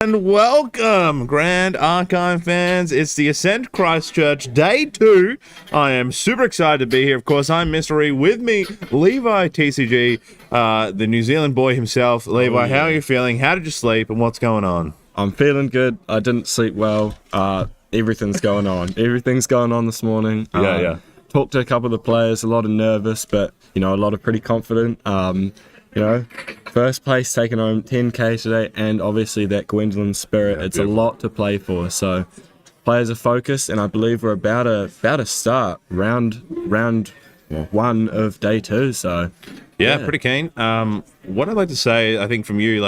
And welcome, Grand Archive fans. It's the Ascent Christchurch Day 2. I am super excited to be here. Of course, I'm Mystery. With me, Levi TCG, the New Zealand boy himself. Levi, how are you feeling? How did you sleep? And what's going on? I'm feeling good. I didn't sleep well. Everything's going on. Everything's going on this morning. Talked to a couple of the players, a lot of nervous, but, a lot of pretty confident. First place taking home 10k today, and obviously that Gwendolyn spirit. It's beautiful. A lot to play for, so players are focused, and I believe we're about to start round one of day 2. So yeah, pretty keen. What I'd like to say, I think from you,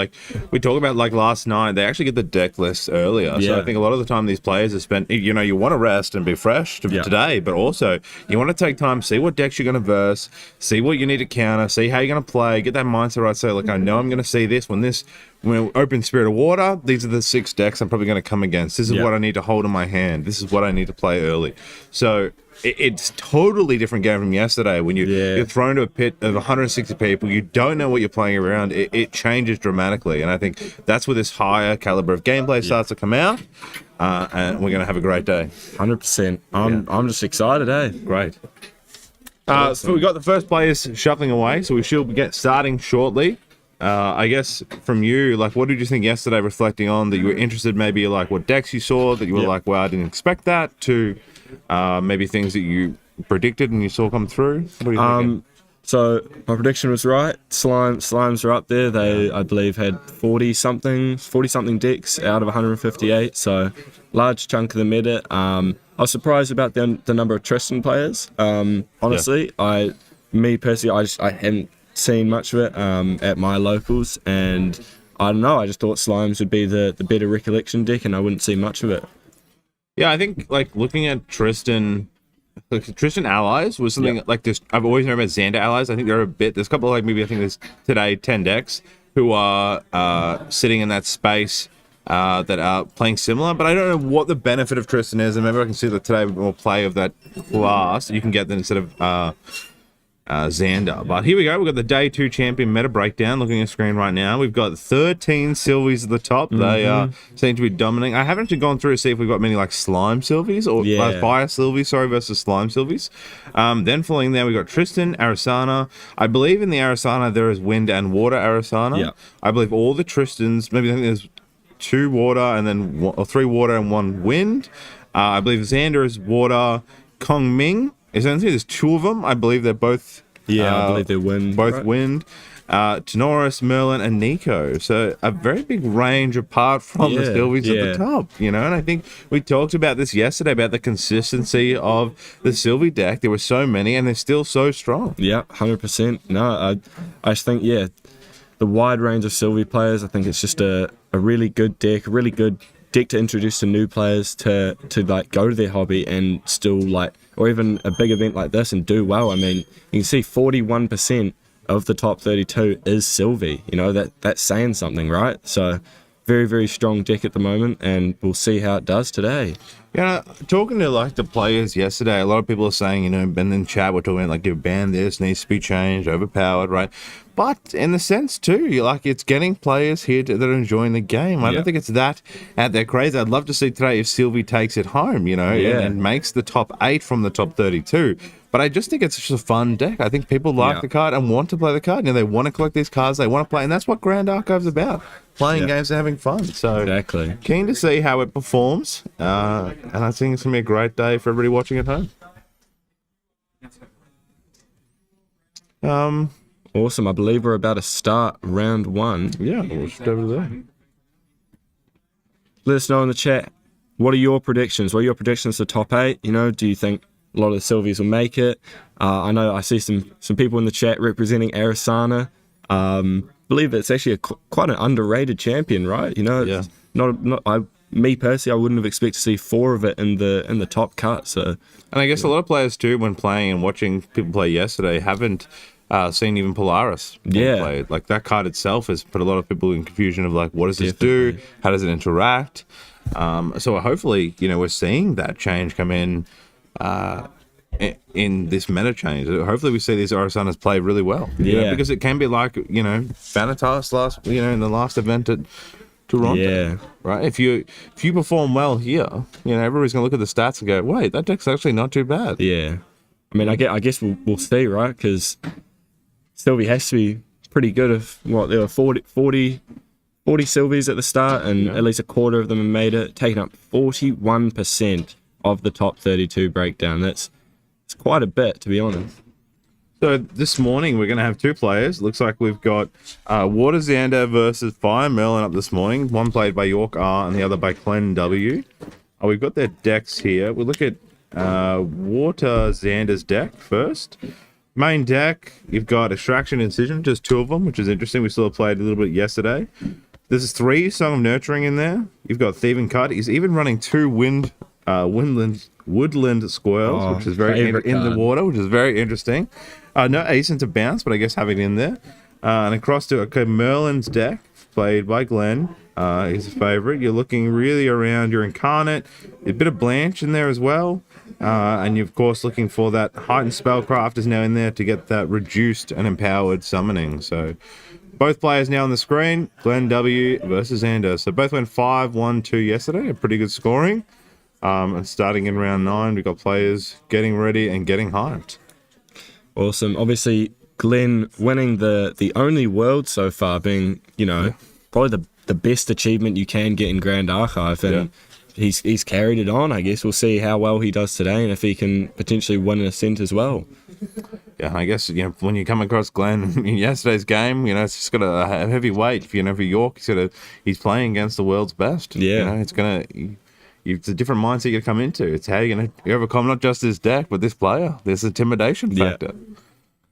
we talked about last night, they actually get the deck list earlier. So I think a lot of the time these players have spent, you want to rest and be fresh today, but also you want to take time, see what decks you're going to verse, see what you need to counter, see how you're going to play, get that mindset right. So I know I'm going to see this when we open Spirit of Water, these are the 6 decks I'm probably going to come against. This is what I need to hold in my hand. This is what I need to play early. So it's totally different game from yesterday when you're thrown to a pit of 160 people. You don't know what you're playing around. It changes dramatically, and I think that's where this higher caliber of gameplay starts to come out, and we're going to have a great day. 100%. I'm just excited, eh? Great. So we got the first players shuffling away, so we should get starting shortly. I guess from you, what did you think yesterday, reflecting on that you were interested, maybe what decks you saw that you were wow, I didn't expect that, to maybe things that you predicted and you saw come through? What are you thinking? So my prediction was right. Slimes are up there. They, I believe, had 40-something decks out of 158, so large chunk of the meta. I was surprised about the number of Tristan players. Honestly, me personally, I hadn't seen much of it at my locals, and I don't know, I just thought Slimes would be the better recollection deck, and I wouldn't see much of it. Yeah, I think looking at Tristan allies was something like this. I've always known about Xander allies. I think there are there's a couple I think there's today 10 decks who are sitting in that space that are playing similar, but I don't know what the benefit of Tristan is, and maybe I can see that today we'll play of that class you can get them instead of Xander. But here we go. We've got the day 2 champion meta breakdown. Looking at the screen right now, we've got 13 Sylvies at the top. They seem to be dominating. I haven't actually gone through to see if we've got many Slime Sylvies or Fire Sylvies, versus Slime Sylvies. Then following there, we've got Tristan, Arasana. I believe in the Arasana there is Wind and Water Arasana. Yeah. I believe all the Tristans, maybe I think there's 2 water and then 3 water and 1 wind. I believe Xander is water. Kong Ming. There's 2 of them. I believe they're both. I believe they're wind. Both wind. Tenoris, Merlin, and Nico. So a very big range apart from the Sylvies at the top. And I think we talked about this yesterday about the consistency of the Sylvie deck. There were so many, and they're still so strong. Yeah, 100%. No, I just think the wide range of Sylvie players. I think it's just a really good deck, a really good deck to introduce to new players to go to their hobby and still or even a big event like this and do well. I mean, you can see 41% of the top 32 is Sylvie. That's saying something, right? So very, very strong deck at the moment, and we'll see how it does today. Talking to the players yesterday, a lot of people are saying, and in chat we're talking about you ban this, needs to be changed, overpowered, right? But in the sense too, it's getting players here that are enjoying the game. I don't think it's that out there crazy. I'd love to see today if Sylvie takes it home, and makes the top 8 from the top 32. But I just think it's just a fun deck. I think people like the card and want to play the card. They want to collect these cards, they want to play, and that's what Grand Archive's about. Playing games and having fun. So exactly. Keen to see how it performs. And I think it's going to be a great day for everybody watching at home. Awesome. I believe we're about to start round 1. Yeah, we'll just over there. Let us know in the chat. What are your predictions? What are your predictions for top 8? Do you think a lot of the Sylvies will make it? I know I see some people in the chat representing Arasana. Believe it's actually quite an underrated champion, right? It's not me personally, I wouldn't have expected to see 4 of it in the top cut. So, and I guess a lot of players too, when playing and watching people play yesterday, haven't seen even Polaris played. That card itself has put a lot of people in confusion of what does this do? How does it interact? So hopefully, we're seeing that change come in this meta change. Hopefully we see these Arasanas play really well. Because it can be Vanitas in the last event at Toronto. Yeah. Right? If you perform well here, everybody's going to look at the stats and go, wait, that deck's actually not too bad. Yeah. I mean, I guess we'll see, right? Because Sylvie has to be pretty good if, there were 40 Sylvies at the start, and at least a quarter of them have made it, taking up 41% of the top 32 breakdown. It's quite a bit, to be honest. So this morning we're going to have two players. Looks like we've got Water Xander versus Fire Merlin up this morning. One played by York R and the other by Glenn W. We've got their decks here. We'll look at Water Xander's deck first. Main deck, you've got Extraction and Incision, just two of them, which is interesting. We still played a little bit yesterday. There's 3 Song of Nurturing in there. You've got Thieve and Cut. He's even running 2 Woodland Squirrels, which is very in the water, which is very interesting. No Ace into Bounce, but I guess having it in there. And across to Merlin's deck, played by Glenn. He's a favorite. You're looking really around your Incarnate, a bit of Blanche in there as well. And you're, of course, looking for that Heightened Spellcraft is now in there to get that reduced and empowered summoning. So both players now on the screen, Glenn W versus Xander. So both went 5-1-2 yesterday, a pretty good scoring. And starting in round 9, we've got players getting ready and getting hyped. Awesome. Obviously, Glenn winning the only world so far, being, probably the best achievement you can get in Grand Archive. And he's carried it on, I guess. We'll see how well he does today and if he can potentially win an Ascent as well. Yeah, I guess, when you come across Glenn in yesterday's game, it's just got a heavy weight. For York, he's playing against the world's best. Yeah. It's a different mindset you come into. It's how you're going to overcome not just this deck, but this player. There's intimidation factor. Yeah.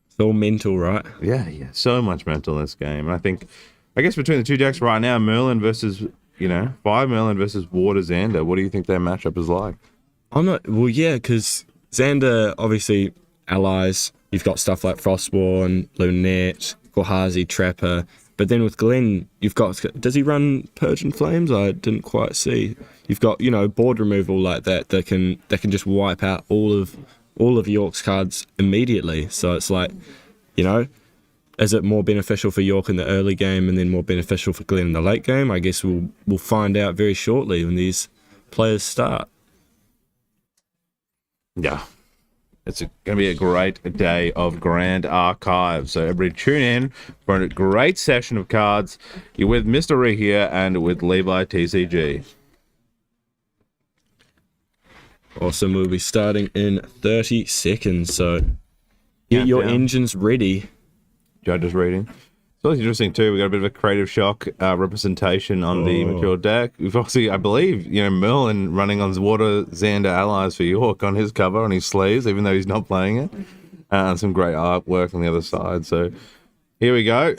It's all mental, right? Yeah. So much mental in this game. And I guess between the two decks right now, Merlin versus, Fire Merlin versus Water Xander, what do you think their matchup is like? Because Xander, obviously, allies. You've got stuff like Frostborn, Lunette, Gorhazi, Trapper. But then with Glenn, you've got... Does he run Purge and Flames? I didn't quite see. You've got, board removal like that can just wipe out all of York's cards immediately. So it's like, is it more beneficial for York in the early game and then more beneficial for Glenn in the late game? I guess we'll find out very shortly when these players start. Yeah. It's going to be a great day of Grand Archive. So everybody tune in for a great session of cards. You're with Mr. Ree here and with Levi TCG. Awesome. We'll be starting in 30 seconds. So get your engines ready. Judges reading. It's always interesting too. We got a bit of a creative shock representation on the mature deck. We've obviously, I believe, Merlin running on Water Xander allies for York on his cover on his sleeves, even though he's not playing it. And some great artwork on the other side. So here we go.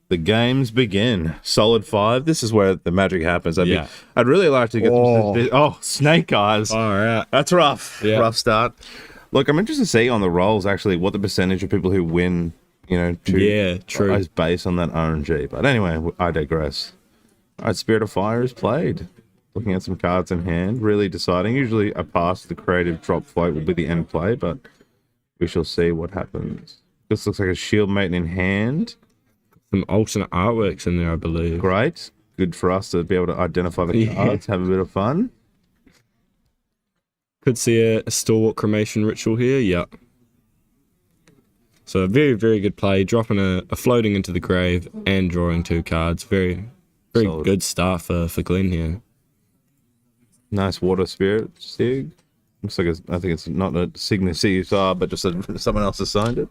The games begin. Solid 5. This is where the magic happens. I'd really like to get some... Snake Eyes. All right. That's rough. Yeah. Rough start. Look, I'm interested to see on the rolls actually what the percentage of people who win. True. Is based on that RNG. But anyway, I digress. All right, Spirit of Fire is played. Looking at some cards in hand, really deciding. Usually a pass the creative drop float will be the end play, but we shall see what happens. This looks like a Shield Maiden in hand. Some alternate artworks in there, I believe. Great. Good for us to be able to identify the cards, have a bit of fun. Could see a Stalwart Cremation Ritual here, yep. So a very, very good play, dropping a floating into the grave and drawing 2 cards. Very, very solid. Good start for Glenn here. Nice Water Spirit Sig. Looks like I think it's not a Signa CSR, but just someone else assigned it.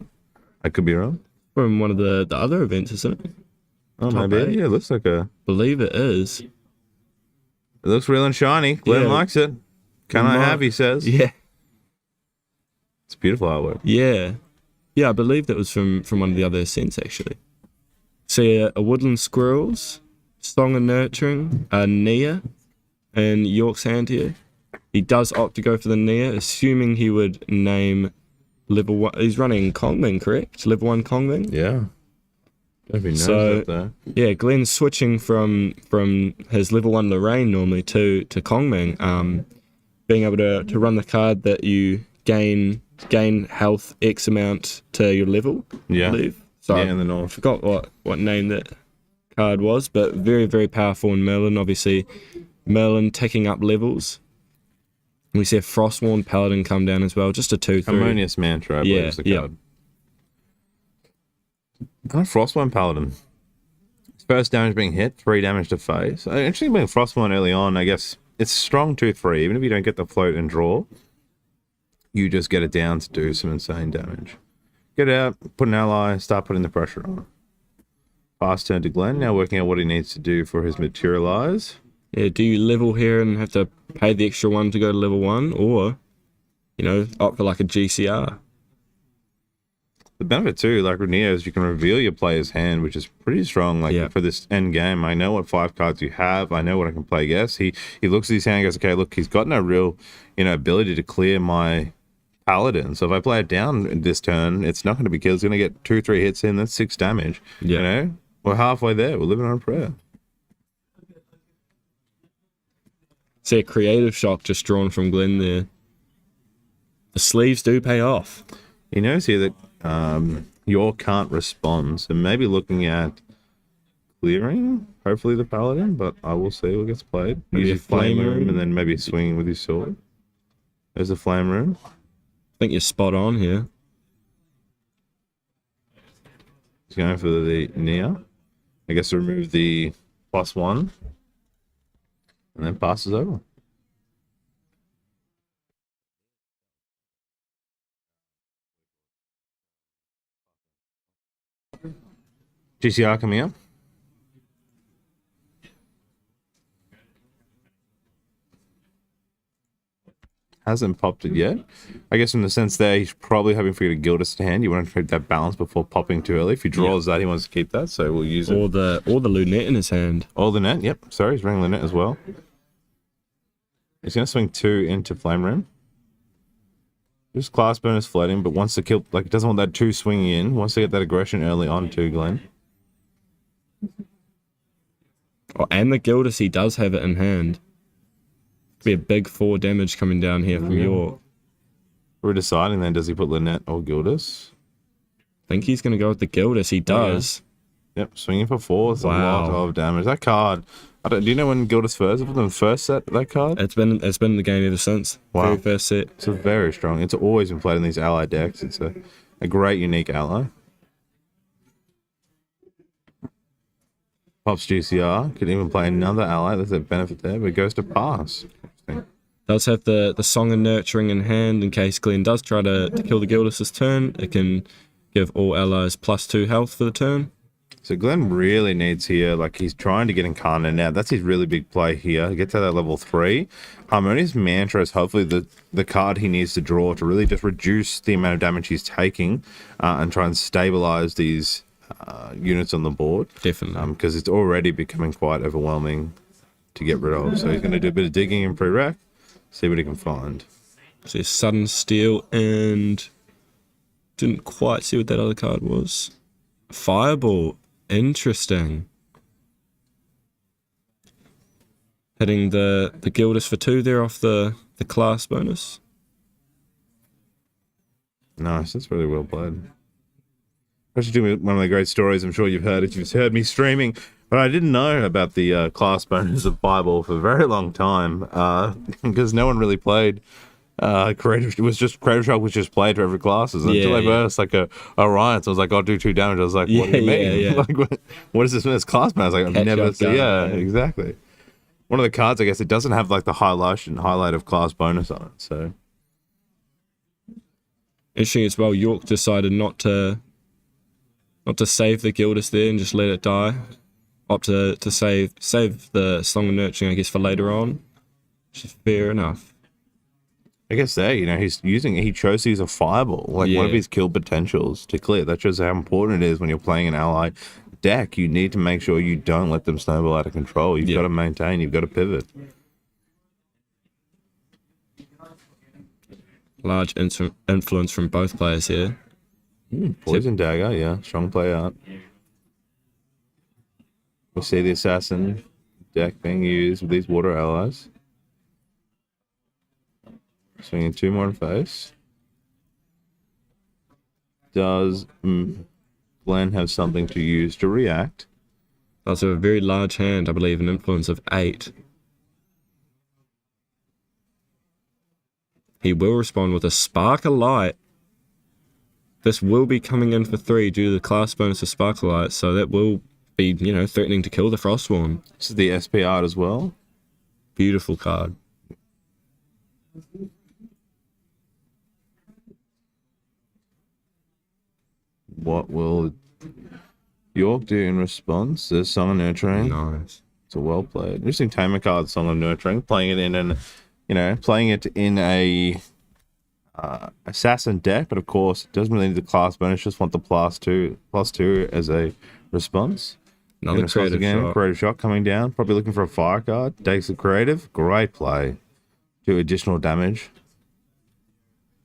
I could be wrong. From one of the other events, isn't it? Oh, maybe. Yeah, it looks like a... Believe it is. It looks real and shiny. Glenn likes it. Can I have, he says. Yeah. It's beautiful artwork. Yeah. Yeah, I believe that was from one of the other Ascents, actually. See a Woodland Squirrels, Song of Nurturing, a Nia, and York's hand here. He does opt to go for the Nia, assuming he would name level 1. He's running Kongming, correct? Level 1 Kongming? Yeah. Don't be nervous up there. Yeah, Glenn's switching from his level 1 Lorraine normally to Kongming. Being able to run the card that you gain health X amount to your level, I believe. So in the north. I forgot what name that card was, but very, very powerful in Merlin. Obviously, Merlin taking up levels. We see a Frostworn Paladin come down as well, just a 2/3. Harmonious Mantra, I believe is the card. Frostworn Paladin. First damage being hit, 3 damage to face. Interesting being Frostworn early on, I guess it's strong 2/3. Even if you don't get the float and draw, you just get it down to do some insane damage. Get out, put an ally, start putting the pressure on. Pass turn to Glenn, now working out what he needs to do for his materialize. Yeah, do you level here and have to pay the extra 1 to go to level 1, or, you know, opt for like a GCR? The benefit too, like with Neo, is you can reveal your player's hand, which is pretty strong. Like for this end game, I know what 5 cards you have. I know what I can play. Yes, he looks at his hand and goes, okay, look, he's got no real, ability to clear my Paladin. So if I play it down this turn, it's not going to be killed. It's going to get 2-3 hits in. That's 6 damage. Yeah. We're halfway there. We're living on a prayer. See a creative shock just drawn from Glenn there. The sleeves do pay off. He knows here that York can't respond, so maybe looking at clearing, hopefully the Paladin, but I will see what gets played. Maybe Use a flame room and then maybe swinging with his sword. There's a flame room. I think you're spot on here. He's going for the Nia. I guess remove the +1 and then passes over. GCR coming up. Hasn't popped it yet. I guess in the sense there, he's probably hoping for you to Gildas to hand. You want to keep that balance before popping too early. If he draws that, he wants to keep that, so we'll use it. Or the Lunette in his hand. Or the net, yep. Sorry, he's running Lunette as well. He's going to swing 2 into Flame Room. Just class bonus floating, but wants to kill, like, doesn't want that 2 swinging in. Wants to get that aggression early on too, Glenn. Oh, and the Gildas, he does have it in hand. Be a big 4 damage coming down here from York. We're deciding then, does he put Lynette or Gildas? I think he's going to go with the Gildas. He does. Yep, swinging for 4. It's a lot of damage. That card, do you know when Gildas first, was it the first set, that card? It's been in the game ever since. Wow. Very first set. It's a very strong. It's always been played in these ally decks. It's a great, unique ally. Pops GCR. Could even play another ally. There's a benefit there, but it goes to pass. Does have the Song of Nurturing in hand in case Glenn does try to kill the Gildas this turn. It can give all allies +2 health for the turn. So Glenn really needs here, like he's trying to get Incarnate now. That's his really big play here. Get to that level 3. Harmonious Mantra is hopefully the card he needs to draw to really just reduce the amount of damage he's taking and try and stabilize these units on the board. Definitely. Because it's already becoming quite overwhelming to get rid of. So he's going to do a bit of digging in pre-rec, see what he can find. See Sudden Steel and didn't quite see what that other card was. Fireball. Interesting. Hitting the Gildas for 2 there off the class bonus. Nice, that's really well played. Actually, one of the great stories I'm sure you've heard if you've heard me streaming, but I didn't know about the class bonus of Fireball for a very long time because no one really played Creative. It was just Creative Shock was just played for every classes until I versed like a Orion. So I was like, I'll do 2 damage. I was like, what do you mean? Like, what is this? It's class bonus. I was like, I've never seen. Yeah, exactly. One of the cards, I guess, it doesn't have like the highlight of class bonus on it. So interesting as well. York decided not to save the Gildas there and just let it die. Opt to save the Song of Nurturing, I guess, for later on. Which is fair enough. I guess there, he chose to use a Fireball, like one of his kill potentials to clear. That shows how important it is when you're playing an ally deck. You need to make sure you don't let them snowball out of control. You've got to maintain, you've got to pivot. Large influence from both players here. Poison Dagger, yeah. Strong play out. We see the Assassin deck being used with these water allies. Swinging 2 more in face. Does Glenn have something to use to react? Also a very large hand, I believe, an influence of 8. He will respond with a Spark of Light. This will be coming in for 3 due to the class bonus of Spark of Light, so that will be, threatening to kill the Frostworm. This is the SP art as well. Beautiful card. What will York do in response? There's Song of Nurturing. Nice. It's a well played. Interesting tamer card, Song of Nurturing. Playing it in a assassin deck, but of course it doesn't really need the class bonus. Just want the +2 as a response. Another creative shot coming down. Probably looking for a fire card. Takes the creative. Great play. Do additional damage.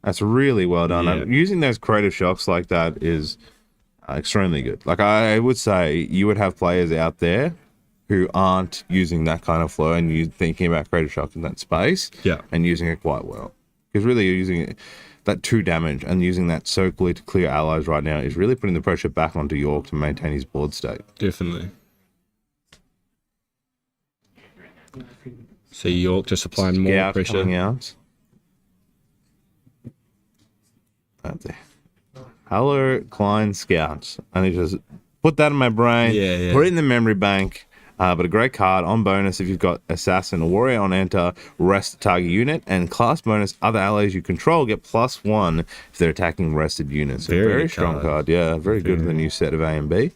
That's really well done. Yeah. Using those creative shocks like that is extremely good. Like, I would say you would have players out there who aren't using that kind of flow and you thinking about creative shock in that space, and using it quite well. Because really you're using it, that 2 damage and using that so clear to clear allies right now is really putting the pressure back onto York to maintain his board state. Definitely. So York just applying more pressure. Coming out. Hello, Klein Scout. I need to just put that in my brain. Yeah. Put it in the memory bank. But a great card on bonus if you've got Assassin or Warrior on enter, rest target unit, and class bonus, other allies you control get +1 if they're attacking rested units. Very strong card. Yeah, very good with the new set of A and B.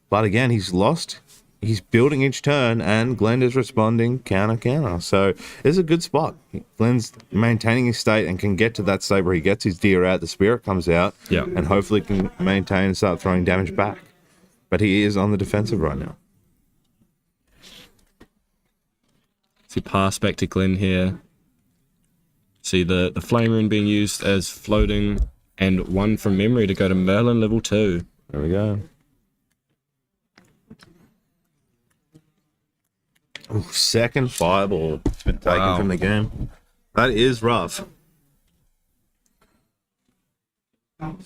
But again, he's lost. He's building each turn, and Glenn is responding counter. So it's a good spot. Glenn's maintaining his state and can get to that state where he gets his deer out, the spirit comes out, and hopefully can maintain and start throwing damage back. But he is on the defensive right now. See, pass back to Glenn here. See the Flame Rune being used as floating, and 1 from memory to go to Merlin level 2. There we go. Ooh, second fireball has been taken from the game. That is rough.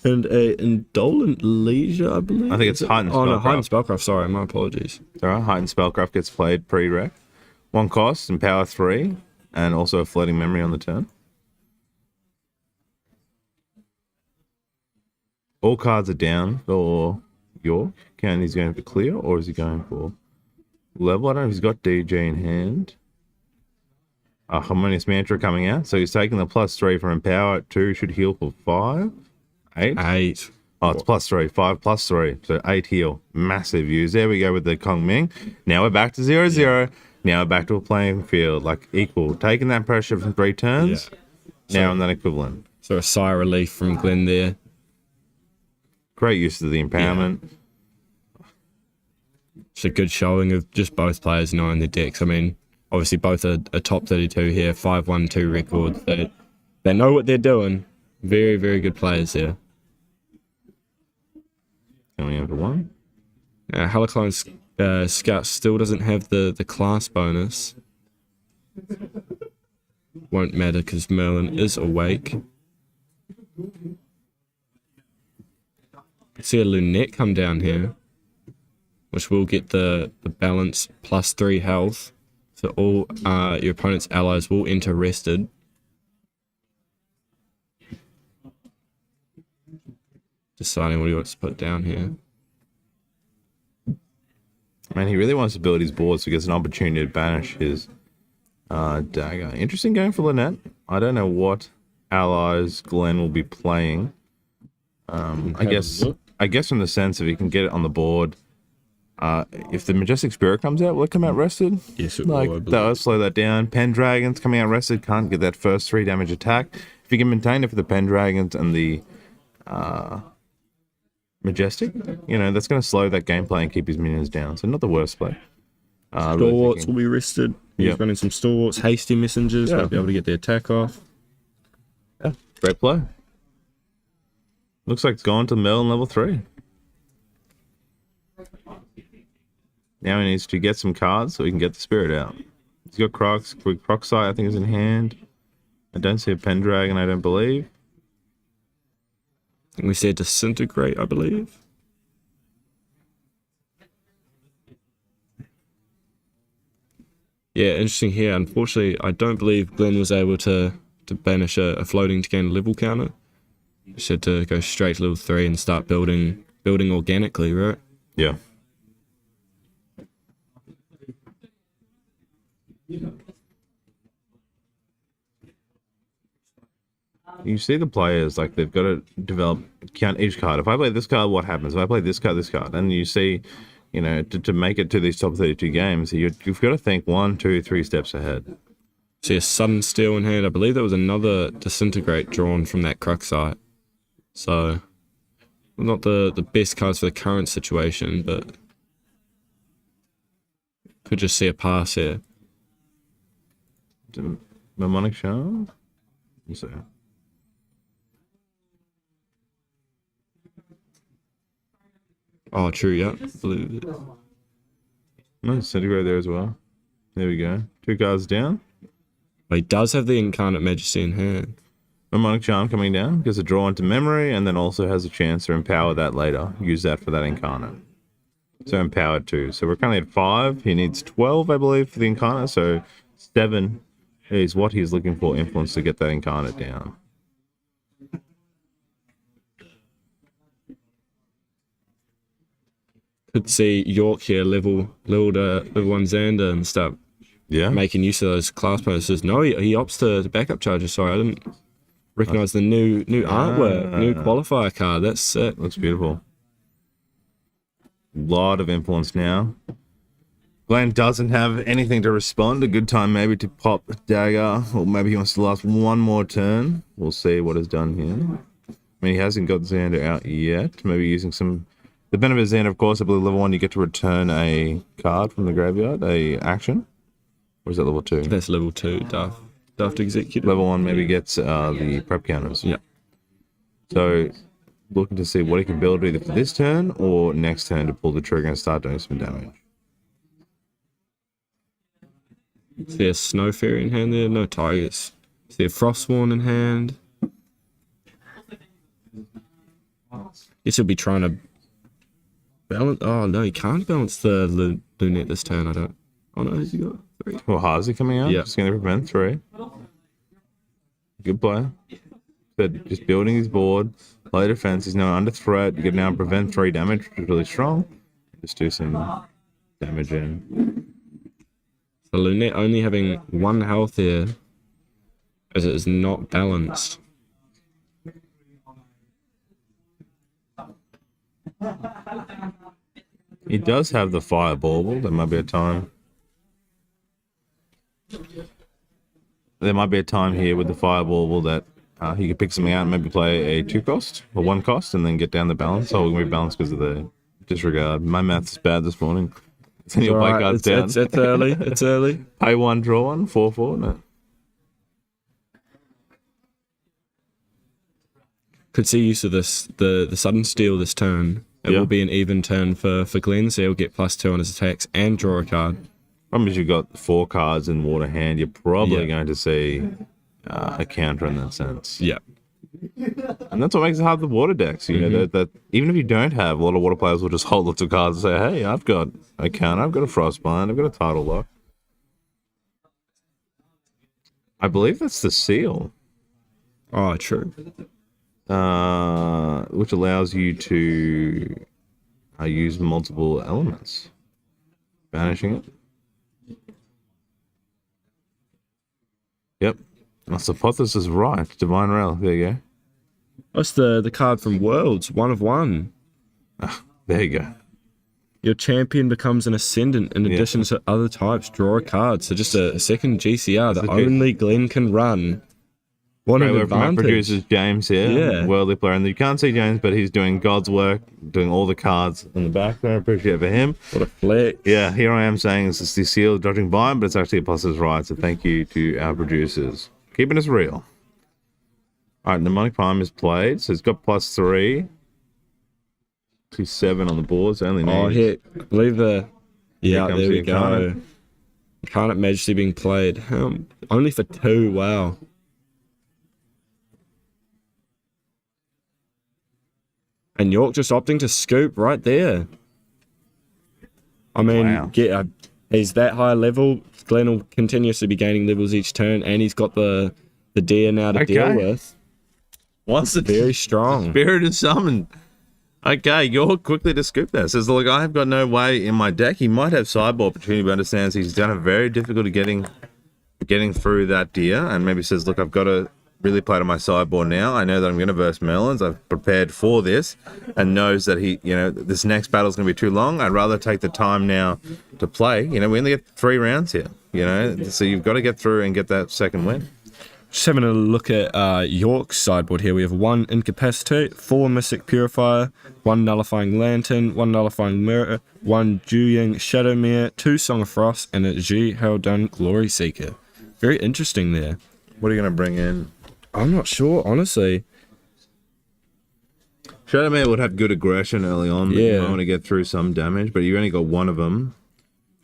And a Indolent Leisure, I believe. I think it's Heightened Spellcraft. Oh no, Heightened Spellcraft. Sorry, my apologies. All right, Heightened Spellcraft gets played pre-rec. 1 cost and power 3, and also a floating memory on the turn. All cards are down for York. He's going for clear, or is he going for level? I don't know if he's got DJ in hand. Harmonious Mantra coming out. So he's taking the +3 from Empower. 2 should heal for 5. 8? Oh, it's +3. 5 +3. So 8 heal. Massive use. There we go with the Kong Ming. Now we're back to 0-0. Now we're back to a playing field, like equal. Taking that pressure from 3 turns. Now on that equivalent. So a sigh of relief from Glenn there. Great use of the empowerment. It's a good showing of just both players knowing their decks. I mean, obviously both are top 32 here, 5-1-2 records. They know what they're doing. Very, very good players there. Coming over 1. Halicline's Scout still doesn't have the class bonus. Won't matter because Merlin is awake. See a Lunette come down here, which will get the balance +3 health. So all your opponent's allies will enter rested. Deciding what he wants to put down here. Man, he really wants to build his board so he gets an opportunity to banish his dagger. Interesting game for Lynette. I don't know what allies Glenn will be playing. I guess in the sense if he can get it on the board. If the Majestic Spirit comes out, will it come out rested? Yes, it will. That'll slow that down. Pendragon's coming out rested, can't get that first 3 damage attack. If you can maintain it for the Pendragons and the Majestic, that's going to slow that gameplay and keep his minions down. So not the worst play. Stalwarts will be rested. He's running some Stalwarts, Hasty Messengers, might be able to get the attack off. Yeah, great play. Looks like it's gone to Merlin level 3. Now he needs to get some cards so he can get the spirit out. He's got Crocs. Crocsight, I think, is in hand. I don't see a Pendragon, I don't believe. We said Disintegrate, I believe. Yeah, interesting here. Unfortunately, I don't believe Glenn was able to banish a floating to gain a level counter. Just had to go straight to level 3 and start building organically, right? Yeah. You see the players, like, they've got to develop, count each card. If I play this card, what happens? If I play this card. And you see, you know, to make it to these top 32 games, you've got to think 1, 2, 3 steps ahead. See a sudden steal in hand. I believe there was another disintegrate drawn from that crux site. So, not the best cards for the current situation, but could just see a pass here. Mnemonic Charm? So. Oh, true, yeah. Believe it. No, Centigrade there as well. There we go. 2 cards down. But he does have the Incarnate Majesty in hand. Mnemonic Charm coming down, gets a draw into memory, and then also has a chance to empower that later. Use that for that Incarnate. So empowered 2. So we're currently at 5. He needs 12, I believe, for the Incarnate. So 7 is what he's looking for, influence, to get that Incarnate down. Could see York here level 1 Xander and start making use of those class bonuses. No, he opts to backup charges. Sorry, I didn't recognize the new artwork, new qualifier card. That's sick. Looks beautiful. Lot of influence now. Glenn doesn't have anything to respond. A good time maybe to pop Dagger, or maybe he wants to last one more turn. We'll see what is done here. I mean, he hasn't got Xander out yet. Maybe using some... The benefit of Xander, of course, I believe level 1, you get to return a card from the graveyard, a action. Or is that level 2? That's level 2, Daft Executive. Level 1 maybe gets the prep counters. Yeah. So, looking to see what he can build either for this turn or next turn to pull the trigger and start doing some damage. See a Snow Fairy in hand there, no Tigers. See a Frostsworn in hand. Guess he'll be trying to balance. Oh no, he can't balance the Lunette this turn. I don't. Oh no, has he got 3? Well, Hazy coming out. Yeah. Just going to prevent 3. Good player. But just building his board, play defense. He's now under threat. You can now prevent 3 damage, which is really strong. Just do some damage in. So Lunette only having 1 health here, as it is not balanced. He does have the Firebauble. There might be a time. There might be a time here with the Firebauble that he could pick something out and maybe play a 2 cost or 1 cost and then get down the balance. So we're going to be balanced because of the disregard. My math's is bad this morning. Then you'll play cards down. It's early. It's early. Pay 1, draw 1, 4/4. No. Could see use of this the sudden steal this turn. It will be an even turn for Glenn, so he'll get +2 on his attacks and draw a card. Problem is you've got 4 cards in water hand. You're probably going to see a counter in that sense. Yeah. And that's what makes it hard with water decks. You know, that even if you don't have, a lot of water players will just hold lots of cards and say, hey, I've got a counter, I've got a Frostbind, I've got a Tidal Lock. I believe that's the seal. Oh, true. Which allows you to use multiple elements. Banishing it. Yep. That's hypothesis right. Divine Rail. There you go. That's the card from Worlds, 1 of 1. There you go. Your champion becomes an ascendant in addition to other types. Draw a card. So just a second GCR that only Glenn can run. What an advantage. My producer's James here. Yeah. Worldly player. And you can't see James, but he's doing God's work, doing all the cards in the background. Appreciate it for him. What a flex. Yeah, here I am saying it's the seal dodging by him, but it's actually Apostles' right. So thank you to our producers. Keeping us real. Alright, Mnemonic Prime is played, so it's got +3. 7 on the board, so only needs... Oh, here, I believe the... Yeah, there we go. Incarnate. Incarnate Majesty being played. Only for 2, wow. And York just opting to scoop right there. I mean, he's that high level. Glenn will continuously be gaining levels each turn, and he's got the deer now to deal with. What's it? Very strong. Spirit is summoned. Okay, you're quickly to scoop that. Says, look, I have got no way in my deck. He might have sideboard opportunity, but understands he's done it very difficult getting through that deer, and maybe says, look, I've got to really play to my sideboard now. I know that I'm going to verse Merlins. I've prepared for this, and knows that he, this next battle's going to be too long. I'd rather take the time now to play. We only get 3 rounds here, so you've got to get through and get that second win. Just having a look at York's sideboard here. We have 1 Incapacitate, 4 Mystic Purifier, 1 Nullifying Lantern, 1 Nullifying Mirror, 1 Juying Shadowmere, 2 Song of Frost, and a Ji Haldun Glory Seeker. Very interesting there. What are you going to bring in? I'm not sure, honestly. Shadowmere would have good aggression early on. But you might want to get through some damage, but you only got 1 of them.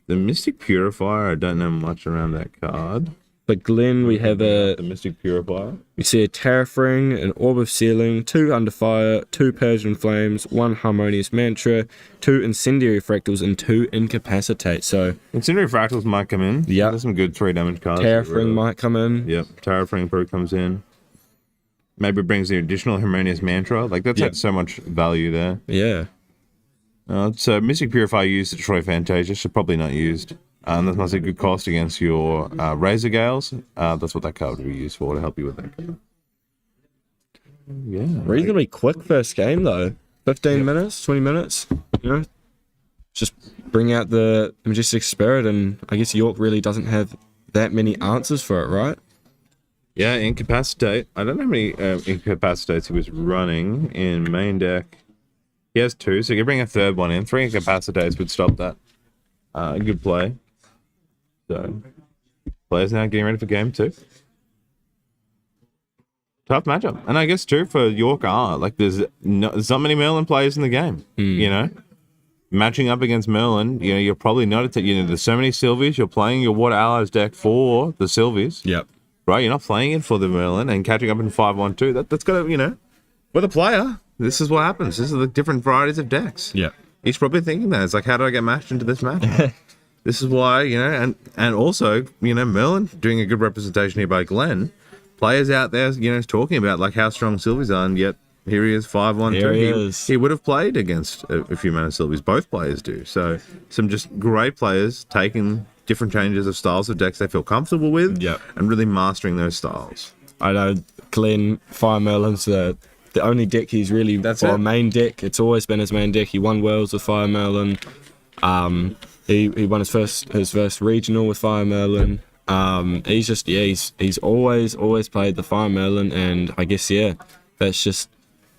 The Mystic Purifier, I don't know much around that card. But Glenn, we have the Mystic Purifier. We see a Terrafring, an Orb of Sealing, 2 Under Fire, 2 Persian Flames, 1 Harmonious Mantra, 2 Incendiary Fractals, and 2 Incapacitate. So Incendiary Fractals might come in. Yeah, there's some good 3 damage cards. Terrafring might come in. Yep, Terrafring probably comes in. Maybe brings the additional Harmonious Mantra. Like, that's had so much value there. Yeah. So Mystic Purifier used to destroy Fantasia, so probably not used. That must be a good cost against your Razor Gales. That's what that card would be used for, to help you with that. Yeah. Reasonably quick first game, though. 15 minutes, 20 minutes. Just bring out the Majestic Spirit, and I guess York really doesn't have that many answers for it, right? Yeah, Incapacitate. I don't know how many Incapacitates he was running in main deck. He has 2, so you can bring a third one in. 3 Incapacitates would stop that. Good play. So, players now getting ready for game 2. Tough matchup. And I guess, too, for York, there's not many Merlin players in the game, Matching up against Merlin, you're probably not, there's so many Sylvies, you're playing your Water Allies deck for the Sylvies. Yep. Right? You're not playing it for the Merlin and catching up in 5-1-2. That's got to, with a player, this is what happens. This is the different varieties of decks. Yeah. He's probably thinking that. It's like, how do I get matched into this match? This is why, and also, Merlin doing a good representation here by Glenn. Players out there, talking about like how strong Sylvies are, and yet here he is, 5-1-2. He would have played against a few mana Sylvies. Both players do. So some just great players taking different changes of styles of decks they feel comfortable with, and really mastering those styles. I know Glenn, Fire Merlin's the only deck he's really main deck. It's always been his main deck. He won Worlds with Fire Merlin. He won his first regional with Fire Merlin. He's always played the Fire Merlin, and I guess that's just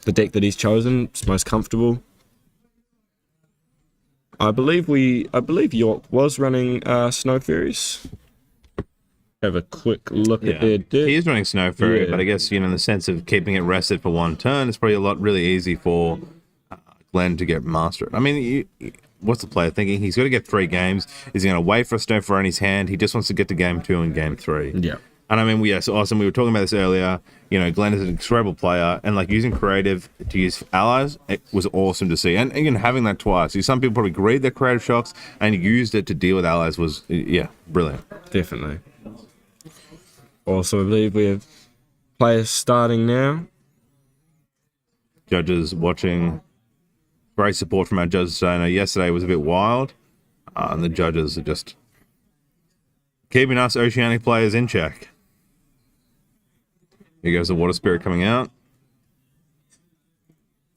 the deck that he's chosen. It's most comfortable. I believe York was running Snow Fairies. Have a quick look at their deck. He is running Snow Fury, but I guess, in the sense of keeping it rested for 1 turn, it's probably really easy for Glenn to get mastered. I mean, what's the player thinking? He's got to get 3 games. Is he going to wait for a Snow Fury in his hand? He just wants to get to game 2 and game 3. Yeah. And I mean, it's awesome. We were talking about this earlier. Glenn is an incredible player, and like using creative to use allies, it was awesome to see. And having that twice. Some people probably agreed their creative shocks and used it to deal with allies was, brilliant. Definitely. Also, I believe we have players starting now. Judges watching. Great support from our judges today. I know yesterday was a bit wild, and the judges are just keeping us Oceanic players in check. Here goes the Water Spirit coming out.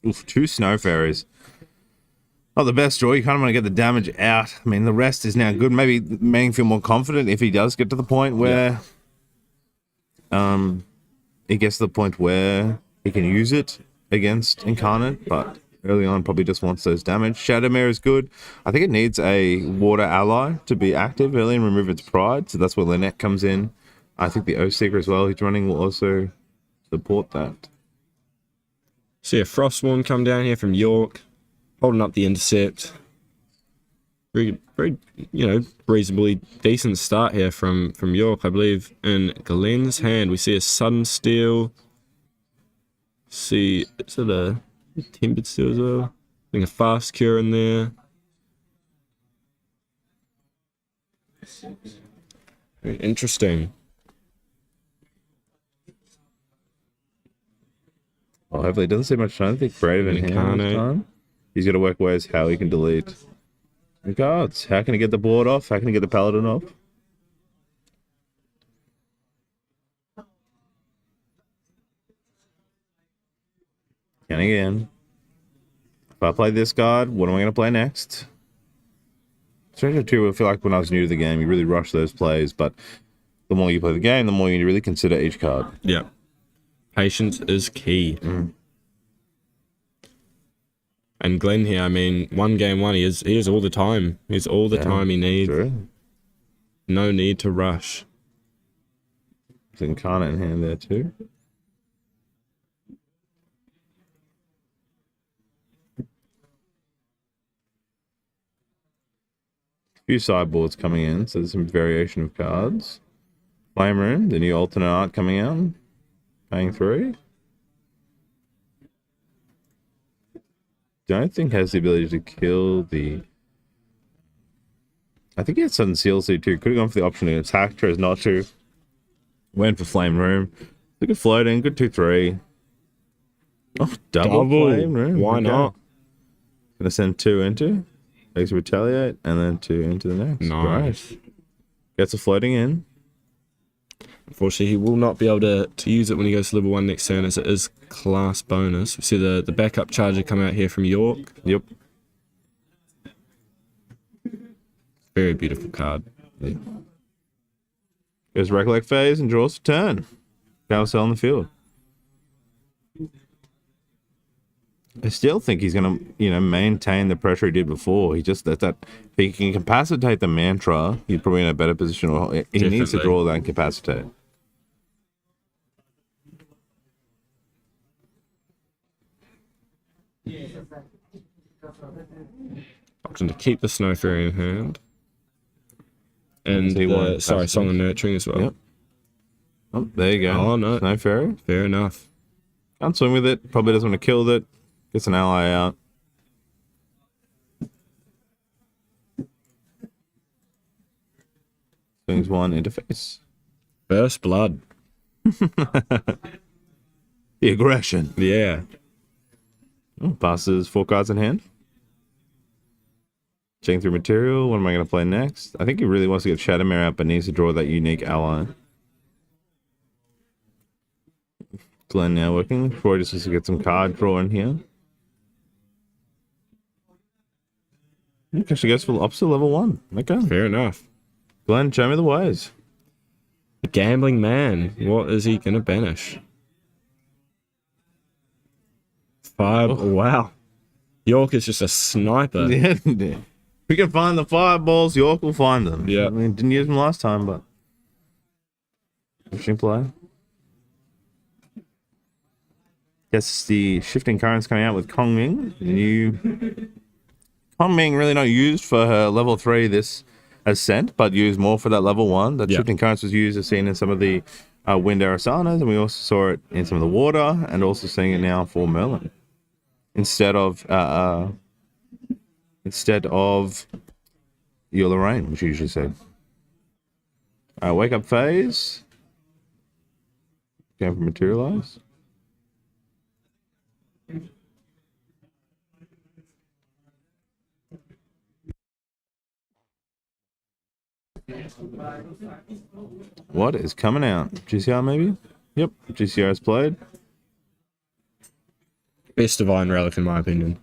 Oof, 2 Snow Fairies. Not the best draw. You kind of want to get the damage out. I mean, the rest is now good. Maybe making feel more confident if he does get to the point where he gets to the point where he can use it against Incarnate, but early on probably just wants those damage. Shadowmere is good. I think it needs a Water Ally to be active early and remove its Pride, so that's where Lynette comes in. I think the Oathseeker as well he's running will also support that. See a Frostmourne come down here from York, holding up the intercept. Very, reasonably decent start here from York. I believe in Glenn's hand we see a Sudden Steel. See, is it a Tempered Steel as well? I think a Fast Cure in there. Very interesting. Well, hopefully it doesn't see much time. I think creative in hand this time. He's got to work ways how he can delete the cards. How can he get the board off? How can he get the paladin off? And again, if I play this card, what am I going to play next? Stranger 2, I feel like when I was new to the game, you really rush those plays, but the more you play the game, the more you really consider each card. Yeah. Patience is key. And Glenn here, I mean, 1 game 1, he is all the time. He's all the time he needs. Sure. No need to rush. There's Incarnate in hand there too. Few sideboards coming in, so there's some variation of cards. Flame Room, the new alternate art coming out. Paying 3. Don't think has the ability to kill the... I think he had Sudden Seal Seed too. Could have gone for the option to attack, chose not to. Went for Flame Room. Look at floating, good 2/3. Oh, double Flame Room. Why not? Gonna send 2 into. Takes a Retaliate, and then 2 into the next. Nice. Great. Gets a floating in. Unfortunately, he will not be able to use it when he goes to level 1 next turn, as it is class bonus. We see the backup charger come out here from York. Yep. Very beautiful card. Yeah. Goes Recollect phase and draws a turn. Power Cell in the field. I still think he's going to, maintain the pressure he did before. He just that if he can incapacitate the mantra, he's probably in a better position. Or he needs to draw that incapacitate. Option to keep the Snow Fairy in hand. And Song of Nurturing as well. Yep. Oh, there you go. Oh, no. Snow Fairy. Fair enough. Can't swing with it. Probably doesn't want to kill it. Gets an ally out. Swings 1 into face. First blood. The aggression. Yeah. Oh, passes 4 cards in hand. Checking through material. What am I going to play next? I think he really wants to get Shadowmere out, but needs to draw that unique ally. Glenn now working. Troy just wants to get some card draw in here. Actually goes for the opposite level 1. Okay. Fair enough. Glenn, show me the ways. The gambling man. What is he going to banish? 5. Oh. Wow. York is just a sniper. Yeah. If we can find the fireballs, York will find them. Yeah. I mean, didn't use them last time, but... Interesting play. Yes, the Shifting Currents coming out with Kong Ming. The new... Kong Ming really not used for her level 3 this Ascent, but used more for that level 1. That Shifting Currents was used as seen in some of the Wind Arasanas, and we also saw it in some of the water, and also seeing it now for Merlin. Instead of your Lorraine, which you usually said. Wake up phase. Going for materialize. What is coming out? GCR maybe? Yep, GCR is played. Best Divine Relic in my opinion.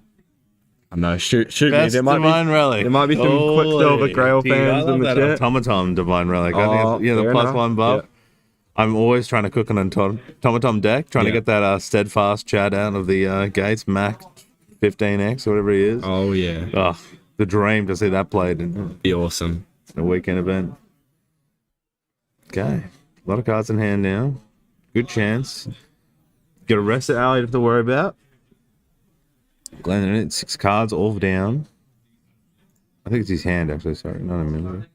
I know, shoot me. Best Divine Relic. There might be some Quicksilver Grail fans in the chat. Automaton Divine Relic. I think the +1 buff. Yeah. I'm always trying to cook an Automaton deck, trying to get that Steadfast Chad out of the gates, Mac 15X, or whatever he is. Oh, yeah. Oh, the dream to see that played in be awesome. A weekend event. Okay. A lot of cards in hand now. Good chance. Got a rested ally to have to worry about. Glenn in it, 6 cards, all down. I think it's his hand, actually. Sorry, not a memory.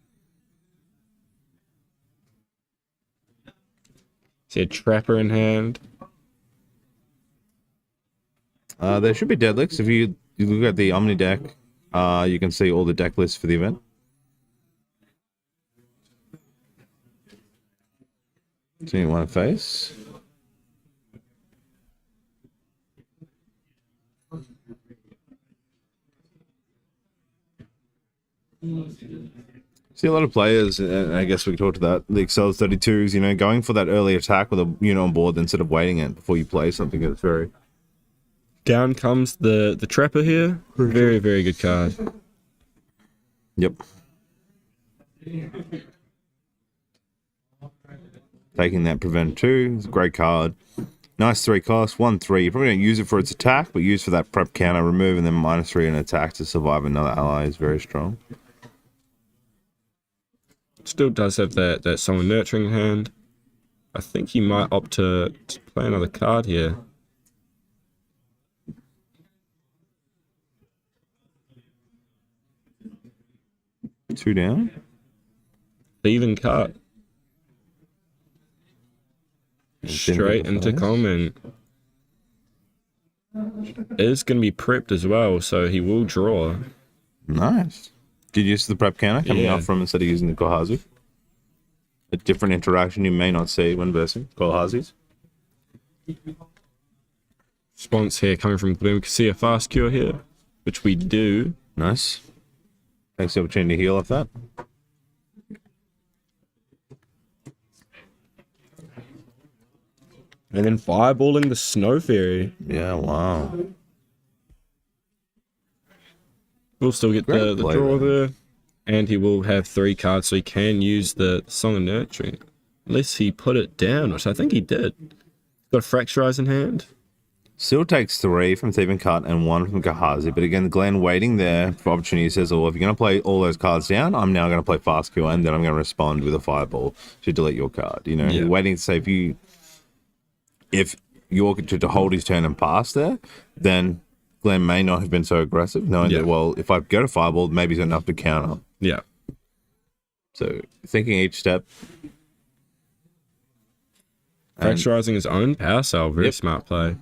See a Trapper in hand. There should be Deadlicks. If you look at the Omni deck, you can see all the deck lists for the event. So you want to face? See a lot of players, and I guess we talked about the Excel 32s, you know, going for that early attack with a unit on board instead of waiting it before you play something that's very... Down comes the Trapper here. Very, very good card. Yep. Taking that Prevent 2 is a great card. Nice 3 cost, 1/3. You probably don't use it for its attack, but use for that prep counter, remove, and then -3 an attack to survive another ally is very strong. Still does have that Song of Nurturing in hand. I think he might opt to play another card here. 2 down. Thieving Cut. Straight into comment. Is going to be prepped as well, so he will draw. Nice. Did you use the prep counter coming up from instead of using the Kohazi? A different interaction you may not see when versing Kohazis. Response here coming from Gloom. We can see a fast cure here, which we do. Nice. Thanks for the opportunity to heal off that. And then fireballing the Snow Fairy. Yeah, wow. We'll still get the draw there. And he will have 3 cards, so he can use the Song of Nurturing. Unless he put it down, which I think he did. Got a Fracturize in hand. Still takes 3 from Thieving Cut and 1 from Kohazi, but again, Glenn waiting there for opportunity says, oh, if you're going to play all those cards down, I'm now going to play Fast Cure, and then I'm going to respond with a Fireball to delete your card. You know, you're waiting to say if you're to hold his turn and pass there, then Glenn may not have been so aggressive, knowing that, well, if I go to Fireball, maybe he's enough to counter. Yeah. So, thinking each step. Fracturizing his own power cell, very smart play.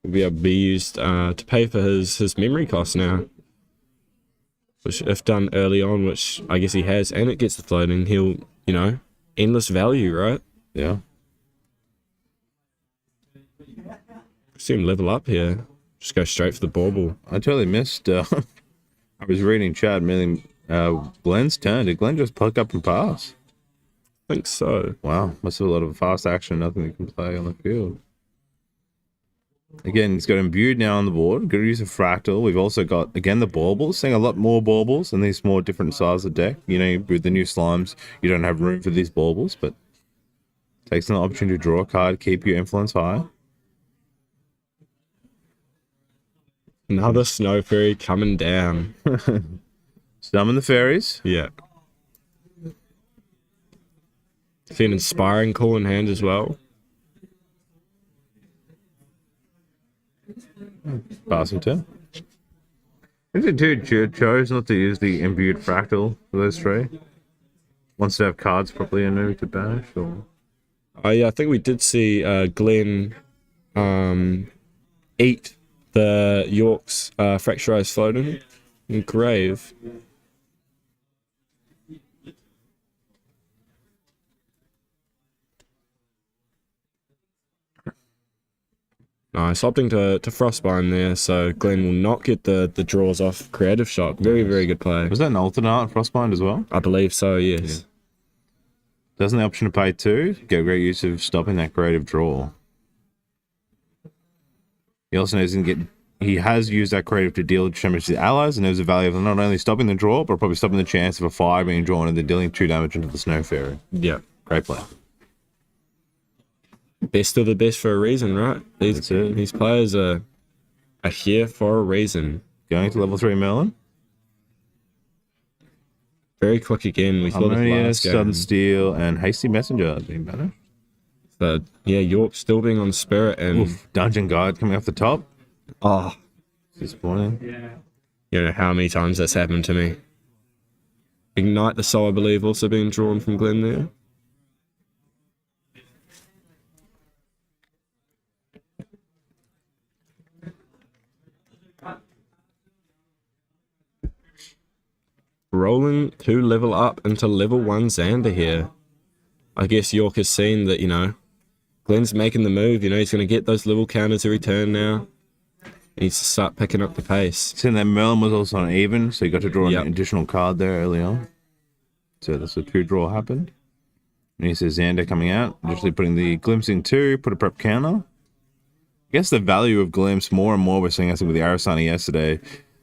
Will be able to be used to pay for his memory costs now. Which, if done early on, which I guess he has, and it gets the floating, he'll, you know, endless value, right? Yeah. See him level up here. Just go straight for the bauble. I totally missed. I was reading chat, meaning Glenn's turn. Did Glenn just pluck up and pass? I think so. Wow, must have a lot of fast action, nothing he can play on the field. Again, he's got Imbued now on the board. Good use of Fractal. We've also got, again, the Baubles. Seeing a lot more Baubles in these more different sizes of deck. You know, with the new Slimes, you don't have room for these Baubles, but takes an opportunity to draw a card, keep your influence high. Another Snow Fairy coming down. Summon the fairies. Yeah. See an Inspiring Call in hand as well. Passing turn. I think the dude chose not to use the Imbued Fractal for those 3. Wants to have cards properly and maybe to banish, or... Oh yeah, I think we did see Glenn eat the York's Fracturized Floating in Grave. Nice, opting to Frostbind there, so Glenn will not get the draws off Creative Shock. Very, very good play. Was that an alternate Frostbind as well? I believe so, yes. Yeah. Doesn't the option to pay 2 get great use of stopping that creative draw. He also knows he has used that creative to deal damage to the allies, and knows the value of not only stopping the draw, but probably stopping the chance of a 5 being drawn and then dealing 2 damage into the Snow Fairy. Yeah. Great play. Best of the best for a reason, right? These players are here for a reason. Going to level 3 Merlin. Very quick again. We saw the last game. Sudden Steel, and Hasty Messenger being better. So, yeah, York still being on Spirit, and... Dungeon Guide coming off the top. Oh. Disappointing. You know how many times that's happened to me. Ignite the Soul, I believe, also being drawn from Glenn there. rolling 2 level up into level 1 Xander here. I guess York has seen that, Glenn's making the move. He's going to get those level counters every turn now. He needs to start picking up the pace. Seeing that Merlin was also on even, so you got to draw an additional card there early on. So that's a 2-draw happened. And he says Xander coming out, literally putting the Glimpsing 2, put a prep counter. I guess the value of Glimpse more and more we're seeing, I think, with the Arasani yesterday.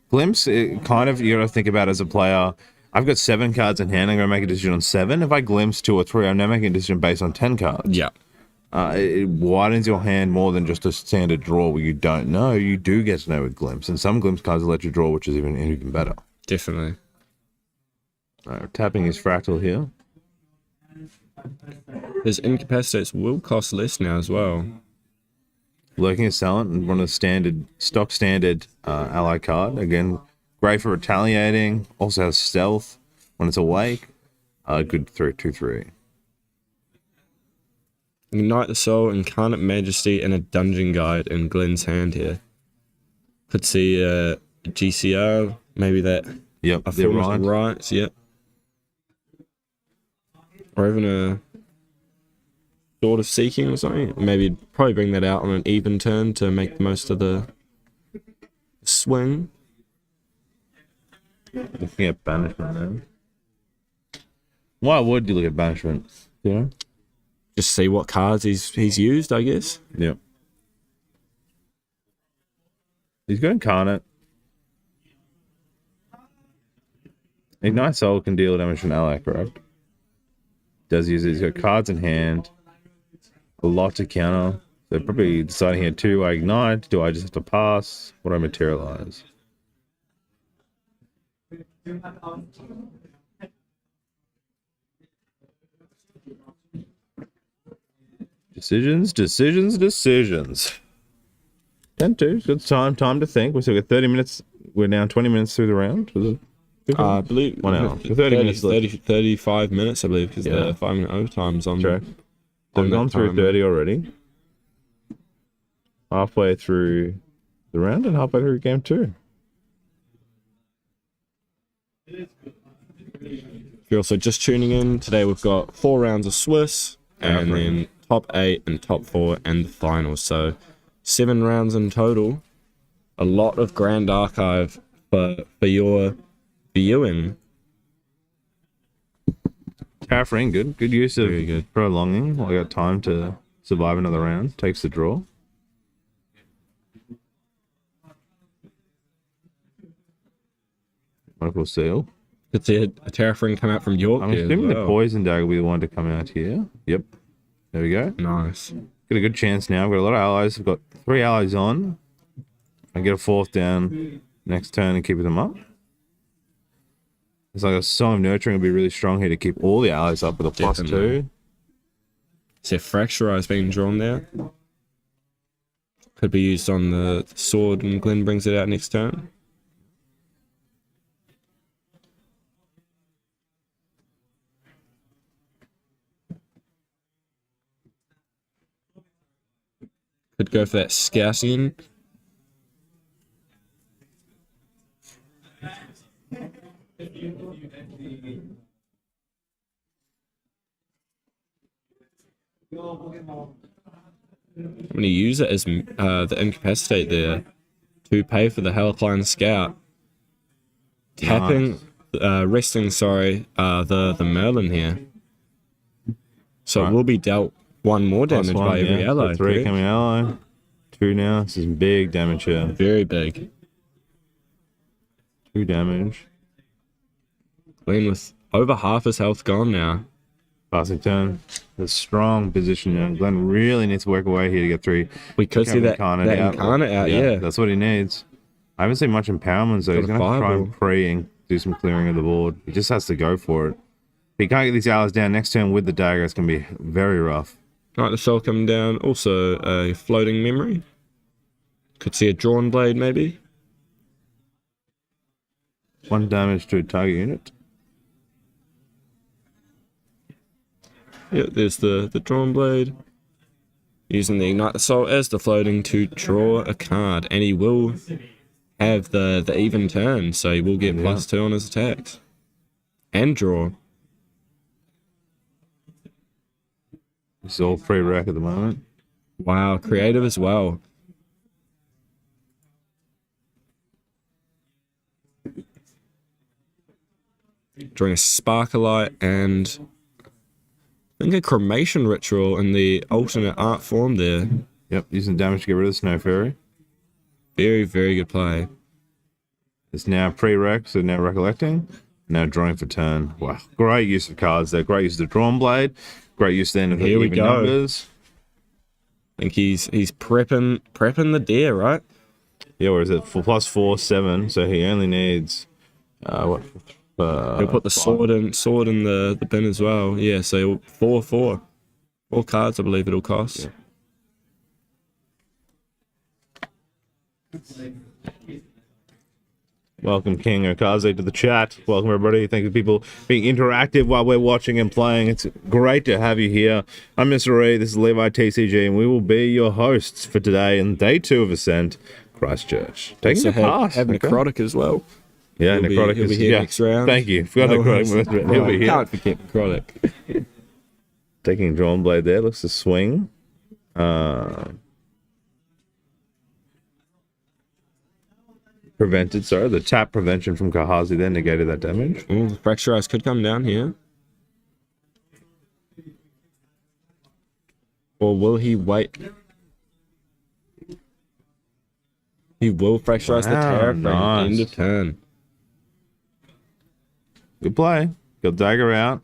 Glimpse, you got to think about as a player. I've got 7 cards in hand. I'm going to make a decision on 7. If I glimpse 2 or 3, I'm now making a decision based on 10 cards. Yeah. It widens your hand more than just a standard draw where you don't know. You do get to know with glimpse, and some glimpse cards will let you draw, which is even better. Definitely. Tapping his fractal here. His incapacitates will cost less now as well. Lurking Assailant and one of the stock standard ally card. Again, great for retaliating. Also has stealth when it's awake. Good 2/3. Ignite the Soul, Incarnate Majesty, and a Dungeon Guide in Glenn's hand here. Could see a GCR, maybe that. Yep, a form of rights, yep. Or even a Sword of Seeking or something. Maybe probably bring that out on an even turn to make the most of the swing. Looking at Banishment then. Why would you look at Banishment? Yeah. Just see what cards he's used, I guess. Yep. He's got Incarnate. Ignite Soul can deal damage to an ally, correct? Does use it. He's got cards in hand. A lot to counter. So probably deciding here too, do I ignite? Do I just have to pass? What do I materialize? Decisions. 10-2. Good time to think. We've still got 30 minutes. We're now 20 minutes through the round. I believe 1 hour. 35 minutes, I believe, because the 5-minute overtime's on. Sure. So we've gone through 30 already. Halfway through the round and halfway through game 2. If you're also just tuning in, today we've got 4 rounds of Swiss, and then top 8 and top 4 and the finals. So 7 rounds in total. A lot of Grand Archive for your viewing. Tariff-ring, good use of prolonging while you got time to survive another round. Takes the draw. Wonderful seal. Could see a Tariff-ring come out from York. I'm assuming the Poison Dagger will be the one to come out here. Yep. There we go. Nice. Got a good chance now. We've got a lot of allies. We've got 3 allies on. I get a 4th down next turn and keep them up. It's like a Song of Nurturing will be really strong here to keep all the allies up with a +2. See a Fracturize being drawn there. Could be used on the sword and Glenn brings it out next turn. Could go for that Scouting. I'm going to use it as the Incapacitate there to pay for the Halcyon Scout. Tapping, resting, the Merlin here. So it will be dealt 1 more damage by every ally. So 3 coming ally. 2 now. This is big damage here. Very big. 2 damage. Glenn with over half his health gone now. Passing turn. A strong position now. Glenn really needs to work away here to get 3. We could see that Incarnate out, yeah. That's what he needs. I haven't seen much empowerment, so he's going to have to try and pray and do some clearing of the board. He just has to go for it. If he can't get these allies down next turn with the dagger, it's going to be very rough. Night the Soul coming down. Also a Floating Memory. Could see a Drawn Blade, maybe. 1 damage to a target unit. Yeah, there's the Drawn Blade. Using the Ignite the Soul as the floating to draw a card. And he will have the even turn, so he will get +2 on his attacks. and draw. It's all pre-rec at the moment. Wow, creative as well. Drawing a Sparklight and I think a Cremation Ritual in the alternate art form there. Yep, using damage to get rid of the Snow Fairy. Very, very good play. It's now pre-rec, so now recollecting. Now drawing for turn. Wow, great use of cards there. Great use of the Drawn Blade. Great use then of the even numbers. I think he's prepping the deer, right? Yeah, where is it? For +4, 7. So he only needs what? He'll put the sword in the bin as well. Yeah, so 4 cards, I believe it'll cost. Yeah. Welcome King Okaze to the chat. Welcome everybody. Thank you people being interactive while we're watching and playing. It's great to have you here. I'm Mr. Reed, this is Levi TCG, and we will be your hosts for today and day 2 of Ascent Christchurch. Taking the pass. Have Necrotic as well. Yeah, Necrotic he'll be here next round. Thank you. Forgot Necrotic. He'll be here. Can't forget Necrotic. Taking Drawn Blade there. Looks to swing. Prevented, sorry. The tap prevention from Kahazi then negated that damage. Ooh, the Fracturized could come down here. Or will he wait? He will Fracturize the Terra Frame end of turn. Good play. Got Dagger out.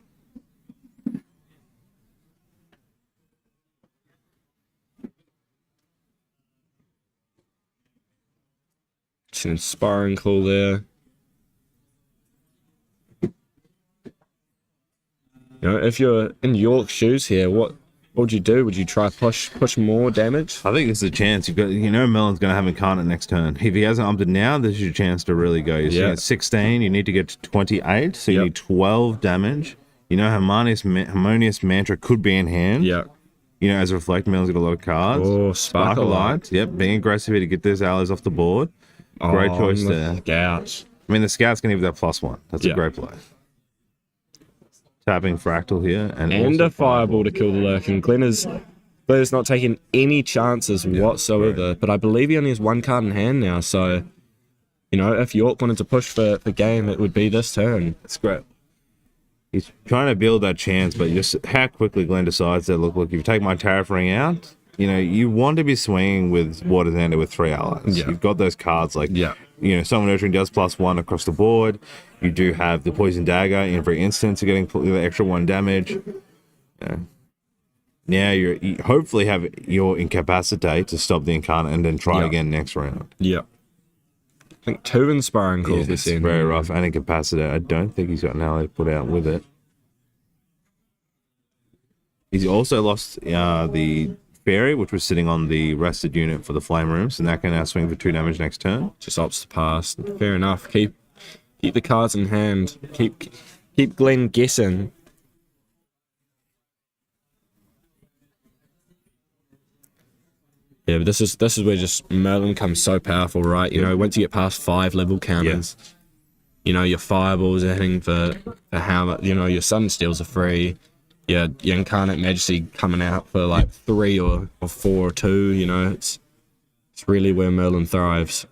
It's an Inspiring Call there. You know, if you're in York's shoes here, what would you do? Would you try push more damage? I think this is a chance. Melon's going to have Incarnate next turn. If he hasn't opted now, this is your chance to really go. You're seeing at 16, you need to get to 28, so you need 12 damage. You know, Harmonious Mantra could be in hand. Yeah. You know, as a Reflect, Melon's got a lot of cards. Oh, Sparklight. Yep, being aggressive here to get those allies off the board. Great choice there. Scouts. I mean, the Scouts can give that +1. That's a great play. Tapping Fractal here. And a Fireball to kill the Lurking. Glenn is not taking any chances whatsoever, but I believe he only has 1 card in hand now, so, you know, if York wanted to push for game, it would be this turn. That's great. He's trying to build that chance, but just how quickly Glenn decides that, look, if you take my Tariff Ring out, you know, you want to be swinging with Water's Ender with 3 allies. Yeah. You've got those cards like, you know, Someone Nurturing does +1 across the board. You do have the Poison Dagger in every instance, you're getting the extra 1 damage. Now you hopefully have your Incapacitate to stop the Incarnate and then try again next round. Yeah. I think 2 Inspiring Calls this in. Very rough. And Incapacitate. I don't think he's got an ally to put out with it. He's also lost the Fairy, which was sitting on the rested unit for the Flame Rooms, and that can now swing for 2 damage next turn. Just opts to pass. Fair enough. Keep the cards in hand. Keep Glenn guessing. Yeah, but this is where just Merlin comes so powerful, right? You know, once you get past 5 level counters, you know, your Fireballs are hitting for how much, you know, your Sunsteals are free. Your Incarnate Majesty coming out for like 3 or 4 or 2, you know, it's really where Merlin thrives.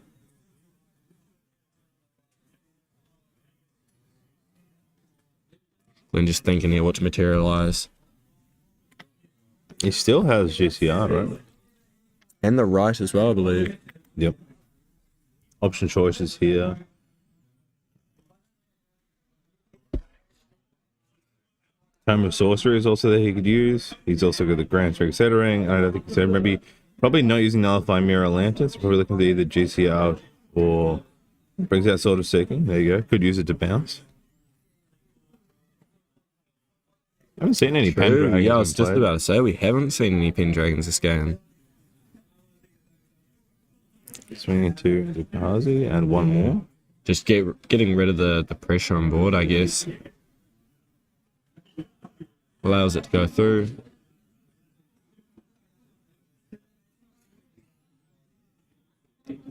Glenn just thinking here what to materialize. He still has GCR, right? And the right as well, I believe. Yep. Option choices here. Tome of Sorcery is also that he could use. He's also got the Grand Strike Settering. I don't think he's probably not using Nullify Mirror Lantern. So probably looking for either GCR or brings out Sword of Seeking. There you go. Could use it to bounce. I haven't seen any Pendragons. Yeah, I was just about to say, we haven't seen any Pendragons this game. Swinging to the Kazi and 1 more. Just getting rid of the pressure on board, I guess. Allows it to go through.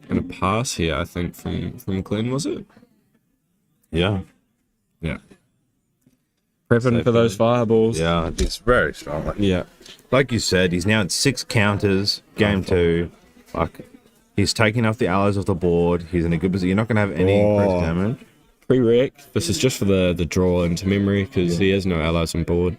And a pass here, I think, from Glenn, was it? Yeah. Yeah. prepping for those fireballs. Yeah, it's very strong. Like you said, he's now at 6 counters. Game 2. Like, he's taking off the allies off the board. He's in a good position. You're not going to have any increased damage. Pre-rec. This is just for the draw into memory because he has no allies on board.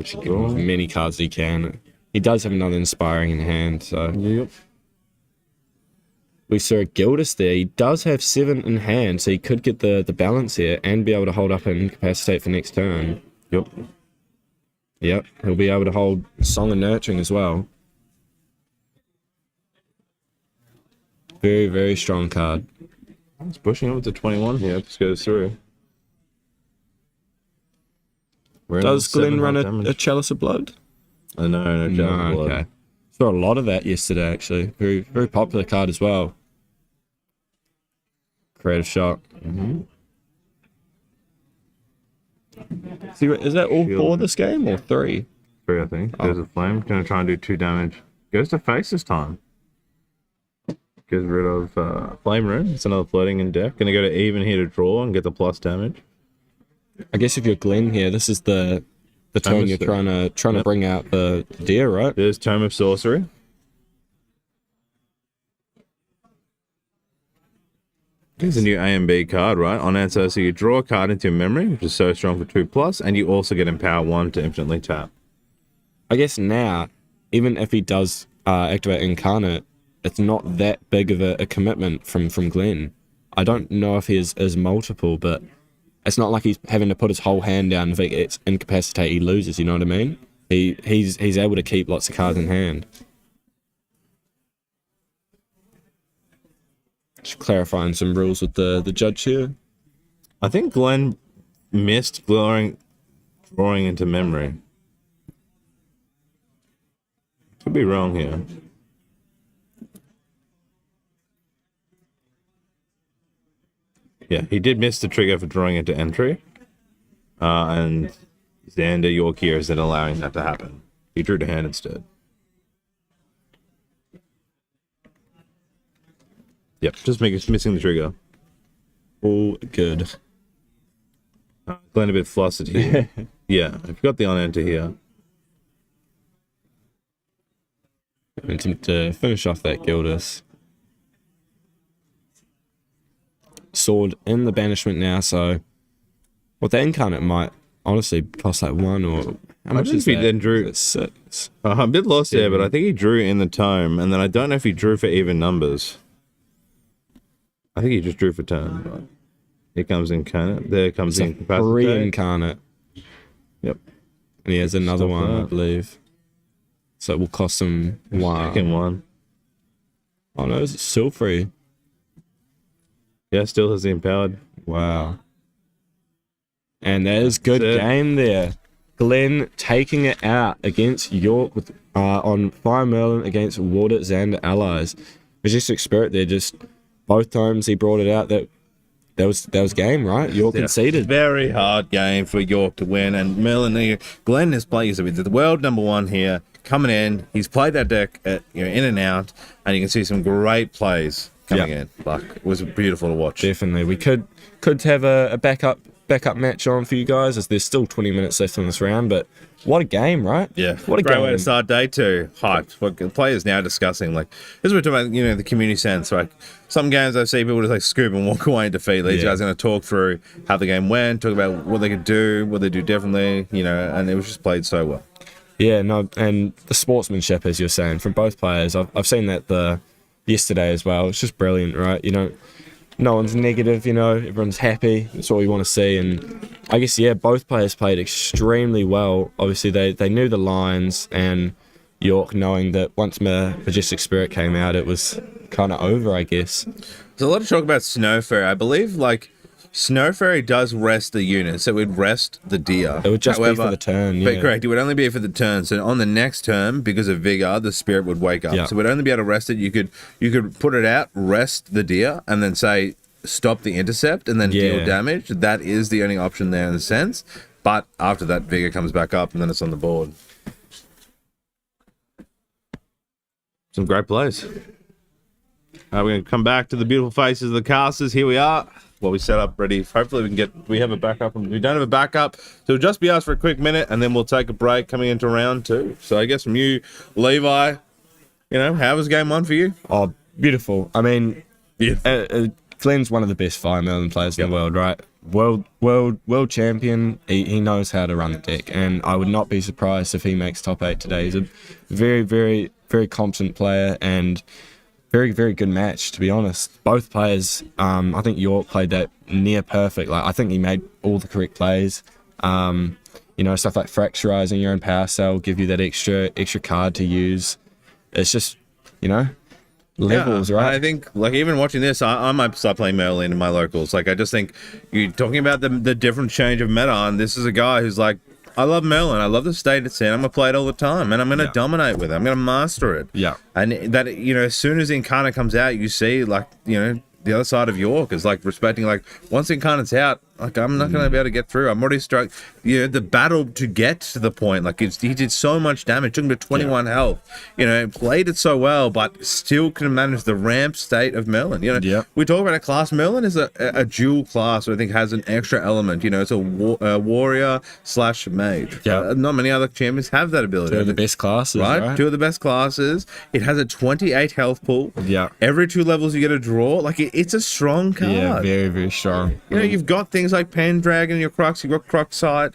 Draw as many cards he can. He does have another Inspiring in hand, so... Yep. We saw Gildas there. He does have 7 in hand, so he could get the balance here and be able to hold up and incapacitate for next turn. Yep. Yep, he'll be able to hold Song and Nurturing as well. Very, very strong card. It's pushing over to 21 here. This goes through. Does Glenn run a Chalice of Blood? No, no Chalice of Blood. Okay. Saw a lot of that yesterday, actually. Very, very popular card as well. Creative Shock. See, is that all 4 this game or 3? 3, I think. There's a flame. Gonna try and do 2 damage. Goes to face this time. Gets rid of Flame Rune. It's another floating in deck. Gonna go to even here to draw and get the plus damage. I guess if you're Glenn here, this is the turn you're trying to bring out the deer, right? There's Tome of Sorcery. Here's a new A and B card, right? On answer, so you draw a card into your memory, which is so strong for 2+, and you also get Empower 1 to infinitely tap. I guess now, even if he does activate Incarnate, it's not that big of a commitment from Glenn. I don't know if he is multiple, but it's not like he's having to put his whole hand down. If he gets Incapacitate, he loses, you know what I mean? He's able to keep lots of cards in hand. Just clarifying some rules with the judge here. I think Glenn missed drawing into memory. Could be wrong here. Yeah, he did miss the trigger for drawing into entry. And Xander York here isn't allowing that to happen. He drew to hand instead. Yep, just missing the trigger. All good. Glenn a bit flustered here. Yeah, I've got the on enter here. Attempt to finish off that Gildas. Sword in the banishment now, so the Incarnate might honestly cost like 1 or how much is he that? Then drew 6. I'm a bit lost there, but I think he drew in the tome, and then I don't know if he drew for even numbers. I think he just drew for turn. Right? Here comes Incarnate. There comes Incapacitate. 3 Incarnate. Yep. And he has another one, I believe. So it will cost him 1. Second one. Oh no, it's still free. Yeah, still has the empowered. Wow. And that is good game there. Glenn taking it out against York with on Fire Merlin against Water Xander allies. Majestic Spirit there, just both times he brought it out. That was game, right? York conceded. Very hard game for York to win, and Merlin, Glenn has played the world #1 here, coming in. He's played that deck in and out, and you can see some great plays coming in. Like, it was beautiful to watch. Definitely, we could have a backup match on for you guys, as there's still 20 minutes left on this round. But what a game, right? Yeah, what a great game. way to start day 2. Hyped. What the players now discussing, like, as we're talking about, the community sense. Like, some games I see people just like scoop and walk away in defeat. These guys are going to talk through how the game went, talk about what they could do, what they do differently, and it was just played so well. Yeah, no, and the sportsmanship, as you're saying, from both players, I've seen that yesterday as well. It's just brilliant, right? No one's negative, everyone's happy. That's all you want to see. And I guess, both players played extremely well. Obviously, they knew the lines, and York knowing that once Majestic Spirit came out, it was kind of over, I guess. There's a lot of talk about Snow Fairy. I believe, Snow Fairy does rest the unit, so it would rest the deer. It would just be for the turn, But correct, it would only be for the turn. So on the next turn, because of Vigor, the spirit would wake up. So it would only be able to rest it. You could put it out, rest the deer, and then say, stop the intercept, and then deal damage. That is the only option there in a sense. But after that, Vigor comes back up, and then it's on the board. Some great plays. We're going to come back to the beautiful faces of the casters. Here we are. Well, we set up ready. Hopefully we have a backup. We don't have a backup, so it'll just be us for a quick minute, and then we'll take a break coming into round 2. So I guess from you, Levi, how was game 1 for you? Oh, beautiful. I mean, Glenn's one of the best Fire Merlin players in the world, right? World champion. He knows how to run the deck, and I would not be surprised if he makes top 8 today. He's a very, very, very competent player, and very, very good match, to be honest. Both players, I think York played that near perfect. Like, I think he made all the correct plays. Stuff like fracturizing your own power cell, give you that extra card to use. It's just, levels, right? I think, even watching this, I might start playing Merlin in my locals. I just think you're talking about the different change of meta, and this is a guy who's like, I love Merlin. I love the state it's in. I'm going to play it all the time, and I'm going to dominate with it. I'm going to master it. Yeah. And that, as soon as Incarnate comes out, you see, the other side of York is, respecting, once Incarnate's out, I'm not going to be able to get through. I'm already struck, the battle to get to the point. He did so much damage, took him to 21 health. Played it so well, but still couldn't manage the ramp state of Merlin. We talk about a class. Merlin is a dual class, so I think has an extra element. It's a warrior / mage. Yeah. Not many other champions have that ability. 2 of the best classes, right? 2 of the best classes. It has a 28 health pool. Yeah. Every 2 levels you get a draw. It's a strong card. Yeah, very, very strong. You've got things like Pendragon in your Crux, you've got Crux Sight.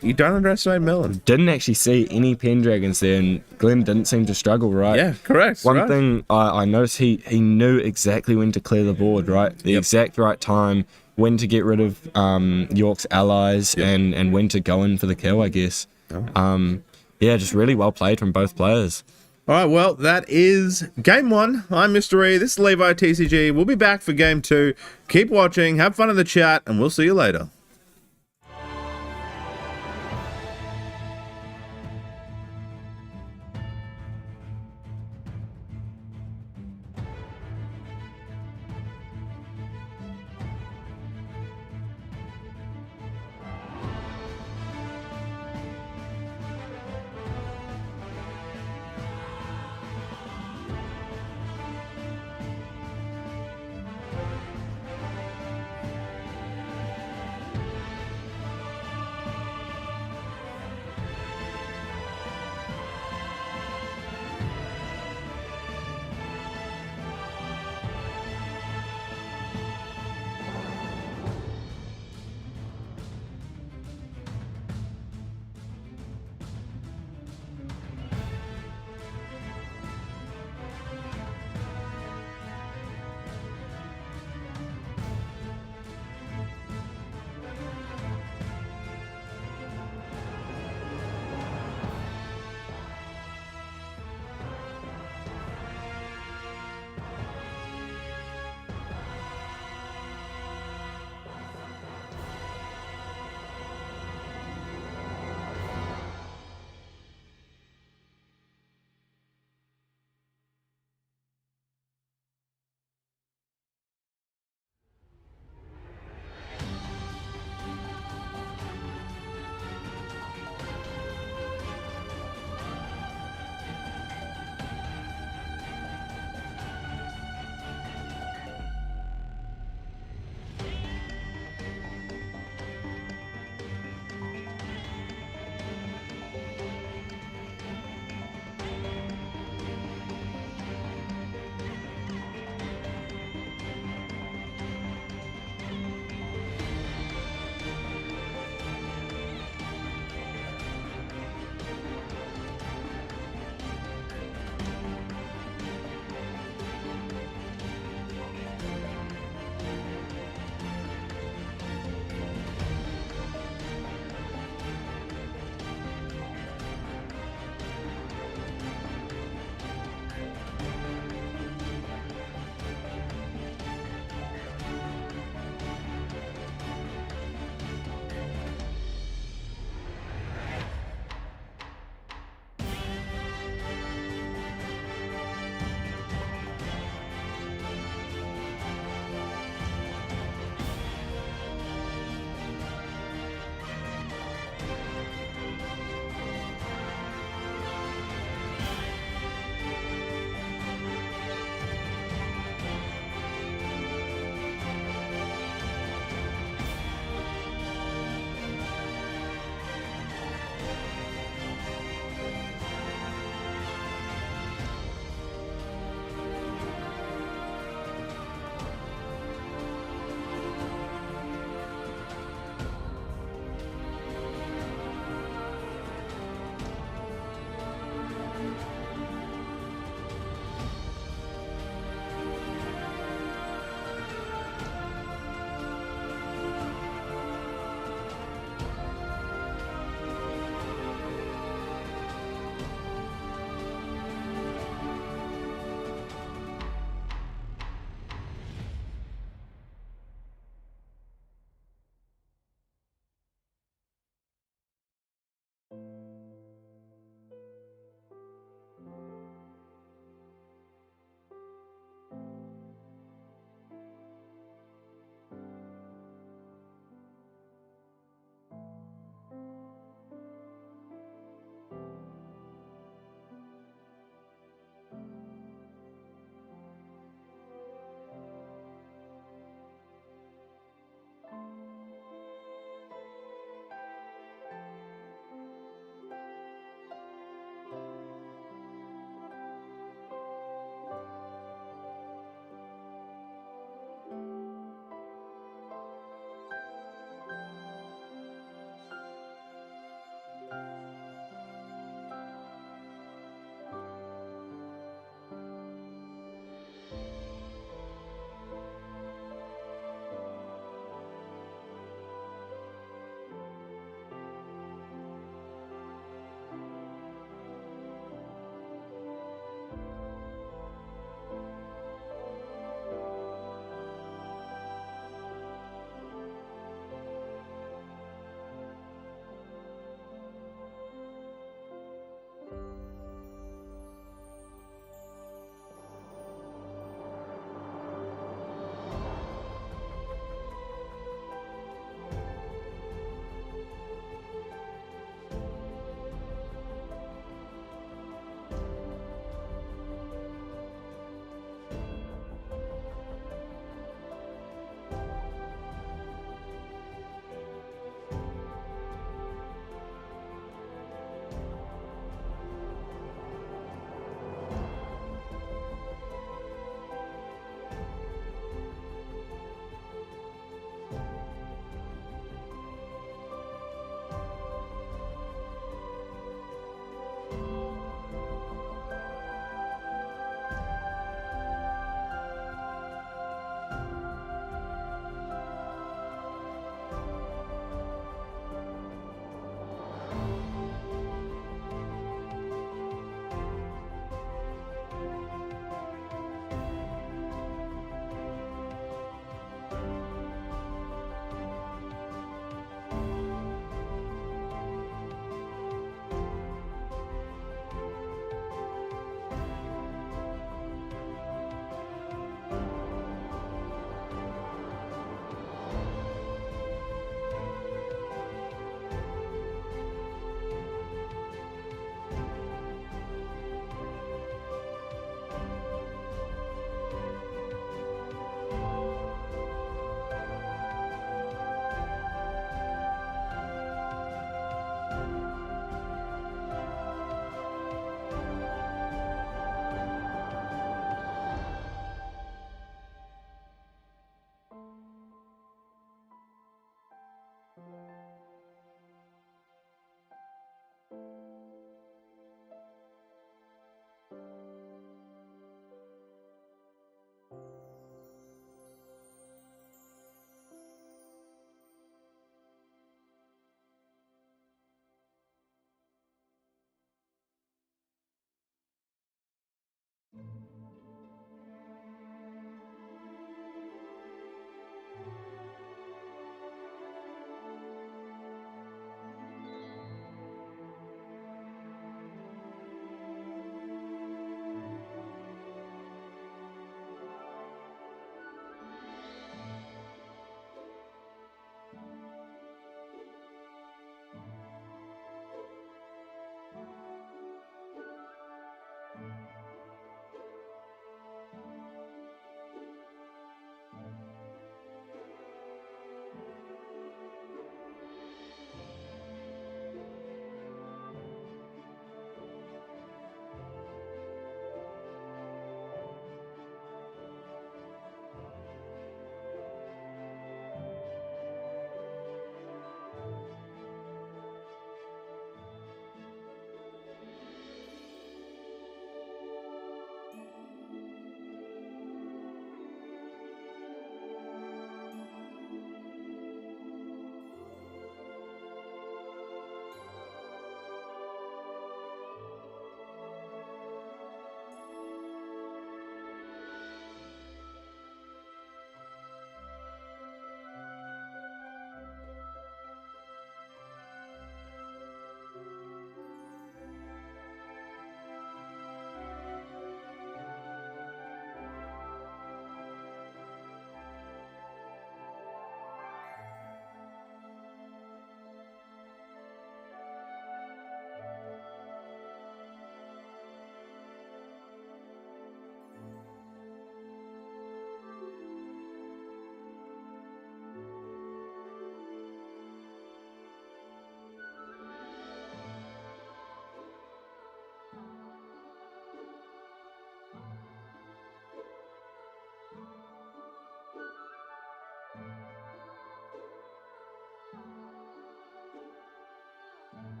You don't underestimate Merlin. Didn't actually see any Pendragons there, and Glenn didn't seem to struggle, right? Yeah, correct. One thing I noticed, he knew exactly when to clear the board, right? The exact right time, when to get rid of York's allies, and when to go in for the kill, I guess. Just really well played from both players. All right, well, that is game 1. I'm Mr. E. This is Levi TCG. We'll be back for game 2. Keep watching, have fun in the chat, and we'll see you later.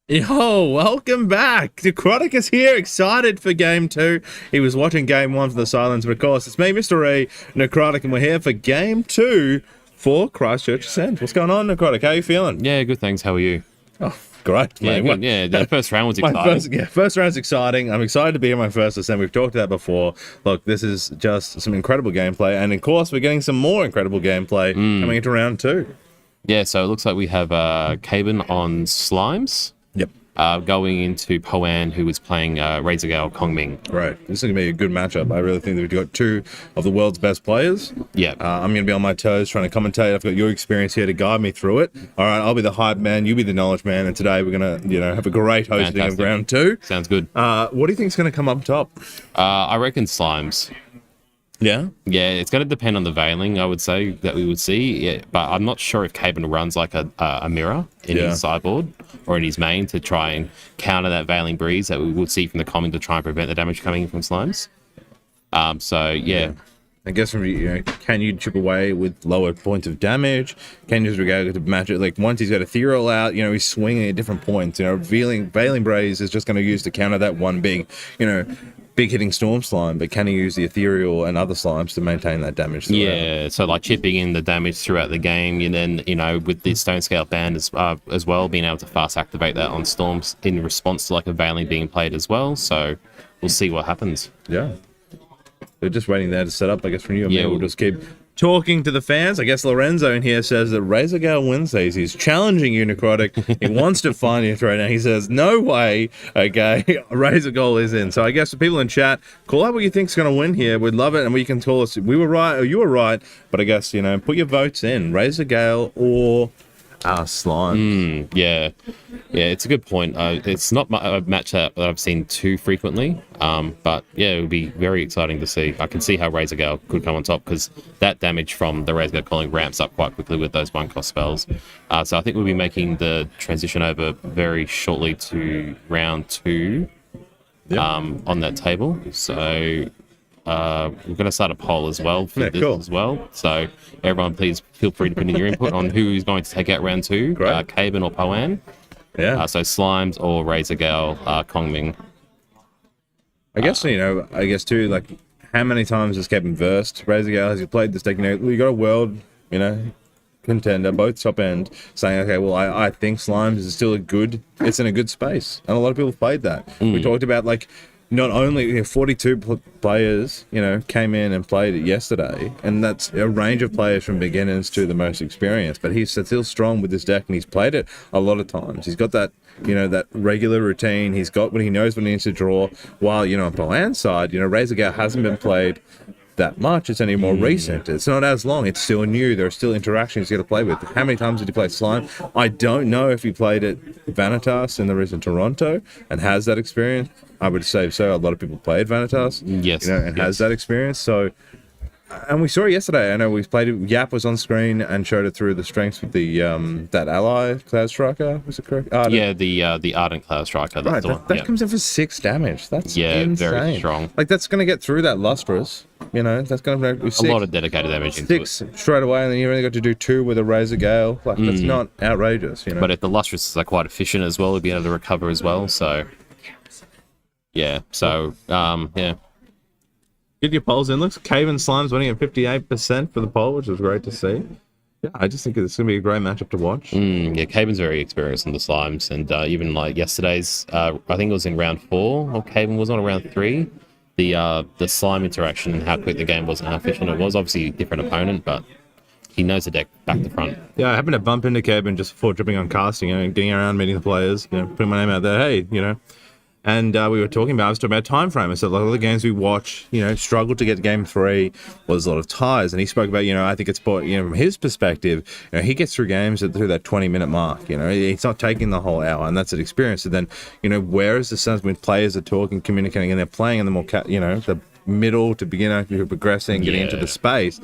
Yo, welcome back. Necrotic is here, excited for game 2. He was watching game 1 for the silence, but of course, it's me, Mr. E, Necrotic, and we're here for game 2 for Christchurch Ascent. What's going on, Necrotic? How are you feeling? Yeah, good, thanks. How are you? Oh, great. Yeah, mate. good. Yeah, the first round was exciting. First round's exciting. I'm excited to be in my first Ascent. We've talked about before. Look, this is just some incredible gameplay, and of course, we're getting some more incredible gameplay coming into round 2. Yeah, so it looks like we have Caben on Slimes. Yep. Going into Poan, who is playing Razorgale Kongming. Right. This is going to be a good matchup. I really think that we've got 2 of the world's best players. Yeah. I'm going to be on my toes trying to commentate. I've got your experience here to guide me through it. All right, I'll be the hype man, you be the knowledge man, and today we're going to, have a great hosting of round 2. Sounds good. What do you think is going to come up top? I reckon Slimes. Yeah? Yeah, it's going to depend on the veiling, I would say, that we would see. Yeah, but I'm not sure if Caben runs like a mirror in his sideboard or in his main to try and counter that veiling breeze that we would see from the common to try and prevent the damage coming in from Slimes. Yeah. I guess from can you chip away with lower points of damage? Can you just go to match it? Like once he's got Ethereal out, he's swinging at different points. Veiling Braze is just going to use to counter that one big hitting Storm Slime, but can he use the Ethereal and other slimes to maintain that damage? Yeah, so like chipping in the damage throughout the game, and then with the Stone Scale band as well, being able to fast activate that on Storms in response to like a veiling being played as well. So we'll see what happens. Yeah. We're just waiting there to set up, I guess, from you and me. We'll just keep talking to the fans. I guess Lorenzo in here says that Razorgale Wednesdays, he's challenging you, Necrotic. He wants to find you right now. He says, no way, okay, Razorgale is in. So I guess the people in chat, call out what you think's going to win here. We'd love it, and we can tell us we were right or you were right. But I guess, put your votes in. Razorgale or Slime. Yeah, it's a good point. It's not a match that I've seen too frequently, but yeah, it would be very exciting to see. I can see how Razorgale could come on top because that damage from the Razorgale calling ramps up quite quickly with those 1-cost spells. So I think we'll be making the transition over very shortly to round 2 on that table. So we're going to start a poll as well for this as well. So everyone, please feel free to put in your input on who is going to take out round 2, Caben or Poan. Yeah. So Slimes or Razorgale, Kongming. I guess, too, like, how many times has Caben versed Razorgale? Has he played this deck? We got a world, contender, both top end, saying, okay, well, I think Slimes is still it's in a good space. And a lot of people have played that. We talked about, like, not only 42 players, came in and played it yesterday, and that's a range of players from beginners to the most experienced. But he's still strong with this deck, and he's played it a lot of times. He's got that, that regular routine. He knows when he needs to draw. While on Polan's side, Razorgale hasn't been played that much. It's only more recent. It's not as long. It's still new. There are still interactions you got to play with. How many times did he play Slime? I don't know if he played at Vanitas in the recent Toronto and has that experience. I would say so. A lot of people played Vanitas, has that experience. So, and we saw it yesterday. I know we played it. Yap was on screen and showed it through the strengths with the that ally Cloud Striker. Was it correct? Ardent. Yeah, the Ardent Cloud Striker. That's the one. That comes in for 6 damage. That's insane. Very strong. Like that's going to get through that Lustrous. That's going to be 6. A lot of dedicated damage into it. 6 straight away, and then you only got to do 2 with a Razorgale. Like that's not outrageous. But if the Lustrous is quite efficient as well, it'll be able to recover as well. So. Yeah, so, Get your polls in. Looks Caven Slime's winning at 58% for the poll, which was great to see. Yeah, I just think it's going to be a great matchup to watch. Yeah, Caven's very experienced on the Slimes, and even like yesterday's, I think it was in round 4, or Caven was on round 3, the Slime interaction and how quick the game was and how efficient it was. Obviously, a different opponent, but he knows the deck back to front. Yeah, I happened to bump into Caven just before tripping on casting, getting around, meeting the players, putting my name out there. Hey, And we were talking about, I was talking about time frame. I said a lot of the games we watch, struggled to get to game 3. Well, there's a lot of ties. And he spoke about, I think it's, from his perspective, he gets through games through that 20-minute mark. He's not taking the whole hour, and that's an experience. And then, where is the sense when players are talking, communicating, and they're playing in the more, the middle to beginner, progressing, getting into the space,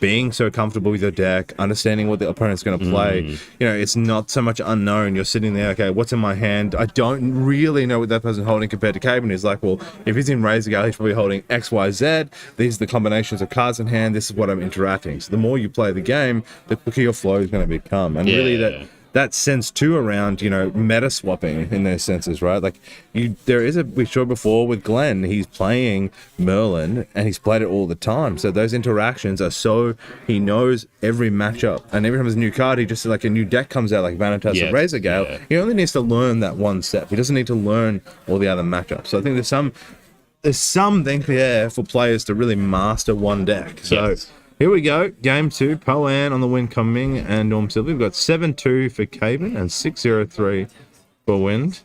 being so comfortable with your deck, understanding what the opponent's going to play. It's not so much unknown. You're sitting there, okay, what's in my hand? I don't really know what that person's holding compared to Caben. He's like, well, if he's in Razorgale, he's probably holding X, Y, Z. These are the combinations of cards in hand. This is what I'm interacting. So the more you play the game, the quicker your flow is going to become. And really that that sense too around, meta swapping in those senses, right? Like we saw before with Glenn, he's playing Merlin and he's played it all the time. So those interactions are he knows every matchup, and every time there's a new card, he just like a new deck comes out like Vanitas or Razor Gale. He only needs to learn that one step. He doesn't need to learn all the other matchups. So I think there's something there for players to really master one deck. So here we go. Game 2. Poan on the win coming and Norm Silver. We've got 7-2 for Caven and 6-0-3 for Wind.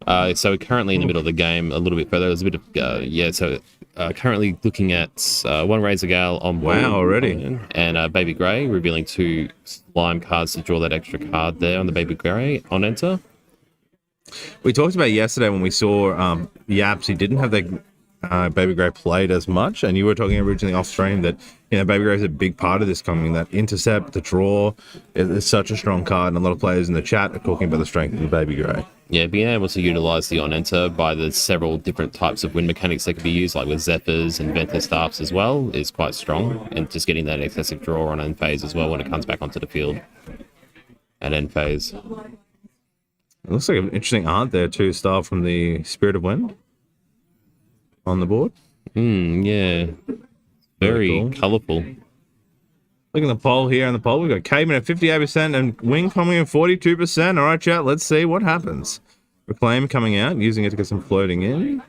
So we're currently in the middle of the game a little bit further. There's a bit of, currently looking at one Razor Gale on board. Wow, already. And Baby Grey, revealing 2 Slime cards to draw that extra card there on the Baby Grey on enter. We talked about yesterday when we saw Yaps, he didn't have the Baby Grey played as much, and you were talking originally off stream that Baby Grey is a big part of this coming. That intercept, the draw, is such a strong card, and a lot of players in the chat are talking about the strength of the Baby Grey. Yeah, being able to utilize the on enter by the several different types of win mechanics that could be used, like with Zephyrs and Venter Staffs as well, is quite strong, and just getting that excessive draw on end phase as well when it comes back onto the field at end phase. It looks like an interesting art there too, style from the Spirit of Wind on the board. Yeah. Very cool. colourful. Look at the poll here. On the poll, we've got Caven at 58% and Wing coming at 42%. All right, chat, let's see what happens. Reclaim coming out, using it to get some floating in.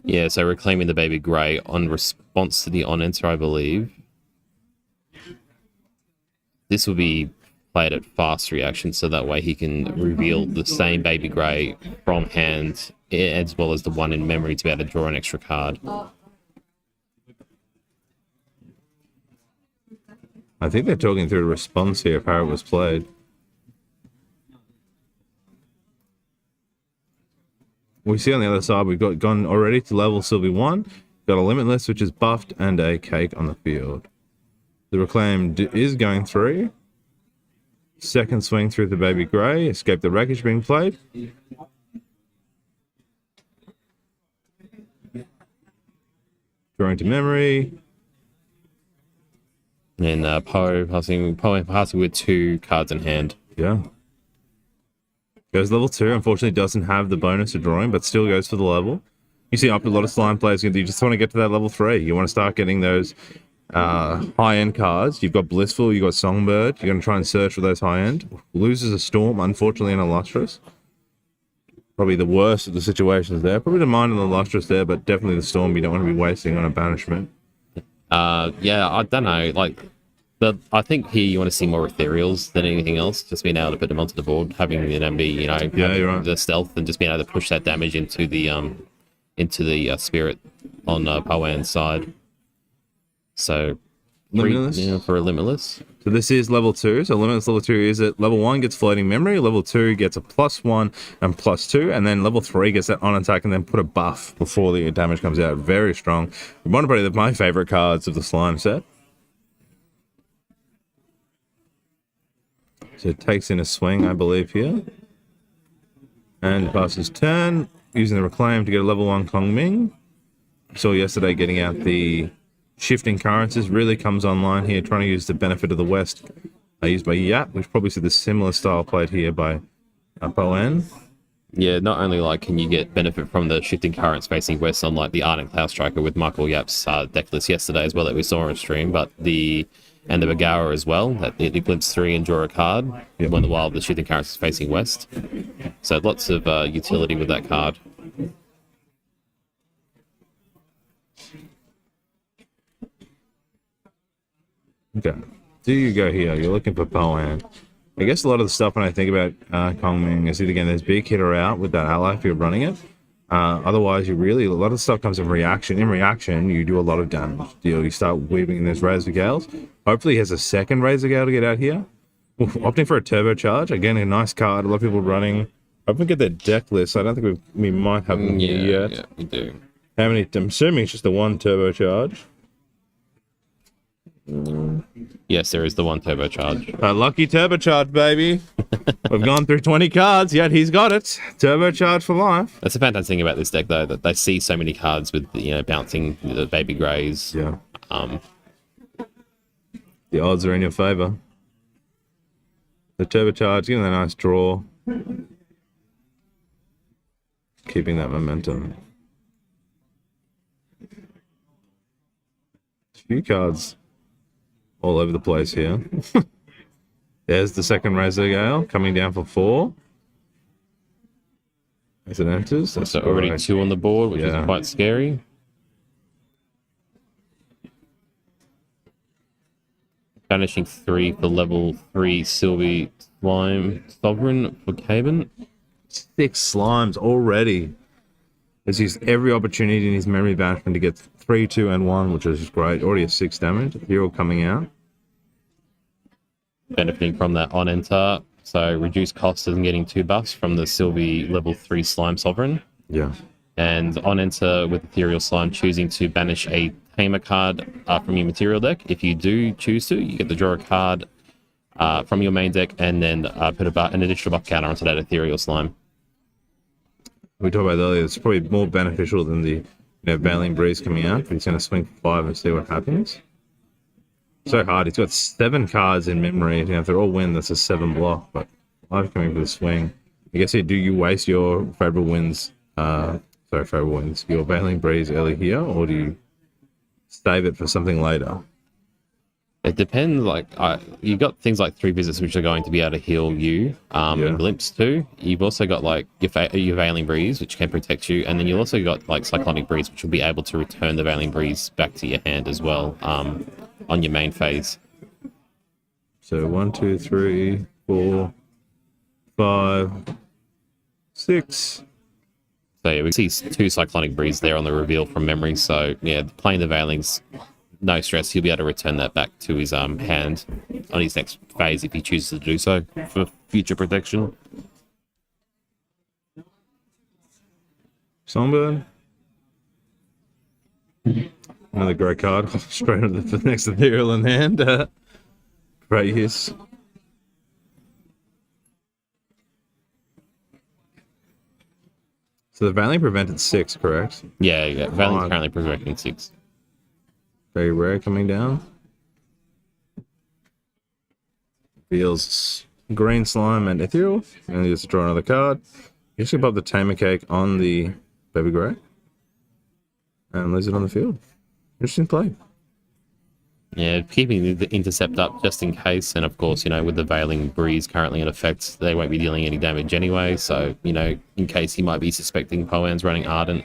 Yeah, so reclaiming the Baby Grey on response to the on-enter, I believe. This will be played at fast reaction, so that way he can reveal the same Baby Grey from hand, as well as the one in memory to be able to draw an extra card. I think they're talking through a response here of how it was played. We see on the other side, we've gone already to level Sylvie 1, got a Limitless, which is buffed, and a Cake on the field. The Reclaim is going through. Second swing through the Baby Grey. Escape the Wreckage being played. Drawing to memory. And Poe passing with 2 cards in hand. Yeah. Goes level 2. Unfortunately, doesn't have the bonus of drawing, but still goes for the level. You see up a lot of Slime players, you just want to get to that level 3. You want to start getting those high-end cards. You've got Blissful, you've got Songbird. You're going to try and search for those high-end. Loses a Storm, unfortunately, and a Lustrous. Probably the worst of the situations there. Probably the mind of the Lustrous there, but definitely the Storm you don't want to be wasting on a banishment. Yeah, I don't know. I think here you want to see more ethereals than anything else. Just being able to put them onto the board, having them be, you're right. The stealth, and just being able to push that damage into the spirit on Poan's side. So, Limitless? For a Limitless. So this is level 2. So Limitless level 2 is that level 1 gets Floating Memory, level 2 gets a +1 and +2, and then level 3 gets that on attack and then put a buff before the damage comes out. Very strong. One of my favorite cards of the Slime set. So it takes in a swing, I believe, here. And passes turn, using the Reclaim to get a level 1 Kong Ming. Saw yesterday getting out the Shifting Currencies, really comes online here, trying to use the Benefit of the West used by Yap. We've probably seen the similar style played here by Poan. Yeah, not only can you get benefit from the Shifting Currents facing west on the Ardent Cloud Striker with Michael Yap's deck list yesterday as well that we saw on stream, but the Bagawa as well, that the Glimpse 3 and draw a card when the Shifting Currents is facing west. So lots of utility with that card. Okay. Do you go here? You're looking for Poan. I guess a lot of the stuff when I think about Kong Ming is either again there's big hit or out with that ally if you're running it. Otherwise, a lot of stuff comes in reaction. In reaction, you do a lot of damage. You start weaving in those Razor Gales. Hopefully, he has a second Razor Gale to get out here. Opting for a turbocharge. Again, a nice card. A lot of people running. Hoping to get their deck list. I don't think we might have them yet. Yeah, we do. How many? I'm assuming it's just the one turbocharge. Yes, there is the one turbocharge. A lucky turbocharge, baby. We've gone through 20 cards, yet he's got it. Turbocharge for life. That's the fantastic thing about this deck, though, that they see so many cards with bouncing the Baby Greys. Yeah. The odds are in your favor. The turbocharge, getting a nice draw. Keeping that momentum. A few cards all over the place here. There's the second Razor Gale coming down for 4. As it enters. That's So already right. 2 on the board, which is quite scary. Banishing 3 for level 3 Sylvie Slime Sovereign for Caven. 6 slimes already. He's used every opportunity in his memory banishment to get 3, 2, and 1, which is just great. Already a 6 damage. Hero coming out. Benefiting from that on enter. So reduced cost and getting 2 buffs from the Sylvie level 3 Slime Sovereign. Yeah. And on enter with Ethereal Slime, choosing to banish a Tamer card from your material deck. If you do choose to, you get to draw a card from your main deck and then put an additional buff counter onto that Ethereal Slime. We talked about earlier, it's probably more beneficial than the Veiling Breeze coming out, but he's going to swing for 5 and see what happens. So hard. He's got 7 cards in memory. If they're all win, that's a 7 block, but 5 coming for the swing. I guess here, do you waste your favorable wins, your Veiling Breeze early here, or do you save it for something later? It depends. Like you got things like 3 visits, which are going to be able to heal you, and glimpse too. You've also got like your Veiling Breeze, which can protect you, and then you've also got like Cyclonic Breeze, which will be able to return the Veiling Breeze back to your hand as well, on your main phase. So 1, 2, 3, 4, 5, 6. So yeah, we see 2 Cyclonic Breeze there on the reveal from memory. So yeah, playing the Veilings, no stress. He'll be able to return that back to his hand on his next phase if he chooses to do so for future protection. Songbird. Another great card. Straight on the next Ethereal in hand. Great use. So the Veiling prevented 6, correct? Yeah. Veiling's currently preventing 6. Very rare coming down. Feels green slime and ethereal. And you just draw another card. You just pop the Tamer Cake on the Baby Grey. And leaves it on the field. Interesting play. Yeah, keeping the intercept up just in case. And of course, with the Veiling Breeze currently in effect, they won't be dealing any damage anyway. So, in case he might be suspecting Poan's running Ardent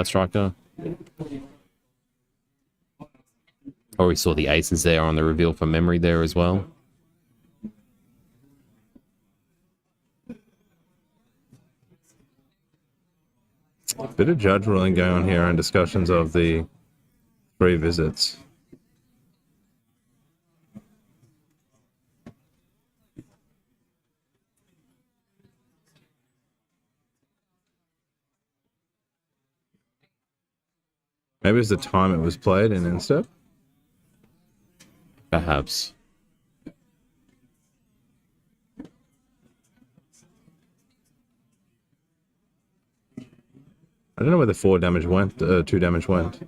Striker. Or we saw the aces there on the reveal from memory there as well. Bit of judge ruling going on here and discussions of the 3 visits. Maybe it's the time it was played in Instep. Perhaps. I don't know where the 4 damage went, 2 damage went.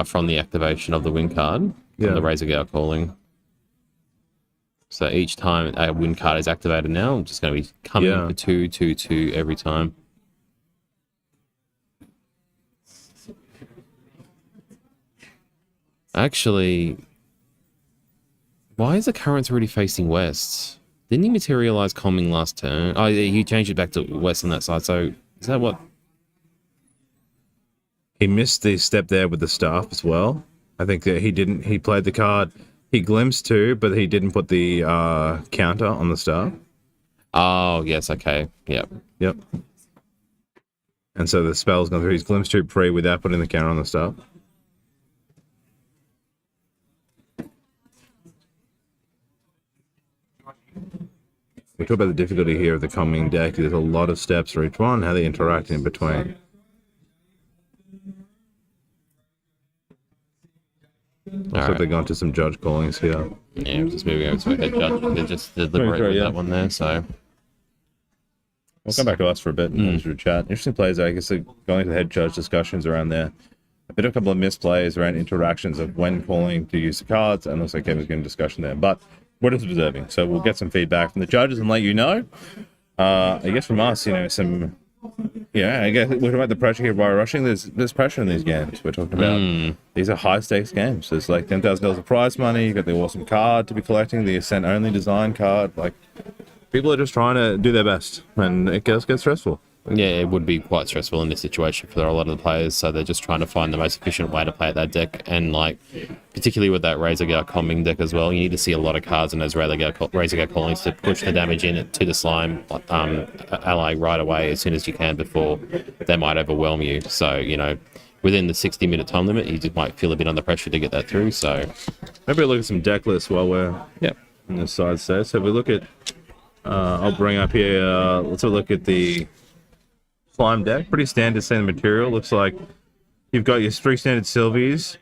From the activation of the win card, from the Razor Gale calling. So each time a win card is activated now, I'm just going to be coming in for 2, 2, 2 every time. Actually, why is the Currents already facing west? Didn't he materialize calming last turn? Oh, yeah, he changed it back to west on that side. So is that what? He missed the step there with the staff as well. I think that he played the card. He glimpsed too, but he didn't put the counter on the staff. Oh, yes, okay. Yep. And so the spell's gone through. He's glimpsed 2 pre without putting the counter on the staff. We talk about the difficulty here of the coming deck. There's a lot of steps for each one, how they interact in between. Looks like they've gone to some judge callings here. Yeah, just moving over to a head judge. They're just deliberate with that one there, so. We'll come back to us for a bit and we'll chat. Interesting plays, I guess, going to the head judge discussions around there. A bit of a couple of misplays around interactions of when calling to use the cards, and looks like Kevin's getting discussion there. But what is observing. So we'll get some feedback from the judges and let you know. I guess from us, I guess we're talking about the pressure here by rushing. There's pressure in these games. We're talking about these are high stakes games. There's like $10,000 of prize money. You've got the awesome card to be collecting, the Ascent only design card. Like, people are just trying to do their best, and it gets stressful. Yeah, it would be quite stressful in this situation for a lot of the players, so they're just trying to find the most efficient way to play that deck, and like, particularly with that Razorgar combing deck as well, you need to see a lot of cards in those Razorgar callings to push the damage in to the slime ally right away as soon as you can before they might overwhelm you. So, within the 60-minute time limit, you just might feel a bit under pressure to get that through, so... Maybe look at some deck lists while we're in the side set. So if we look at... I'll bring up here... let's have a look at the... slime deck, pretty standard material. Looks like you've got your 3 standard Sylvies.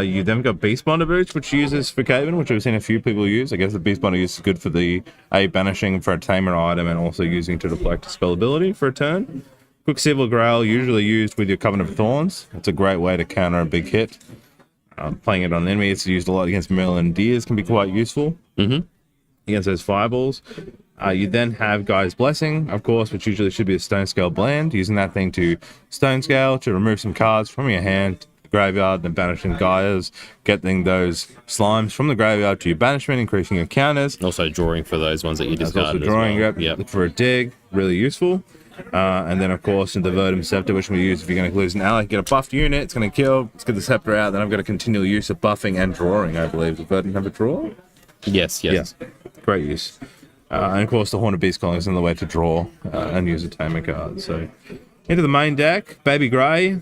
You then got Beast Bonder Boots, which uses for Caven, which I've seen a few people use. I guess the Beast Bonder use is good for the banishing for a tamer item and also using to deflect spell ability for a turn. Quicksilver Grail, usually used with your Covenant of Thorns. It's a great way to counter a big hit. Playing it on an enemy, it's used a lot against Merlin Deers, can be quite useful against those fireballs. You then have Gaia's Blessing, of course, which usually should be a Stone Scale Bland, using that thing to Stone Scale to remove some cards from your hand, graveyard, and banishing Gaia's, getting those slimes from the graveyard to your banishment, increasing your counters. Also drawing for those ones that you discarded. Also drawing as well. for a dig, really useful. And then, of course, in the Verdum Scepter, which we use if you're going to lose an ally, get a buffed unit, it's going to kill, let's get the Scepter out, then I've got a continual use of buffing and drawing, I believe. Does Verdum have a draw? Yes. Great use. And of course, the Horned Beast Calling is another way to draw and use a tamer card. So, into the main deck, Baby Grey.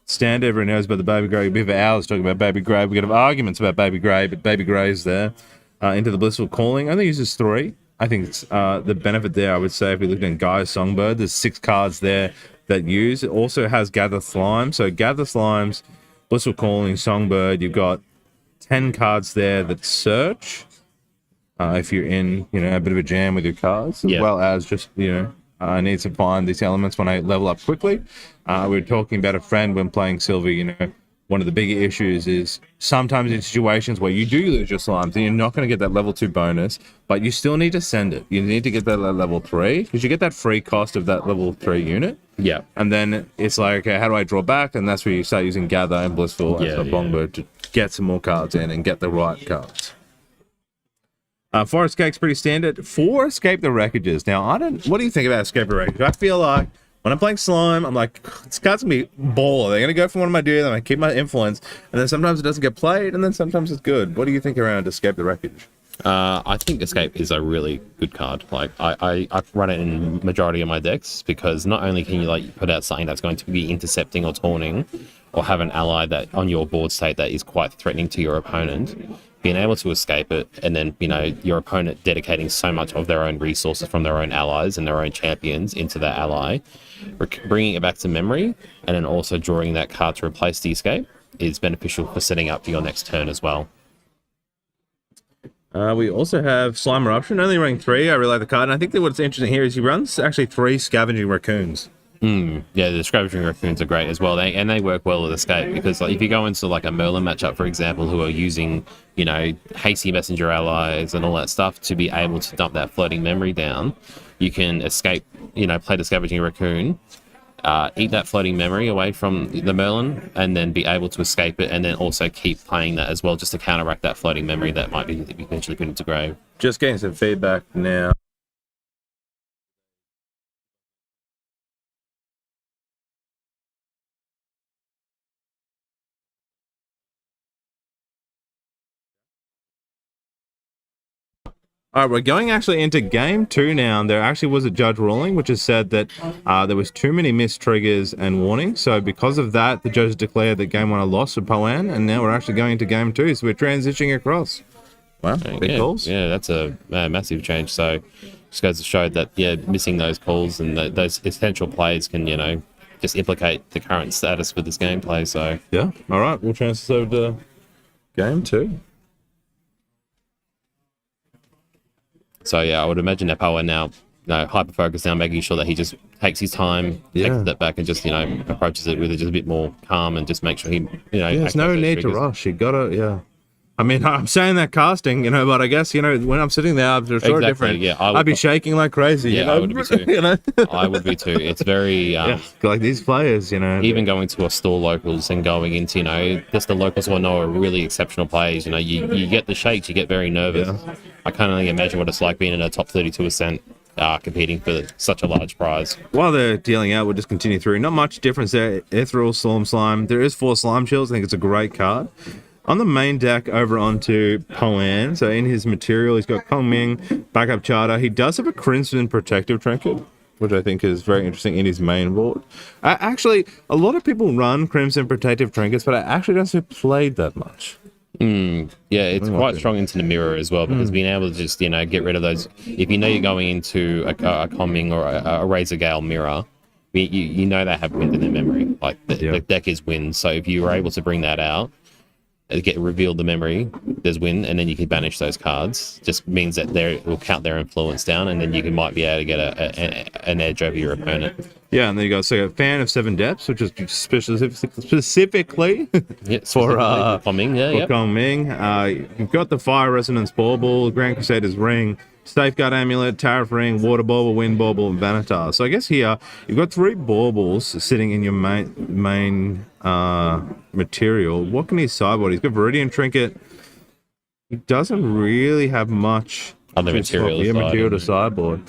Standard, everyone knows about the Baby Grey. We have hours talking about Baby Grey. We could have arguments about Baby Grey, but Baby Grey's there. Into the Blissful Calling, only uses 3. I think it's the benefit there, I would say, if we looked at Gaia's Songbird, there's 6 cards there that use. It also has Gather Slime. So, Gather Slimes, Blissful Calling, Songbird, you've got 10 cards there that search. If you're in, a bit of a jam with your cards, as well as just, I need to find these elements when I level up quickly. We were talking about a friend when playing Sylvie, one of the bigger issues is sometimes in situations where you do lose your slimes and you're not going to get that level 2 bonus, but you still need to send it. You need to get that level 3 because you get that free cost of that level 3 unit. Yeah. And then it's like, okay, how do I draw back? And that's where you start using Gather and Blissful and Songbird to get some more cards in and get the right cards. 4 Escape's pretty standard. 4 Escape the Wreckages. Now, what do you think about Escape the Wreckages? I feel like when I'm playing Slime, I'm like, this card's gonna be baller. They're gonna go for one of my dudes, I'm gonna keep my influence, and then sometimes it doesn't get played, and then sometimes it's good. What do you think around Escape the Wreckage? I think Escape is a really good card. Like I run it in majority of my decks because not only can you put out something that's going to be intercepting or taunting, or have an ally that on your board state that is quite threatening to your opponent, being able to escape it, and then your opponent dedicating so much of their own resources from their own allies and their own champions into that ally, bringing it back to memory, and then also drawing that card to replace the escape is beneficial for setting up for your next turn as well. We also have Slime Eruption, only running 3. I really like the card, and I think that what's interesting here is he runs actually 3 Scavenging Raccoons. Yeah, the Scavenging Raccoons are great as well. They work well with Escape because if you go into a Merlin matchup, for example, who are using, hasty messenger allies and all that stuff to be able to dump that floating memory down, you can escape, play the Scavenging Raccoon, eat that floating memory away from the Merlin, and then be able to escape it, and then also keep playing that as well just to counteract that floating memory that might be eventually put into grave. Just getting some feedback now. All right, we're going actually into game 2 now, and there actually was a judge ruling which has said that there was too many missed triggers and warnings. So because of that, the judges declared that game 1 a loss for Poan, and now we're actually going into game 2, so we're transitioning across. Wow, big calls. Yeah, that's a massive change. So just goes to show that, missing those calls and those essential plays can, just implicate the current status with this gameplay. So yeah, all right, we'll transfer over to game 2. So I would imagine that Power now, hyper focused now, making sure that he just takes his time, takes a step back, and just approaches it with just a bit more calm, and just make sure he there's no need to rush. You gotta I mean, I'm saying that casting, but I guess, when I'm sitting there, I'm sure Exactly, different. yeah, I'd be shaking like crazy. Yeah, I would be too. I would be too. It's very like these players, even going to a store locals and going into, just the locals who I know are really exceptional players, you get the shakes, you get very nervous. Yeah. I can't only imagine what it's like being in a top 32 Ascent competing for such a large prize. While they're dealing out, we'll just continue through. Not much difference there. Ethereal, Storm Slime. There is 4 Slime Shields. I think it's a great card. On the main deck, over onto Poan. So in his material, he's got Kong Ming, backup charter. He does have a Crimson Protective Trinket, which I think is very interesting in his main board. Actually, a lot of people run Crimson Protective Trinkets, but I actually don't see played that much. Yeah, it's quite strong into the mirror as well, because being able to just, get rid of those. If you're going into a Combing or a Razor Gale mirror, you know they have wind in their memory. Like the deck is wind, so if you were able to bring that out, reveal the memory, there's wind, and then you can banish those cards. Just means that it will count their influence down, and then you might be able to get an edge over your opponent. Yeah, and then you got a fan of 7 depths, which is specifically for Kong Ming. Kong Ming. You've got the Fire Resonance Bauble, Grand Crusader's Ring, Safeguard Amulet, Tariff Ring, Water Bauble, Wind Bauble, and Vanitar. So I guess here you've got 3 baubles sitting in your main material. What can he sideboard? He's got Viridian Trinket. He doesn't really have much other material to sideboard.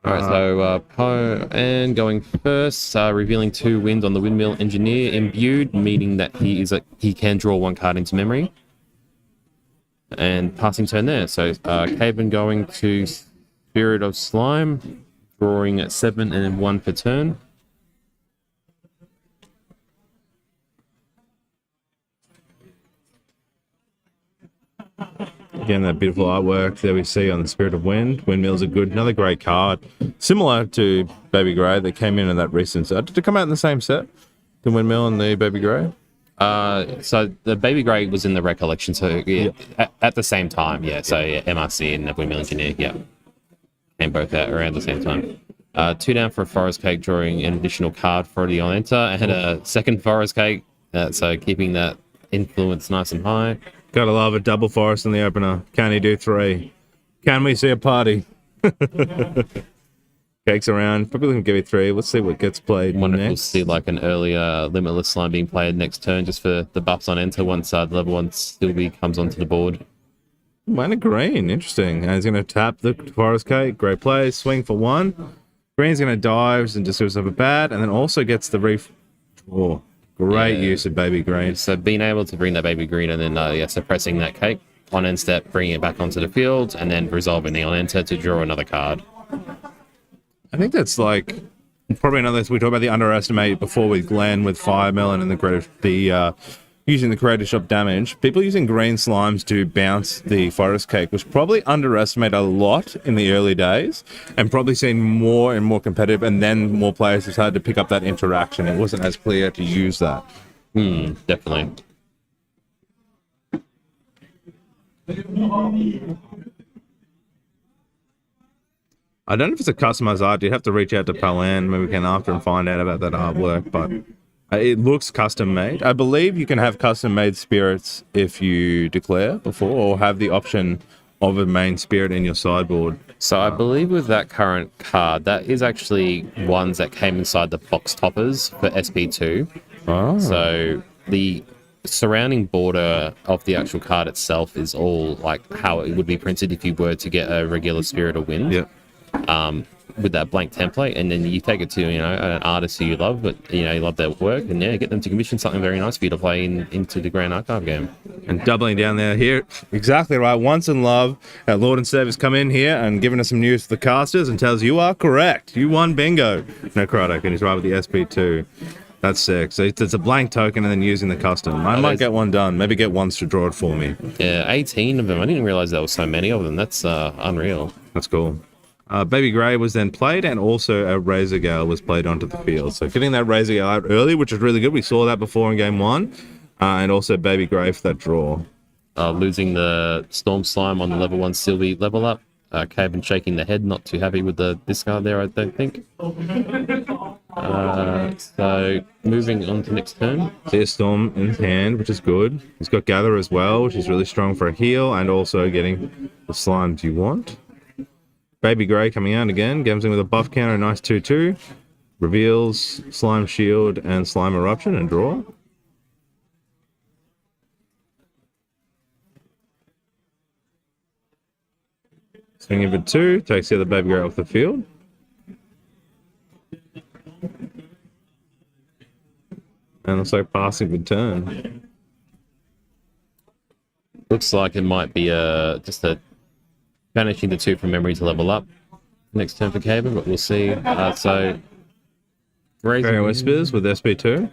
All right, so Poe and going first, revealing 2 wind on the Windmill Engineer, imbued, meaning that he can draw 1 card into memory. And passing turn there. So Caven going to Spirit of Slime, drawing at 7 and 1 per turn. Again, that beautiful artwork there we see on the Spirit of Wind. Windmills are good. Another great card. Similar to Baby Grey that came in that recent set. Did it come out in the same set? The Windmill and the Baby Grey? So the Baby Grey was in the recollection, so at the same time, So MRC and the Windmill Engineer, came both out around the same time. 2 down for a Forest Cake, drawing an additional card for the on enter. I had a second Forest Cake, so keeping that influence nice and high. Gotta love a double forest in the opener. Can he do 3? Can we see a party? Cakes around. Probably going to give it 3. Let's see what gets played Wonderful next. to see like an earlier Limitless Slime being played next turn, just for the buffs on enter once the level 1 still comes onto the board. Mana green. Interesting. And he's going to tap the Forest Cake. Great play. Swing for 1. Green's going to dive and just do himself a bat, and then also gets the draw. Great use of Baby Green. So being able to bring that Baby Green and then suppressing that cake on end step, bringing it back onto the field, and then resolving the on enter to draw another card. I think that's like probably another. We talked about the underestimate before with Glenn with Fire Melon and the using the Creator Shop damage. People using green slimes to bounce the Forest Cake was probably underestimated a lot in the early days, and probably seen more and more competitive, and then more players decided to pick up that interaction. It wasn't as clear to use that. Definitely. I don't know if it's a customized art. You'd have to reach out to Palan. Maybe we can after and find out about that artwork, but it looks custom made. I believe you can have custom made spirits if you declare before, or have the option of a main spirit in your sideboard. So I believe with that current card, that is actually ones that came inside the box toppers for SP2. Oh. So the surrounding border of the actual card itself is all like how it would be printed if you were to get a regular Spirit of Wind. Yep. With that blank template, and then you take it to an artist who you love, but you love their work, and get them to commission something very nice for you to play into the Grand Archive game. And doubling down there here, exactly right. Once in Love, our Lord and Service come in here and giving us some news for the casters and tells you are correct. You won bingo. Necrotic, and he's right with the SP2. That's sick. So it's a blank token and then using the custom. I might get one done. Maybe get ones to draw it for me. Yeah, 18 of them. I didn't realize there were so many of them. That's unreal. That's cool. Baby Grey was then played, and also a Razor Gale was played onto the field. So getting that Razor Gale out early, which is really good. We saw that before in game 1. And also Baby Grey for that draw. Losing the Storm Slime on the level 1 Sylvie level up. Caven shaking the head, not too happy with the discard there, I don't think. So moving on to next turn. See a Storm in his hand, which is good. He's got Gather as well, which is really strong for a heal, and also getting the slimes you want. Baby Grey coming out again, Gamsing with a buff counter, a nice 2-2. Reveals Slime Shield and Slime Eruption and draw. Swinging for 2, takes the other Baby Grey off the field. And looks like passing the turn. Looks like it might be just a banishing the 2 from memory to level up next turn for Caven, but we'll see. So Fairy Whispers with SP2.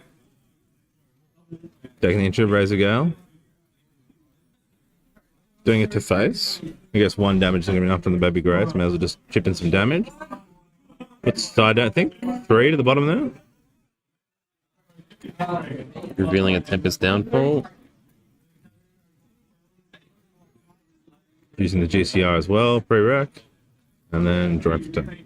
Taking the Intrude Razor Gale. Doing it to face. I guess 1 damage isn't going to be enough from the Baby Grey, so may as well just chip in some damage. Puts, I don't think, 3 to the bottom there. Revealing a Tempest Downfall. Using the GCR as well, pre-rec. And then drive for 10.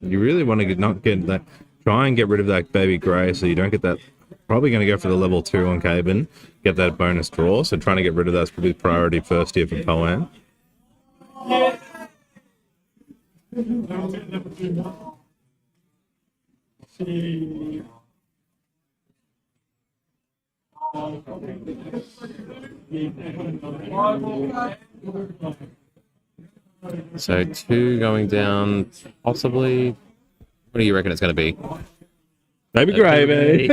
You really want to not get that. Try and get rid of that Baby Grey so you don't get that. Probably going to go for the level 2 on Caven. Get that bonus draw. So trying to get rid of that's probably priority first here for Poan. So 2 going down, possibly. What do you reckon it's going to be? Baby Grey, baby.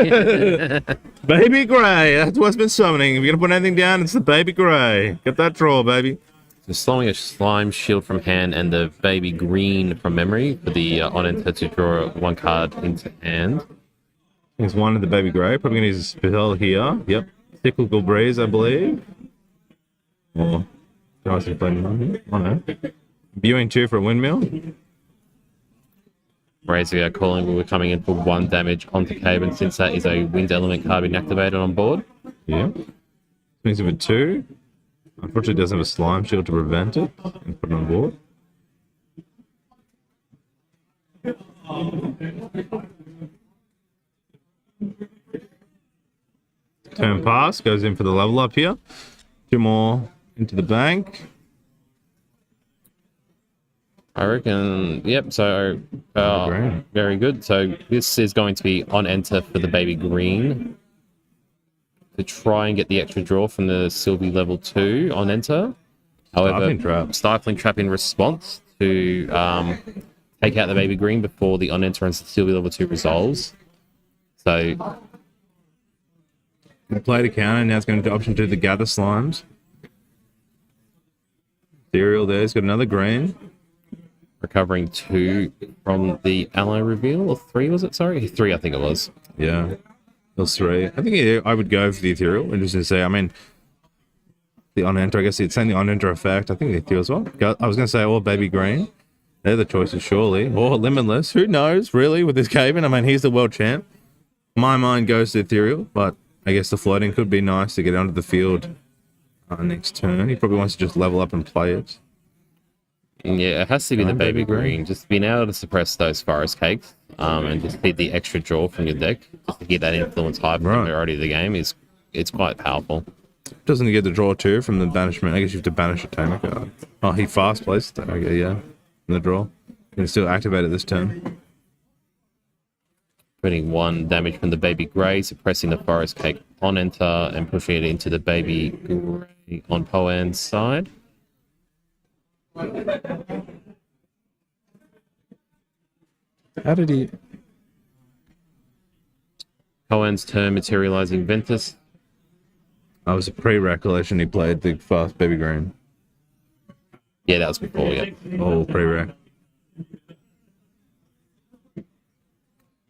Baby Grey. That's what's been summoning. If you're going to put anything down, it's the Baby Grey. Get that draw, baby. So slowing a Slime Shield from hand and the Baby Green from memory for the on-enter to draw 1 card into hand. There's 1 of the Baby Grey. Probably going to use a spell here. Yep. Cyclical Breeze, I believe. Or... Oh no. Viewing 2 for a Windmill. Razor calling, we're coming in for 1 damage onto Caven since that is a wind element card being activated on board. Yeah. Swings it for 2. Unfortunately, it doesn't have a Slime Shield to prevent it and put it on board. Turn pass, goes in for the level up here. 2 more into the bank. I reckon, yep, so very good. So this is going to be on enter for the Baby Green to try and get the extra draw from the Sylvie level 2 on enter. However, Stifling Trap in response to take out the Baby Green before the on enter and Sylvie level 2 resolves. So played a counter, now it's going to option 2 the Gather Slimes. Ethereal there's got another green. Recovering 2 from the ally reveal, or 3 was it? Sorry, 3 I think it was. Yeah, it was 3. I think I would go for the Ethereal. Interesting to say. I mean, the on-enter, I guess it's saying the on-enter effect. I think the Ethereal as well. I was going to say all Baby Green. They're the choices surely. Or Limitless. Who knows, really, with this Caven? I mean, he's the world champ. My mind goes to Ethereal, but I guess the floating could be nice to get onto the field next turn. He probably wants to just level up and play it. Yeah, it has to be the Baby Green. Just being able to suppress those Forest Cakes and just feed the extra draw from your deck, just to get that influence high for the majority of the game, it's quite powerful. Doesn't he get the draw too from the banishment? I guess you have to banish a tamer card. Oh, he fast plays it. Okay, yeah. In the draw. You can still activate it this turn. Putting 1 damage from the Baby Grey, suppressing the Forest Cake on enter and pushing it into the Baby Grey on Poan's side. How did he... Poan's turn, materializing Ventus. I was a pre-recollection he played the fast Baby Green. Yeah, that was before, yeah. Oh, pre-rec.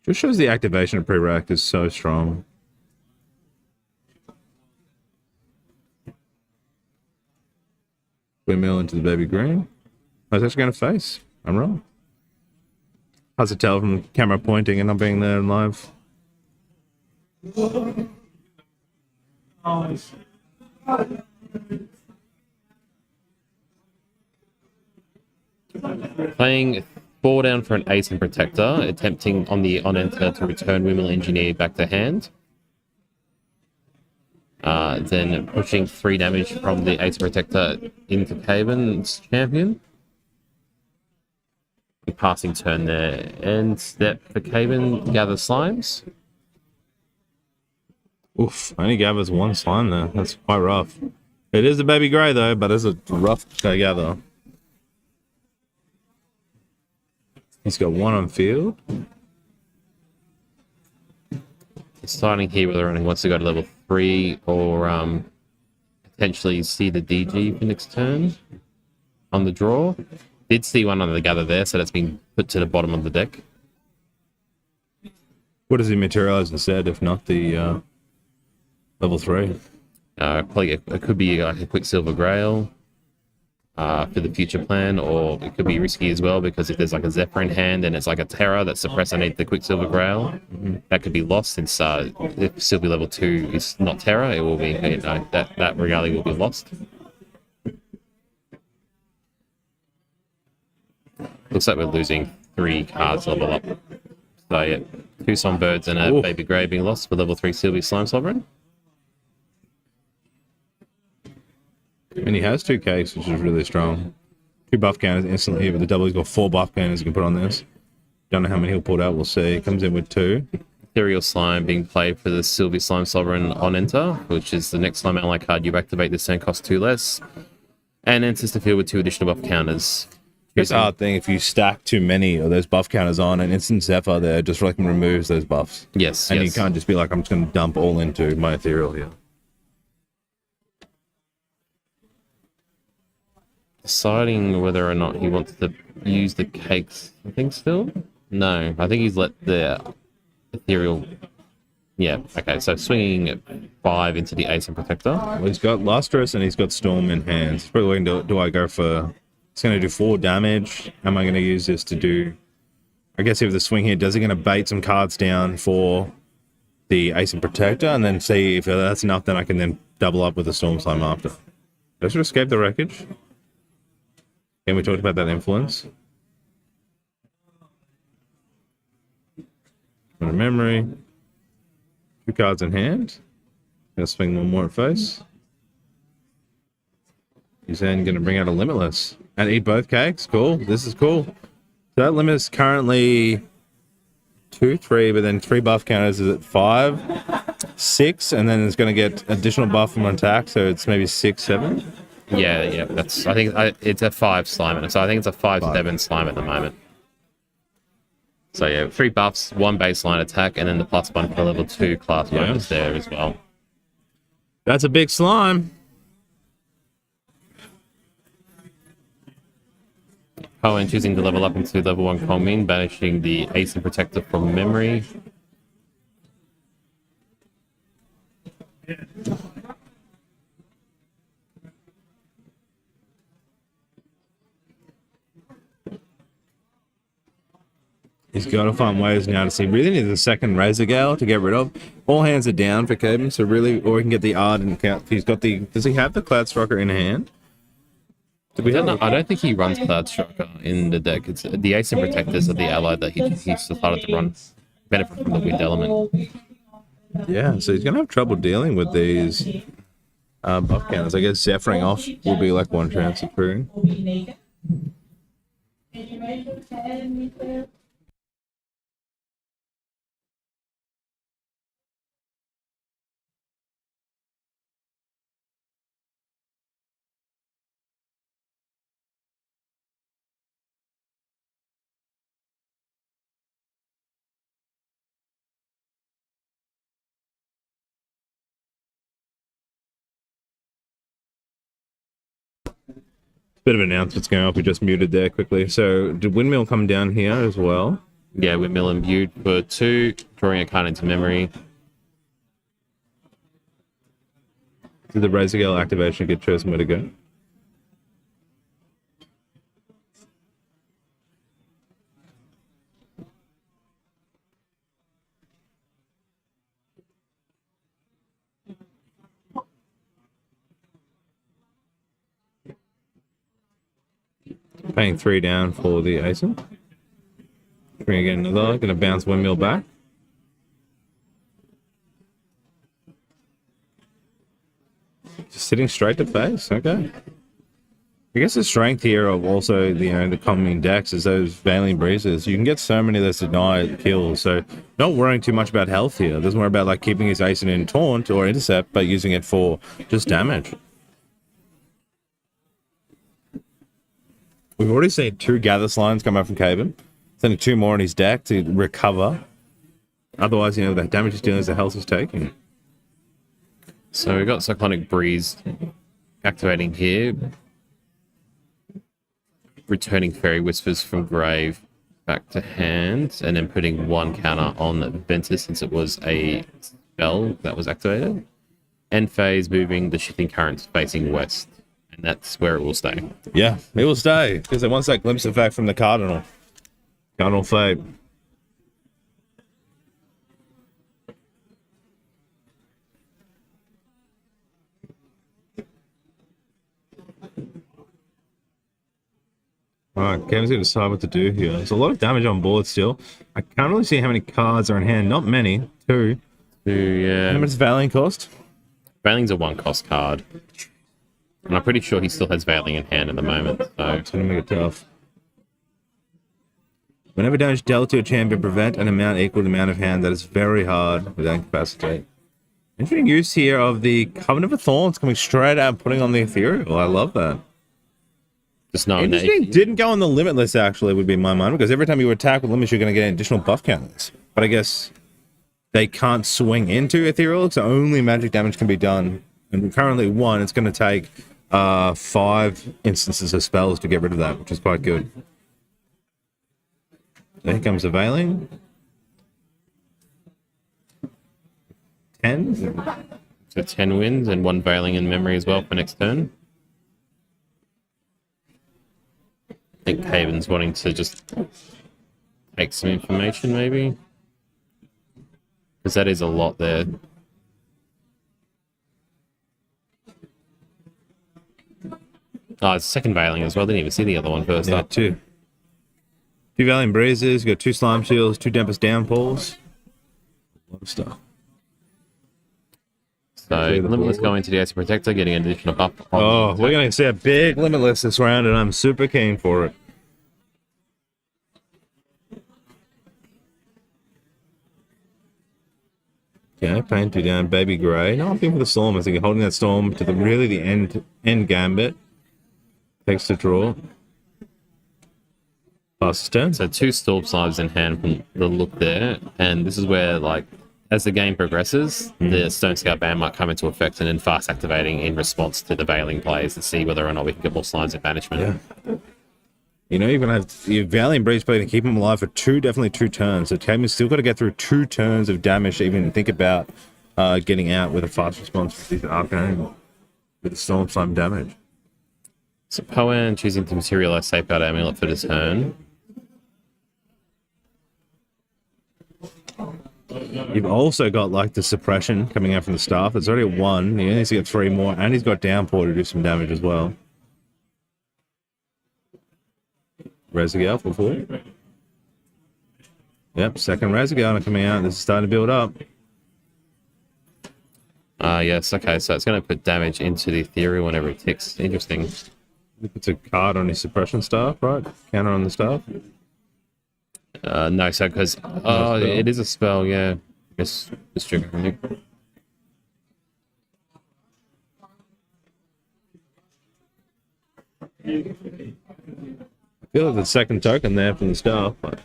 Just shows the activation of pre-rec is so strong. Windmill into the Baby Green. I was actually going to face. I'm wrong. How's it tell from camera pointing and not being there live? Playing 4 down for an Ace and Protector, attempting on the on-enter to return Windmill Engineer back to hand. Then pushing 3 damage from the Ace Protector into Caven's champion. Passing turn there. End step for Caven, gather slimes. Oof, only gathers 1 slime there. That's quite rough. It is a baby grey though, but it's a rough to gather. He's got 1 on field. Deciding here whether or not he wants to go to level 3 or potentially see the DG for next turn on the draw. Did see one on the gather there, so that's been put to the bottom of the deck. What does he materialize instead, if not the level 3? Probably it could be like a Quicksilver Grail for the future plan, or it could be risky as well because if there's like a Zephyr in hand and it's like a Terror that's suppressed underneath the Quicksilver Grail, that could be lost since if Sylvie level 2 is not Terror, it will be, that reality will be lost. Looks like we're losing 3 cards level up. So yeah, 2 Songbirds and a Baby Grey being lost for level 3 Sylvie Slime Sovereign. And he has 2 cakes, which is really strong. 2 buff counters instantly here with the double. He's got 4 buff counters you can put on this. Don't know how many he'll put out, we'll see. Comes in with 2. Ethereal Slime being played for the Sylvie Slime Sovereign on enter, which is the next Slime ally card you activate this turn, costs 2 less. And enters the field with 2 additional buff counters. It's a hard thing if you stack too many of those buff counters on an instant Zephyr there, just like removes those buffs. Yes, and yes. you can't just be like, I'm just going to dump all into my Ethereal here. Deciding whether or not he wants to use the cakes, I think still? No, I think he's let the Ethereal... Yeah, okay, so swinging 5 into the Ace and Protector. Well, he's got Lustrous and he's got Storm in hand. He's probably looking, do I go for... It's going to do 4 damage. Am I going to use this to do... I guess if the swing here, does he going to bait some cards down for the Ace and Protector and then see if that's enough, then I can then double up with the Storm Slime after. Does he escape the wreckage? And we talked about that influence. Out of memory. 2 cards in hand. Gonna swing 1 more at face. He's then gonna bring out a Limitless. And eat both cakes. Cool. This is cool. So that Limitless currently 2, 3, but then 3 buff counters is at 5, 6, and then it's gonna get additional buff from attack, so it's maybe 6, 7. Yeah, that's. I think it's a 5 slime, so I think it's a 5/7 slime at the moment. So yeah, 3 buffs, 1 baseline attack, and then the +1 for level 2 class bonus there as well. That's a big slime. Cohen choosing to level up into level 1 Colmin, banishing the Ace and Protector from memory. He's got to find ways now to see. Really needs a second Razor Gale to get rid of. All hands are down for Caden, so really, or he can get the Ardent count. He's got the. Does he have the Cloud Striker in hand? I don't think he runs Cloud Striker in the deck. It's the Ace and Protectors are the ally that he's started to run. Benefit from the Wind Element. Yeah, so he's gonna have trouble dealing with these buff counters. I guess Zephyring off will be like one chance of proving. Bit of announcements going off. We just muted there quickly. So did Windmill come down here as well? Yeah, Windmill imbued for 2, drawing a card into memory. Did the Razor Gale activation get chosen where to go? Paying 3 down for the Ascent. We're going to get another. Going to bounce windmill back. Just sitting straight to face. Okay. I guess the strength here of also the coming decks is those Veiling Breezes. You can get so many that's denied kills, so not worrying too much about health here. Doesn't worry about like keeping his Ascent in taunt or intercept, but using it for just damage. We've already seen 2 Gather Slimes come out from Caven. There's only 2 more in his deck to recover. Otherwise, that damage he's dealing is the health he's taking. So we've got Cyclonic Breeze activating here. Returning Fairy Whispers from grave back to hand, and then putting 1 counter on Ventus since it was a spell that was activated. End phase moving the shifting currents facing west, and that's where it will stay. Yeah, it will stay because it wants that glimpse effect from the Cardinal Fate. Alright, Kevin's going to decide what to do here. There's a lot of damage on board still. I can't really see how many cards are in hand. Not many. 2. 2, yeah. How much does Veiling cost? Veiling's a 1-cost card. And I'm pretty sure he still has Veiling in hand at the moment. So it's going to make it tough. Whenever damage dealt to a champion, prevent an amount equal to the amount of hand. That is very hard without incapacitate. Interesting use here of the Covenant of Thorns coming straight out and putting on the Ethereal. I love that. Just knowing that Interesting. Didn't go on the Limitless, actually, would be my mind, because every time you attack with Limitless, you're going to get additional buff counters. But I guess they can't swing into Ethereal, so only magic damage can be done. And currently 1, it's going to take 5 instances of spells to get rid of that, which is quite good. So here comes the Veiling. 10. So 10 wins and 1 Veiling in memory as well for next turn. I think Haven's wanting to just take some information, maybe. Because that is a lot there. Oh, it's second Veiling as well. Didn't even see the other one first up. 2. 2 Valiant Breezes, you got 2 Slime Shields, 2 Tempest Downpours. A lot of stuff. So Limitless going to the Ascent Protector, getting an additional buff. Oh, we're going to see a big Limitless this round, and I'm super keen for it. Okay, paying 2 down, Baby Grey. No, I'm being for the Storm. I think holding that Storm to the end gambit. Takes to draw. Pass his turn. So 2 Storm Slimes in hand from the look there, and this is where, like, as the game progresses, the Stone Scout ban might come into effect and then fast activating in response to the Veiling plays to see whether or not we can get more slimes in banishment. Yeah. You're going to have your Valiant Breeze play to keep him alive for definitely 2 turns. So Taman's still got to get through 2 turns of damage to even think about getting out with a fast response for these Arcane with the Storm Slime damage. So Poan choosing to materialize Safeguard Amulet for the turn. You've also got like the suppression coming out from the staff. It's already 1. He needs to get 3 more, and he's got Downpour to do some damage as well. Rezigal for 4. Yep, second Rezigal coming out. This is starting to build up. Yes, okay, so it's going to put damage into the Ethereal whenever it ticks. Interesting. He puts a card on his suppression staff, right? Counter on the staff. No, so because it is a spell, yeah. Triggering. I feel like the second token there from the staff, but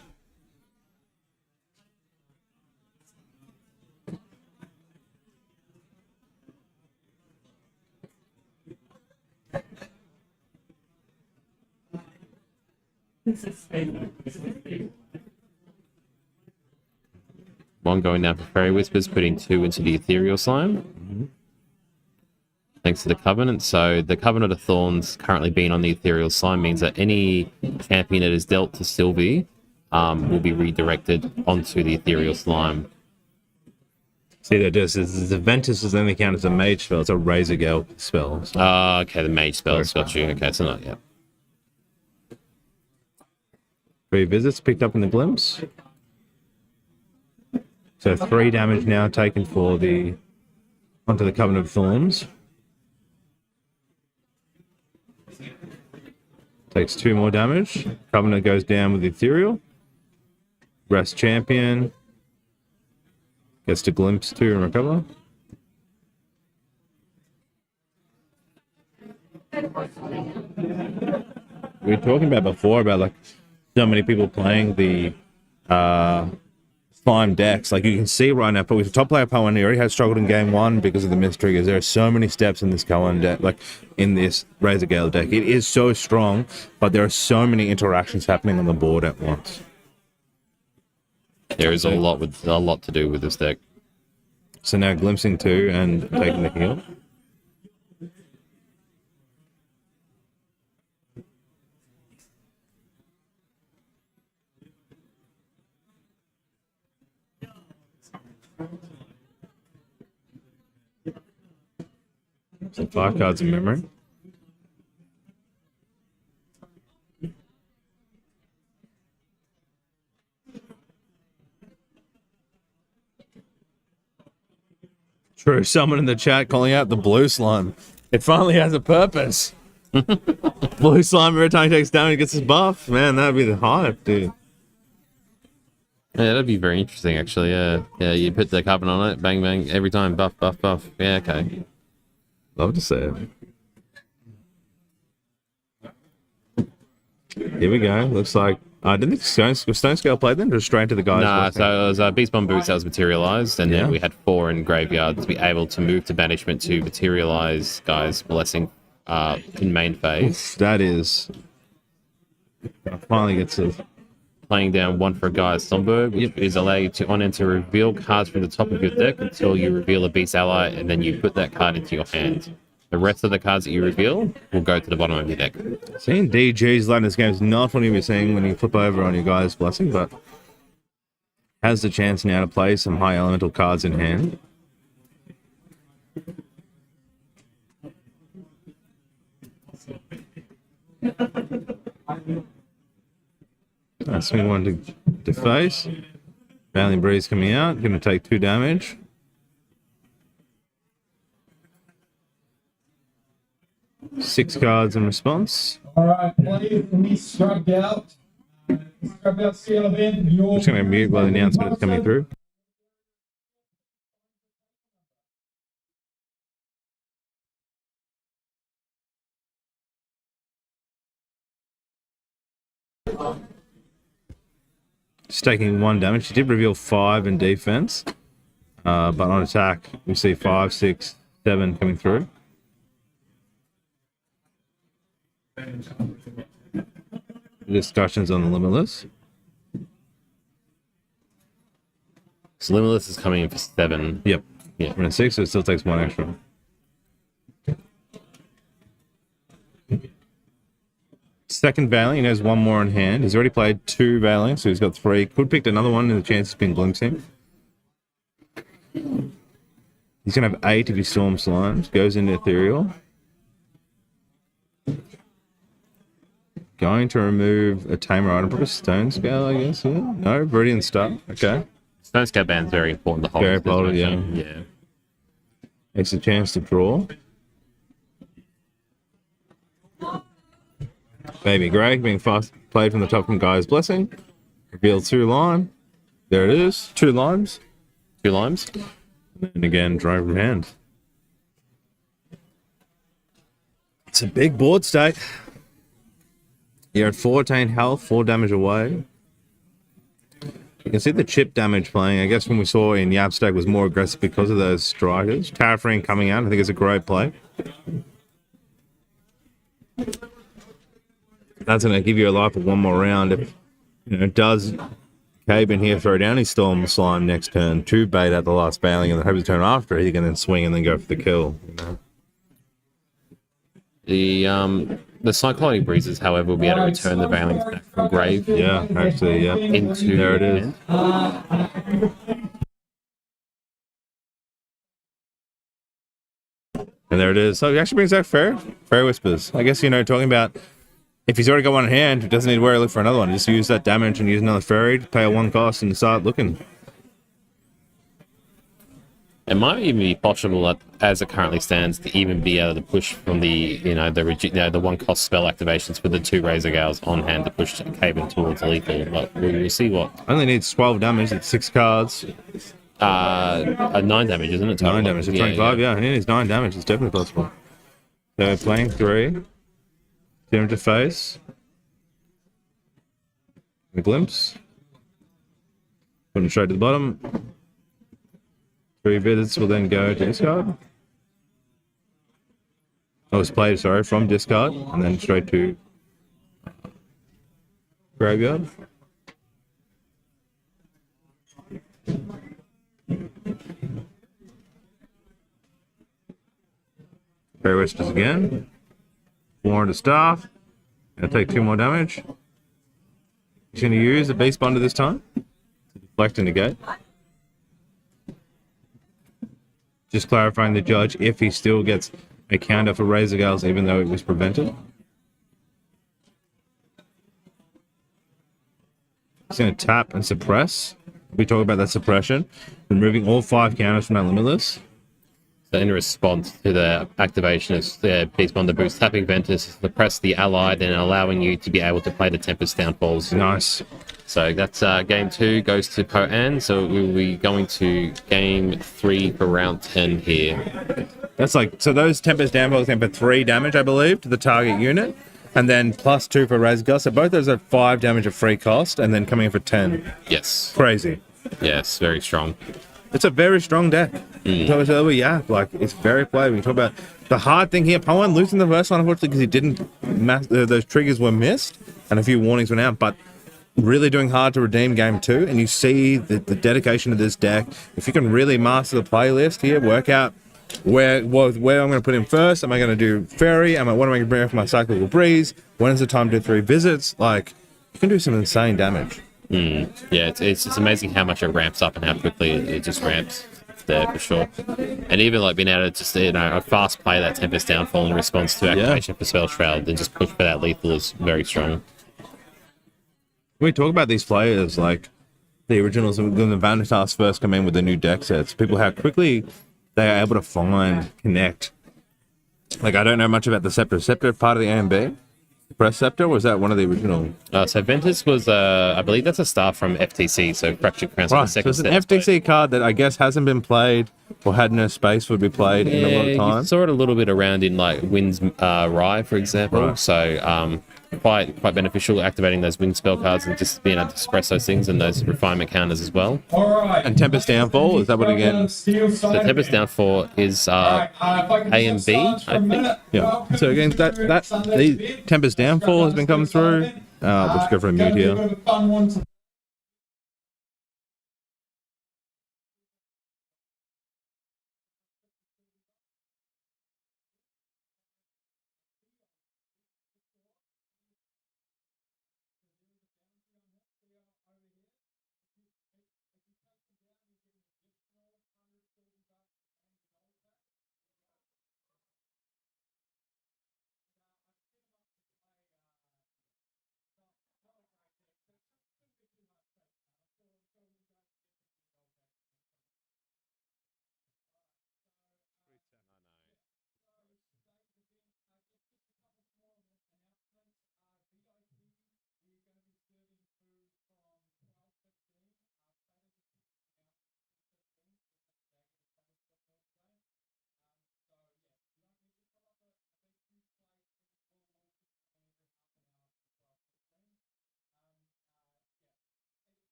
One going down for Fairy Whispers, putting 2 into the Ethereal Slime. Thanks to the Covenant. So the Covenant of Thorns currently being on the Ethereal Slime means that any champion that is dealt to Sylvie will be redirected onto the Ethereal Slime. see that this is the Ventus is only counted as a mage spell. It's a Razor Gale spell. So. Okay, the mage spell. Got you. Okay, so not yet. 3 visits picked up in the glimpse. So 3 damage now taken for the onto the Covenant of Thorns. Takes 2 more damage. Covenant goes down with Ethereal. Rest Champion. Gets to glimpse 2 and recover. We were talking about before about like so many people playing the slime decks. Like you can see right now, but with the top player Powan, he already has struggled in game 1 because of the missed triggers. There are so many steps in this Cowan deck, like in this Razor Gale deck. It is so strong, but there are so many interactions happening on the board at once. There is a lot to do with this deck. So now glimpsing 2 and taking the heal. So 5 cards in memory. True, someone in the chat calling out the blue slime. It finally has a purpose. Blue slime every time he takes damage gets his buff. Man, that'd be the hype, dude. Yeah, that'd be very interesting, actually. Yeah, you put the carbon on it, bang, bang, every time, buff, buff, buff. Yeah, okay. Love to see it. Here we go. Looks like I didn't think Stone Scale played then, just straight to the guys. Nah, so it was Beast Bomb Boots that was materialized, and then we had 4 in graveyard to be able to move to banishment to materialize guys blessing in main phase. That is. I finally get to Playing down 1 for a guy's Thunberg, which is allow you to on enter reveal cards from the top of your deck until you reveal a beast ally, and then you put that card into your hand. The rest of the cards that you reveal will go to the bottom of your deck. Seeing DG's late in this game is not what you were seeing when you flip over on your guy's blessing, but has the chance now to play some high elemental cards in hand. Swing 1 to face. Valiant Breeze coming out, going to take 2 damage. Six cards in response. All right, please, we scrubbed out. Scrubbed out scale event. I'm just going to mute while the announcement is coming through. Just taking 1 damage. She did reveal 5 in defense, but on attack, we see 5, 6, 7 coming through. Discussions on the Limitless. So Limitless is coming in for 7. Yep. Yeah. We're in 6, so it still takes 1 extra. Second Valiant, he has 1 more in hand. He's already played 2 Valiants, so he's got 3. Could pick another one, and the chance has been glimpsing. He's going to have 8 if he Storm Slimes. Goes into Ethereal. Going to remove a Tamer item. Probably Stone Scale, I guess. Yeah. No, Viridian Star. Okay. Stone Scale Band's very important to hold. Very important, yeah. Yeah. Makes a chance to draw. Baby Greg being fast played from the top from Guy's Blessing. Reveal 2 lime. There it is. 2 limes. 2 limes. And again, drive from hand. It's a big board state. You're at 14 health, 4 damage away. You can see the chip damage playing. I guess when we saw in Yapstack was more aggressive because of those strikers. Terrafrine coming out, I think it's a great play. That's going to give you a life of 1 more round. If does Cabe in here throw down his Storm Slime next turn, 2 bait at the last bailing, and then hope the turn after he can then swing and then go for the kill. The Cyclonic Breezes, however, will be able to return the Veilings back from grave. Yeah, actually, yeah. Into there it is. And there it is. So it actually brings out Fairy Whispers. I guess, talking about if he's already got one in hand, he doesn't need to worry look for another one. Just use that damage and use another fairy to pay a 1 cost and start looking. It might even be possible that, as it currently stands, to even be able to push from the the 1 cost spell activations with the 2 Razor Gales on hand to push Caven towards lethal. But we'll see what. Only needs 12 damage. It's 6 cards. 9 damage, isn't it? Total? 9 damage. So 25. Yeah, he needs 9 damage. It's definitely possible. So playing 3. Damage to face. A glimpse. Put him straight to the bottom. 3 visits will then go to discard. Oh, it's played, sorry, from discard and then straight to graveyard. Fairy Whispers again. 4 into staff. Gonna take 2 more damage. He's gonna use the Beast Bonder this time to deflect and negate. Just clarifying the judge if he still gets a counter for Razor Gales even though it was prevented. He's going to tap and suppress. We talk about that suppression. Removing all 5 counters from that Limitless. So in response to the activation of the Beast Bonder boost, tapping Ventus, suppress the allied and allowing you to be able to play the Tempest Downfalls. Nice. So that's game 2 goes to Po-An. So we'll be going to game 3 for round 10 here. That's like, so those Tempest Downfalls can put 3 damage, I believe, to the target unit. And then plus 2 for Razor Gales. So both those are 5 damage of free cost and then coming in for 10. Yes. Crazy. Yes, very strong. It's a very strong deck. Yeah, like it's very playable. You talk about the hard thing here. Po-An losing the first one, unfortunately, because he didn't. Those triggers were missed and a few warnings went out. But really doing hard to redeem game 2, and you see the dedication of this deck. If you can really master the playlist here, work out where I'm going to put him first. Am I going to do fairy? What am I going to bring up for my cyclical breeze? When is the time to do 3 visits? Like you can do some insane damage. Yeah, it's amazing how much it ramps up and how quickly it just ramps there for sure. And even like being able to just fast play that Tempest Downfall in response to activation for Spell Shroud and just push for that lethal is very strong. When we talk about these players, like the originals, when the Vanitas first come in with the new deck sets, people how quickly they are able to connect. Like I don't know much about the Scepter. Scepter part of the AMB? Press Scepter, or was that one of the original? So Ventus was, I believe that's a star from FTC, so Fractured Crown. Right, so it's an FTC card that I guess hasn't been played or had no space would be played in a lot of time. You saw it a little bit around in like Wind's Rye, for example. Right. So quite beneficial activating those wind spell cards and just being able to express those things and those refinement counters as well. Alright. And Tempest Downfall, is that what again? The Tempest Downfall is A and B, I think. Yeah. So again, the Tempest Downfall has been coming through. Let's go for a mute here.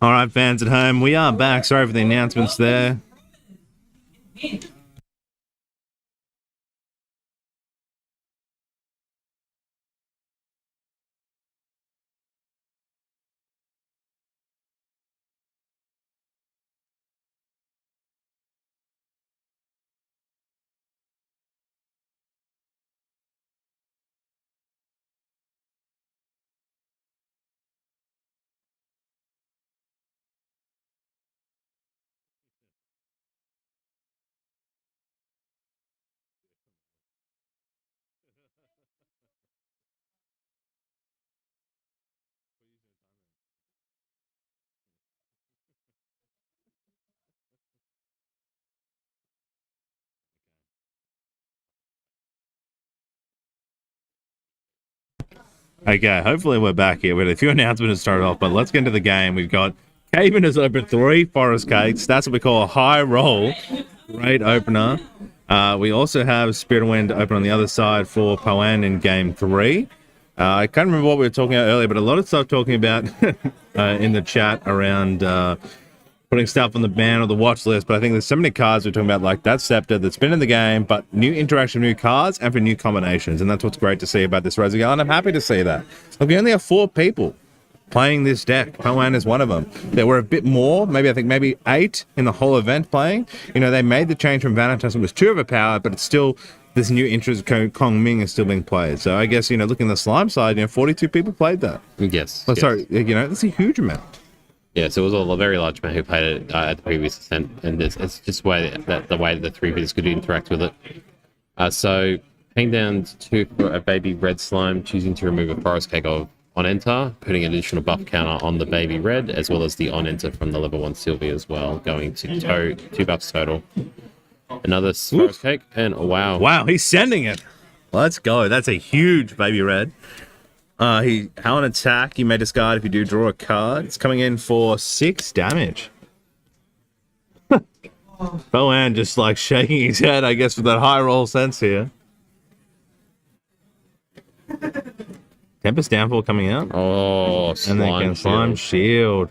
All right, fans at home, we are back. Sorry for the announcements there. Okay, hopefully we're back here. We had a few announcements to start off, but let's get into the game. We've got Caven has opened 3 Forest Cakes. That's what we call a high roll. Great opener. We also have Spirit of Wind open on the other side for Poan in game 3. I can't remember what we were talking about earlier, but a lot of stuff talking about in the chat around putting stuff on the ban or the watch list, but I think there's so many cards we're talking about, like that Scepter that's been in the game, but new interaction, new cards, and for new combinations, and that's what's great to see about this Rezigal, and I'm happy to see that. Look, we only have 4 people playing this deck. Poan is one of them. There were a bit more, maybe 8 in the whole event playing. You know, they made the change from Vanitas, it was too overpowered, but it's still, this new interest Kong Ming is still being played. So I guess, you know, looking at the slime side, you know, 42 people played that. Yes. Oh, yes. sorry, you know, that's a huge amount. Yeah, so it was a very large amount who played it at the previous Ascent, and it's just the way that the 3 visitors could interact with it. So paying down 2 for a baby red slime, choosing to remove a forest cake on enter, putting an additional buff counter on the baby red, as well as the on enter from the level 1 Sylvia as well, going to 2 buffs total. Another forest cake, and wow. Wow, he's sending it. Let's go. That's a huge baby red. How an attack, you may discard if you do draw a card. It's coming in for 6 damage. Boan just like shaking his head, I guess, with that high roll sense here. Tempest Downfall coming out. Oh, and then again, Slime Shield.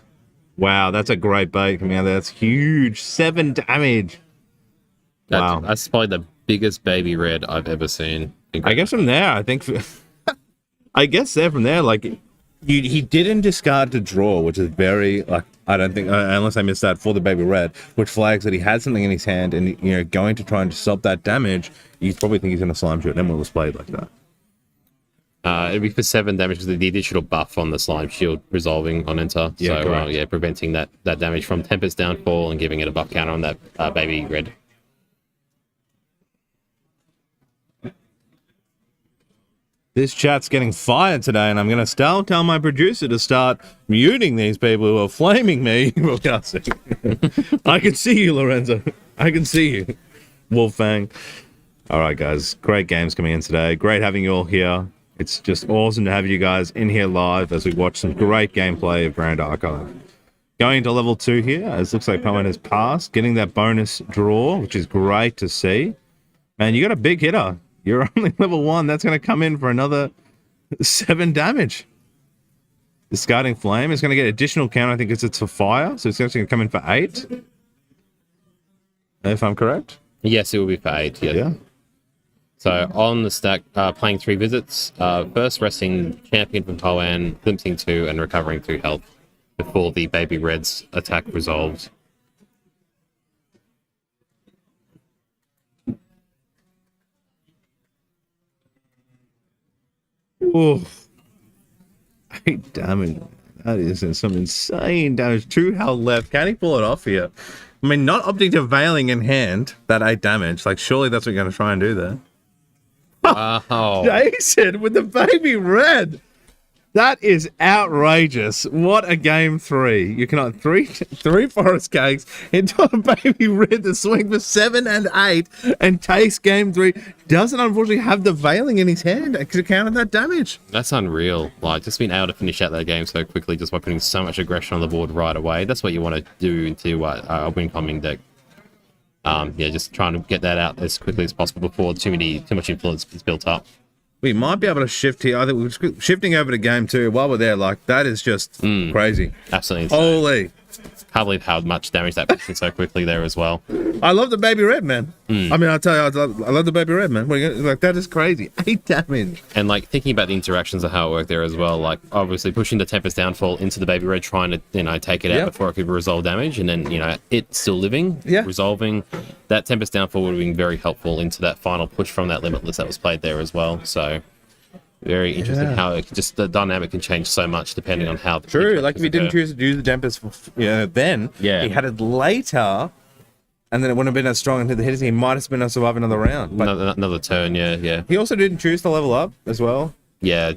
Wow, that's a great bait coming out there. That's huge. 7 damage. Wow. That's probably the biggest baby red I've ever seen. I guess from there, I think... I guess from there, like, he didn't discard to draw, which is very, like, I don't think, unless I missed that, for the baby red, which flags that he had something in his hand and, you know, going to try and stop that damage, you probably think he's going to slime shield, and then it was played like that. It'd be for 7 damage with the additional buff on the slime shield resolving on enter. Yeah, so, preventing that damage from Tempest Downfall and giving it a buff counter on that baby red. This chat's getting fired today, and I'm going to still tell my producer to start muting these people who are flaming me. I can see you, Lorenzo. I can see you. Wolfang. All right, guys. Great games coming in today. Great having you all here. It's just awesome to have you guys in here live as we watch some great gameplay of Grand Archive. Going to level 2 here, as looks like Poan has passed, getting that bonus draw, which is great to see. Man, you got a big hitter. You're only level 1. That's going to come in for another 7 damage. Discarding Flame is going to get additional counter. I think it's for fire. So it's actually going to come in for 8. If I'm correct. Yes, it will be for 8. Yeah. So on the stack, playing 3 visits. First resting Champion from Poan, glimpsing 2, and recovering 2 health before the baby red's attack resolves. Oh, 8 damage. That is some insane damage. 2 health left. Can he pull it off here? I mean, not opting to Veiling in hand, that 8 damage. Like, surely that's what you're going to try and do there. Wow. Jason with the baby red. That is outrageous. What a game 3. You cannot three forest cakes into a baby red to swing for 7 and 8 and takes game 3. Doesn't unfortunately have the Veiling in his hand to counter that damage. That's unreal. Like, just being able to finish out that game so quickly just by putting so much aggression on the board right away. That's what you want to do into a win coming deck. Just trying to get that out as quickly as possible before too much influence is built up. We might be able to shift here. I think we're shifting over to game 2 while we're there. Like, that is just crazy. Absolutely insane. Holy. Can't believe how much damage that puts in so quickly there as well. I love the baby red, man. I mean, I'll tell you, I love the baby red, man. Like, that is crazy. 8 damage. And, like, thinking about the interactions of how it worked there as well, like, obviously pushing the Tempest Downfall into the baby red, trying to, take it out before it could resolve damage, and then, it still living, resolving. That Tempest Downfall would have been very helpful into that final push from that Limitless that was played there as well, so... Very interesting how the dynamic can change so much depending on how... True, like if he didn't choose to do the Tempest then, he had it later, and then it wouldn't have been as strong into the hitters. He might have been able to survive another round. But another turn, yeah. He also didn't choose to level up as well. Yeah,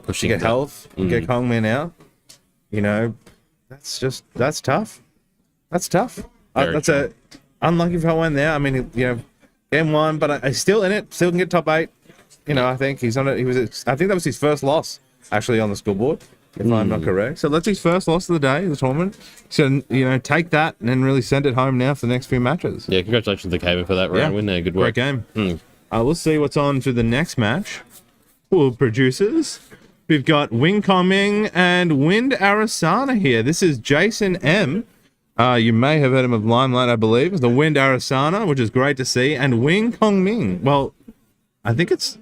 pushing... Get health, get Kong Man out. That's tough. That's tough. That's a unlucky for one there. I mean, game 1, but he's still in it, still can get top 8. I think he's on it. I think that was his first loss actually on the scoreboard, if I'm not correct. So that's his first loss of the day, the tournament. So, take that and then really send it home now for the next few matches. Yeah, congratulations to Caven for that round win there. Good work. Great game. Let's see what's on to the next match. Cool producers. We've got Wing Kongming and Wind Arasana here. This is Jason M. You may have heard him of Limelight, I believe. It's the Wind Arasana, which is great to see. And Wing Kongming. Well, I think it's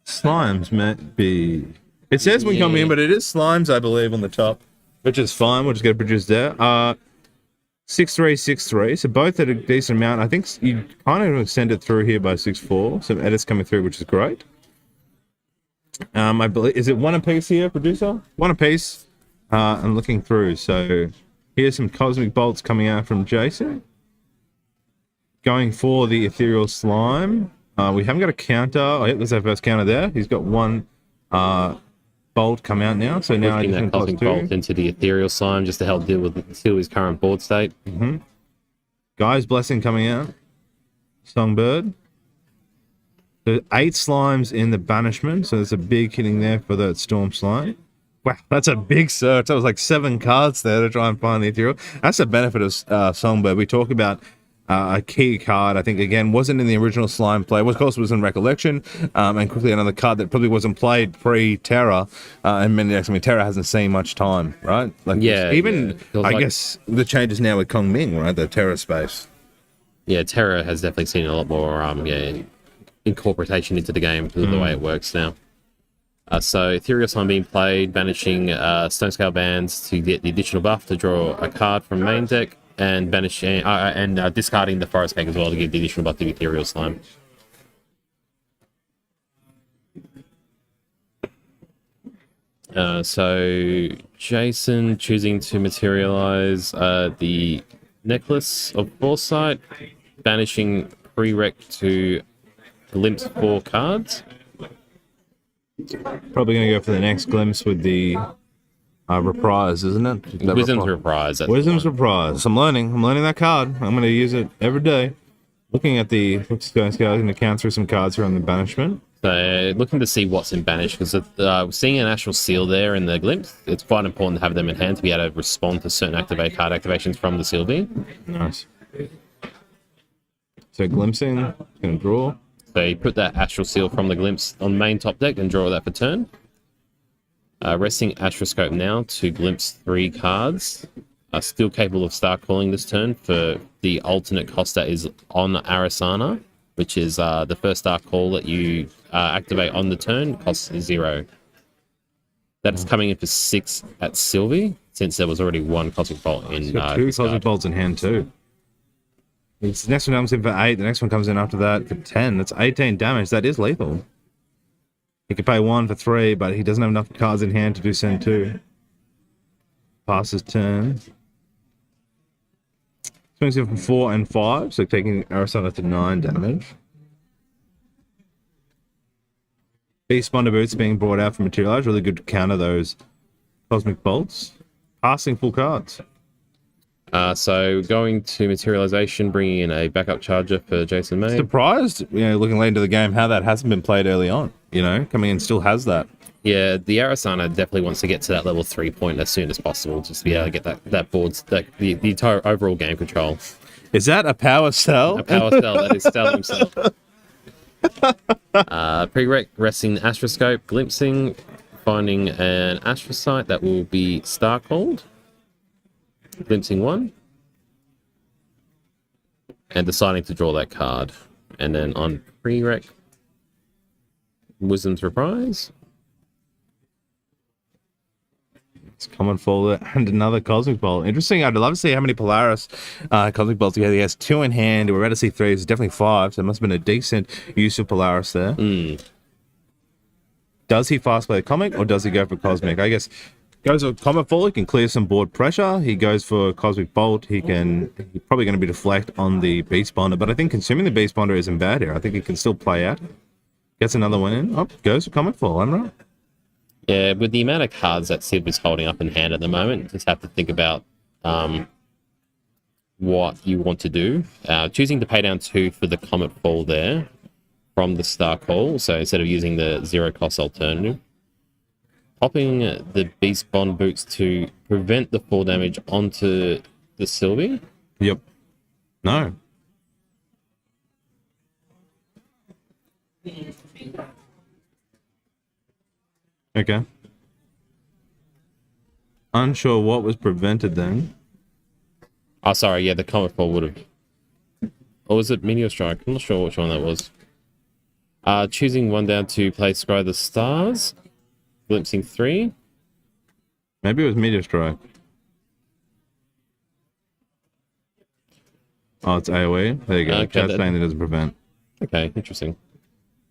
Slimes, might be. It says Wing Kongming, but it is Slimes, I believe, on the top, which is fine. We'll just get it produced there. 6-3, 6-3. So both at a decent amount. I think you kind of extended through here by 6-4. Some edits coming through, which is great. I believe, is it one apiece here, producer? One apiece. I'm looking through. So here's some Cosmic Bolts coming out from Jason. Going for the Ethereal Slime. We haven't got a counter. Oh, yeah, there's our first counter there. He's got one bolt come out now. So now I Putting just that Cosmic Bolt into the Ethereal Slime just to help deal his current board state. Guy's Blessing coming out. Songbird. The 8 slimes in the banishment, so there's a big hitting there for the Storm Slime. Wow, that's a big search. That was like 7 cards there to try and find the ethereal. That's the benefit of Songbird. We talk about a key card, I think, again, wasn't in the original slime play. Of course, was in Recollection, and quickly another card that probably wasn't played pre-Terra, and many decks. I mean, Terra hasn't seen much time, right? Like, I guess the changes now with Kongming, right? The Terra space. Yeah, Terra has definitely seen a lot more incorporation into the game because of the way it works now. So Ethereal Slime being played, banishing Stone Scale Bands to get the additional buff to draw a card from main deck, and banishing discarding the Forest Cake as well to give the additional buff to the Ethereal Slime. So Jason choosing to materialize the Necklace of Foresight, banishing prereq to glimpse 4 cards. Probably going to go for the next glimpse with the reprise, isn't it? Wisdom's reprise. Wisdom's reprise. I'm learning that card. I'm going to use it every day. Looking at the going to count through some cards here on the banishment. So looking to see what's in banish, because seeing an Astral Seal there in the glimpse, it's quite important to have them in hand to be able to respond to certain card activations from the Sylvie. Nice. So glimpsing, going to draw. So you put that Astral Seal from the glimpse on main top deck and draw that for turn. Resting Astroscope now to glimpse 3 cards. Still capable of Star Calling this turn for the alternate cost that is on Arasana, which is the first Star Call that you activate on the turn, costs 0. That is coming in for 6 at Sylvie, since there was already 1 Cosmic Bolt in. He's got 2 Cosmic Bolts in hand too. The next one comes in for 8. The next one comes in after that for 10. That's 18 damage. That is lethal. He could pay 1 for 3, but he doesn't have enough cards in hand to do send 2. Passes turn. Swings in for 4 and 5, so taking Arasana to 9 damage. Beast Bonder Boots being brought out for Materialize. Really good to counter those Cosmic Bolts. Passing full cards. So going to Materialization, bringing in a backup charger for Jason May. Surprised, looking late into the game, how that hasn't been played early on. Coming in still has that. Yeah, the Arasana definitely wants to get to that level 3 point as soon as possible, just to be able to get that board's the entire overall game control. Is that a power cell? A power cell, that is Stell himself. Prereq, resting Astroscope, glimpsing, finding an Astrosite that will be Star Called. Glimpsing 1, and deciding to draw that card. And then on prereq, Wisdom's Reprise. It's Common Folder and another Cosmic Bolt. Interesting. I'd love to see how many Polaris Cosmic Bolts together. He has 2 in hand. We're about to see 3. It's definitely 5, so it must have been a decent use of Polaris there. Does he fast play a comic, or does he go for Cosmic? I guess goes for Comet Fall, he can clear some board pressure. He goes for Cosmic Bolt, he's probably going to be deflect on the Beast Bonder, but I think consuming the Beast Bonder isn't bad here. I think he can still play out. Gets another one in. Oh, goes for Comet Fall, I'm right. Yeah, with the amount of cards that Sid is holding up in hand at the moment, just have to think about what you want to do. Choosing to pay down 2 for the Comet Fall there from the Star Call, so instead of using the 0 cost alternative. popping the Beast Bond boots to prevent the 4 damage onto the Sylvie. Yep. No. Okay. Unsure what was prevented then. Oh, sorry, yeah, the Comet Fall would have... Or was it Meteor Strike? I'm not sure which one that was. Choosing 1 down to play Scry the Stars. Glimpsing 3. Maybe it was Meteor Strike. Oh, it's AoE. There you go. Okay, Chat's saying that doesn't prevent. Okay, interesting.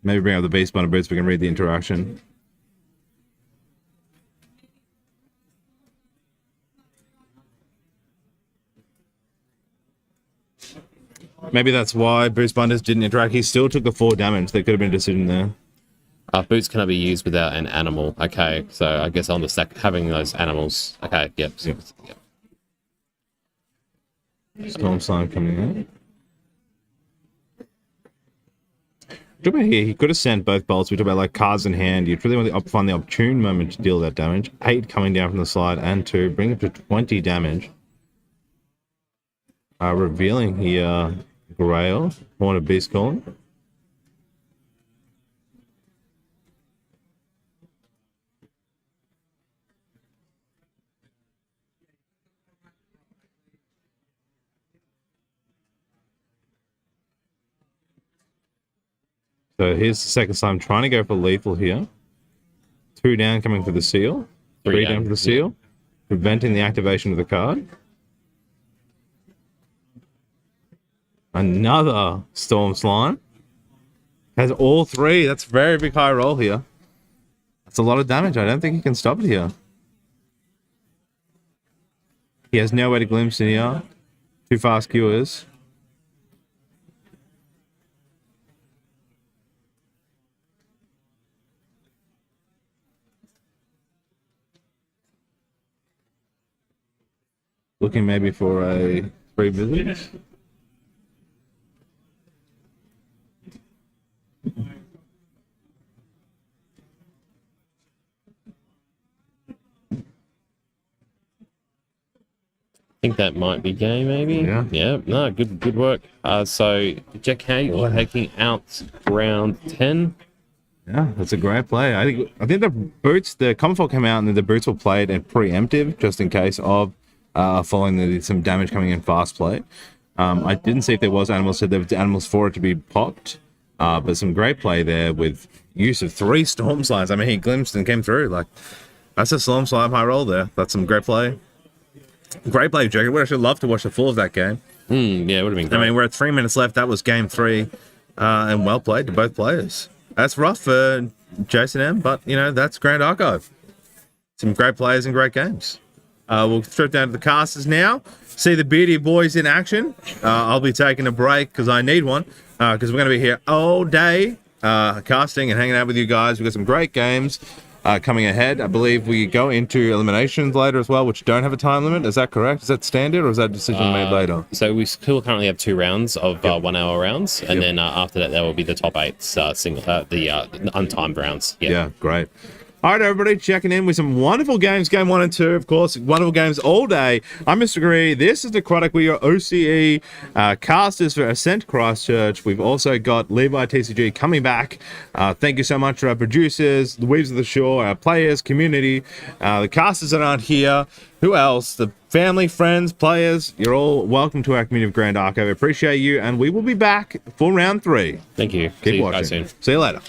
Maybe bring up the Beast Bond boots so we can read the interaction. Maybe that's why Boost Bunders didn't interact. He still took the 4 damage. There could have been a decision there. Boots cannot be used without an animal. Okay, so I guess on the stack, having those animals. Okay, yep. Storm Slime coming in. Talk about here, he could have sent both bolts. We talk about like cards in hand. You'd really want to find the opportune moment to deal that damage. 8 coming down from the side and 2, bring it to 20 damage. Revealing here Grail, Horn of Beast Calling. So here's the second time trying to go for lethal here. 2 down coming for the seal. 3 down for the seal. Preventing the activation of the card. Another Storm Slime. Has all 3. That's a very big high roll here. That's a lot of damage. I don't think he can stop it here. He has no way to glimpse in here. 2 fast cures. Looking maybe for a 3 visits. I think that might be game, maybe. Yeah. No, good work. So Jack Hay taking out round 10. Yeah, that's a great play. I think the boots, the Comfort came out and then the boots were played and preemptive just in case of following some damage coming in fast play. I didn't see if there was animals, so there was animals for it to be popped. But some great play there with use of 3 Storm Slimes. I mean, he glimpsed and came through. Like, that's a Storm Slime high roll there. That's some great play. Great play, Jack. I would actually love to watch the full of that game. Yeah, it would have been great. I mean, we're at 3 minutes left. That was game 3. And well played to both players. That's rough for Jason M, but, you know, that's Grand Archive. Some great players and great games. We'll strip down to the casters now. See the Beardy Boys in action. I'll be taking a break because I need one. Because we're going to be here all day casting and hanging out with you guys. We've got some great games coming ahead. I believe we go into eliminations later as well, which don't have a time limit. Is that correct? Is that standard or is that a decision made later? So we still currently have 2 rounds of 1 hour rounds. And then after that, there will be the top 8 the untimed rounds. Yeah, great. All right, everybody, checking in with some wonderful games. Game 1 and 2, of course, wonderful games all day. I'm Mr. Gree. This is Necrotic. We are OCE casters for Ascent Christchurch. We've also got Levi TCG coming back. Thank you so much to our producers, the Weaves of the Shore, our players, community, the casters that aren't here. Who else? The family, friends, players. You're all welcome to our community of Grand Archive. I appreciate you, and we will be back for round 3. Thank you. Keep See watching. you guys soon. See you later.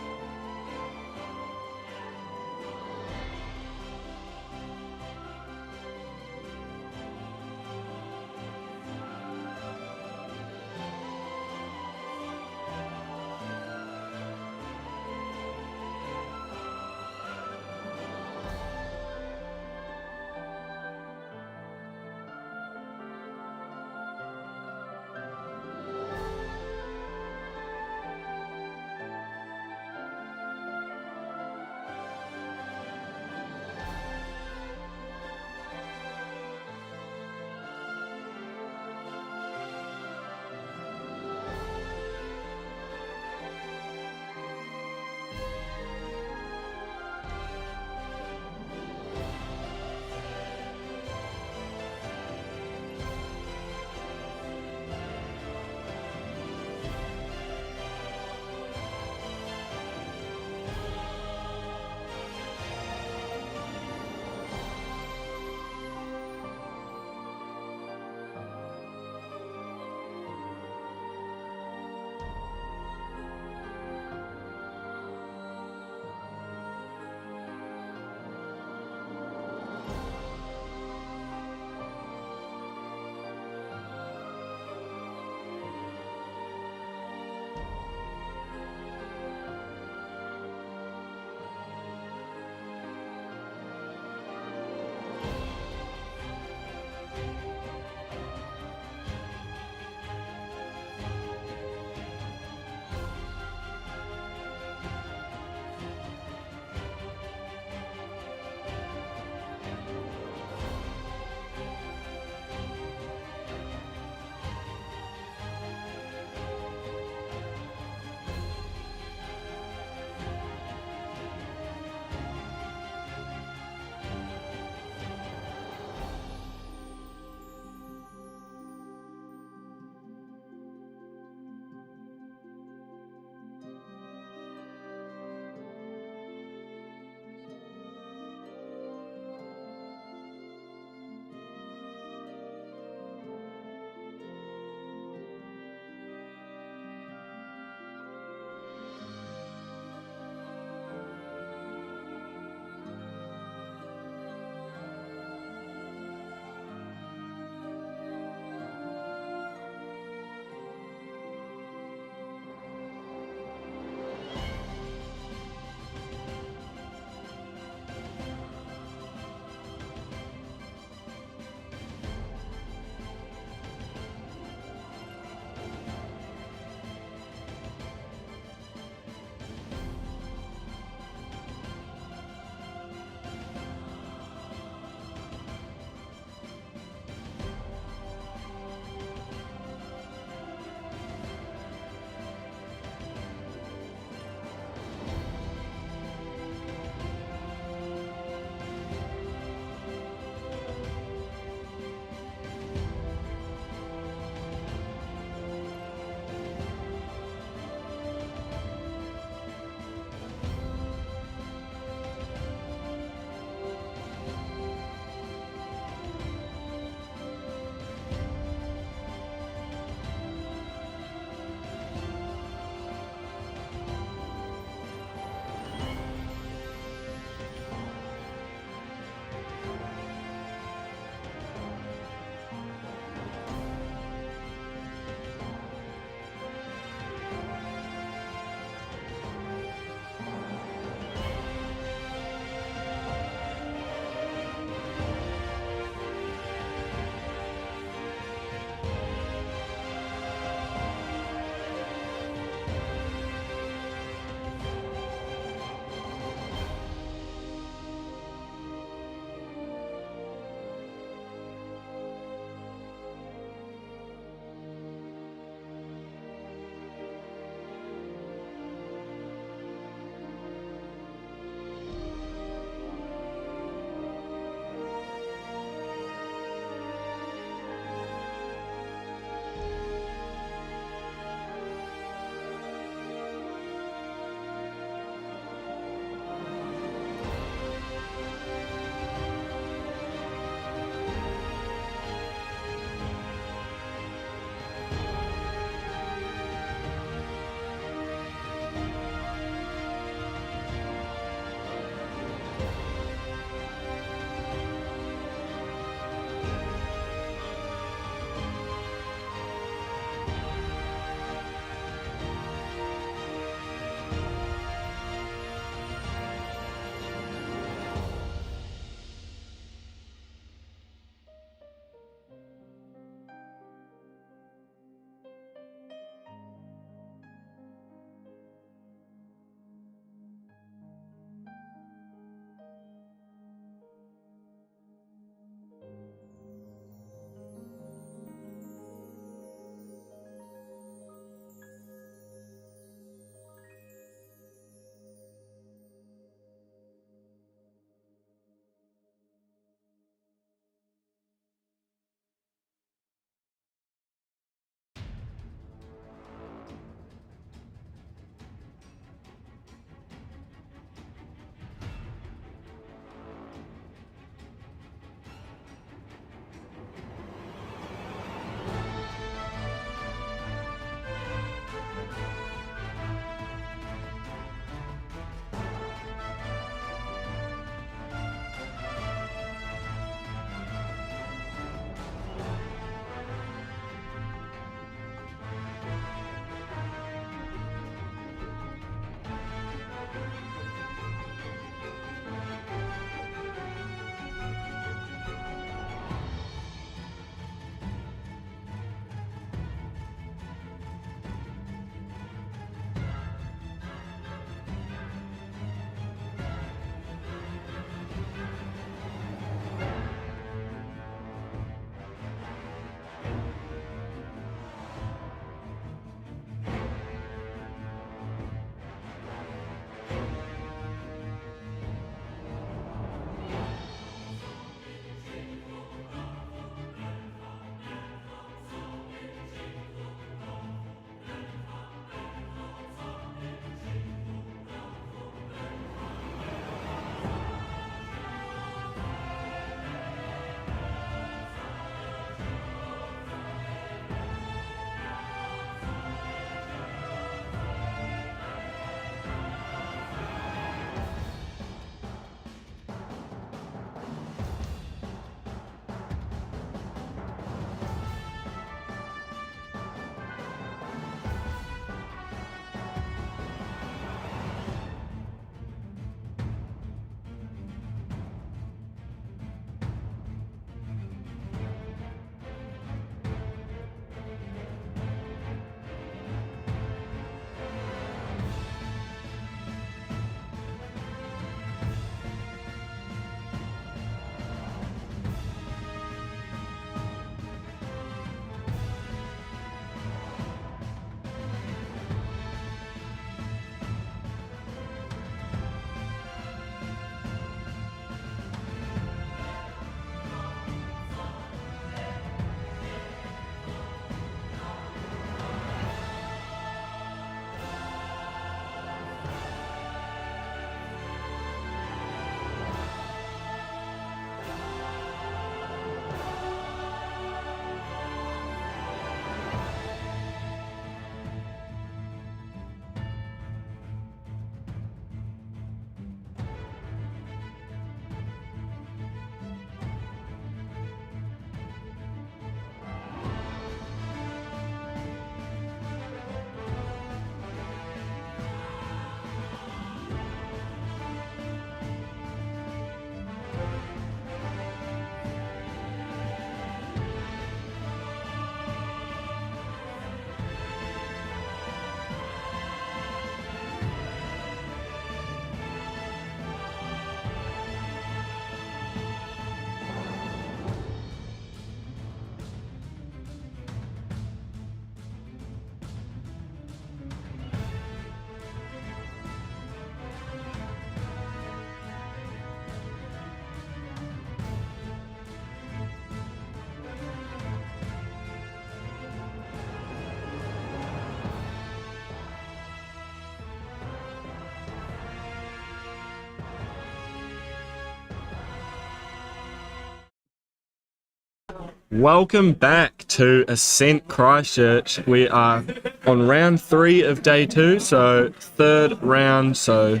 Welcome back to Ascent Christchurch. We are on round 3 of day 2, so third round, so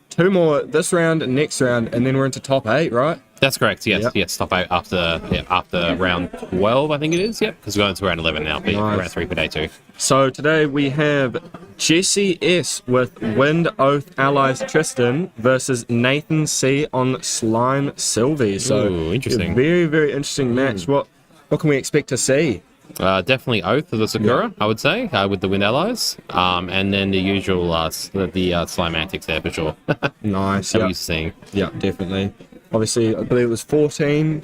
2 more this round and next round, and then we're into top 8, right? That's correct. Yes, Yep. yes. Top 8 after round 12, I think it is. Yep, because we're going to round 11 now. But Nice. round 3 for day 2. So today we have Jesse S with Wind Oath Allies Tristan versus Nathan C on Slime Sylvie. So Ooh, interesting. a very, very interesting match. What can we expect to see? Definitely Oath of the Sakura, I would say, with the Wind Allies, and then the usual slime antics there for sure. That Nice. we're Yeah, used to seeing. yeah, definitely. Obviously, I believe it was 14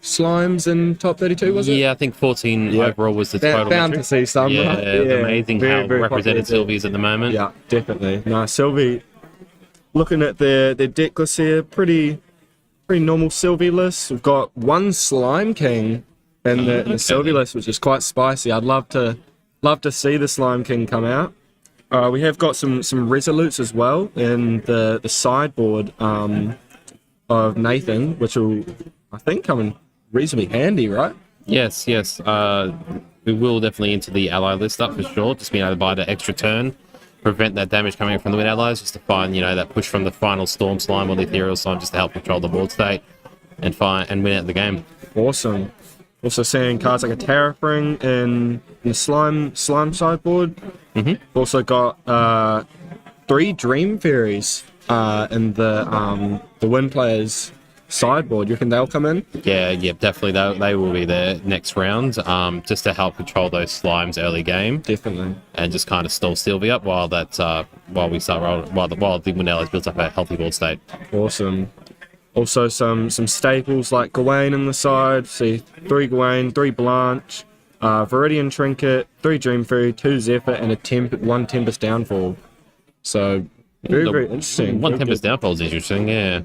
slimes in top 32, was it? Yeah, I think 14 overall was the total. Bound to metric. see some. Yeah, right? it's amazing Very, how very represented popular. Sylvie is at the moment. Yeah, definitely. Nice. Sylvie, looking at their deck list here, pretty normal Sylvie list. We've got one Slime King in the Sylvie list, which is quite spicy. I'd love to see the Slime King come out. We have got some Resolutes as well in the sideboard of Nathan, which will, I think, come in reasonably handy, right? Yes. We will definitely into the ally list up for sure. Just being able to buy the extra turn, prevent that damage coming from the Wind Allies, just to find that push from the final Storm Slime or the Ethereal Slime, just to help control the board state and win out the game. Awesome. Also seeing cards like a Terrafring in the slime sideboard. Mhm. Also got 3 Dream Fairies in the Wind players sideboard. You reckon they'll come in? Yeah, definitely. They will be there next round, just to help control those slimes early game Definitely. and just kind of stall Sylvie up while the Wind Allies builds up a healthy board state. Awesome. Also some staples like Gawain in the side. See 3 Gawain, 3 Blanche, Viridian Trinket, 3 Dream Fairy, 2 Zephyr, and 1 Tempest Downfall. So very interesting. One Very Tempest good. Downfall is interesting, yeah.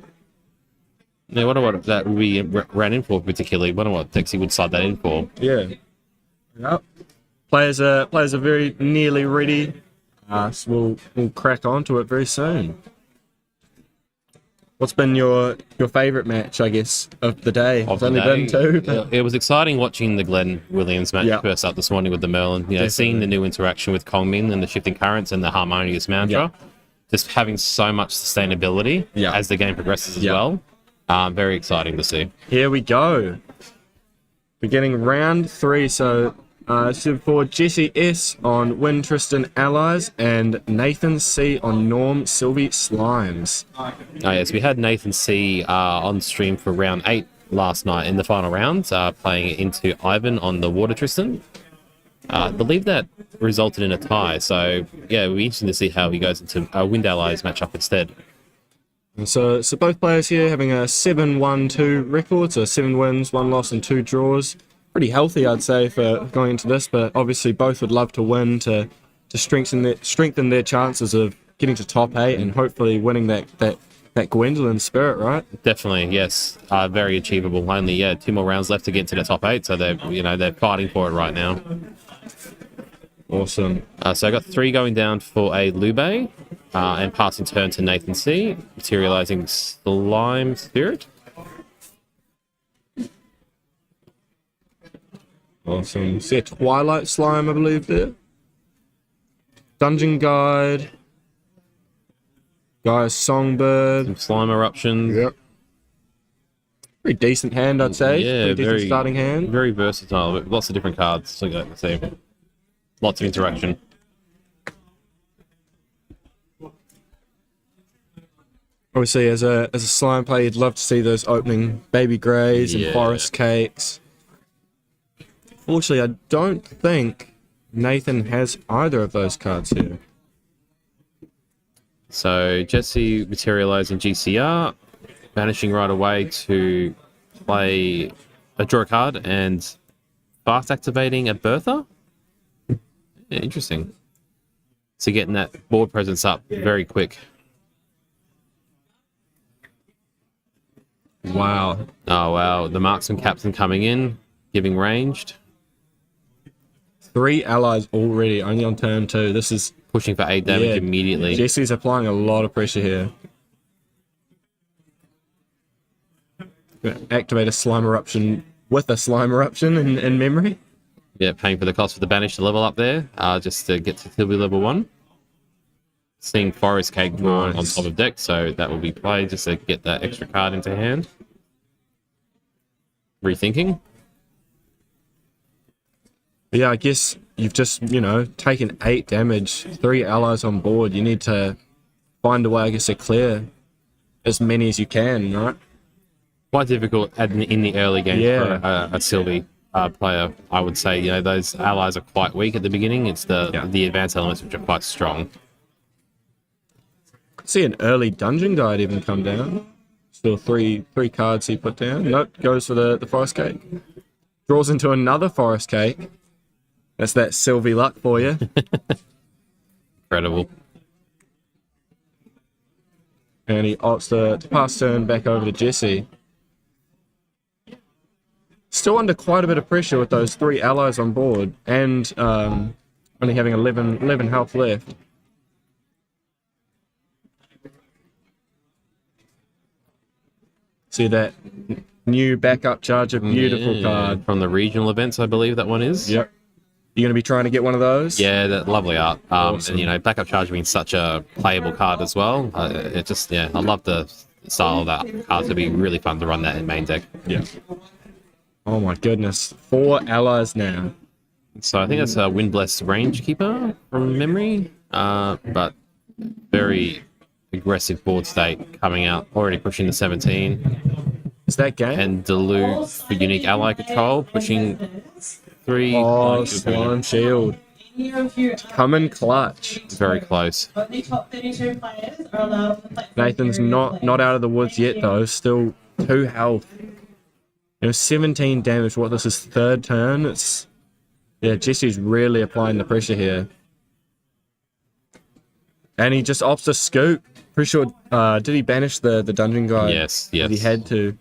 Yeah, I wonder what that we ran in for particularly. I wonder what decks he would side that in for. Yeah. Yep. Players are very nearly ready. So we'll crack on to it very soon. What's been your favourite match, I guess, of the day? It's only been 2. but- It was exciting watching the Glenn Williams match Yeah. first up this morning with the Merlin. Seeing the new interaction with Kongmin and the shifting currents and the harmonious mantra. Just having so much sustainability as the game progresses as well. Very exciting to see. Here we go. Beginning round 3. So for Jesse S on Win Tristan Allies and Nathan C on Norm Sylvie Slimes. Yes, we had Nathan C on stream for round 8 last night in the final round, playing into Ivan on the Water Tristan. I believe that resulted in a tie, so yeah, it'll be interesting to see how he goes into a Wind Allies matchup instead. And so both players here having a 7-1-2 record, so 7 wins, 1 loss, and 2 draws. Pretty healthy, I'd say, for going into this, but obviously both would love to win to strengthen their chances of getting to top 8 and hopefully winning that Gwendolyn spirit, right? Definitely, yes. Very achievable. Only 2 more rounds left to get to the top 8, so they're fighting for it right now. Awesome. So I got 3 going down for a Lube, and passing turn to Nathan C, materializing Slime Spirit. Awesome. See a Twilight Slime, I believe, there. Dungeon Guide. Guy's Songbird. Slime Eruption. Yep. Pretty decent hand, I'd say. Yeah, Pretty decent starting hand. Very versatile. But lots of different cards. So let's see. Lots of interaction. Obviously, as a slime player, you'd love to see those opening Baby Greys and Forest Cakes. Fortunately, I don't think Nathan has either of those cards here. So Jesse materializing GCR, vanishing right away to play a draw card and fast activating a Bertha. Yeah, interesting. So getting that board presence up very quick. Wow. Oh wow, the marksman captain coming in, giving ranged. 3 allies already, only on turn 2. This is... Pushing for 8 damage immediately. Jesse's applying a lot of pressure here. Activate a Slime Eruption with a slime eruption in memory. Yeah, paying for the cost for the banish to level up there, just to get to Tilby level 1. Seeing Forest Cake drawn on top of deck, so that will be played just to get that extra card into hand. Rethinking. Yeah, I guess you've just, taken 8 damage, 3 allies on board. You need to find a way, I guess, to clear as many as you can, right? Quite difficult in the early game for a Sylvie player, I would say. Those allies are quite weak at the beginning. It's the advanced elements which are quite strong. See an early dungeon guide even come down. Still three cards he put down. Nope, goes for the Forest Cake. Draws into another Forest Cake. That's that Sylvie luck for you. Incredible. And he opts to pass turn back over to Jesse. Still under quite a bit of pressure with those 3 allies on board and only having 11 health left. See that new backup charger, beautiful card. From the regional events, I believe that one is. Yep. You're going to be trying to get one of those? Yeah, that lovely art. Awesome. And, backup charge being such a playable card as well. I love the style of that card. To be really fun to run that in main deck. Yeah. Oh my goodness. 4 allies now. So I think that's a Windblessed Rangekeeper from memory. But very aggressive board state coming out, already pushing the 17. Is that game? And Deluge for unique ally control, pushing 3. Oh, Slime Shield. Coming clutch. Very close. Nathan's not out of the woods yet though. Still 2 health. 17 damage. What, this is 3rd turn? Jesse's really applying the pressure here. And he just opts to scoop. Pretty sure, did he banish the dungeon guy? Yes. He had to.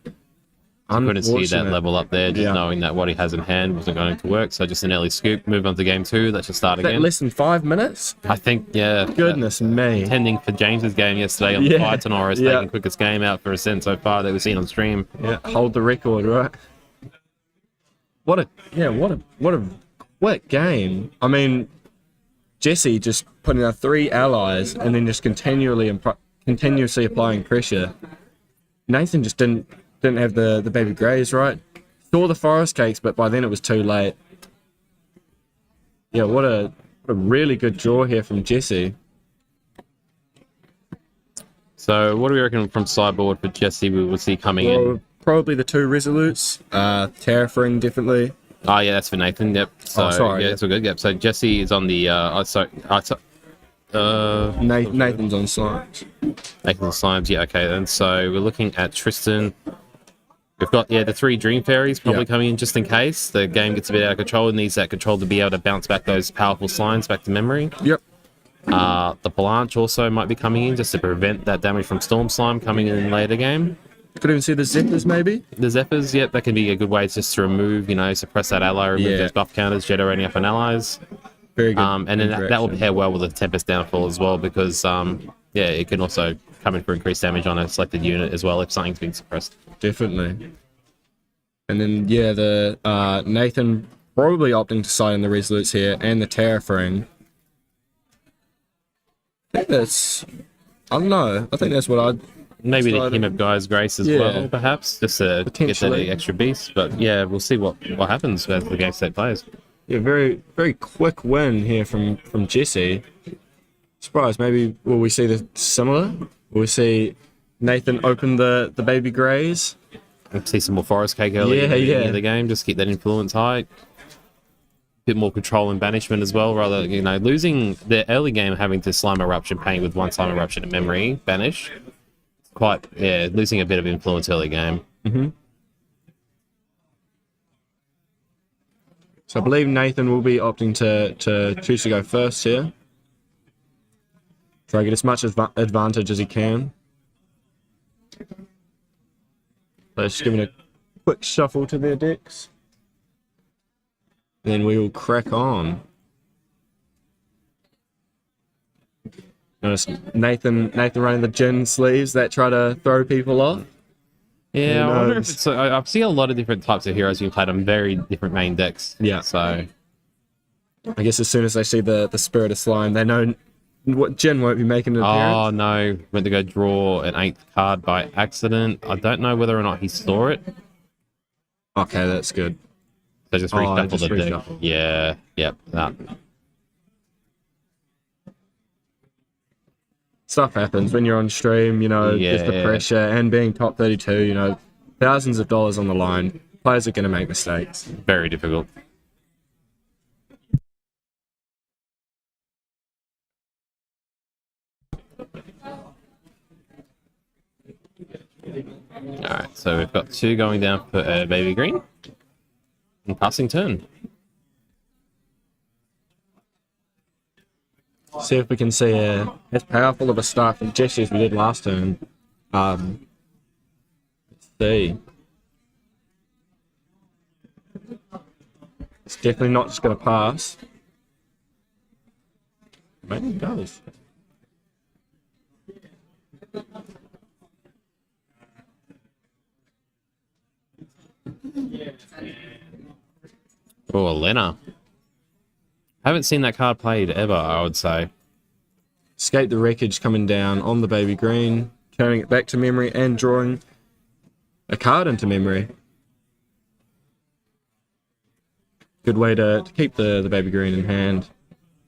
Couldn't see that level up there, just knowing that what he has in hand wasn't going to work. So just an early scoop, move on to game 2. Let's just start again. Less than 5 minutes? I think, yeah. Goodness me. Attending for James's game yesterday on the Fight Honor is taking quickest game out for Ascent so far that we've seen on stream. Yeah, hold the record, right? What a quick game. I mean, Jesse just putting out 3 allies and then just continuously applying pressure. Nathan just didn't have the baby greys, right? Saw the Forest Cakes, but by then it was too late. Yeah, what a really good draw here from Jesse. So what do we reckon from sideboard for Jesse we will see coming in? Probably the 2 Resolutes. Terraforming definitely. Oh yeah, that's for Nathan. Yep. So, sorry. Yeah, it's all good. Yep. So Jesse is on the. Nathan's on Slimes. Nathan's Slimes. Yeah. Okay. Then so we're looking at Tristan. We've got the 3 Dream Fairies probably coming in just in case the game gets a bit out of control. It needs that control to be able to bounce back those powerful slimes back to memory. Yep. The Blanche also might be coming in just to prevent that damage from Storm Slime coming in later game. Could even see the Zephyrs maybe. The Zephyrs, yep, that can be a good way just to remove, suppress that ally, remove those buff counters, generating up on allies. Very good. And then that will pair well with the Tempest Downfall as well because, it can also come in for increased damage on a selected unit as well if something's being suppressed. Definitely. And then, the Nathan probably opting to side in the Resolutes here and the Terraforming. I don't know. I think that's what I'd... Maybe the Hymn of Gaia's Grace as well, perhaps, just to get that extra beast. But yeah, we'll see what happens as the game state plays. Yeah, very, very quick win here from Jesse. Surprised, maybe will we see the similar? Will we see Nathan open the baby greys? We'll see some more Forest Cake early in the game, just keep that influence high. Bit more control and banishment as well, rather, losing the early game having to Slime Eruption, paying with 1 Slime Eruption in memory, banish. Losing a bit of influence early game. Mm-hmm. So I believe Nathan will be opting to choose to go first here. Try to get as much advantage as he can. Let's just give it a quick shuffle to their decks. Then we will crack on. Notice Nathan running the gin sleeves that try to throw people off. Yeah, Who I wonder if knows? it's. I've seen a lot of different types of heroes being played on very different main decks. Yeah. So I guess as soon as they see the Spirit of Slime, they know what Jen won't be making an appearance. oh no, went to go draw an 8th card by accident. I don't know whether or not he saw it. Okay, that's good. So just Oh, reshuffle just the deck. reshuffle. Yeah, yep, that. Stuff happens when you're on stream, just the Yeah. pressure and being top 32, thousands of dollars on the line. Players are going to make mistakes. Very difficult. Alright, so we've got 2 going down for Baby Green. And passing turn. See if we can see as powerful of a start from Jesse as we did last turn. Let's see. It's definitely not just going to pass. Maybe it does. Oh, Lena. Haven't seen that card played ever, I would say. Escape the Wreckage coming down on the Baby Green, turning it back to memory and drawing a card into memory. Good way to keep the Baby Green in hand.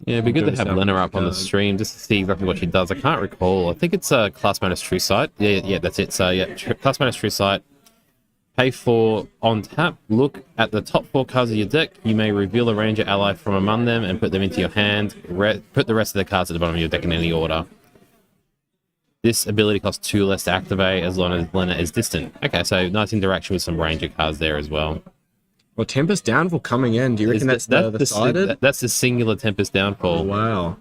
Yeah, it'd be good Do to have yourself Lena a up on the card. stream just to see exactly what she does. I can't recall. I think it's a class bonus true sight. Yeah, that's it. So yeah, class bonus true sight. Pay 4 on tap. Look at the top 4 cards of your deck. You may reveal a ranger ally from among them and put them into your hand. Put the rest of the cards at the bottom of your deck in any order. This ability costs 2 less to activate as long as Lena is distant. Okay, so nice interaction with some ranger cards there as well. Well, Tempest Downfall coming in. Do you reckon that's the sided? That's the singular Tempest Downfall. Oh, wow.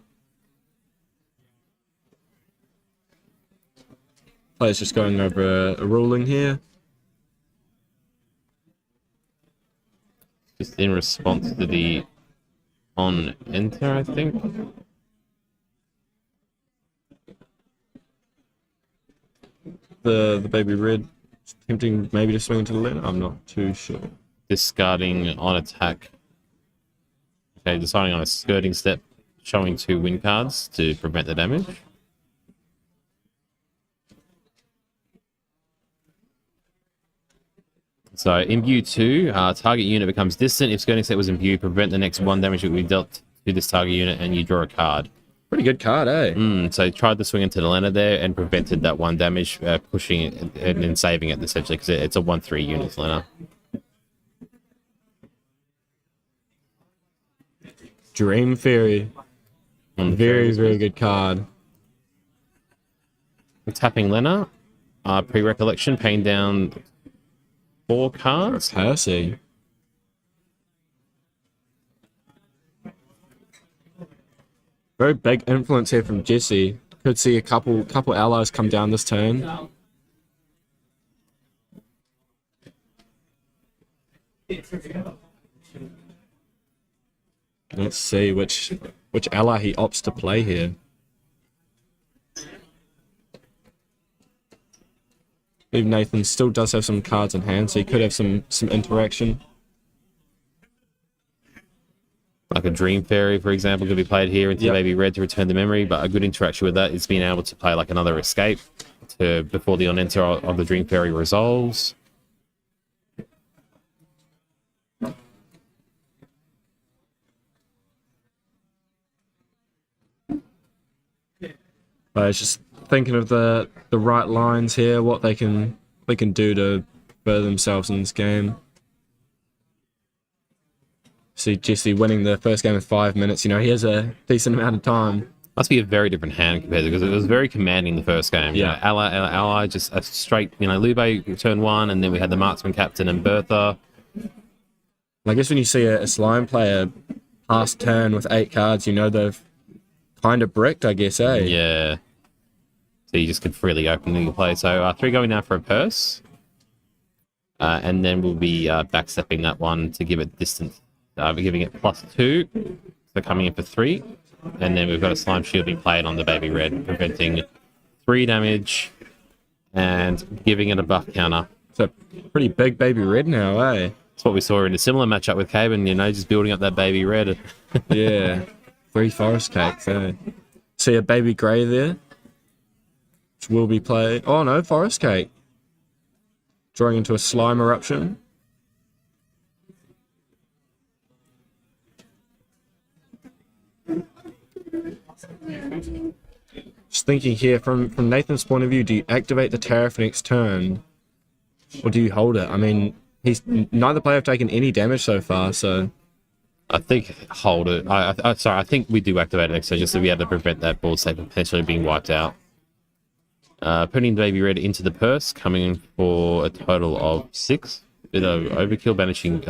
Players just going over a ruling here. Just in response to the on enter, I think. The Baby Red attempting maybe to swing into the Lena. I'm not too sure. Discarding on attack. Okay, deciding on a skirting step, showing 2 win cards to prevent the damage. So, imbue 2, target unit becomes distant. If skirting step was imbued, prevent the next 1 damage that will be dealt to this target unit and you draw a card. Pretty good card, eh? So tried to swing into the Lena there and prevented that 1 damage, pushing it and then saving it essentially because it's a 1/3 unit Lena. Dream Fairy. Very, very good card. Tapping Lena, pre-recollection, paying down 4 cards. Percy. Very big influence here from Jesse. Could see a couple allies come down this turn. Let's see which ally he opts to play here. I believe Nathan still does have some cards in hand, so he could have some interaction. Like a Dream Fairy, for example, could be played here into Baby Red to return the memory, but a good interaction with that is being able to play like another escape before the on-enter of the Dream Fairy resolves. I was just thinking of the right lines here, what they can do to further themselves in this game. See Jesse winning the first game in 5 minutes. He has a decent amount of time. Must be a very different hand compared to because it was very commanding the first game. Yeah. Ally, just a straight, Lube turn 1, and then we had the Marksman Captain and Bertha. I guess when you see a slime player pass turn with 8 cards, they've kind of bricked, I guess, eh? Yeah. So you just could freely open the play. So 3 going down for a purse. And then we'll be backstepping that one to give it distance. We're giving it +2. So coming in for 3. And then we've got a Slime Shield being played on the Baby Red, preventing 3 damage and giving it a buff counter It's a pretty big baby red now, eh? That's what we saw in a similar matchup with Caben, you know, just building up that baby red. Yeah. 3 forest cakes, eh? See a baby grey there? Which will be played. Oh no, forest cake. Drawing into a slime eruption. Just thinking here, from Nathan's point of view, do you activate the Terra for next turn? Or do you hold it? I mean, neither player have taken any damage so far, so... I think hold it. I think we do activate it next turn just to be able to prevent that board state from potentially being wiped out. Putting baby red into the purse, coming in for a total of 6. Bit of overkill, banishing,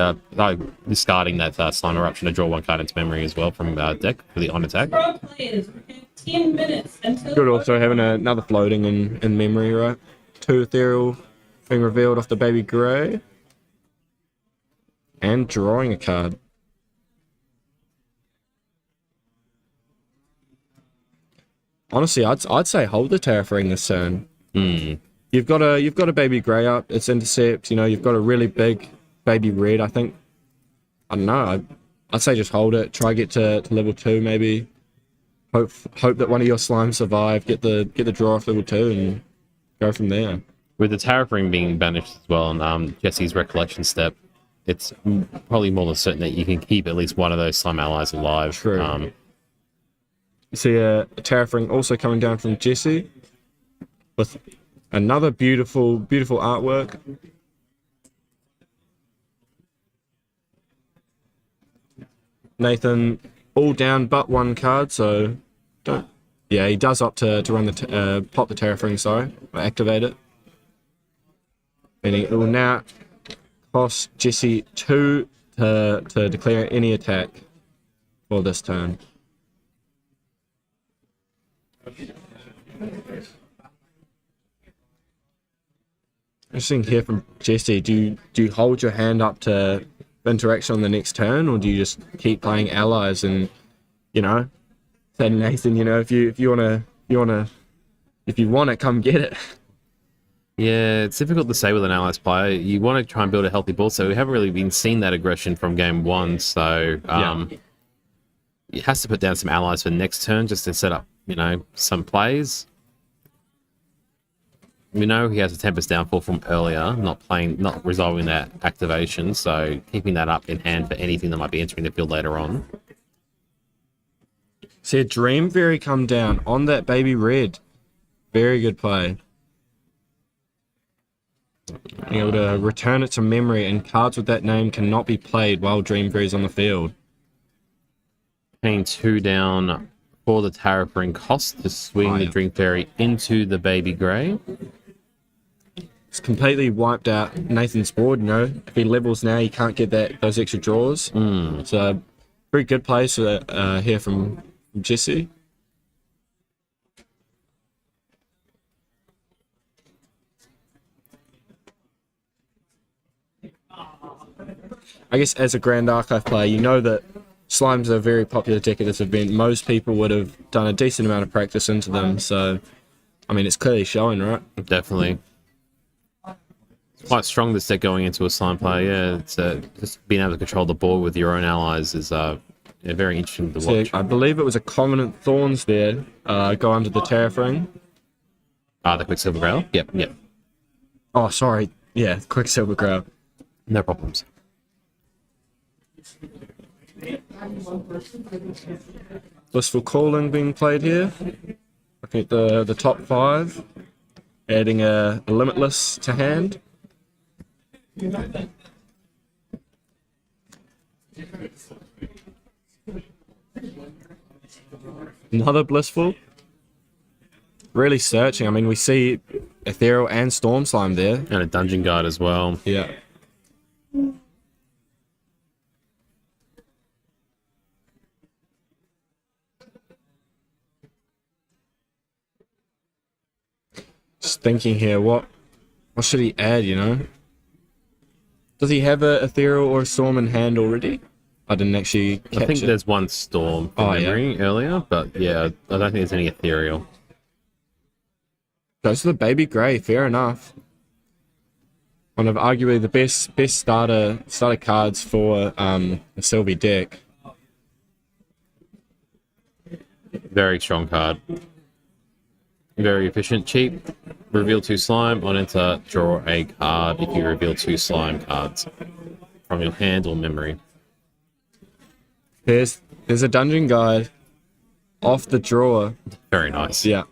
discarding that slime eruption to draw 1 card into memory as well from deck for the on attack. Pro players, 10 minutes until. Good also having another floating in memory, right? 2 ethereal being revealed off the baby grey. And drawing a card. Honestly, I'd say hold the Terraforming this turn. You've got a baby grey up. It's intercept. You know, you've got a really big baby red. I think. I don't know. I'd say just hold it. Try get to level 2 maybe. Hope that one of your slimes survive. Get the draw off level 2 and go from there. With the Terraforming being banished as well, and Jesse's recollection step, it's probably more than certain that you can keep at least one of those slime allies alive. True. You see a Terraforming also coming down from Jesse with another beautiful artwork. Nathan all down but 1 card, so don't. Yeah, he does opt to run the pop the Terraforming, sorry, or activate it. Meaning it will now cost Jesse 2 to declare any attack for this turn. Interesting here from Jesse. Do you hold your hand up to interaction on the next turn, or do you just keep playing allies and, you know, say to Nathan, you know, if you want it, come get it. Yeah, it's difficult to say with an allies player. You want to try and build a healthy board, so we haven't really been seeing that aggression from game 1. So it has to put down some allies for next turn just to set up, you know, some plays. We know he has a Tempest Downfall from earlier, not resolving that activation, so keeping that up in hand for anything that might be entering the field later on. See a Dream Fairy come down on that baby red. Very good play. Being able to return it to memory, and cards with that name cannot be played while Dream Fairy is on the field. Paying 2 down for the Terraforming cost to swing the Dream Fairy into the baby grey. It's completely wiped out Nathan's board, you know. If he levels now, he can't get those extra draws. So, very good plays here from Jesse. I guess as a Grand Archive player, you know that Slimes are a very popular deck at this event. Most people would have done a decent amount of practice into them, so, I mean, it's clearly showing, right? Definitely. Quite strong, this deck going into a slime player. Yeah, it's just being able to control the board with your own allies is very interesting to watch. So I believe it was a Covenant Thorns there, go under the Terraforming. The Quicksilver Grail? Yep. Oh, sorry. Yeah, Quicksilver Grail. No problems. Blissful Calling being played here. Looking at the top 5. Adding a Limitless to hand. Another Blissful. Really searching. I mean, we see Ethereal and Storm Slime there. And a Dungeon Guard as well. Yeah. Just thinking here, what should he add, you know? Does he have a Ethereal or a Storm in hand already? I didn't actually catch I think it. there's one Storm from memory earlier, but yeah, I don't think there's any Ethereal. Goes to the baby grey, fair enough. one of arguably the best starter cards for a Sylvie deck. Very strong card. Very efficient, cheap. Reveal 2 slime. On enter, draw a card if you reveal 2 slime cards from your hand or memory. There's a dungeon guide off the drawer. Very nice. Yeah.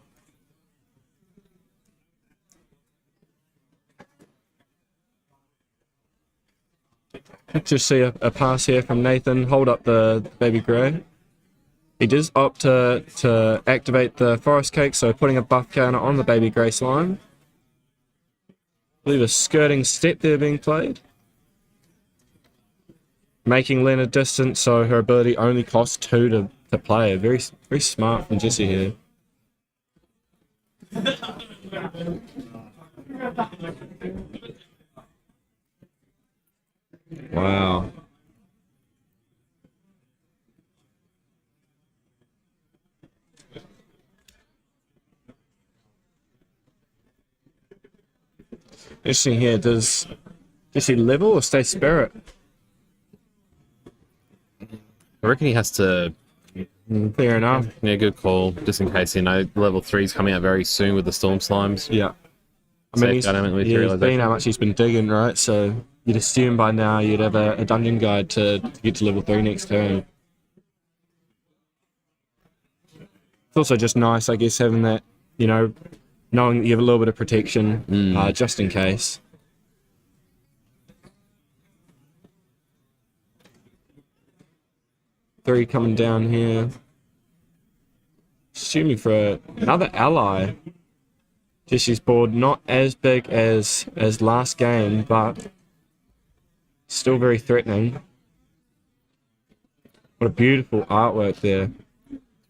Just see a pass here from Nathan. Hold up the baby grey. He does opt to activate the forest cake, so putting a buff counter on the baby grey slime. I believe a skirting step there being played. Making Lena distant, so her ability only costs 2 to play. Very smart from Jesse here. Wow. Interesting here. Does he level or stay spirit? I reckon he has to. Fair enough. Yeah, good call. Just in case, level 3's coming out very soon with the storm slimes. Yeah. I mean, he's been how much he's been digging, right? So you'd assume by now you'd have a dungeon guide to get to level 3 next turn. It's also just nice, I guess, having that, knowing that you have a little bit of protection, just in case. Three coming down here. Assuming for another ally. Jesse's board not as big as last game, but still very threatening. What a beautiful artwork there.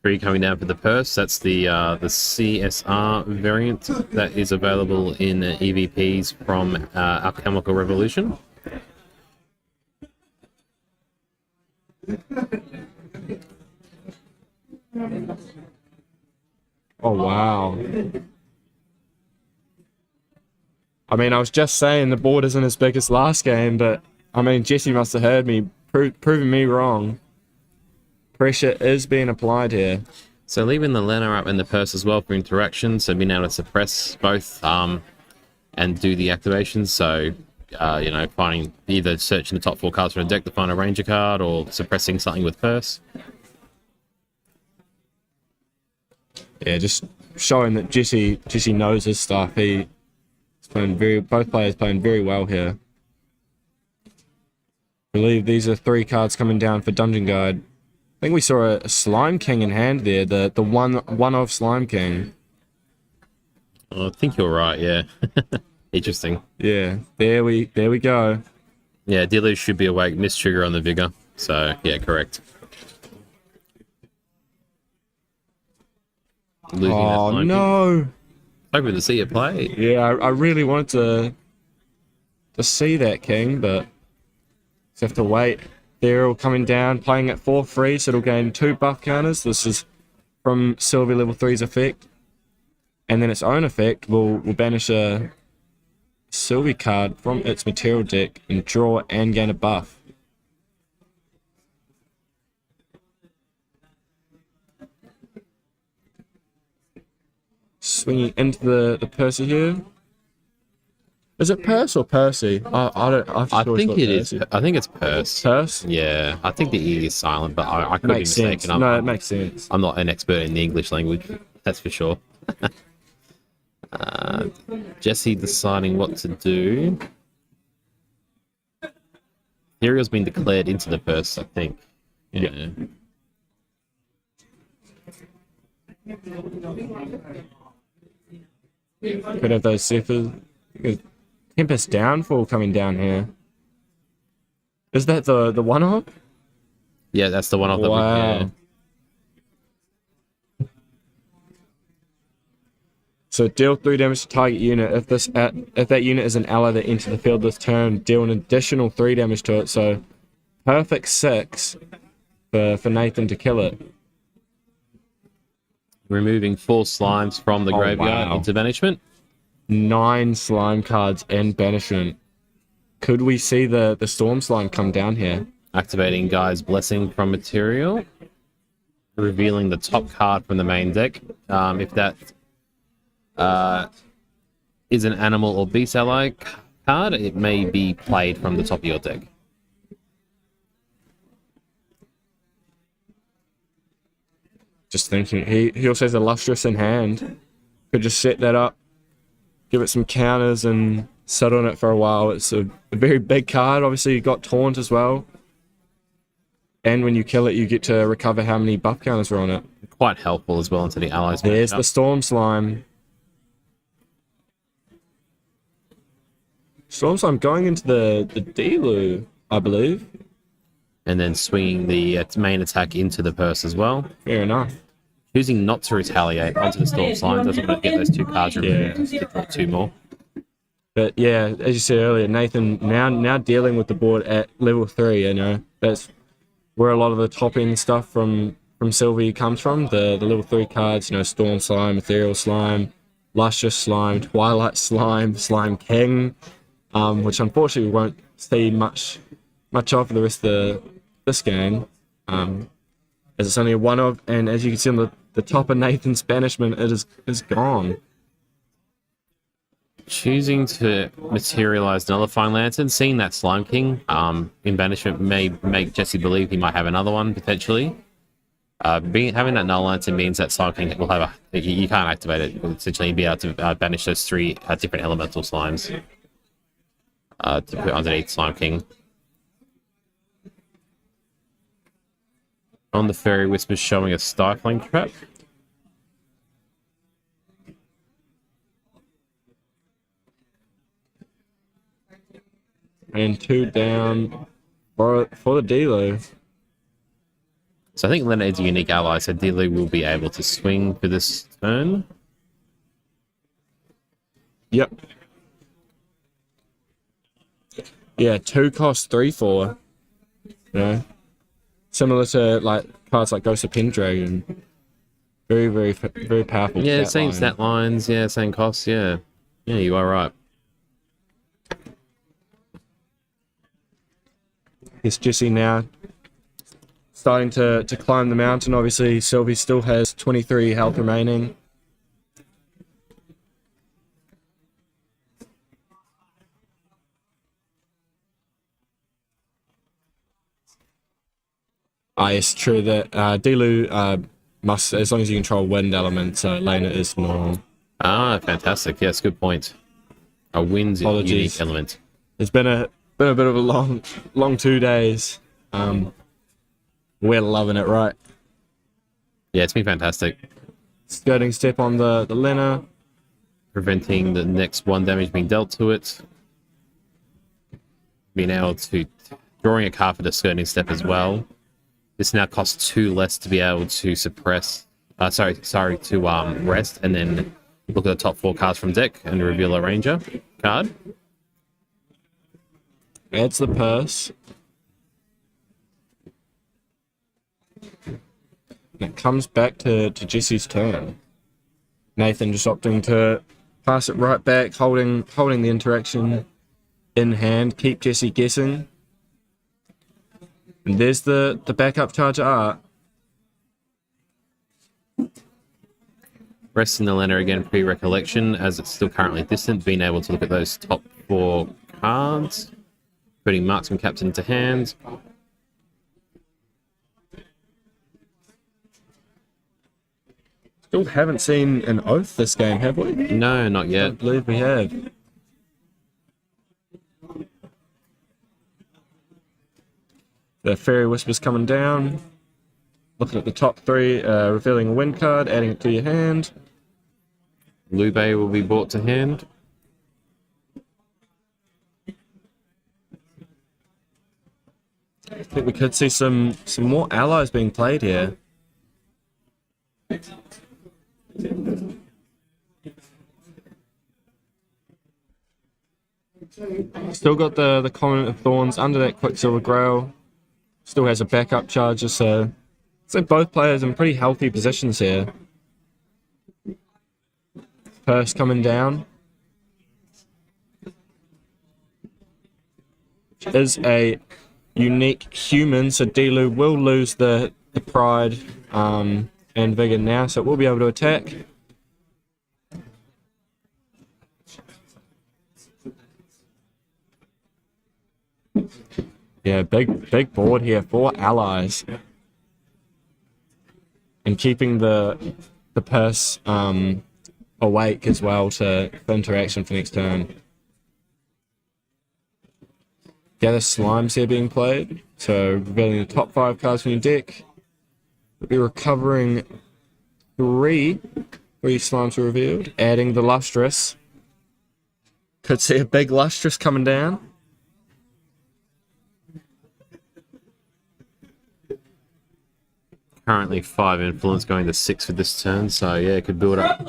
3 coming down for the purse. That's the CSR variant that is available in EVPs from Alchemical Revolution. Oh, wow. I mean, I was just saying the board isn't as big as last game, but I mean, Jesse must have heard me, proving me wrong. Pressure is being applied here. So leaving the Lena up in the purse as well for interaction, so being able to suppress both and do the activations. So, finding either searching the top 4 cards from a deck to find a ranger card or suppressing something with purse. Yeah, just showing that Jesse knows his stuff. He's playing both players playing very well here. I believe these are 3 cards coming down for Dungeon Guide. I think we saw a Slime King in hand there, the one of Slime King. Oh, I think you're right, yeah. Interesting. Yeah, there we go. Yeah, dealers should be awake. Miss trigger on the Vigor. So, yeah, correct. Losing oh, no. Hoping to see it play. Yeah, I really wanted to see that King, but just have to wait. They're all coming down, playing at 4-3, so it'll gain 2 buff counters. This is from Sylvie level 3's effect. And then its own effect will banish a Sylvie card from its material deck and draw and gain a buff. Swinging into the Percy here. Is it Purse or Percy? I think it is. I think it's Purse. Purse? Yeah, I think the E is silent, but I could be Makes sense. mistaken. No, it makes sense. I'm not an expert in the English language, that's for sure. Jesse deciding what to do. Ethereal's been declared into the Purse, I think. Yeah. Could have those Zephyrs. Tempest Downfall coming down here. Is that the one-off? Yeah, that's the one of the Wow. So deal 3 damage to target unit. If that unit is an ally that enters the field this turn, deal an additional 3 damage to it. So perfect 6 for Nathan to kill it. Removing 4 slimes from the graveyard wow. into banishment. 9 slime cards and banishment. Could we see the Storm Slime come down here? Activating Guy's Blessing from material, revealing the top card from the main deck. If that is an animal or beast ally card, it may be played from the top of your deck. Just thinking, he also has a Lustrous in hand. Could just set that up, give it some counters, and sit on it for a while. It's a very big card. Obviously, you got Taunt as well. And when you kill it, you get to recover how many buff counters are on it. Quite helpful as well into the allies. There's the Storm Slime. Storm Slime going into the Delu, I believe. And then swinging the main attack into the purse as well. Fair enough. Choosing not to retaliate onto the Storm Slime. Doesn't want to get those 2 cards removed. To drop 2 more. But yeah, as you said earlier, Nathan now dealing with the board at level 3, you know. That's where a lot of the top end stuff from Sylvie comes from. The level 3 cards, you know, Storm Slime, Ethereal Slime, Luscious Slime, Twilight Slime, Slime King, which unfortunately we won't see much of for the rest of this game. As it's only a one-of, and as you can see on the top of Nathan's banishment, it is gone. Choosing to materialize Nullifying Lantern, seeing that Slime King in banishment may make Jesse believe he might have another one potentially. Having that Null Lantern means that Slime King will have you can't activate it. You'll essentially be able to banish those 3 different elemental slimes to put underneath Slime King. On the Fairy Whispers, showing a Stifling Trap. And 2 down for the Delo. So I think Leonard's a unique ally, so Delu will be able to swing for this turn. Yep. Yeah, 2 cost 3/4. You know, similar to like cards like Ghost of Pendragon. Very, very, very powerful. Yeah, same stat lines. Yeah, same costs. Yeah, you are right. It's Jesse now starting to climb the mountain. Obviously, Sylvie still has 23 health remaining. It's true that Delu must, as long as you control wind elements, Lena is normal. Ah, fantastic. Yes, good point. A wind's a unique element. It's been a bit of a long 2 days. We're loving it, right? Yeah, it's been fantastic. Skirting step on the Lena. Preventing the next 1 damage being dealt to it. Being able to drawing a card for the skirting step as well. This now costs 2 less to be able to suppress. To rest, and then look at the top 4 cards from deck and reveal a Ranger card. Adds the purse. And it comes back to Jesse's turn. Nathan just opting to pass it right back, holding the interaction in hand, keep Jesse guessing. And there's the backup charger art. Resting the Lena again, pre-recollection, as it's still currently distant, being able to look at those top 4 cards. Putting Marksman Captain into hand. Still haven't seen an Oath this game, have we? No, not yet. I believe we have. The Fairy Whispers coming down. Looking at the top 3, revealing a wind card, adding it to your hand. Lube will be brought to hand. I think we could see some more allies being played here. Still got the Covenant of Thorns under that Quicksilver Grail. Still has a backup charger, so both players in pretty healthy positions here. Purse coming down. is a unique human, so Delu will lose the pride and vigor now, so it will be able to attack. Yeah, big board here for allies. And keeping the purse awake as well for interaction for next turn. Gather slimes here being played, so revealing the top 5 cards from your deck. We'll be recovering 3 slimes were revealed, adding the lustrous. Could see a big lustrous coming down. Currently 5 influence going to 6 for this turn, so yeah, it could build up.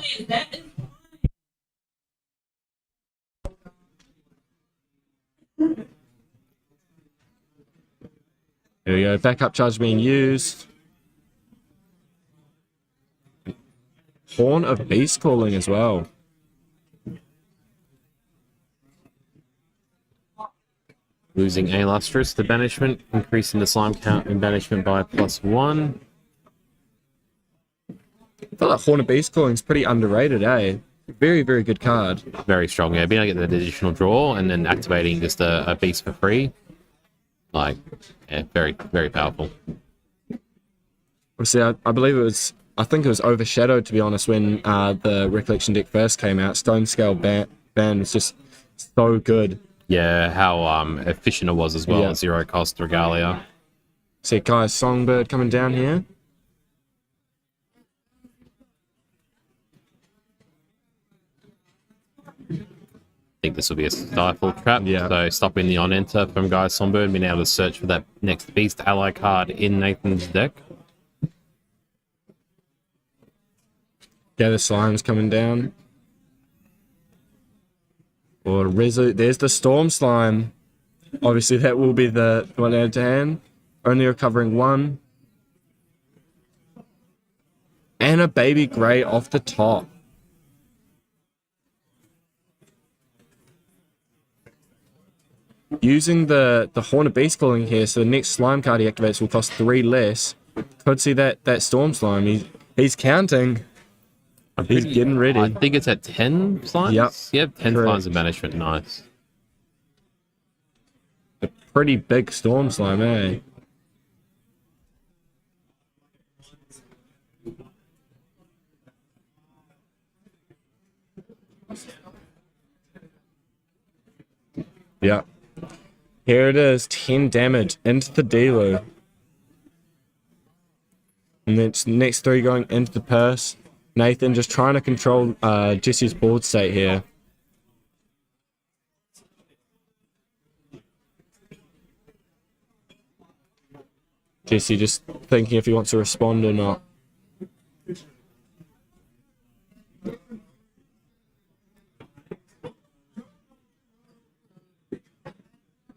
There we go, backup charge being used. Horn of Beast Calling as well. Losing a lustrous to banishment, increasing the slime count in banishment by +1. I feel like Horn of Beast Calling is pretty underrated, eh? Very, very good card. Very strong, yeah. Being able to get the additional draw and then activating just a beast for free. Like, yeah, very, very powerful. Obviously, I believe I think it was overshadowed, to be honest, when the Recollection deck first came out. Stone Scale ban was just so good. Yeah, how efficient it was as well. Yeah. 0 cost Regalia. See Guy's Songbird coming down here. I think this will be a stifle trap. Yeah. So stopping the on-enter from Guy's Songbird, being able to search for that next beast ally card in Nathan's deck. Gather Slime's coming down. Or Resolute. There's the Storm Slime. Obviously, that will be the one added to hand. Only recovering 1. And a Baby Grey off the top. Using the Horn of Beast Calling here, so the next slime card he activates will cost 3 less. Could see that Storm Slime. He's counting. He's getting ready. I think it's at 10 slimes? Yep, 10 Correct. slimes of banishment. Nice. A pretty big Storm Slime, eh? Yeah. Here it is, 10 damage into the Delu. And then next 3 going into the purse. Nathan just trying to control Jesse's board state here. Jesse just thinking if he wants to respond or not.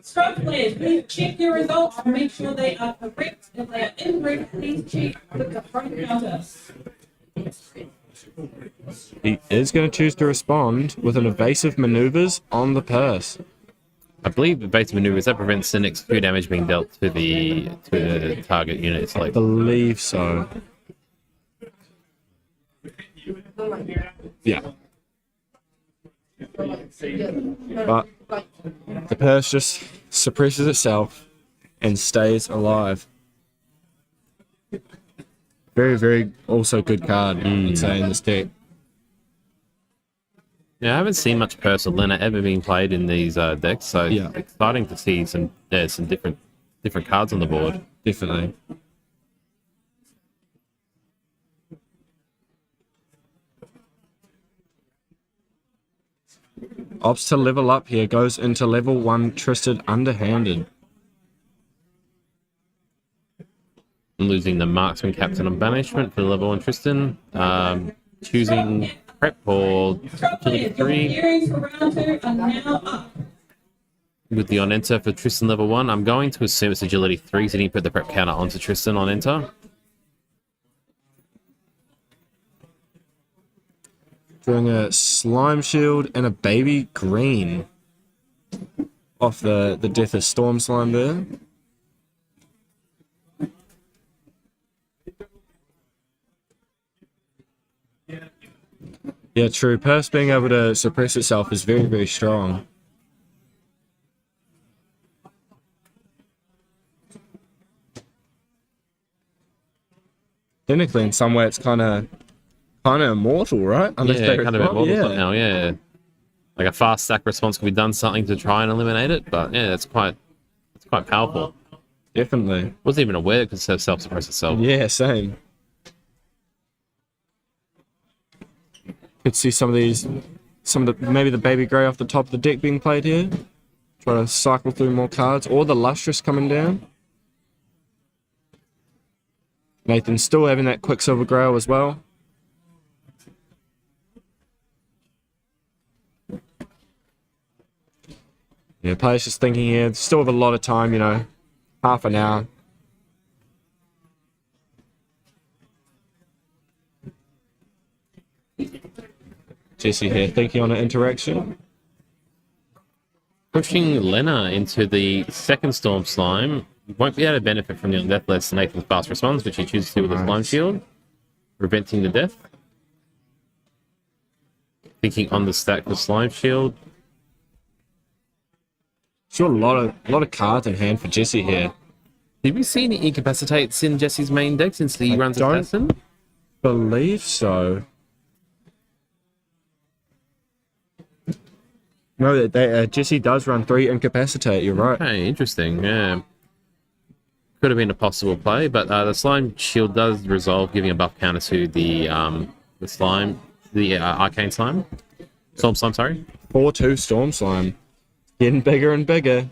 Stroke players, please check your results and make sure they are correct. If they are incorrect, please check the front counter. He is going to choose to respond with an evasive maneuvers on the purse. I believe the base maneuvers that prevents the next 2 damage being dealt to the target unit. It's I like believe so. Yeah. But the purse just suppresses itself and stays alive. Very, very also good card, I'd say, in this deck. yeah, I haven't seen much Purse or Lena ever being played in these decks, so Yeah. it's exciting to see some different cards on the board. Definitely. Opts to level up here, goes into level 1 Tristed Underhanded. Losing the Marksman Captain on banishment for level 1 Tristan. Choosing Prep or Stroke Agility players, your 3 hearings for round 2 are now up. with the on enter for Tristan level 1. I'm going to assume it's Agility 3, so you need to put the Prep counter onto Tristan on enter. Doing a Slime Shield and a Baby Green. off the death of Storm Slime there. Yeah, true. Purse being able to suppress itself is very, very strong. Technically, in some way, it's kind of immortal, right? Unless Yeah, they kind of respond. immortal now. Yeah, like a fast stack response could be done something to try and eliminate it, but yeah, it's quite powerful. Definitely. Wasn't even aware it could self-suppress itself. Yeah, same. Could see some of the maybe the baby grey off the top of the deck being played here. Try to cycle through more cards, or the lustrous coming down. Nathan's still having that Quicksilver Grail as well. Yeah, players just thinking here, still have a lot of time, you know, half an hour. Jesse here thinking on an interaction. Pushing Lena into the second Storm Slime. Won't be able to benefit from the undeath less than Nathan's fast response, which he chooses to do with his Slime Shield, preventing the death. Thinking on the stack for Slime Shield. Sure, a lot of cards in hand for Jesse here. Did we see any incapacitates in Jesse's main deck since he runs Assassin? Believe so. No, Jesse does run 3 Incapacitate, you're right. Okay, interesting, yeah. Could have been a possible play, but the Slime Shield does resolve, giving a buff counter to the Slime, the Arcane Slime. Storm Slime, sorry. 4/2 Storm Slime. Getting bigger and bigger.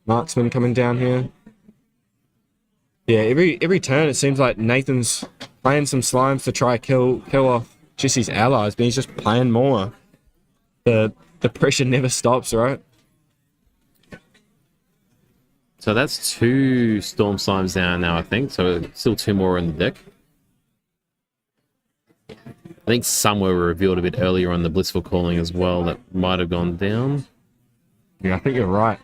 Marksman coming down here. Yeah, every turn it seems like Nathan's playing some slimes to try kill off Jesse's allies, but he's just playing more. The pressure never stops, right? So that's 2 Storm Slimes down now, I think. So still 2 more in the deck. I think some were revealed a bit earlier on the Blissful Calling as well that might have gone down. Yeah, I think you're right.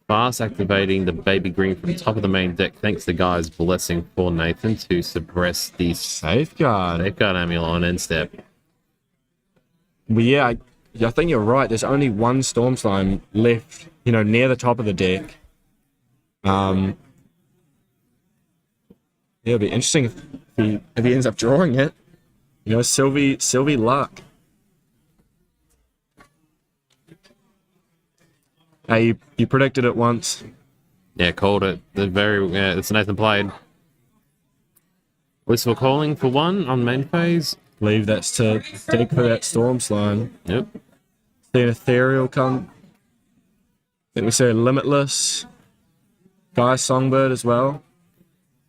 Fast activating the Baby Green from the top of the main deck thanks to Guy's blessing for Nathan to suppress the Safeguard Amulet on end step. But yeah, I think you're right. There's only 1 Storm Slime left, you know, near the top of the deck. Yeah, it'll be interesting if he ends up drawing it. You know, Sylvie luck. Hey, you predicted it once. Yeah, called it. It's Nathan played. Blissful Calling for 1 on main phase. Believe that's to dig for that Storm Slime. Yep. See an Ethereal come. Then we see a Limitless. Guy Songbird as well.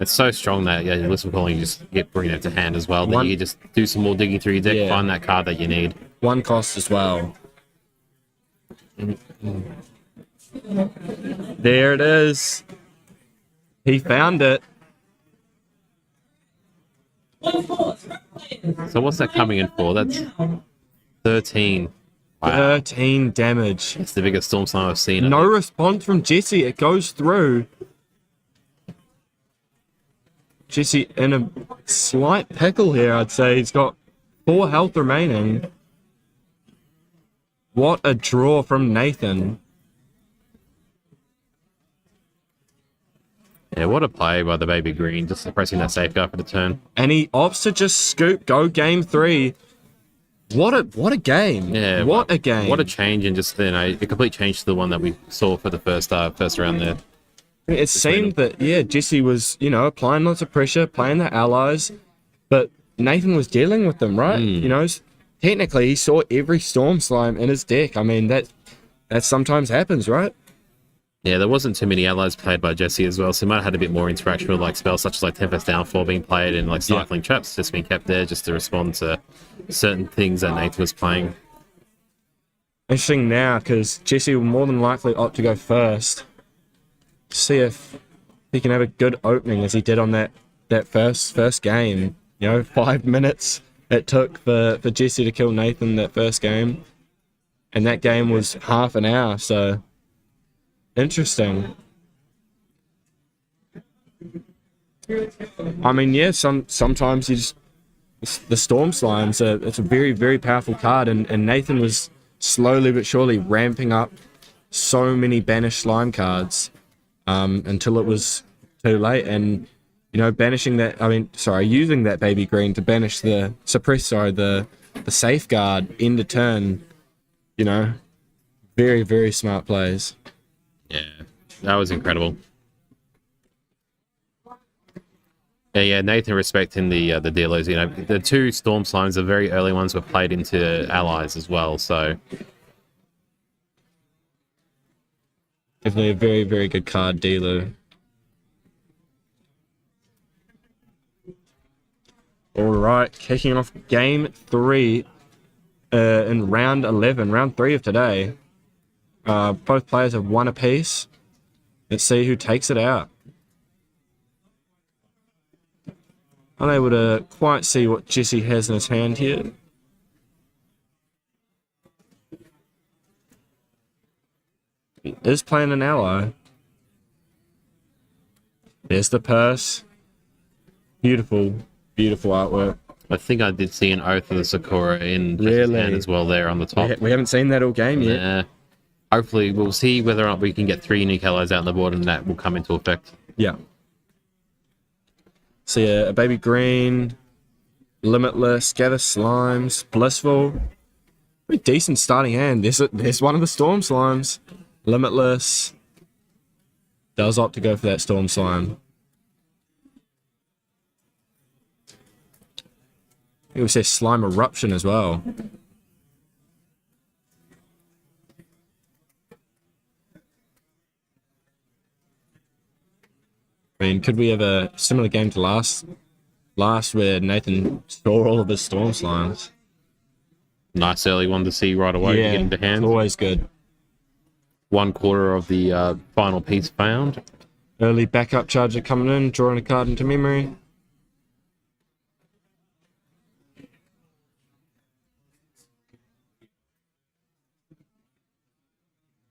It's so strong that Blissful Calling you just bring it to hand as well. Then you just do some more digging through your deck, find that card that you need. 1 cost as well. There it is. He found it. So what's that coming in for? That's 13. Wow. 13 damage. It's the biggest Storm Slime I've seen. No response from Jesse. It goes through. Jesse in a slight pickle here, I'd say. He's got 4 health remaining. What a draw from Nathan. Yeah, what a play by the Baby Green, just suppressing that safeguard for the turn. And he opts to just scoop, go game 3. What a game. Yeah, what a game. What a change, and just a complete change to the one that we saw for the first round there. It seemed that, Jesse was, you know, applying lots of pressure, playing the allies, but Nathan was dealing with them, right? You know, technically he saw every Storm Slime in his deck. I mean, that sometimes happens, right? Yeah, there wasn't too many allies played by Jesse as well, so he might have had a bit more interaction with like spells such as like Tempest Downfall being played and like Cycling Traps just being kept there just to respond to certain things that Nathan was playing. Interesting now, because Jesse will more than likely opt to go first. See if he can have a good opening as he did on that first game. You know, 5 minutes it took for Jesse to kill Nathan that first game. and that game was half an hour. So interesting. I mean, yeah, sometimes you just the Storm Slimes. It's a very, very powerful card, and Nathan was slowly but surely ramping up so many banished slime cards until it was too late. And you know, using that baby green to banish the safeguard into turn. You know, very, very smart plays. Yeah, that was incredible. Yeah, Nathan respecting the dealers. You know, the two Storm Slimes, the very early ones, were played into allies as well. So definitely a very, very good card, dealer. All right, kicking off game 3 in round 11, round 3 of today. Both players have 1 apiece. Let's see who takes it out. Unable to quite see what Jesse has in his hand here. He is playing an ally. There's the purse. Beautiful, beautiful artwork. I think I did see an Oath of the Sakura in Jesse's hand as well there on the top. We haven't seen that all game yet. Yeah. Hopefully we'll see whether or not we can get 3 unique allies out on the board, and that will come into effect. Yeah. See a baby green, Limitless, Gather Slimes, Blissful. Pretty decent starting hand. There's one of the Storm Slimes. Limitless. Does opt to go for that Storm Slime. It was says Slime Eruption as well. I mean, could we have a similar game to last where Nathan saw all of his Storm Slimes? Nice early one to see right away. Yeah, to get into hand. Always good. 1/4 of the final piece found. Early backup charger coming in, drawing a card into memory.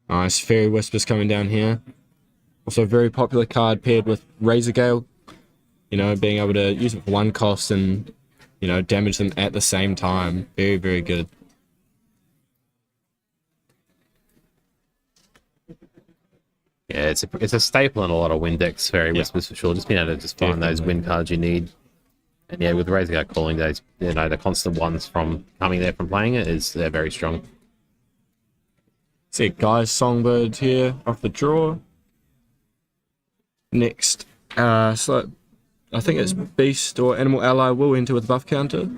Nice, Fairy Whispers coming down here. Also a very popular card paired with Razor Gale. You know, being able to use it for 1 cost and, you know, damage them at the same time. Very, very good. Yeah, it's a staple in a lot of win decks, Fairy Whispers for sure. Just being able to just find those win cards you need. And yeah, with Razor Gale calling those, you know, the constant ones from coming there from playing it they're very strong. See a Guy's Songbird here off the draw. Next, so I think it's Beast or Animal Ally will enter with buff counter.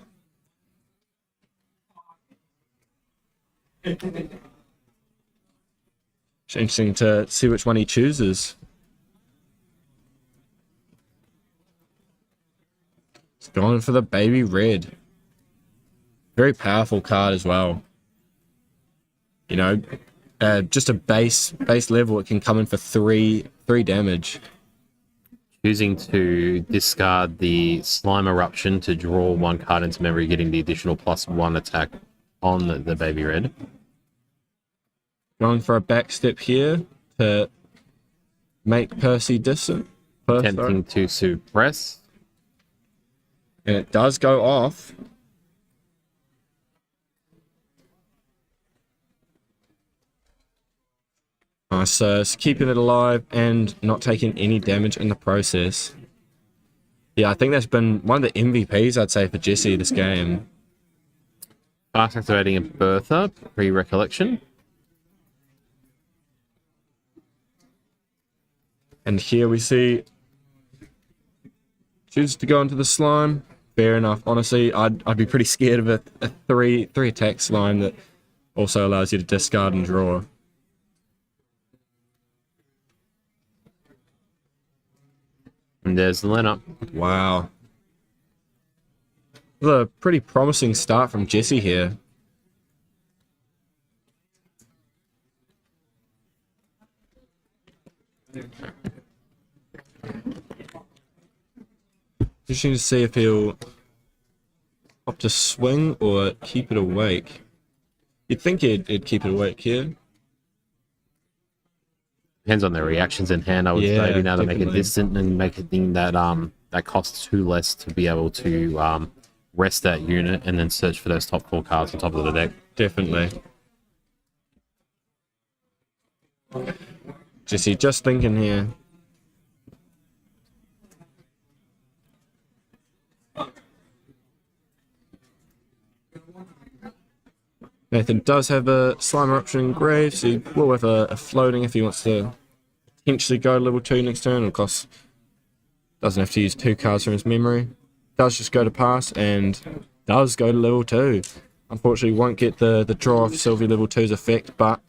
It's interesting to see which one he chooses. It's going for the baby red. Very powerful card as well. You know, just a base level, it can come in for 3 damage. Choosing to discard the Slime Eruption to draw 1 card into memory, getting the additional +1 attack on the baby red. Going for a back step here to make Percy distant. Attempting to suppress. And it does go off. Nice, so it's keeping it alive and not taking any damage in the process. Yeah, I think that's been one of the MVPs, I'd say, for Jesse this game. Fast activating a Bertha, pre-recollection. And here we see chooses to go into the slime. Fair enough. Honestly, I'd be pretty scared of a three attack slime that also allows you to discard and draw. And there's the lineup. Wow. This is a pretty promising start from Jesse here. Interesting to see if he'll opt to swing or keep it awake. You'd think he'd keep it awake here. Depends on their reactions in hand, I would Yeah, say. Be now to make it definitely. distant and make a thing that that costs 2 less to be able to rest that unit and then search for those top 4 cards on top of the deck. Definitely. Jesse, just thinking here. Nathan does have a Slimer option in Grave, so he will have a floating if he wants to potentially go level 2 next turn. Of course, doesn't have to use 2 cards from his memory. Does just go to pass and does go to level 2. Unfortunately, won't get the draw of Sylvie level 2's effect, but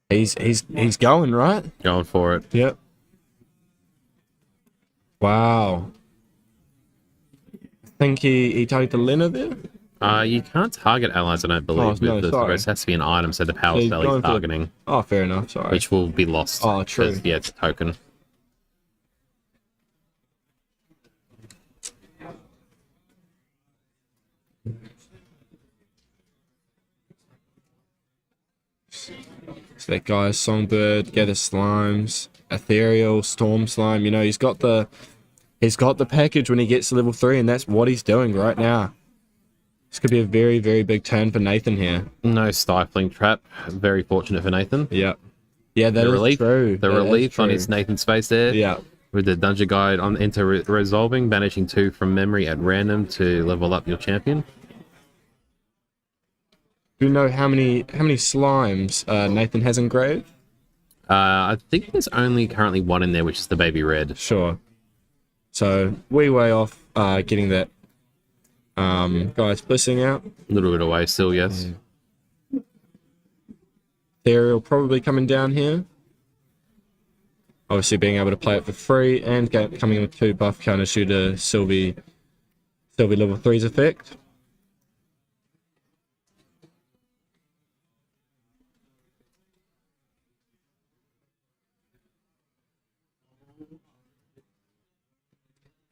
he's going, right? Going for it. Yep. Wow. I think he targeted Lena there. You can't target allies, I don't believe, no, with the sorry. It has to be an item, so the power So he's spell going he's for- targeting, Oh, fair enough. Sorry. which will be lost. Oh, true. 'cause, yeah, it's a token. So that guy's Songbird, Gather Slimes, Ethereal, Storm Slime. You know, he's got the package when he gets to level 3, and that's what he's doing right now. This could be a very, very big turn for Nathan here. No stifling trap. Very fortunate for Nathan. Yep. Yeah, that The is relief, true. the That is relief on true. his Nathan's face there. Yeah. With the dungeon guide on into resolving, banishing 2 from memory at random to level up your champion. Do you know how many slimes Nathan has engraved? I think there's only currently 1 in there, which is the baby red. Sure. So way off getting that guy's blessing out. A little bit away still, yes. Ethereal probably coming down here. Obviously being able to play it for free and coming in with 2 buff counters due to Sylvie level 3's effect.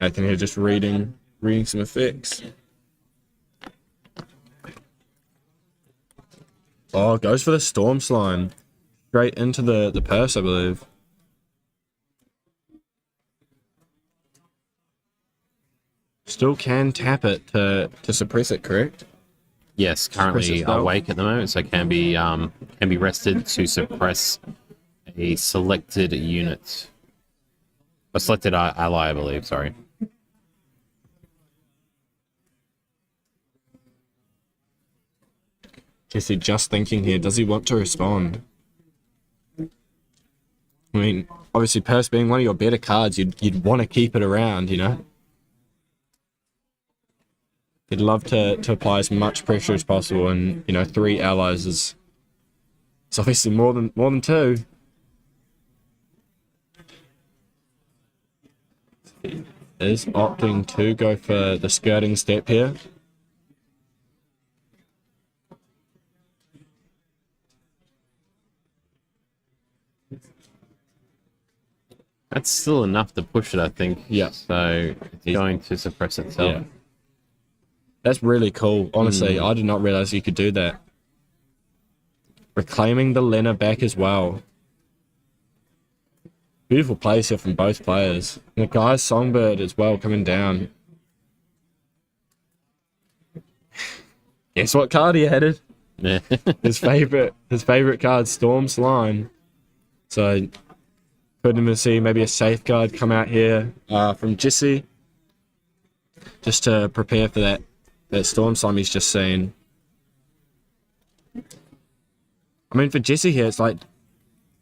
Nathan here just reading some effects. Oh, goes for the Storm Slime. Straight into the purse, I believe. Still can tap it to suppress it, correct? Yes, currently Suppress itself. awake at the moment, so can be rested to suppress a selected unit. A selected ally, I believe, sorry. Jesse just thinking here, does he want to respond? I mean, obviously purse being one of your better cards, you'd want to keep it around, you know? You'd love to apply as much pressure as possible, and you know, 3 allies is it's obviously more than 2. He is opting to go for the skirting step here. That's still enough to push it, I think. Yeah. So it's going to suppress itself. Yeah. That's really cool. Honestly, I did not realize you could do that. Reclaiming the Lena back as well. Beautiful plays here from both players. And the guy's Songbird as well coming down. Guess what card he added? Yeah. His favorite card, Storm Slime. So put him to see maybe a safeguard come out here from Jesse. Just to prepare for that Storm Slime he's just seen. I mean, for Jesse here, it's like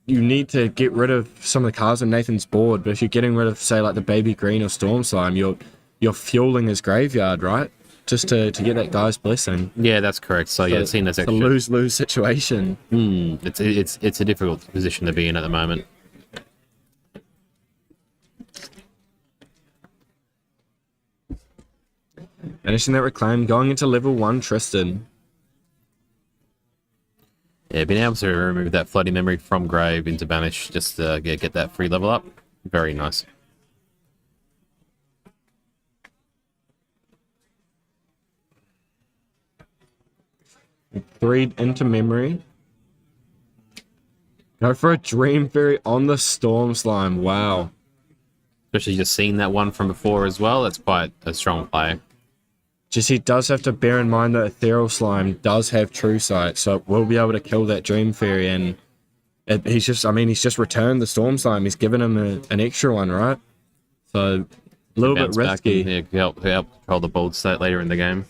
you need to get rid of some of the cards on Nathan's board, but if you're getting rid of, say, like the Baby Green or Storm Slime, you're fueling his graveyard, right? Just to get that guy's blessing. Yeah, that's correct. So yeah, it's seen as It's a extra. lose-lose situation. It's a difficult position to be in at the moment. Finishing that reclaim, going into level 1 Tristan. Yeah, being able to remove that floating memory from grave into banish just to get that free level up. Very nice. 3 into memory. Go for a Dream Fairy on the Storm Slime. Wow. Especially just seeing that one from before as well. That's quite a strong play. Just he does have to bear in mind that Ethereal Slime does have True Sight, so we'll be able to kill that Dream Fairy. And he's just returned the Storm Slime. He's given him an extra one, right? So a little bit Bounce back risky. and, yeah, help control the board state later in the game.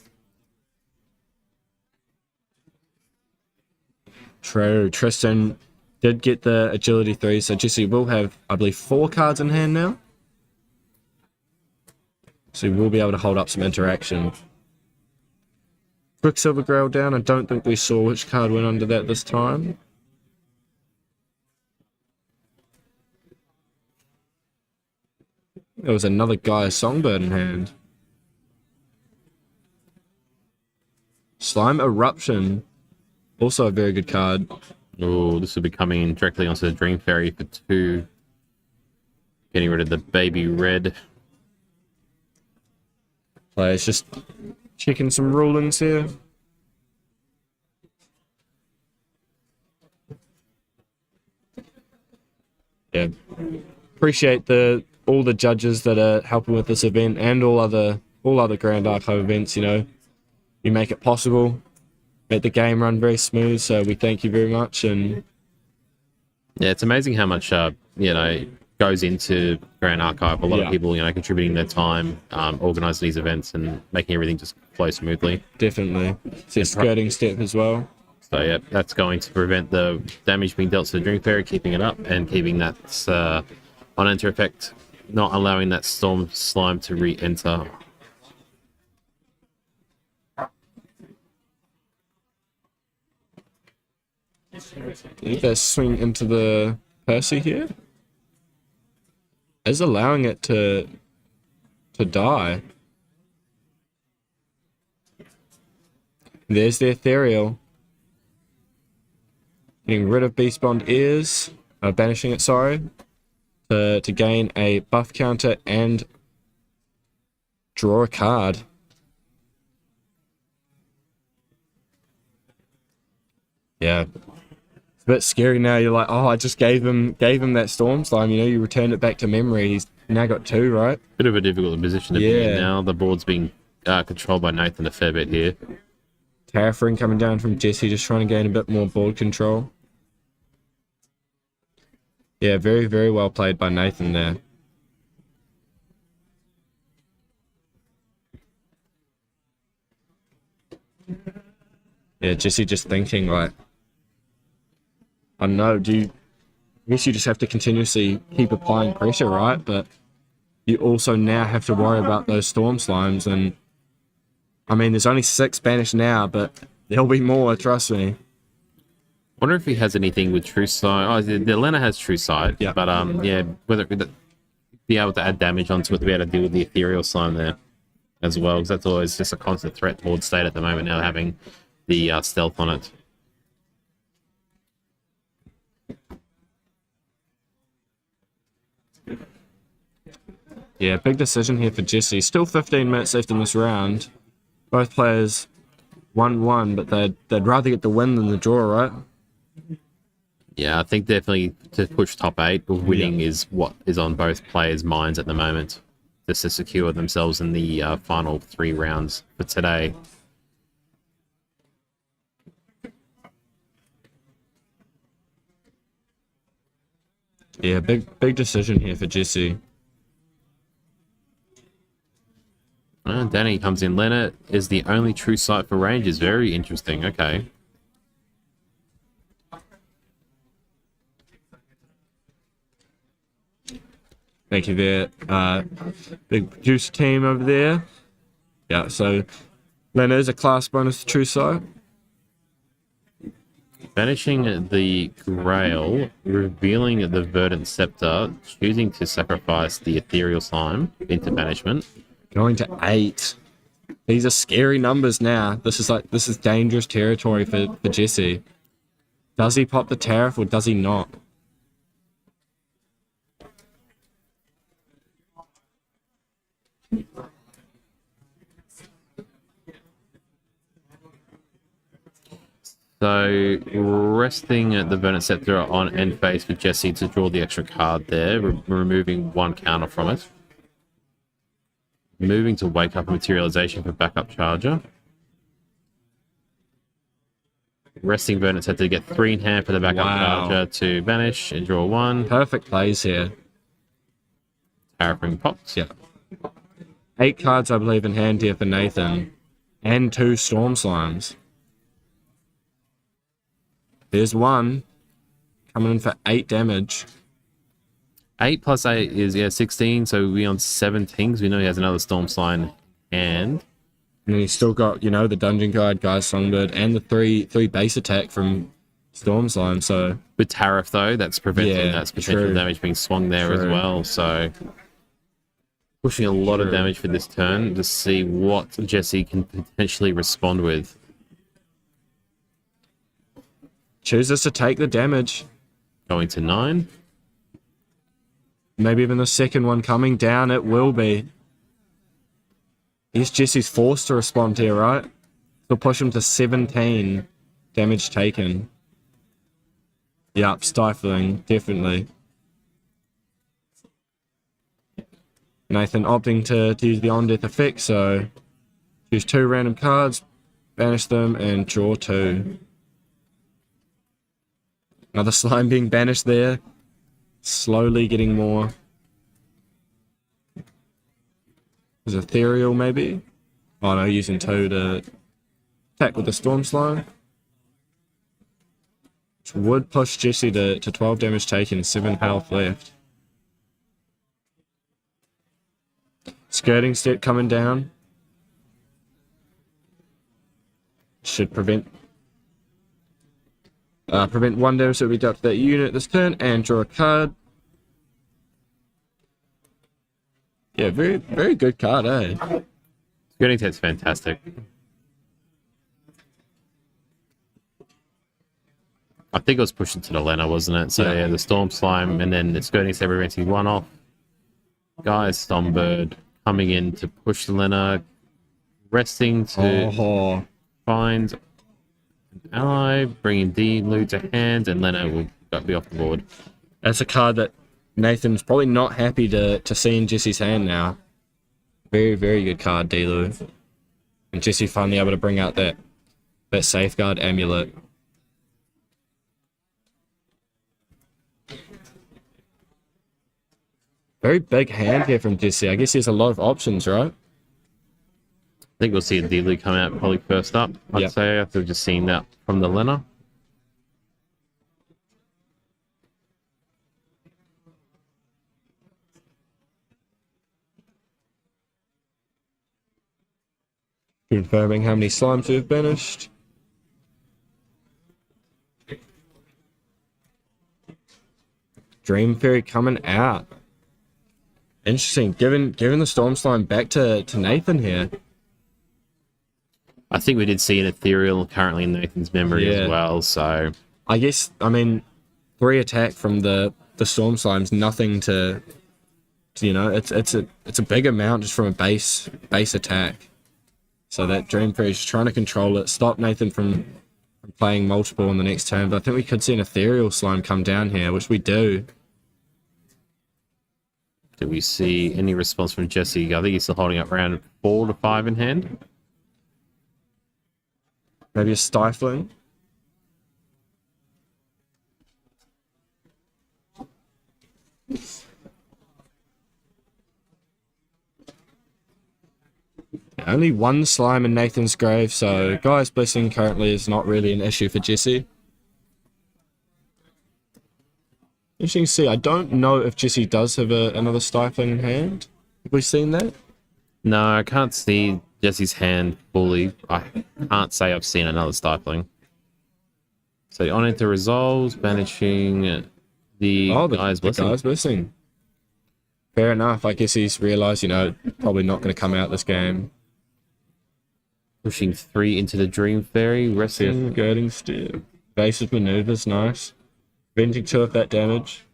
True. Tristan did get the Agility 3, so Jesse will have, I believe, 4 cards in hand now. So we'll be able to hold up some interaction. Quicksilver Grail down. I don't think we saw which card went under that this time. There was another Gaia Songbird in hand. Slime Eruption. Also a very good card. Oh, this will be coming in directly onto the Dream Fairy for 2. Getting rid of the baby red. Players just checking some rulings here. Yeah. Appreciate all the judges that are helping with this event and all other Grand Archive events, you know. You make it possible. Make the game run very smooth, so we thank you very much. And yeah, it's amazing how much goes into Grand Archive. A lot of people, contributing their time, organising these events and making everything just flow smoothly. Definitely. It's a skirting step as well. So yeah, that's going to prevent the damage being dealt to the Dream Fairy, keeping it up and keeping that on-enter effect, not allowing that Storm Slime to re-enter. Either swing into the Percy here is allowing it to die. There's the Ethereal. Getting rid of Beast Bond Ears, banishing it, sorry, to gain a buff counter and draw a card. Yeah. It's a bit scary now. You're like, oh, I just gave him that Storm Slime, you returned it back to memory. He's now got 2, right? Bit of a difficult position to be in now. The board's being controlled by Nathan a fair bit here. Terrafring coming down from Jesse, just trying to gain a bit more board control. Yeah, very, very well played by Nathan there. Yeah, Jesse just thinking like, I don't know, I guess you just have to continuously keep applying pressure, right? But you also now have to worry about those Storm Slimes, and I mean, there's only 6 banished now, but there'll be more, trust me. Wonder if he has anything with True Sight. Oh, the Lena has True Sight. Yeah. But whether be able to add damage onto it to be able to deal with the Ethereal Slime there as well, because that's always just a constant threat board state at the moment now, having the stealth on it. Yeah, big decision here for Jesse. Still 15 minutes left in this round. Both players 1-1, but they'd rather get the win than the draw, right? Yeah, I think definitely to push top 8, winning is what is on both players' minds at the moment, just to secure themselves in the final 3 rounds for today. Yeah, big decision here for Jesse. Danny comes in. Leonard is the only True Sight for Rangers. Very interesting. Okay. Thank you there. Big producer team over there. Yeah, so Leonard's a class bonus to True Sight. Banishing the Grail, revealing the Verdant Scepter, choosing to sacrifice the Ethereal Slime into banishment. Going to 8. These are scary numbers now. This is dangerous territory for Jesse. Does he pop the tariff or does he not? So resting the Verdant Scepter on end phase for Jesse to draw the extra card there, removing one counter from it. Moving to Wake Up Materialization for backup Charger. Resting Verdant Scepter to get 3 in hand for the backup Charger to banish and draw 1. Perfect plays here. Terraforming Pots. Yeah. 8 cards, I believe, in hand here for Nathan. And 2 Storm Slimes. There's one. Coming in for 8 damage. 8 plus 8 is 16, so we're on 17 because we know he has another Storm Slime and And then he's still got, you know, the Dungeon Guide, Guy's Songbird, and the 3 base attack from Storm Slime, so... with Tariff though, that's preventing Yeah, that potential true. damage being swung there as True. well, so pushing a lot of damage for this turn to see what Jesse can potentially respond with. Chooses to take the damage. Going to 9. Maybe even the second one coming down, it will be. Yes, Jesse's forced to respond here, right? He'll push him to 17 damage taken. Yup, stifling, definitely. Nathan opting to use the on-death effect, so choose 2 random cards, banish them, and draw 2. Another slime being banished there. Slowly getting more. Is ethereal maybe? Oh no, using 2 to attack with the storm slime. Which would push Jesse to 12 damage taken, 7 health left. Skirting step coming down. Should prevent 1 damage that will be dealt to that unit this turn, and draw a card. Yeah, very good card, eh? Skirting Step's fantastic. I think it was pushing to the Lena, wasn't it? So yeah, the Storm Slime, and then the Skirting Step preventing 1 off. Guy's Songbird coming in to push the Lena, resting to find an ally, bringing D-Lu to hand, and Lena will be off the board. That's a card that Nathan's probably not happy to see in Jesse's hand now. Very good card, D-Lu. And Jesse finally able to bring out that Safeguard Amulet. Very big hand here from Jesse. I guess he has a lot of options, right? I think we'll see a D-Lu come out probably first up, I'd say, after just seeing that from the Lena. Confirming how many slimes we've banished. Dream Fairy coming out. Interesting. Giving the Storm Slime back to Nathan here. I think we did see an Ethereal currently in Nathan's memory as well, so... I guess, I mean, 3 attack from the Storm Slime's nothing to you know, it's a big amount just from a base attack. So that Dream Fairy is trying to control it, stop Nathan from playing multiple on the next turn, but I think we could see an Ethereal Slime come down here, which we do. Do we see any response from Jesse? I think he's still holding up round 4 to 5 in hand. Maybe a Stifling. Only 1 slime in Nathan's grave, so Guy's Blessing currently is not really an issue for Jesse. Interesting to see. I don't know if Jesse does have another Stifling in hand. Have we seen that? No, I can't see Jesse's hand fully. I can't say I've seen another Stifling. So on into resolves, banishing the Guy's Blessing. Guy's Blessing. Fair enough. I guess he's realised, you know, probably not going to come out this game. Pushing 3 into the Dream Fairy, resting. Girding Step. Evasive maneuvers, nice. Preventing 2 of that damage.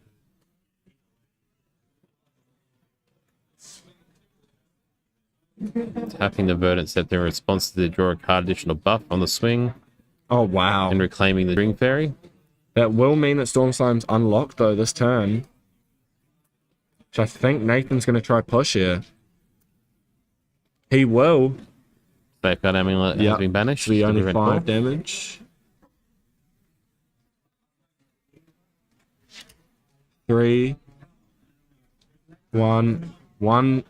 Tapping the Verdant Scepter in response to the draw a card additional buff on the swing. Oh, wow. and reclaiming the Dream Fairy. That will mean that Storm Slime's unlocked, though, this turn. Which I think Nathan's going to try push here. He will. Safeguard Amulet has been banished. The to only prevent 5 fall. damage. 3, 1, 1.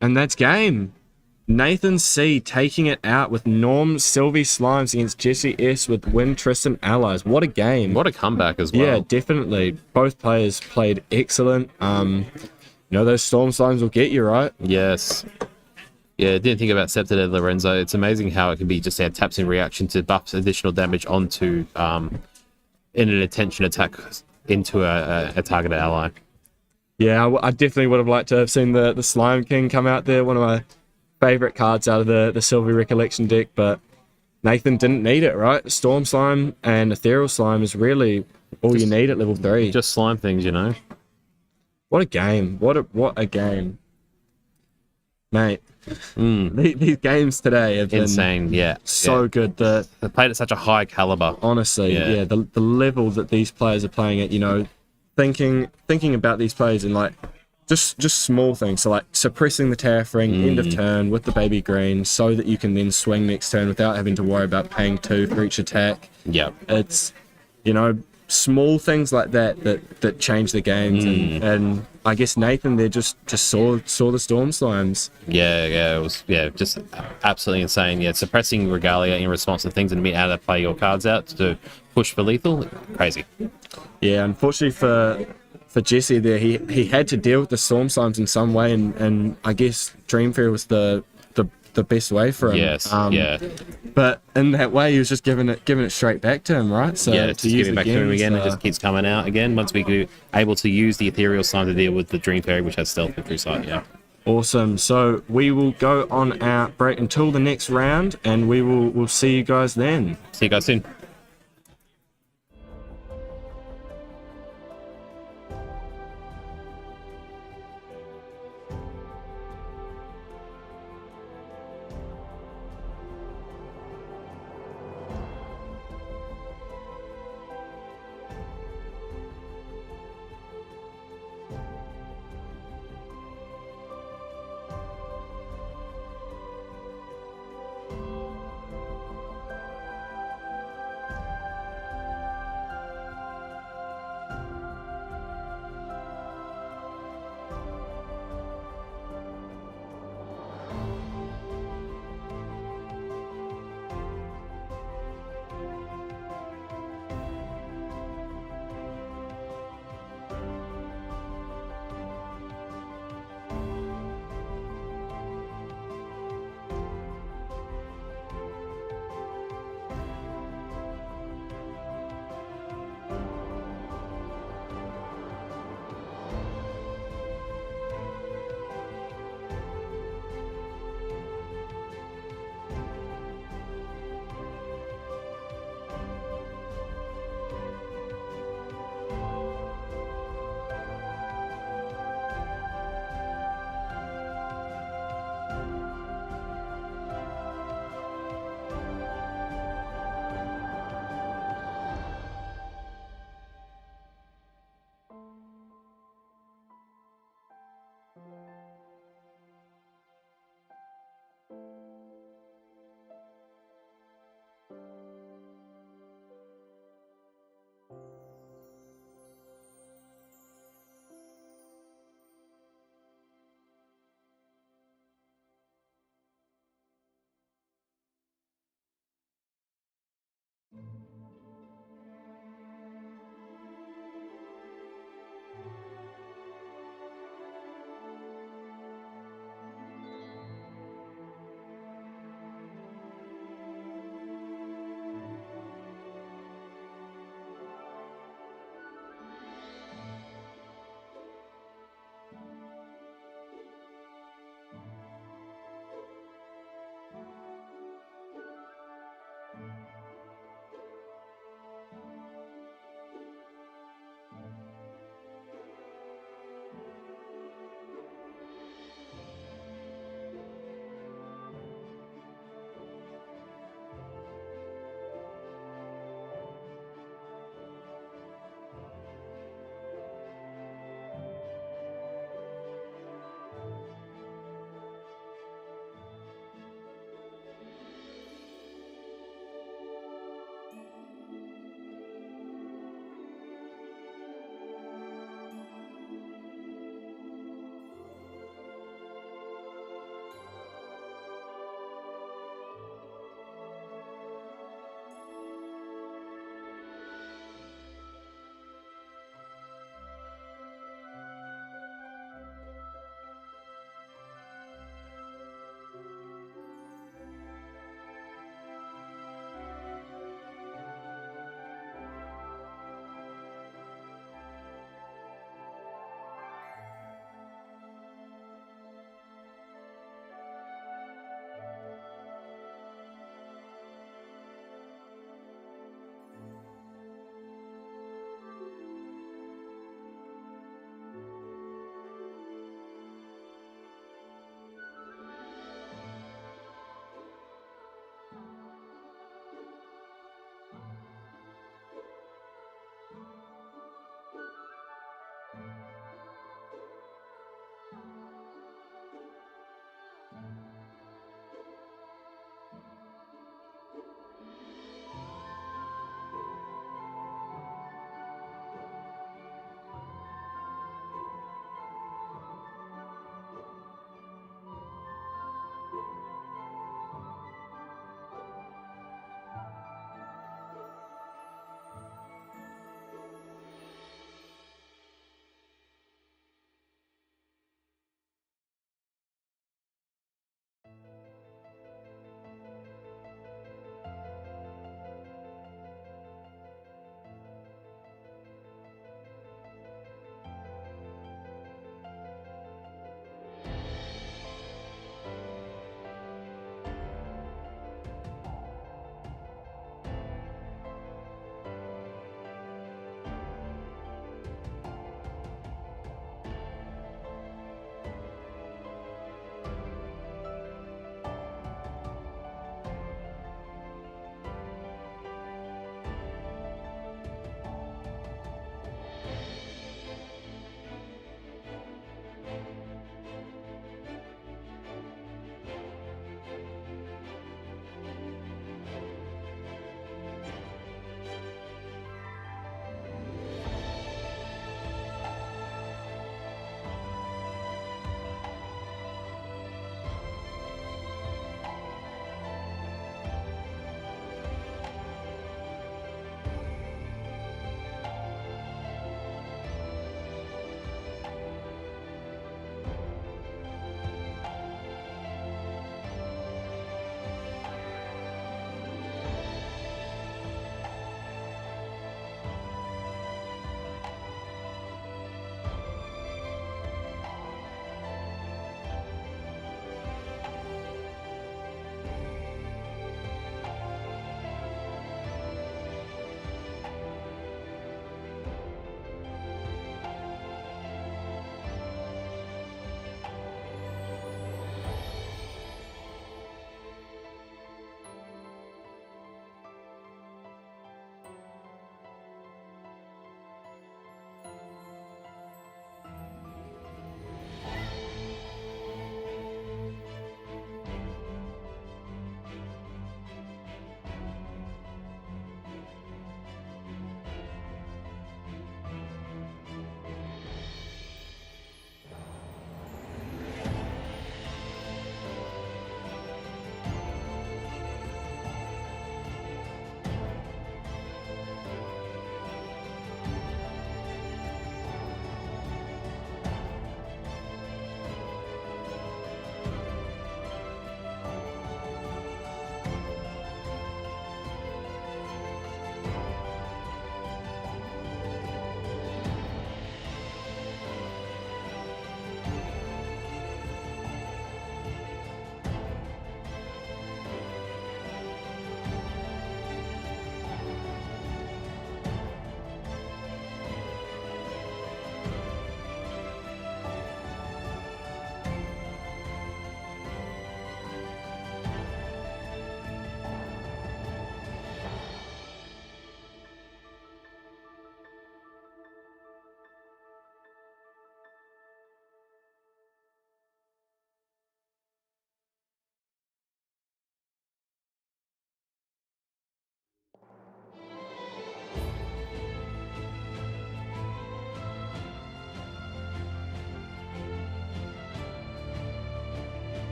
And that's game. Nathan C taking it out with Norm Sylvie Slimes against Jesse S with Win Tristan Allies. What a game. What a comeback as well. Yeah, definitely. Both players played excellent. You know, those Storm Slimes will get you, right? Yes. Yeah, didn't think about Scepter de Lorenzo. It's amazing how it can be just taps in reaction to buffs additional damage onto in an attention attack into a targeted ally. Yeah, I definitely would have liked to have seen the Slime King come out there. One of my favorite cards out of the Sylvie Recollection deck, but Nathan didn't need it, right? Storm Slime and Ethereal Slime is really all you need at level 3. Just slime things, you know. What a game. What a game. Mate, these games today have been Insane, yeah. so good. They played at such a high caliber. Honestly, Yeah. the level that these players are playing at, you know, thinking about these players in like just small things, so like suppressing the Terrafring end of turn with the baby green so that you can then swing next turn without having to worry about paying 2 for each attack. Yeah. It's, you know, small things like that change the games, and I guess Nathan there just saw the Storm Slimes. Yeah, it was just absolutely insane. Yeah, suppressing Regalia in response to things and being able to play your cards out to push for lethal, crazy. Yeah, unfortunately for Jesse there, he had to deal with the Storm Slimes in some way, and I guess Dream Fairy was the best way for him. Yes, But in that way, he was just giving it straight back to him, right? So Just give it back to him again, it just keeps coming out again. Once we be able to use the Ethereal Slime to deal with the Dream Fairy, which has stealth and through sight, yeah. Awesome. So we will go on our break until the next round, and we'll see you guys then. See you guys soon.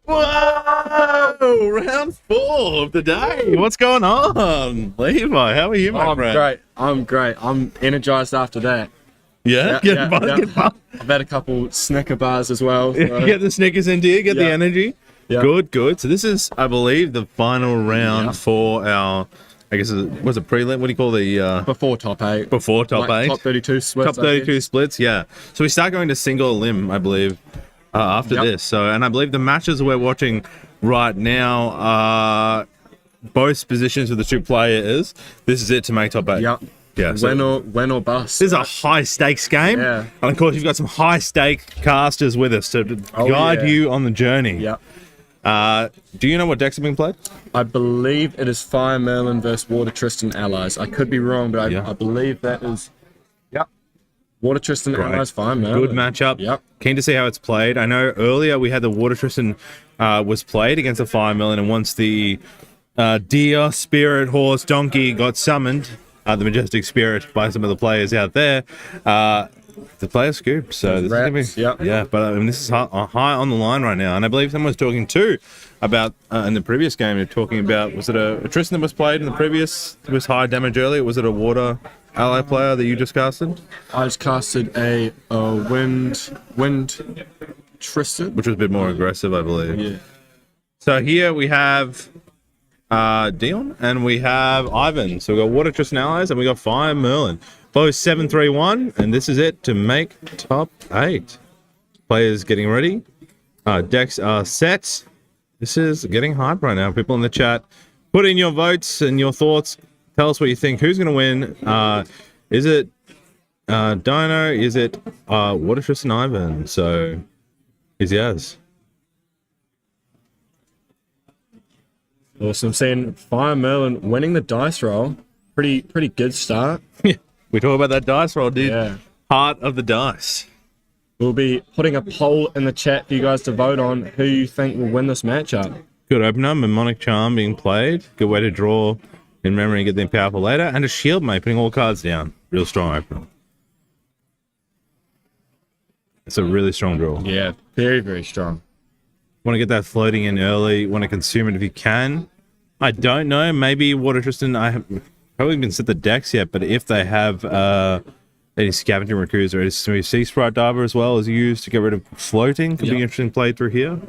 Whoa! Round 4 of the day. What's going on, Levi? How are you, my friend? I'm great. I'm energized after that. Yeah, get bumped. I've had a couple Snicker bars as well. So. Get the Snickers into you, get the energy. Yeah. Good. So this is, I believe, the final round for our, I guess, was it prelim? What do you call the... Before top 8. Before top 8. Top 32 splits. Top 32 splits, yeah. So we start going to single limb, I believe, after this. So, and I believe the matches we're watching right now are both positions of the 2 players. This is it to make top 8. Yep. Yeah, so win or bust. this is a high stakes game. Yeah. And of course, you've got some high stake casters with us to guide you on the journey. Yep. Do you know what decks have been played? I believe it is Fire Merlin versus Water Tristan Allies. I could be wrong, but I believe that is. Yep. Water Tristan Allies, Fire Merlin. Good matchup. Yep. Keen to see how it's played. I know earlier we had the Water Tristan was played against the Fire Merlin, and once the deer, spirit, horse, donkey got summoned, the majestic spirit by some of the players out there, the player scooped. So this is gonna be, but I mean, this is high on the line right now, and I believe someone was talking too about in the previous game. They're talking about, was it a Tristan that was played in the previous? It was high damage earlier. Was it a water ally player that you just casted? I just casted a wind Tristan, which was a bit more aggressive, I believe. Yeah. So here we have Dion and we have Ivan. So we got Water Tristan allies and we got Fire Merlin. Both 7-3-1, and this is it to make top 8. Players getting ready. Decks are set. This is getting hype right now. People in the chat, put in your votes and your thoughts. Tell us what you think. Who's going to win? Is it Dino? Is it Water Tristan Ivan? So, is Yaz. Awesome. Seeing Fire Merlin winning the dice roll. Pretty good start. We talk about that dice roll, dude. Yeah. Heart of the dice. We'll be putting a poll in the chat for you guys to vote on who you think will win this matchup. Good opener, Mnemonic Charm being played. Good way to draw in memory and get them powerful later. And a shield mate, putting all cards down. Real strong opener. It's a really strong draw. Yeah, very strong. Want to get that floating in early. Want to consume it if you can. I don't know. Maybe Water Tristan, I haven't even set the decks yet, but if they have any Scavenging Recruits or maybe Sea Sprite Diver as well as used to get rid of floating, could be interesting play through here.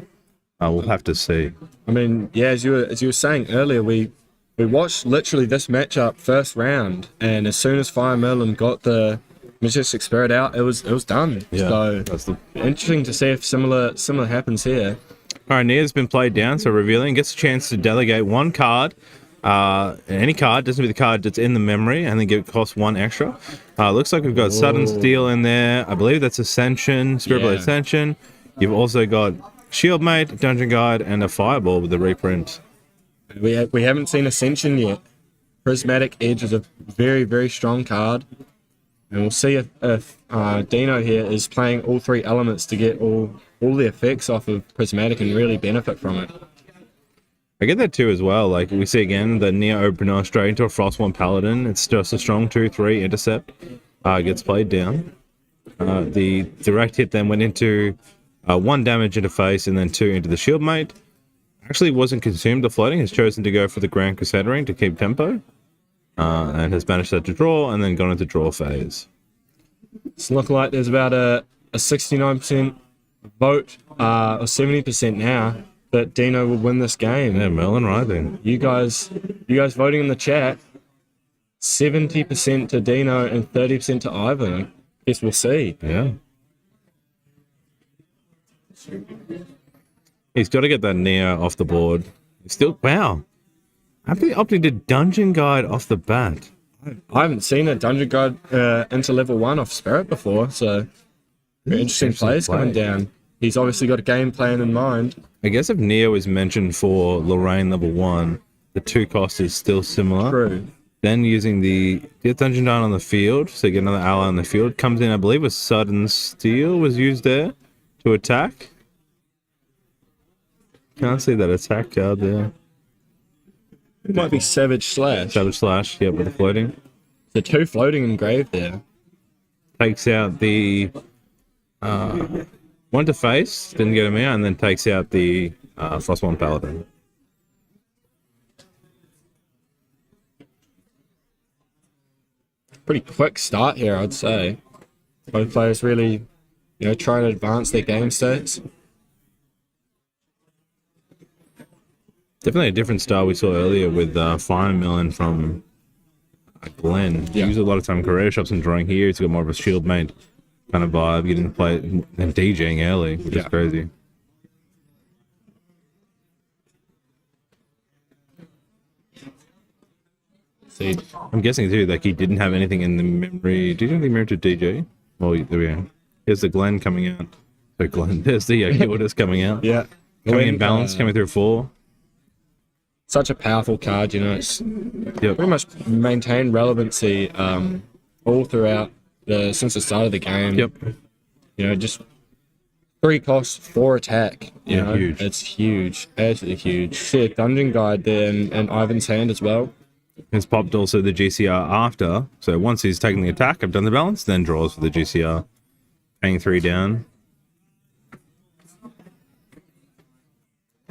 We'll have to see. I mean, yeah, as you were saying earlier, we watched literally this matchup first round, and as soon as Fire Merlin got the Majestic Spirit out, it was done. Yeah, so interesting to see if similar happens here. All right, Nia's been played down, so revealing gets a chance to delegate one card. Any card, doesn't be the card that's in the memory, and then cost 1 extra. Looks like we've got Sudden Steel in there. I believe that's Ascension, Spirit Blade Ascension. You've also got Shield Mate, Dungeon Guide, and a Fireball with the reprint. We haven't seen Ascension yet. Prismatic Edge is a very strong card, and we'll see if Dino here is playing all 3 elements to get all the effects off of Prismatic and really benefit from it. I get that too as well. Like we see again the Neo opener straight into a Frostborn Paladin. It's just a strong 2/3 intercept. Gets played down. The direct hit then went into 1 damage into face and then 2 into the Shield Mate. Actually wasn't consumed the floating. Has chosen to go for the Grand Crusader Ring to keep tempo. And has managed that to draw and then gone into draw phase. It's looking like there's about a 69% vote, or 70% now, that Dino will win this game. Yeah, Merlin Rising. You guys voting in the chat, 70% to Dino and 30% to Ivan. I guess we'll see. Yeah. He's got to get that Neo off the board. He's still, wow. After opting to Dungeon Guide off the bat. I haven't seen a Dungeon Guide into level 1 off Spirit before, so interesting plays coming down. He's obviously got a game plan in mind. I guess if Neo is mentioned for Lorraine level 1, the 2 cost is still similar. True. Then using the Dungeon Guide on the field, so you get another ally on the field, comes in, I believe, with Sudden Steel was used there to attack. Can't see that attack card there. It might be Savage Slash. Savage Slash, yeah, with the floating. The 2 floating engraved there. Takes out the One to face, didn't get him out, and then takes out the Frostborn Paladin. Pretty quick start here, I'd say. Both players really, trying to advance their game states. Definitely a different style we saw earlier with Fire Melon from Glenn. He used a lot of time career shops and drawing here. He's got more of a shield mate kind of vibe, getting to play and DJing early, which is crazy. See, I'm guessing too, like he didn't have anything in the memory. Did you have the memory to DJ? Well, there we go. Here's the Glenn coming out. So Glenn, there's the Gildas coming out. yeah. Coming in balance, coming through 4. Such a powerful card, it's Yep. pretty much maintained relevancy all throughout since the start of the game. Yep. Just 3 costs, 4 attack. Huge. It's huge, absolutely huge. See a dungeon guide there and Ivan's hand as well. Has popped also the GCR after. So once he's taken the attack, I've done the balance, then draws for the GCR. Paying 3 down.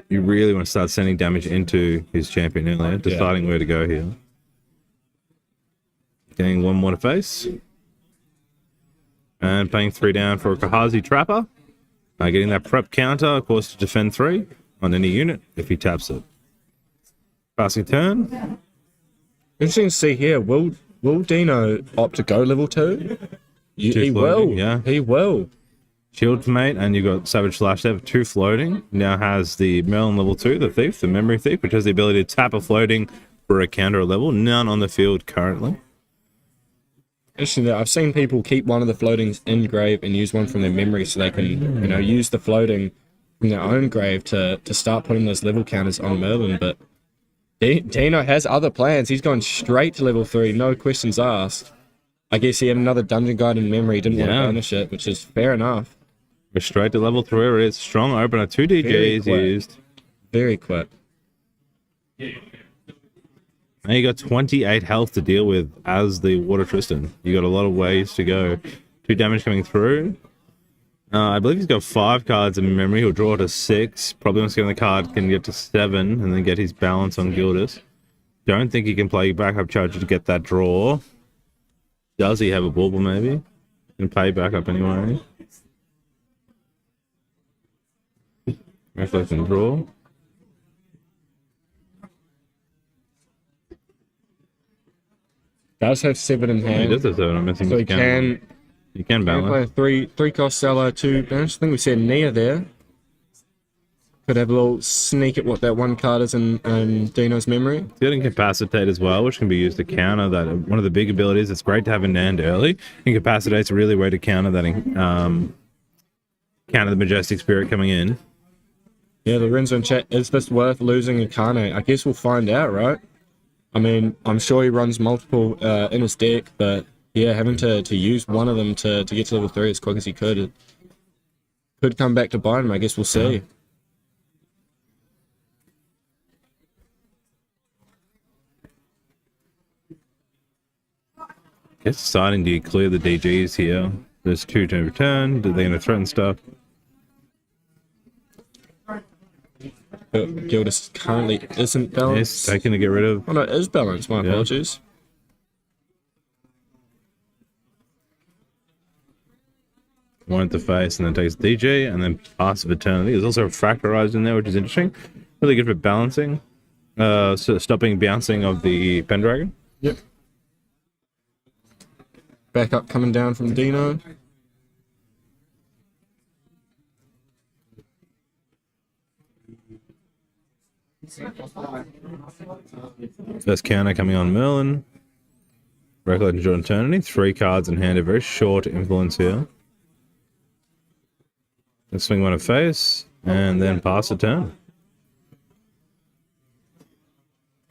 You really want to start sending damage into his champion earlier, deciding where to go here. Getting 1 more to face. And paying 3 down for a Kahazi Trapper. Getting that prep counter, of course, to defend 3 on any unit if he taps it. Passing turn. Interesting to see here. Will Dino opt to go level 2? He will. Yeah. He will. Shield mate, and you've got Savage Slash there, 2 floating. Now has the Merlin level 2, the Thief, the Memory Thief, which has the ability to tap a floating for a counter level. None on the field currently. Interesting that I've seen people keep one of the floatings in grave and use one from their memory so they can, use the floating from their own grave to start putting those level counters on Merlin. But Dino has other plans. He's gone straight to level 3, no questions asked. I guess he had another dungeon guide in memory, didn't want to banish it, which is fair enough. We're straight to level 3. It is strong opener, 2 DJs used. Very quick. Now you got 28 health to deal with as the Water Tristan. You got a lot of ways to go. 2 damage coming through. I believe he's got 5 cards in memory. He'll draw to 6. Probably once getting the card can get to 7 and then get his balance on Gildas. Don't think he can play backup charger to get that draw. Does he have a bauble maybe? Can play backup anyway. Reflect and draw. Does have 7 in hand. He does have 7. I'm missing. So he can play balance. a 3 cost seller, 2 banish. I think we said Nia there. Could have a little sneak at what that 1 card is in Dino's memory. It's got Incapacitate as well, which can be used to counter that. One of the big abilities, it's great to have in Nand early. Incapacitate's really a way to counter that, counter the Majestic Spirit coming in. Yeah, Lorenzo in chat, is this worth losing Incarnate? I guess we'll find out, right? I mean, I'm sure he runs multiple in his deck, but yeah, having to use one of them to get to level 3 as quick as he could, it could come back to bite him. I guess we'll see. It's deciding, do you clear the DGs here? There's 2 to return. Are they going to threaten stuff? Gildas currently isn't balanced. Yes, taken to get rid of. Oh no, it is balanced. My apologies. One to face, and then takes DJ, and then Passive Eternity. There's also a Fractorized in there, which is interesting. Really good for balancing. So stopping bouncing of the Pendragon. Yep. Backup coming down from Dino. First counter coming on Merlin. Recollection Short Eternity. 3 cards in hand. A very short influence here. Let's swing one to face, and then pass the turn.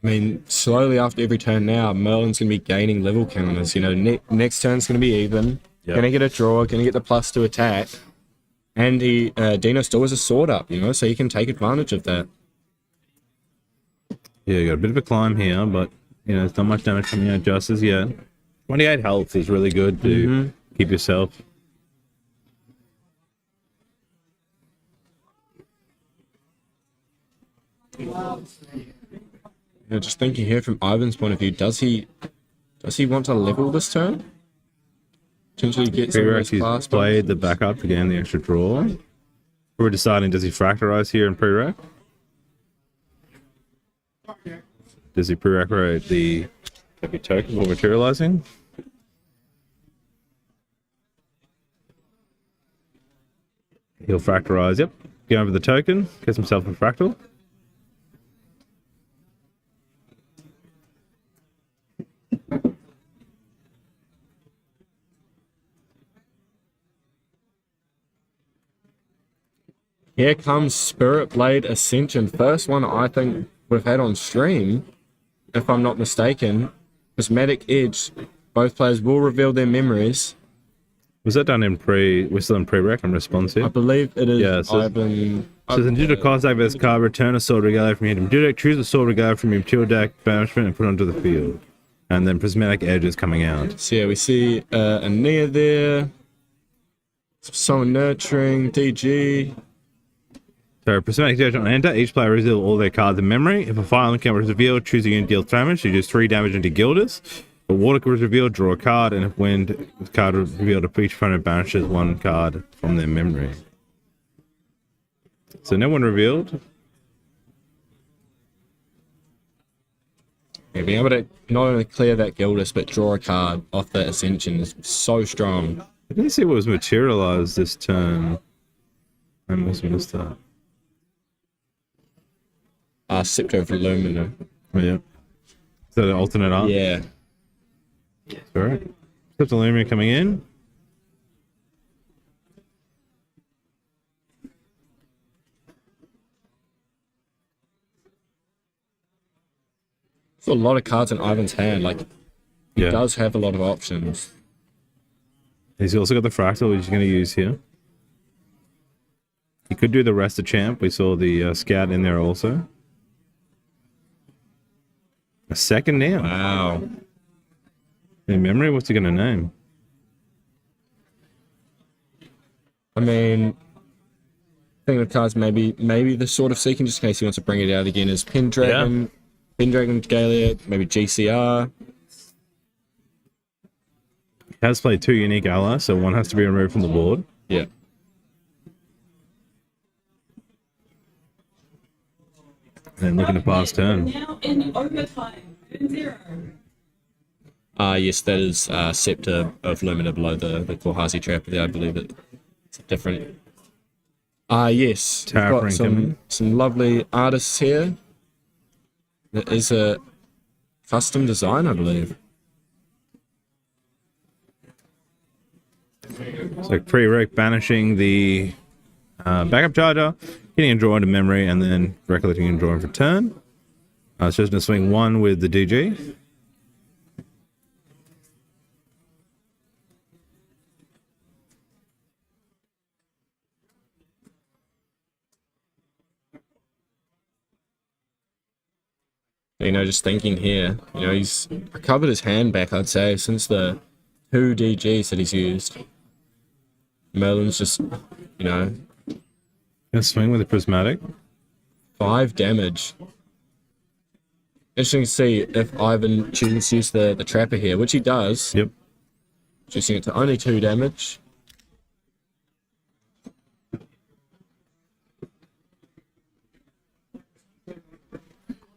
I mean, slowly after every turn now, Merlin's going to be gaining level counters. Next turn's going to be even. Yep. Going to get a draw, going to get the +2 attack. And Dino still has a sword up, so he can take advantage of that. Yeah, you got a bit of a climb here, but, there's not much damage coming out just as yet. 28 health is really good to keep yourself. Just thinking here from Ivan's point of view, does he want to level this turn? Potentially get some of those Prereq, class he's played the backup to gain the extra draw. We're deciding, does he fractalize here in prereq? Does he prereq the heavy token for materializing? He'll fractalize, yep. Get over the token, gets himself a fractal. Here comes Spirit Blade Ascension. First one I think we've had on stream, if I'm not mistaken. Prismatic Edge. Both players will reveal their memories. Was that done in we're still in pre-rec and response I here? believe it is Yeah, so Ivan. So then due to cost activate this card, return a sword regalo from your hidden deck, choose a sword regalo from your material deck, banishment, and put it onto the field. And then Prismatic Edge is coming out. So yeah, we see a Nia there. Someone nurturing, DG. So Prismatic Edge on enter, each player reveals all their cards in memory. If a fire encounter is revealed, choose a unit deals damage, you do 3 damage into Gilders. If a water card is revealed, draw a card, and if wind card is revealed, each opponent banishes 1 card from their memory. So no one revealed. Yeah, being able to not only clear that Gildus, but draw a card off that Ascension is so strong. I didn't see what was materialized this turn. I must have missed that. Scepter of Illumina. Oh, yeah. Is that an alternate art? Yeah. Alright. Scepter of Illumina coming in. There's a lot of cards in Ivan's hand. Like, he Yeah. does have a lot of options. He's also got the Fractal, which he's going to use here. He could do the rest of Champ. We saw the Scout in there also. A second now. Wow. In memory, what's he going to name? I mean, thinking of cards, maybe the Sword of Seeking, just in case he wants to bring it out again, is Pendragon, Pendragon Galia, maybe GCR. He has played 2 unique allies, so one has to be removed from the board. Yeah. And looking to pass turn. Now in overtime, turn 0. Yes, that is Scepter of Lumina below the Korhasi trap there. I believe it's different. Yes. We've Tower got Franken. some lovely artists here. It is a custom design, I believe. So pre-rec banishing the backup charger, getting a draw into memory, and then recollecting and drawing for turn. It's just going to swing 1 with the DG. Just thinking here, he's recovered his hand back, I'd say, since the 2 DGs that he's used. Merlin's just, Going to swing with the Prismatic. 5 damage. Interesting to see if Ivan chooses to use the Trapper here, which he does. Yep. Reducing it to only 2 damage.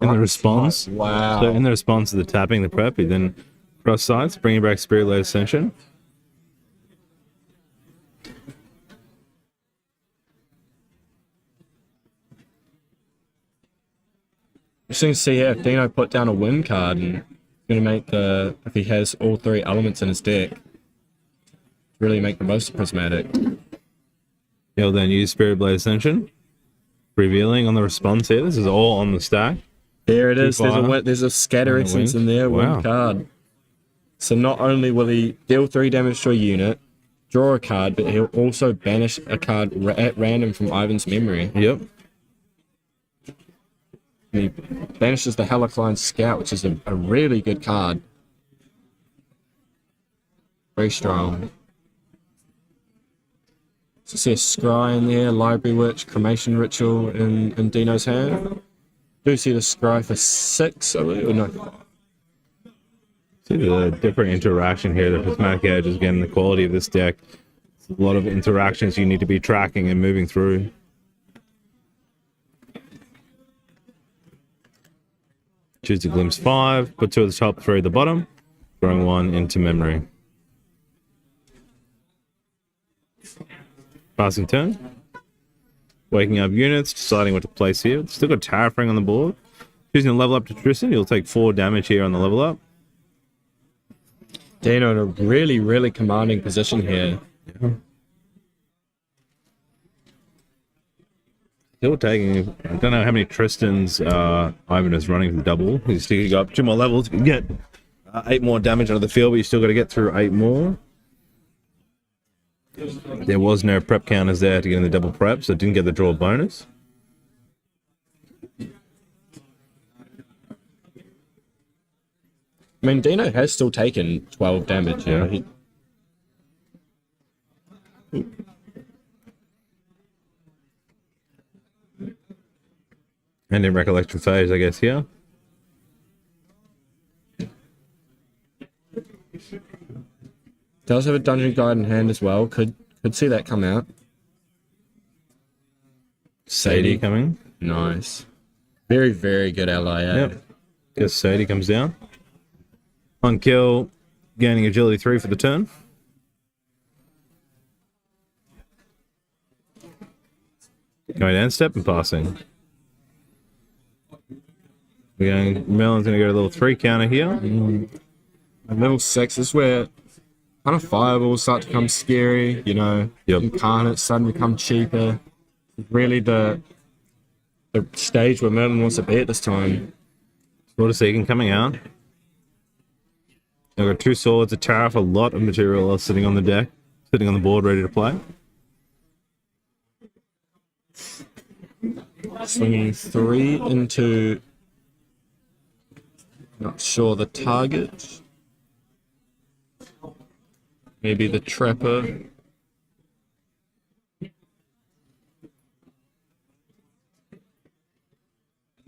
In the response. Wow. So in the response to the tapping, the prep, he then cross sides, bringing back Spirit Blade Ascension. Interesting to see here if Dino put down a win card and going to make if he has all 3 elements in his deck, really make the most of Prismatic. He'll then use Spirit Blade Ascension, revealing on the response here. This is all on the stack. There it is. Fire. There's a Scatter And a Essence win. in there, Wow. win card. So not only will he deal 3 damage to a unit, draw a card, but he'll also banish a card at random from Ivan's memory. Yep. And he banishes the Helicline Scout, which is a really good card. Very strong. So see a Scry in there, Library Witch, Cremation Ritual in Dino's hand. Do see the scry for 6, I believe, or no. See the different interaction here. The Prismatic Edge is getting the quality of this deck. It's a lot of interactions you need to be tracking and moving through. Choose the Glimpse 5, put 2 at the top, 3 at the bottom, throwing 1 into memory. Passing turn. Waking up units, deciding what to place here. Still got Terrafring on the board. Choosing to level up to Tristan, you'll take 4 damage here on the level up. Dino in a really, really commanding position here. Yeah. Still taking, I don't know how many Tristans Ivan is running the double. He's still got 2 more levels. You can get 8 more damage out of the field, but you still got to get through 8 more. There was no prep counters there to get in the double prep, so didn't get the draw bonus. I mean, Dino has still taken 12 damage. Yeah. You know, And in Recollection phase, I guess, here. does have a Dungeon Guide in hand as well. Could see that come out. Sadie coming. Nice. Very, very good ally. Yep. Guess Sadie comes down. On kill, gaining agility 3 for the turn. Going to end step and passing. We're going, Melon's going to go to level 3 counter here. And level 6 is where kind of fireballs start to become scary, you know. Yep. Incarnates starting to become cheaper. Really the stage where Merlin wants to be at this time. Sword of Seeking coming out. I've got 2 swords, a tariff, a lot of material sitting on the deck, sitting on the board, ready to play. Swinging 3 into, not sure the target. Maybe the Trapper.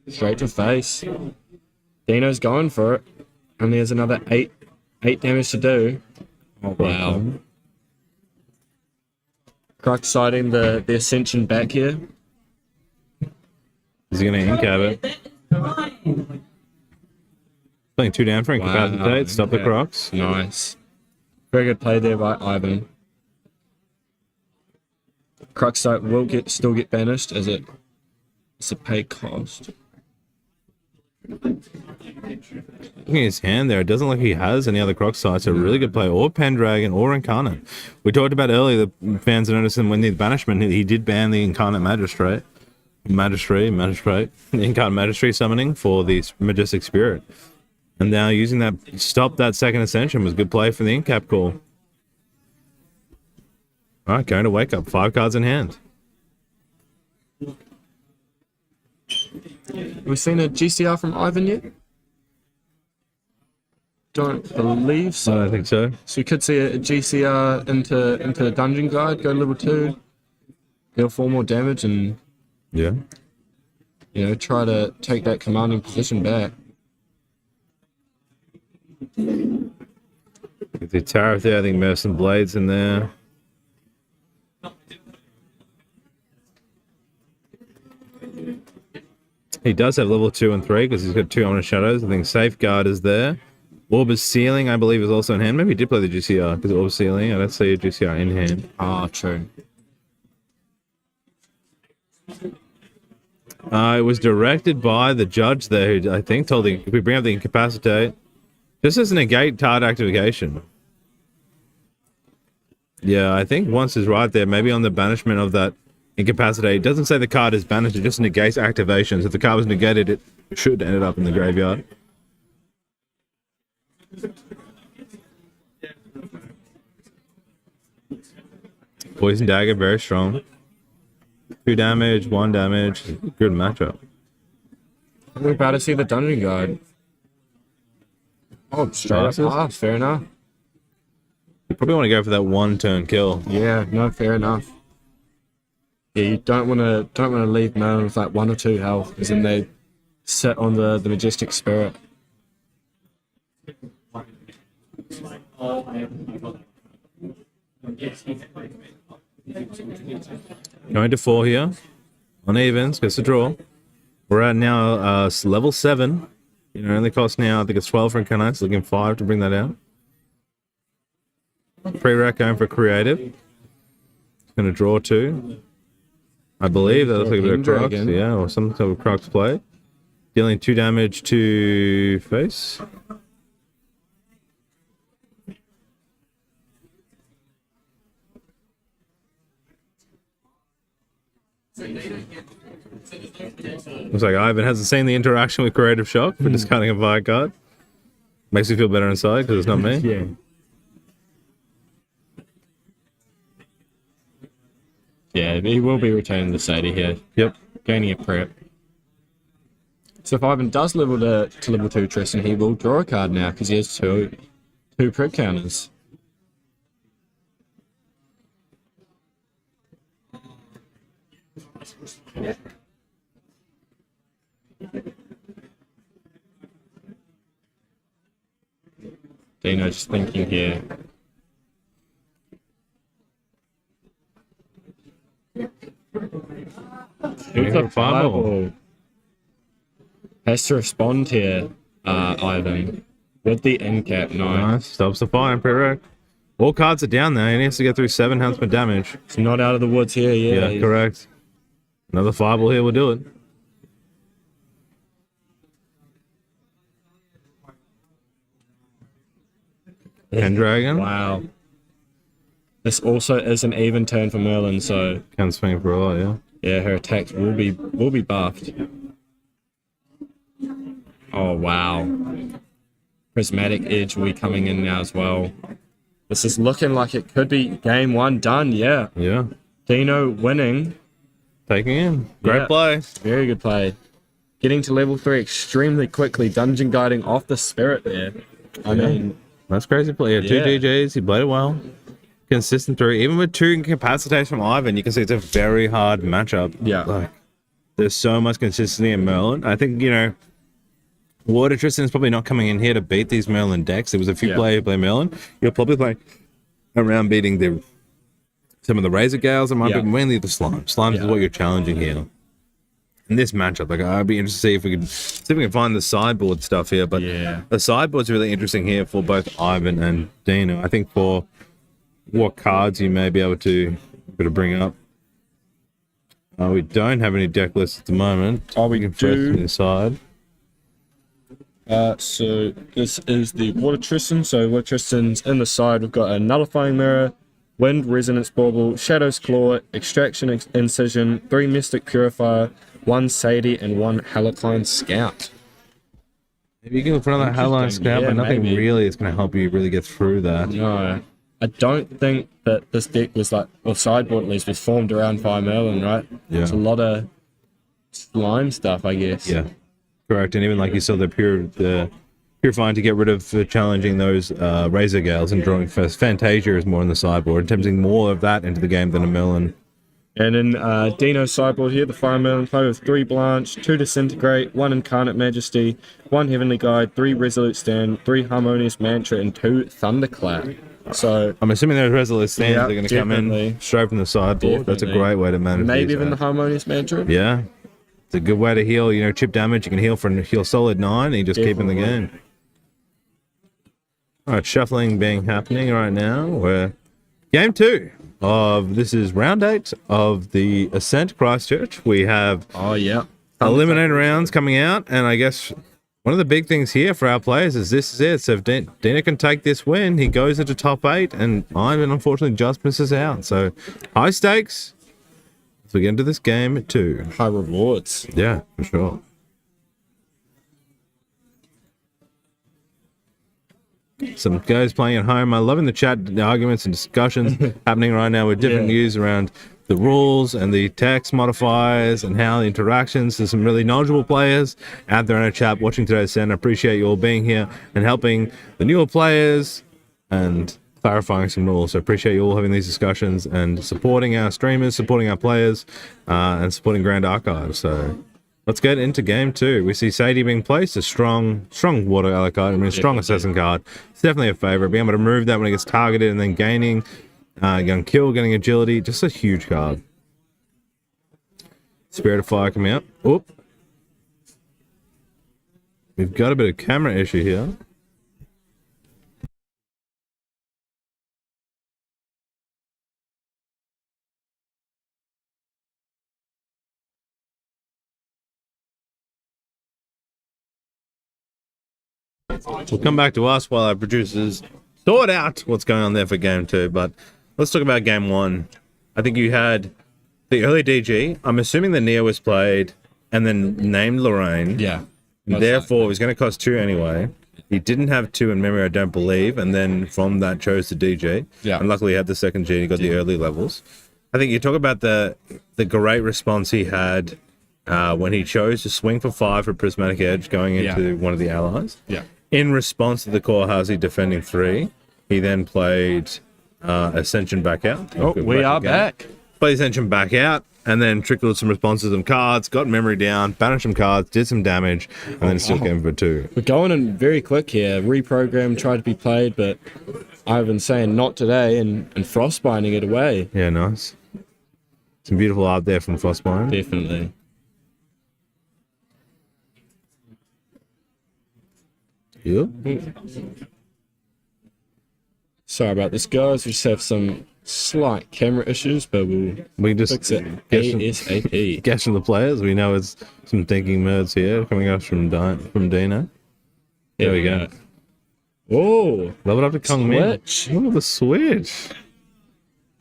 Straight to face. Dino's going for it. And there's another 8 damage to do. Oh wow. Crux siding the Ascension back here. Is he going to incab it? Playing 2 down for incapacitate, stop the Crocs. Nice. Very good play there by Ivan. Crux site will still get banished as it's a pay cost. Looking at his hand there, it doesn't look like he has any other Croc sites. A really good play, or Pendragon, or Incarnate. We talked about earlier, the fans noticed him when the banishment, he did ban the Incarnate Magistrate. The Incarnate Magistrate summoning for the Majestic Spirit. And now using that, stop that second Ascension was good play for the Incap call. Alright, going to Wake Up, 5 cards in hand. Have we seen a GCR from Ivan yet? Don't believe so. I don't think so. So we could see a GCR into the Dungeon Guide, go to level 2, deal 4 more damage, and Yeah. you know, try to take that commanding position back. Get the Tariff there, I think Mercen Blades in there. He does have level 2 and 3 because he's got 2 Ominous Shadows. I think Safeguard is there. Orb of Sealing, I believe, is also in hand. Maybe he did play the GCR because Orb of Sealing. I don't see a GCR in hand. Ah, true. It was directed by the judge there, who I think told him if we bring up the Incapacitate, this is a negate card activation. Yeah, I think once is right there. Maybe on the banishment of that Incapacitate, it doesn't say the card is banished, it just negates activations. If the card was negated, it should end up in the graveyard. Poison Dagger, very strong. 2 damage, 1 damage. Good matchup. We're about to see the Dungeon Guide. Oh, straight up pass, fair enough. You probably want to go for that 1-turn kill. Yeah, no, fair enough. Yeah, you don't want to leave Merlin with like 1 or 2 health, because then they sit on the Majestic Spirit. Going to 4 here. On evens, gets a draw. We're at now level 7. You know, only cost now, I think it's 12 for Incarnates, looking 5 to bring that out. Pre-rec going for creative. It's going to draw 2. I believe that looks like a bit of Crocs, yeah, or some type of Crocs play. Dealing 2 damage to face. Looks like Ivan hasn't seen the interaction with Creative Shock for discarding a fire card. Makes me feel better inside because it's not me. Yeah. Yeah, he will be returning the Sadie here. Yep. Gaining a prep. So if Ivan does level to level 2 Tristan, he will draw a card now because he has two prep counters. Dino just thinking here. Shoots a fireball. Has to respond here, Ivan. With the end cap, Nice. Stops the fire and pre-rec. All cards are down there. He needs to get through 7 huntsman damage. It's not out of the woods here, Yeah, correct. Another fireball here will do it. Pendragon. Wow. This also is an even turn for Merlin, so Can swing for a lot, yeah. yeah, her attacks will be buffed. Oh wow. Prismatic Edge will be coming in now as well. This is looking like it could be game 1 done, yeah. Yeah. Dino winning. Taking in. Great Yeah. play. Very good play. Getting to level 3 extremely quickly, dungeon guiding off the spirit there. I mean, That's crazy play. Yeah, 2 Yeah. DJs. He played it well. Consistent through. Even with 2 incapacitates from Ivan, you can see it's a very hard matchup. Yeah. Like, there's so much consistency in Merlin. I think, you know, Water Tristan's probably not coming in here to beat these Merlin decks. There was a few Yeah. players who play Merlin. You'll probably play around beating some of the Razor Gales and might be mainly the Slimes. Slimes is what you're challenging here. In this matchup, like I'd be interested to see if we can find the sideboard stuff here. But the sideboard's really interesting here for both Ivan and Dino. I think for what cards you may be able to bring up. We don't have any deck lists at the moment. Oh, we can first do. decide. So this is the Water Tristan. So Water Tristan's in the side. We've got a Nullifying Mirror, Wind Resonance Bauble, Shadow's Claw, Extraction Incision, 3 Mystic Purifier, 1 Sadie, and 1 Halakine Scout. Maybe you can look for another Hellline Scout, Yeah, but nothing maybe. really is going to help you really get through that. No, I don't think that this deck was like, or sideboard at least, was formed around Fire Merlin, right? Yeah. It's a lot of slime stuff, I guess. Yeah, correct. And even like you saw the Purifying to get rid of challenging those Razor Gales and drawing first. Fantasia is more on the sideboard, attempting more of that into the game than a Merlin. And in Dino's sideboard here, the Fire Merlin play with 3 Blanche, 2 Disintegrate, 1 Incarnate Majesty, 1 Heavenly Guide, 3 Resolute Stand, 3 Harmonious Mantra, and 2 Thunderclap. So I'm assuming those Resolute Stands Yeah, are going to come in definitely. straight from the sideboard. That's a Definitely. great way to manage maybe these, even the Harmonious Mantra. Yeah, it's a good way to heal. You know, chip damage. You can heal solid 9, and you just keep in the Definitely. game. All right, shuffling happening right now. We're game 2 of this is round 8 of the Ascent Christchurch. We have Oh, yeah. eliminator rounds coming out, and I guess one of the big things here for our players is this is it. So if Dina can take this win, he goes into top 8, and Ivan unfortunately just misses out. So high stakes as we get into this game 2. High rewards. Yeah, for sure. Some guys playing at home. I'm loving the chat, the arguments and discussions happening right now with different views around the rules and the text modifiers and how the interactions. There's some really knowledgeable players out there in our chat watching today's session. I appreciate you all being here and helping the newer players and clarifying some rules. So I appreciate you all having these discussions and supporting our streamers, supporting our players, and supporting Grand Archive. So Let's get into game 2. We see Sadie being placed, a strong water ally card. I mean, a strong assassin card. It's definitely a favorite. Being able to remove that when it gets targeted and then gaining, getting kill, getting agility. Just a huge card. Spirit of Fire coming out. Oop. We've got a bit of camera issue here. Will come back to us while our producers sort out what's going on there for game 2. But let's talk about game 1. I think you had the early DG. I'm assuming the Neo was played and then named Lorraine. Yeah. Therefore, it was going to cost 2 anyway. He didn't have 2 in memory, I don't believe, and then from that chose to DJ. Yeah. And luckily he had the second G and he got the early levels. I think you talk about the great response he had when he chose to swing for 5 for Prismatic Edge going into one of the allies. Yeah. In response to the Korhazi defending 3, he then played Ascension back out. Oh, we are back. Played Ascension back out, and then trickled some responses of cards, got memory down, banished some cards, did some damage, and then still came for 2. We're going in very quick here. Reprogram tried to be played, but Ivan's saying not today and frostbinding it away. Yeah, nice. Some beautiful art there from Frostbite. Definitely. Yep. Sorry about this, guys. We just have some slight camera issues, but We just fix it get some, ASAP. guess from the players. We know it's some thinking nerds here coming up from Dino. There we go. Oh, Level up to Kong Min. switch. Oh, the switch.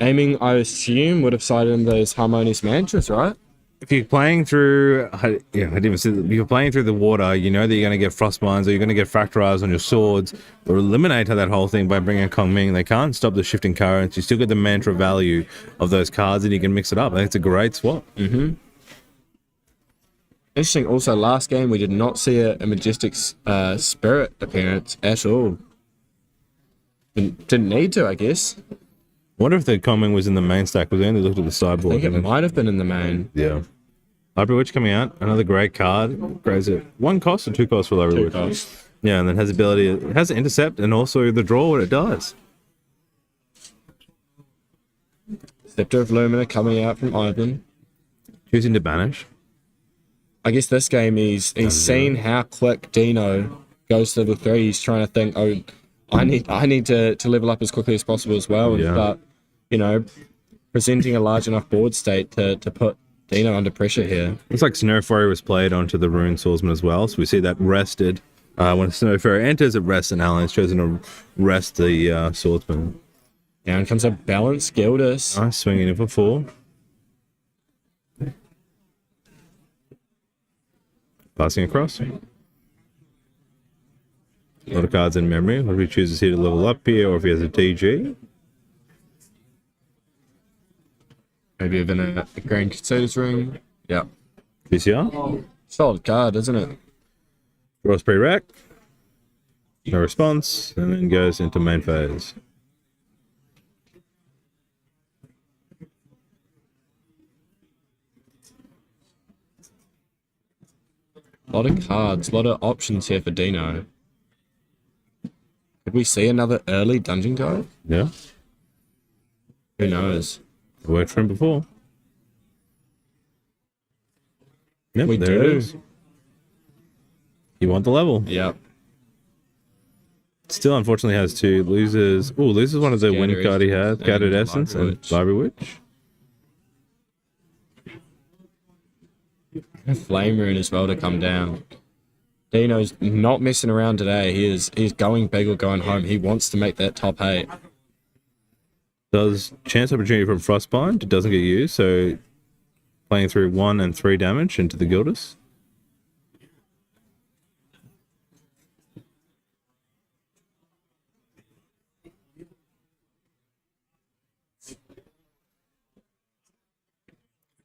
Aiming, I assume, would have sided in those harmonious mantras, right? If you're playing through, I didn't even see. If you're playing through the water, you know that you're going to get frostbinds or you're going to get fracturized on your swords, or eliminate that whole thing by bringing Kong Ming. They can't stop the shifting currents. You still get the mantra value of those cards, and you can mix it up. I think it's a great swap. Mm-hmm. Interesting. Also, last game we did not see a majestic spirit appearance at all. Didn't need to, I guess. Wonder if the Kong Ming was in the main stack. Was they only looked at the I sideboard? think it might have been in the main. Yeah. Library Witch coming out. Another great card. Grades it 1 cost or 2 costs for Library Witch? 2 costs. Yeah, and then has ability. It has intercept and also the draw what it does. Scepter of Lumina coming out from Ivan. Choosing to banish. I guess this game he's seen how quick Dino goes to level 3. He's trying to think, oh, I need to level up as quickly as possible as well, and start, presenting a large enough board state to put Dino under pressure here. Looks like Snow Fairy was played onto the Rune Swordsman as well, so we see that rested. When Snow Fairy enters, it rests, and Alan's chosen to rest the Swordsman. Down comes a balanced Gildas. Nice, swinging in for 4. Passing across. A lot of cards in memory. What if he chooses here to level up here, or if he has a DG? Maybe even a Grand Crusader's Ring. Yeah. PCR. Solid card, isn't it? Draws pre-rack. No response, and then goes into main phase. A lot of cards, a lot of options here for Dino. Could we see another early dungeon card? Yeah. Who knows? It worked for him before. Yep, We there do. it is. You want the level. Yep. Still, unfortunately, has 2 losers. Oh, loses one of the winning card he has. Scattered Essence Library and Witch. Library Witch. Flame Rune as well to come down. Dino's not messing around today. He's going big or going home. He wants to make that top 8. Does chance opportunity from Frostbind. It doesn't get used, so playing through 1 and 3 damage into the Gildas.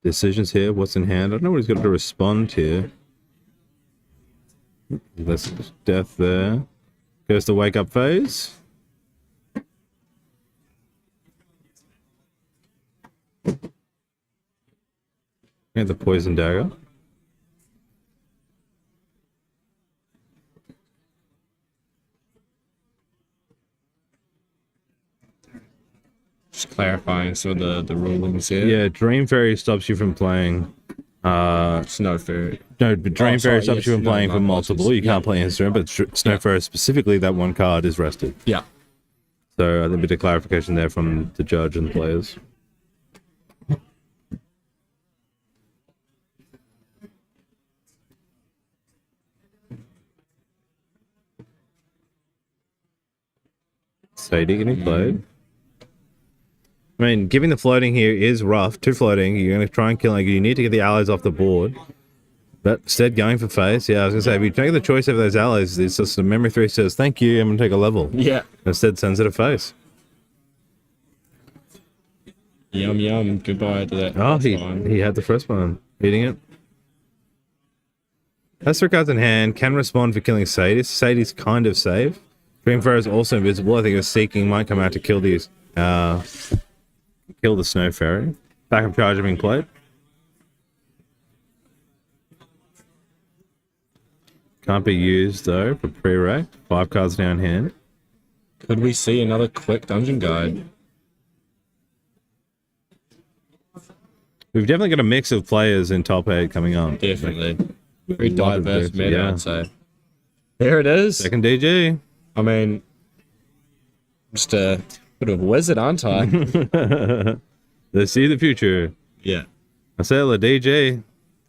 Decisions here. What's in hand? I don't know what he's got to respond here. That's death there. Goes to wake up phase. And the poison dagger. clarifying some of the rulings here. Yeah, Dream Fairy stops you from playing. Snow Fairy. No, but Dream Fairy sorry, stops yes, you from no, playing no, for multiple. You can't play Insta, but Snow Fairy specifically, that one card is rested. Yeah. So I think a bit of clarification there from the judge and the players. Sadie getting played. I mean, giving the floating here is rough. 2 floating, you're going to try and kill. Like, you need to get the allies off the board. But instead, going for face. Yeah, I was going to say, if you take the choice over those allies, it's just a memory 3 says, thank you, I'm going to take a level. Yeah. Instead, sends it a face. Yum, yum. Goodbye to that. Oh, That's fine. he had the first one. Eating it. Has 3 cards in hand. Can respond for killing Sadie. Sadie's kind of safe. Dream Fairy is also invisible. I think it's Seeking might come out to kill these. Kill the Snow Fairy. Backup charge being played. Can't be used though for pre-rack. 5 cards down hand. Could we see another quick dungeon guide? We've definitely got a mix of players in top 8 coming up. Definitely. Very lot of diverse this, meta, yeah. I'd say. There it is. Second DG. I mean, just a bit of a wizard, aren't I? They see the future. Yeah. I say the DJ.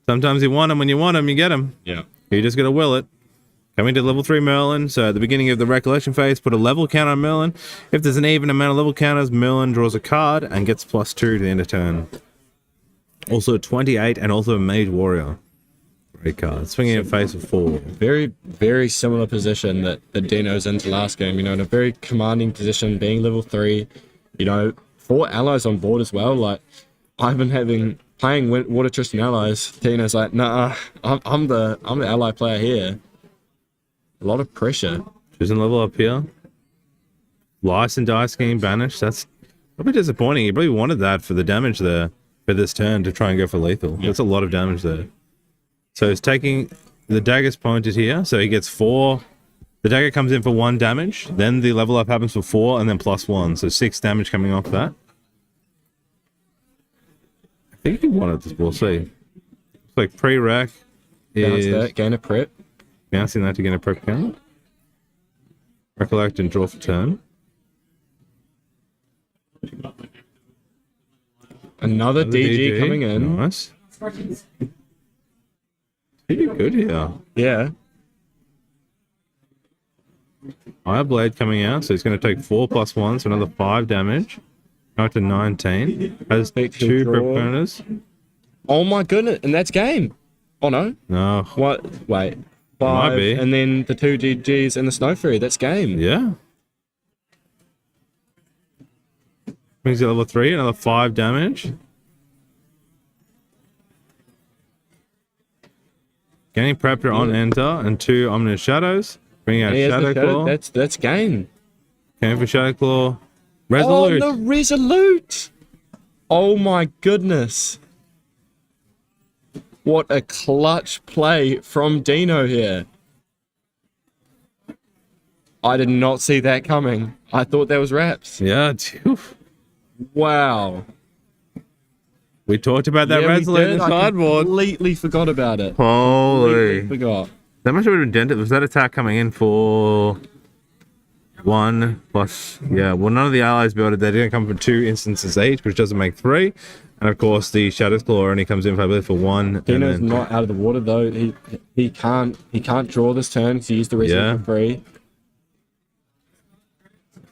Sometimes you want them. When you want them, you get them. Yeah. You just gotta will it. Coming to level 3 Merlin. So at the beginning of the recollection phase, put a level count on Merlin. If there's an even amount of level counters, Merlin draws a card and gets +2 to the end of turn. Also 28 and also a Mage Warrior. Great card. Swinging at face of 4. Very, very similar position that Dino's into last game. You know, in a very commanding position, being level 3. You know, 4 allies on board as well. Like, I've been playing Water Tristan allies. Dino's like, nah, I'm the ally player here. A lot of pressure. Choosing level up here. Lice and Dice getting banished. That's probably disappointing. You probably wanted that for the damage there for this turn to try and go for lethal. That's a lot of damage there. So he's taking the dagger's pointed here. So he gets 4. The dagger comes in for 1 damage. Then the level up happens for 4 and then +1. So 6 damage coming off that. I think he wanted this. We'll see. It's like pre-rack Bounce is that, gain a prep. bouncing that to get a prep count. Recollect and draw for turn. Another DG coming in. Nice. Pretty good here. Yeah. Fire Blade coming out, so he's going to take 4 +1, so another 5 damage. Out to 19. Has Take 2 draw. prep counters. Oh my goodness, and that's game. Oh no. No. What? Wait. Might 5, be. and then the 2 DGs and the Snow Fairy. That's game. Yeah. Brings you level 3, another 5 damage. Gaining Preptor on enter, and 2 Ominous Shadows. Bringing out He has Shadow the Claw. That's game. Going for Shadow Claw. Resolute. Oh, the Resolute! Oh my goodness. What a clutch play from Dino here. I did not see that coming. I thought that was wraps. Yeah, phew. Wow. We talked about that Yeah, we Resolute in did. the I sideboard. completely forgot about it. Holy. Completely forgot. That must have been dented. Was that attack coming in for 1 plus? Yeah, well, none of the allies built it. They didn't come for 2 instances each, which doesn't make 3. And of course, the Shadow's Claw only comes in, I believe, for 1. Dino's and then, not out of the water though. He can't draw this turn because he used the Resolute Yeah. for free.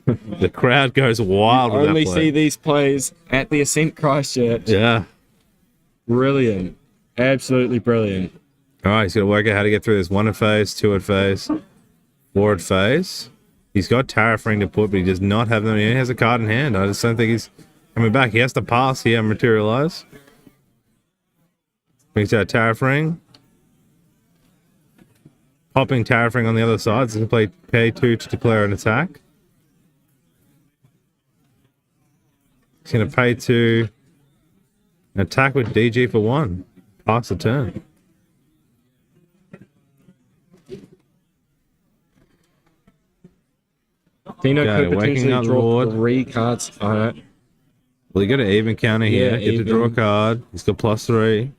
the crowd goes wild with that Only play. see these plays at the Ascent Christchurch. Yeah. Brilliant. Absolutely brilliant. All right, he's got to work out how to get through this. 1 at face, 2 at face, 4 at face. He's got Terrafring to put, but he does not have them. He only has a card in hand. I just don't think he's coming back. He has to pass here and materialize. Brings out Terrafring. Popping Terrafring on the other side. So he can play pay 2 to declare an attack. He's going to pay 2. Attack with DG for 1. Pass the turn. Dino Okay, could waking potentially up draw Lord. 3 cards on it. Well, you got an even counter here. Yeah, Get to draw a even. card. He's got +3.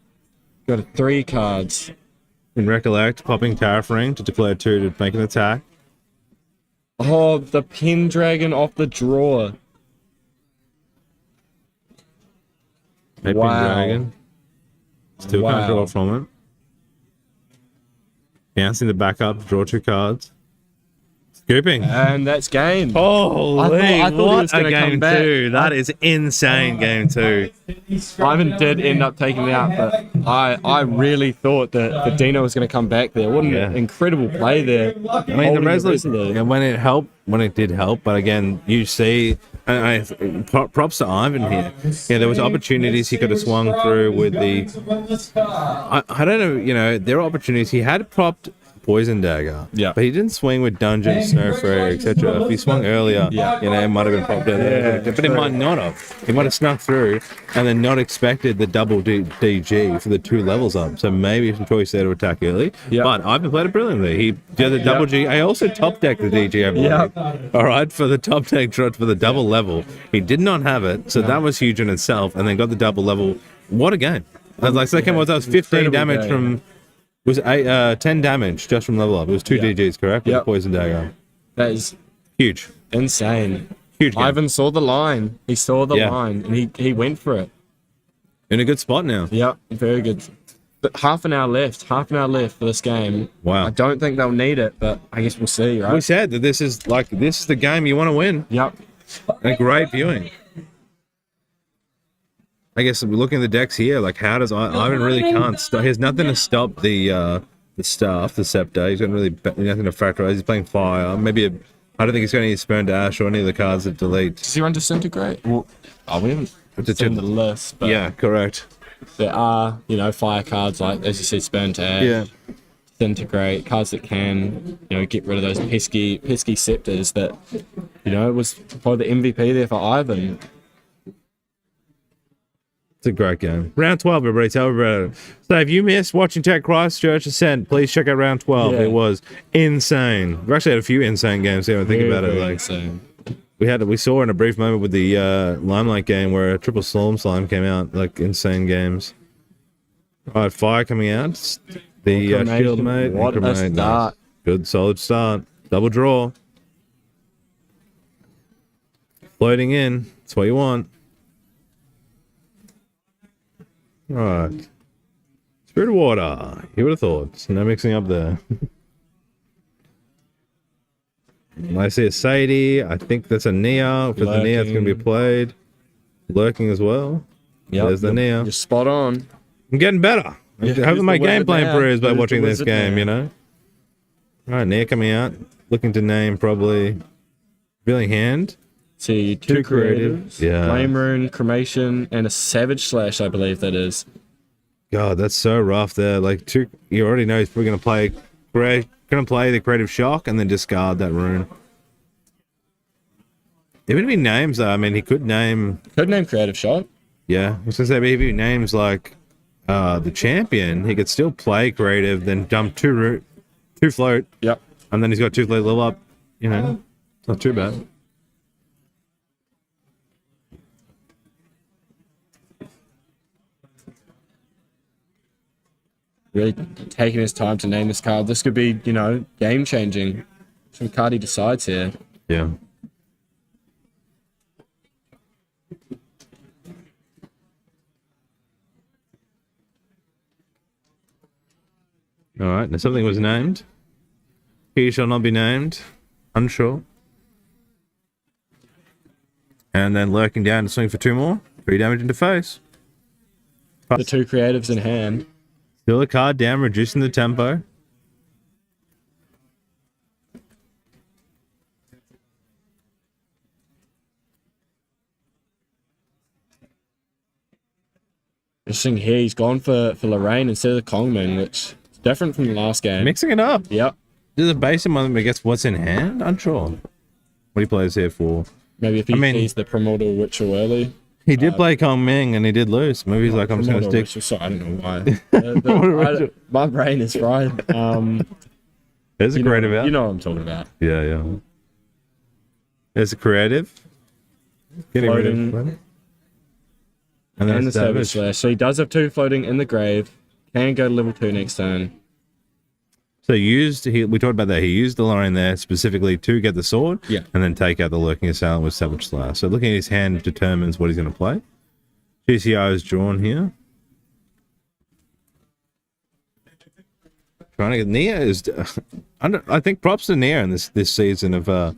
Got 3 cards. In Recollect, popping Tariff Ring to declare 2 to make an attack. Oh, the Pendragon off the draw. Maybe Dragon. Still can't draw from it. Bouncing the backup, draw 2 cards. Scooping. And that's game. Holy, I thought he was what a gonna come game back. 2. That is insane, game 2. Ivan did end up taking it out, but I really thought that the Dino was going to come back there. What an incredible play there. I mean, the resolution, when it did help, but again, you see, and props to Ivan here. Yeah, there was opportunities he could have swung through with the. I don't know, you know, there were opportunities. He had propped Poison Dagger, but he didn't swing with Dungeon, Snowflake, etc. If he swung earlier, you know, it might have been popped out, but it might not have. He might have snuck through and then not expected the double DG for the 2 levels up. So maybe some choice there to attack early. But Ivan played it brilliantly. He did the double G. I also top decked the DG, I believe. All right, for the top deck trot for the double level. He did not have it, so that was huge in itself. And then got the double level. What a game! Like second was that was 15 damage game. from. Was 10 damage just from level up. It was 2 DGs, correct? With the Poison Dagger. That is Huge. insane. Huge game. Ivan saw the line. He saw the line, and he went for it. In a good spot now. Yep, very good. But half an hour left for this game. Wow. I don't think they'll need it, but I guess we'll see, right? We said that this is the game you want to win. Yep. And great viewing. I guess we're looking at the decks here. Like, how does Ivan really can't stop? He has nothing to stop the staff, the scepter. He's got really nothing to factorize. He's playing fire. Maybe I don't think he's got any Spurn Dash or any of the cards that delete. Does he run Disintegrate? Well, we haven't seen the list, but yeah, correct. there are, you know, fire cards like, as you said, Spurn Dash, Disintegrate, cards that can, you know, get rid of those pesky scepters that, you know, was probably the MVP there for Ivan. It's a great game. Round 12, everybody. Tell everybody. So if you missed watching Tech Christchurch Ascent, please check out round 12. Yeah. It was insane. We've actually had a few insane games here. I think about it. Like insane. we saw in a brief moment with the Limelight game where a triple Slime came out. Like insane games. All right, fire coming out. The shield mate. What a start. Nice. Good solid start. Double draw. Floating in. That's what you want. Right. Spirit of Water. You would have thought. No mixing up there. I see a Sadie. I think that's a Nia. Because the Nia is going to be played. Lurking as well. Yep. There's the Nia. You're spot on. I'm getting better. I'm having my gameplay improves by watching this game, now? you know? Alright, Nia coming out. Looking to name probably Revealing Hand. See, two creatives, Yeah. Flame Rune, Cremation, and a Savage Slash, I believe that is. God, that's so rough there. Like, you already know he's probably going to play the Creative Shock and then discard that rune. Even if he names, I mean, he could name... Could name Creative Shock. Yeah, I was going to say, maybe if he names, like, the Champion, he could still play Creative, then dump two float. Yep. And then he's got 2 float level up. You know, it's not too bad. Really taking his time to name this card. This could be, you know, game changing. Some card he decides here. Yeah. All right, now something was named. He shall not be named. Unsure. And then lurking down to swing for 2 more. 3 damage into face. The 2 creatives in hand. Still a card down, reducing the tempo. Interesting here, he's gone for Lorraine instead of the Kongmin, which is different from the last game. Mixing it up. Yep. There's a basic one that gets what's in hand? Unsure. What he plays here for. Maybe if he sees the Primordial Ritual early. He did play Kong Ming and he did lose. Maybe he's like, I'm just going to stick. Ritual, sorry, I don't know why. My brain is fried. There's a creative out. You know what I'm talking about. Yeah. There's a creative. Getting rid of. And the Savage Slash. So he does have 2 floating in the grave. Can go to level 2 next turn. So we talked about that. He used the line there specifically to get the sword, and then take out the lurking assailant with Savage Slash. So looking at his hand determines what he's going to play. GCI is drawn here. Trying to get Nia is. I think props to Nia in this season of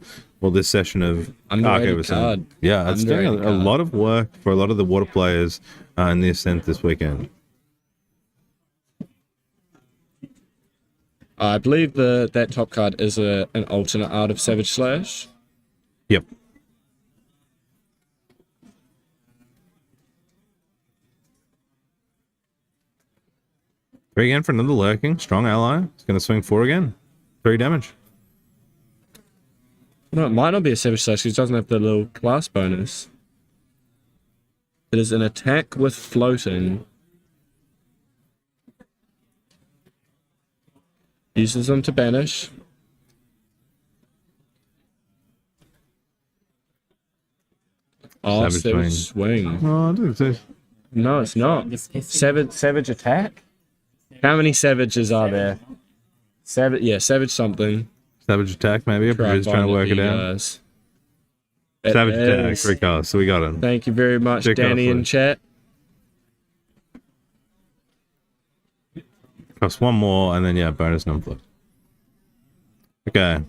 this session of underrated card. Yeah, it's doing a lot of work for a lot of the water players in the Ascent this weekend. I believe that top card is an alternate art of Savage Slash. Yep. Three again for another lurking. Strong ally. It's going to swing 4 again. 3 damage. No, it might not be a Savage Slash because it doesn't have the little class bonus. It is an attack with floating. Uses them to banish. Oh, Savage Swing. Oh, I didn't say. No, it's not. Savage Attack? How many Savages are there? Savage something. Savage Attack, maybe? I'm just trying to work it out. Savage Attack, 3 cards, so we got it. Thank you very much, Danny in chat. Cost 1 more, and then, bonus non-flip. Okay.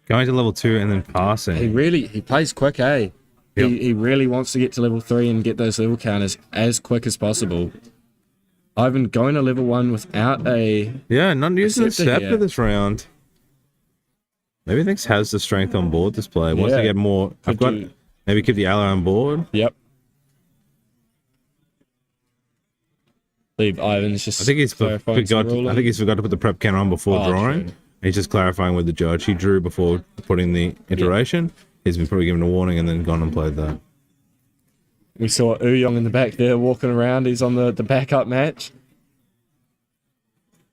Going to level 2 and then passing. He plays quick, eh? Yep. He really wants to get to level 3 and get those level counters as quick as possible. Ivan going to level 1 without a... Yeah, not using the scepter this round. Maybe he thinks has the strength on board this play. Wants to get more... Maybe keep the ally on board. Yep. Leave Ivan's just... I think he's forgot to put the prep counter on before drawing. True. He's just clarifying with the judge. He drew before putting the iteration. Yep. He's been probably given a warning and then gone and played that. We saw Uyong in the back there walking around. He's on the backup match.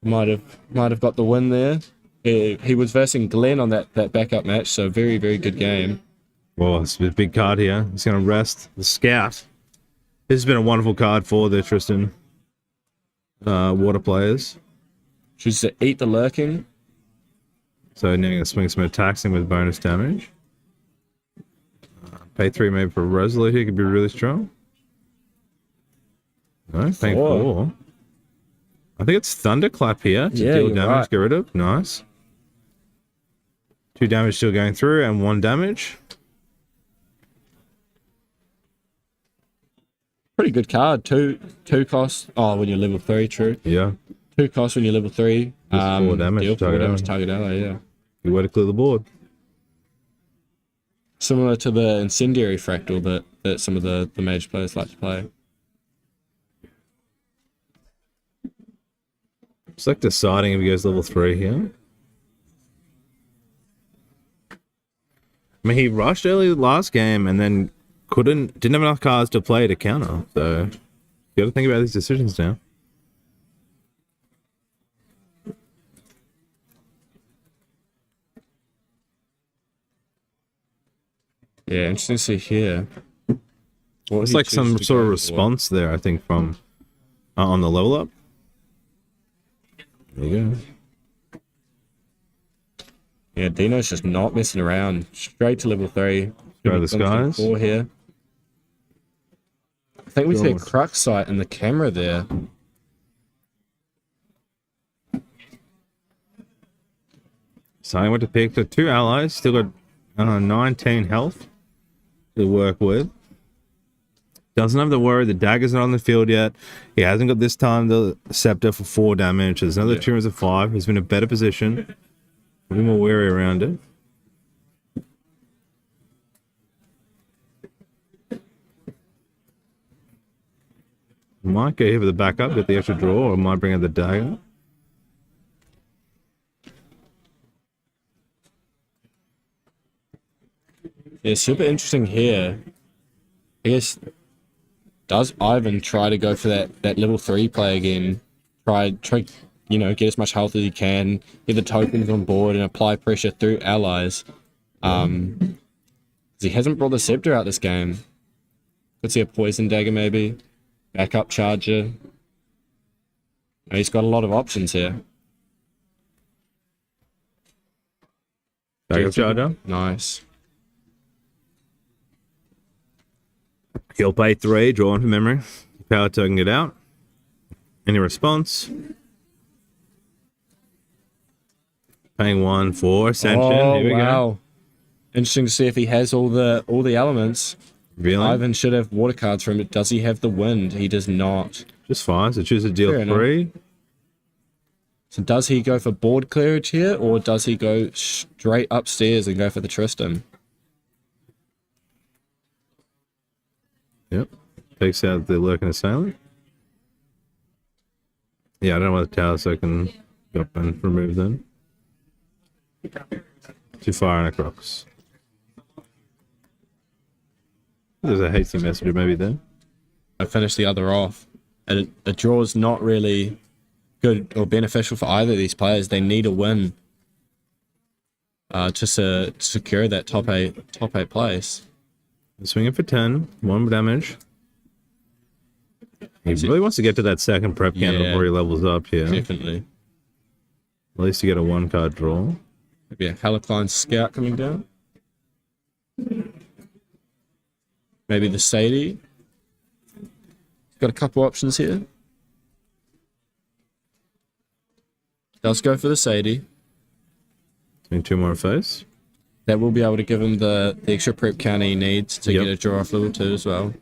Might have got the win there. He was versing Glenn on that backup match, so very, very good game. Well, it's a big card here. He's going to rest the Scout. This has been a wonderful card for the Tristan water players. Chooses to eat the lurking. So now you're going to swing some attacks in with bonus damage. Pay 3 maybe for Resolute here could be really strong. No, paying 4. I think it's Thunderclap here to deal damage, get rid of. Nice. 2 damage still going through and 1 damage. Pretty good card. Two costs. Oh, when you're level 3, true. Yeah. 2 costs when you're level 3. 4 damage. Deal 4 damage target ally, yeah. Good way to clear the board. Similar to the Incendiary Fractal that some of the mage players like to play. It's like deciding if he goes level 3 here. I mean, he rushed early last game and then didn't have enough cards to play to counter. So, you got to think about these decisions now. Yeah, interesting to see here. It's like some sort of response there, I think, from on the level up. There you go. Yeah, Dino's just not messing around. Straight to level 3. Go the skies. 4 here. I think we see a crux sight in the camera there. So I went to pick the 2 allies. Still got 19 health to work with. Doesn't have to worry. The dagger's not on the field yet. He hasn't got this time the scepter for 4 damage. There's another tumors of 5. He's been in a better position. A bit more wary around it. Might go here for the backup, get the extra draw, or might bring out the dagger. Yeah, super interesting here. I guess, does Ivan try to go for that level 3 play again? Try, get as much health as he can, get the tokens on board and apply pressure through allies. He hasn't brought the Scepter out this game. Could see a Poison Dagger maybe. Backup Charger. He's got a lot of options here. Backup charger. Nice. He'll pay 3, draw one from memory. Power token it out. Any response? Paying 1 for Ascension. Oh, Here we wow. go. Interesting to see if he has all the elements. Really? Ivan should have water cards from it. Does he have the wind? He does not. Just fine. So choose a deal Fair enough. 3. So does he go for board clearage here, or does he go straight upstairs and go for the Tristan? Yep. Takes out the Lurking Assailant. Yeah, I don't know why the tower so I can go up and remove them. Too far and a Crocs. There's a hasty messenger maybe there. I finished the other off. And a draw is not really good or beneficial for either of these players. They need a win to secure that top eight place. Swinging for 10, 1 damage. He really wants to get to that second prep can Yeah. before he levels up here. Definitely. At least you get a 1-card draw. Maybe a Halicline Scout coming down. Maybe the Sadie. Got a couple options here. Does go for the Sadie. Doing 2 more face. That will be able to give him the extra prep count he needs to Yep. get a draw off level 2 as well.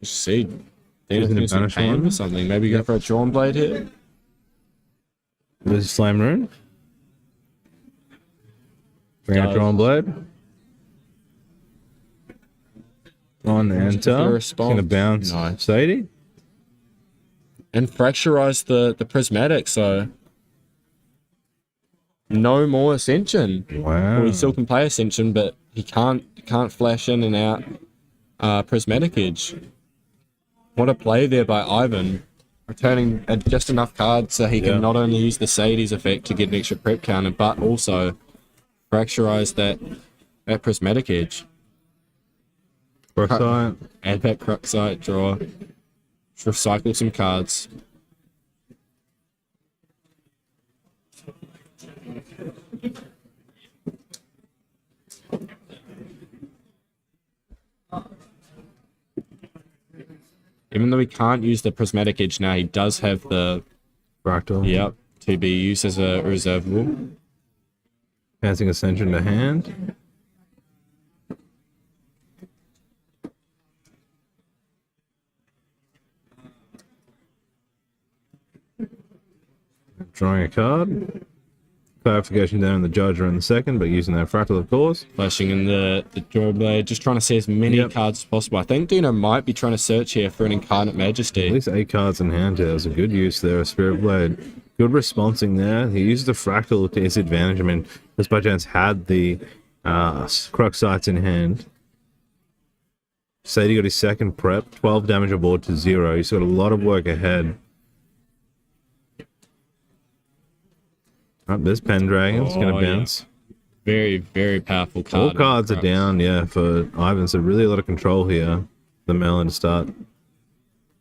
Let's see. Dana Isn't it thinks he's banish paying one? for something. Maybe go for a Drawn Blade here. There's a Slam Rune. Bring out Does. Drawn Blade. On enter. response. Gonna bounce Nice. Sadie. And fracturize the prismatic, so no more Ascension. Wow. Well, he still can play Ascension, but he can't flash in and out Prismatic Edge. What a play there by Ivan, returning just enough cards so he can Yeah. not only use the Sadie's effect to get an extra prep counter, but also fracturize that Prismatic Edge. Crocsite. Add that Cruxite, draw, recycle some cards. Even though he can't use the Prismatic Edge now, he does have the, Fractal. to be used as a reservable. Passing Ascension to hand. Drawing a card. Clarification down in the Judge or in the second, but using that Fractal, of course. Flashing in the draw blade, just trying to see as many Yep. cards as possible. I think Dino might be trying to search here for an Incarnate At Majesty. least 8 cards in hand here. There's a good use there of Spirit Blade. Good responsing there. He used the Fractal to his advantage. I mean, just by chance had the Cruxites in hand. Sadie got his second prep. 12 damage aboard to 0. He's got a lot of work ahead. This Pendragon's going Oh, to yeah. bounce. Very, very powerful card. All cards are down, yeah, for Ivan. So really a lot of control here. The Melon to start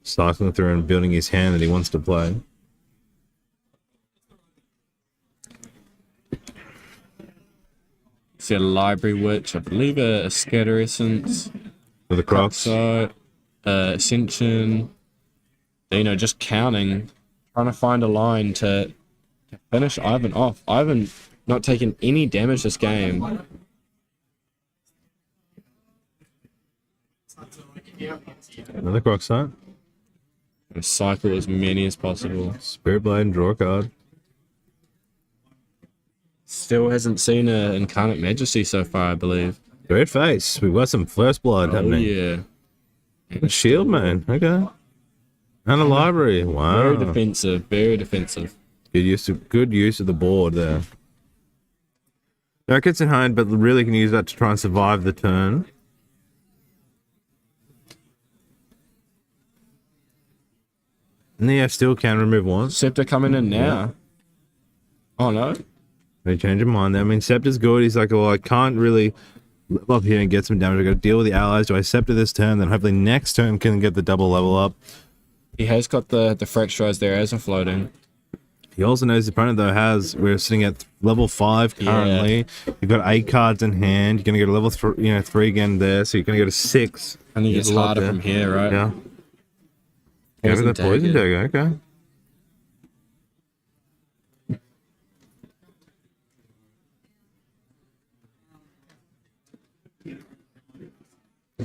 cycling through and building his hand that he wants to play. See a Library Witch, I believe a Scatter Essence. For the Crocs. So, Ascension. Just counting, trying to find a line to finish Ivan off. Ivan not taking any damage this game. Another Crocsite. And cycle as many as possible. Spirit Blade and draw a card. Still hasn't seen an Incarnate Majesty so far, I believe. Great face. We've got some First Blood Oh happening. yeah. A shield, man. Okay. And a library. Wow. Very defensive, very defensive. Good use of the board there. Now it gets in hand, but really can use that to try and survive the turn. And the F still can remove once. Scepter coming in now. Oh no. They change your mind there. I mean, Scepter's good. He's like, well, I can't really live up here and get some damage. I got to deal with the allies. Do I Scepter this turn? Then hopefully next turn can get the double level up. He has got the Fracturize there as a floating. He also knows the opponent though we're sitting at level 5 currently. Yeah. You've got 8 cards in hand. You're gonna go to level 3 again there, so you're gonna go to 6. And he gets harder from here, right? Yeah. Go for the poison dagger. Okay.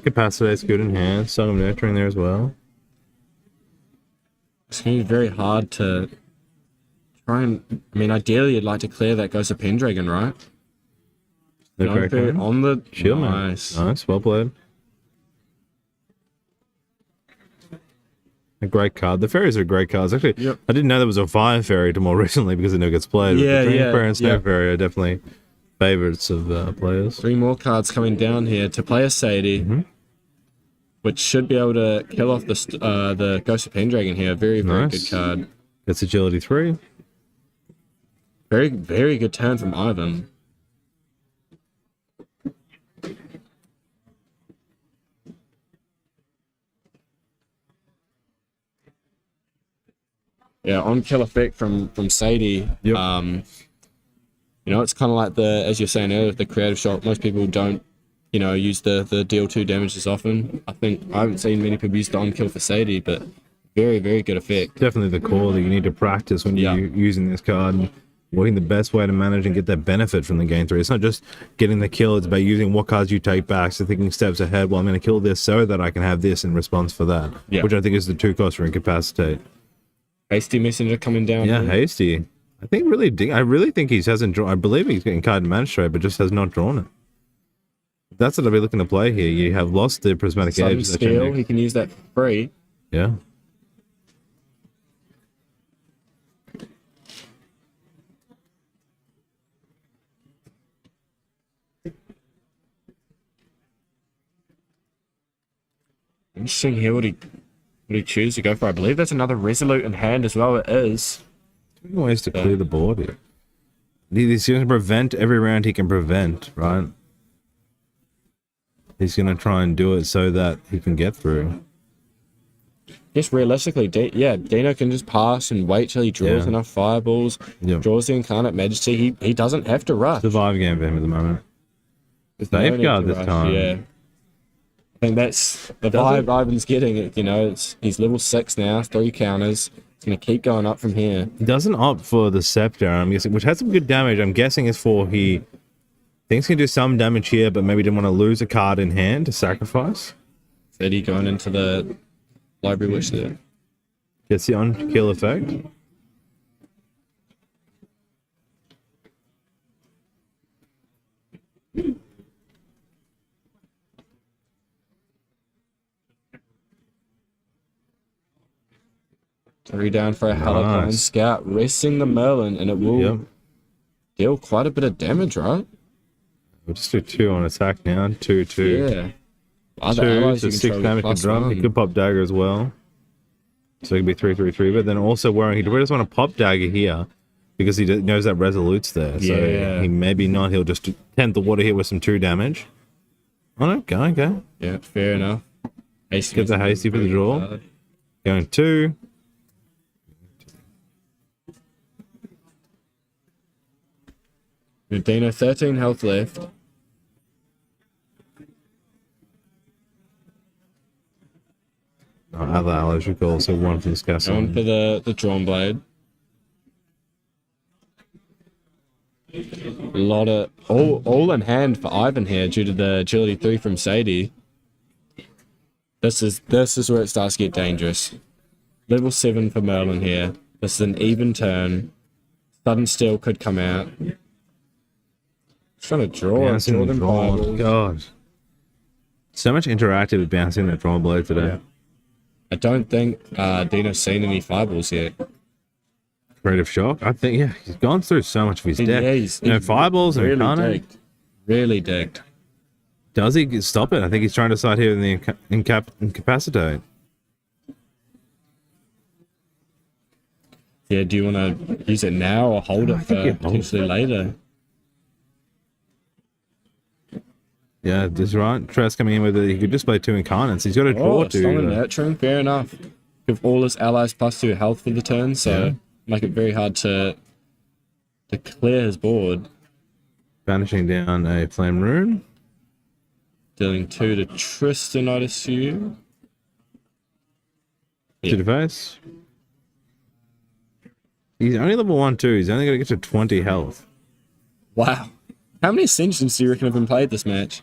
Capacitate's good in hand. Song of Nurturing there as well. It's going to be very hard to try and... I mean, ideally, you'd like to clear that Ghost of Pendragon, right? On the... Shield, nice. Nice, well played. A great card. The fairies are great cards. Actually, yep. I didn't know there was a fire fairy till more recently because it never gets played. Yeah, the Dream yeah. Fairy and Snow Fairy are definitely favorites of players. 3 more cards coming down here to play a Sadie, which should be able to kill off the Ghost of Pendragon here. Very, very good card. It's agility 3. Very, very good turn from Ivan. Yeah, on kill effect from Sadie. Yep. You know, it's kind of like as you're saying earlier, the creative shot. Most people don't, you know, use the deal 2 damage as often. I haven't seen many people use the on kill for Sadie, but very, very good effect. Definitely the core that you need to practice when you're using this card and working the best way to manage and get that benefit from the game 3. It's not just getting the kill, it's about using what cards you take back, so thinking steps ahead. Well, I'm going to kill this so that I can have this in response for that, which I think is the 2 cost for Incapacitate. Hasty Messenger coming down. Yeah, here. Hasty. I really think he hasn't drawn. I believe he's getting card Magistrate, but just has not drawn it. That's what I'll be looking to play here. You have lost the Prismatic Edge. Steel, he can use that for free. Yeah. Interesting here what he choose to go for. I believe there's another Resolute in hand as well. It is. Ways to clear the board here. He's going to prevent every round he can prevent, right? He's going to try and do it so that he can get through. Yes, realistically, Dino can just pass and wait till he draws enough fireballs, draws the Incarnate Majesty. He doesn't have to rush. Survive game for him at the moment. Safeguard this time. Yeah. I think that's the vibe Ivan's getting. You know, he's level 6 now, 3 counters. It's going to keep going up from here. He doesn't opt for the Scepter, I'm guessing, which has some good damage. I'm guessing is for he thinks he can do some damage here, but maybe didn't want to lose a card in hand to sacrifice. Eddie going into the Library Witch there. Gets the on-kill effect. Three down for a Helicon Scout, resting the Merlin, and it will deal quite a bit of damage, right? We'll just do 2 on attack now. 2, 2. Yeah. Other 2, so 6 damage can drop. He could pop dagger as well. So it could be 3, 3, 3. But then also worrying, he really doesn't want to pop dagger here because he knows that Resolute's there. So he maybe not. He'll just tempt the water here with some 2 damage. Oh no, go. Yeah, fair enough. Hasty gets a hasty for the draw. Going 2. Dino, 13 health left. Other allies should call, so 1 for the Scasson. 1 for the Drawn Blade. A lot of all in hand for Ivan here due to the agility 3 from Sadie. This is where it starts to get dangerous. Level 7 for Merlin here. This is an even turn. Sudden Steel could come out. Trying to draw them fireballs. God. So much interactive with bouncing that Drawn Blade today. Yeah. I don't think Dino's seen any fireballs yet. Creative Shock? I think, he's gone through so much of his deck. Yeah, he's fireballs and really really digged. Does he stop it? I think he's trying to side here in the Incapacitate. Yeah, do you want to use it now or hold it for potentially later? Yeah, that's right. Tress coming in with it. He could just play 2 incarnates. He's got a draw Oh, strong and to. nurturing, fair enough. Give all his allies +2 health for the turn, so make it very hard to clear his board. Banishing down a flame rune. Dealing 2 to Tristan, I'd assume. To the face. He's only level 1 too. He's only going to get to 20 health. Wow. How many Ascensions do you reckon have been played this match?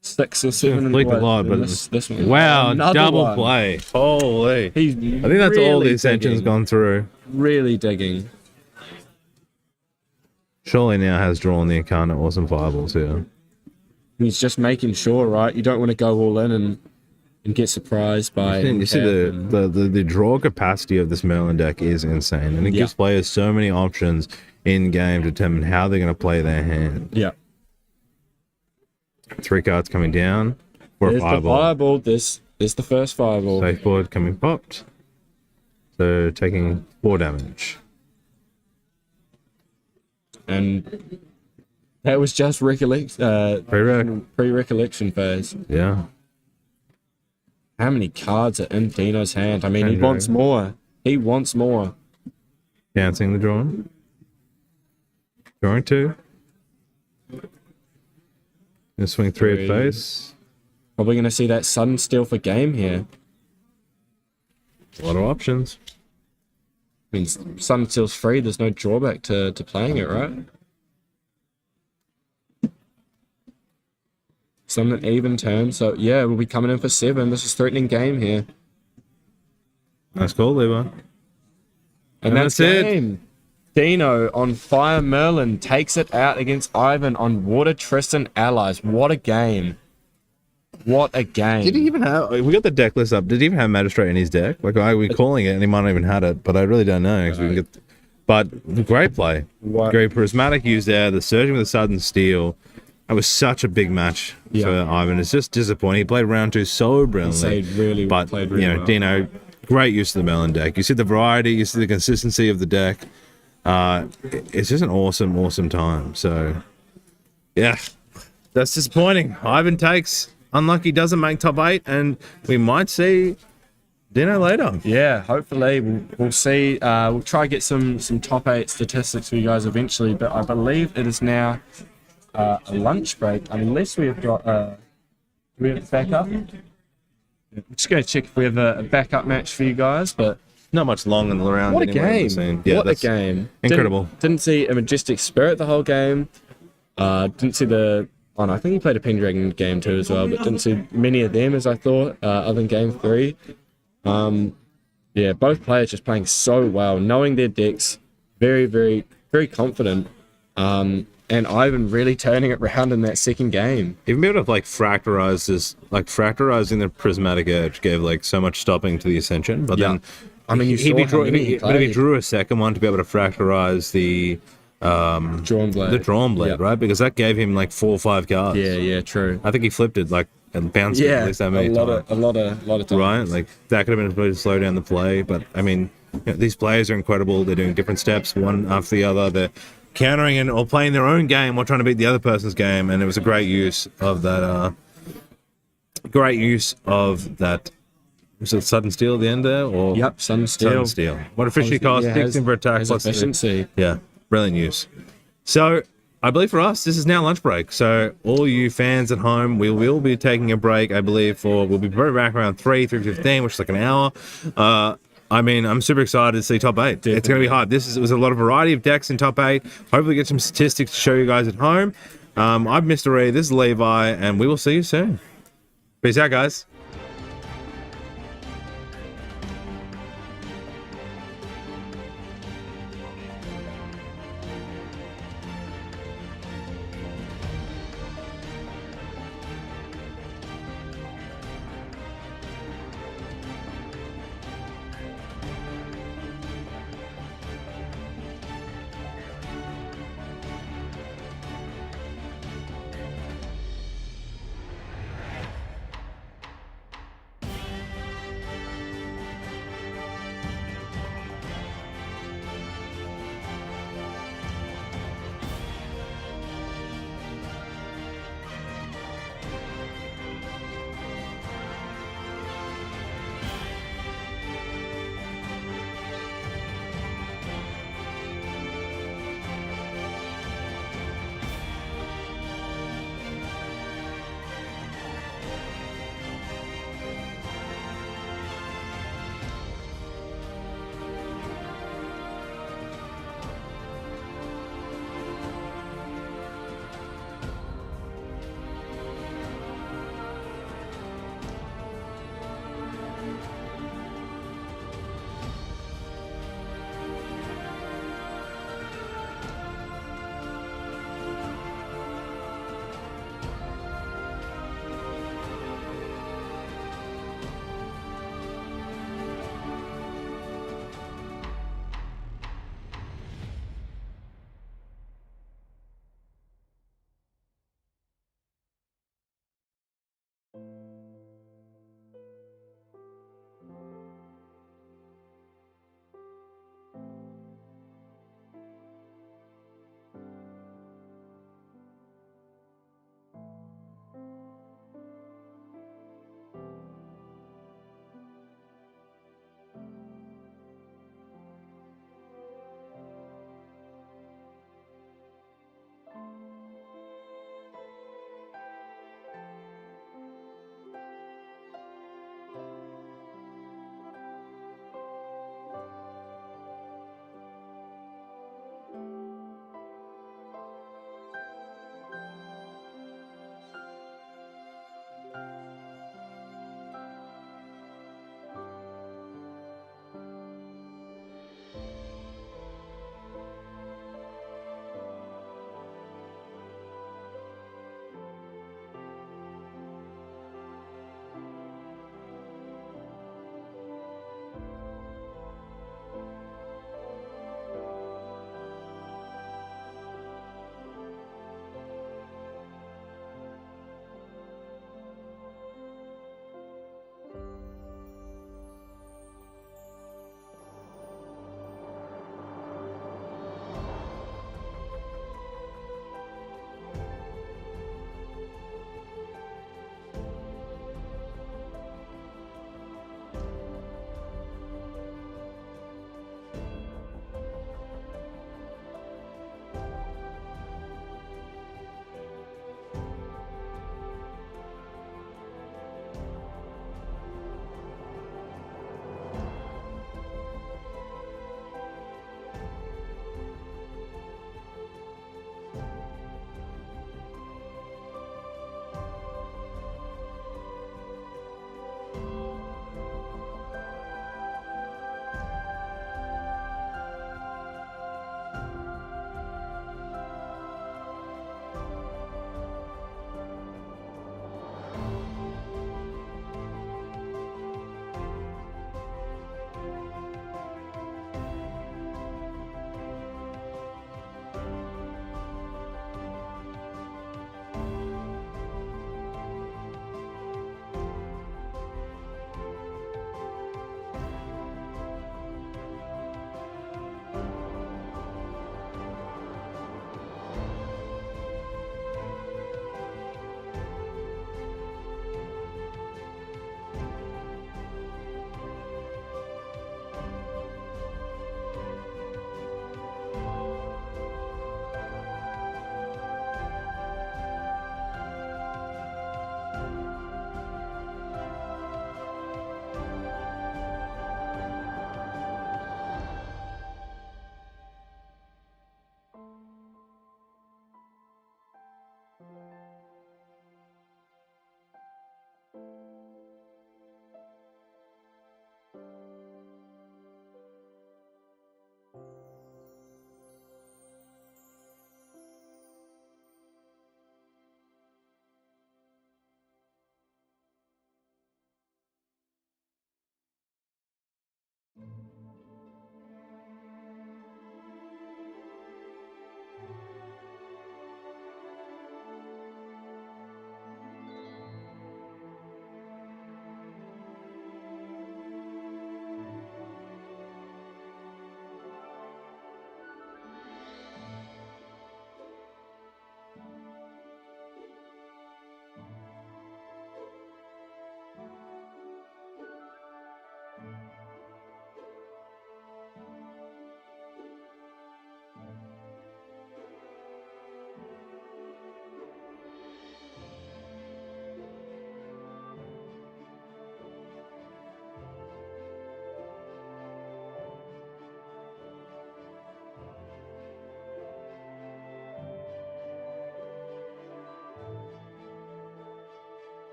6 or 7 Sleep a lot, but this one. wow, Another double one. play. Holy. He's I think that's all the really Ascension's digging. gone through. Really digging. Surely now has drawn the incarnate awesome fireballs here. He's just making sure, right? You don't want to go all in and get surprised by. You see the draw capacity of this Merlin deck is insane, and it gives players so many options in game to determine how they're going to play their hand. Yeah. 3 cards coming down for There's a fireball. the fireball. There's the first fireball. Sideboard coming popped. So taking 4 damage. And that was just pre-recollection phase. Yeah. How many cards are in Dino's hand? I mean, he wants more. He wants more. Canceling the drawing. Drawing 2. Gonna swing 3 at face. Probably going to see that sudden steal for game here. A lot of options. I mean, sudden steal's free. There's no drawback to playing it, right? Some an even turn. So, yeah, we'll be coming in for 7. This is threatening game here. Nice call, Levi. And that's game. Dino on Fire Merlin takes it out against Ivan on Water Tristan Allies. What a game. What a game. Did he even have... We got the deck list up. Did he even have Magistrate in his deck? Like, we're calling it, and he might not even had it, but I really don't know. We can get, but great play. What? Great prismatic use there. The surging with the sudden steal. That was such a big match for Ivan. It's just disappointing. He played round 2 so brilliantly. Played really well. Dino, great use of the Merlin deck. You see the variety, you see the consistency of the deck. It's just an awesome time. So, yeah, that's disappointing. Ivan takes. Unlucky doesn't make top 8, and we might see Dino later. Yeah, hopefully we'll see. We'll try to get some top 8 statistics for you guys eventually, but I believe it is now a lunch break, unless we have got do we have backup. I'm just going to check if we have a backup match for you guys, but Not much long in the round. what a anyway, game! Yeah, What a game! Incredible. Didn't see a Majestic Spirit the whole game. Didn't see the. Oh no, I think he played a Pendragon game too as well, but didn't see many of them as I thought, other than game 3. Yeah, both players just playing so well, knowing their decks, very, very, very confident. And Ivan really turning it around in that second game. Even being able to fractarize this, fractarizing the prismatic edge gave so much stopping to the Ascension, but then I mean, you saw how many he but if he played. drew a second one to be able to fractarize the Drawn blade. drawn blade, Yep. right? Because that gave him 4 or 5 cards. Yeah, true. I think he flipped it and bounced it at least that many times. a lot of times. Right? That could have been a way to slow down the play, but I mean, these players are incredible. They're doing different steps, one after the other. They're countering or playing their own game while trying to beat the other person's game, and it was a great use of that. Was it sudden steal at the end there, or Yep, sudden steal. Sudden steal? What officially cost 6 for attack has plus efficiency. Yeah, brilliant use. So I believe for us, this is now lunch break. So all you fans at home, we will be taking a break. I believe we'll be back around 3:15, which is an hour. I mean, I'm super excited to see top 8. Definitely. It's going to be hard. It was a lot of variety of decks in top 8. Hopefully get some statistics to show you guys at home. I'm Mr. E, this is Levi, and we will see you soon. Peace out, guys.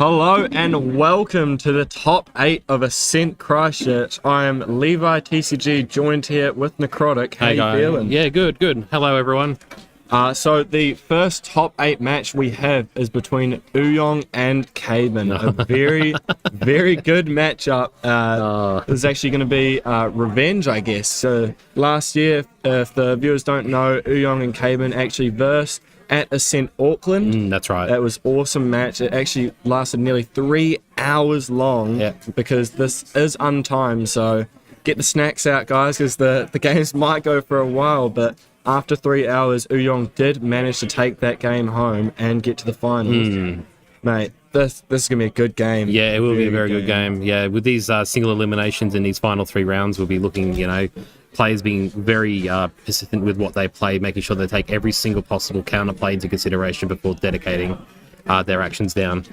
Hello and welcome to the top 8 of Ascent Christchurch. I am Levi TCG, joined here with Necrotic. How you feeling? Yeah, good. Hello, everyone. So the first top 8 match we have is between Uyong and Caban. A very, very good matchup. This is actually going to be revenge, I guess. So last year, if the viewers don't know, Uyong and Caban actually versed at Ascent Auckland. That's right. That was awesome match. It actually lasted nearly 3 hours long because this is untimed. So get the snacks out, guys, because the games might go for a while, but after 3 hours, Uyong did manage to take that game home and get to the finals. Mate, this is going to be a good game. Yeah, it will be a very good game. Yeah, with these single eliminations in these final 3 rounds, we'll be looking, players being very persistent with what they play, making sure they take every single possible counterplay into consideration before dedicating their actions down.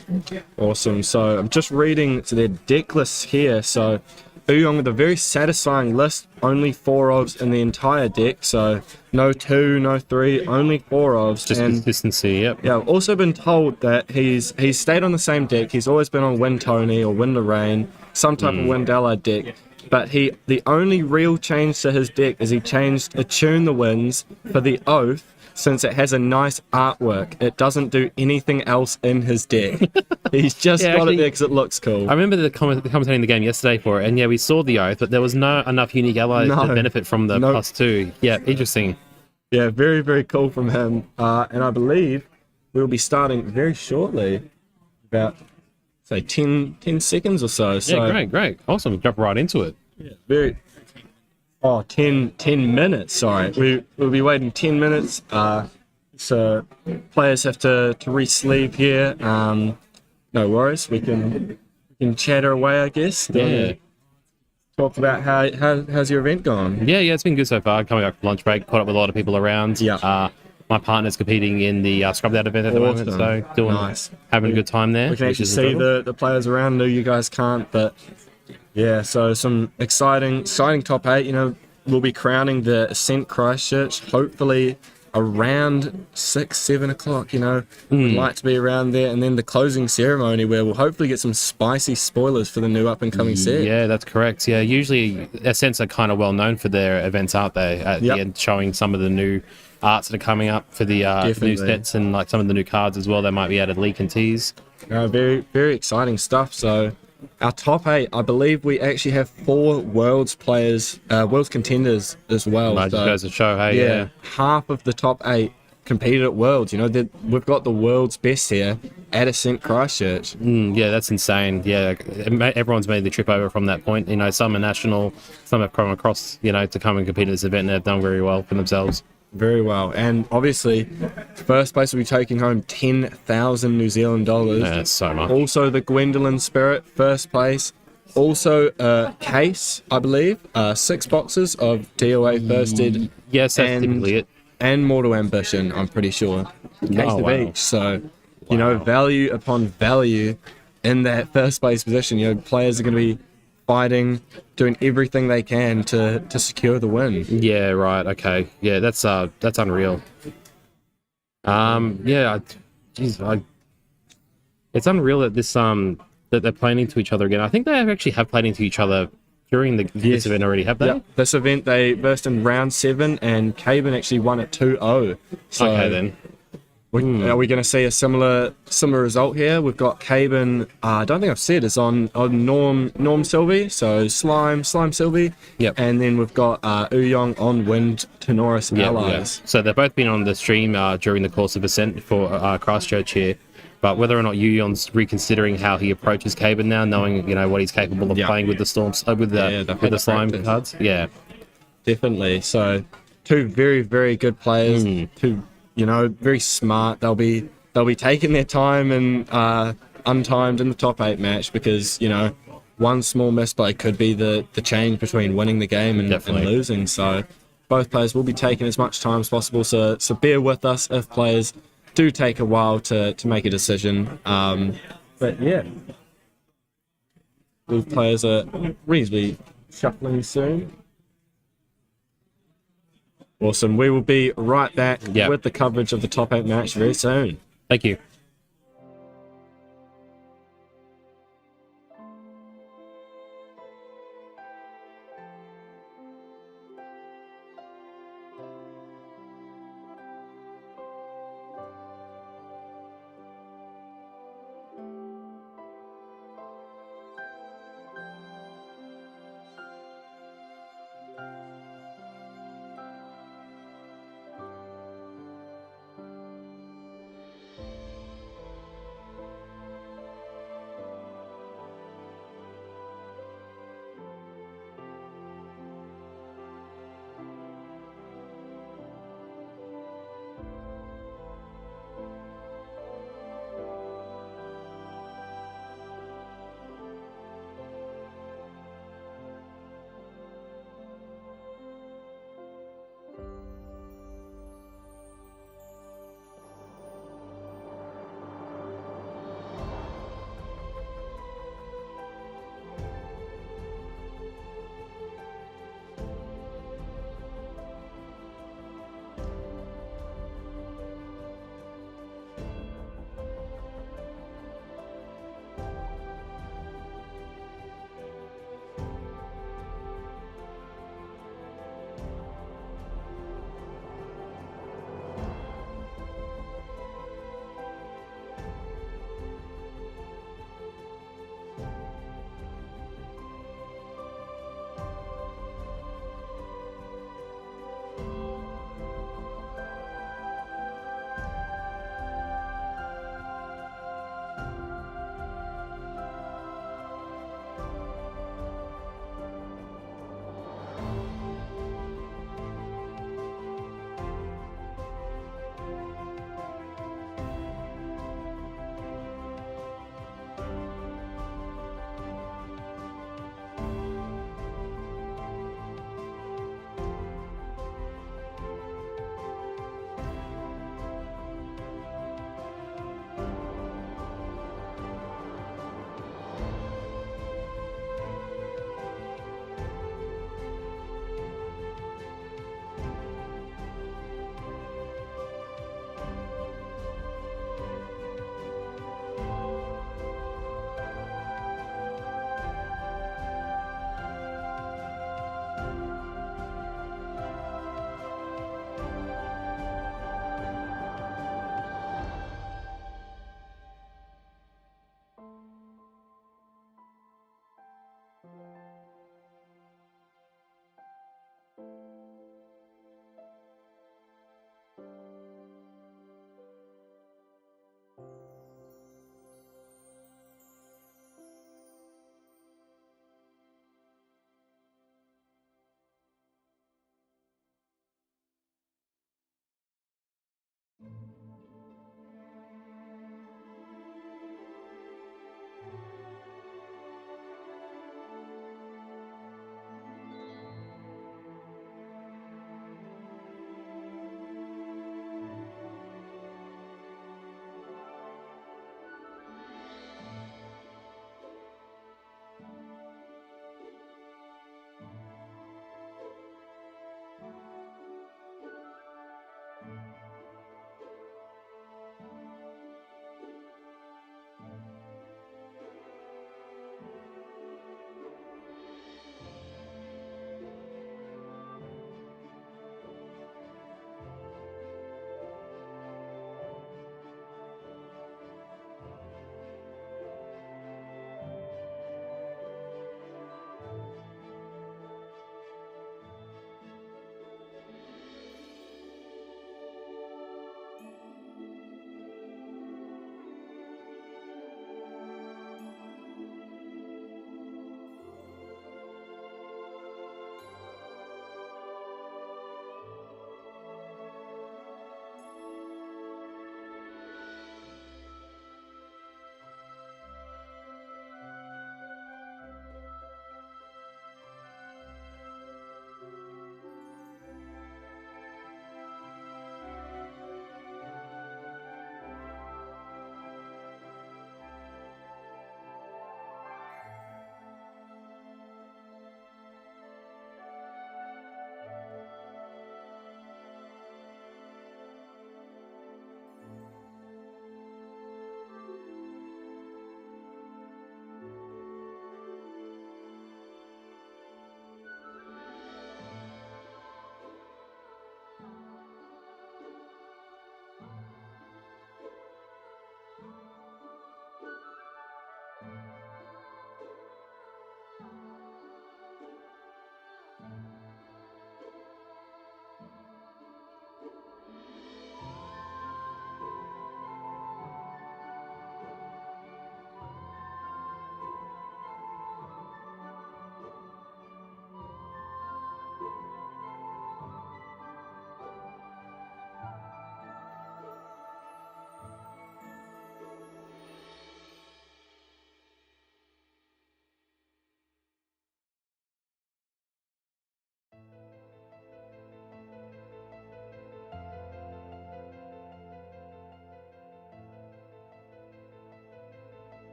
Awesome. So I'm just reading their deck lists here. So Uyong with a very satisfying list, only 4 ofs in the entire deck, so no 2, no 3, only 4 ofs. Just consistency, yep. Yeah, I've also been told that he's stayed on the same deck. He's always been on Win Tony or Win Lorraine, some type of Wind Allied deck. But the only real change to his deck is he changed Attune the Winds for the Oath, since it has a nice artwork. It doesn't do anything else in his deck. He's just got it there because it looks cool. I remember commentating the game yesterday for it, and we saw the Oath, but there was no enough unique allies to benefit from the +2. Yeah, interesting. Yeah, very, very cool from him. And I believe we'll be starting very shortly, about, say, 10 seconds or so. Yeah, great. Awesome. Jump right into it. Yeah, very... 10 minutes, sorry. We'll be waiting 10 minutes. So players have to re-sleeve here. No worries. We can chatter away, I guess. Yeah. Talk about how's your event gone? Yeah, it's been good so far. Coming back from lunch break, caught up with a lot of people around. Yeah. My partner's competing in the Scrubbed Out event at the moment, so having a good time there. We can actually see the players around. No, you guys can't, but yeah, so some exciting top 8. We'll be crowning the Ascent Christchurch, hopefully around 6-7 o'clock. We'd like to be around there, and then the closing ceremony where we'll hopefully get some spicy spoilers for the new up and coming set. Yeah, that's correct. Yeah, usually Ascents are kind of well known for their events, aren't they? At the end, showing some of the new arts that are coming up for the new sets and like some of the new cards as well. They might be added leak and tease. Very, very exciting stuff. So our top 8, I believe we actually have 4 Worlds players, Worlds contenders as well. Just goes to show, hey, half of the top 8 competed at Worlds. We've got the world's best here at Ascent Christchurch. Yeah, that's insane. Yeah, everyone's made the trip over from that point. Some are national, some have come across, to come and compete at this event, and they've done very well for themselves. Very well. And obviously, first place will be taking home 10,000 New Zealand dollars. Yeah, that's so much. Also, the Gwendolyn Spirit, first place. Also, a case, I believe, 6 boxes of DOA First Ed. Yes, that's typically it. And Mortal Ambition, I'm pretty sure. Case of each. So, value upon value in that first place position. Players are going to be fighting, doing everything they can to secure the win. Yeah, right. Okay. Yeah, that's unreal. It's unreal that this that they're playing into each other again. I think they actually have played into each other during this event already, have they? Yeah. This event they versed in round 7, and Caban actually won at 2-0. So okay then. Are we going to see a similar result here? We've got Caban, I don't think I've said, is on Norm Sylvie, so Slime Sylvie. Yep. And then we've got Uyong on Wind Tenoris Allies. Yeah. So they've both been on the stream during the course of Ascent for Christchurch here. But whether or not Uyong's reconsidering how he approaches Caban now, knowing what he's capable of playing with the Storms, with the Slime cards. Yeah. Definitely. So 2 very, very good players. 2 very smart. They'll be taking their time and untimed in the top 8 match because one small misplay could be the change between winning the game and losing. So both players will be taking as much time as possible. So bear with us if players do take a while to make a decision. But yeah, these players are reasonably shuffling soon. Awesome. We will be right back with the coverage of the top 8 match very soon. Thank you.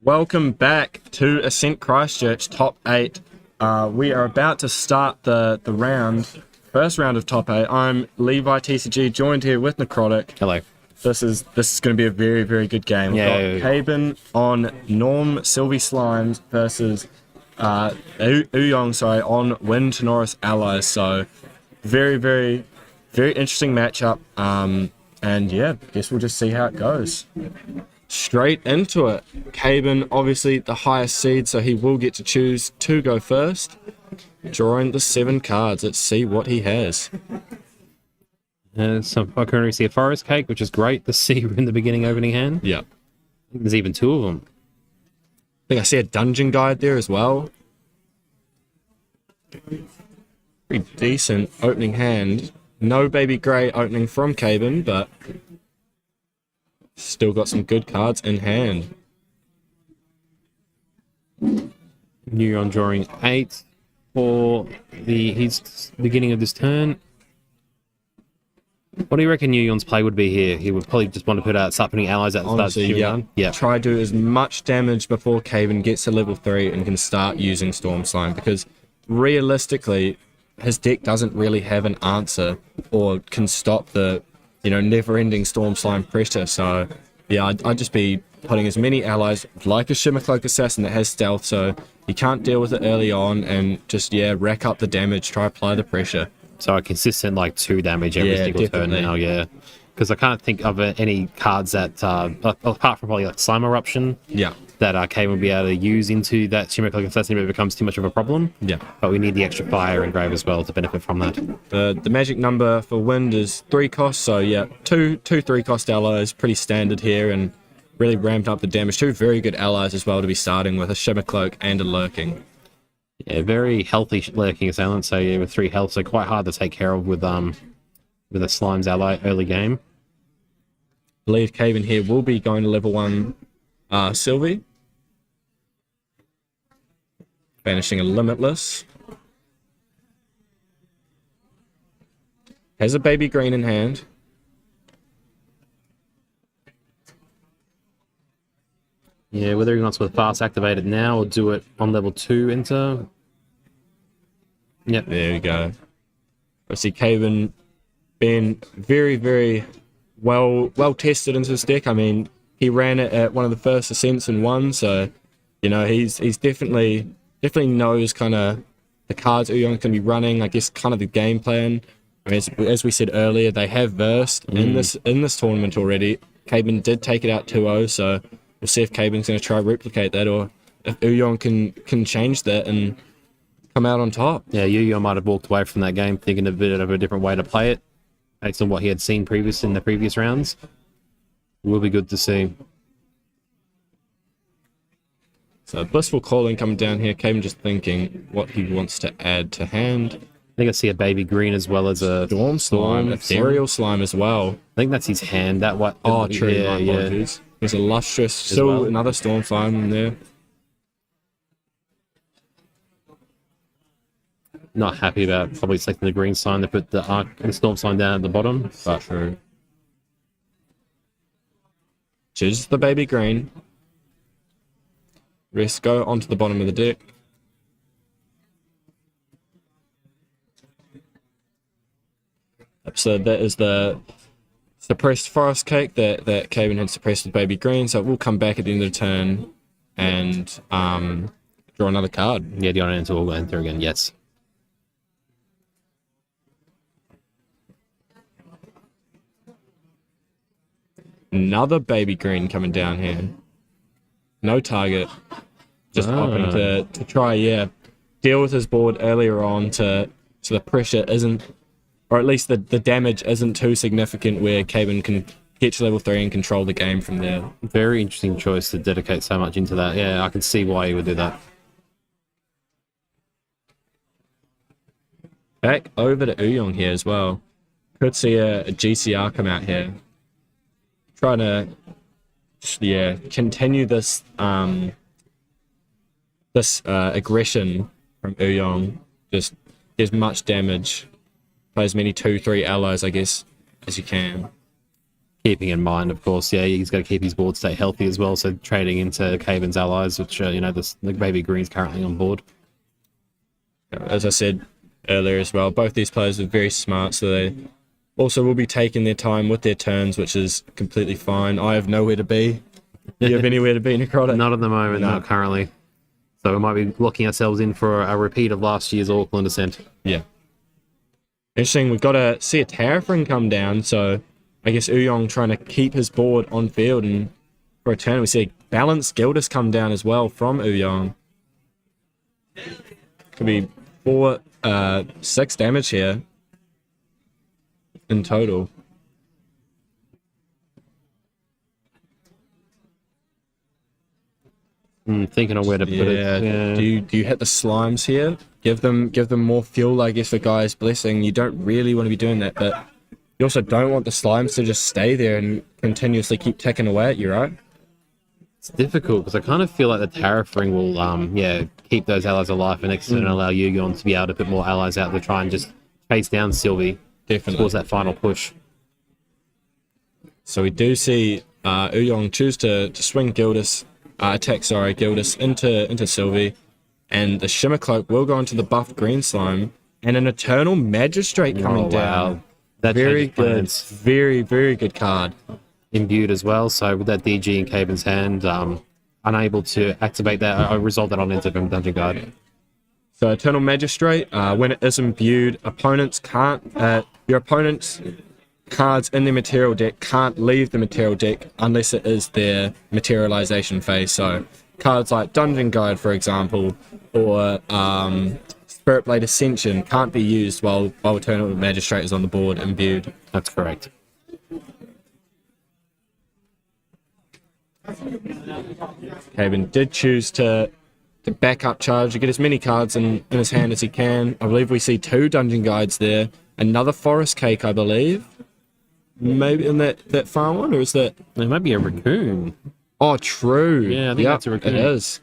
Welcome back to Ascent Christchurch Top 8. We are about to start the first round of Top 8. I'm Levi TCG, joined here with Necrotic. Hello. This is going to be a very, very good game. We've got Caben on Norm Sylvie Slimes versus Uyong, on Win Tenoris Allies. So very, very, very interesting matchup. And yeah, guess we'll just see how it goes. Straight into it. Caben, obviously the highest seed, so he will get to choose to go first. Drawing the 7 cards. Let's see what he has. So I currently see a forest cake, which is great to see in the beginning opening hand. Yep. There's even 2 of them. I think I see a dungeon guide there as well. Pretty decent opening hand. No Baby Grey opening from Caben, but still got some good cards in hand. Neuron drawing 8 for his beginning of this turn. What do you reckon Neuron's play would be here? He would probably just want to start putting allies at the start. Honestly, yeah. Try to do as much damage before Caven gets to level 3 and can start using Storm Slime, because realistically, his deck doesn't really have an answer or can stop the, never-ending Storm Slime pressure. So, yeah, I'd just be putting as many allies like a Shimmercloak Assassin that has stealth, so you can't deal with it early on, and just, rack up the damage, try apply the pressure. So a consistent 2 damage every single turn now, because I can't think of any cards that, apart from probably Slime Eruption, that Kane will be able to use into that Shimmercloak Assassin if it becomes too much of a problem. Yeah. But we need the extra fire engrave as well to benefit from that. The magic number for wind is 3 costs, so two 3-cost allies, pretty standard here, and really ramped up the damage. 2 very good allies as well to be starting with, a Shimmercloak and a Lurking. Yeah, very healthy Lurking Assailant, so with 3 health, so quite hard to take care of with a Slime's ally early game. I believe Caven here will be going to level 1 Sylvie. Banishing a Limitless. Has a baby green in hand. Yeah, whether he wants to fast activate it now or do it on level 2 enter. Yep. There we go. I see Caven being very, very well tested into this deck. I mean, he ran it at one of the first Ascents and won, so he's definitely knows kind of the cards Uyong's going to be running. I guess kind of the game plan. I mean, as we said earlier, they have versed in this tournament already. Caven did take it out 2-0, so we'll see if Caven's going to try to replicate that, or if Uyong can change that and come out on top. Yeah, Uyong might have walked away from that game thinking a bit of a different way to play it, based on what he had seen in the previous rounds. Will be good to see. So Blissful Calling coming down here. Caven just thinking what he wants to add to hand. I think I see a baby green as well as a Storm Slime, Ethereal Slime as well. I think that's his hand. Oh, true. Yeah. There's a Lustrous, still another Storm Slime in there. Not happy about probably selecting the green sign. They put the Storm Sign down at the bottom. But true. Choose the baby green. Rest go onto the bottom of the deck. So that is the suppressed Forest Cake that Caven had suppressed with baby green. So it will come back at the end of the turn and draw another card. Yeah, the Enter will enter again. Yes. Another baby green coming down here. No target. Just hoping to try, deal with his board earlier on so the pressure isn't, or at least the damage isn't too significant where Caven can get to level 3 and control the game from there. Very interesting choice to dedicate so much into that. Yeah, I can see why he would do that. Back over to Uyong here as well. Could see a GCR come out here. Trying to continue this aggression from Uyong. Just as much damage, play as many 2-3 allies, I guess, as you can. Keeping in mind, of course, he's got to keep his board stay healthy as well. So trading into Caven's allies, which the baby green's currently on board. As I said earlier as well, both these players are very smart, so they also will be taking their time with their turns, which is completely fine. I have nowhere to be. Do you have anywhere to be, Necrotic? Not at the moment, not currently. So we might be locking ourselves in for a repeat of last year's Auckland Ascent. Yeah. Interesting, we've got to see a Terrafring come down, so I guess Uyong trying to keep his board on field, and for a turn we see Balanced Gildas come down as well from Uyong. Could be 6 damage here in total. Thinking of where to put it. Yeah. Do you hit the slimes here? Give them more fuel, I guess, for Gaia's Blessing. You don't really want to be doing that, but you also don't want the slimes to just stay there and continuously keep ticking away at you, right? It's difficult because I kind of feel like the Terrafring will, keep those allies alive for next turn and allow Yu-Gi-Oh to be able to put more allies out to try and just chase down Sylvie towards that final push. So we do see Uyong choose to swing Gildas, Gildas into Sylvie, and the Shimmer Cloak will go into the buffed green slime, and an Eternal Magistrate coming down. That Very changes good, plans. very, very good card. Imbued as well, so with that DG in Caven's hand, unable to activate that, I resolve that on into Dungeon Guard. So Eternal Magistrate, when it is imbued, your opponent's cards in their material deck can't leave the material deck unless it is their materialization phase. So cards like Dungeon Guide, for example, or Spirit Blade Ascension can't be used while Eternal Magistrate is on the board imbued. That's correct. Caven did choose to back up charge to get as many cards in his hand as he can. I believe we see 2 Dungeon Guides there. Another Forest Cake, I believe. Maybe in that far one, or is that... There might be a raccoon. Oh, true. Yeah, I think that's a raccoon. It is.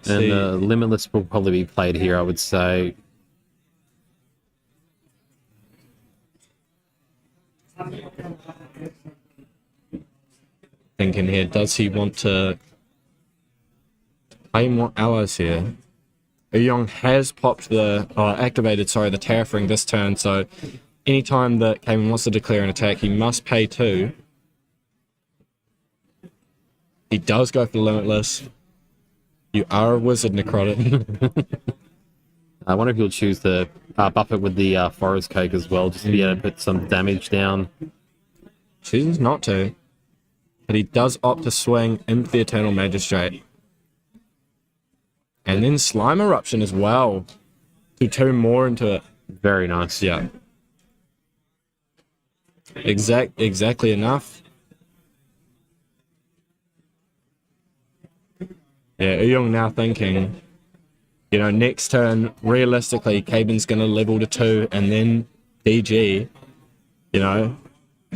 And Limitless will probably be played here, I would say. Thinking here, does he want to play more allies here? Uyong has popped activated the Tariff Ring this turn, so anytime that Cayman wants to declare an attack, he must pay 2. He does go for Limitless. You are a wizard, Necrotic. I wonder if he'll choose to buff it with the Forest Cake as well, just to be able to put some damage down. Chooses not to. But he does opt to swing into the Eternal Magistrate. And then Slime Eruption as well. Do 2 more into it. Very nice. Yeah. Exactly enough. Yeah, Uyong now thinking, next turn, realistically, Caben's going to level to 2 and then DG.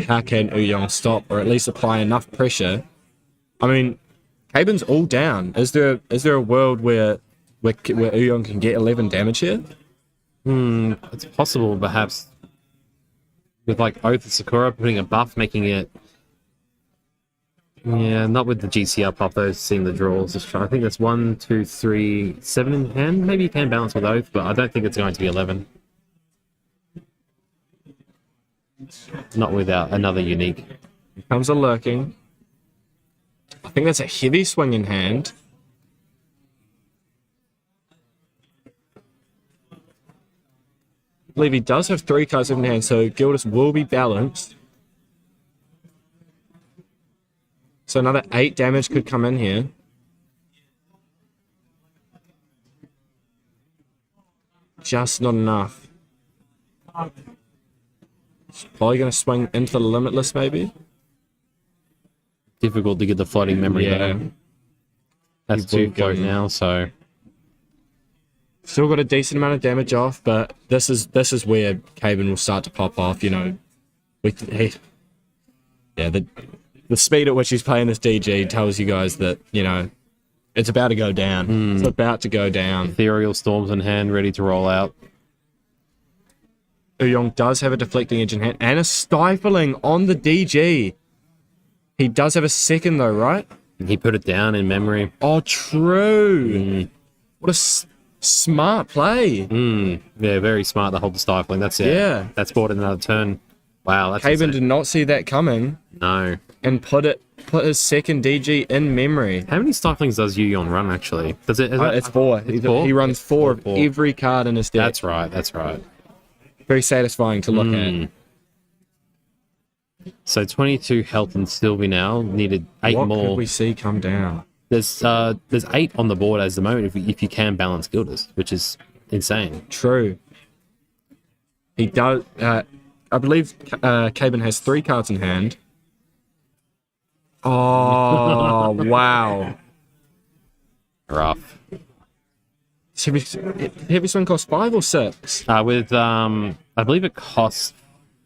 How can Uyong stop or at least apply enough pressure? I mean, Caben's all down. Is there a world where Uyong can get 11 damage here? It's possible, perhaps. With like Oath of Sakura putting a buff, making it... Yeah, not with the GCR pop though, seeing the draws. I think that's 1, 2, 3, 7 in hand. Maybe you can balance with Oath, but I don't think it's going to be 11. Not without another unique. Here comes a lurking. I think that's a heavy swing in hand. I believe he does have 3 cards in hand, so Gildas will be balanced. So another 8 damage could come in here. Just not enough. Probably going to swing into the Limitless, maybe? Difficult to get the floating memory. Yeah. Though. That's 2 float now, so... Still got a decent amount of damage off, but this is where Caven will start to pop off, The speed at which he's playing this DG tells you guys that, it's about to go down. It's about to go down. Ethereal Storms in hand, ready to roll out. Uyong does have a Deflecting Edge in hand and a Stifling on the DG. He does have a second though, right? He put it down in memory. Oh, true. What a smart play. Yeah, very smart to hold the Stifling. That's it. Yeah. That's bought another turn. Wow, that's Caven insane. did not see that coming No. and put his second DG in memory. How many Stiflings does Yu-Yon run, actually? Does it? It's 4. It's 4? He runs 4 of Four. every card in his deck. That's right. Very satisfying to look at. So 22 health and Sylvie now. Needed 8 What more. could we see come down? There's 8 on the board at the moment if you can balance Gildas, which is insane. True. He does. I believe Caben has 3 cards in hand. Oh, wow. Rough. Heavy Swing costs 5 or 6? With I believe it costs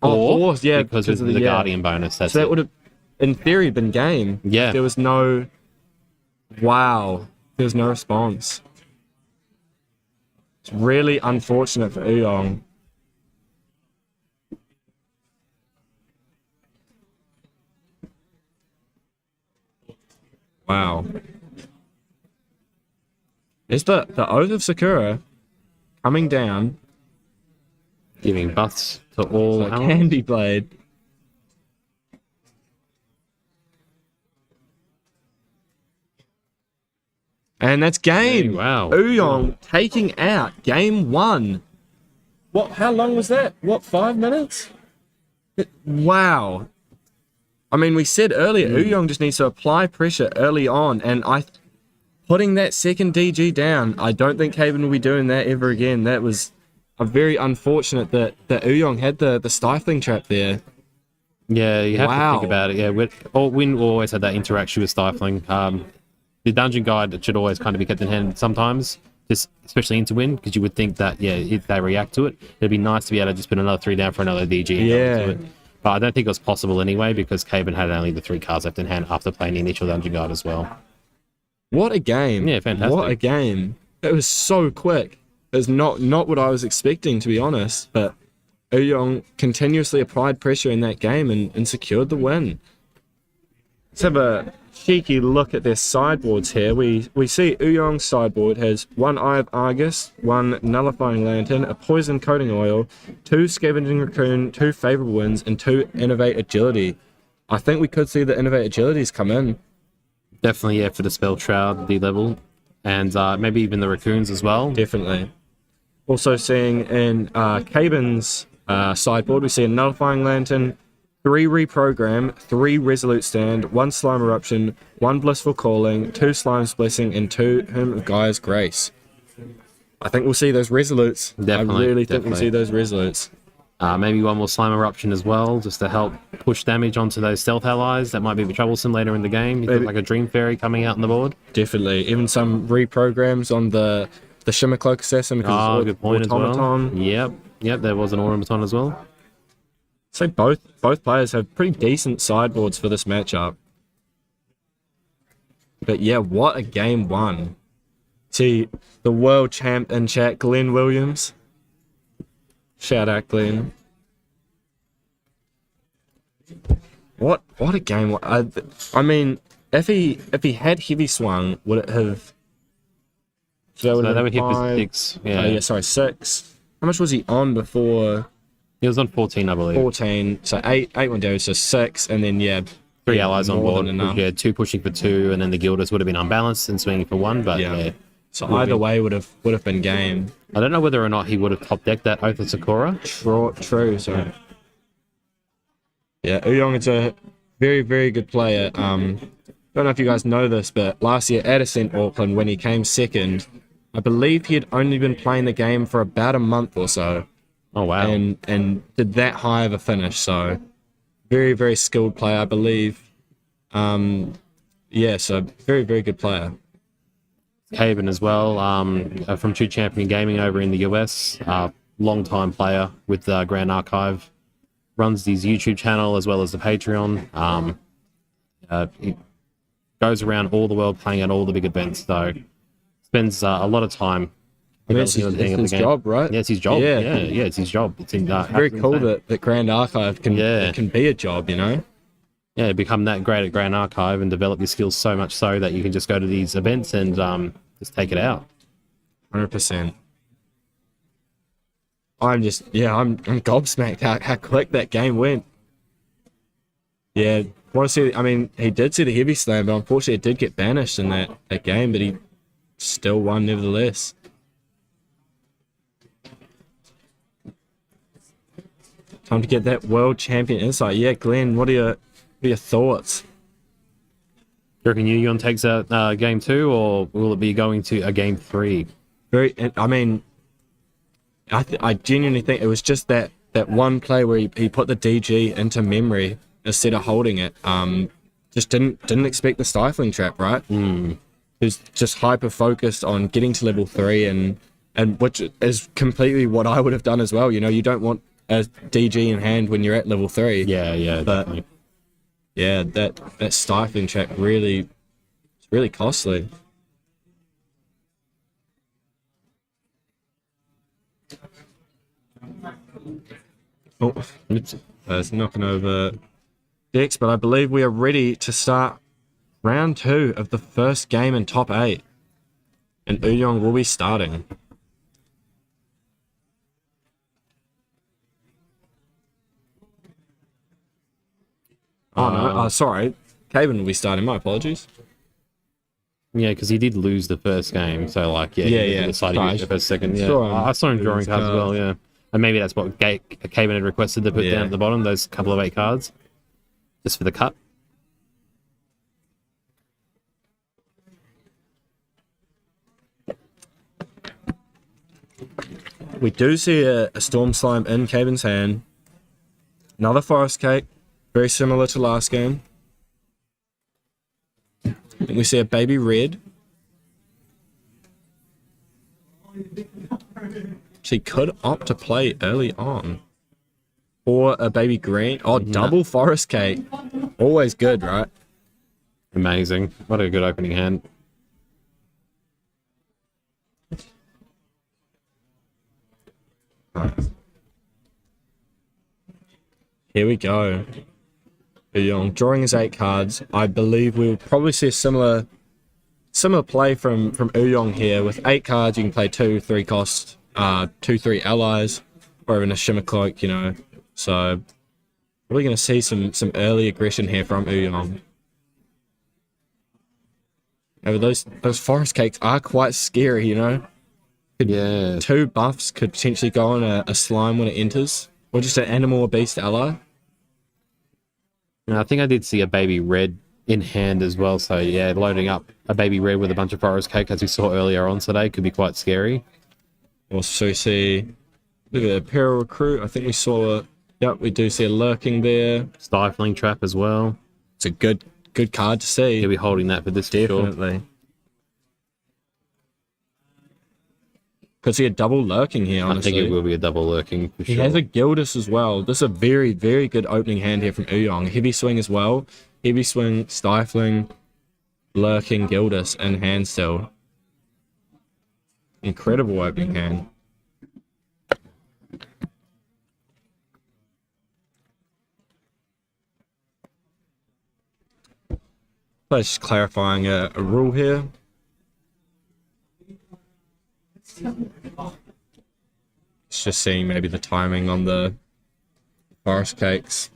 4. Oh, 4, yeah, because of the Guardian bonus. That's So that it. would have, in theory, been game. Yeah. There was no... Wow. There's no response. It's really unfortunate for Uyong. Wow. Is the Oath of Sakura coming down? Giving buffs to all The allies. Candy Blade. And that's game. Hey, wow. Uyong taking out game 1. What? How long was that? What, 5 minutes? Wow. I mean, we said earlier, Uyong just needs to apply pressure early on, and putting that second DG down, I don't think Haven will be doing that ever again. That was a very unfortunate that Uyong had the stifling trap there. Yeah, you have to Wow. think about it. Yeah, Win always had that interaction with stifling. The dungeon guide should always kind of be kept in hand sometimes, just especially into Win, because you would think that, yeah, if they react to it, it'd be nice to be able to just put another 3 down for another DG. And go into it. But I don't think it was possible anyway, because Caben had only the 3 cards left in hand after playing the initial dungeon guide as well. What a game. Yeah, fantastic. What a game. It was so quick. It was not what I was expecting, to be honest, but Uyong continuously applied pressure in that game and secured the win. Let's have a cheeky look at their sideboards here. We see Uyong's sideboard has 1 Eye of Argus, 1 Nullifying Lantern, a Poison Coating Oil, 2 Scavenging Raccoon, 2 Favorable Winds, and 2 Innovate Agility. I think we could see the Innovate Agilities come in. Definitely, yeah, for the Spell Shroud, D-level, and maybe even the Raccoons as well. Definitely. Also seeing in Caben's sideboard, we see a Nullifying Lantern, 3 Reprogram, 3 Resolute Stand, 1 Slime Eruption, 1 Blissful Calling, 2 Slime's Blessing, and 2 Hymn of Gaia's Grace. I think we'll see those Resolutes. Definitely, I really think we'll definitely. see those Resolutes. Maybe one more Slime Eruption as well, just to help push damage onto those stealth allies. That might be a bit troublesome later in the game. You've got like a Dream Fairy coming out on the board. Definitely. Even some reprograms on the Shimmer Cloak Assassin because it's Good point as well. automaton. Yep, there was an automaton as well. So both players have pretty decent sideboards for this matchup. But yeah, what a game 1. See, the world champ in chat, Glenn Williams. Shout out, Glenn. What a game! I mean, if he had heavy swung, would it have? So So that that would hit for 5. 6. Yeah. Yeah, sorry, 6. How much was he on before? He was on 14, I believe. 14. So 8 went down, so 6, and then yeah, 3 allies on more board. than enough. Yeah, 2 pushing for 2, and then the Guilders would have been unbalanced and swinging for 1. But yeah, So either way would have been game. I don't know whether or not he would have top decked that Oath of Sakura. True. So yeah, Uyong is a very, very good player. Don't know if you guys know this, but last year at Ascent Auckland, when he came second, I believe he had only been playing the game for about a month or so, Oh wow! and did that high of a finish. So very, very skilled player, I believe. Yeah, so very, very good player. Caben as well, from True Champion Gaming over in the US. Long time player with Grand Archive. Runs his YouTube channel as well as the Patreon. He goes around all the world playing at all the big events, so spends a lot of time. I mean, it's his job, right? Yeah, it's his job. Yeah. Yeah, it's his job. It's Very cool that Grand Archive can be a job, you know? Yeah, become that great at Grand Archive and develop your skills so much so that you can just go to these events and just take it out. 100%. I'm gobsmacked how quick that game went. Yeah, want to see. I mean, he did see the heavy slam, but unfortunately, it did get banished in that game. But he still won nevertheless. Time to get that world champion insight. Yeah, Glenn, what are your thoughts? Do you reckon Yuyon takes out game 2, or will it be going to a game 3? I mean, I genuinely think it was just that one play where he put the DG into memory instead of holding it. Just didn't expect the stifling trap, right? He was just hyper focused on getting to level 3, and which is completely what I would have done as well. You know, you don't want a DG in hand when you're at level 3. Yeah, but definitely. yeah, that stifling trap really costly. Oh, it's knocking over decks, but I believe we are ready to start round 2 of the first game in top 8. And Uyong will be starting. Oh, no. Sorry. Caven will be starting. My apologies. Yeah, because he did lose the first game, so like, he decided to use the first second. Yeah, I saw him drawing cards as well. Yeah, and maybe that's what Caven had requested to put down at the bottom. Those couple of 8 cards, just for the cut. We do see a Storm Slime in Caven's hand. Another Forest Cake, very similar to last game. And we see a Baby Red. She could opt to play early on. Or a Baby Green. Oh, double Forest Cake. Always good, right? Amazing. What a good opening hand. Here we go. Uyong drawing his 8 cards. I believe we'll probably see a similar play from Uyong here. With 8 cards, you can play 2/3 cost, 2/3 allies, or even a Shimmer Cloak, you know. So probably going to see some early aggression here from Uyong. However, those Forest Cakes are quite scary, you know. 2 buffs could potentially go on a slime when it enters, or just an animal or beast ally. I think I did see a Baby Red in hand as well, so yeah, loading up a Baby Red with a bunch of Forest Cake, as we saw earlier on today, could be quite scary. Also see, look at the Imperial Recruit. I think we saw yep, we do see a lurking there. Stifling Trap as well. It's a good card to see. He'll be holding that for this, definitely. Sure. Could see a double lurking here, honestly. I think it will be a double lurking for sure. He has a Gildas as well. This is a very, very good opening hand here from Uyong. Heavy swing as well. Heavy swing, stifling, lurking, Gildas, and hand still. Incredible opening hand. Just clarifying a rule here. It's just seeing maybe the timing on the Forest Cakes.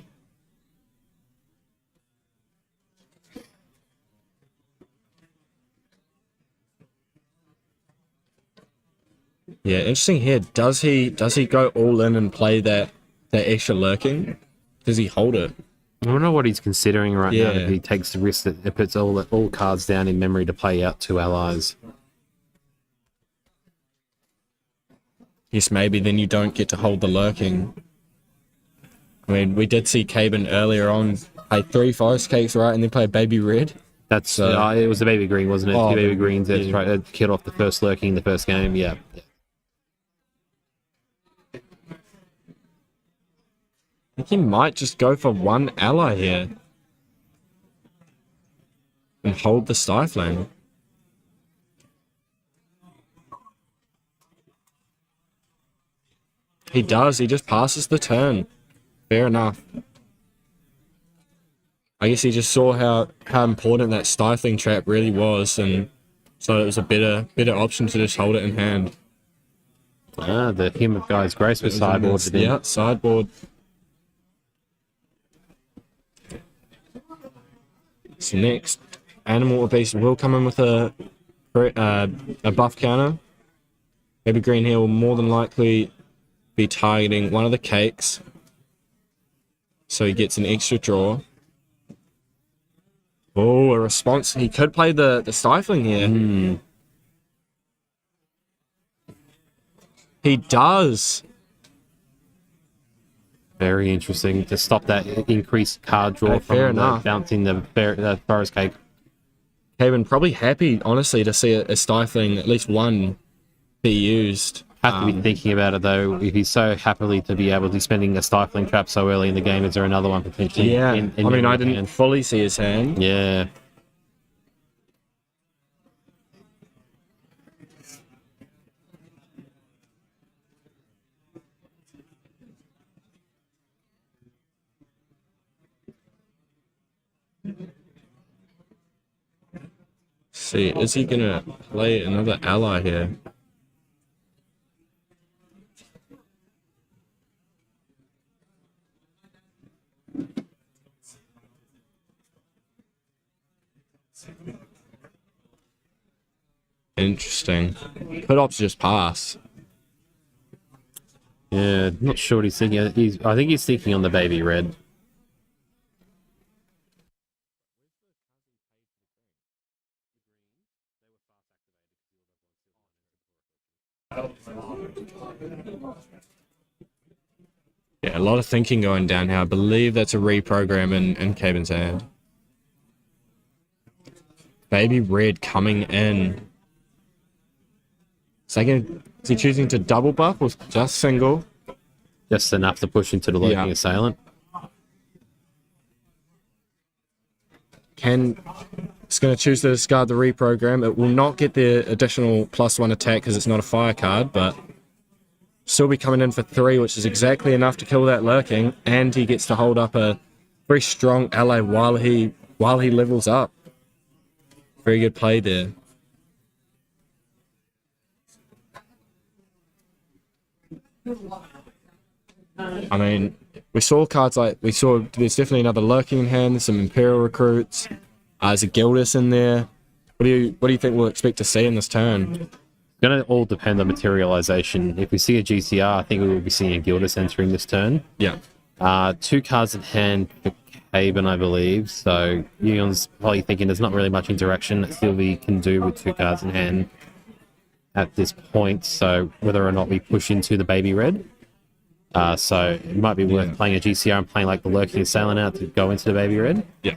Yeah, interesting here. Does he go all in and play that extra lurking? Does he hold it? I don't know what he's considering right now. If he takes the risk that it puts all cards down in memory to play out 2 allies. Yes, maybe then you don't get to hold the lurking. I mean, we did see Caben earlier on play 3 Forest Cakes, right, and then play Baby Red. That's it was a Baby Green, wasn't it? 2 Baby Greens that killed off the first lurking in the first game. Yeah. I think he might just go for 1 ally here and hold the stifling. He does. He just passes the turn. Fair enough. I guess he just saw how important that stifling trap really was, and so it was a better option to just hold it in hand. The Hymn of Guy's Grace was sideboarded in. Yeah, sideboard. So next, Animal or Beast will come in with a buff counter. Baby Green here will more than likely be targeting one of the cakes, so he gets an extra draw. Oh, a response. He could play the stifling here. He does. Very interesting to stop that increased card draw from bouncing the Forest Cake. Kevin probably happy, honestly, to see a stifling, at least one, be used. Have to be thinking about it though. If he's so happily to be able to be spending a stifling trap so early in the game, is there another one potentially? Yeah, I mean, I didn't fully see his hand. Yeah. see, is he gonna play another ally here? Interesting. Put ops just pass. Yeah, not sure what he's thinking. I think he's thinking on the baby red. Yeah, a lot of thinking going down here. I believe that's a reprogram in Caven's hand. Baby red coming in. Second, is he choosing to double buff or just single? Just enough to push into the lurking assailant. It's going to choose to discard the reprogram. It will not get the additional +1 attack because it's not a fire card, but still be coming in for 3, which is exactly enough to kill that lurking, and he gets to hold up a very strong ally while he levels up. Very good play there. I mean, we saw cards like there's definitely another lurking in hand. There's some Imperial recruits. There's a Gildas in there. What do you think we'll expect to see in this turn? Going to all depend on materialization. If we see a GCR, I think we will be seeing a Gildas entering this turn. Yeah. 2 cards in hand for Caben, I believe. So Union's probably thinking there's not really much interaction that Sylvie can do with 2 cards in hand at this point. So whether or not we push into the baby red. So it might be worth playing a GCR and playing like the lurking assailant out to go into the baby red. Yeah.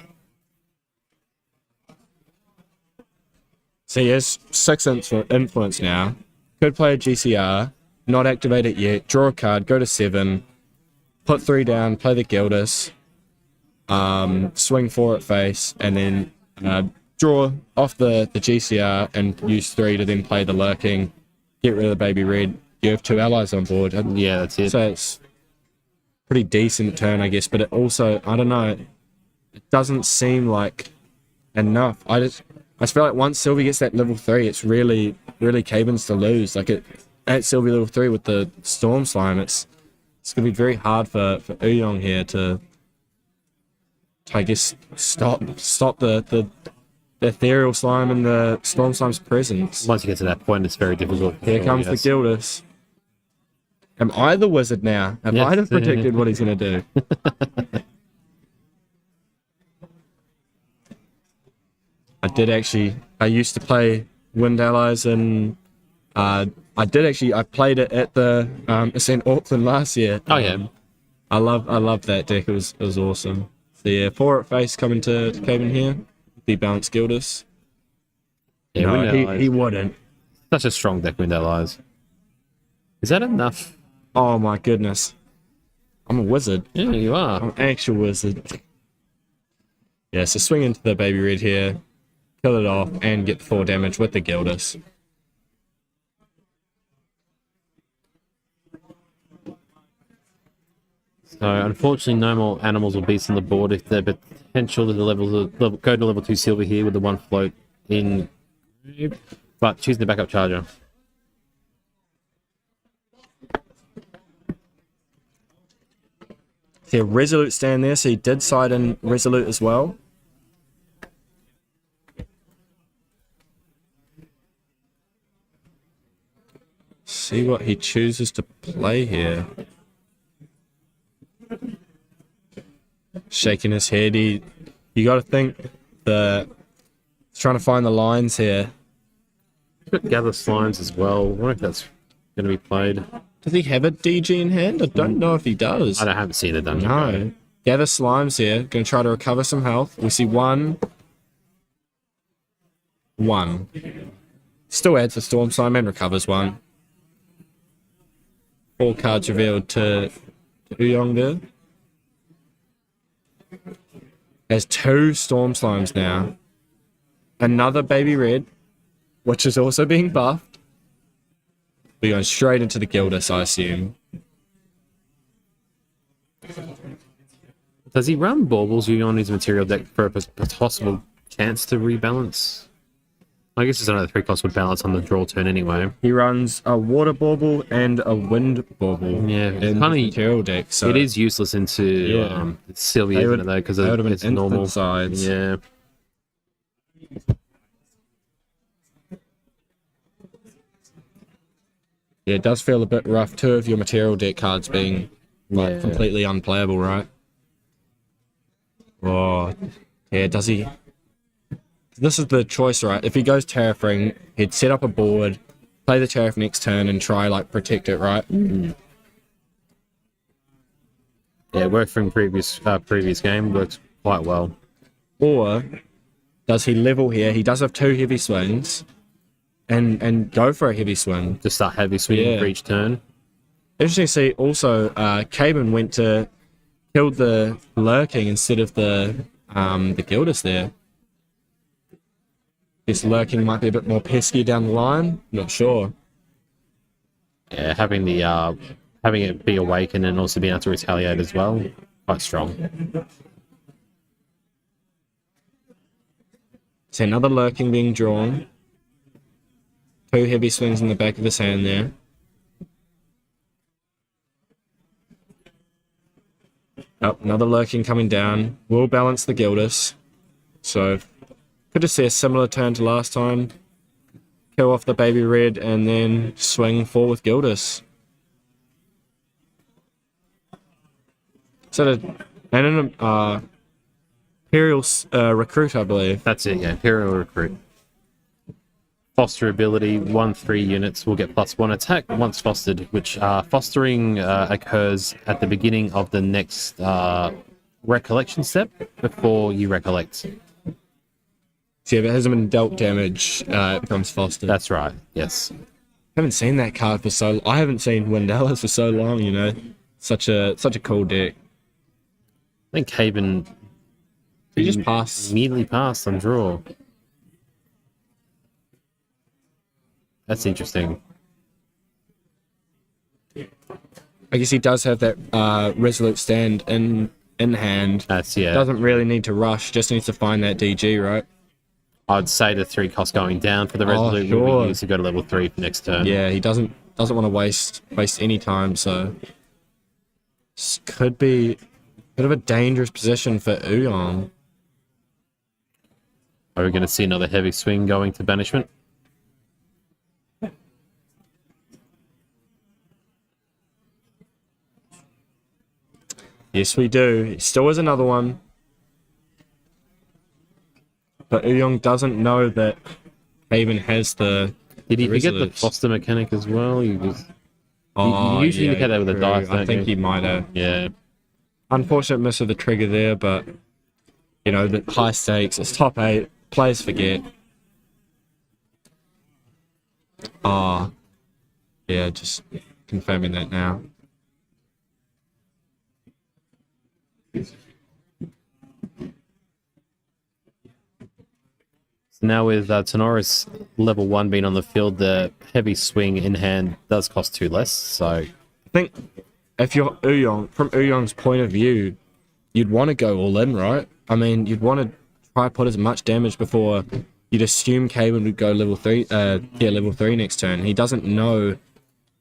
So he has 6 influence now. Could play a GCR, not activate it yet, draw a card, go to 7, put 3 down, play the Gildas, swing 4 at face, and then draw off the GCR and use 3 to then play the lurking, get rid of the baby red. You have 2 allies on board. Yeah, that's it. So it's pretty decent turn, I guess, but it also, I don't know, it doesn't seem like enough. I just feel like once Sylvie gets that level 3, it's really Caven's to lose. Like at Sylvie level 3 with the Storm Slime, it's gonna be very hard for Uyong here to I guess stop the ethereal slime and the storm slime's presence. Once you get to that point, it's very difficult. Here comes the Gildas. Am I the wizard now? Have I predicted what he's going to do? I used to play Wind Allies and I played it at the Ascent Auckland last year. Oh yeah. I love that deck. It was awesome. So yeah, 4 at face coming to Caven here. The balanced Gildas. Yeah, no, he wouldn't. Such a strong deck, Wind Allies. Is that enough? Oh my goodness. I'm a wizard. Yeah, you are. I'm an actual wizard. Yeah, so swing into the baby red here, kill it off, and get the 4 damage with the Gildas. So unfortunately, no more animals or beasts on the board. If they're potential to go to level 2 silver here with the 1 float in, but choosing the backup charger. See a Resolute stand there, so he did side in Resolute as well. See what he chooses to play here. Shaking his head. You got to think trying to find the lines here. Gather Slimes as well. I wonder if that's going to be played. Does he have a DG in hand? I don't know if he does. I haven't seen it done. No. Gather Slimes here. Going to try to recover some health. We see 1. Still adds the Storm Slime and recovers 1. 4 cards revealed to Uyong there. Has 2 Storm Slimes now. Another baby red, which is also being buffed. We're going straight into the Gildas, I assume. Does he run baubles on his material deck for a possible chance to rebalance? I guess it's another 3 cost would balance on the draw turn anyway. He runs a water bauble and a wind bauble. Yeah, in it's the funny. material deck. So It is useless into Yeah. Sylvia, They isn't would- it, though? Because they would have been it's normal. instant sides. Yeah. Yeah, it does feel a bit rough. 2 of your material deck cards being like Yeah. completely unplayable, right? Oh, yeah. Does he? This is the choice, right? If he goes Terrafring, he'd set up a board, play the Terraf next turn, and try like protect it, right? Yeah, it worked from previous game. Worked quite well. Or does he level here? He does have 2 heavy swings, and go for a heavy swing. Just start heavy swinging Yeah. for each turn. Interesting to see also, Caban went to kill the lurking instead of the Gildas there. This lurking might be a bit more pesky down the line. Not sure. Yeah, having it be awakened and also being able to retaliate as well, quite strong. See another lurking being drawn. 2 heavy swings in the back of his hand there. Oh, another lurking coming down. Will balance the Gildas. So, could just see a similar turn to last time. Kill off the baby red and then swing 4 with Gildas. So, an Imperial recruit, I believe. That's it, yeah. Imperial Recruit. Foster ability, 1/3 units will get +1 attack once fostered, which fostering occurs at the beginning of the next recollection step before you recollect. See, if it hasn't been dealt damage, it becomes fostered. That's right, yes. Haven't seen that card for so. I haven't seen Wendelas for so long. You know, such a cool deck. I think Caban He just passed. immediately passed on draw. That's interesting. I guess he does have that resolute stand in hand. That's, yeah. Doesn't really need to rush. Just needs to find that DG, right? I'd say the 3 cost going down for the Oh, Resolute will sure. be used to go to level 3 for next turn. Yeah, he doesn't want to waste any time. So this could be a bit of a dangerous position for Uyong. Are we going to see another heavy swing going to banishment? Yes, we do. Still is another one. But Uyong doesn't know that Haven has the. Did he the forget the Resolutes. foster mechanic as well? He was, Oh, you usually yeah, indicate that with a true. dice, I don't think you? he might have. yeah. Unfortunate miss of the trigger there, but you know, the high stakes. It's top 8. Players forget. Ah, yeah, just confirming that now. So now with Tenoris level 1 being on the field, the heavy swing in hand does cost 2 less. So I think if you're Uyong, from Uyong's point of view, you'd want to go all in, right? I mean, you'd want to try put as much damage before you'd assume Kaban would go level 3, level 3 next turn. He doesn't know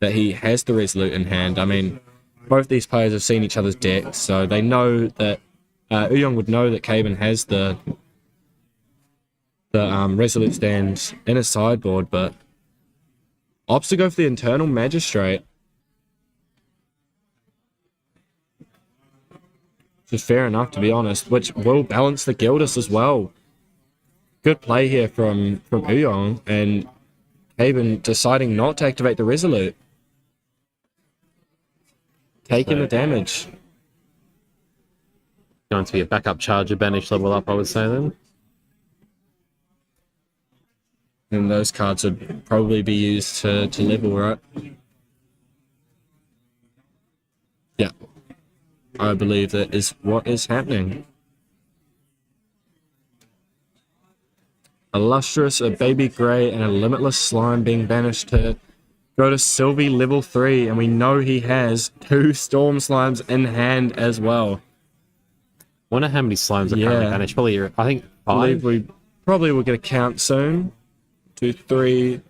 that he has the Resolute in hand. I mean, both these players have seen each other's decks, so they know that Uyong would know that Kaban has the Resolute stand in his sideboard, but opts to go for the internal Magistrate. Which is fair enough, to be honest, which will balance the Gildas as well. Good play here from Uyong, and Kaban deciding not to activate the Resolute. Taking the damage. going to be a backup charger banish level up, I would say then. And those cards would probably be used to level, right? Yeah. I believe that is what is happening. A Lustrous, a Baby Grey, and a Limitless Slime being banished to go to Sylvie level 3, and we know he has 2 Storm Slimes in hand as well. Wonder how many slimes are currently Yeah. banished. Probably, I think I 5. believe we probably will get a count soon. 2, 3,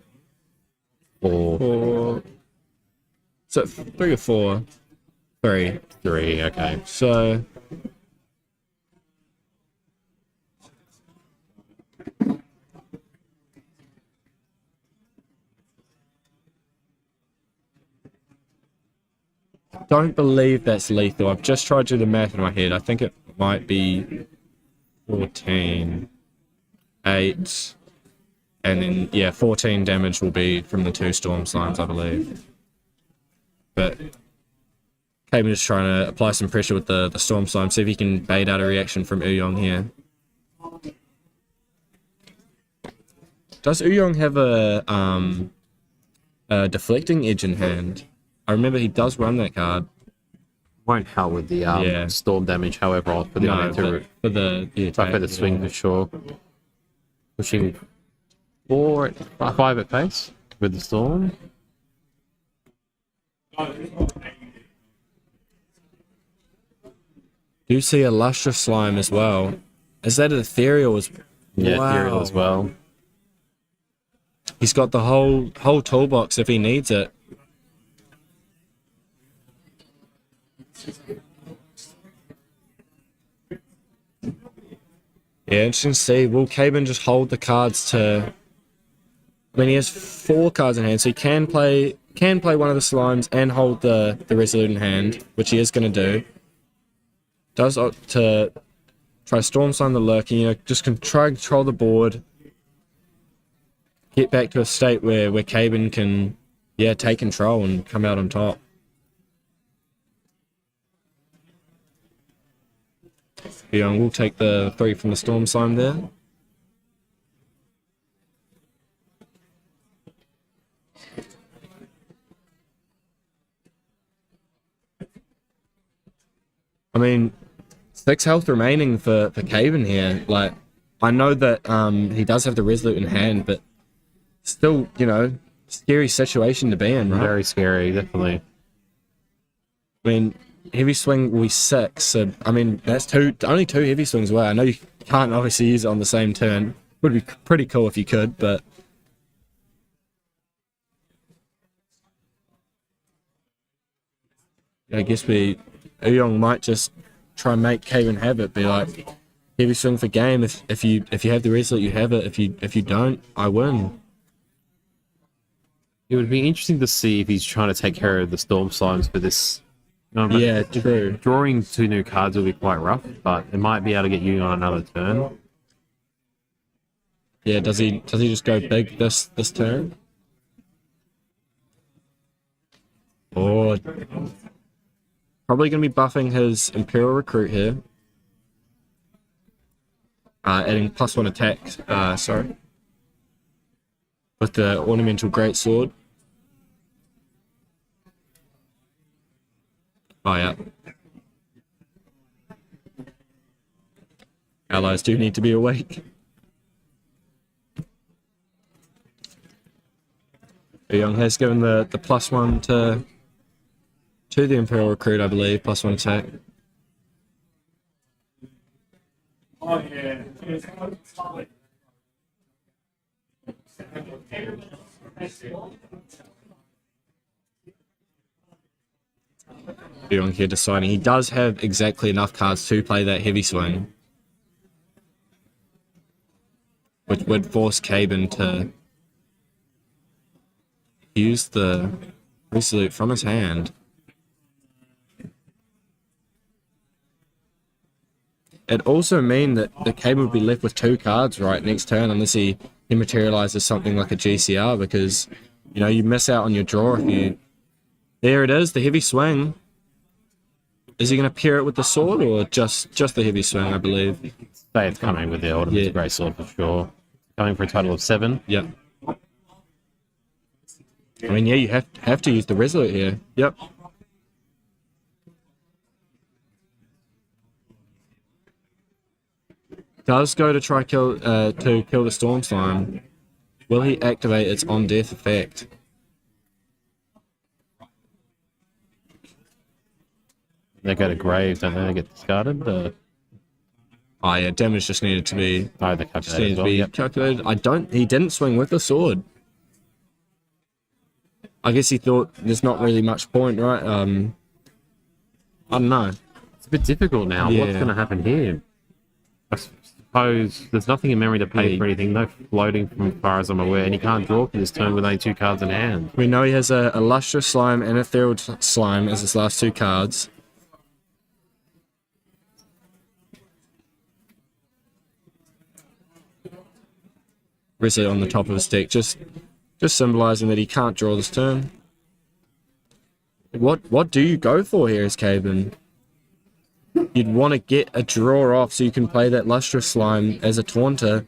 Or 4. So 3 or 4? 3. 3, okay. So don't believe that's lethal. I've just tried to do the math in my head. I think it might be 14, 8, and then, yeah, 14 damage will be from the 2 storm slimes, I believe. But Caben is trying to apply some pressure with the storm slime, see if he can bait out a reaction from Uyong here. Does Uyong have a deflecting edge in hand? I remember he does run that card. Won't help with the storm damage, however, I'll put it on into for the attack for the swing for sure. Pushing 5 at pace with the storm. Do see a lustrous slime as well. Is that an ethereal as Yeah, wow. ethereal as well. He's got the whole toolbox if he needs it. Yeah, interesting to see. Will Caben just hold the cards to... I mean, he has 4 cards in hand, so he can play one of the slimes and hold the Resolute in hand, which he is going to do. Does opt to try Storm Slime the Lurking, you know, just try and control the board. Get back to a state where Caben can, yeah, take control and come out on top. Young will take the 3 from the Storm Slime there. I mean, 6 health remaining for Caven here. Like, I know that he does have the Resolute in hand, but still, you know, scary situation to be in, right? Very scary, definitely. I mean, heavy swing will be 6, so, I mean, that's only 2 heavy swings away. I know you can't obviously use it on the same turn. Would be pretty cool if you could, but... I guess Uyong might just try and make Caven have it, be like, heavy swing for game, if you have the Resolute, you have it, if you don't, I win. It would be interesting to see if he's trying to take care of the Storm Slimes for this. Yeah, true. Drawing 2 new cards will be quite rough, but it might be able to get you on another turn. Yeah, does he just go big this turn? Or probably going to be buffing his Imperial Recruit here. Adding +1 attack, sorry. With the Ornamental Greatsword. Oh, yeah. Allies do need to be awake. Young has given the +1 to the Imperial Recruit, I believe, +1 attack. Oh, yeah. Young here deciding he does have exactly enough cards to play that heavy swing, which would force Caben to use the Resolute from his hand. It also mean that the Caben would be left with 2 cards right next turn unless he materializes something like a GCR, because, you know, you miss out on your draw if you... There it is, the heavy swing. Is he going to pair it with the sword or just the heavy swing, I believe? Say it's coming with the Ultimate Greatsword for sure. Coming for a total of 7. Yep. I mean, yeah, you have to use the Resolute here. Yep. Does go to try kill the Storm Slime. Will he activate its on death effect? They go to grave, don't they? They get discarded. Oh yeah, damage just needed to be Oh, the just calculator needed as to well. be Yep. calculated. He didn't swing with the sword. I guess he thought there's not really much point, right? I don't know. It's a bit difficult now. What's Yeah. going to happen here? I suppose there's nothing in memory to pay Yeah. for anything. No floating from as far as I'm aware. And he can't draw for this turn with only 2 cards in hand. We know he has a lustrous slime and a ethereal slime as his last 2 cards. Reset on the top of his deck, just symbolizing that he can't draw this turn. What do you go for here as Caven? You'd want to get a draw off so you can play that lustrous slime as a taunter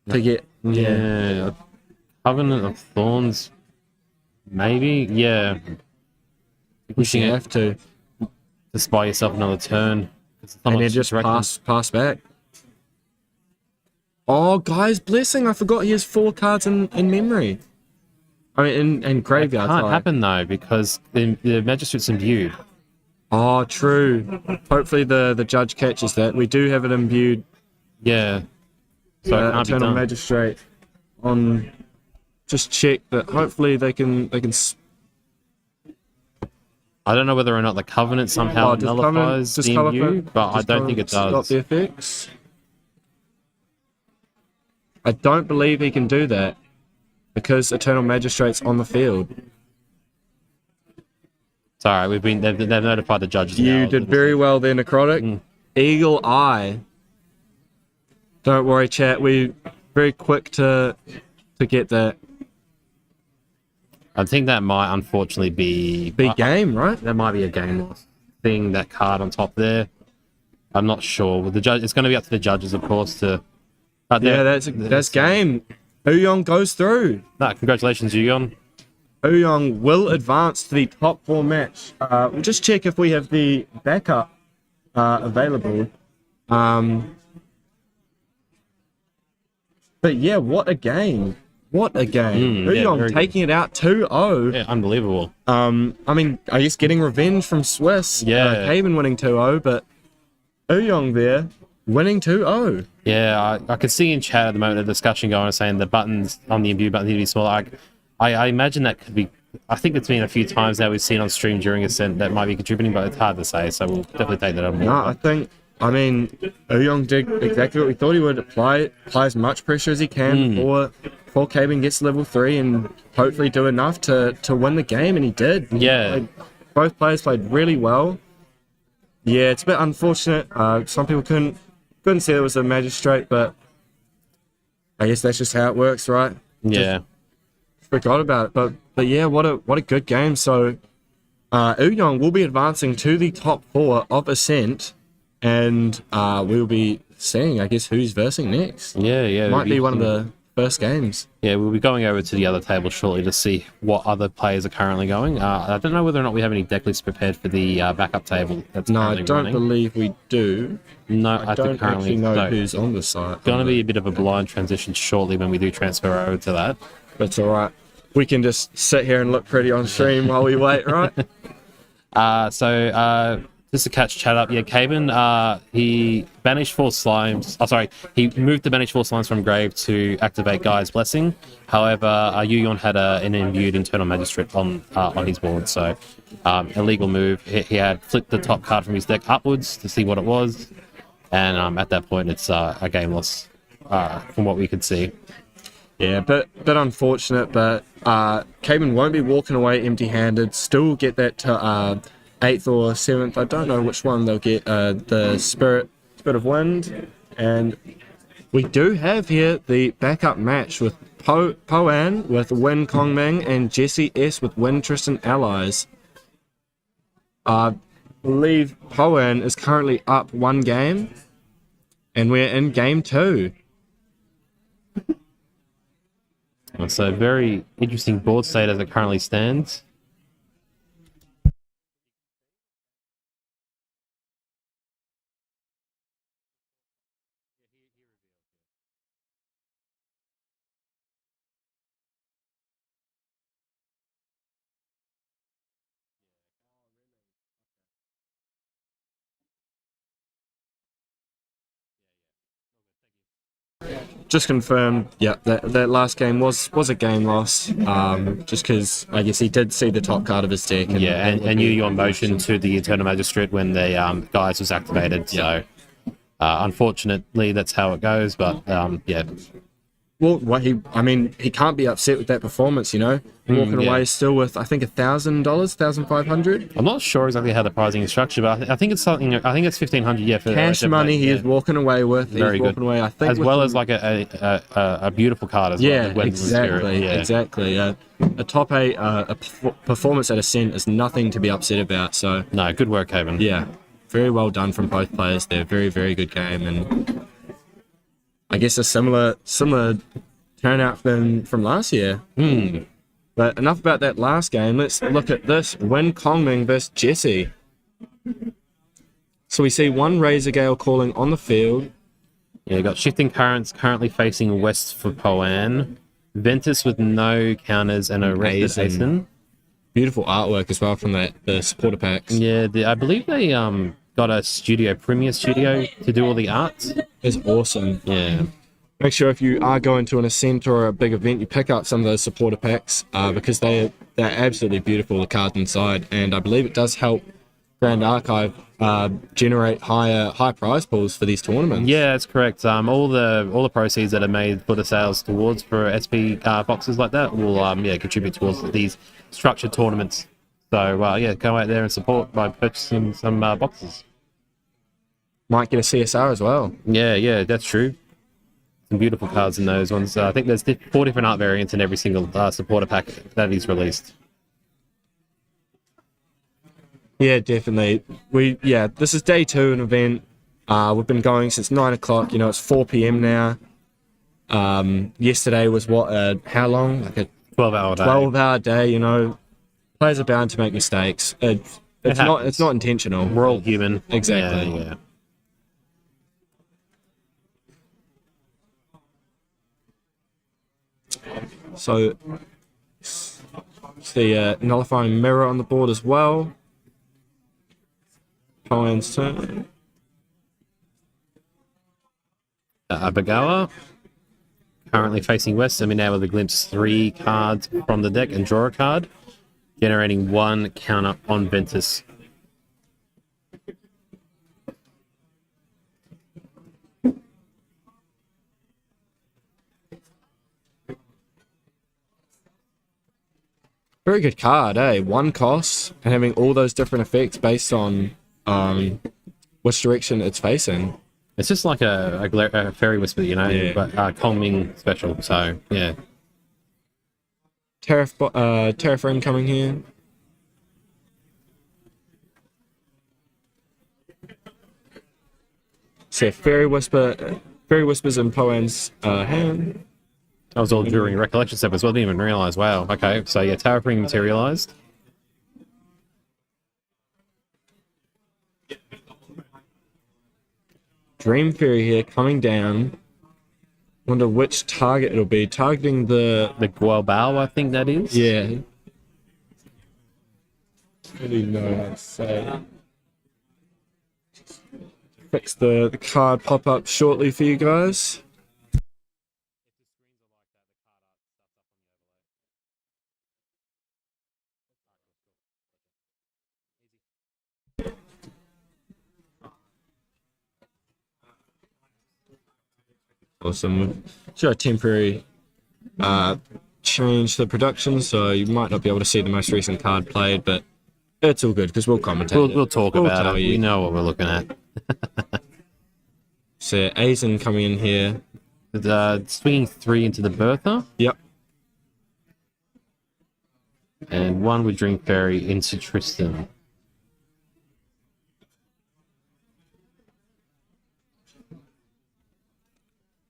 to get Yeah. Covenant of Thorns. Maybe. Yeah. You Pushing it have to, to spy yourself another turn. and then just pass back. Oh, Guy's Blessing! I forgot he has 4 cards in memory. I mean, in graveyard. Can't sorry. happen though because the Magistrate's imbued. Oh, true. Hopefully the judge catches that. We do have it imbued. Yeah. So it can't be Eternal done. Magistrate on. Just check that. Hopefully they can. I don't know whether or not the Covenant somehow Does nullifies the imbue, but I don't think it Stop does. the effects. I don't believe he can do that because Eternal Magistrate's on the field. It's alright, they've notified the judges now. You did very well there, Necrotic. Eagle Eye. Don't worry, chat. We very quick to get that. I think that might unfortunately be... Big game, right? That might be a game loss thing, that card on top there. I'm not sure. With the judge, it's going to be up to the judges, of course, to... But Yeah, that's game. Ouyong goes through. Congratulations, Yuyon. Ouyong will advance to the top 4 match. We'll just check if we have the backup available. But yeah, what a game. What a game. Ouyong very taking it out 2-0. Yeah, unbelievable. I mean, I guess getting revenge from Swiss. Yeah. Haven winning 2-0, but Ouyong there winning 2-0. Yeah, I could see in chat at the moment a discussion going on saying the buttons on the imbue button need to be smaller. I imagine that could be... I think it's been a few times now we've seen on stream during Ascent that might be contributing, but it's hard to say, so we'll definitely take that on board. No, Ouyong did exactly what we thought he would. Apply as much pressure as he can before Caven gets to level 3 and hopefully do enough to win the game, and he did. Yeah. Both players played really well. Yeah, it's a bit unfortunate. Some people couldn't see there was a magistrate, but I guess that's just how it works, right? Yeah. Forgot about it, but yeah, what a good game. So Ouyong will be advancing to the top 4 of Ascent, and we'll be seeing, I guess, who's versing next. Yeah. Might be one of the first games. Yeah, we'll be going over to the other table shortly to see what other players are currently going. I don't know whether or not we have any deck lists prepared for the backup table that's No, I currently don't running. believe we do. No, I don't actually know who's on the site. Going to be a bit of a blind transition shortly when we do transfer over to that. That's all right. We can just sit here and look pretty on stream while we wait, right? Just to catch chat up, yeah, Caven, he banished 4 slimes. Oh, sorry, he moved the banished 4 slimes from grave to activate Guy's Blessing. However, Yuyon had an imbued Internal Magistrate on his board, so illegal move. He had flipped the top card from his deck upwards to see what it was, and at that point, it's a game loss from what we could see. Yeah, but unfortunate, but Caven won't be walking away empty-handed. Still get that to 8th or 7th. I don't know which one they'll get. The Spirit of Wind, and we do have here the backup match with Poan with Win Kongming and Jesse S with Win Tristan Allies. I believe Poan is currently up 1 game, and we're in game 2. So very interesting board state as it currently stands. just confirmed, yeah, that last game was a game loss. Just because I guess he did see the top card of his deck. And knew your motion to the Eternal Magistrate when the guys was activated. So, unfortunately, that's how it goes. But yeah. Well, he can't be upset with that performance, you know. Walking away still with, I think, $1,000, $1,500. I'm not sure exactly how the pricing is structured, but I think it's something. I think it's $1,500. Yeah, for cash money. He is walking away with. Very good. Away, I think, as well as like a beautiful card as well. Yeah, exactly. A top 8 performance at Ascent is nothing to be upset about. So no, good work, Haven. Yeah, very well done from both players. They're very, very good game, and I guess a similar turnout from last year. But enough about that last game. Let's look at this. Win Kongming versus Jesse. So we see one Razor Gale calling on the field. Yeah, got Shifting Currents currently facing west for Poan. Ventus with no counters and a Rested Asen. Beautiful artwork as well from the supporter packs. Yeah, I believe they got a Premiere Studio to do all the art. It's awesome. Yeah. Make sure if you are going to an Ascent or a big event, you pick up some of those supporter packs because they're absolutely beautiful, the cards inside. And I believe it does help Grand Archive generate high prize pools for these tournaments. Yeah, that's correct. All the proceeds that are made for the sales towards for SP boxes like that will contribute towards these structured tournaments. So go out there and support by purchasing some boxes. Might get a CSR as well. Yeah, that's true. Some beautiful cards in those ones. I think there's 4 different art variants in every single supporter pack that he's released. Yeah, definitely. This is day 2 of an event. We've been going since 9 o'clock. You know, it's 4 p.m. now. Yesterday was how long? Like a 12-hour day. 12-hour day. You know, players are bound to make mistakes. It's not intentional. We're all human. Exactly. Yeah. So, the nullifying mirror on the board as well. Poan's turn. Abagawa, currently facing west, and we now with a glimpse 3 cards from the deck and draw a card, generating 1 counter on Ventus. Very good card, eh? 1 cost and having all those different effects based on which direction it's facing. It's just like a Fairy Whisper, you know, but Kongming special, so yeah. Terrafin coming here. So Fairy Whispers in Poan's hand. That was all during Recollection Step as well. Didn't even realise. Wow. Okay. So yeah, Tower Ring materialised. Dream Fairy here coming down. Wonder which target it'll be. Targeting the Guobao, I think that is. Yeah. What do you know how to say? Fix the card pop up shortly for you guys. Awesome. Sure, a temporary change to the production, so you might not be able to see the most recent card played, but it's all good because we'll commentate. We'll talk about it. You know what we're looking at. So Azen coming in here. Swinging 3 into the Bertha. Yep. And 1 with Dream Fairy into Tristan.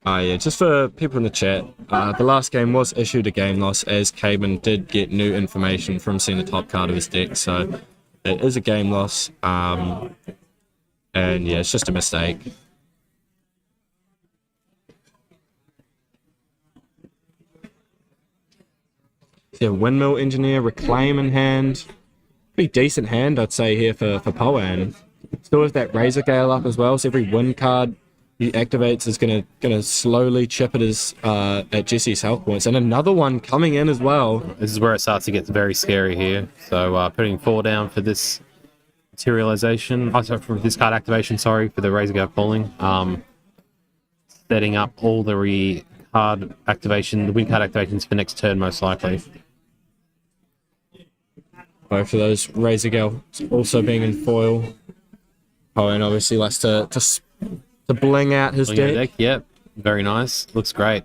Yeah, just for people in the chat, the last game was issued a game loss as Caban did get new information from seeing the top card of his deck, so it is a game loss, and yeah, it's just a mistake. Yeah, Windmill Engineer, Reclaim in hand. Pretty decent hand, I'd say, here for Poan. Still with that Razor Gale up as well, so every win card he activates is gonna slowly chip at his at Jesse's health points, and another one coming in as well. This is where it starts to get very scary here. So putting 4 down for this materialization. Oh, sorry, for this card activation. Sorry for the Razor Gale calling. Setting up all the card activation, the win card activations for next turn most likely. Both of those Razor Gale also being in foil. Oh, and obviously likes to bling out his deck. Yep, very nice. Looks great.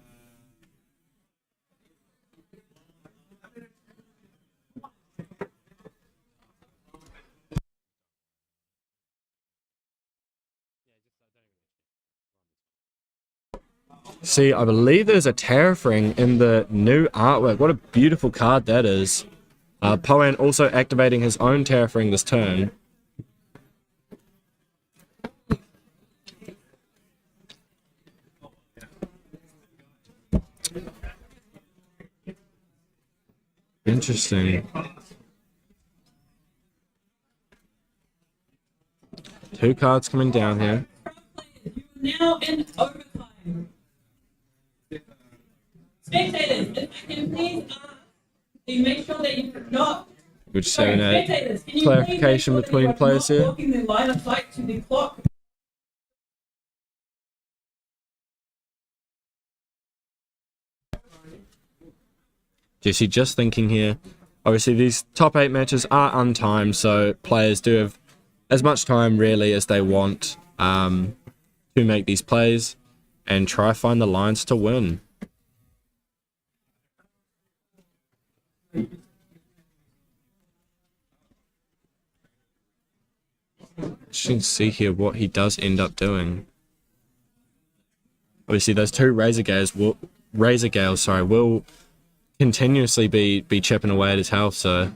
See, I believe there's a Terrafring in the new artwork. What a beautiful card that is. Poan also activating his own Terrafring this turn. Interesting. 2 cards coming down here. Now in overtime. Spectators, if I can please ask, you make sure that you not. We're just having a Spectators, can you clarification please make sure between that you are players not here. blocking the line of sight to the clock? Jesse, just thinking here. Obviously, these top 8 matches are untimed, so players do have as much time really as they want to make these plays and try find the lines to win. Interesting to see here what he does end up doing. Obviously, those 2 Razor Gales will continuously be chipping away at his health. So,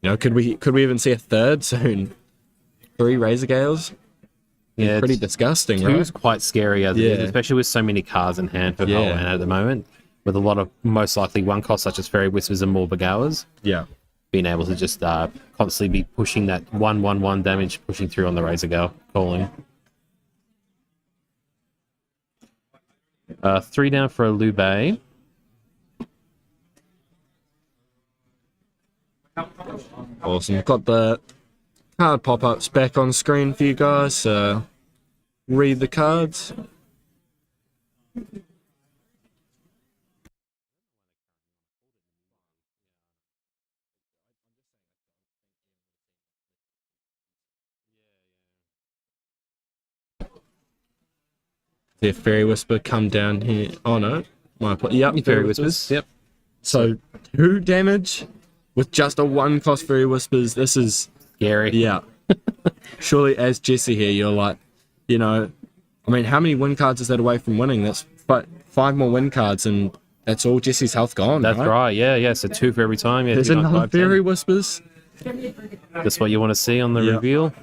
you know, could we even see a third soon? 3 Razor Gales? Yeah, Pretty disgusting, 2 right? is quite scary as it is, especially with so many cards in hand for Poan at the moment, with a lot of most likely 1 cost such as Fairy Whispers and Morbegawas. Yeah. Being able to just constantly be pushing that 1/1/1 damage, pushing through on the Razor Gale calling. 3 down for a Lubei. Awesome. Got the card pop-ups back on screen for you guys, so read the cards. The Fairy Whisper come down here. Oh no. Yep, Fairy Whispers. Yep. So 2 damage with just a 1 cost Fairy Whispers. This is Scary. yeah. Surely as Jesse here, you're like, you know, I mean, how many win cards is that away from winning? That's 5 more win cards and that's all Jesse's health gone. That's right. Yeah. So 2 for every time. Yeah, There's 2, 9, another 5, 10. Fairy Whispers. That's what you want to see on the reveal.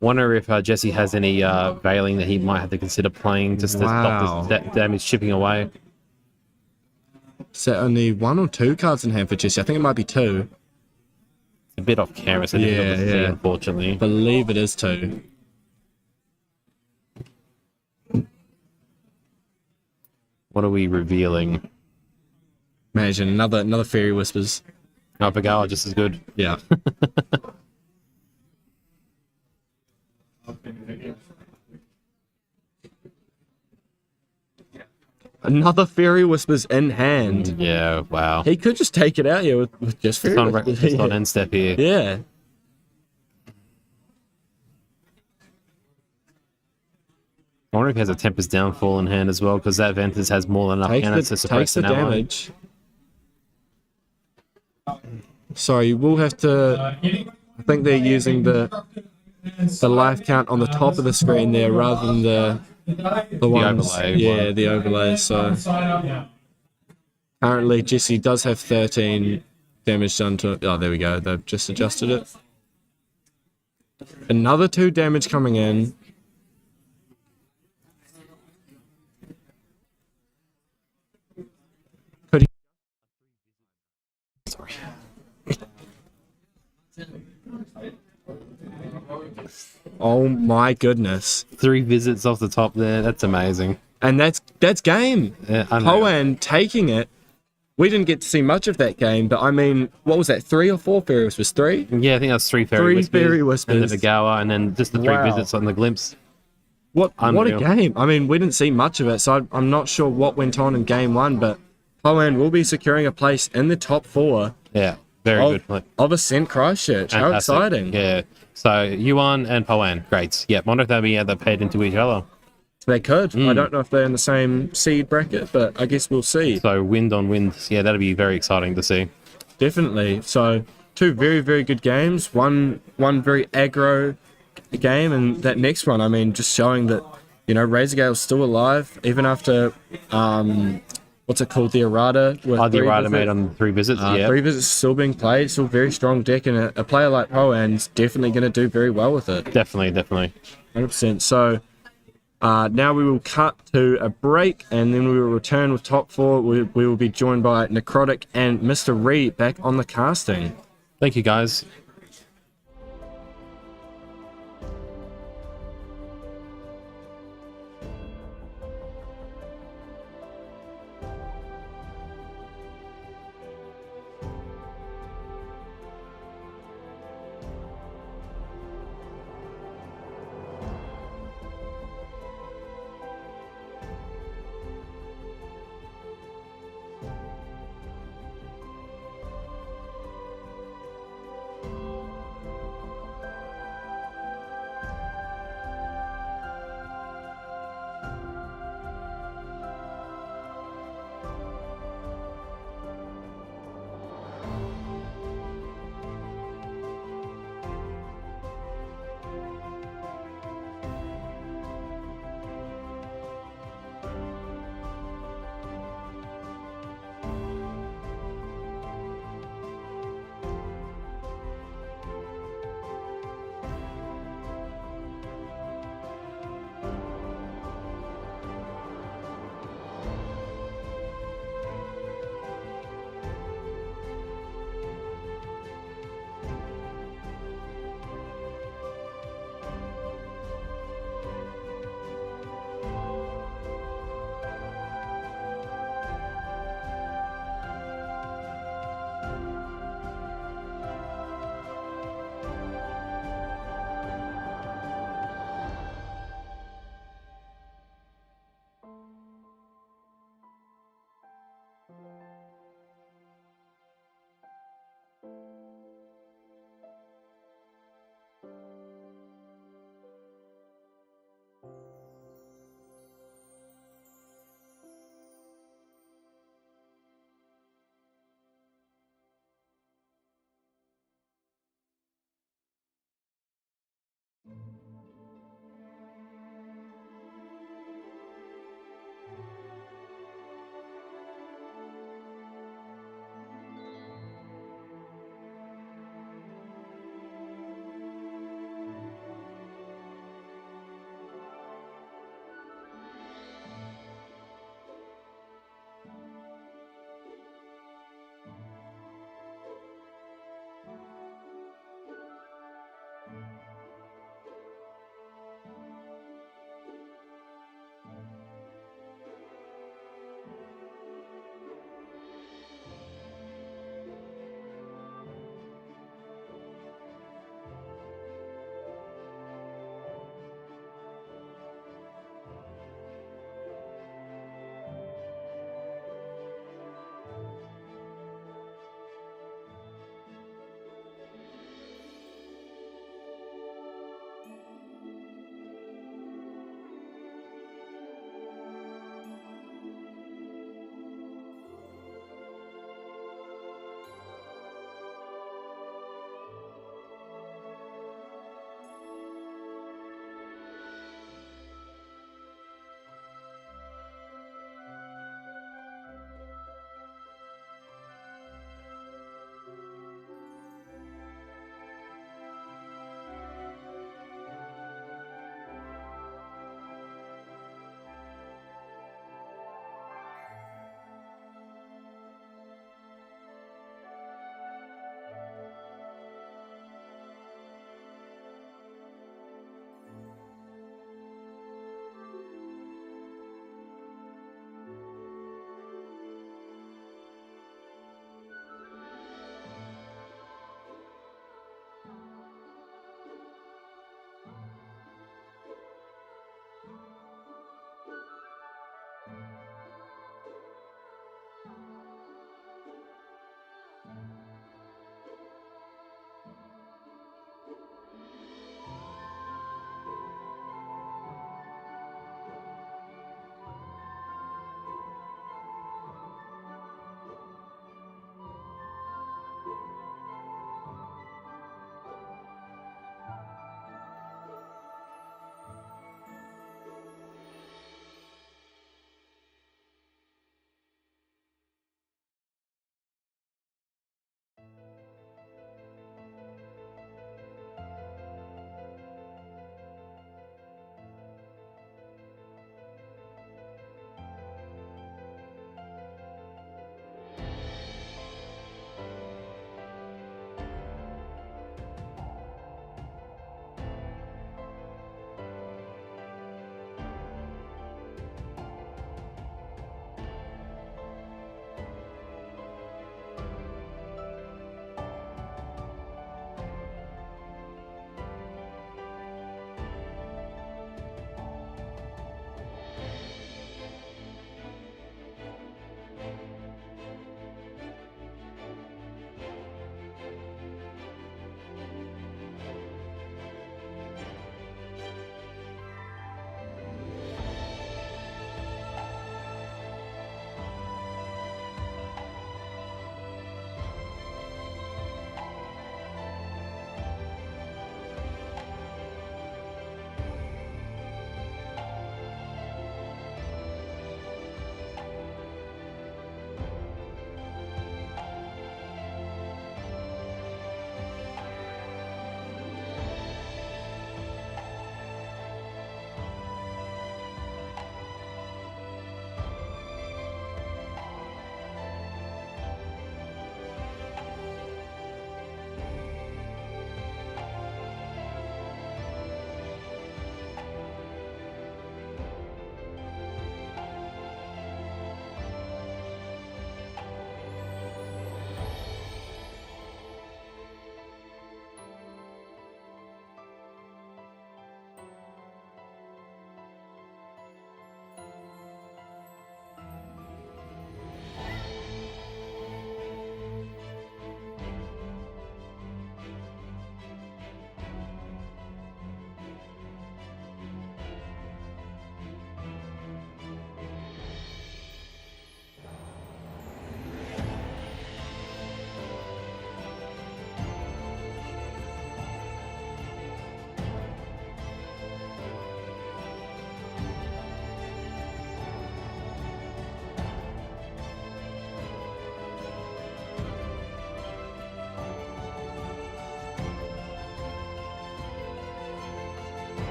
Wonder if Jesse has any veiling that he might have to consider playing just to stop this damage chipping away. So only 1 or 2 cards in hand for Jesse. I think it might be 2. A bit off camera, so difficult to see, unfortunately. I believe it is 2. What are we revealing? Imagine another Fairy Whispers. Oh, Pagala just as good. Yeah. Another Fairy Whispers in hand. Yeah, wow. He could just take it out here with just Fairy Whispers. It's not end step here. Yeah. I wonder if he has a Tempest Downfall in hand as well, because that Ventus has more than enough cannons to suppress Takes the an ally. damage. Sorry, we'll have to... I think they're using the life count on the top of the screen there rather than the ones... overlay. The overlay, so... Currently, Jesse does have 13 damage done to it. Oh, there we go. They've just adjusted it. Another 2 damage coming in. Could he... Sorry. Oh my goodness. 3 visits off the top there. That's amazing. And that's game. Yeah, I know. Poan taking it. We didn't get to see much of that game, but I mean, what was that? 3 or 4 fairy whispers? 3? Yeah, I think that's 3 fairy Three whispers. fairy whispers. And the Vigawa, and then just the 3 Wow. visits on the glimpse. What a Unreal. game. I mean, we didn't see much of it, so I'm not sure what went on in game 1, but Poan will be securing a place in the top 4 Yeah, very good play. of Ascent Christchurch. How Fantastic. exciting. Yeah. So Yuan and Poan, great. Yeah, wonder if they'll be able to paired into each other. They could. I don't know if they're in the same seed bracket, but I guess we'll see. So wind on wind. Yeah, that'll be very exciting to see. Definitely. So 2 very, very good games. One very aggro game, and that next one, I mean, just showing that, you know, Razorgale's still alive, even after, what's it called, the errata? With The 3 errata visits. made on 3 visits, yeah. 3 visits still being played, still very strong deck, and a player like Poan's definitely going to do very well with it. Definitely. 100%. So now we will cut to a break, and then we will return with top 4. We will be joined by Necrotic and Mr. Ree back on the casting. Thank you, guys.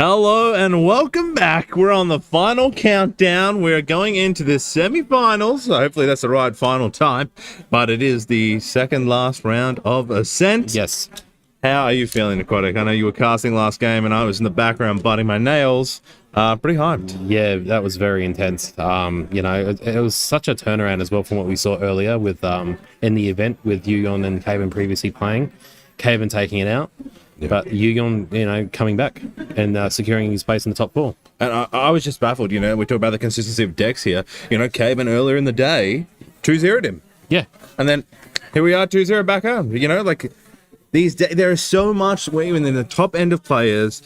Hello and welcome back. We're on the final countdown. We're going into the semi-finals. So hopefully that's the right final time. But it is the second last round of Ascent. Yes. How are you feeling, Aquatic? I know you were casting last game and I was in the background biting my nails. Pretty hyped. Yeah, that was very intense. It was such a turnaround as well from what we saw earlier with in the event with Yugon and Kaven previously playing. Kaven taking it out. Yeah. But Yugon, coming back and securing his place in the top 4. And I was just baffled, we talk about the consistency of decks here. Kaven earlier in the day 2-0'd him. Yeah. And then here we are 2-0 back home. There is so much within the top end of players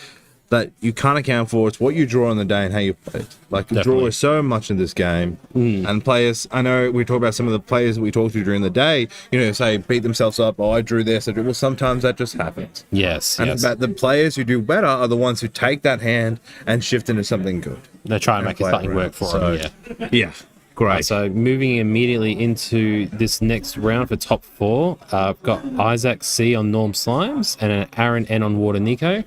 that you can't account for. It's what you draw on the day and how you play it. The draw is so much in this game. And players, I know we talk about some of the players that we talk to during the day, say beat themselves up, I drew this, well, sometimes that just happens. Yes. But the players who do better are the ones who take that hand and shift into something good. They try and make something work for them, Yeah. Great. So moving immediately into this next round for top 4, I've got Isaac C on Norm Slimes and an Aaron N on Water Nico.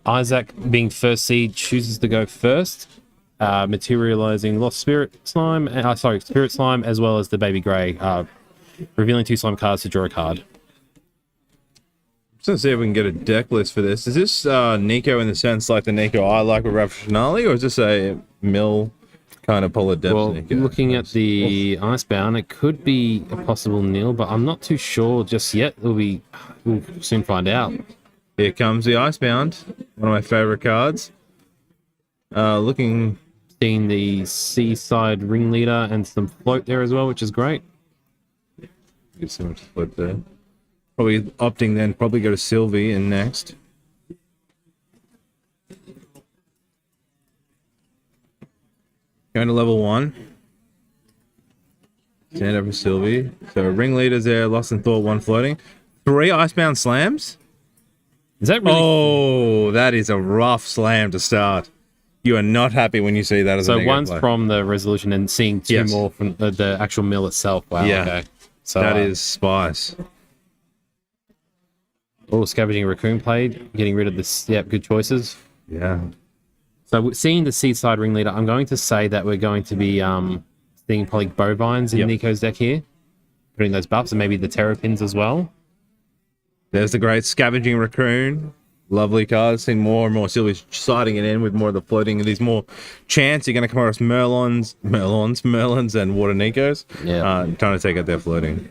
Isaac, being first seed, chooses to go first, materializing Lost Spirit Slime, Spirit Slime, as well as the Baby Grey, revealing 2 slime cards to draw a card. Just gonna see if we can get a deck list for this. Is this Nico in the sense like the Nico I like with Rationale, or is this a mill kind of polar depth? Well, Nico? looking at the Icebound, it could be a possible nil, but I'm not too sure just yet. We'll soon find out. Here comes the Icebound, one of my favorite cards. Seeing the Seaside Ringleader and some float there as well, which is great. Get so much float there. Probably opting then, probably go to Sylvie in next. Going to level 1. Stand up for Sylvie. So Ringleader's there, Lost in Thought, 1 floating. 3 Icebound slams. Is that really? Oh, that is a rough slam to start. You are not happy when you see that as a so negative one's play. from the resolution and seeing 2 more from the actual mill itself. Wow. Yeah. Okay. So that is spice. Oh, Scavenging Raccoon played, getting rid of this. Yep, good choices. Yeah. So seeing the Seaside Ringleader, I'm going to say that we're going to be seeing probably Bovines in Nico's deck here, putting those buffs and maybe the Terrapins as well. There's the great Scavenging Raccoon. Lovely card. Seeing more and more Sylvie's siding it in with more of the floating. There's more chance you're going to come across Merlins, and Water Nicos. Yeah. Trying to take out their floating.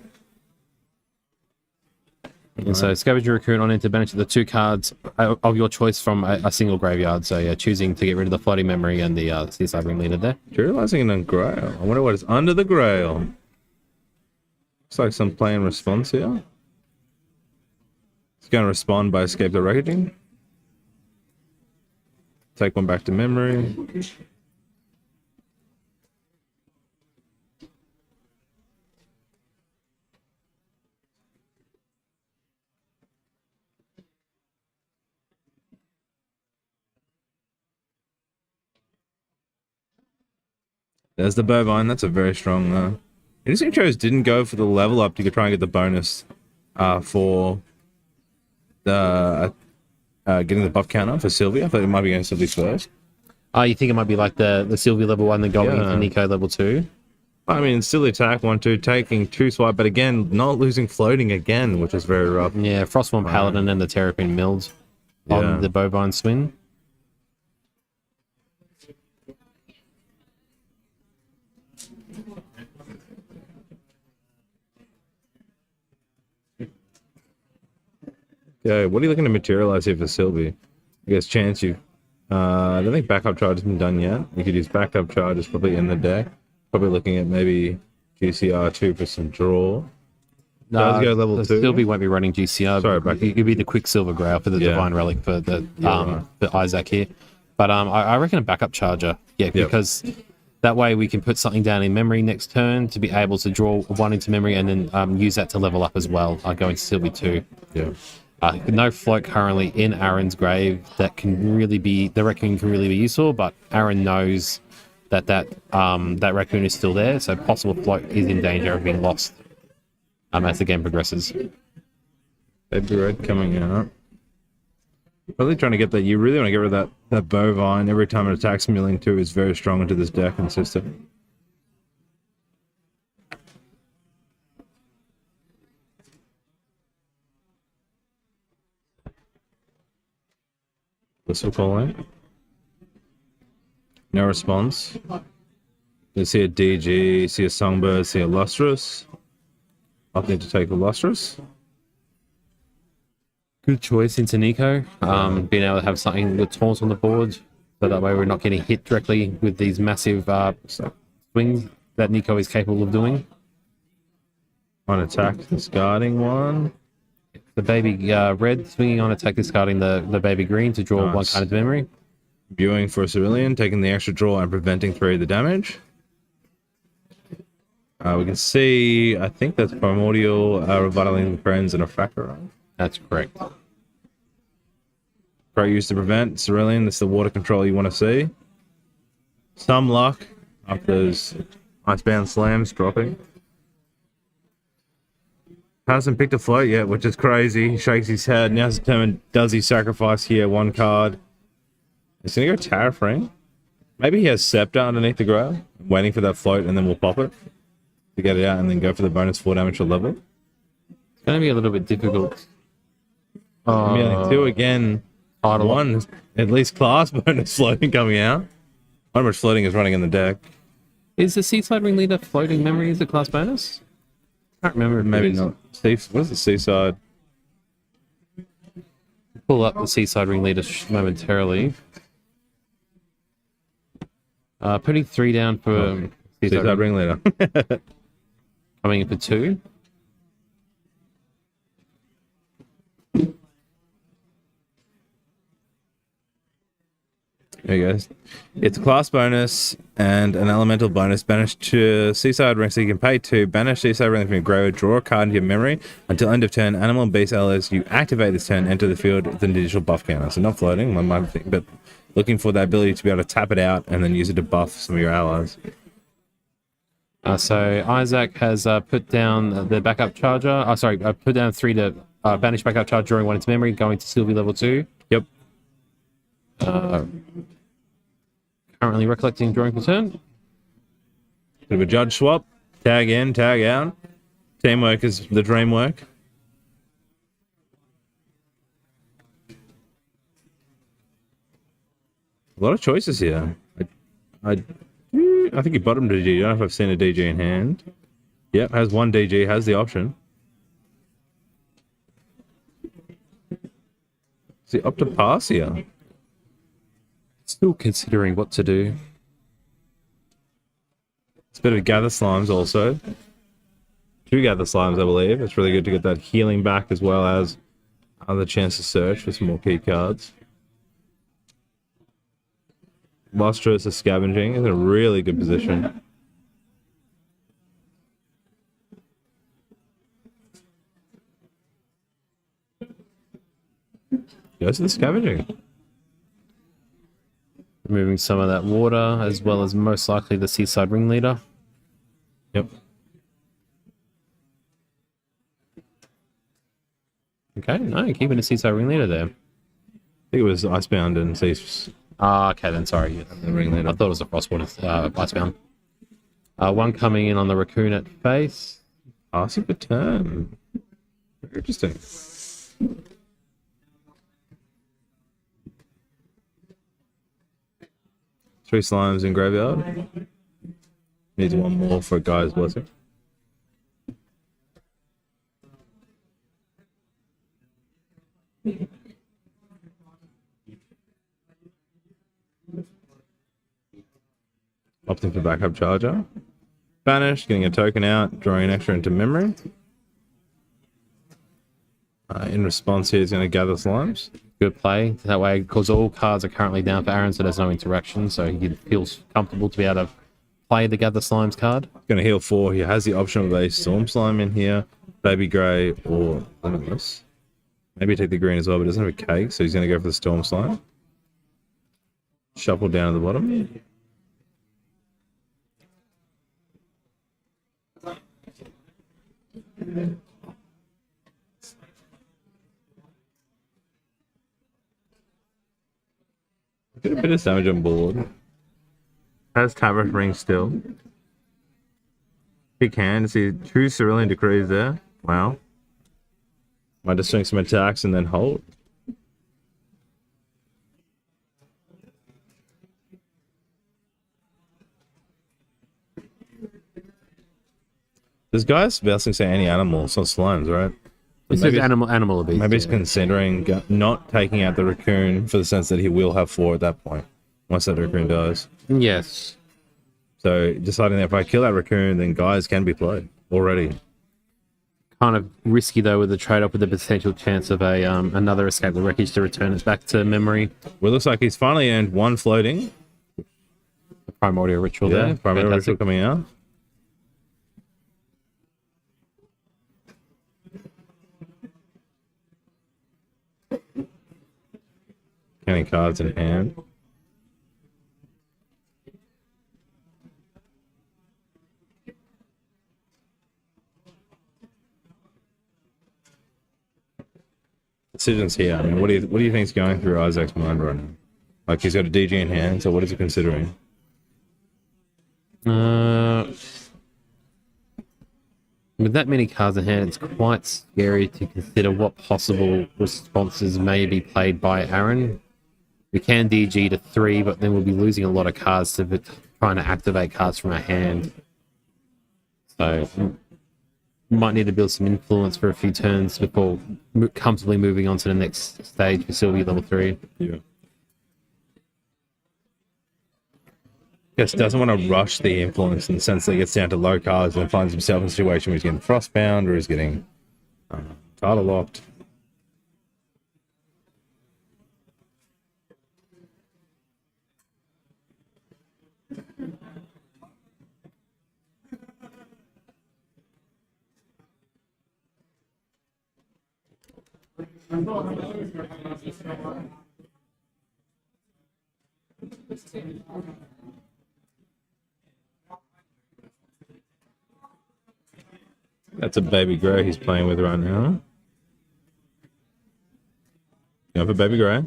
And so Scavenger Raccoon on into benefit the 2 cards of your choice from a single graveyard. So yeah, choosing to get rid of the floating memory and the Seaside Ringleader there. Materializing in a Grail. I wonder what is under the Grail. Looks like some play and response here. It's going to respond by Escape the Reckoning. Take 1 back to memory. There's the Bovine. That's a very strong... Interesting chose didn't go for the level up to try and get the bonus for the getting the buff counter for Sylvia. I thought it might be going Sylvie first. Oh, you think it might be like the Sylvie level 1, then going into Nico level 2? I mean, still attack 1-2, taking 2 swipe, but again, not losing floating again, which is very rough. Yeah, Frostborn Paladin and the Terrapin milled on the Bovine swing. Okay, what are you looking to materialize here for Sylvie? I guess chance you. I don't think backup charge has been done yet. You could use backup charges probably in the deck. Probably looking at maybe GCR2 for some draw. Does go level 2. Sylvie won't be running GCR. Sorry, back. It could be the Quicksilver Grail for the Divine Relic for the for Isaac here. But I reckon a backup charger. Yeah, because that way we can put something down in memory next turn to be able to draw 1 into memory and then use that to level up as well. Going to Sylvie 2. Yeah. No float currently in Aaron's grave that can really be, the Raccoon can really be useful, but Aaron knows that Raccoon is still there, so possible float is in danger of being lost as the game progresses. Baby Red coming out. Really trying to get that. You really want to get rid of that bovine. Every time it attacks, milling 2 is very strong into this deck and system. Whistle calling. No response. You see a DG, see a Songbird, see a Lustrous. Opting to take the Lustrous. Good choice into Nico. Being able to have something with taunt on the board, so that way we're not getting hit directly with these massive swings that Nico is capable of doing. On attack, discarding one. The baby red swinging on attack, discarding the baby green to draw one card into memory. Viewing for a civilian, taking the extra draw and preventing 3 of the damage. We can see, I think that's Primordial, Revitalizing Friends, and a Fractor. That's correct. Great use to prevent. Cerulean, that's the water control you want to see. Some luck after those Icebound Slams dropping. Hasn't picked a float yet, which is crazy. He shakes his head. Now he's determined, does he sacrifice here 1 card? He's going to go Tariff Ring. Maybe he has Scepter underneath the Grail, waiting for that float, and then we'll pop it to get it out and then go for the bonus 4 damage to level. It's going to be a little bit difficult. Milling 2 again. 1, at least class bonus floating coming out. How much floating is running in the deck? Is the Seaside Ringleader floating memories a class bonus? I can't remember. Maybe not. What is the Seaside? Pull up the Seaside Ringleader momentarily. Putting 3 down for Seaside Ringleader. Coming in for 2. There you go. It's a class bonus and an elemental bonus. Banish to Seaside Ring, so you can pay 2. Banish Seaside Ring from your graveyard. Draw a card into your memory. Until end of turn, animal and beast allies you activate this turn enter the field with an additional buff counter. So not floating, one might think, but looking for the ability to be able to tap it out and then use it to buff some of your allies. So Isaac has put down the backup charger. Put down 3 to banish backup charge, drawing 1 into memory, going to Sylvie level 2. Yep. Currently recollecting drawing for turn. Bit of a judge swap. Tag in, tag out. Teamwork is the dream work. A lot of choices here. I think he bottomed a DG. I don't know if I've seen a DG in hand. Yep, has 1 DG, has the option. Is he up to pass here? Still considering what to do. It's a bit of gather slimes also. 2 gather slimes, I believe. It's really good to get that healing back as well as the chance to search for some more key cards. Lustrous is scavenging. Is in a really good position. Goes to the scavenging. Removing some of that water, as well as most likely the Seaside Ringleader. Yep. Okay, no, keeping the Seaside Ringleader there. I think it was Icebound and Seas. Okay then, sorry. The Ringleader. I thought it was a Frostwater Icebound. 1 coming in on the Raccoon at face. Passing for turn. Very interesting. 3 slimes in graveyard. Needs 1 more for a guy's blessing. Opting for backup charger. Banish, getting a token out, drawing an extra into memory. In response here, he's going to gather slimes. Good play. That way, because all cards are currently down for Aaron, so there's no interaction, so he feels comfortable to be able to play the Gather Slimes card. Going to heal 4. He has the option of a Storm Slime in here, Baby Grey, or Limitless. Maybe take the green as well, but doesn't have a cake, so he's going to go for the Storm Slime. Shuffle down to the bottom. bit of damage on board. Has Tavros Ring still. He can see 2 Cerulean Decrees there. Wow. Might just swing some attacks and then hold. This guy's basically saying any animals, not slimes, right? This is animal abuse. Maybe he's considering not taking out the raccoon for the sense that he will have 4 at that point once that raccoon dies. Yes. So deciding that if I kill that raccoon, then guys can be played already. Kind of risky though with the trade-off with the potential chance of a another Escape the Wreckage to return us back to memory. Well, it looks like he's finally earned 1 floating. The Primordial Ritual there. Primordial Ritual coming out. Counting cards in hand. Decisions here. I mean, what do you think is going through Isaac's mind right now? Like he's got a DG in hand, so what is he considering? With that many cards in hand, it's quite scary to consider what possible responses may be played by Aaron. We can DG to 3, but then we'll be losing a lot of cards to trying to activate cards from our hand. So might need to build some influence for a few turns before comfortably moving on to the next stage for Sylvie level 3. Yeah. Yes, doesn't want to rush the influence in the sense that he gets down to low cards and finds himself in a situation where he's getting frostbound or he's getting title locked. That's a baby grey he's playing with right now. You have a baby grey.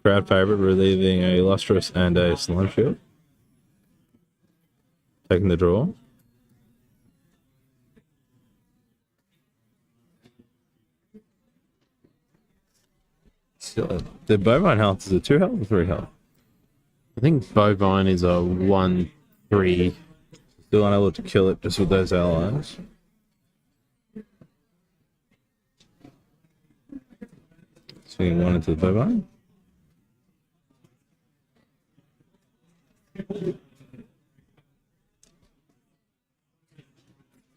Crowd favourite, relieving a Lustrous and a Slime Shield. Taking the draw. Still, the bovine health is a 2 health or 3 health? I think Bovine is a 1-3. Still unable to kill it just with those allies. Swinging 1 into the bovine.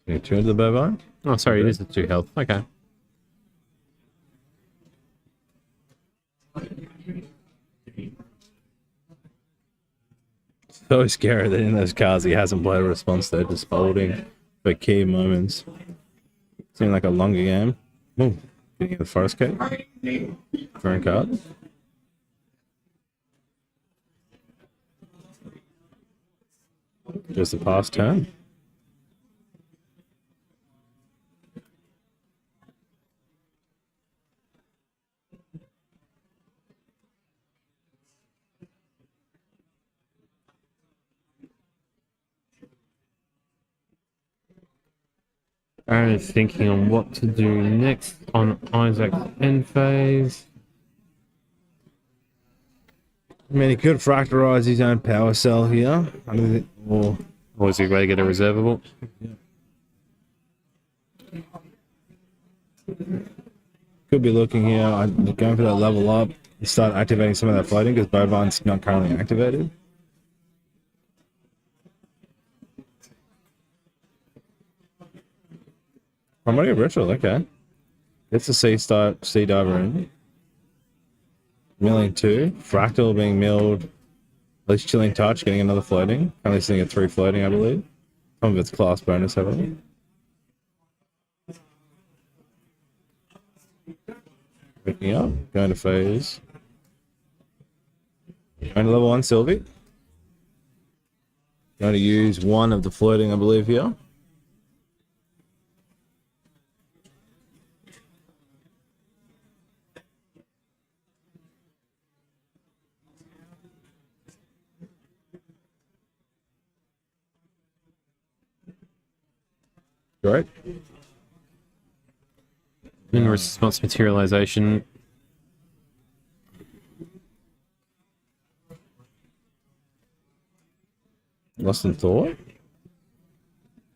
Swinging 2 into the bovine. Oh, sorry, it is a 2 health. Okay. So scary that in those cards he hasn't played a response. They're just folding for key moments. Seems like a longer game. Ooh, getting the Forest Cake. Drawing card. Just the past turn. Aaron is thinking on what to do next on Isaac's end phase. I mean, he could fractalize his own power cell here. I mean, or is he going to get a reservable? could be looking here, going for that level up, and start activating some of that floating because Bovine's not currently activated. Primordial Ritual, okay. Gets the sea diver in. Milling 2. Fractal being milled. At least Chilling Touch, getting another floating. Currently sitting at 3 floating, I believe. Some of it's class bonus, heavily. Picking up, going to phase. Going to level 1, Sylvie. Going to use 1 of the floating, I believe, here. Correct. In response materialization. Lost in thought.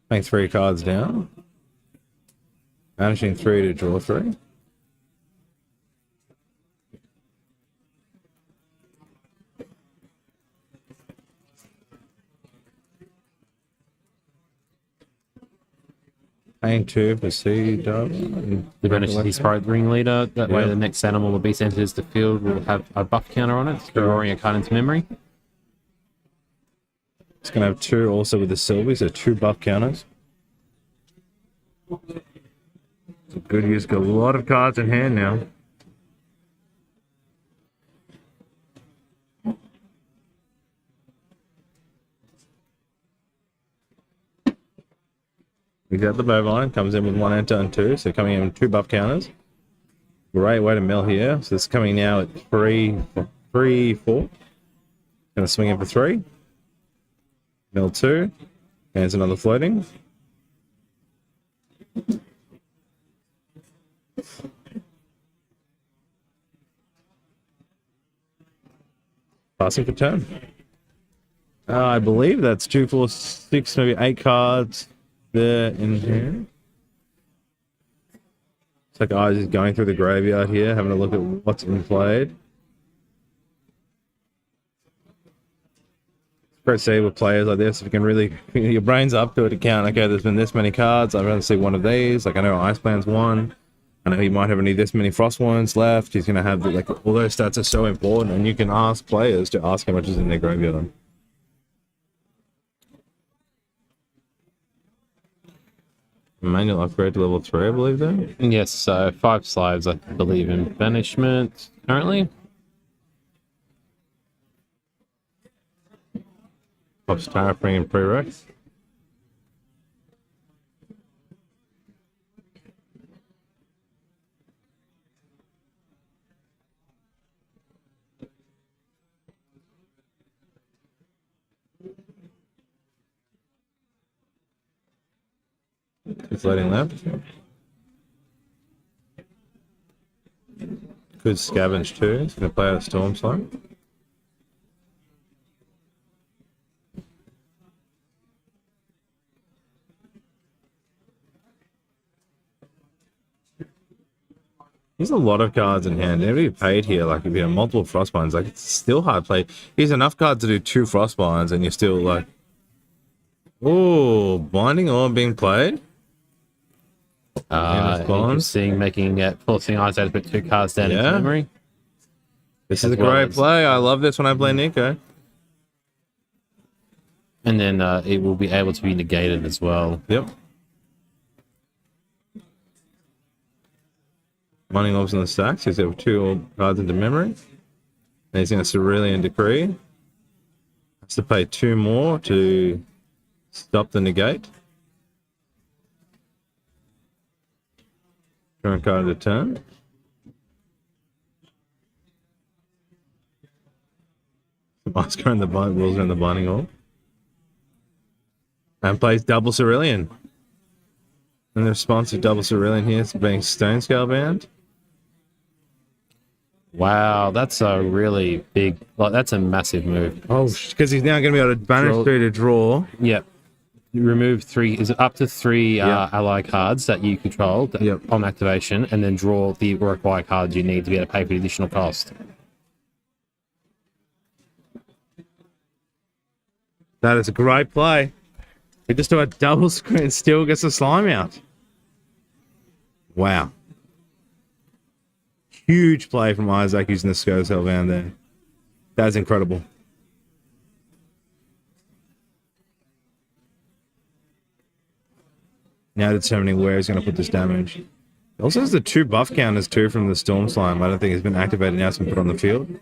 Playing 3 cards down. Managing 3 to draw 3. Paying 2 for seed. The bonus is he's probably the ringleader. That way, the next animal the beast enters the field will have a buff counter on it, drawing a card into memory. It's going to have 2 also with the Sylvie, so 2 buff counters. It's a good use. Got a lot of cards in hand now. We got the bovine, comes in with 1 enter and 2, so coming in with 2 buff counters. Great way to mill here. So it's coming now at 3, 4. Gonna swing in for 3. Mill 2. And there's another floating. Passing for turn. I believe that's 2, 4, 6, maybe 8 cards there in here. It's like I was just going through the graveyard here, having a look at what's been played. It's great to see with players like this, if you can really, your brain's up to it to count, okay, there's been this many cards, I'd rather see one of these. Like I know Ice Plan's 1. I know he might have only this many Frost Wounds left. He's going to have, like, all those stats are so important, and you can ask players to ask how much is in their graveyard. Manual upgrade to level 3, I believe, then? Yes, so 5 slaves, I believe, in banishment currently. Pops Terrafring and Prerex. It's letting left. Could scavenge too. It's going to play out a Storm Slime. There's a lot of cards in hand. If you paid here, like if you have multiple Frostbinds, like it's still hard to play. Here's enough cards to do 2 Frostbinds, and you're still like, oh, Binding Orb being played. Interesting, forcing Isaiah to put 2 cards down into memory. This is a great play. I love this when I play Nico. And then it will be able to be negated as well. Yep. Mining Orbs in the stacks. He's got 2 cards into memory. And he's going to Cerulean Decree. Has to pay 2 more to stop the negate. Current card of the turn. Oscar and the rules around the Binding Orb. And plays double Cerulean. And the response to double Cerulean here is being Stone Scale bound. Wow, that's a really big, that's a massive move. Oh, because he's now going to be able to banish 3 to draw. Yep. You remove 3, is it up to 3 ally cards that you control on activation, and then draw the required cards you need to be able to pay for the additional cost. That is a great play. We just do a double screen, still gets the slime out. Wow. Huge play from Isaac using the Scourge Hellbound there. That's incredible. Now determining where he's going to put this damage. It also has the 2 buff counters too from the Storm Slime. I don't think it's been activated now, it's been put on the field.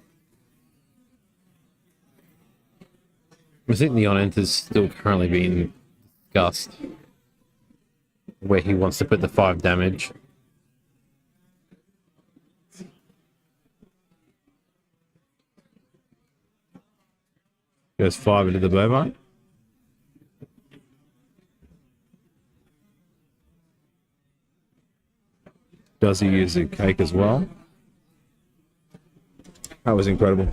I think the on-ent is still currently being discussed, where he wants to put the 5 damage. Goes 5 into the bovine. does he use the cake as well? That was incredible.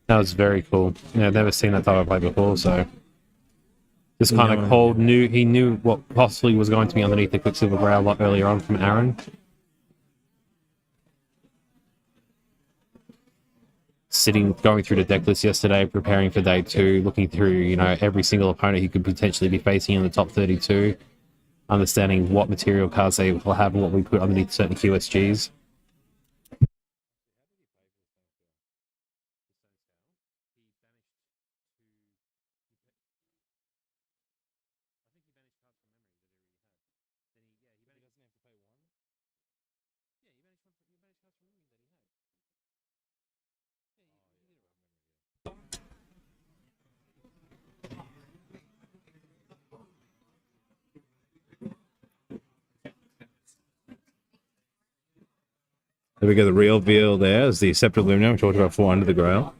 That was very cool. Yeah, I've never seen that type of play before, so just kind of cold. He knew what possibly was going to be underneath the Quicksilver Grail a lot earlier on from Aaron. Going through the deck list yesterday, preparing for day 2, looking through, every single opponent he could potentially be facing in the top 32, understanding what material cards they will have and what we put underneath certain QSGs. There we go, the real veal there is the Scepter Luminary. We talked about 4 under the Grail.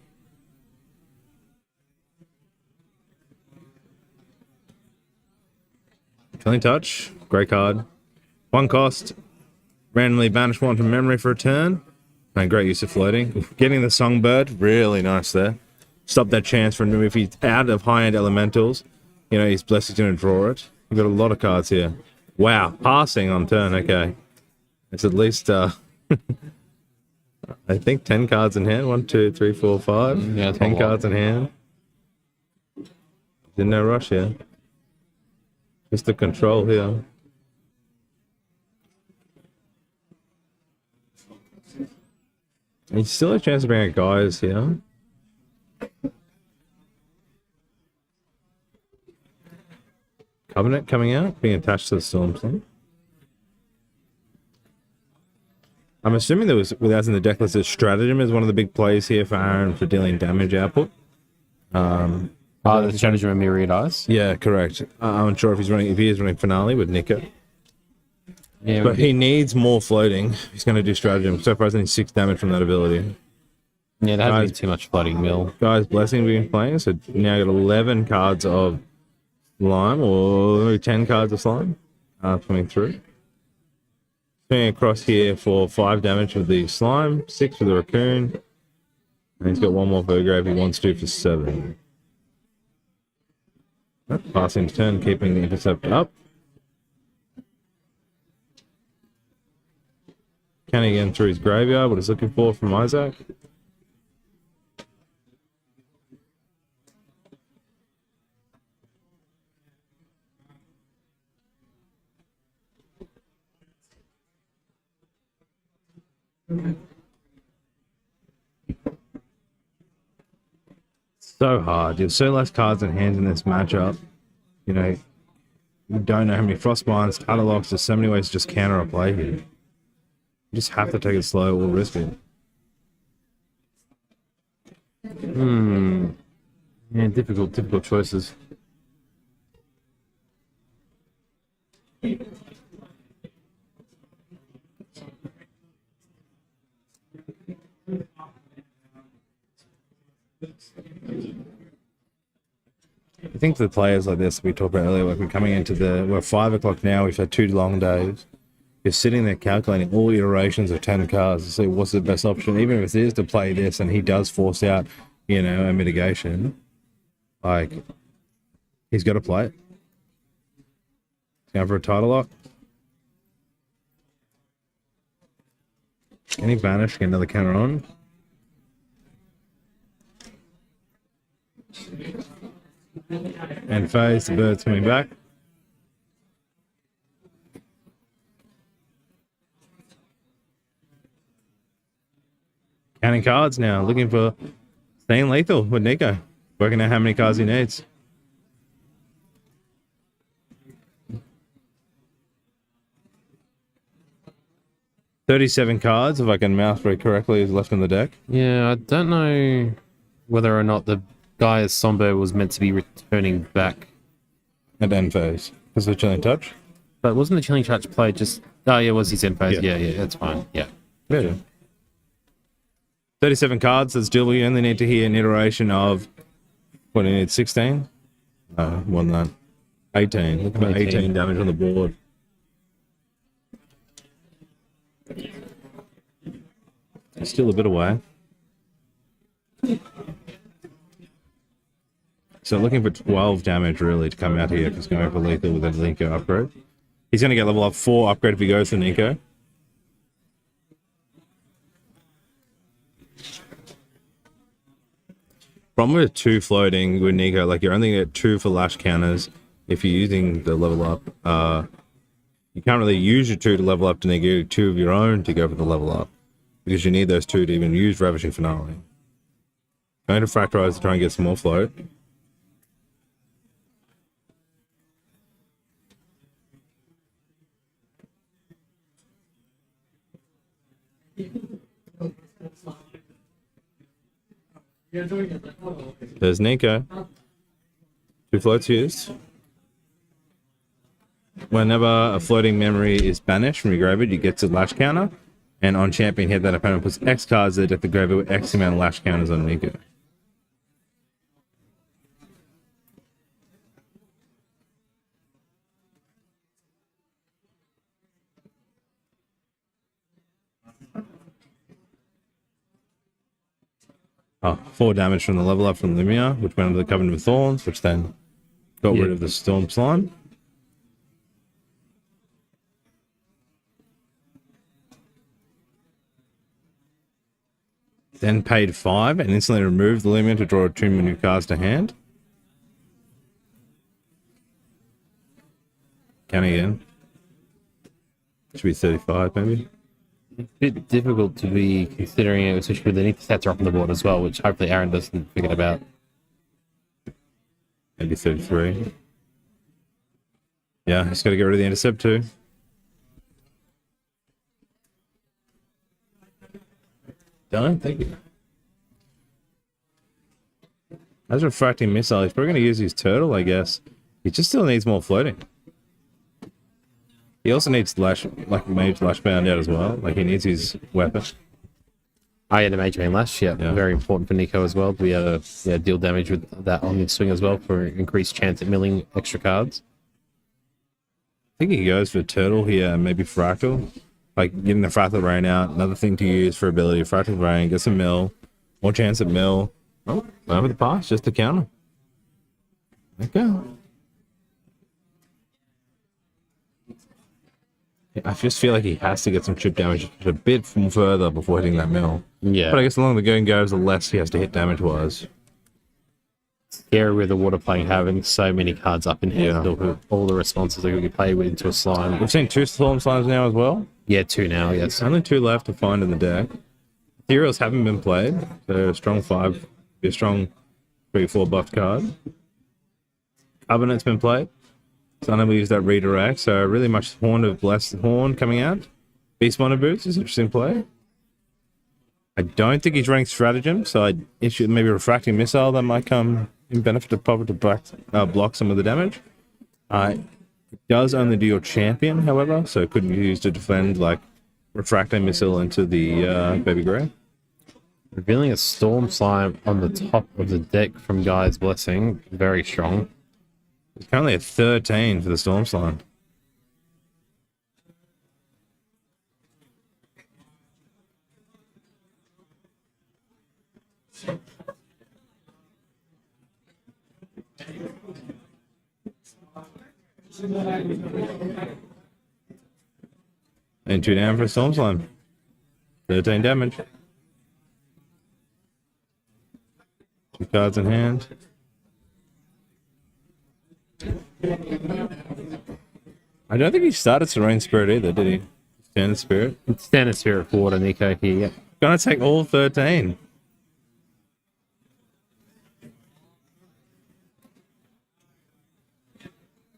Killing Touch, great card. 1 cost, randomly banish 1 from memory for a turn. And great use of floating. Getting the Songbird, really nice there. Stop that chance for him if he's out of high-end elementals. His Blessing's going to draw it. We've got a lot of cards here. Wow, passing on turn, okay. It's at least... I think 10 cards in hand. 1, 2, 3, 4, 5. Yeah, 10 cards in hand. There's no rush here. Just the control here. And you still have a chance of bringing guys here. Covenant coming out, being attached to the Storm Song. I'm assuming there was, without in the deck list, Stratagem is one of the big plays here for Aaron for dealing damage output. The Stratagem of Myriad Eyes? Yeah, correct. I'm unsure if he is running Finale with Nico. Yeah, but he needs more floating. He's going to do Stratagem. So far, he's only 6 damage from that ability. Yeah, that hasn't been too much floating mill. Guys, Blessing we've been playing, so now got 11 cards of Slime, or 10 cards of Slime coming through. Swinging across here for 5 damage with the Slime, 6 for the Raccoon, and he's got 1 more Vergrave if he wants to for 7. Passing his turn, keeping the Intercept up. Can he get through his graveyard? What he's looking for from Isaac? So hard. There's so less cards in hand in this matchup. You don't know how many Frostbinds, Tatterlocks, there's so many ways to just counter a play here. You just have to take it slow or risk it. Yeah, difficult choices. I think for the players like this we talked about earlier, like we're coming into we're 5 o'clock now, we've had 2 long days. You're sitting there calculating all iterations of 10 cards to see what's the best option. Even if it is to play this and he does force out, a mitigation, like, he's got to play it. He's going for a title lock. Can he banish, get another counter on? And phase, the bird's coming back. Counting cards now, looking for staying lethal with Nico. Working out how many cards he needs. $37 cards, if I can mouse read correctly, is left in the deck. Yeah, I don't know whether or not the guy's Somber was meant to be returning back at end phase. Because of the Chilling Touch. But wasn't the Chilling Touch play just... Oh, yeah, was his end phase? Yeah, that's fine. Yeah. 37 cards, that's doable. You only need to hear an iteration of... What do you need, 16? No, more than that. 18. Look at 18 damage on the board. He's still a bit away. So looking for 12 damage really to come out here if he's going for lethal with a Nico upgrade. He's going to get level up 4 upgrade if he goes for Nico. Problem with 2 floating with Nico, like you're only going to get 2 for lash counters if you're using the level up. You can't really use your 2 to level up to negate 2 of your own to go for the level up. Because you need those 2 to even use Ravishing Finale. Going to Fractalize to try and get some more float. There's Nico. 2 floats used. Whenever a floating memory is banished from your graveyard, you get to lash counter. And on champion hit, that opponent puts X cards that deck the graveyard with X amount of lash counters on Nico. Oh, 4 damage from the level up from Lumia, which went into the Covenant of Thorns, which then got rid of the Storm Slime. Then paid 5 and instantly removed the Lumia to draw 2 new cards to hand. Can again. Should be 35 maybe. Bit difficult to be considering it, especially with the need to stats are up on the board as well, which hopefully Aaron doesn't forget about. Maybe 33. Yeah, he's got to get rid of the intercept too. Done, thank you. As refracting missile, he's probably going to use his turtle, I guess. He just still needs more floating. He also needs lash, like mage lash bound out as well. Like he needs his weapon. Oh yeah, the Mage Bane Lash, yeah, very important for Nico as well. To be able to deal damage with that on the swing as well for increased chance at milling extra cards. I think he goes for turtle here, maybe fractal. Like getting the fractal rain out, another thing to use for ability. Fractal rain, get some mill, more chance at mill. Oh, over the pass, just to counter. Okay. I just feel like he has to get some chip damage a bit from further before hitting that mill. Yeah. But I guess the longer the game goes, the less he has to hit damage-wise. Scary with the water playing, having so many cards up in here, all the responses that you can play with into a slime. We've seen 2 Storm Slimes now as well. Yeah, 2 now, yes. Only 2 left to find in the deck. Ethereals haven't been played, so a strong 5, be a strong 3-4 buffed card. Covenant's been played. So unable to use that redirect, so really much Horn of Blessed Horn coming out. Beast Mono Boots is an interesting play. I don't think he's running Stratagem, so I'd issue maybe Refracting Missile that might come in benefit of Papa to block some of the damage. It does only do your champion, however, so it couldn't be used to defend like Refracting Missile into the Baby Grey. Revealing a Storm Slime on the top of the deck from Guy's Blessing, very strong. It's currently at 13 for the Storm Slime. And 2 down for a Storm Slime. 13 damage. 2 cards in hand. I don't think he started Serene Spirit either, did he? Standard Spirit. Standard Spirit for water, Nico here, yeah. Gonna take all 13.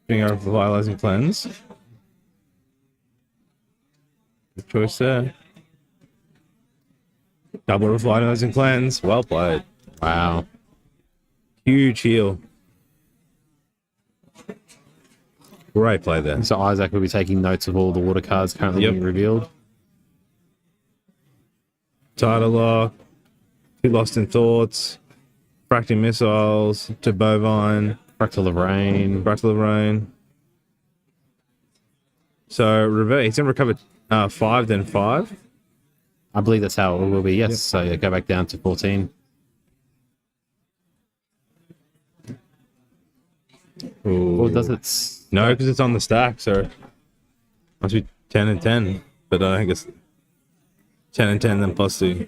Bring our Revitalizing Cleanse. Good choice there. Double Revitalizing Cleanse. Well played. Wow. Huge heal. Great play there. So Isaac will be taking notes of all the water cards currently being revealed. Tidal Lock, 2 Lost in Thoughts, Fracting Missiles, to Bovine, Fractal of Rain. Fractal of Rain. So he's going to recover 5, then 5. I believe that's how it will be, yes. So yeah, go back down to 14. Or does it? No, because it's on the stack, so must be 10 and 10. But I think it's 10 and 10, then plus 2.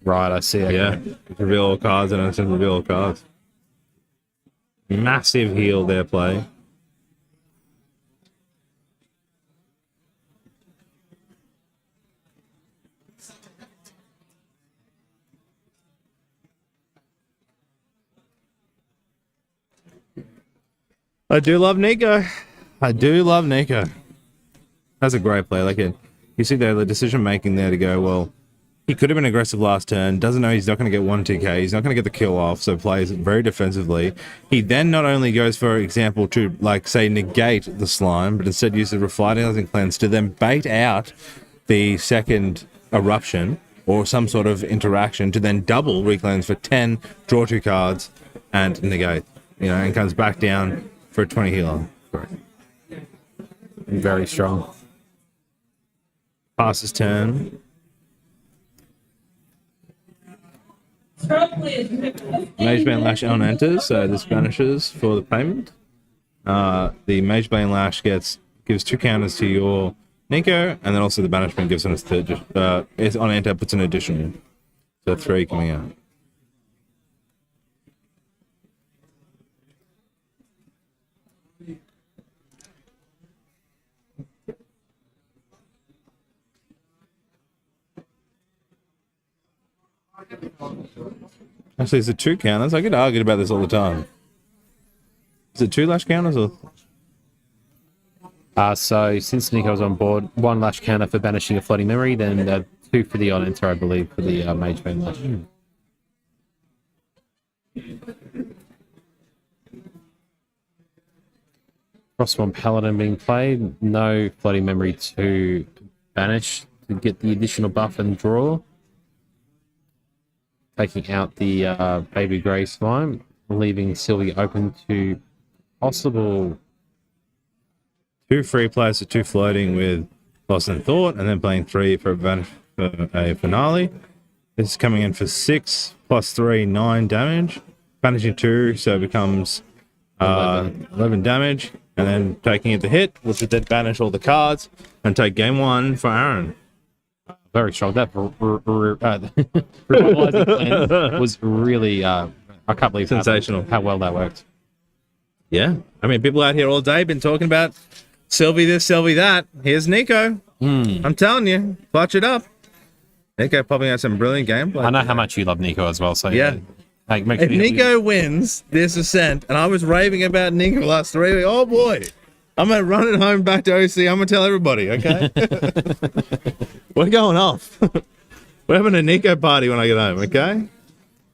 Right, I see. Okay. Yeah, reveal all cards, and it's reveal all cards. Massive heal there, play. I do love Nico. I do love Nico. That's a great play. Like, you see there, the decision making there to go, well, he could have been aggressive last turn, doesn't know he's not going to get 1 2k, he's not going to get the kill off, so plays very defensively. He then not only goes, for example, to, like, say, negate the slime, but instead uses Revitalizing Cleanse to then bait out the second eruption or some sort of interaction to then double Reclaims for 10, draw 2 cards, and negate, and comes back down for a 20 healer. Correct. Very strong. Passes turn. Magebane Lash on enters, so this banishes for the payment. The Magebane Lash gives 2 counters to your Nico, and then also the banishment gives us it's on enter, puts an additional. So 3 coming out. Actually, is it 2 counters? I get argued about this all the time. Is it 2 lash counters or? So since Nico's on board, 1 lash counter for banishing a floating memory, then 2 for the on enter, I believe, for the Magebane Lash. Frostborn Paladin being played, no floating memory to banish to get the additional buff and draw. Taking out the Baby Grey Slime, leaving Sylvie open to possible 2 free plays to 2 floating with Lost in Thought, and then playing 3 for a finale. This is coming in for 6 plus 3, 9 damage. Banishing 2, so it becomes 11 damage, and then taking it to hit, which would then banish all the cards and take game 1 for Aaron. Very strong. That revitalizing cleanse was really, I can't believe sensational how well that worked. Yeah. I mean, people out here all day been talking about Sylvie this, Sylvie that. Here's Nico. I'm telling you, clutch it up. Nico popping out some brilliant gameplay. I know how much you love Nico as well, so yeah. Hey, if Nico wins this Ascent, and I was raving about Nico last 3 weeks, oh boy, I'm going to run it home back to OC. I'm going to tell everybody, okay? We're going off. We're having a Nico party when I get home, okay?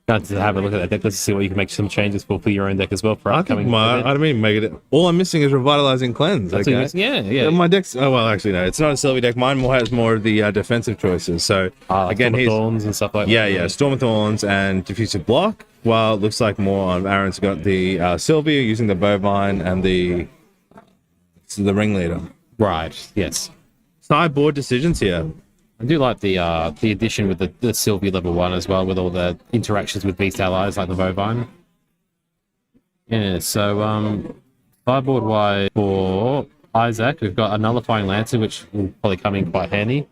Got to have a look at that deck. Let's see what you can make some changes for your own deck as well for upcoming. I don't mean make it. All I'm missing is Revitalizing Cleanse. That's okay? Yeah. My deck's. Oh well, actually no. It's not a Sylvie deck. Mine has more of the defensive choices. So again, he's Thorns and stuff like that. Yeah. Storm of Thorns and Diffusive Block. While it looks like more on Aaron's got the Sylvia using the Bovine and the Ringleader. Right. Yes. Sideboard decisions here. I do like the addition with the Sylvia level 1 as well, with all the interactions with beast allies like the Bovine. Yeah, so sideboard wise for Isaac, we've got a Nullifying Lancer, which will probably come in quite handy,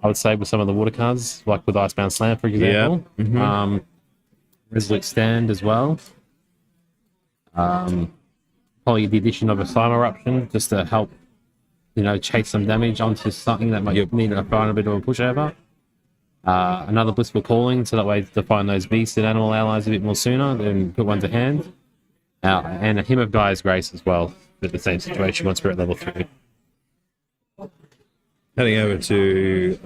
I would say, with some of the water cards, like with Icebound Slam, for example. Yeah. Mm-hmm. Resolute Stand as well. Probably the addition of a Slime Eruption, just to help chase some damage onto something that might need to find a bit of a pushover. Another Blissful Calling, so that way to find those beast and animal allies a bit more sooner, then put one to hand. And a Hymn of Gaia's Grace as well, with the same situation on Spirit level 3. Heading over to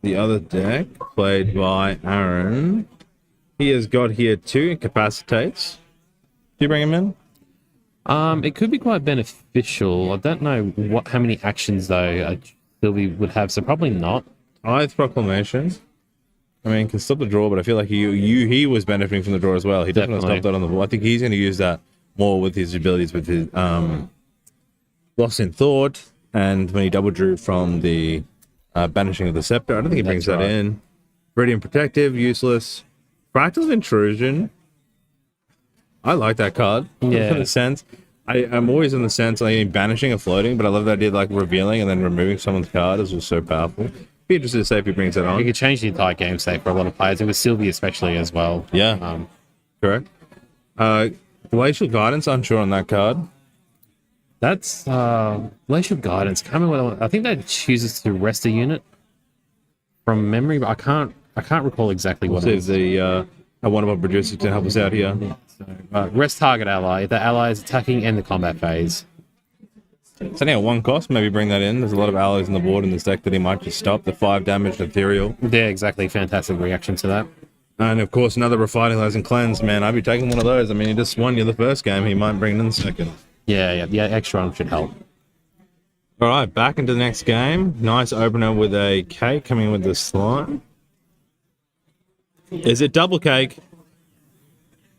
the other deck, played by Aaron. He has got here 2 Incapacitates. Do you bring him in? It could be quite beneficial. I don't know how many actions though Sylvie would have, so probably not. Ithe's Proclamation. I mean, can stop the draw, but I feel like he was benefiting from the draw as well. He definitely stopped that on the board. I think he's going to use that more with his abilities with his Lost in Thought, and when he double drew from the Banishing of the Scepter. I don't think he brings that in. Radiant Protective, useless. Fractal of Intrusion. I like that card. Yeah. In a sense. I'm always in the sense like banishing or floating, but I love the idea of like revealing and then removing someone's card is just so powerful. Be interested to see if he brings that on. You could change the entire game state for a lot of players, and with Sylvie especially as well. Yeah. Correct. Glacial Guidance, unsure on that card. That's Glacial Guidance. Can't remember I think that chooses to rest a unit from memory, but I can't recall exactly what it is. The one of our producers can help us out here. So, rest target ally. If the ally is attacking in the combat phase. It's only at 1 cost. Maybe bring that in. There's a lot of allies on the board in this deck that he might just stop. The 5 damage ethereal. Yeah, exactly. Fantastic reaction to that. And of course, another Revitalizing Cleanse. Man, I'd be taking one of those. I mean, he just won you the first game. He might bring it in the second. Yeah. Extra one should help. All right, back into the next game. Nice opener with a cake coming in with the slime. Is it double cake?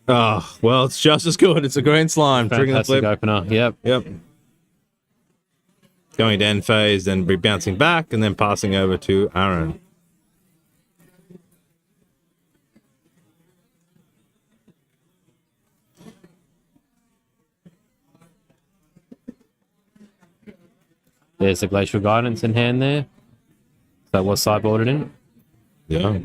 Oh, well, it's just as good. It's a green slime. Triggering the Fantastic flip. opener. Yep. Going to end phase, then bouncing back, and then passing over to Aaron. There's the Glacial Guidance in hand there. That was sideboarded in. Yeah.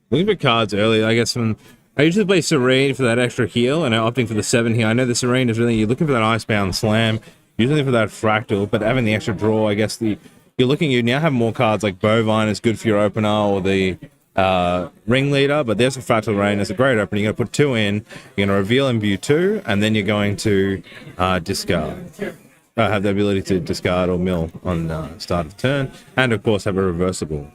Looking for cards early, I guess I usually play Serene for that extra heal, and I'm opting for the 7 here. I know the Serene is really, you're looking for that Icebound Slam, usually for that Fractal, but having the extra draw, I guess you now have more cards like Bovine is good for your opener, or the Ringleader, but there's a Fractal Rain, it's a great opener. You're going to put 2 in, you're going to reveal in view 2, and then you're going to discard. Have the ability to discard or mill on start of turn, and of course have a reversible.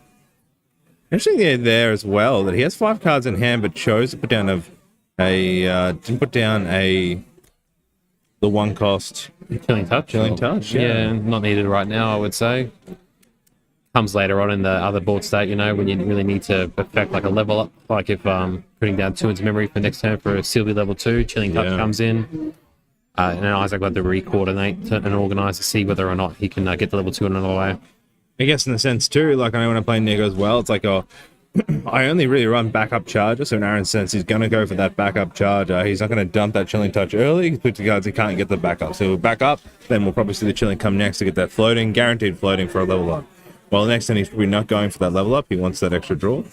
Interesting there as well that he has 5 cards in hand, but chose to put down didn't put down the 1 cost Killing Touch. Yeah, not needed right now, I would say. Comes later on in the other board state, when you really need to affect like a level up, like if putting down 2 into memory for next turn for a Sylvie level 2, Chilling Touch comes in. And then Isaac got to re-coordinate and organize to see whether or not he can get the level 2 in another way. I guess in the sense too, like I know when I play Nego as well, it's like, I only really run backup charger, so in Aaron's sense, he's going to go for that backup charger. He's not going to dump that Chilling Touch early. He puts the cards he can't get the backup. So he'll back up, then we'll probably see the Chilling come next to get that floating, guaranteed floating for a level up. Well, the next time he's probably not going for that level up, he wants that extra draw.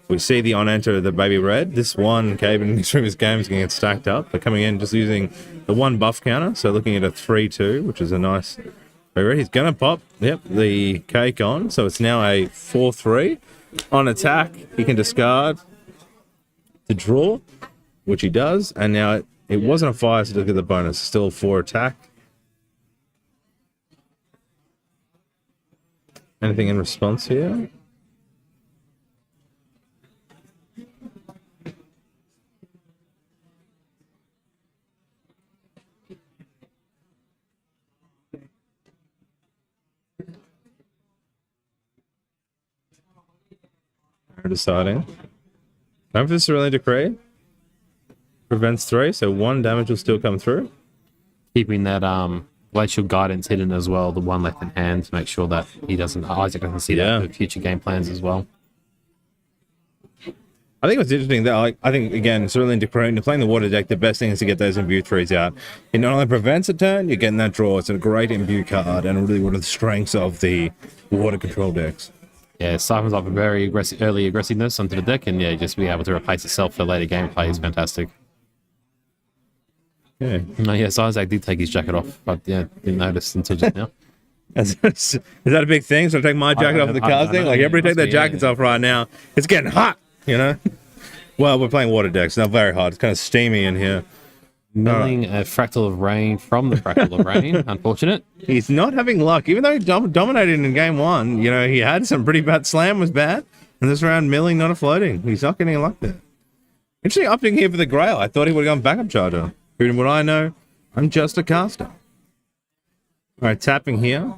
We see the on-enter of the Baby Red. This one, Cave in his previous game is going to get stacked up. They're coming in just using the 1 buff counter, so looking at a 3-2, which is a nice... He's going to pop, the cake on, so it's now a 4-3. On attack, he can discard to draw, which he does, and now it wasn't a 5, so look at the bonus. Still 4 attack. Anything in response here? Deciding. Time for the Cerulean Decree. Prevents 3, so 1 damage will still come through. Keeping that Glacial Guidance hidden as well, the 1 left in hand, to make sure that Isaac doesn't see that for future game plans as well. I think what's interesting that I think again, Cerulean Decree, you're playing the water deck, the best thing is to get those imbue 3s out. It not only prevents a turn, you're getting that draw. It's a great imbue card and really one of the strengths of the water control decks. Yeah, it siphons off a very early aggressiveness onto the deck, and just be able to replace itself for later gameplay is fantastic. Yeah. Yes, Isaac did take his jacket off, but didn't notice until just now. Is that a big thing? So I take my jacket off of the cards thing? Like everybody take their jackets off right now. It's getting hot, Well, we're playing water decks. It's not very hot. It's kind of steamy in here. Milling a Fractal of Rain from the Fractal of Rain. Unfortunate. He's not having luck. Even though he dominated in game 1, he had some pretty bad. Slam was bad. And this round, milling, not a floating. He's not getting luck there. Interesting opting here for the Grail. I thought he would have gone backup charger. Who would I know? I'm just a caster. All right, tapping here.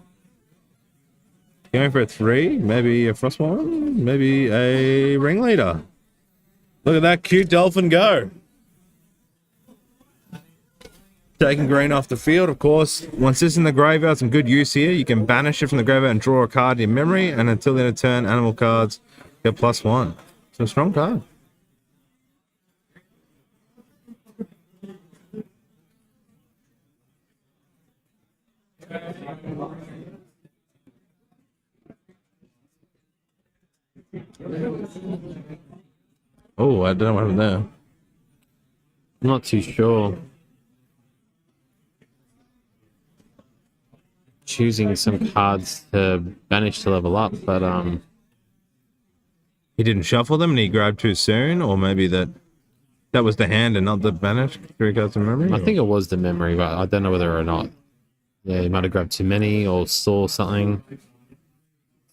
Going for a 3. Maybe a Frostborn. Maybe a Ringleader. Look at that cute dolphin go. Taking green off the field, of course. Once this is in the graveyard, some good use here. You can banish it from the graveyard and draw a card in your memory, and until the end of turn, animal cards get +1. So a strong card. Oh, I don't know what happened there. I'm not too sure. Choosing some cards to banish to level up, but He didn't shuffle them and he grabbed too soon, or maybe that was the hand and not the banish. 3 cards in memory. I think it was the memory, but I don't know whether or not. Yeah, he might have grabbed too many or saw something.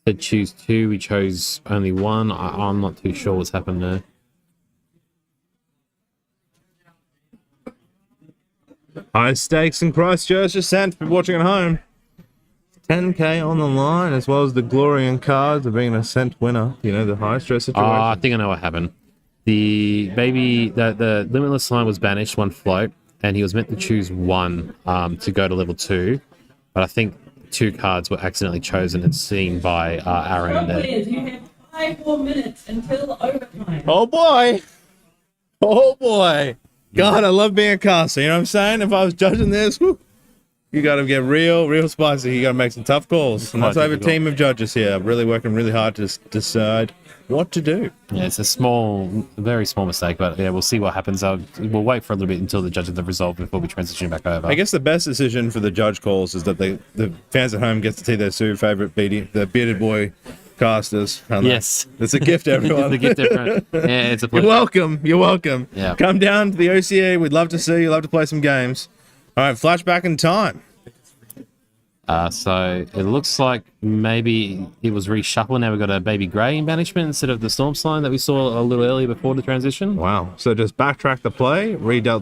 Said choose 2, we chose only 1. I'm not too sure what's happened there. High stakes in Christchurch Ascent for watching at home. 10k on the line, as well as the glory and cards of being an Ascent winner. You know, the high stress situation. I think I know what happened. The Limitless line was banished, 1 float, and he was meant to choose 1 to go to level 2. But I think 2 cards were accidentally chosen and seen by Aaron Scrub there. players, you have 5 more minutes until overtime. Oh boy! Oh boy! God, I love being a caster. You know what I'm saying? If I was judging this, whew, you got to get real spicy. You got to make some tough calls. And that's why I have a team of judges here, really working really hard to decide what to do. Yeah, it's a very small mistake, but yeah, we'll see what happens. We'll wait for a little bit until the judges have resolved before we transition back over. I guess the best decision for the judge calls is that the fans at home get to see their favorite the bearded boy casters. Yes. It's a gift, everyone. It's a gift, everyone. Yeah, it's a pleasure. You're welcome. Yeah. Come down to the OCA. We'd love to see you. Love to play some games. All right, flashback in time. So it looks like maybe it was reshuffled. Now we've got a baby grey in banishment instead of the storm slime that we saw a little earlier before the transition. Wow. So just backtrack the play,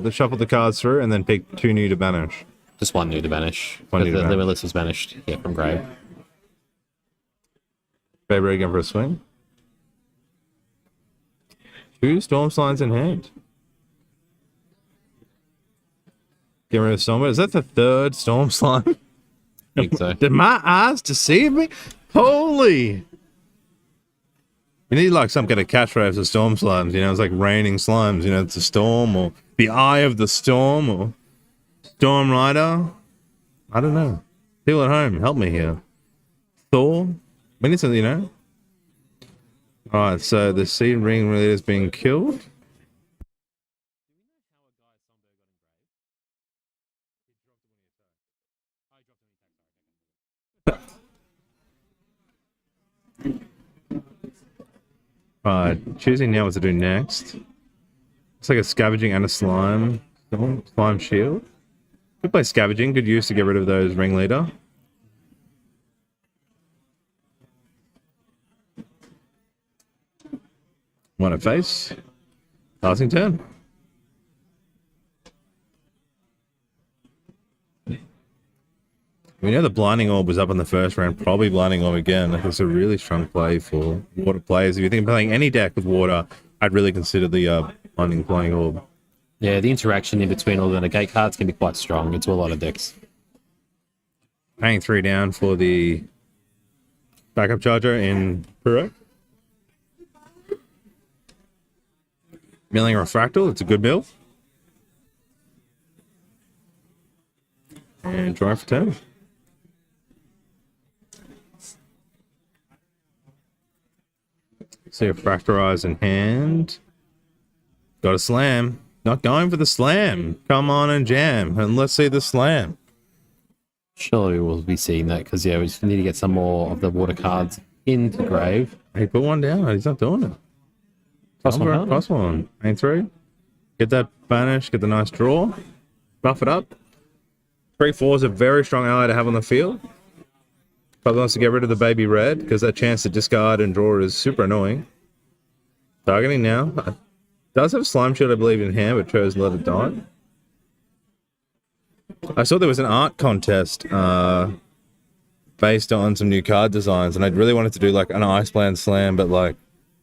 shuffle the cards through, and then pick 2 new to banish. Just 1 new to banish. One new to The banish. Limitless was banished, yeah, from grey. Baby again for a swing. 2 storm slimes in hand. Get rid of Storm. Is that the 3rd storm slime? I think so. Did my eyes deceive me? Holy! You need like some kind of catchphrase for storm slimes. You know, it's like raining slimes. You know, it's a storm or the eye of the storm or Storm Rider. I don't know. People at home, help me here. Thor. We need something, you know. All right, so the seed ring really is being killed. Right, choosing now what to do next. It's like a scavenging and a slime. Slime shield. Good play scavenging, good use to get rid of those ringleader. One at face. Passing turn. We know the Blinding Orb was up in the first round, probably Blinding Orb again. Like, it's a really strong play for water players. If you think of playing any deck with water, I'd really consider the Blinding Orb. Yeah, the interaction in between all the negate cards can be quite strong into a lot of decks. Paying 3 down for the backup charger in Puro. Milling Refractal, it's a good mill. And drawing for 10. See a Fractorize in hand. Got a slam. Not going for the slam. Come on and jam. And let's see the slam. Surely we'll be seeing that because, yeah, we just need to get some more of the water cards into grave. He put one down. He's not doing it. Cross one down. Cross one. Hang 3. Get that banish. Get the nice draw. Buff it up. 3/4 is a very strong ally to have on the field. Probably wants to get rid of the baby red because that chance to discard and draw is super annoying. Targeting now. Does have Slime Shield, I believe, in hand, but chose to let it die. I saw there was an art contest based on some new card designs, and I really wanted to do like an Iceland Slam, but like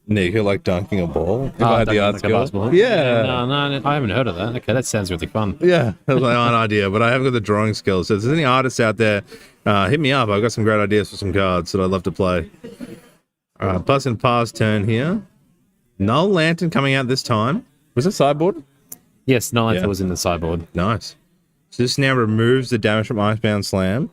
Nick, you're like dunking a ball. If I had the dunking art like a skill. basketball. Yeah. No, I haven't heard of that. Okay, that sounds really fun. Yeah, that's my own idea, but I haven't got the drawing skills. So if there's any artists out there, hit me up. I've got some great ideas for some cards that I'd love to play. Plus and Par's turn here. Null Lantern coming out this time. Was it sideboard? Yes, ninth Yeah. was in the sideboard. Nice. So this now removes the damage from Icebound Slam.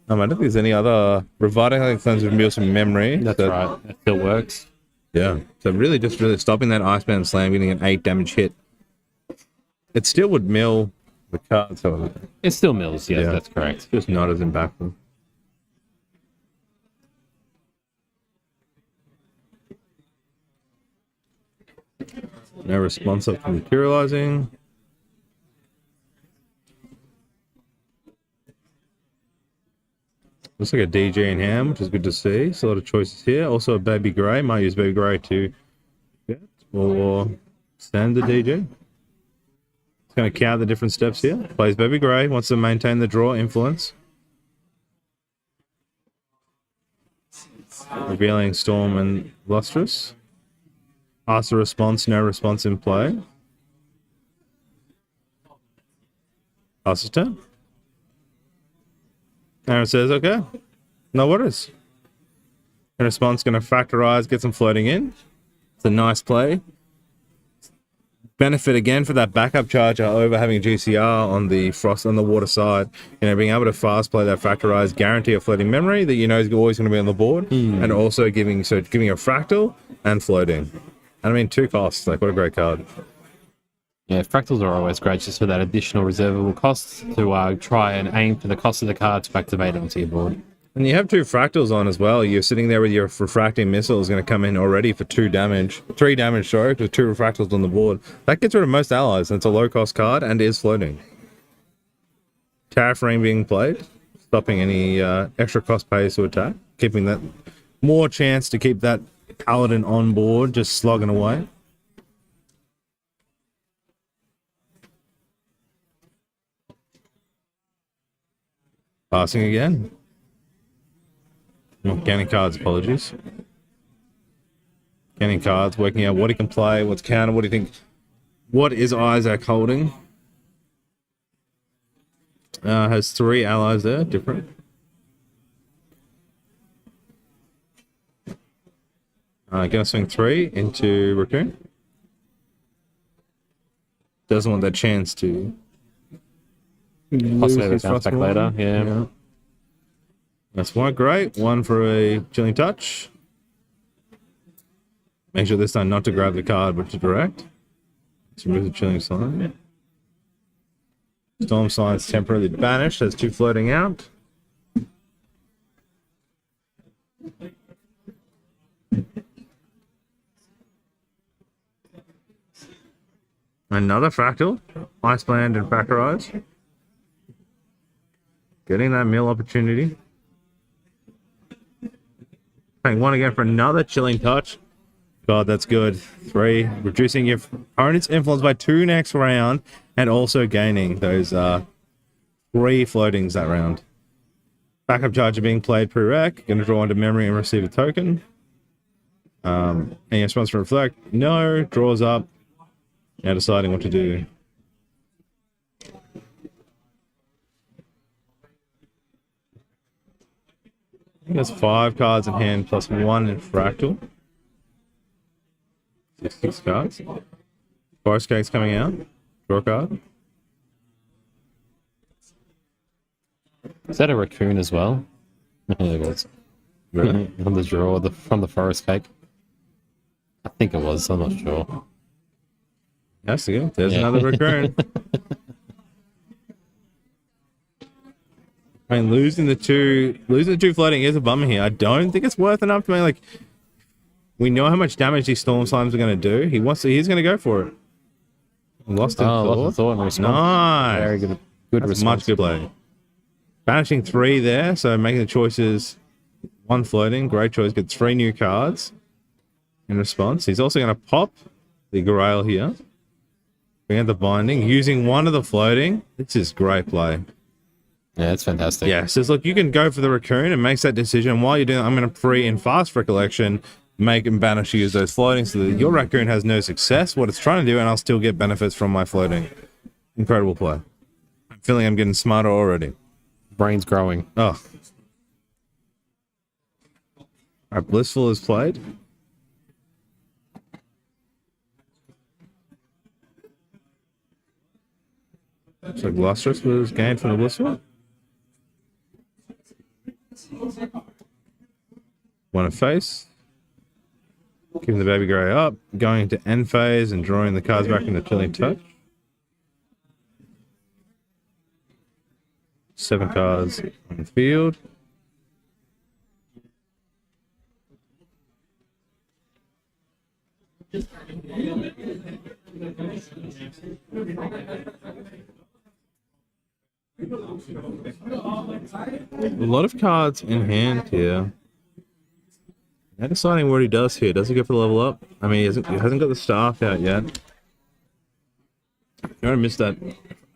I don't think there's any other reviving like cleanse with Meal some memory. That's So- right. That still works. Yeah. So really just stopping that Icebound Slam, getting an 8 damage hit. It still would mill the card, so It still mills. Yes, Yeah. that's correct. just not as impactful. No response up to materializing. Looks like a DJ in hand, which is good to see. So a lot of choices here. Also a Baby Grey. Might use Baby Grey to get or stand the DJ. It's going to count the different steps here. Plays Baby Grey. Wants to maintain the draw influence. Revealing Storm and Lustrous. Asks a response. No response in play. Passes turn. Aaron says, okay, no worries. In response, going to factorize, get some floating in. It's a nice play. Benefit again for that backup charger over having GCR on the frost on the water side. You know, being able to fast play that factorize, guarantee a floating memory that you know is always going to be on the board, and also giving a fractal and floating. And I mean, 2 costs. Like, what a great card. Yeah, fractals are always great just for that additional reservable cost to try and aim for the cost of the card to activate onto your board. And you have 2 fractals on as well. You're sitting there with your refracting missile is going to come in already for 3 damage, sorry, with 2 refractals on the board. That gets rid of most allies, and it's a low-cost card and is floating. Tariff Ring being played, stopping any extra cost pays to attack, keeping that more chance to keep that paladin on board, just slogging away. Passing again. Not gaining cards, apologies. Gaining cards, working out what he can play, what's counter, what do you think? What is Isaac holding? Has 3 allies there, different. Gonna swing 3 into Raccoon. Doesn't want that chance to Possibly his bounce back Frostmourne. later. Yeah. That's one great. One for a Chilling Touch. Make sure this time not to grab the card, but to direct. Let's remove the Chilling Sign. Storm Sign's temporarily banished. There's 2 floating out. Another Fractal. Iceland and Factorize. Getting that mill opportunity. Paying 1 again for another Chilling Touch. God, that's good. 3. Reducing your opponent's influence by 2 next round. And also gaining those 3 floatings that round. Backup charger being played pre-rec. Going to draw into memory and receive a token. Any response to reflect? No. Draws up. Now deciding what to do. I think there's 5 cards in hand plus 1 in fractal. 6 cards. Forest Cake's coming out. Draw a card. Is that a raccoon as well? It was. Really? On the draw from the forest cake. I think it was. I'm not sure. That's good. There's Yeah. another raccoon. I mean, losing the two floating is a bummer here. I don't think it's worth enough to me. Like, we know how much damage these Storm Slimes are going to do. He's going to go for it. Lost in Lost in thought. thought and response. Nice. Very good. Good That's response. much good play. Banishing 3 there, so making the choices. 1 floating, great choice. Gets 3 new cards in response. He's also going to pop the Grail here. Bring out the binding, using 1 of the floating. This is great play. Yeah, it's fantastic. Yeah, says, look, you can go for the raccoon and makes that decision. While you're doing that, I'm going to free in fast recollection make and banish use those floating so that your raccoon has no success, what it's trying to do, and I'll still get benefits from my floating. Incredible play. I'm feeling I'm getting smarter already. Brain's growing. Oh. Alright, Blissful is played. So Lustrous was gained from the Blissful. One of face. Keeping the Baby Grey up. Going into end phase and drawing the cards back into Chilling Touch. 7 cards on the field. A lot of cards in hand here. Now deciding what he does here. Does he go for the level up? I mean, he hasn't got the staff out yet. You don't miss that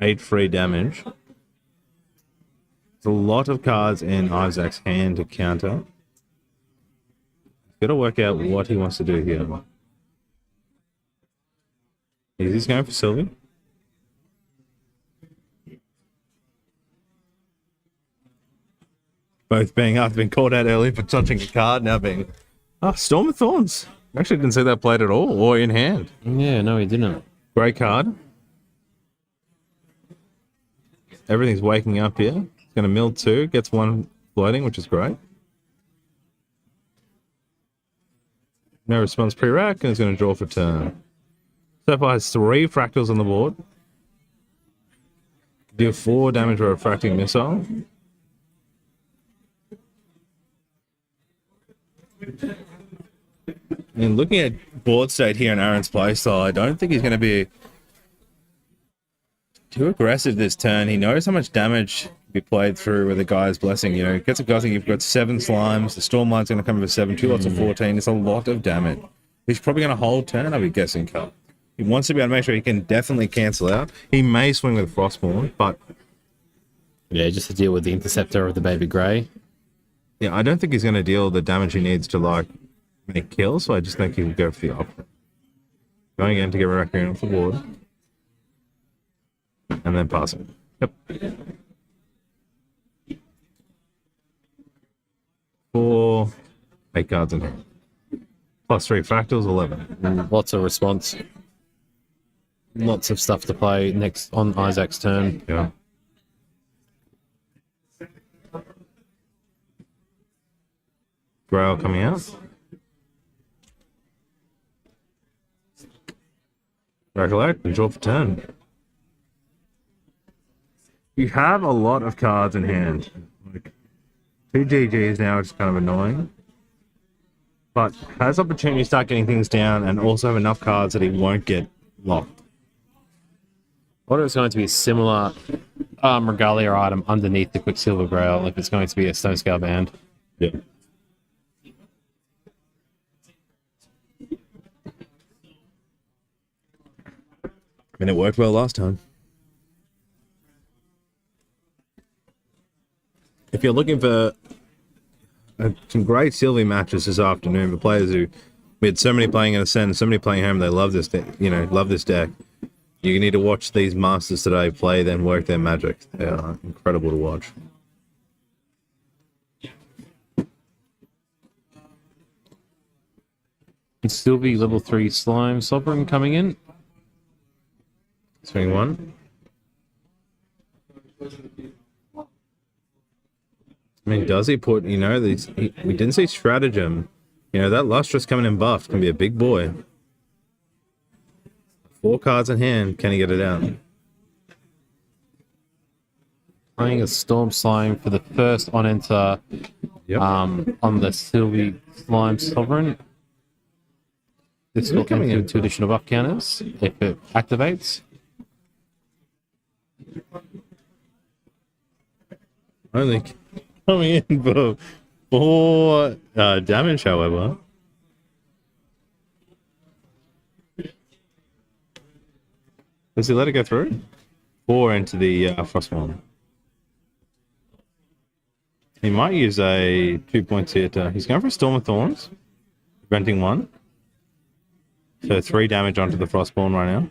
8 free damage. There's a lot of cards in Isaac's hand to counter. He's got to work out what he wants to do here. He's going for Sylvie. Both being after being called out early for touching a card, now being Storm of Thorns. Actually didn't see that played at all, or in hand. Yeah, no, he didn't. Great card. Everything's waking up here. He's going to mill 2, gets 1 floating, which is great. No response pre-rack, and he's going to draw for turn. So far has 3 fractals on the board. Deal 4 damage with a refracting missile. And looking at board state here in Aaron's playstyle, I don't think he's going to be too aggressive this turn. He knows how much damage can be played through with a Guy's Blessing. You know, it gets a Guy's, you've got 7 slimes, the Stormlight's going to come with 7, 2 lots of 14. It's a lot of damage. He's probably going to hold turn, I'll be guessing, Cup. He wants to be able to make sure he can definitely cancel out. He may swing with Frostborn, but... Yeah, just to deal with the Interceptor of the Baby Grey. Yeah, I don't think he's going to deal the damage he needs to, like, make kills, so I just think he'll go for the opposite. Going in to get Raccoon off the board. And then passing. Yep. 4, 8 cards in hand. Plus 3 fractals, 11. Lots of response. Lots of stuff to play next on Isaac's turn. Yeah. Grail coming out. Recollect and draw for turn. You have a lot of cards in hand. Like 2 GGs now, which is kind of annoying. But has opportunity to start getting things down and also have enough cards that he won't get locked. What if it's going to be a similar regalia item underneath the Quicksilver Grail if it's going to be a Stone Scale Band? Yeah. I mean, it worked well last time. If you're looking for some great Sylvie matches this afternoon for players who we had so many playing in Ascent, so many playing home, they love this, love this deck. You need to watch these masters today play, then work their magic. They are incredible to watch. Sylvie level 3 Slime Sovereign coming in. Swing 1. I mean, does he put, we didn't see Stratagem. That Lustrous coming in buffed can be a big boy. 4 cards in hand, can he get it out? Playing a Storm Slime for the first on enter on the Sylvie Slime Sovereign. This will come in 2 additional buff counters if it activates. Only coming in for 4 damage, however. Does he let it go through? 4 into the Frostborn. He might use a 2 points here. He's going for a Storm of Thorns. preventing 1. So 3 damage onto the Frostborn right now.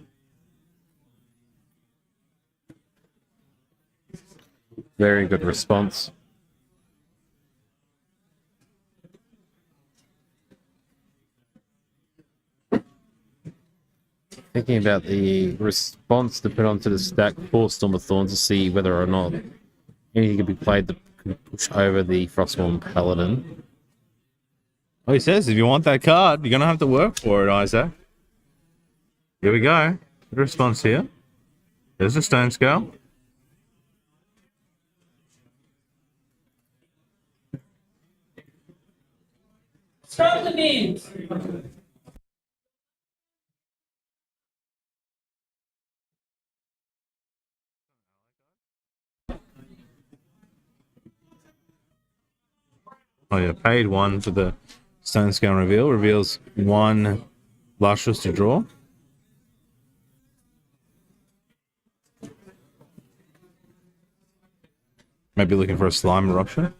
Very good response. Thinking about the response to put onto the stack for Storm of Thorns to see whether or not anything can be played that can push over the Frostborn Paladin. Oh, he says if you want that card, you're going to have to work for it, Isaac. Here we go. Good response here. There's a Stone Scale. Start the names. Oh yeah, paid 1 for the Stone Scale reveal. Reveals 1 Lustrous to draw. Maybe looking for a Slime Eruption.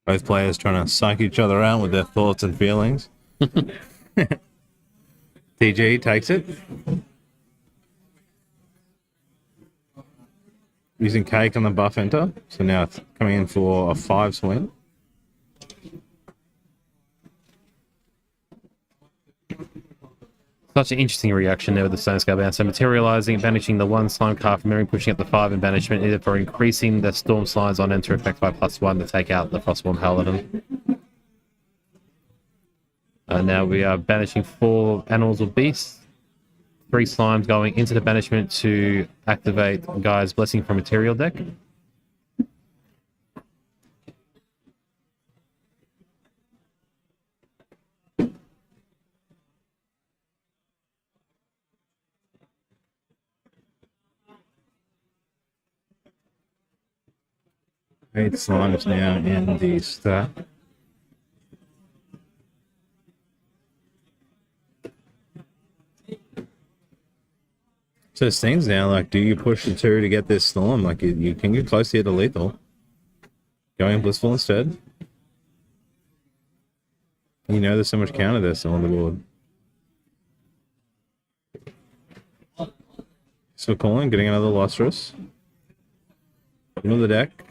Both players trying to psych each other out with their thoughts and feelings. TG takes it. Using Cake on the buff enter. So now it's coming in for a 5 swing. Such an interesting reaction there with the Stone Scale bouncer. Materializing, banishing the 1 slime card from memory, pushing up the 5 in banishment, either for increasing the storm slides on enter effect by +1 to take out the Frostborn Paladin. Now we are banishing 4 animals or beasts. 3 slimes going into the banishment to activate Guy's Blessing from Material deck. Eight slimes now in the stack. So there's things now, like, do you push the 2 to get this Storm? Like, you can get close here to lethal. Going Blissful instead. You know there's so much counter there still on the board. So calling, getting another Lustrous. Into the deck.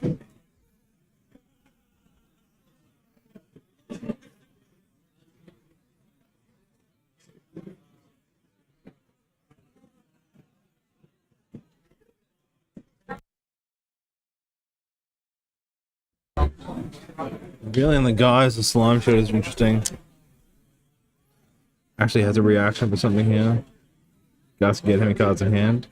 Really, on the guys, the slime shot is interesting. Actually has a reaction for something here. Guys can get how many cards in hand.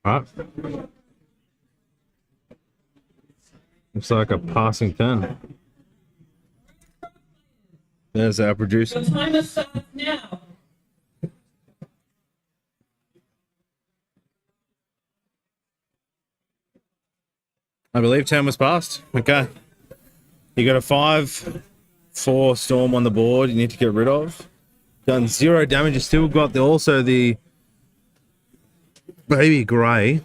Alright. Looks like a passing turn. There's our producer. The timer starts now. I believe turn was passed. Okay. You got a 5/4 Storm on the board you need to get rid of. Done 0 damage. You still got also the Baby Grey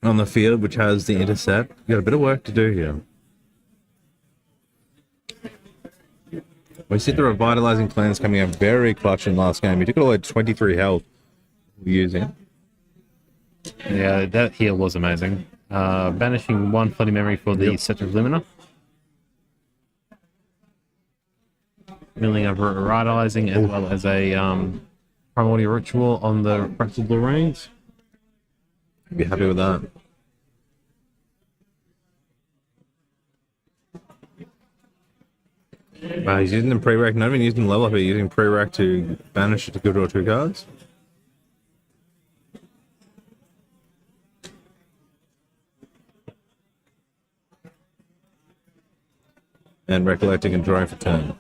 on the field, which has the intercept. You got a bit of work to do here. We see the Revitalizing Cleanse coming out very clutch in last game. He took it all at 23 health using. Yeah, that heal was amazing. Banishing 1 floating memory for the Scepter of Limina. Milling of Revitalizing as well as a Primordial Ritual on the Fractal Blue Rains. Be happy with that. He's using the pre-rack, not even using level up, he's using pre-rack to banish it to go draw 2 cards. And recollecting and drawing for turn.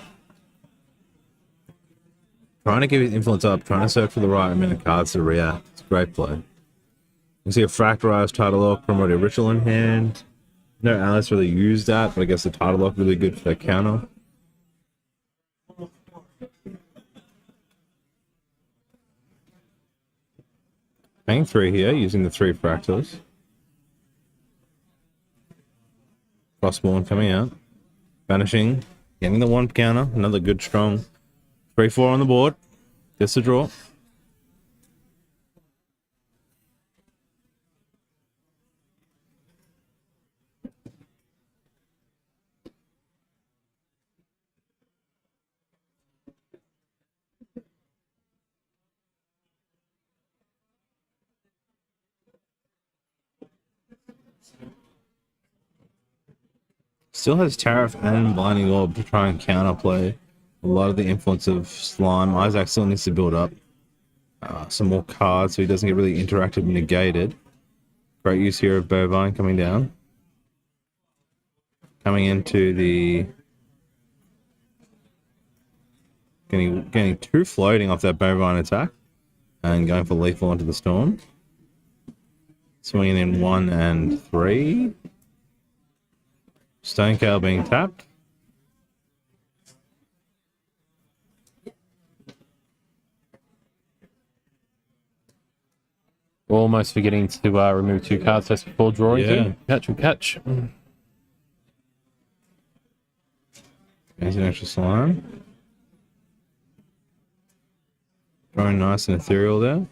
Trying to keep his influence up, trying to search for the right amount of cards to react. It's a great play. You see a Fractalized Title Lock, Primordial Ritual in hand. No Alice really used that, but I guess the Title Lock really good for that counter. Paying 3 here, using the 3 Fractals. Frostborn coming out. Banishing. Getting the 1 counter. Another good strong 3-4 on the board. Gets the draw. Still has Tariff and Blinding Orb to try and counterplay a lot of the influence of Slime. Isaac still needs to build up some more cards so he doesn't get really interactive and negated. Great use here of Bovine coming down. Coming into the... Getting 2 floating off that Bovine attack. And going for lethal onto the Storm. Swinging in 1 and 3. Stonecale being tapped. Almost forgetting to remove 2 cards just before drawing. Yeah. Catch will catch. There's an extra slime. Drawing nice and ethereal there.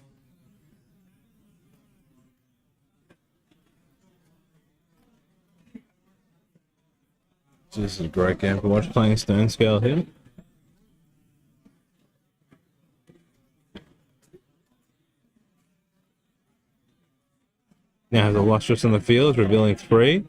This is a great game to watch playing Stone Scale here. Now has a Lustrous in the field, revealing 3.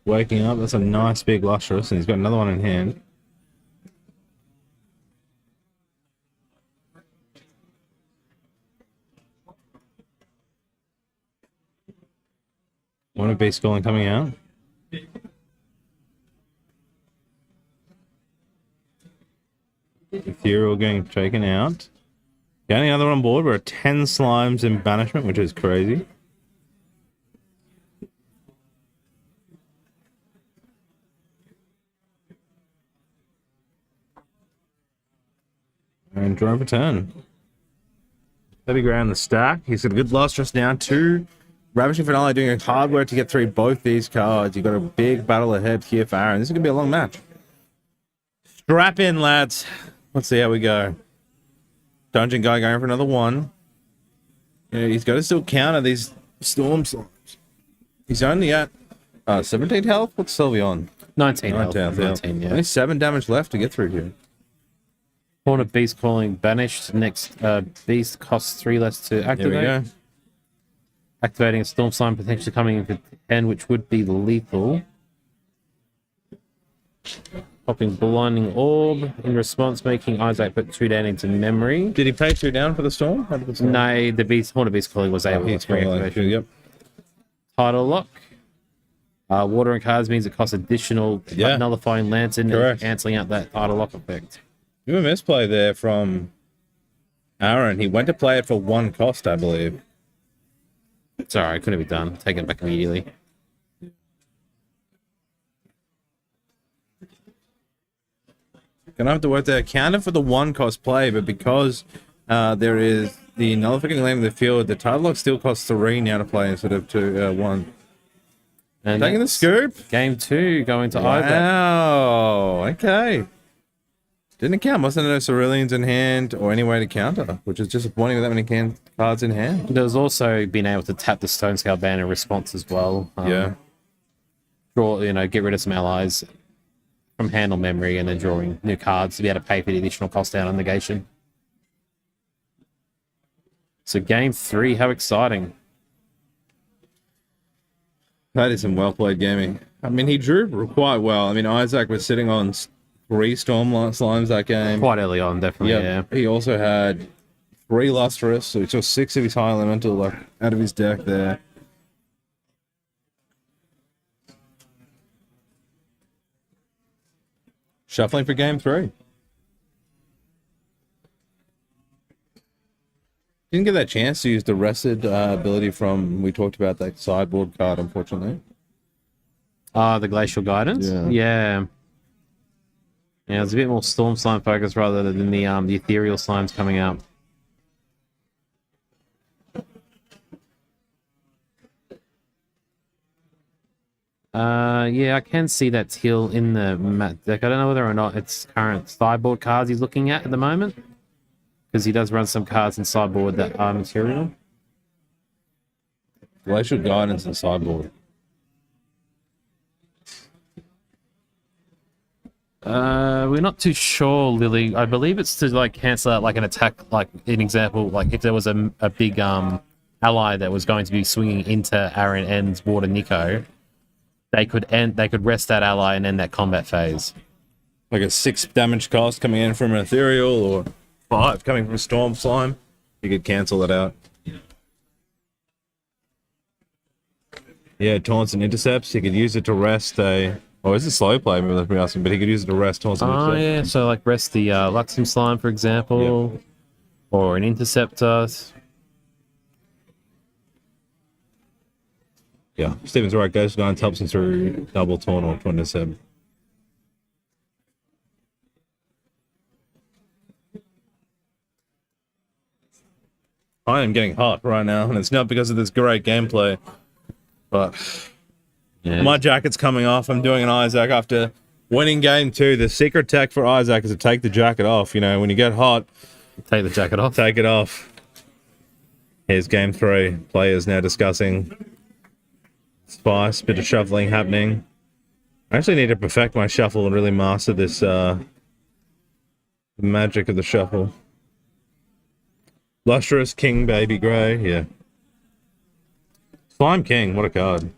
Waking up, that's a nice big Lustrous, and he's got another one in hand. One of Beast Calling coming out. Ethereal getting taken out. Getting another one on board. We're at 10 slimes in banishment, which is crazy. And drawing for turn. Heavy ground the stack. He's got a good Lustrous now. 2 Ravishing Finale doing a hard work to get through both these cards. You've got a big battle ahead here for Aaron. This is going to be a long match. Strap in, lads. Let's see how we go. Dungeon Guy going for another 1. Yeah, he's got to still counter these Storm Slimes. He's only at 17 health. What's Sylvie on? 19 health. 19, yeah. Only 7 damage left to get through here. Horn of Beast Calling banished. Next beast costs 3 less to activate. There we go. Activating a Storm Slime, potentially coming in for 10, which would be lethal. Popping Blinding Orb. In response, making Isaac put 2 down into memory. Did he pay 2 down for the Storm? How did the Storm? No, the Horn of Beast Calling was able to reactivation. Yep. Title Lock. Watering cards means it costs additional nullifying Lantern and cancelling out that Title Lock effect. You have a misplay there from Aaron. He went to play it for 1 cost, I believe. Sorry, couldn't be done. Taking it back immediately. Gonna have to work there. Counted for the 1 cost play, but because there is the nullifying land in the field, the title lock still costs 3 now to play instead of 1. And taking the scoop. Game 2 going to Isaac. Wow. Okay. Didn't count. Mustn't have no Ceruleans in hand or any way to counter, which is disappointing with that many cards in hand. There's also being able to tap the Stone Scale ban in response as well. Draw, get rid of some allies from hand or memory, and then drawing new cards to be able to pay for the additional cost down on negation. So game 3, how exciting. That is some well played gaming. I mean, he drew quite well. I mean, Isaac was sitting on 3 Storm Slimes that game. Quite early on, definitely. Yeah. He also had 3 Lustrous, so he took 6 of his high elemental like out of his deck there. Shuffling for game 3. Didn't get that chance to use the rested ability from, we talked about that sideboard card, unfortunately. The Glacial Guidance? Yeah. Yeah, it's a bit more Storm Slime focused rather than the Ethereal Slimes coming out. Yeah, I can see that Teal in the mat deck. I don't know whether or not it's current sideboard cards he's looking at the moment, because he does run some cards in sideboard that are material. Glacial Guidance and sideboard. We're not too sure, Lily. I believe it's to like cancel out like an attack, like an example, like if there was a big ally that was going to be swinging into Aaron and Water Nico, they could rest that ally and end that combat phase. Like a 6 damage cost coming in from an Ethereal, or 5 coming from a Storm Slime. You could cancel it out. Yeah, taunts and intercepts. He could use it to rest a... Oh, it's a slow play, maybe that's me asking, but he could use it to rest taunts and intercepts. Oh, yeah, so like rest the Luxem Slime, for example, or an Interceptor. Yeah, Steven's right. Ghost Guidance helps him through double taunt or 27. I am getting hot right now, and it's not because of this great gameplay, but my jacket's coming off. I'm doing an Isaac after winning game 2. The secret tech for Isaac is to take the jacket off. You know, when you get hot, take the jacket off. Take it off. Here's game 3. Players now discussing spice, bit of shuffling happening. I actually need to perfect my shuffle and really master this magic of the shuffle. Lustrous King Baby Grey, yeah. Slime King, what a card.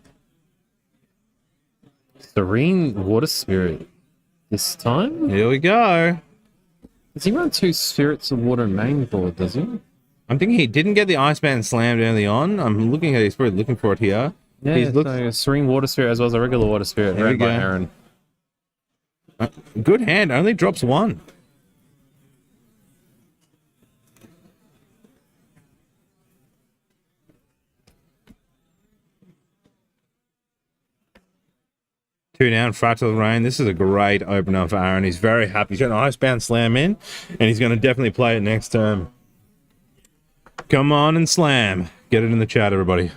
Serene Water Spirit this time? Here we go. Does he run 2 Spirits of Water main board, does he? I'm thinking he didn't get the Iceman slammed early on. I'm looking at, he's probably looking for it here. Yeah, he's so a Serene Water Spirit as well as a regular Water Spirit, read by Aaron. Good hand, only drops 1. Two down, Fractal Rain. This is a great opener for Aaron. He's very happy. He's got an Icebound Slam in, and he's going to definitely play it next turn. Come on and slam. Get it in the chat, everybody.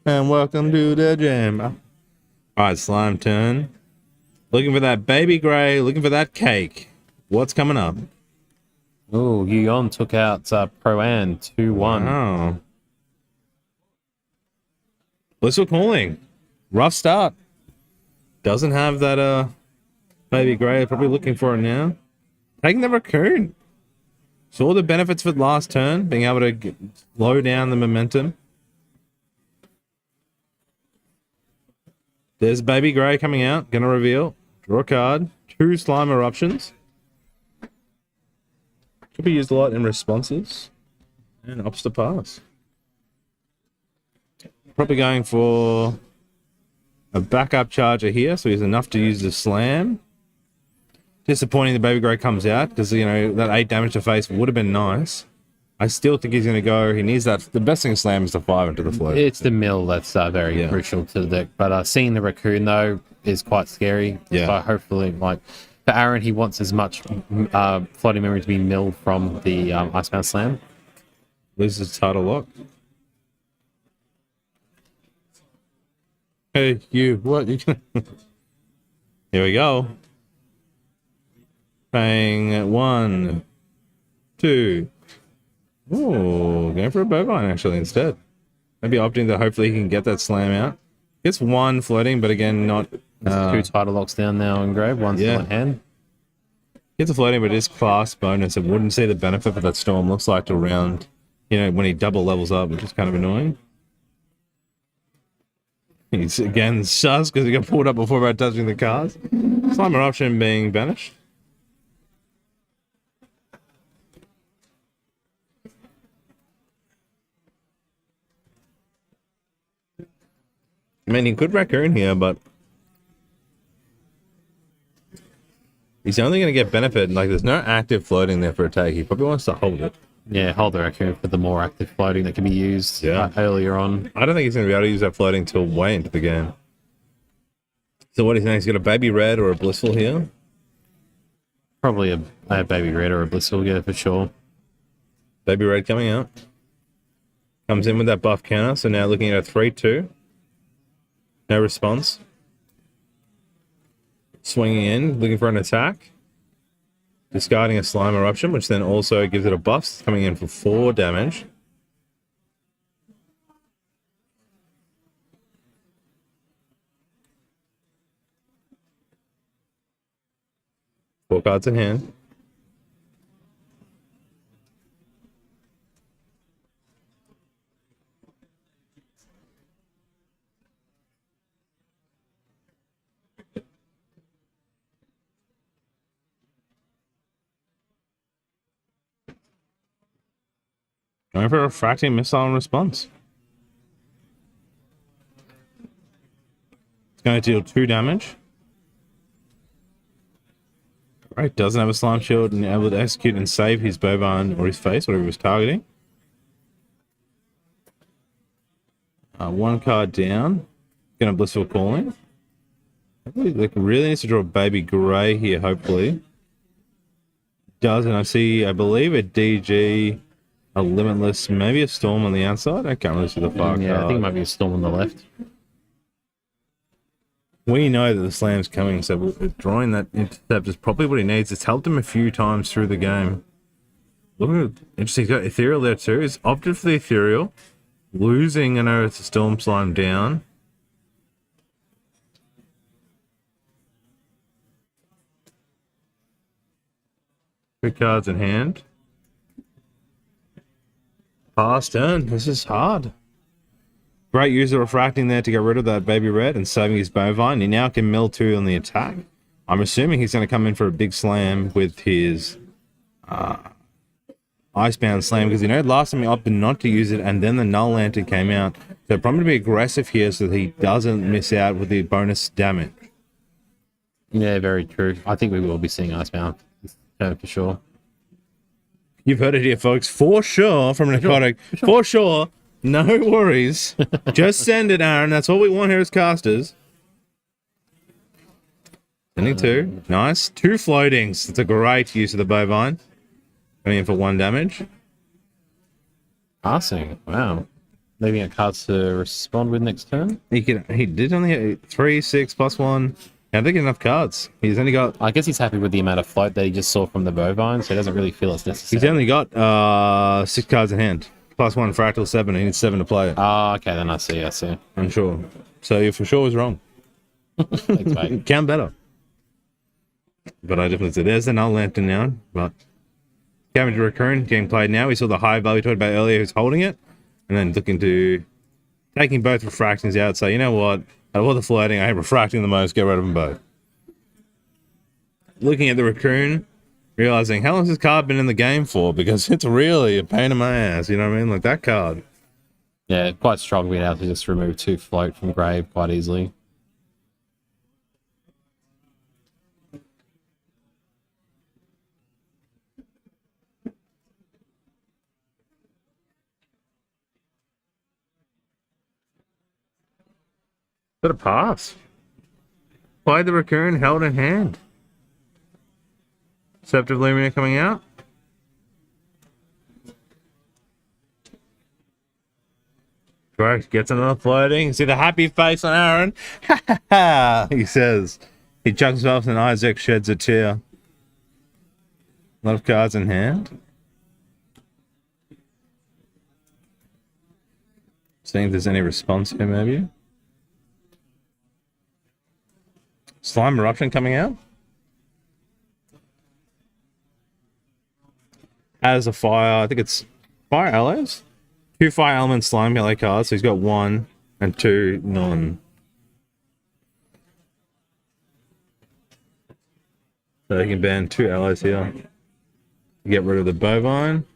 And welcome to the jam. All right, Slime turn. Looking for that Baby Grey, looking for that cake. What's coming up? Oh, Yuon took out Pro-An 2-1. Wow. Blissful Calling. Rough start. Doesn't have that Baby Grey. Probably looking for it now. Taking the Raccoon. Saw the benefits for the last turn. Being able to slow down the momentum. There's Baby Grey coming out. Gonna reveal. Draw a card. 2 Slime Eruptions. Could be used a lot in responses. And ups to pass. Probably going for a backup charger here, so he's enough to use the slam. Disappointing the Baby Grey comes out, because, you know, that 8 damage to face would have been nice. I still think he's going to go. He needs that. The best thing to slam is the 5 into the float. It's the mill that's very crucial to the deck. But seeing the Raccoon, though, is quite scary. Yeah. So hopefully, like, for Aaron, he wants as much floating memory to be milled from the Icebound Slam. Loses title lock. Hey, you, what? You can... Here we go. Paying 1, 2. Ooh, going for a bovine actually instead. Maybe opting that hopefully he can get that slam out. Gets 1 floating, but again, not... 2 title locks down now in grave, 1 still in hand. Gets a floating, but it is class bonus. It wouldn't see the benefit of that storm. Looks like to round, you know, when he double levels up, which is kind of annoying. He's again sus because he got pulled up before about touching the cards. Slime Eruption being banished. I mean, he could Raccoon here, but he's only going to get benefit. Like, there's no active floating there for a take. He probably wants to hold it. Yeah, hold the Raccoon for the more active floating that can be used earlier on. I don't think he's going to be able to use that floating till way into the game. So what do you think? He's got a Baby Red or a Blissful here? Probably a Baby Red or a Blissful, yeah, for sure. Baby Red coming out. Comes in with that buff counter, so now looking at a 3-2. No response. Swinging in, looking for an attack. Discarding a Slime Eruption, which then also gives it a buff, coming in for 4 damage. Four cards in hand. Going for a Refracting Missile in response. It's going to deal 2 damage. Right, doesn't have a Slime Shield and able to execute and save his Bovine or his face, whatever he was targeting. 1 card down. Gonna Blissful Calling. Like, really needs to draw a Baby Grey here, hopefully. Does, and I believe a DG, a Limitless, maybe a Storm on the outside. I can't really see the far Yeah, card. I think it might be a Storm on the left. We know that the slam's coming, so drawing that intercept is probably what he needs. It's helped him a few times through the game. Look at interesting. He's got Ethereal there too. He's opted for the Ethereal, losing an Earth Storm Slime down. Good cards in hand. Pass turn. This is hard. Great use of Refracting there to get rid of that Baby Red and saving his Bovine. He now can mill 2 on the attack. I'm assuming he's going to come in for a big slam with his Icebound Slam, because last time he opted not to use it and then the Null Lantern came out. So probably to be aggressive here so that he doesn't miss out with the bonus damage. Yeah, very true. I think we will be seeing Icebound this turn for sure. You've heard it here, folks. For sure, from Narcotic. For sure. No worries. Just send it, Aaron. That's all we want here as casters. Sending 2. Nice. 2 floatings. That's a great use of the Bovine. Coming in for 1 damage. Passing. Wow. Leaving it cards to respond with next turn. He did only get 3, 6, +1. I think enough cards. He's only got... I guess he's happy with the amount of float that he just saw from the Bovine, so he doesn't really feel it's necessary. He's only got 6 cards in hand. +1 Fractal 7. He needs 7 to play it. Oh, okay, then I see. I'm sure. So you for sure was wrong. Thanks, mate. Count better. But I definitely said there's the Null Lantern now. But Scavenge Recurrent getting played now. We saw the high value talked about earlier who's holding it. And then looking to taking both refractions out. So you know what? Out of all the floating, I hate refracting the most. Get rid of them both. Looking at the Raccoon, realizing how long has this card been in the game for? Because it's really a pain in my ass. You know what I mean? Like that card. Yeah, quite strong being able to just remove 2 float from grave quite easily. Got a pass. Play the Raccoon, held in hand. Scepter of Lumina coming out. Correct. Gets another floating. See the happy face on Aaron? Ha ha ha! He says. He chucks himself and Isaac sheds a tear. A lot of cards in hand. Seeing if there's any response here, maybe. Slime Eruption coming out. As a fire, I think it's fire allies. 2 fire element slime melee cards, so he's got 1 and 2 non So they can ban 2 allies here. Get rid of the bovine.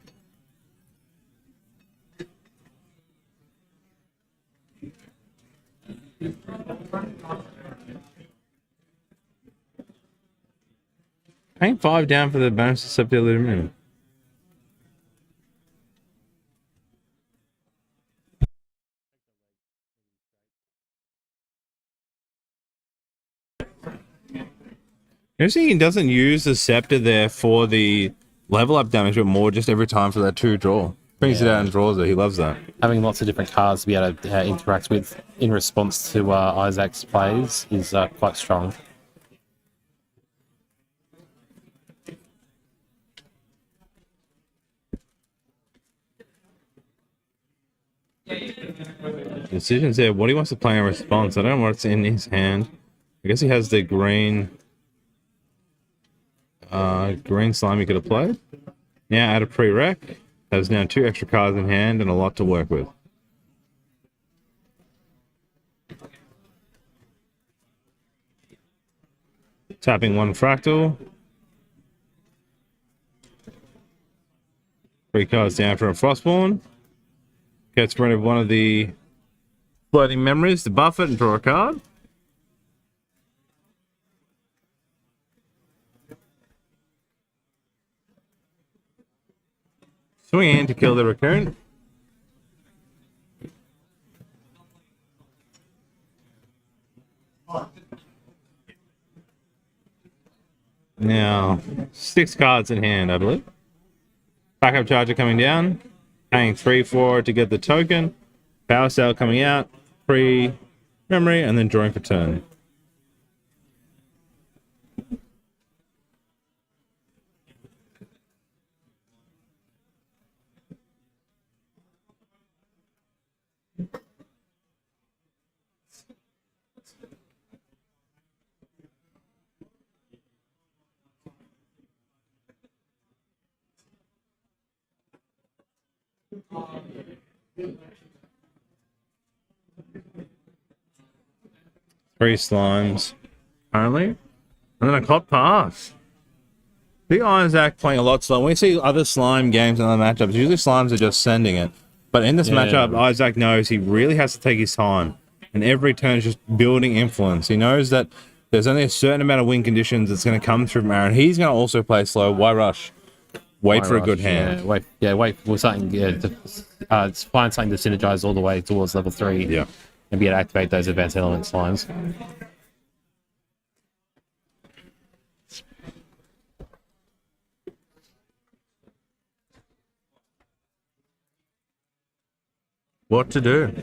Paying 5 down for the bonus susceptibility aluminum. Interesting, he doesn't use the scepter there for the level up damage, but more just every time for that 2 draw. Brings it out and draws it. He loves that. Having lots of different cards to be able to interact with in response to Isaac's plays is quite strong. Decisions there. What he wants to play in response. I don't know what's in his hand. I guess he has the green slime he could have played. Now add a pre-rec. Has now 2 extra cards in hand and a lot to work with. Tapping 1 fractal. 3 cards down for a Frostborn. Gets rid of one of the floating memories to buff it and draw a card. Swing in to kill the recurrent. Now, 6 cards in hand, I believe. Backup charger coming down. Paying 3-4 to get the token. Power cell coming out. Pre-memory, and then drawing for turn. Three slimes currently, and then a hot pass. The Isaac playing a lot slow. When we see other slime games and other matchups, usually slimes are just sending it. But in this matchup, Isaac knows he really has to take his time, and every turn is just building influence. He knows that there's only a certain amount of win conditions that's going to come through from Aaron. He's going to also play slow. Why rush? Wait for a good hand. Wait for something. Find something to synergize all the way towards level 3. Yeah. And be able to activate those advanced element slimes. What to do?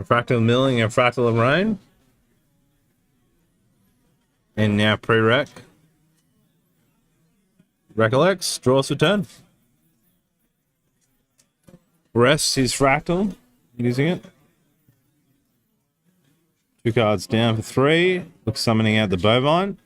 Fractal milling and fractal of rain. And now pre-rec. Recollects, draws for turn. Rests his fractal, using it. 2 cards down for 3. Looks summoning out the bovine.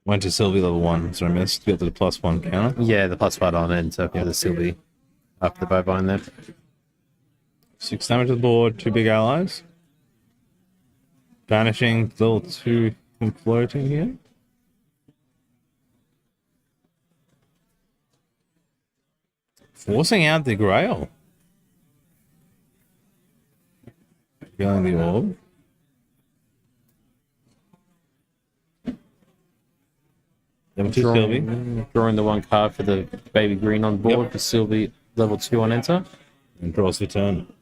Went to Sylvie level 1, so I missed. Get to the +1 counter. Yeah, the +1 on it, so the Sylvie up the bovine there. 6 damage to the board, 2 big allies. Banishing level 2 and floating here. Forcing out the Grail. Killing the orb. Level 2 Sylvie. Drawing the 1 card for the baby green on board for Sylvie level 2 on enter. And draws for turn.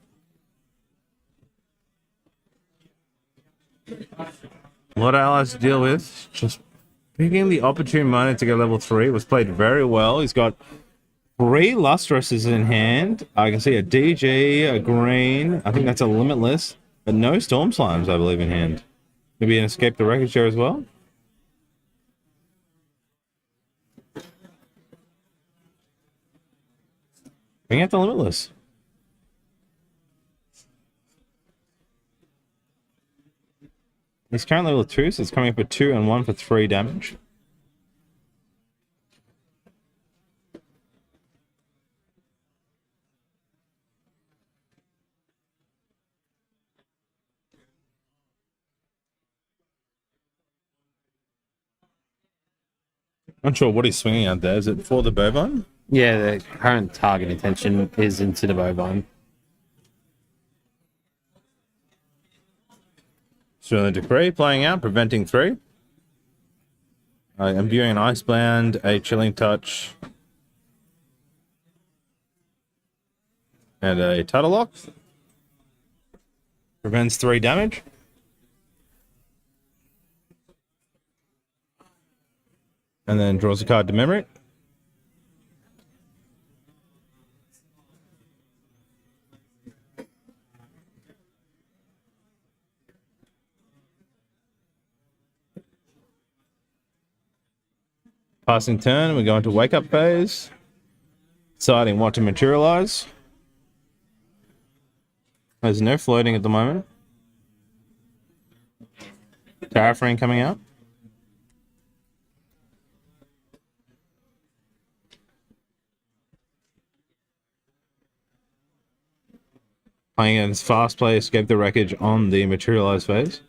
A lot of allies to deal with. Just picking the opportune moment to get level 3 was played very well. He's got 3 Lustresses in hand. I can see a DG, a green. I think that's a Limitless. But no Storm Slimes, I believe, in hand. Maybe an Escape the Wreckage share as well. Bring out the Limitless. He's currently level 2, so it's coming up with 2 and 1 for 3 damage. Not sure what he's swinging at there. Is it for the bovine? Yeah, the current target intention is into the bovine. Sterling Decree playing out, preventing 3. I'm viewing an Icebound, a Chilling Touch, and a Tidal Lock. Prevents 3 damage. And then draws a card to memory. Passing turn, we're going to wake up phase. Deciding what to materialize. There's no floating at the moment. Terraforming coming out. Playing in his fast play, escape the wreckage on the materialize phase.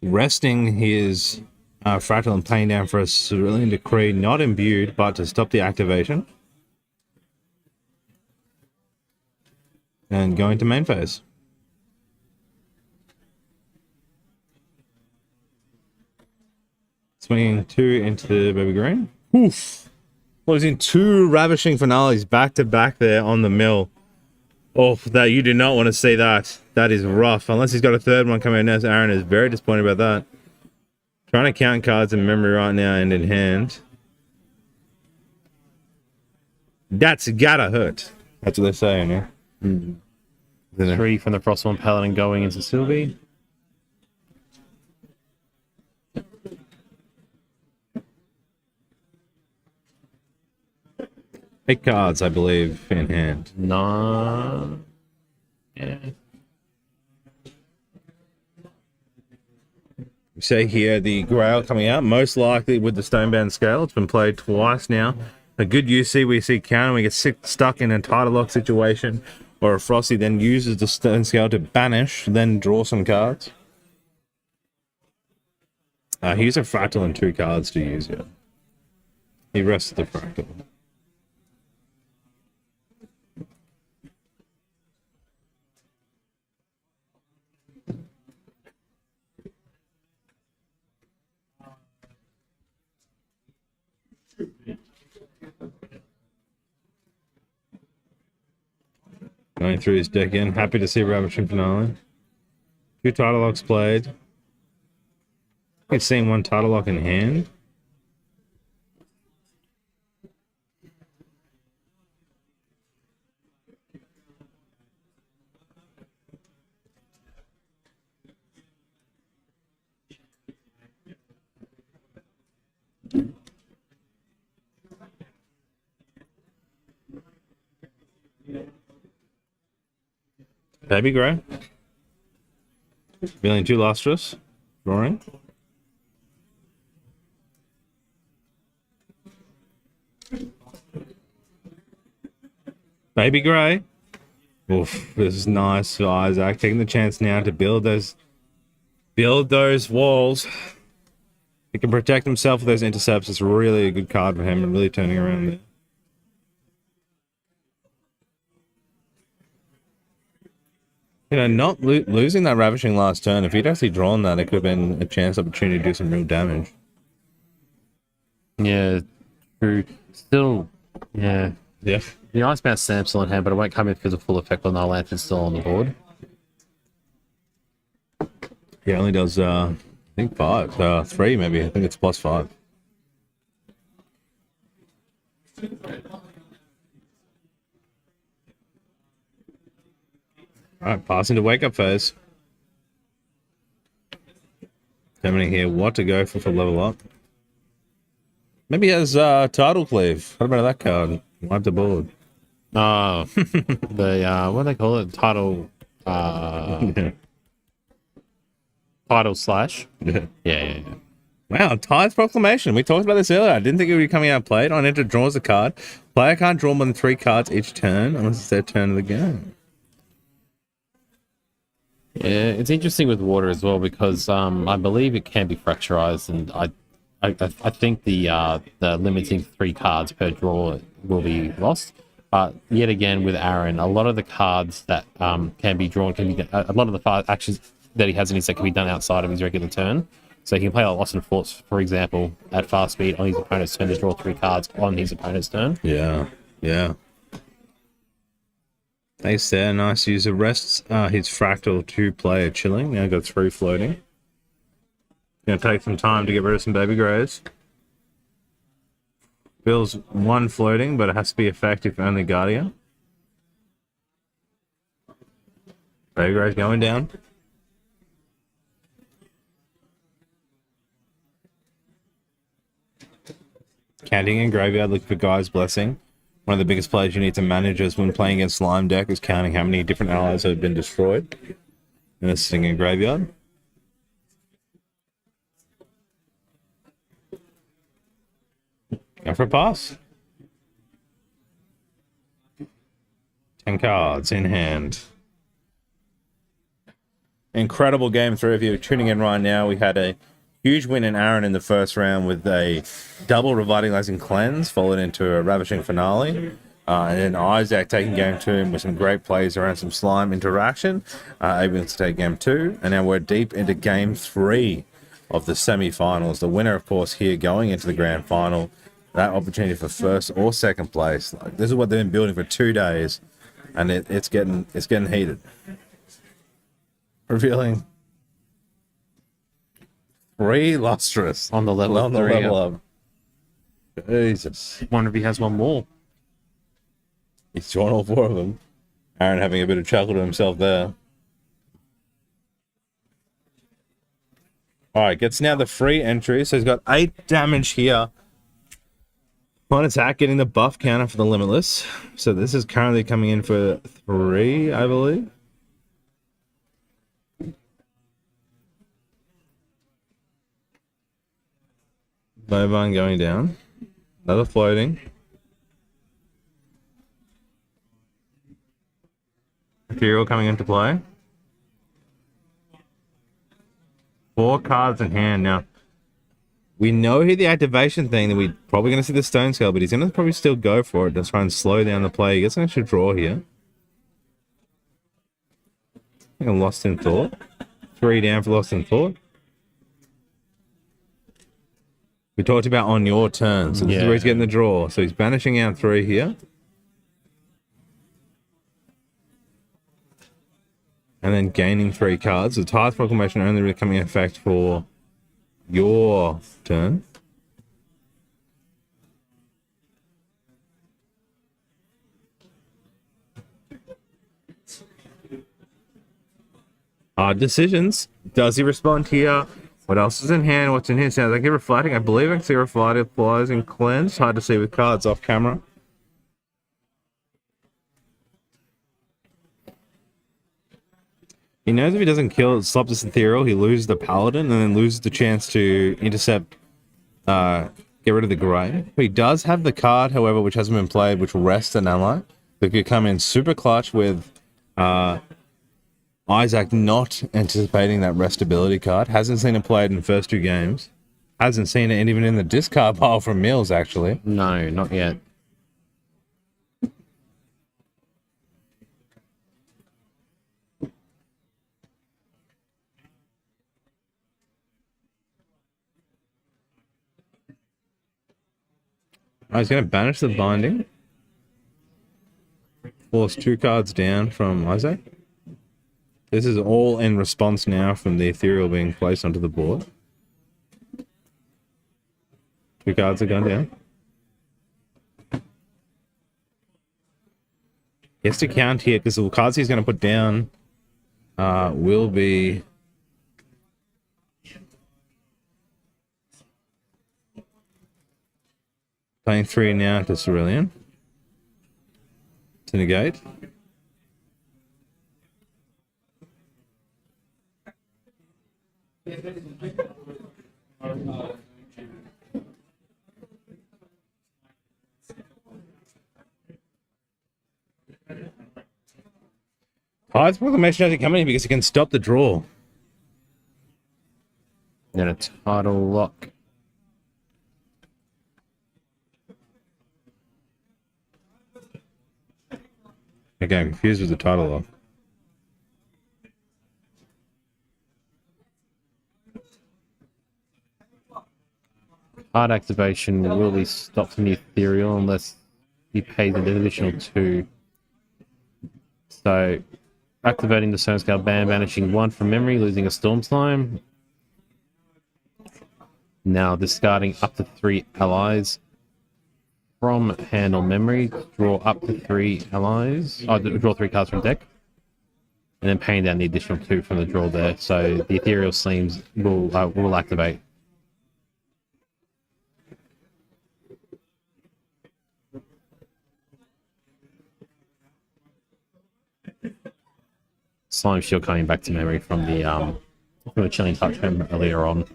Resting his fractal and playing down for a Cerulean Decree, not imbued, but to stop the activation. And going to main phase. Swinging 2 into the baby green. Oof! Losing 2 ravishing finales back to back there on the mill. Oh, that you do not want to see that. That is rough. Unless he's got a third one coming in. Aaron is very disappointed about that. Trying to count cards in memory right now and in hand. That's gotta hurt. That's what they're saying, yeah. Mm. 3 from the Frostborn Paladin going into Sylvie. Eight cards, I believe, in hand. No. Yeah. We say here the Grail coming out, most likely with the Stonebound Scale. It's been played twice now. A good UC we see counter, we get stuck in a Tidal Lock situation, or a Frosty then uses the Stone Scale to banish, then draw some cards. He used a Fractal and 2 cards to use here. He rested the Fractal. Going through his deck in. Happy to see Ravishing Finale. 2 Tidal Locks played. I've seen 1 Tidal Lock in hand. Baby Grey. Feeling 2 lustrous. Drawing. Baby Grey. Oof, this is nice for Isaac. Taking the chance now to build those walls. He can protect himself with those intercepts. It's really a good card for him and really turning around there. You know, not losing that Ravishing last turn, if he'd actually drawn that, it could have been a chance opportunity to do some real damage. Yeah, true. Still, yeah. Yeah. The Icebound Stamp's still in hand, but it won't come in because of full effect when the Lantern's still on the board. He only does, I think 3 maybe. I think it's +5. Alright, passing to wake up phase. Determining here what to go for level up. Maybe he has Tidal Cleave. What about that card? Wipe the board. Oh, the what do they call it? Tidal Tidal Slash. Yeah. Yeah. Wow, Tide's Proclamation. We talked about this earlier. I didn't think it would be coming out played. On enter draws a card. Player can't draw more than 3 cards each turn unless it's their turn of the game. Yeah, it's interesting with water as well because I believe it can be fracturized, and I think the limiting 3 cards per draw will be lost. But yet again, with Aaron, a lot of the cards that can be drawn a lot of the actions that he has in his deck can be done outside of his regular turn. So he can play like Lost in Forts, for example, at fast speed on his opponent's turn to draw 3 cards on his opponent's turn. Yeah. Nice there. Nice user. Rests his fractal 2-player chilling. Now got 3 floating. Gonna take some time to get rid of some baby grays. Bill's 1 floating, but it has to be effective only Guardian. Baby grays going down. Counting in graveyard, look for Guy's Blessing. One of the biggest plays you need to manage is when playing against Slime deck is counting how many different allies have been destroyed. And it's sitting in graveyard. Go for a pass. 10 cards in hand. Incredible game 3 of you tuning in right now. We had a huge win in Aaron in the first round with a double Revitalizing Cleanse, followed into a Ravishing Finale. And then Isaac taking game 2 with some great plays around some slime interaction, able to take game 2. And now we're deep into game 3 of the semi-finals. The winner, of course, here going into the grand final. That opportunity for first or second place. Like, this is what they've been building for 2 days, and it's getting heated. Revealing 3 Lustrous On the level of 3. up. Jesus. Wonder if he has one more. He's drawn all 4 of them. Aaron having a bit of chuckle to himself there. Alright, gets now the free entry. So he's got 8 damage here. On attack, getting the buff counter for the Limitless. So this is currently coming in for 3, I believe. Bovine going down. Another floating. Ethereal coming into play. 4 cards in hand now. We know here the activation thing that we're probably going to see the Stone Scale, but he's going to probably still go for it to try and slow down the play. He gets an extra draw here. I think I'm Lost in Thought. 3 down for Lost in Thought. We talked about on your turn, so this is where he's getting the draw. So he's banishing out 3 here. And then gaining 3 cards. The Tide's Proclamation only really coming in effect for your turn. Decisions. Does he respond here? What else is in hand? What's in here? Sounds like he's reflecting. I believe I can see reflecting flies and cleanse. Hard to see with cards off camera. He knows if he doesn't kill it, stop this Ethereal, he loses the Paladin and then loses the chance to intercept, get rid of the Grey. But he does have the card, however, which hasn't been played, which rests an ally. That could come in super clutch with Isaac not anticipating that rest ability card. Hasn't seen it played in the first 2 games. Hasn't seen it even in the discard pile from Mills, actually. No, not yet. He's going to banish the Binding. Force 2 cards down from Isaac. This is all in response now from the Ethereal being placed onto the board. 2 cards have gone down. He has to count here because the cards he's going to put down will be... Playing 3 now to Cerulean. To negate. Tides Proclamation doesn't come in because he can stop the draw. Then a title lock. Again, confused with the title lock. Card activation will be stopped from the ethereal unless he pays an additional 2. So, activating the Stone Scale Ban, banishing 1 from memory, losing a Storm Slime. Now discarding up to 3 allies from hand or memory, draw up to 3 allies. Oh, draw 3 cards from deck. And then paying down the additional 2 from the draw there. So the ethereal sleeves will activate. Slime Shield coming back to memory from the Chilling Touch home earlier on.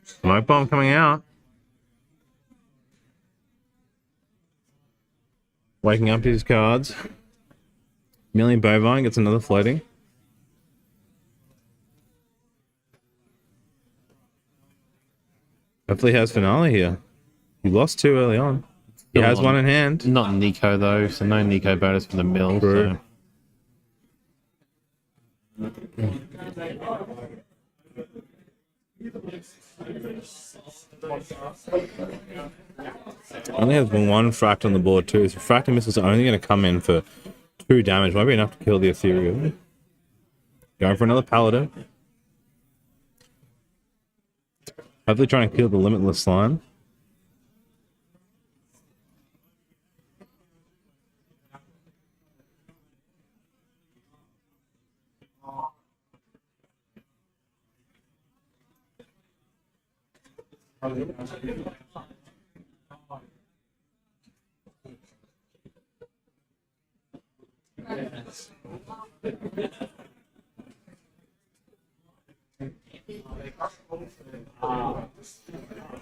Smoke Bomb coming out. Waking up his cards. Million Bovine gets another floating. Hopefully he has Finale here. He lost 2 early on. He has 1 in hand. Not Nico though, so no Nico bonus for the mill. True. Only has 1 fract on the board too, so fractal missiles are only going to come in for 2 damage. Might be enough to kill the ethereal. Going for another paladin. Hopefully trying to kill the limitless slime.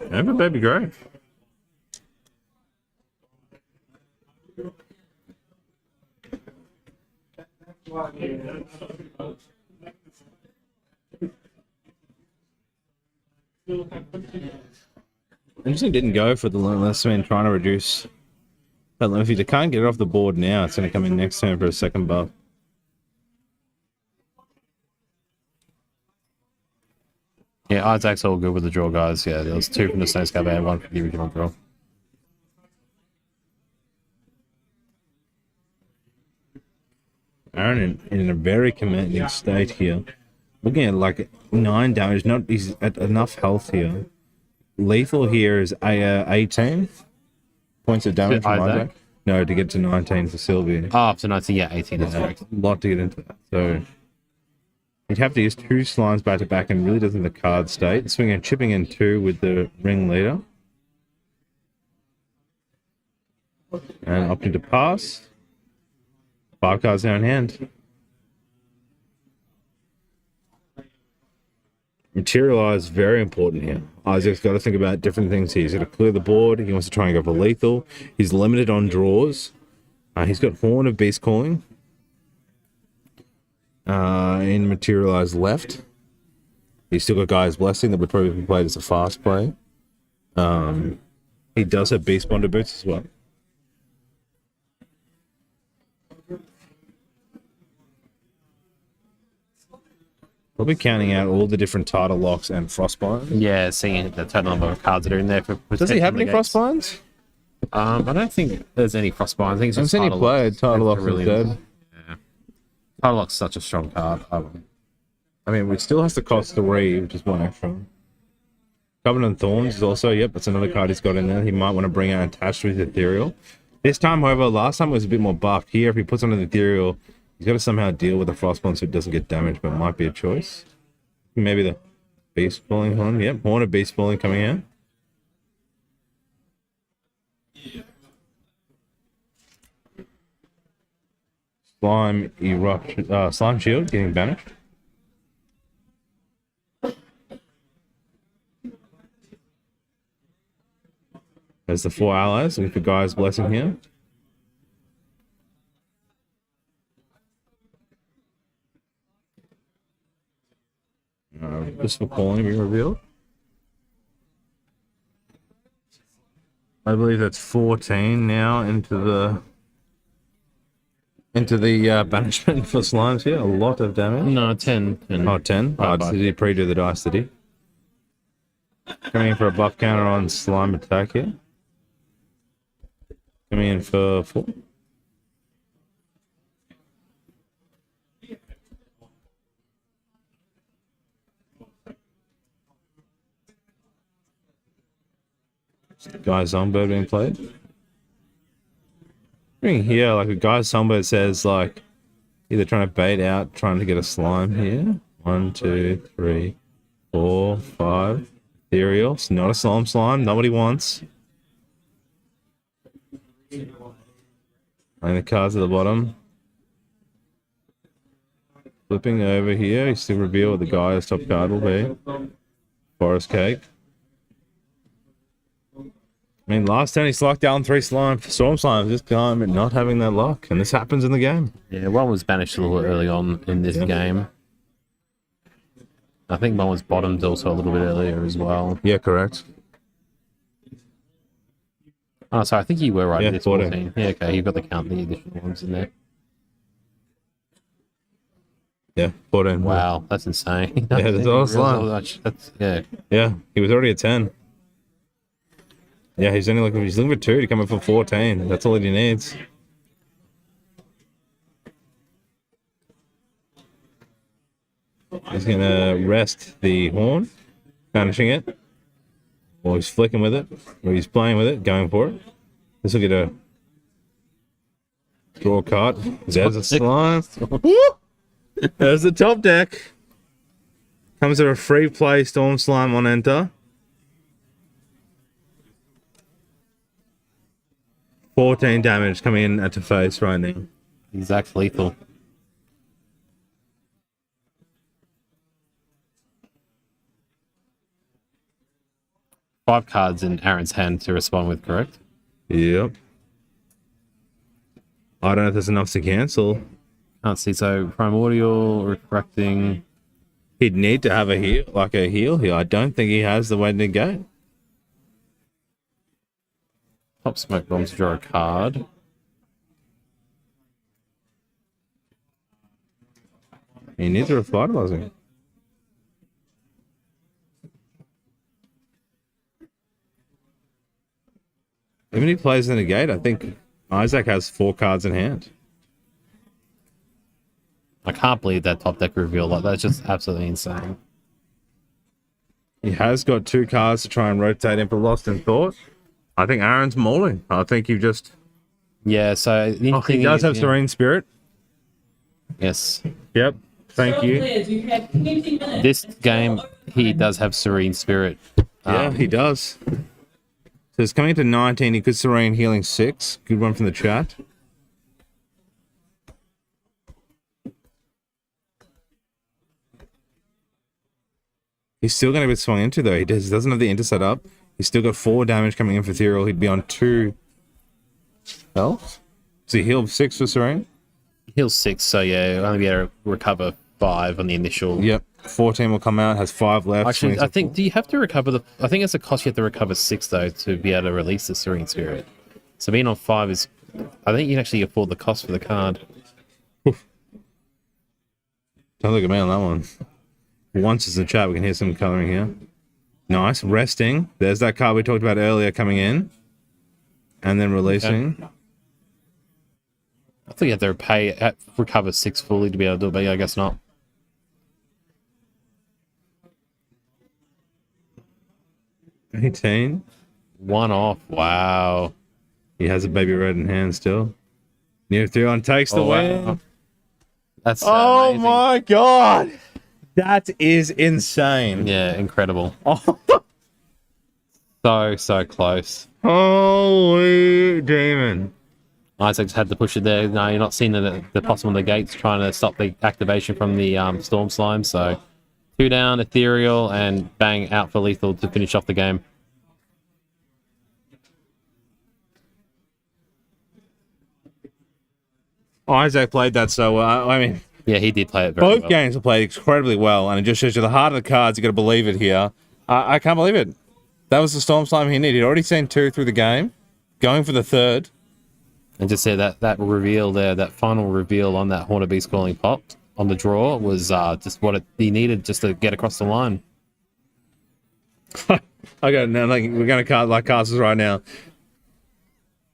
Never baby great. Interesting didn't go for the limitless man trying to reduce that limit. If you can't get it off the board now, it's going to come in next turn for a second buff. Yeah, Isaac's all good with the draw, guys. Yeah, there was 2 from the Stone Scale Ban, 1 from the original draw. Aaron in a very commanding state here. Looking at like 9 damage, he's at enough health here. Lethal here is 18 points of damage from Isaac. No, to get to 19 for Sylvia. Oh, so 19, yeah, 18 is correct. A lot to get into that. So he'd have to use 2 slimes back to back and really doesn't the card state. Swinging, chipping in 2 with the ring leader. And opting to pass. 5 cards now in hand. Materialize very important here. Isaac's got to think about different things here. He's got to clear the board. He wants to try and go for lethal. He's limited on draws. He's got Horn of Beast Calling. In Materialize left. He's still got Guy's Blessing that would probably be played as a fast play. He does have Beast Bonder Boots as well. Probably counting out all the different title locks and frostbite. Yeah, seeing the total number of cards that are in there. Does he have any frostbines? I don't think there's any frostbite. I think it's I've just seen he played title locks really instead. Yeah. Title lock's such a strong card. I mean, it still has to cost 3, which is 1 extra. Covenant Thorns is also, yep, that's another card he's got in there. He might want to bring out attached with Ethereal. This time, however, last time it was a bit more buffed. Here, if he puts on an Ethereal, he's got to somehow deal with the Frostbond so it doesn't get damaged, but it might be a choice. Maybe the Beast Falling Horn. Yep, Horn of Beast Falling coming out. Slime eruption, slime shield getting banished. There's the 4 allies with the guy's blessing here. Whisper calling being revealed. I believe that's 14 now into the banishment for slimes here. A lot of damage. No, 10. Oh, 10. Oh, did he pre-do the dice, did he? Coming in for a buff counter on slime attack here. Coming in for 4. Guy's Songbird being played. Here, like a guy's Songbird says, like, either trying to bait out, trying to get a slime here. 1, 2, 3, 4, 5. Ethereal. It's not a slime. Nobody wants. And the cards at the bottom. Flipping over here, you still reveal what the guy's top card will be. Forest Cake. I mean, last turn he locked down 3 slime, storm slime, this time not having that luck, and this happens in the game. Yeah, one was banished a little early on in this game. I think one was bottomed also a little bit earlier as well. Yeah, correct. Oh, sorry, I think you were right. Yeah, It's 14. Yeah, okay, you've got the count, the additional ones in there. Yeah, 14. Wow, that's insane. Yeah, that's all slime. That's, yeah. Yeah, he was already at 10. Yeah, he's looking for 2 to come up for 14. That's all he needs. He's gonna rest the horn, banishing it, or he's flicking with it, or he's playing with it, going for it. This will get a draw card. There's a slime. There's the top deck. Comes with a free play Storm Slime on enter. 14 damage coming in at the face right now. Exact lethal. Five cards in Aaron's hand to respond with, correct? Yep. I don't know if there's enough to cancel. Can't see. So primordial, refracting. He'd need to have a heal here. I don't think he has the way to negate. Top smoke bomb to draw a card. He needs a revitalizing. Even if he plays the negate, I think Isaac has 4 cards in hand. I can't believe that top deck reveal. Like, that's just absolutely insane. He has got 2 cards to try and rotate in for Lost in Thought. I think Aaron's mauling. I think you've just... Yeah, so... he does have Serene Spirit. Yes. Yep. Thank you. Players, you have 20 minutes. This game, he does have Serene Spirit. Yeah, he does. So it's coming to 19. He could Serene healing 6. Good one from the chat. He's still going to be swung into, though. He doesn't have the enter set up. He's still got 4 damage coming in for Ethereal. He'd be on 2 health. So he healed 6 for Serene? Heals 6, so yeah, only be able to recover 5 on the initial. Yep. 14 will come out, has 5 left. Actually, I think, do you have to recover the... I think it's a cost you have to recover 6, though, to be able to release the Serene Spirit. So being on 5 is... I think you can actually afford the cost for the card. Don't look at me on that one. Once it's in the chat, we can hear some colouring here. Nice. Resting. There's that card we talked about earlier coming in. And then releasing. Okay. I think you have to recover 6 fully to be able to do it, but yeah, I guess not. $18. 1 off. Wow. He has a baby red in hand still. Near 3 on takes the win. Wow. That's Oh amazing. my god! That is insane. Yeah, incredible. Oh. So close. Holy demon. Isaac's had to push it there. No, you're not seeing the possum on the gates trying to stop the activation from the Storm Slime. So 2 down, Ethereal, and bang, out for lethal to finish off the game. Isaac played that so well. I mean, Yeah, he did play it very well. both games are played incredibly well, and it just shows you the heart of the cards. You got to believe it here. I can't believe it. That was the Storm Slime he needed. He'd already seen 2 through the game, going for the 3rd. And just say that reveal there, that final reveal on that Hornet Beast calling popped on the draw was just what he needed just to get across the line. I got now. Like, we're going to cast like casters right now.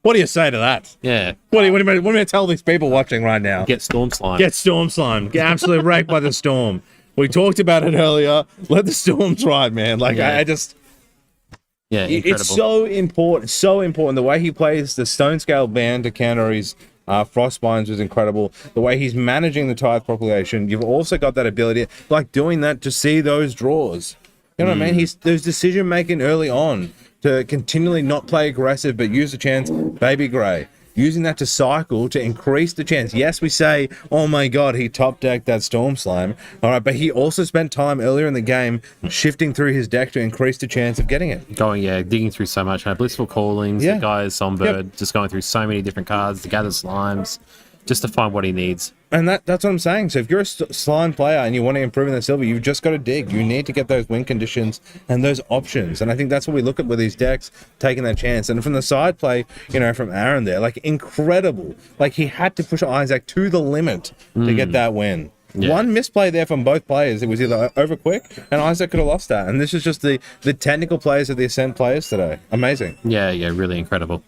What do you say to that? Yeah. What do you tell these people watching right now? Get Storm Slime. Get Storm Slime. Get absolutely wrecked by the storm. We talked about it earlier. Let the storms ride, man. Like, Yeah. I just... Yeah, incredible. It's so important. The way he plays the Stone Scale Band to counter his Frostbinds was incredible. The way he's managing the Tithe Propagation. You've also got that ability, like doing that to see those draws. You know what I mean? There's decision making early on to continually not play aggressive, but use the chance, Baby Grey. Using that to cycle to increase the chance. Yes, we say, oh my god, he top decked that Storm Slime. All right, but he also spent time earlier in the game shifting through his deck to increase the chance of getting it. Digging through so much. Blissful Callings, Yeah. the guy's Songbird, Yep. just going through so many different cards to gather slimes, just to find what he needs. And that's what I'm saying. So if you're a slime player and you want to improve in the silver, you've just got to dig. You need to get those win conditions and those options. And I think that's what we look at with these decks, taking that chance. And from the side play, from Aaron there, like incredible. Like he had to push Isaac to the limit to get that win. Yeah. One misplay there from both players. It was either over quick and Isaac could have lost that. And this is just the technical players of the Ascent players today. Amazing. Yeah, really incredible.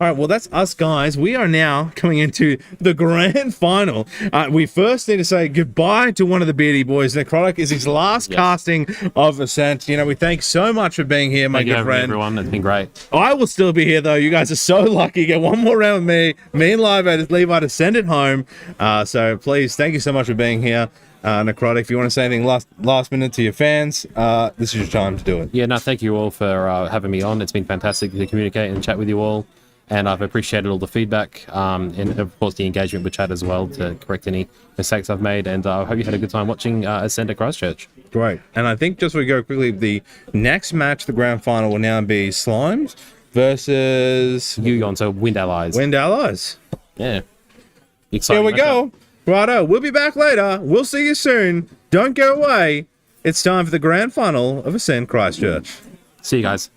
All right, well, that's us, guys. We are now coming into the grand final. We first need to say goodbye to one of the Beardy boys. Necrotic is his last casting of Ascent. We thank so much for being here, my Thank you, good friend. everyone. It's been great. I will still be here, though. You guys are so lucky. Get one more round with me. Me and Levi to send it home. So please, thank you so much for being here. Necrotic, if you want to say anything last minute to your fans, this is your time to do it. Yeah, no, thank you all for having me on. It's been fantastic to communicate and chat with you all. And I've appreciated all the feedback and, of course, the engagement with chat as well to correct any mistakes I've made. And I hope you had a good time watching Ascent Christchurch. Great. And I think just we go quickly, the next match, the grand final, will now be Slimes versus Yugon, so Wind Allies. Wind Allies. Yeah. Exciting Here we go. Righto. We'll be back later. We'll see you soon. Don't go away. It's time for the grand final of Ascent Christchurch. See you guys.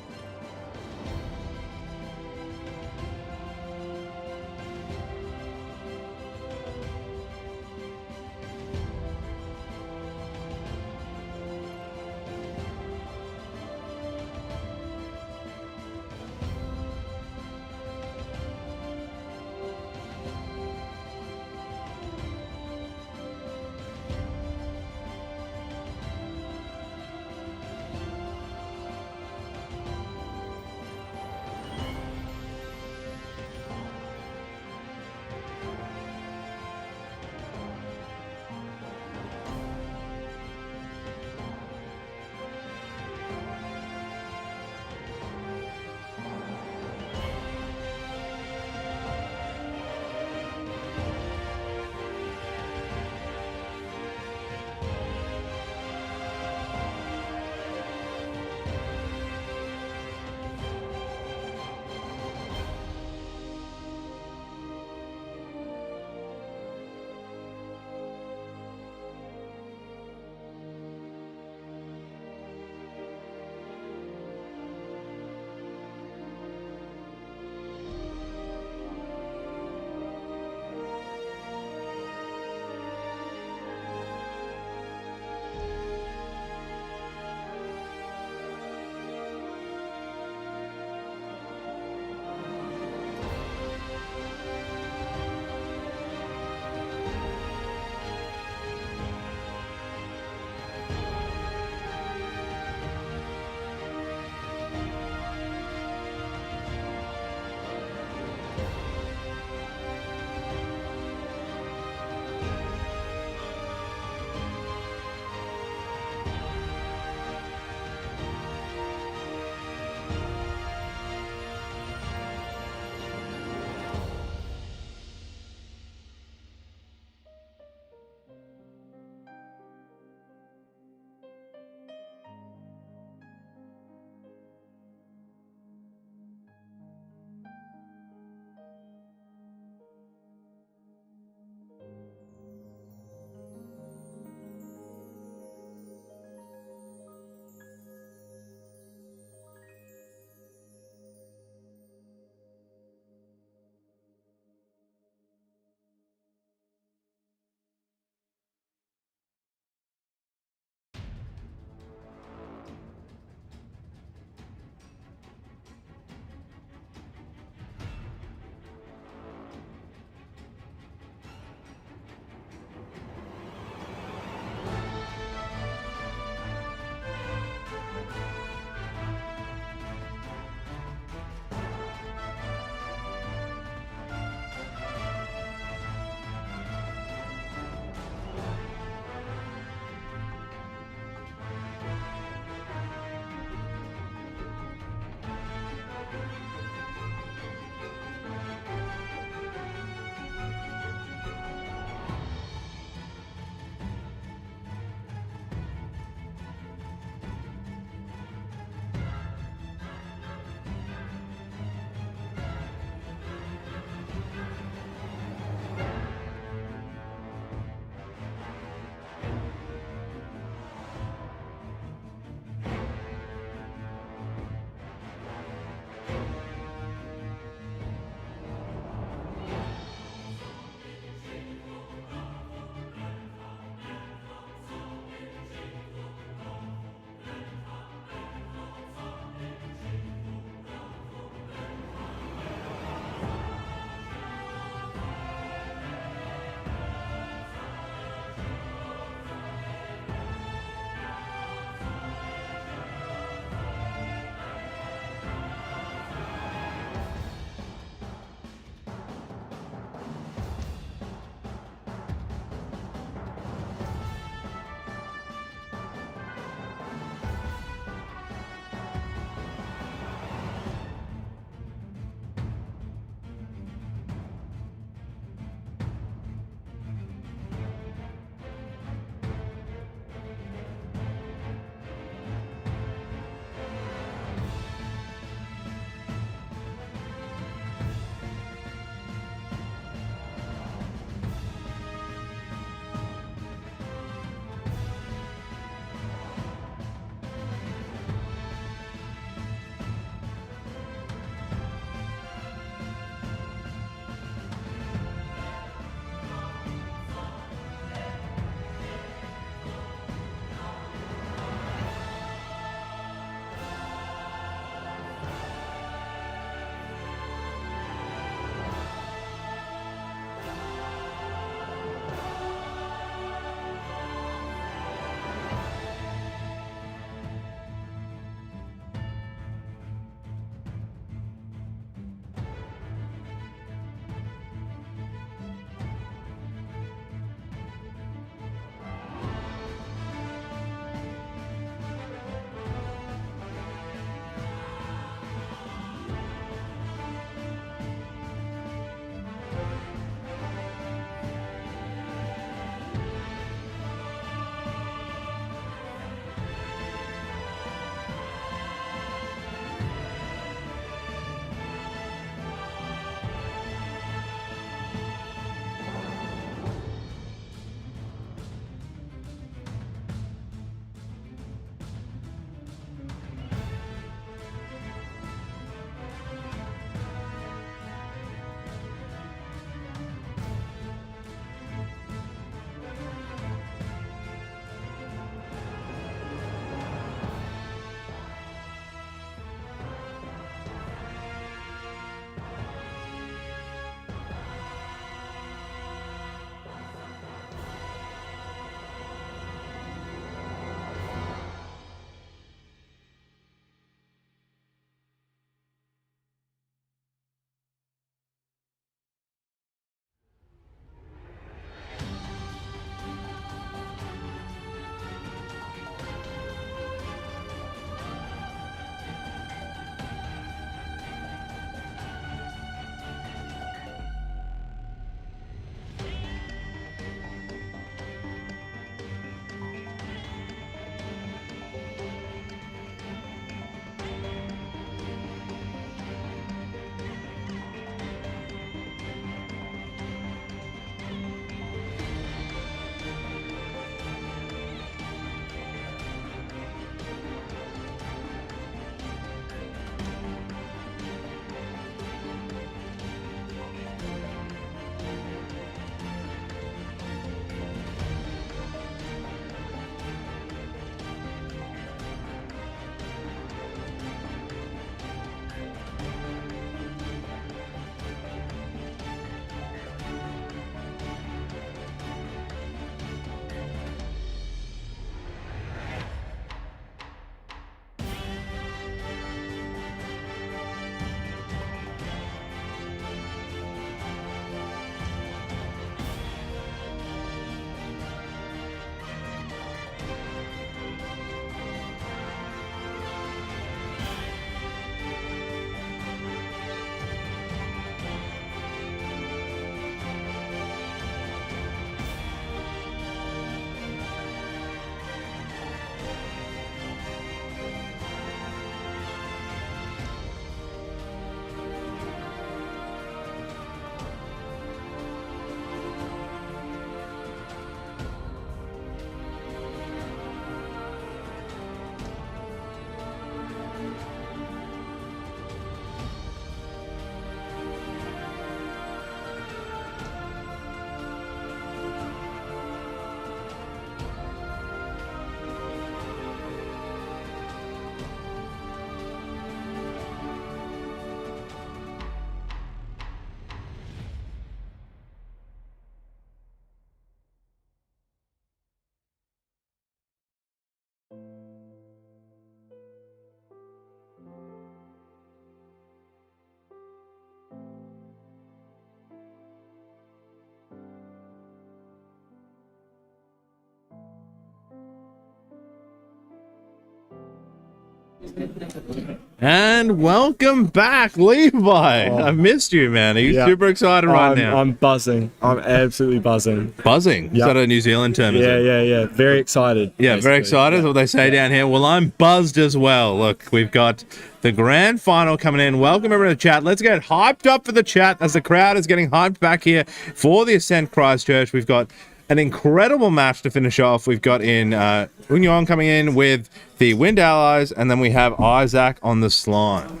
And welcome back, Levi. I missed you, man. Are you super excited right now? I'm buzzing. I'm absolutely buzzing. Buzzing? Is that a New Zealand term? Yeah. Very excited. Yeah, basically. Very excited is what they say down here. Well, I'm buzzed as well. Look, we've got the grand final coming in. Welcome everyone to the chat. Let's get hyped up for the chat as the crowd is getting hyped back here for the Ascent Christchurch. We've got an incredible match to finish off. We've got in Unyong coming in with the Wind Allies, and then we have Isaac on the Slime.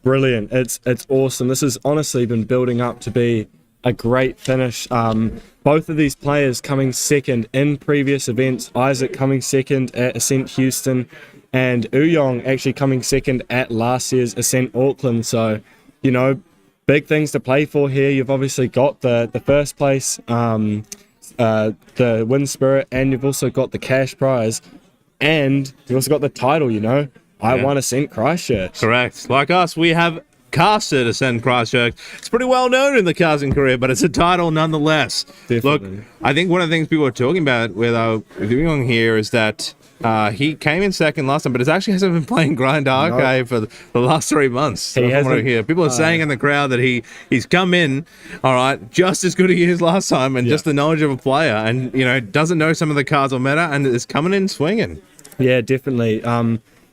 Brilliant. It's awesome. This has honestly been building up to be a great finish. Both of these players coming second in previous events. Isaac coming second at Ascent Houston, and Uyong actually coming second at last year's Ascent Auckland. So, you know, big things to play for here. You've obviously got the first place, the Wind Spirit, and you've also got the cash prize, and you've also got the title, you know. I won Ascent Christchurch. Correct. Like us, we have casted Ascent Christchurch. It's pretty well known in the casting career, but it's a title nonetheless. Definitely. Look, I think one of the things people are talking about with Uyong here is that he came in second last time, but it actually hasn't been playing Grind Archive for the last 3 months. So from what I hear, people are saying in the crowd that he's come in, all right, just as good as he is last time, and just the knowledge of a player, and you know doesn't know some of the cards or meta, and is coming in swinging. Yeah, definitely.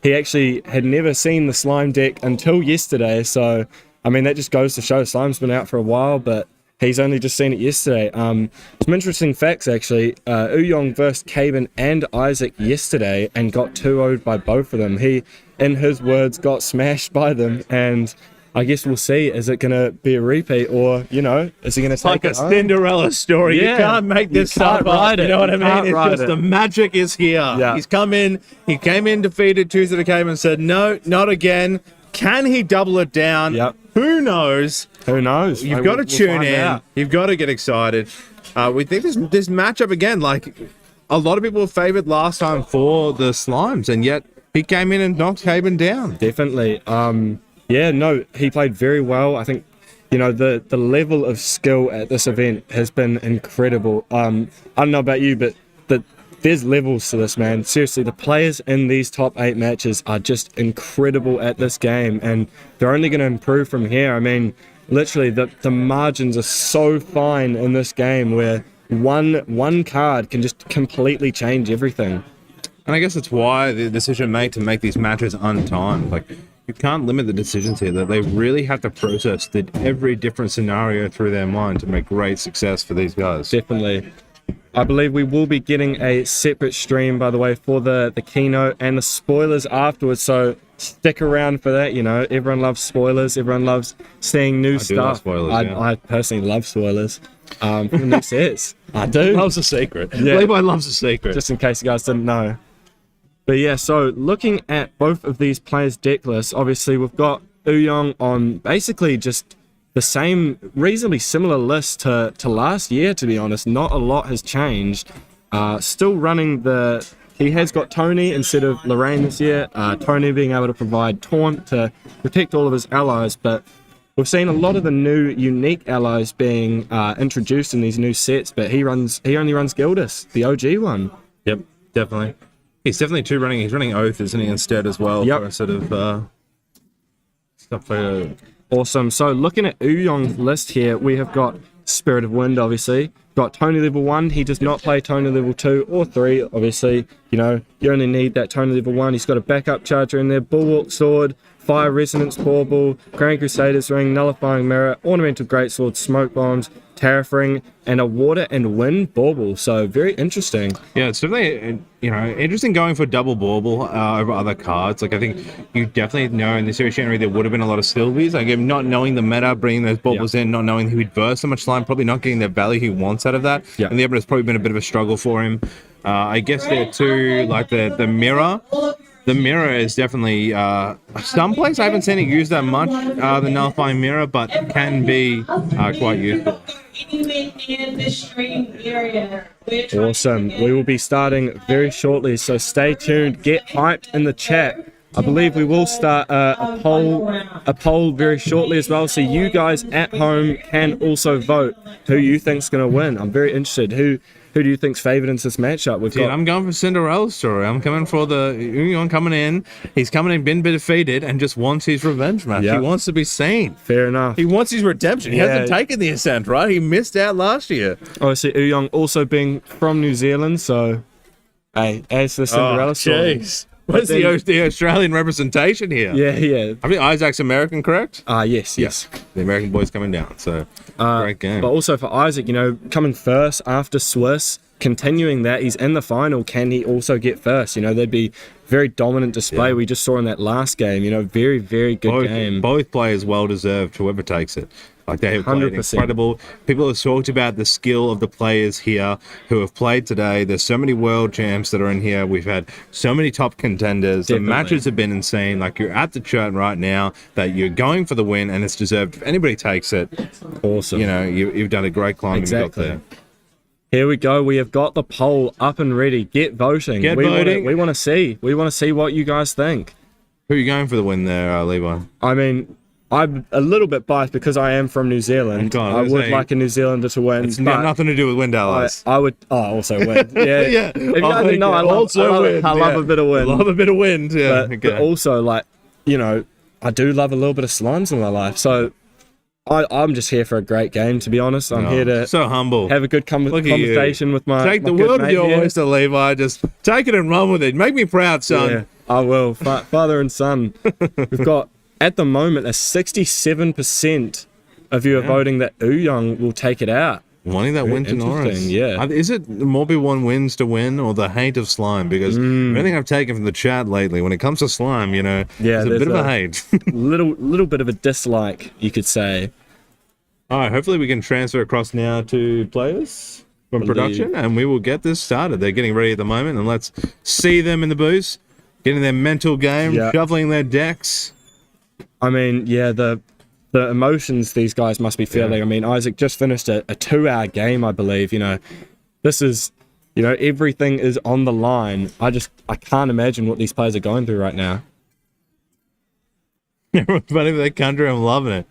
He actually had never seen the Slime deck until yesterday, so I mean that just goes to show Slime's been out for a while, but he's only just seen it yesterday. Some interesting facts, actually. Uyong versed Caben and Isaac yesterday and got 2-0'd by both of them. He, in his words, got smashed by them, and I guess we'll see. Is it going to be a repeat, or, you know, is he going to take like a Cinderella story? Yeah. You can't make this stuff up. You know what I mean? It's just the magic is here. Yeah. He came in, defeated Tuesday to Caben and said, no, not again. Can he double it down? Yep. Who knows? Who knows? You've got to tune in. Out. You've got to get excited. We think this matchup again, like a lot of people were favored last time for the Slimes, and yet he came in and knocked Caben down. Definitely. Yeah, no, he played very well. I think, you know, the level of skill at this event has been incredible. I don't know about you, but there's levels to this, man. Seriously, the players in these top 8 matches are just incredible at this game, and they're only going to improve from here. I mean, literally, the margins are so fine in this game where one card can just completely change everything. And I guess that's why the decision made to make these matches untimed. Like, you can't limit the decisions here. That they really have to process every different scenario through their mind to make great success for these guys. Definitely. I believe we will be getting a separate stream, by the way, for the keynote and the spoilers afterwards. So stick around for that. You know, everyone loves spoilers. Everyone loves seeing new stuff. Love spoilers, I personally love spoilers. For the new sets. I do. Loves a secret. Yeah. Levi loves a secret. Just in case you guys didn't know. But yeah, so looking at both of these players' deck lists, obviously we've got Uyong on basically just the same, reasonably similar list to last year, to be honest. Not a lot has changed. Still running he has got Tony instead of Lorraine this year. Tony being able to provide Taunt to protect all of his allies, but we've seen a lot of the new unique allies being introduced in these new sets, but he only runs Gildas, the OG one. Yep, definitely. He's definitely running. He's running Oath, isn't he, instead as well? Yep. For a sort of stuff like Awesome. So looking at Uyong's list here, we have got Spirit of Wind, obviously. Got Tony level 1. He does not play Tony level 2 or 3, obviously. You know, you only need that Tony level 1. He's got a backup charger in there, Bulwark Sword, Fire Resonance Bauble, Grand Crusader's Ring, Nullifying Mirror, Ornamental Greatsword, Smoke Bombs, Terrafring, and a Water and Wind Bauble. So very interesting. Yeah, it's definitely, you know, interesting going for double Bauble over other cards. Like, I think you definitely know in the series January there would have been a lot of Sylvies. Like, not knowing the meta, bringing those Baubles in, not knowing who he'd burst so much slime, probably not getting the value he wants out of that. Yeah. And the other has probably been a bit of a struggle for him. I guess there too, like the Mirror. The Mirror is definitely someplace I haven't seen it used that much, the Nullifying Mirror, but can be quite useful. Awesome. We will be starting very shortly, so stay tuned. Get hyped in the chat. I believe we will start a poll very shortly as well, so you guys at home can also vote who you think's going to win. I'm very interested. Who who do you think's favoured in this matchup? We've Dude, got I'm going for Cinderella story. I'm coming for the Union coming in. He's coming in, been defeated, and just wants his revenge match. Yeah. He wants to be seen. fair enough. He wants his redemption. He Yeah. hasn't taken the Ascent, right? He missed out last year. Obviously, Uyong also being from New Zealand, so hey, as the Cinderella story. jeez. Where's the Australian representation here? Yeah. I think Isaac's American, correct? Yes. The American boy's coming down, so great game. But also for Isaac, coming first after Swiss, continuing that, he's in the final. Can he also get first? There'd be very dominant display we just saw in that last game. Very, very good game. Both players well deserved, whoever takes it. Like they have played 100%. incredible. People have talked about the skill of the players here who have played today. There's so many world champs that are in here. We've had so many top contenders. Definitely. The matches have been insane. Like you're at the chart right now that you're going for the win and it's deserved. If anybody takes it, Awesome. you've done a great climb. Exactly. And you got there. Here we go. We have got the poll up and ready. Get voting. Get voting. We want to see. We want to see what you guys think. Who are you going for the win there, Levi? I mean, I'm a little bit biased because I am from New Zealand. God, I I was would saying- like a New Zealander to win. It's but got nothing to do with wind allies. I would also win. Yeah. Yeah. If you guys didn't know, I love a bit of wind. Love a bit of wind. Yeah. But also, I do love a little bit of slimes in my life. So I'm just here for a great game, to be honest. I'm here to so humble. have a good Look at you. conversation with my Take my the good world with mate your here. oyster, Levi. Just take it and run with it. Make me proud, son. Yeah, I will. Father and son. We've got, at the moment, a 67% of you are voting that Uyong will take it out. Wanting that win to Norris. interesting, yeah. Is it more people want wins to win or the hate of slime? Because everything I've taken from the chat lately, when it comes to slime, there's a bit of a hate. little bit of a dislike, you could say. All right, hopefully we can transfer across now to players from production, and we will get this started. They're getting ready at the moment, and let's see them in the booth, getting their mental game, Yeah. shuffling their decks. I mean, yeah, the emotions these guys must be feeling. Yeah. I mean, Isaac just finished a 2-hour game, I believe. This is, everything is on the line. I can't imagine what these players are going through right now. Everyone's running for their country. I'm loving it.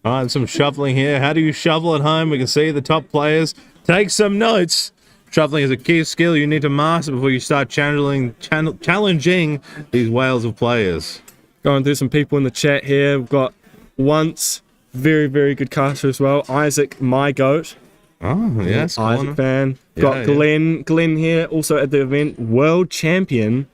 All right, some shuffling here. How do you shuffle at home? We can see the top players. Take some notes. Shuffling is a key skill you need to master before you start challenging these whales of players. Going through some people in the chat here. We've got Once, very, very good caster as well. Isaac, my goat. Oh, yes. Isaac fan. Yeah, Got yeah. Glenn here, also at the event, world champion.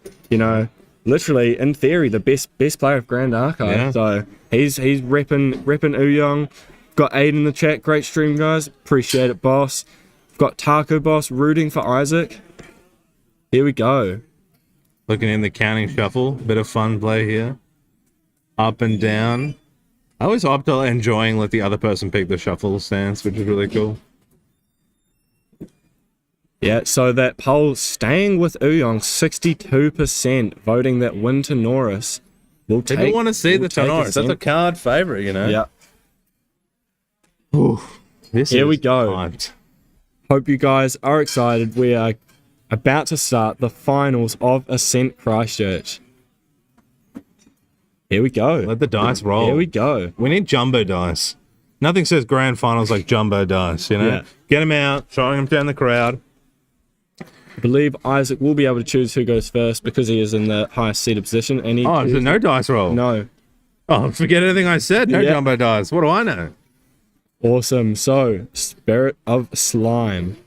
Literally, in theory, the best player of Grand Archive. Yeah. So he's repping Uyong. Got Aid in the chat. Great stream, guys. Appreciate it, boss. Got Taco Boss rooting for Isaac. Here we go. Looking in the counting shuffle. Bit of fun play here. Up and down. I always opt to enjoying let the other person pick the shuffle stance, which is really cool. Yeah, so that poll staying with Uyong, 62% voting that win to Norris. We'll take. People want to see the we'll take Tenoris. That's a Ascent. card favorite, Yeah. This Here is we go. hyped. Hope you guys are excited. We are about to start the finals of Ascent Christchurch. Here we go. Let the dice roll. Here we go. We need jumbo dice. Nothing says grand finals like jumbo dice, Yeah. Get them out, showing them down the crowd. I believe Isaac will be able to choose who goes first because he is in the highest seated position. And he Oh, so no dice roll? No. Oh, forget everything I said. No Yeah. jumbo dice. What do I know? Awesome. So, Spirit of Slime.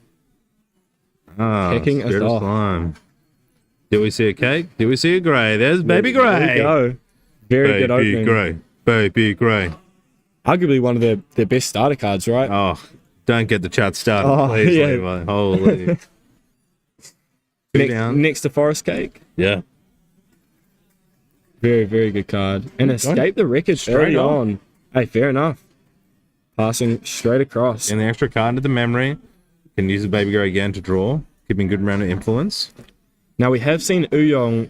Oh, Kicking us Spirit of off. Slime. Did we see a cake? Did we see a grey? There's Baby Grey. There we go. Very good Baby opening. Grey. Baby Grey. Arguably one of their best starter cards, right? Oh, don't get the chat started, Oh, please, yeah. Levi. Holy. Two down. Next to Forest Cake. Yeah. Very, very good card. And escape the wreckage Straight early on. on. Hey, fair enough. Passing straight across. And the extra card into the memory. Can use the Baby Grey again to draw. Keeping good amount of influence. Now, we have seen Uyong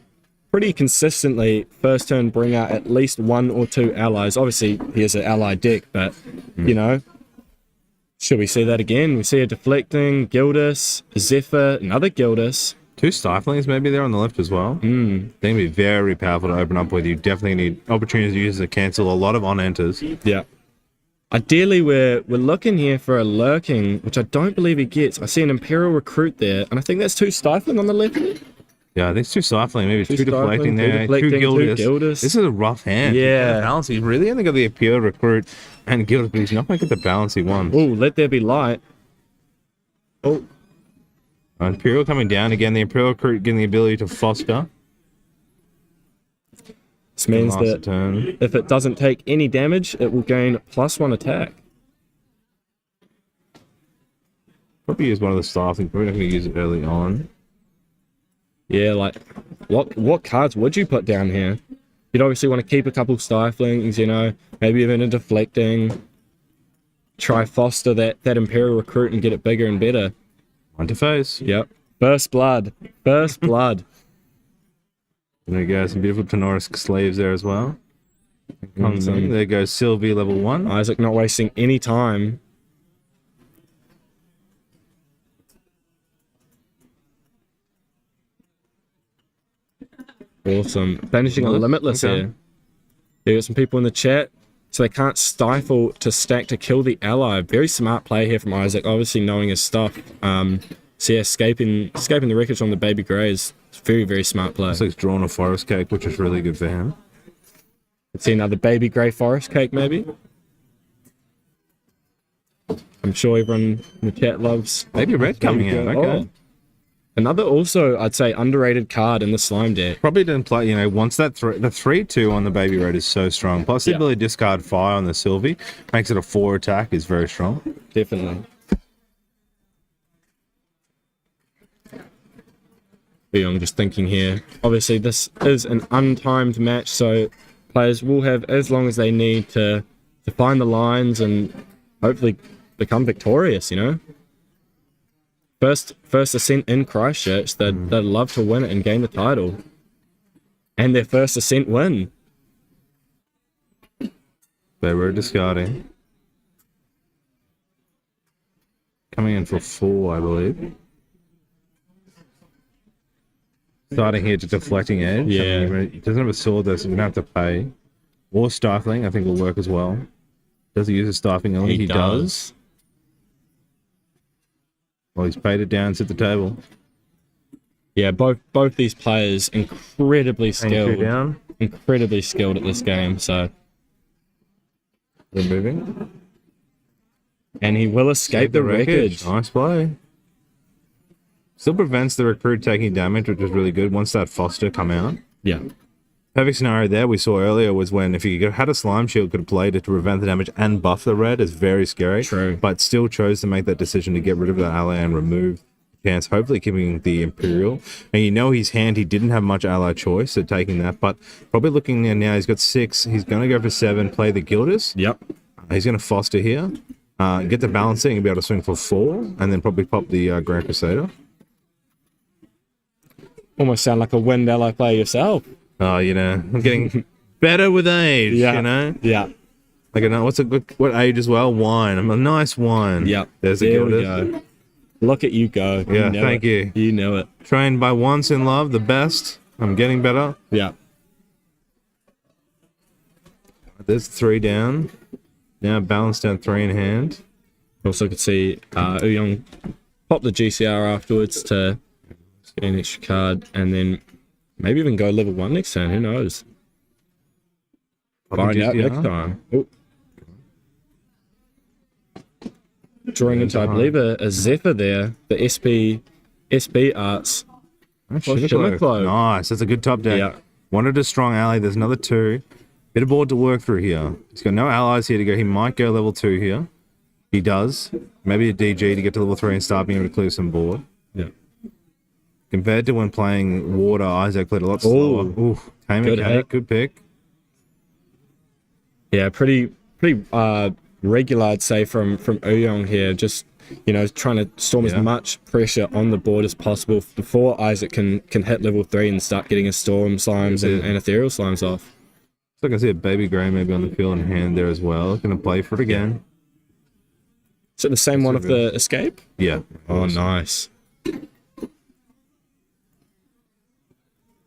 pretty consistently first turn bring out at least 1 or 2 allies. Obviously, he has an ally deck, but, should we see that again? We see a Deflecting, Gildas, Zephyr, another Gildas. 2 stiflings maybe there on the left as well. They can be very powerful to open up with. You definitely need opportunities to use to cancel a lot of on-enters. Yeah. Ideally, we're looking here for a lurking, which I don't believe he gets. I see an Imperial Recruit there, and I think that's 2 Stifling on the left. Yeah, I think it's 2 stifling, maybe 2 deflecting Stifling, there, 2 deflecting, 2 Gildas. Gildas. This is a rough hand. Yeah. Balance. He's really only got the Imperial Recruit and Gildas, but he's not going to get the balance he wants. Oh, let there be light. Oh, Imperial coming down again. The Imperial Recruit getting the ability to foster. this means Last that turn. if it doesn't take any damage, it will gain +1 attack. Probably use one of the stifling. Probably not going to use it early on. Yeah, like, what cards would you put down here? You'd obviously want to keep a couple Stiflings, you know, maybe even a deflecting. Try foster that Imperial Recruit and get it bigger and better. One to face. Yep. First blood. First blood. There you go. Some beautiful Tenoris slaves there as well. There goes Sylvie level 1. Isaac not wasting any time. Awesome. Banishing a Limitless Okay. here. You got some people in the chat. So they can't stifle to stack to kill the ally. Very smart play here from Isaac, obviously knowing his stuff. So yeah, escaping the wreckage on the Baby Grey is very, very smart play. Looks like he's drawn a Forest Cake, which is really good for him. Let's see another Baby Grey Forest Cake, maybe. I'm sure everyone in the chat loves Maybe red coming out. Grey. Okay. Oh. Another also, I'd say, underrated card in the Slime deck. Probably didn't play, you know, once that the 3/2 on the Baby Red is so strong. Plus the Yeah. ability to discard fire on the Sylvie makes it a 4 attack is very strong. Definitely. I'm just thinking here. Obviously, this is an untimed match, so players will have as long as they need to find the lines and hopefully become victorious, you know? First Ascent in Christchurch, they'd love to win it and gain the title. And their first Ascent win. They were discarding. Coming in for 4, I believe. Starting here to deflecting edge. Yeah. I mean, he doesn't have a sword though, so we're going to have to pay. Or stifling, I think will work as well. Does he use a stifling element? He does. Well, he's paid it down, sit the table. Yeah, both these players incredibly skilled. Down. Incredibly skilled at this game, so. Removing. And he will escape the wreckage. Nice play. Still prevents the recruit taking damage, which is really good once that Foster come out. Yeah. Perfect scenario there we saw earlier was when if you had a Slime Shield, could have played it to prevent the damage and buff the red. Is very scary. True. But still chose to make that decision to get rid of the ally and remove the chance, hopefully keeping the Imperial. And you know his hand, he didn't have much ally choice, so taking that. But probably looking there now, he's got 6. He's going to go for 7, play the Gildas. Yep. He's going to Foster here. Get the balancing and be able to swing for 4. And then probably pop the Grand Crusader. Almost sound like a wind ally player yourself. Oh, you know, I'm getting better with age, Yeah. you know? Yeah. Like, what age as well? Wine. I'm a nice wine. Yep. There's a There we Gildas. go. Look at you go. Yeah, know thank it. you. You know it. Trained by once in love, the best. I'm getting better. Yeah. There's 3 down. Now balanced down 3 in hand. Also could see Uyong pop the GCR afterwards to get an extra card and then maybe even go level 1 next turn. Who knows? Find out next time. Ooh. Drawing into, I believe, a Zephyr there. The SB Arts. Shimmer Cloak. Nice. That's a good top deck. Yeah. Wanted a strong ally. There's another 2. Bit of board to work through here. He's got no allies here to go. He might go level 2 here. He does. Maybe a DG to get to level 3 and start being able to clear some board. Yeah. Compared to when playing Water, Isaac played a lot slower. Ooh, tame Good mechanic, hit. good pick. Yeah, pretty regular, I'd say, from Uyong here. Just, you know, trying to storm as much pressure on the board as possible before Isaac can hit level 3 and start getting his Storm Slimes and Ethereal Slimes off. So I can see a Baby Grey maybe on the field in hand there as well. Gonna play for it again. Is it the same one of the Escape? Yeah. Oh, nice.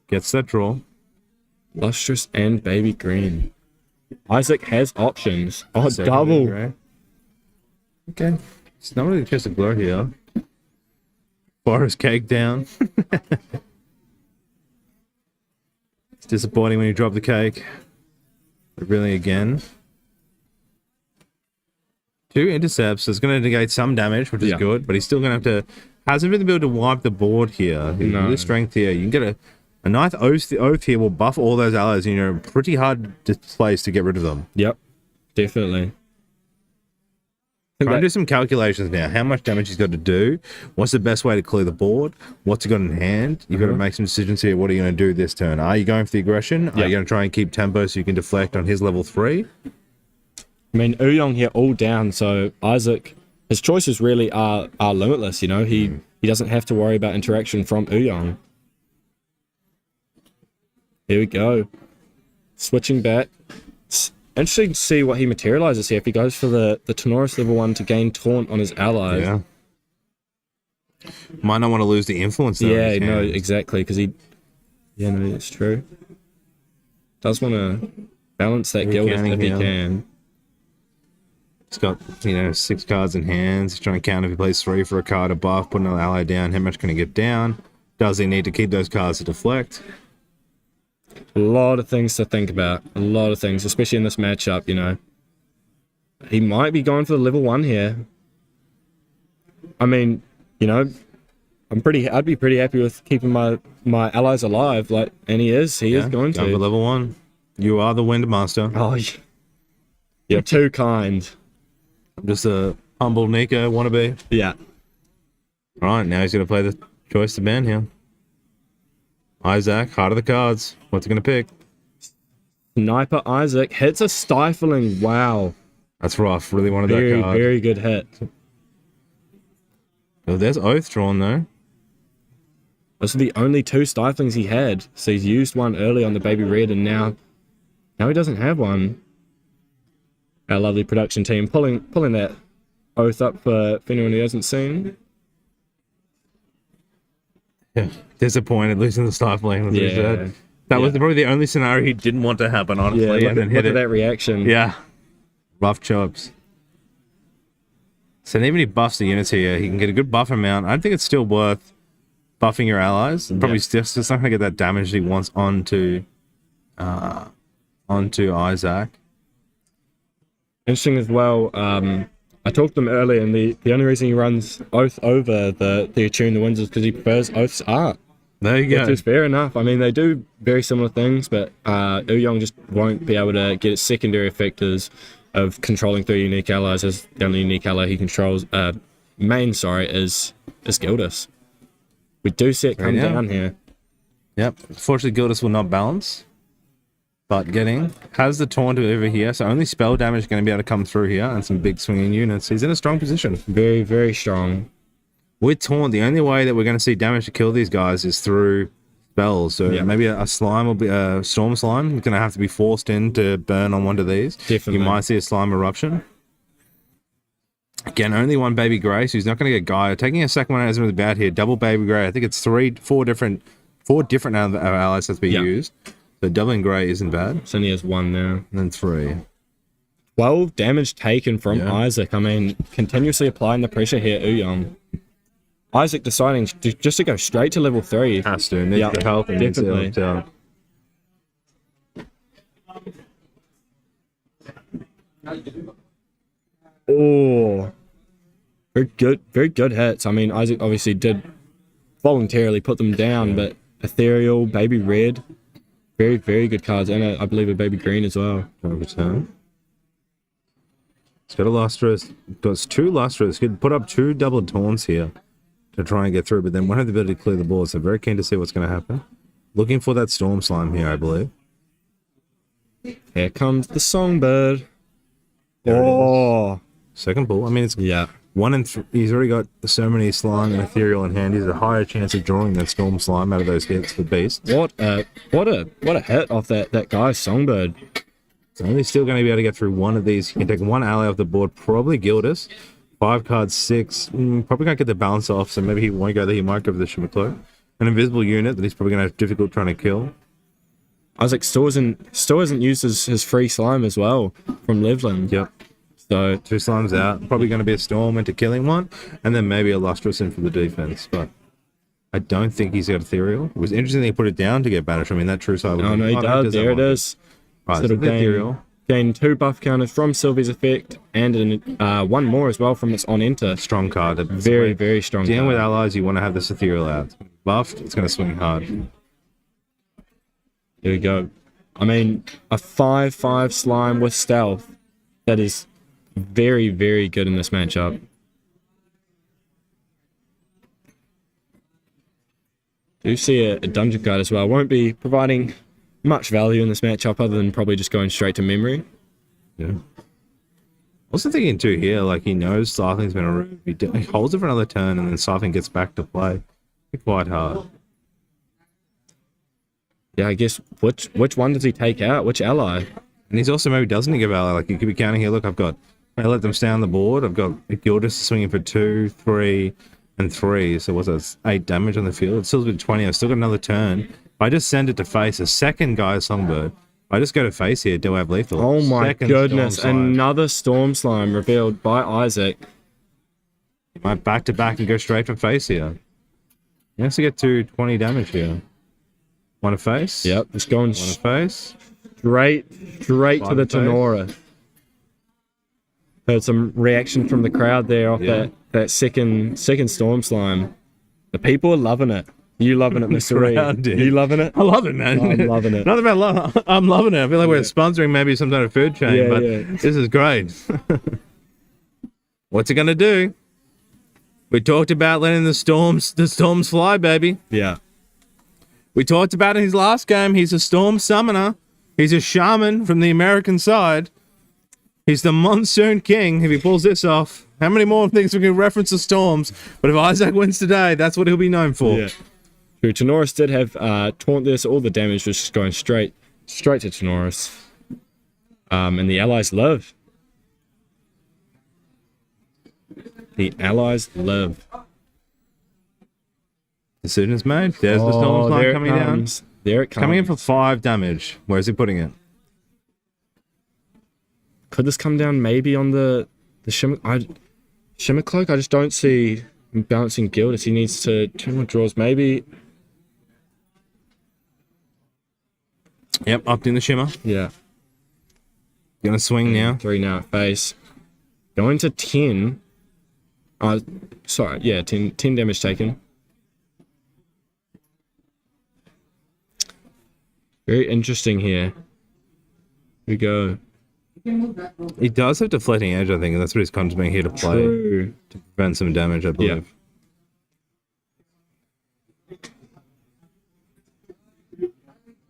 Gets that draw. Lustrous and Baby Green. Isaac has options. Oh, Second double. Gray. Okay. It's not really just a glow here. Forest cake down. It's disappointing when you drop the cake. But really, again. 2 intercepts, so it's going to negate some damage, which is good, but he's still going to have to... Hasn't really been able to wipe the board here. No. With strength here. You can get a nice oath here will buff all those allies, and you're in a pretty hard place to get rid of them. Yep, definitely. Trying to do some calculations now. How much damage he's got to do? What's the best way to clear the board? What's he got in hand? You've got to make some decisions here. What are you going to do this turn? Are you going for the aggression? Are you going to try and keep tempo so you can deflect on his level 3? I mean, Ouyang here all down, so Isaac, his choices really are limitless, you know? He doesn't have to worry about interaction from Ouyang. Here we go. Switching back. It's interesting to see what he materializes here. If he goes for the Tenoris level 1 to gain taunt on his allies. Yeah. Might not want to lose the influence though. Yeah, no, exactly, because he... Yeah, no, it's true. Does want to balance that guild if he can. He's got, 6 cards in hands. He's trying to count if he plays 3 for a card, a buff, put another ally down. How much can he get down? Does he need to keep those cards to deflect? A lot of things to think about. A lot of things, especially in this matchup, He might be going for the level 1 here. I mean, I'd be pretty happy with keeping my allies alive, and he is going to. For level 1. You are the Wind Master. Oh, you're too kind. I'm just a humble Nico wannabe. Yeah. Alright, now he's going to play the choice to ban here. Isaac, heart of the cards. What's he going to pick? Sniper Isaac hits a stifling. Wow. That's rough. Really wanted that card. Very good hit. Oh, there's Oath drawn though. Those are the only 2 stiflings he had. So he's used one early on the Baby Red, and now he doesn't have one. Our lovely production team pulling that Oath up for anyone who hasn't seen. Yeah, disappointed losing the stifling. That was probably the only scenario he didn't want to happen, honestly. Yeah, and then hit look at that reaction. Yeah, rough chops. So even if he buffs the units here, he can get a good buff amount. I think it's still worth buffing your allies. Probably still not going to get that damage that he wants onto Isaac. Interesting as well. I talked to him earlier, and the only reason he runs Oath over the Attune the Winds is because he prefers Oath's art. There you go. Which is fair enough. I mean, they do very similar things, but Ouyang just won't be able to get its secondary effectors of controlling 3 unique allies, as the only unique ally he controls, is Gildas. We do see it come down here. Yep. Unfortunately, Gildas will not balance. But has the taunt over here, so only spell damage is going to be able to come through here, and some big swinging units. He's in a strong position. Very, very strong. With taunt, the only way that we're going to see damage to kill these guys is through spells. So maybe a slime will be a storm slime. It's going to have to be forced in to burn on one of these. Definitely. You might see a slime eruption. Again, only one Baby Grey, so he's not going to get Gaia. Taking a second one isn't really bad here. Double Baby Grey. I think it's 4 different allies that be used. So doubling Grey isn't bad. So only has 1 now. And then 3. 12 damage taken from Isaac. I mean, continuously applying the pressure here, Ouyang. Isaac deciding just to go straight to level 3. Has to. Needs the health. Definitely. Oh. Very good hits. I mean, Isaac obviously did voluntarily put them down, but Ethereal, Baby Red, very, very good cards, and I believe a Baby Green as well. Overturn. It's got a Lustrous. Got 2 Lustrous. Could put up 2 double taunts here to try and get through, but then won't have the ability to clear the board, so very keen to see what's going to happen. Looking for that Storm Slime here, I believe. Here comes the Songbird. Oh! Second bull. I mean, it's 1 in 3. He's already got so many slime and ethereal in hand. He's a higher chance of drawing that storm slime out of those hits for beast. What a hit off that guy's Songbird. So only still going to be able to get through one of these. He can take 1 ally off the board, probably Gildas. 5 cards, 6. Probably can't get the balance off, so maybe he won't go there. He might go for the Shimmer Cloak. An invisible unit that he's probably going to have difficult trying to kill. Isaac still hasn't used his free slime as well from Levlin. Yep. So 2 slimes out. Probably going to be a Storm into killing one, and then maybe a Lustrous in for the defense. But I don't think he's got Ethereal. It was interesting that he put it down to get banished. I mean, that true side. no, he does. There it is. Right, Sort so of the Ethereal. gain 2 buff counters from Sylvie's effect, and one more as well from its on enter. Strong card. Very, very strong. Dealing with card. allies, you want to have this Ethereal out. Buffed, it's going to swing hard. Here we go. I mean, a 5/5 slime with stealth. That is very, very good in this matchup. Do see a dungeon guide as well. Won't be providing much value in this matchup other than probably just going straight to memory. Yeah. Also thinking too here, like he knows Cycling's been removed. He holds it for another turn, and then Cycling gets back to play. It's quite hard. Yeah, I guess which one does he take out? Which ally? And he's also maybe doesn't give ally. Like you could be counting here. Look, I let them stay on the board. I've got Gildus swinging for 2, 3, and 3. So what's that? 8 damage on the field. It's still been 20. I've still got another turn. If I just send it to face a second Gaia Songbird. If I just go to face here. Do I have lethal? Oh my Second goodness! Storm Slime. Another Storm Slime revealed by Isaac. You might back to back and go straight for face here. He has to get to 20 damage here. One to face. Yep, just going One to face. straight to the face. Tenora. Heard some reaction from the crowd there off that second Storm Slime. The people are loving it. You loving it, Mr. Crowd, Reed? dude. You loving it? I love it, man. I'm loving it. Not about love. I'm loving it. I feel like we're sponsoring maybe some kind of food chain, Yeah, but yeah. this is great. What's it gonna do? We talked about letting the storms fly, baby. Yeah. We talked about in his last game. He's a storm summoner. He's a shaman from the American side. He's the monsoon king. If he pulls this off, how many more things we can reference the storms? But if Isaac wins today, that's what he'll be known for. Yeah. True. Tenoris did have taunt this. All the damage was just going straight to Tenoris. And the allies live. The allies live. Decision's made. There's the storm slime there it coming down. comes. There it comes. Coming in for 5 damage. Where's he putting it? Could this come down maybe on the Shimmer Cloak? I just don't see him balancing Gildus. He needs to 2 more draws. Maybe. Yep, upped in the shimmer. Yeah. Gonna swing now. 3 now at face. Going to 10. Sorry, yeah, 10 damage taken. Very interesting here. Here we go. He does have deflecting edge, I think, and that's what he's contemplating here to play. True. To prevent some damage, I believe. I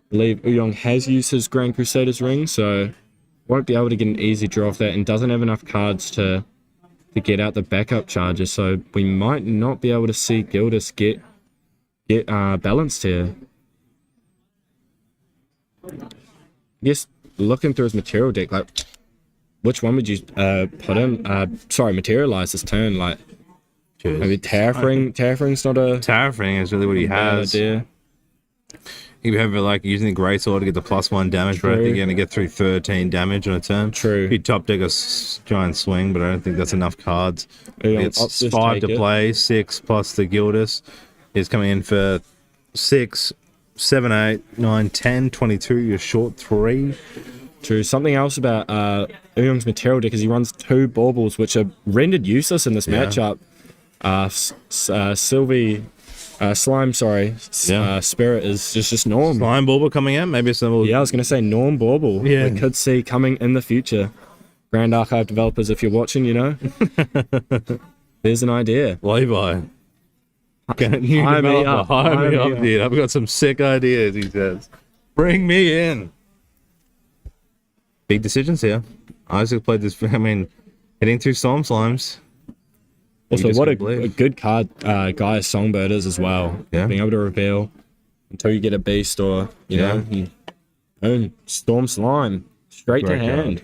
believe Uyong has used his Grand Crusader's ring, so won't be able to get an easy draw off that, and doesn't have enough cards to get out the backup charges, so we might not be able to see Gildus get balanced here. Yes, looking through his material deck, like which one would you put him? Materialize this turn, like Cheers. maybe Terraforming's not a Terraforming is really what he bad has. idea. You have like using the Grey Sword to get the +1 damage, but I think you're gonna get through 13 damage on a turn. True. He'd top deck a giant swing, but I don't think that's enough cards. It's Optus 5 to take it. play, 6 plus the Gildus. He's coming in for 6, 7, 8, 9, 10, 22. You're short 3. True. Something else about Uyong's material deck is he runs 2 baubles, which are rendered useless in this matchup. Slime, Spirit is just Norm. Slime Bauble coming out. Maybe some. Yeah, I was going to say Norm Bauble. Yeah. We could see coming in the future. Grand Archive developers, if you're watching, you know. There's an idea. Levi. New Hire me developer, up. hire Hire me me up, up. dude. I've got some sick ideas, he says. Bring me in. Big decisions here. Isaac played this, I mean, hitting through Storm Slimes. Also, just what a gotta believe. good card Gaia's Songbird is as well. Yeah. Being able to reveal until you get a beast or, you know, you own Storm Slime straight Great to hand.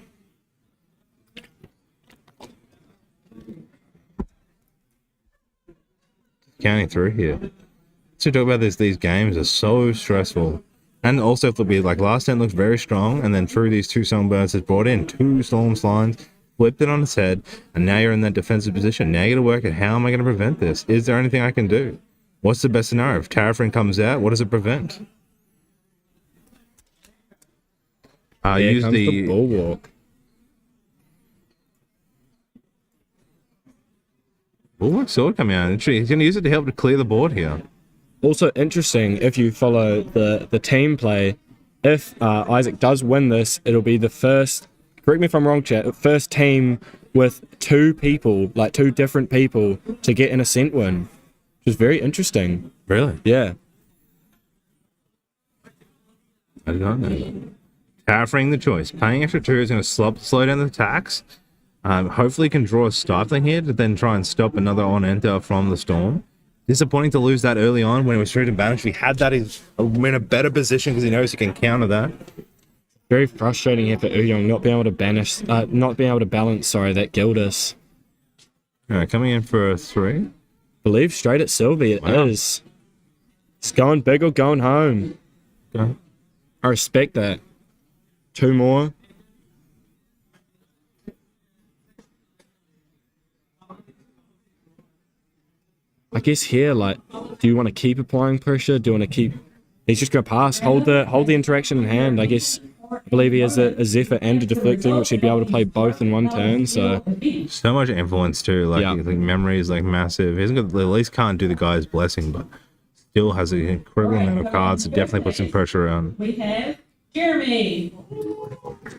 Counting through here. So talk about this, these games are so stressful. And also, if it'll be like last turn looks very strong, and then through these 2 Sunbursts has brought in 2 Storm Slimes, flipped it on its head, and now you're in that defensive position. Now you gotta work at how am I gonna prevent this? Is there anything I can do? What's the best scenario? If Terrafring comes out, what does it prevent? Here comes the Bulwark. Bulwark Sword coming out. He's gonna use it to help to clear the board here. Also interesting, if you follow the team play, if Isaac does win this, it'll be the first, correct me if I'm wrong, chat, first team with 2 people, like 2 different people, to get an Ascent win, which is very interesting. Really? Yeah. I don't know. Terrafring the choice. Paying extra 2 is going to slow down the attacks. Hopefully can draw a stifling here to then try and stop another on-enter from the Storm. Disappointing to lose that early on when it was straight and banished. If he had that, he's in a better position because he knows he can counter that. Very frustrating here for Uyong not being able to banish, not being able to balance, that Gildas. Alright, coming in for a 3. Believe straight at Sylvie, it is. It's going big or going home. Okay. I respect that. 2 more. I guess here, do you want to keep applying pressure? Do you want to keep... He's just going to pass. Hold the interaction in hand. I guess, I believe he has a Zephyr and a Deflecting, which he'd be able to play both in one turn, so... So much influence too. I think memory is massive. He hasn't got, at least can't do the guy's blessing, but still has an incredible amount of cards to definitely put some pressure on. We have Jeremy.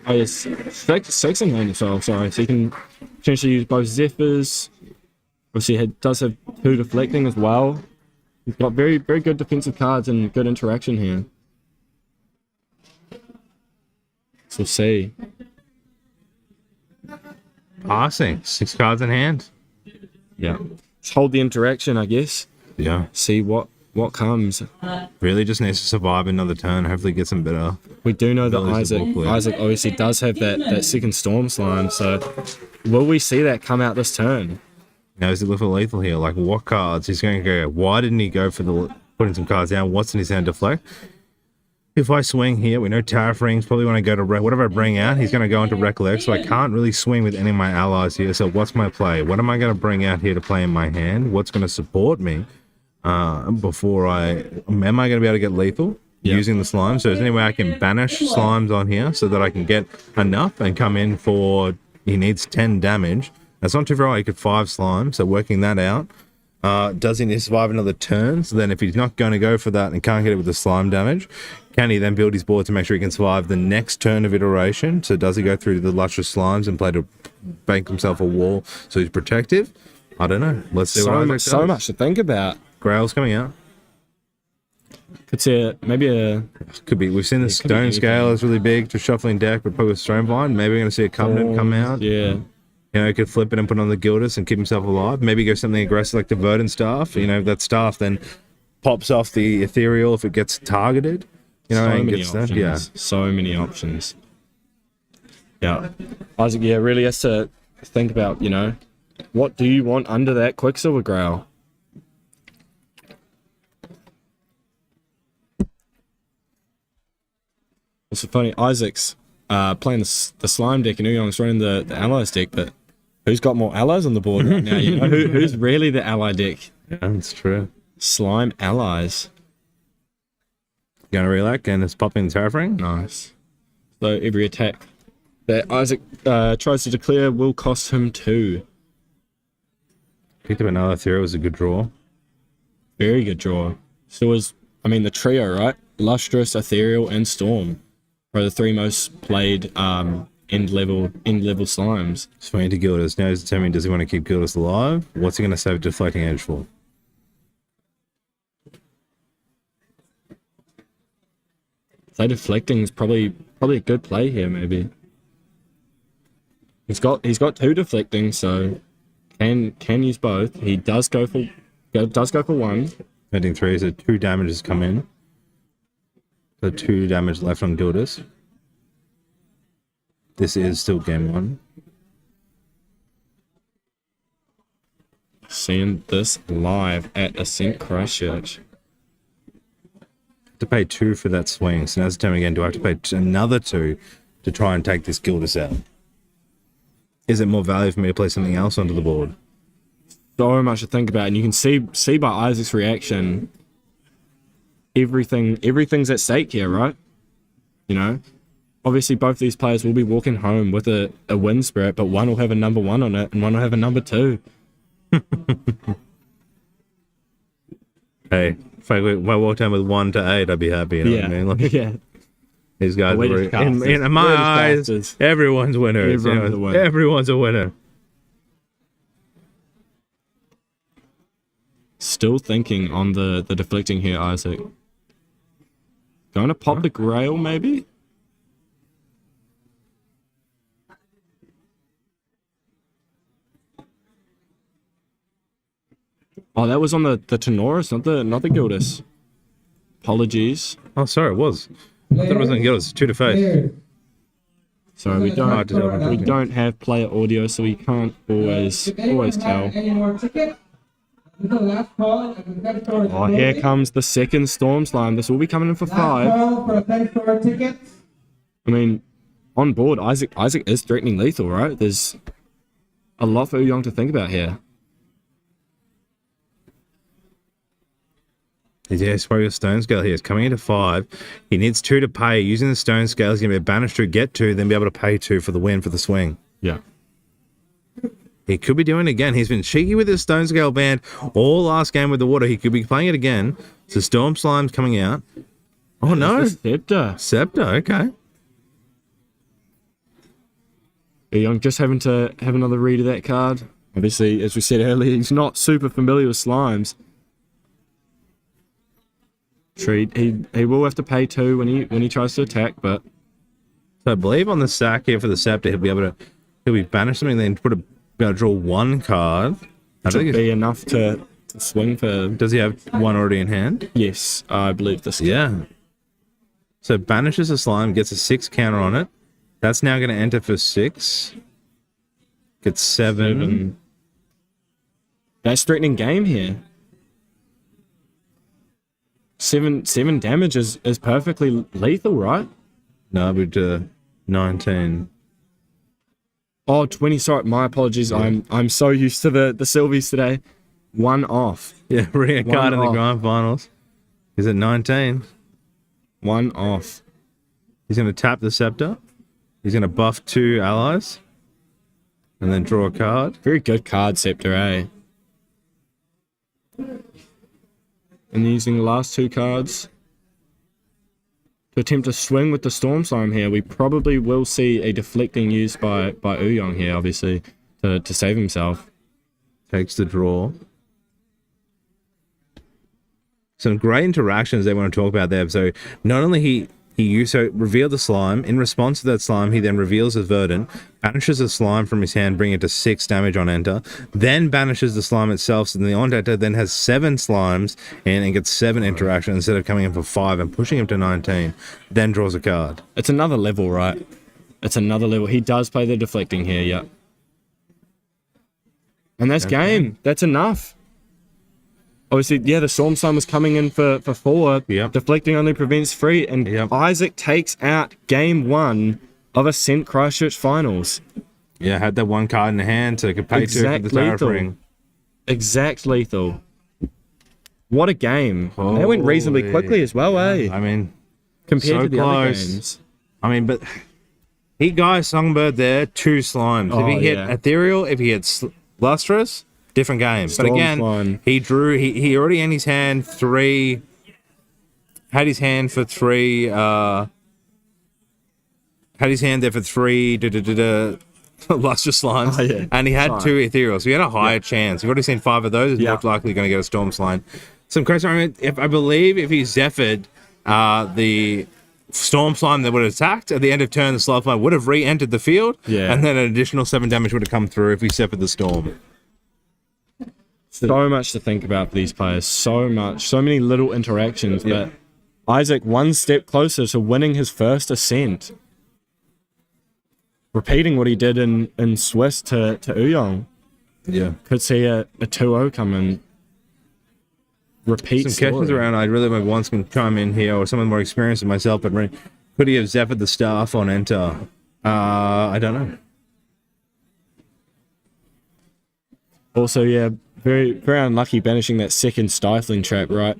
Oh, yes. Six in hand as well, sorry. So you can potentially use both Zephyrs. Obviously, he does have 2 Deflecting as well. He's got very, very good defensive cards and good interaction here. So we'll see. Passing. 6 cards in hand. Yeah. Just hold the interaction, I guess. Yeah. See what comes. Really just needs to survive another turn. Hopefully get some better. We do know that abilities to ball clear. Isaac obviously does have that second Storm Slime, so will we see that come out this turn? Now is he looking for lethal here? What cards he's going to go? Why didn't he go for putting some cards down? What's in his hand? Deflect. If I swing here, we know Terrafring's probably want to go to whatever I bring out, he's going to go into Recollect, so I can't really swing with any of my allies here. So what's my play? What am I going to bring out here to play in my hand? What's going to support me before am I going to be able to get lethal using the slime? So is there any way I can banish slimes on here so that I can get enough and come in for, he needs 10 damage. That's not too far. He could 5 slime, so working that out. Does he need to survive another turn? So then if he's not going to go for that and can't get it with the slime damage, can he then build his board to make sure he can survive the next turn of iteration? So does he go through the lustrous slimes and play to bank himself a wall so he's protective? I don't know. Let's see what Isaac does. So much to think about. Grail's coming out. Could see Could be. We've seen the Stone Scale is really big to shuffling deck, but probably with Stoneblind. Maybe we're going to see a Covenant come out. Yeah. He could flip it and put it on the Gildas and keep himself alive. Maybe go something aggressive like the Verdant Staff. That staff then pops off the Ethereal if it gets targeted. So many options. Yeah. So many options. Yeah. Isaac, really has to think about, what do you want under that Quicksilver Grail? It's funny, Isaac's playing the slime deck and Uyong's running the allies deck, but who's got more allies on the board right now? Who's really the ally deck? Yeah, that's true. Slime allies. Gonna relax and it's popping Terrafring. Nice. So every attack that Isaac tries to declare will cost him 2. Picked up another Ethereal, was a good draw. Very good draw. So was, the trio, right? Lustrous, Ethereal, and Storm are the 3 most played end level slimes. Swinging to Gildas. Now he's determining, does he want to keep Gildas alive? What's he going to save Deflecting Edge for? So Deflecting is probably a good play here, maybe. He's got 2 Deflecting, so can use both. He does go for 1. Ending 3, so 2 damages come in. So 2 damage left on Gildas. This is still game 1. Seeing this live at Ascent Christchurch. to pay 2 for that swing. So now's the time again. Do I have to pay another 2 to try and take this Gildas out? Is it more value for me to play something else onto the board? So much to think about, and you can see by Isaac's reaction, everything's at stake here, right? You know, obviously both these players will be walking home with a win spirit, but one will have a number 1 on it, and one will have a number 2. Hey, if I walked down with 1 to 8, I'd be happy. You know what I mean? Like, yeah. these guys, We're were, just casters. in my We're just eyes, casters. everyone's winners. Everyone's a winner. Everyone's a winner. Still thinking on the deflecting here, Isaac. Going to pop the grail, maybe? Oh, that was on the Tenoris, not the Gildas. Apologies. Oh, sorry, it was. I thought it was on Gildas. 2 to face. Players. Sorry, we don't have player audio, so we can't always tell. Any more tickets? This is the last call. Oh, here comes the second Storm Slime. This will be coming in for 5. Last call for $10 tickets. I mean, on board, Isaac is threatening lethal, right? There's a lot for Young to think about here. Yes, probably a stone scale here. It's coming into 5. He needs 2 to pay. Using the stone scale, he's going to be banished to get 2, then be able to pay 2 for the win for the swing. Yeah. He could be doing it again. He's been cheeky with his stone scale band all last game with the water. He could be playing it again. So Storm Slime's coming out. Oh no. Scepter. Scepter, okay. Young just having to have another read of that card. Obviously, as we said earlier, he's not super familiar with slimes. Treat. He will have to pay 2 when he tries to attack, but So I believe on the stack here for the Scepter, he'll be banished something, then be able to draw 1 card. should be enough to swing for. Does he have 1 already in hand? Yes, I believe this. Yeah. So banishes a slime, gets a 6 counter on it. That's now going to enter for 6. Gets 7. That's threatening game here. 7 damage is perfectly lethal, right? No, but 19. Oh, 20. Sorry, my apologies. Yeah. I'm so used to the Sylvies today. 1 off. Yeah, bring a card in the off. grand finals. He's at 19. 1 off. He's going to tap the Scepter. He's going to buff 2 allies. And then draw a card. Very good card, Scepter, eh? And using the last 2 cards to attempt to swing with the Storm Slime here. We probably will see a deflecting used by Ouyang here, obviously, to save himself. Takes the draw. Some great interactions they want to talk about there. So not only he revealed the slime. In response to that slime, he then reveals his Verdant, banishes the slime from his hand, bringing it to 6 damage on enter, then banishes the slime itself, so the on enter then has 7 slimes and gets 7 interaction instead of coming in for 5 and pushing him to 19, then draws a card. It's another level, right? It's another level. He does play the deflecting here, yeah. And that's game. That's enough. Obviously, yeah, the Storm Slime was coming in for 4. Yep. Deflecting only prevents 3. And Isaac takes out game 1 of Ascent Christchurch finals. Yeah, had that 1 card in the hand to pay 2 for the Tariff Ring. Exact lethal. What a game. That went reasonably quickly as well, eh? I mean, compared so to the close. other games. I mean, but he guys Songbird there, 2 slimes. If he hit Ethereal, if he hit Lustrous, different game. Storm but again, Slime. he already in his hand 3. Had his hand for 3. Had his hand there for 3. Lustrous slimes, and he had 2 ethereals, so he had a higher chance. You've already seen 5 of those. He's most likely going to get a Storm Slime. Some crazy. I mean, I believe if he Zephyred the Storm Slime that would have attacked at the end of turn, the Slime would have re-entered the field, and then an additional 7 damage would have come through if he Zephyred the Storm. So much to think about for these players. So much. So many little interactions. But Isaac 1 step closer to winning his first Ascent. Repeating what he did in Swiss to Ouyang. Yeah. Could see a 2-0 come in. repeat Some questions story. around. I really hope once can chime in here, or someone more experienced than myself. But could he have Zephyred the staff on enter? I don't know. Also, yeah, very very unlucky banishing that second stifling trap, right?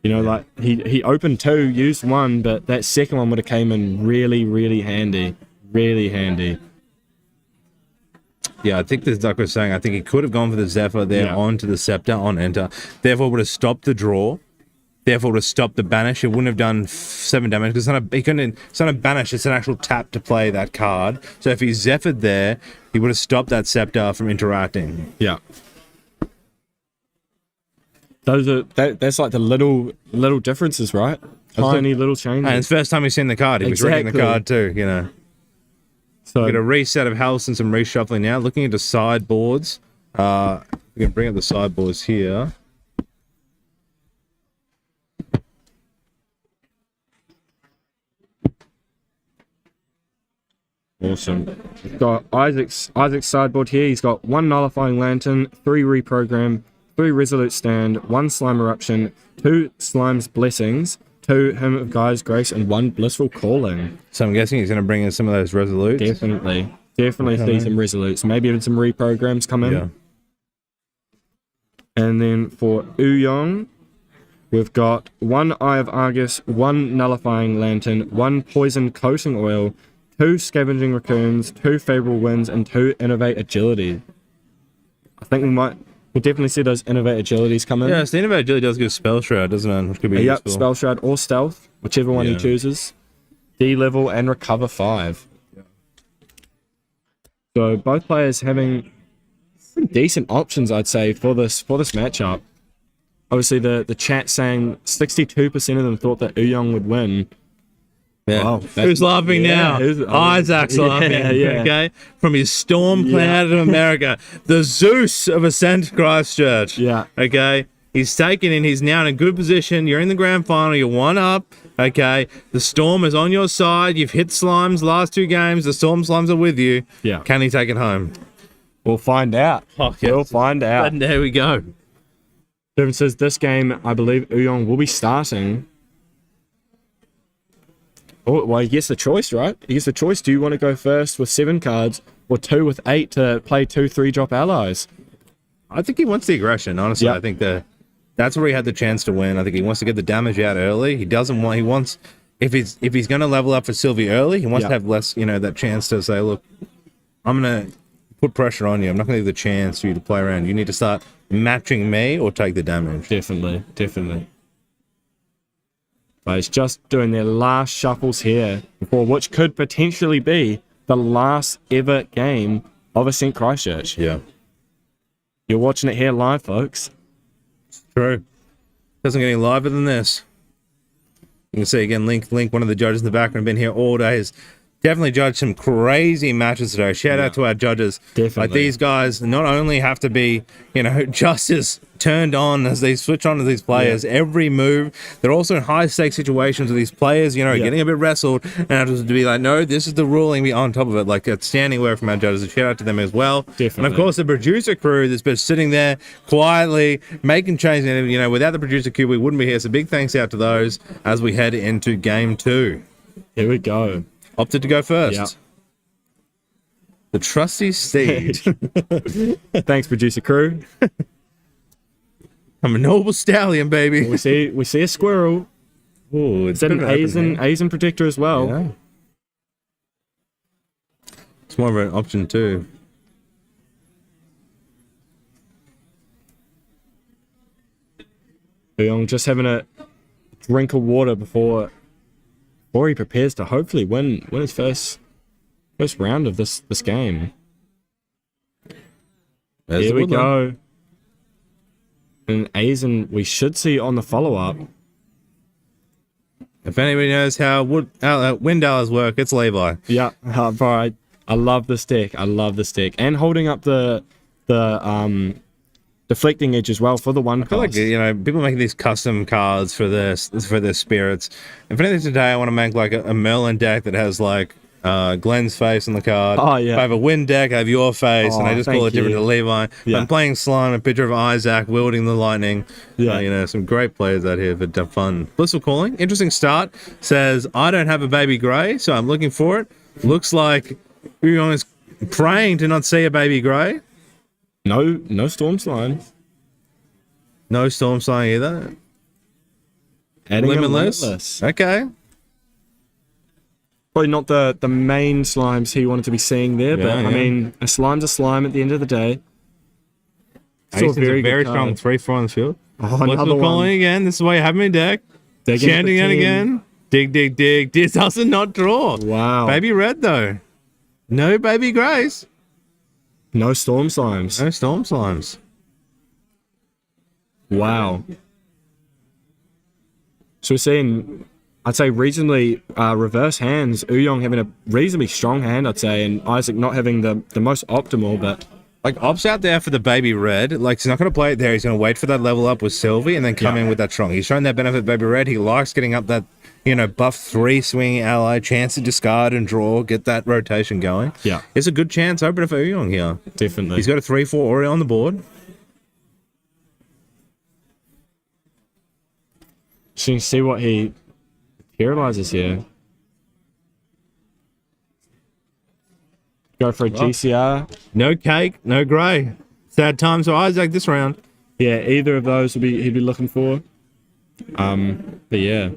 You know, like he opened 2, used 1, but that second one would have came in really, really handy. Really handy. Yeah, I think this Duck was saying, I think he could have gone for the Zephyr there onto the Scepter on enter. Therefore, would have stopped the draw. Therefore, would have stopped the banish. It wouldn't have done 7 damage because it's not a banish, it's an actual tap to play that card. So if he Zephyred there, he would have stopped that Scepter from interacting. Yeah. That's like the little differences, right? Tiny little changes. And it's the first time he's seen the card. He was reading the card too, you know. So Get a reset of health and some reshuffling now. Looking into sideboards. We can bring up the sideboards here. awesome. We've got Isaac's sideboard here. He's got 1 Nullifying Lantern, 3 Reprogram, 3 Resolute Stand, 1 Slime Eruption, 2 Slime's Blessings, 2 Hymn of Gaia's Grace, and 1 Blissful Calling. So I'm guessing he's going to bring in some of those resolutes. Definitely see some Resolutes. Maybe even some Reprograms come in. Yeah. And then for Uyong, we've got 1 Eye of Argus, 1 Nullifying Lantern, 1 Poison Coating Oil, 2 Scavenging Raccoons, 2 Favorable Winds, and 2 Innovate Agility. I think we'll definitely see those Innovate Agilities come in. Yeah, so the Innovate Agility does give Spell Shroud, doesn't it? Which could be Yep, useful. Spell Shroud or Stealth, whichever one he chooses. D-level and Recover 5. So both players having pretty decent options, I'd say, for this matchup. Obviously, the chat saying 62% of them thought that Uyong would win. Yeah. Wow, Who's laughing now? Isaac's laughing. yeah. Okay, from his storm cloud of America, the Zeus of Ascent Christchurch. Yeah. Okay, he's taken in. He's now in a good position. You're in the grand final. You're 1 up. Okay, the storm is on your side. You've hit Slimes last 2 games. The storm Slimes are with you. Yeah. Can he take it home? We'll find out. We'll find out. And there we go. Difference is this game, I believe Uyong will be starting. Oh, well, he gets the choice, right? He gets the choice. Do you want to go first with 7 cards or 2 with 8 to play 2 3-drop allies? I think he wants the aggression. Honestly, Yep. I think that's where he had the chance to win. I think he wants to get the damage out early. He wants if he's going to level up for Sylvie early, he wants to have less, that chance to say, look, I'm going to put pressure on you. I'm not going to give the chance for you to play around. You need to start matching me or take the damage. Definitely. But it's just doing their last shuffles here before which could potentially be the last ever game of Ascent Christchurch. Yeah. You're watching it here live, folks. True. Doesn't get any liver than this. You can see again, Link, one of the judges in the background, been here all day, has definitely judged some crazy matches today. Shout out to our judges. Definitely. Like, these guys not only have to be, just as turned on as they switch on to these players every move, they're also in high stakes situations with these players, getting a bit wrestled, and have to be like, no, this is the ruling, be on top of it. Like, outstanding work from our judges. A shout out to them as well. Definitely. And of course, the producer crew that's been sitting there quietly making changes. And, without the producer crew, we wouldn't be here. So big thanks out to those as we head into game 2. Here we go. Opted to go first. Yep. The trusty steed. Thanks, producer crew. I'm a noble stallion, baby. We see a squirrel. Oh, It's an Asian protector as well. Yeah. It's more of an option too. Uyong just having a drink of water before he prepares to hopefully win his first round of this game. Here we go. And Aizen, we should see on the follow-up. If anybody knows how wind hours work, it's Levi. Yeah, bro, I love this deck. And holding up the deflecting edge as well for the 1 I feel like, people making these custom cards for their spirits. If anything today, I want to make like a Merlin deck that has like Glenn's face on the card. Oh, yeah. If I have a wind deck, I have your face, and I Oh, just call it thank different you. to Levi. If Yeah. I'm playing Slime, a picture of Isaac wielding the lightning. Yeah. You know, some great players out here for fun. Blissful Calling, interesting start. Says, I don't have a baby grey, so I'm looking for it. Looks like Uyong is praying to not see a baby grey. No Storm Slime. No Storm Slime either. Adding a Limitless. Limitless. Okay. Probably not the main slimes he wanted to be seeing there, but Yeah, I yeah. mean, a slime's a slime at the end of the day. Still Ace is a very good strong card. 3-4 on the field. Oh, Blissful another Calling one. again. This is why you have me deck. Digging Chanting for it 10. again. Dig, dig, dig. This doesn't not draw. Wow. Baby red though. No baby greys. No Storm Slimes. No storm slimes. Wow. So we're seeing, I'd say, reasonably reverse hands. Uyong having a reasonably strong hand, I'd say, and Isaac not having the most optimal, but Like Op's out there for the baby red. Like he's not going to play it there. He's going to wait for that level up with Sylvie and then come in with that strong. He's shown that benefit baby red. He likes getting up that, you know, buff 3 swinging ally, chance to discard and draw, get that rotation going. Yeah. It's a good chance opener for Uyong here. definitely. He's got a 3-4 Ori on the board. So you can see what he paralyzes here. Go for a GCR. No cake, no grey. Sad times for Isaac this round. Yeah, either of those he'd be looking for. But yeah.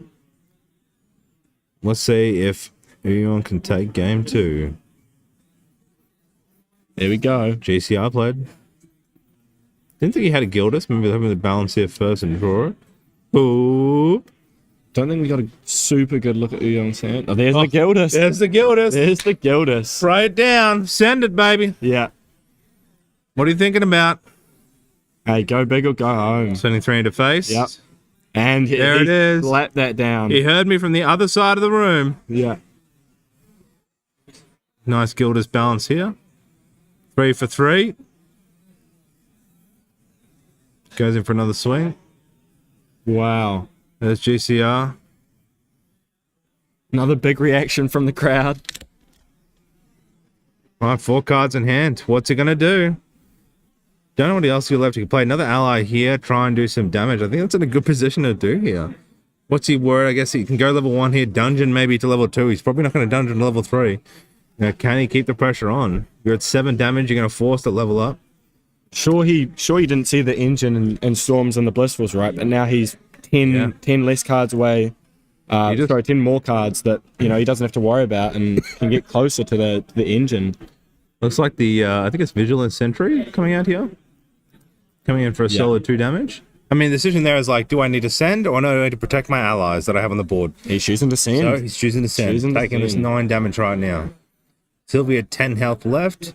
Let's see if Uyong can take game 2. There we go. GCR played. Didn't think he had a Gildas. Maybe they're having the balance here first and draw it. Boop. Don't think we got a super good look at Uyong's hand. Oh, there's the Gildas. There's the Gildas. There's the Gildas. Write it down. Send it, baby. Yeah. What are you thinking about? Hey, go big or go home. Sending 3 into face. Yep. And There he it is. slapped that down. He heard me from the other side of the room. Yeah. Nice Gildas balance here. 3 for 3. Goes in for another swing. Wow. There's GCR. Another big reaction from the crowd. All right, 4 cards in hand. What's he going to do? Don't know what else he left. He can play another ally here, try and do some damage. I think that's in a good position to do here. What's he worried? I guess he can go level 1 here, dungeon maybe to level 2. He's probably not going to dungeon to level 3. Now, can he keep the pressure on? You're at 7 damage. You're going to force to level up. Sure he didn't see the engine and storms and the blissfuls, right? But now he's 10 less cards away. 10 more cards that, you know, he doesn't have to worry about and can get closer to the engine. Looks like the, I think it's Vigilant Sentry coming out here. Coming in for a solid 2 damage. I mean, the decision there is like, do I need to send or no, I need to protect my allies that I have on the board? He's choosing to send. So he's choosing to send. Choosing to Taking this send. 9 damage right now. Sylvie had 10 health left.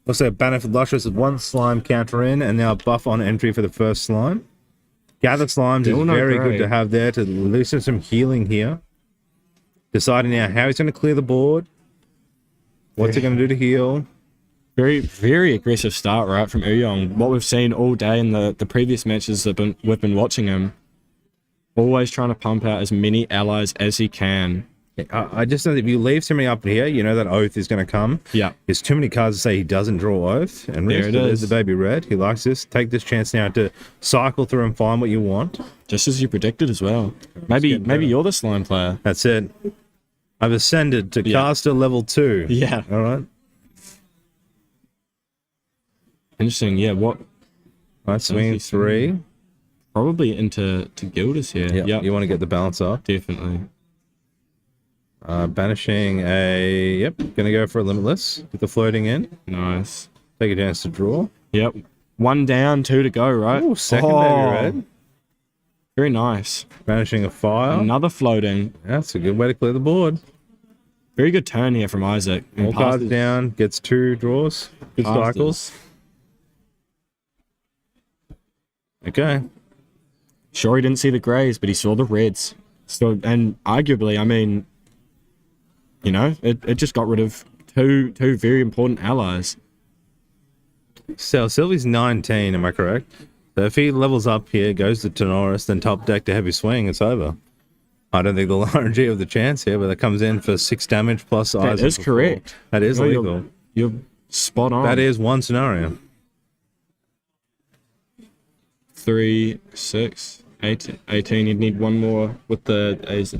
Also, Benefit Luscious with 1 slime counter in, and now buff on entry for the first slime. Gather Slimes Still is not very great. good to have there to loosen some healing here. Deciding now how he's going to clear the board. What's he going to do to heal? Very, very aggressive start, right, from Uyong. What we've seen all day in the previous matches that we've been watching him. Always trying to pump out as many allies as he can. I just know that if you leave somebody up here, you know that Oath is going to come. Yeah. There's too many cards to say he doesn't draw Oath. And There it there's is. the baby red. He likes this. Take this chance now to cycle through and find what you want. Just as you predicted as well. Maybe you're the slime player. That's it. I've ascended to caster level 2. Yeah. All right. Interesting. Yeah. What? Right, swing he's 3. Probably into Gildas here. Yeah. Yep. You want to get the balance up. Definitely. Banishing a... Yep. Going to go for a Limitless with the floating in. Nice. Take a chance to draw. Yep. 1 down, 2 to go, right? Ooh, second baby red. Very nice. Banishing a fire. Another floating. That's a good way to clear the board. Very good turn here from Isaac. And All cards passes- down. Gets 2 draws. Good passes. cycles. Okay. Sure, he didn't see the greys, but he saw the reds. So, and arguably, I mean, you know, it just got rid of two very important allies. So Sylvie's 19, am I correct? So if he levels up here, goes to Tenoris, then top deck to heavy swing, it's over. I don't think the Lion G have the chance here, but that comes in for 6 damage plus eyes. That is correct. That is No, lethal. You're spot on. That is one scenario. 3, 6, 8, 18. You'd need one more with the A's.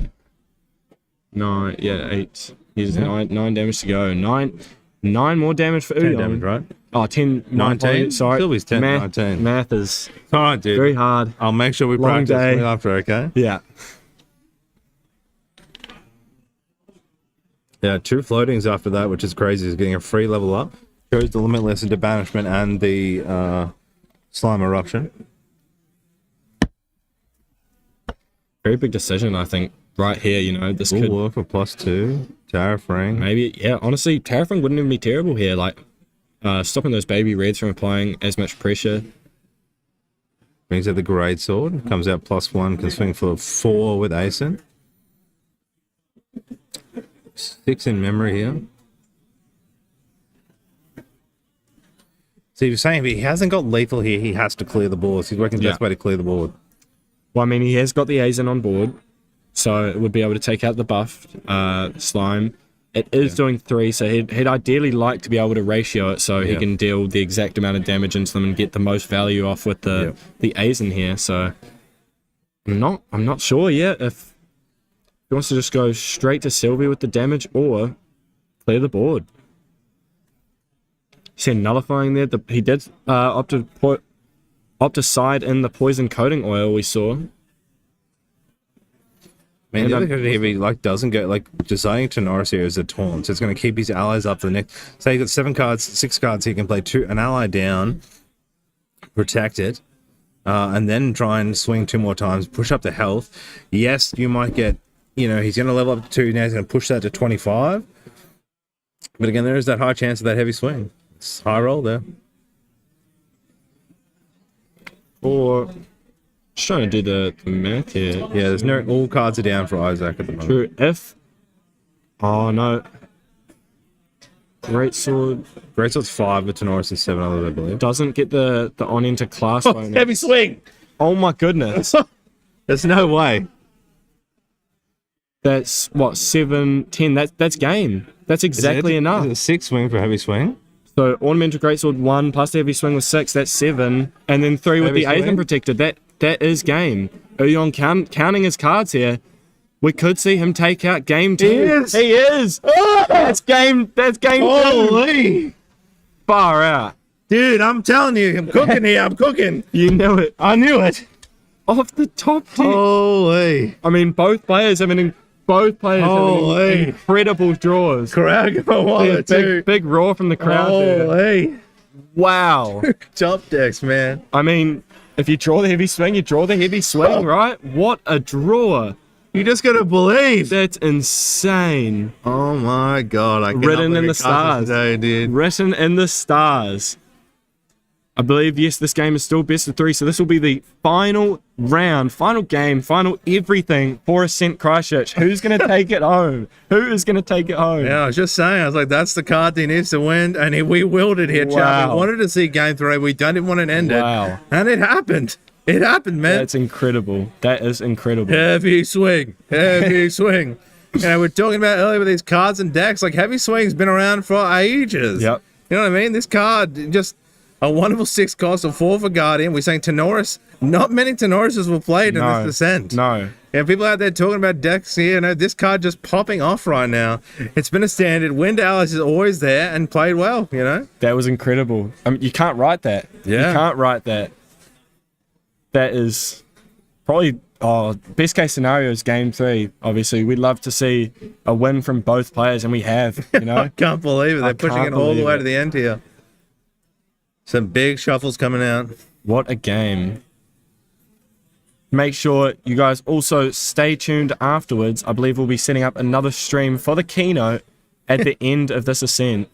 9, yeah, 8. He's 9 damage to go. 9 more damage for 10 Uyong. damage, right? Oh, 10. 19? Sorry. Sylvie's 10, 19. Math is All right, dude. very hard. I'll make sure we Long practice day. after, okay? Yeah. Yeah, 2 floatings after that, which is crazy. He's getting a free level up. Chose the Limitless into Banishment and the Slime Eruption. Very big decision, I think. Right here, you know, this Full could work for +2. Terrafrang. maybe, yeah, honestly, Terrafrang wouldn't even be terrible here. Like, stopping those baby reds from applying as much pressure. Brings out the Great Sword. Comes out +1. Can swing for 4 with Ascent. 6 in memory here. So you're saying if he hasn't got lethal here, he has to clear the board. So he's working the best way to clear the board. Well, I mean, he has got the Azen on board, so it would be able to take out the buffed slime. It is doing 3, so he'd ideally like to be able to ratio it so he can deal the exact amount of damage into them and get the most value off with the Azen here. So I'm not sure yet if he wants to just go straight to Sylvie with the damage or clear the board. See nullifying there. He did opt to side in the poison coating oil we saw. Man, the other thing if he doesn't get designing to Norris here is a taunt, so it's going to keep his allies up for the next. Say he's got 7 cards, 6 cards, he can play an ally down, protect it, and then try and swing 2 more times, push up the health. Yes, you might get, he's going to level up to 2, now he's going to push that to 25. But again, there is that high chance of that heavy swing. It's high roll there. Or just trying to do the math here. Yeah, there's no all cards are down for Isaac at the moment. True. Oh no. Great Sword Greatsword's 5, but Tenoris is 7 others, I believe. doesn't get the on into class bonus. Heavy swing! Oh my goodness. There's no way. That's what, 7, 10. That's game. That's exactly enough. Is it a 6 swing for heavy swing? So Ornamental Greatsword 1 plus the heavy swing was 6. That's 7, and then 3 with Heavy the Aether swing? Protector. That is game. Uyong counting his cards here. We could see him take out game 2. He is. That's game 2. Holy! Far out. Dude, I'm telling you, I'm cooking here. I'm cooking. You knew it. I knew it. Off the top 10. Holy. I mean, both players have incredible draws. Crowd go on Big roar from the crowd there. Holy. Wow. Top decks, man. I mean, if you draw the heavy swing, you draw the heavy swing, right? What a draw. You just gotta believe. That's insane. Oh my god. I Written in the stars. Today, dude. Written in the stars. I believe, yes, this game is still best of 3, so this will be the final round, final game, final everything for Ascent Christchurch. Who's going to take it home? Who is going to take it home? Yeah, I was just saying, I was like, that's the card he needs to win, and we willed it here, Chad. We wanted to see game 3. We didn't want to end it. And it happened. It happened, man. That's incredible. That is incredible. Heavy swing. Heavy swing. We're talking about earlier with these cards and decks, like heavy swing's been around for ages. Yep. You know what I mean? This card, just a wonderful 6 cost of 4 for Guardian. We're saying Tenoris. Not many Tenorises were played in this descent. No. Yeah, people out there talking about decks here. This card just popping off right now. It's been a standard. Wind Alice is always there and played well, That was incredible. I mean, you can't write that. Yeah. You can't write that. That is probably, best case scenario is game 3. Obviously, we'd love to see a win from both players, and we have, I can't believe it. They're pushing it all the way to the end here. Some big shuffles coming out. What a game. Make sure you guys also stay tuned afterwards. I believe we'll be setting up another stream for the keynote at the end of this Ascent.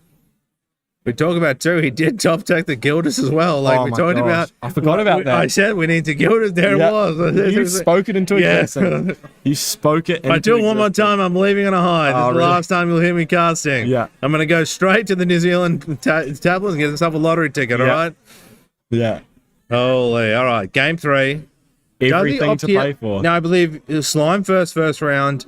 We talk about too, he did top tech the Gildus as well. Like we talked about. I forgot about that. I said we need to Gildus. There it was. You spoke it into existence. You spoke it into I do it one more time. I'm leaving on a high. This is the really? last time you'll hear me casting. Yeah. I'm going to go straight to the New Zealand tablets and get myself a lottery ticket, all right? Yeah. Holy. All right. Game 3. everything to play for. Now, I believe it was Slime first round.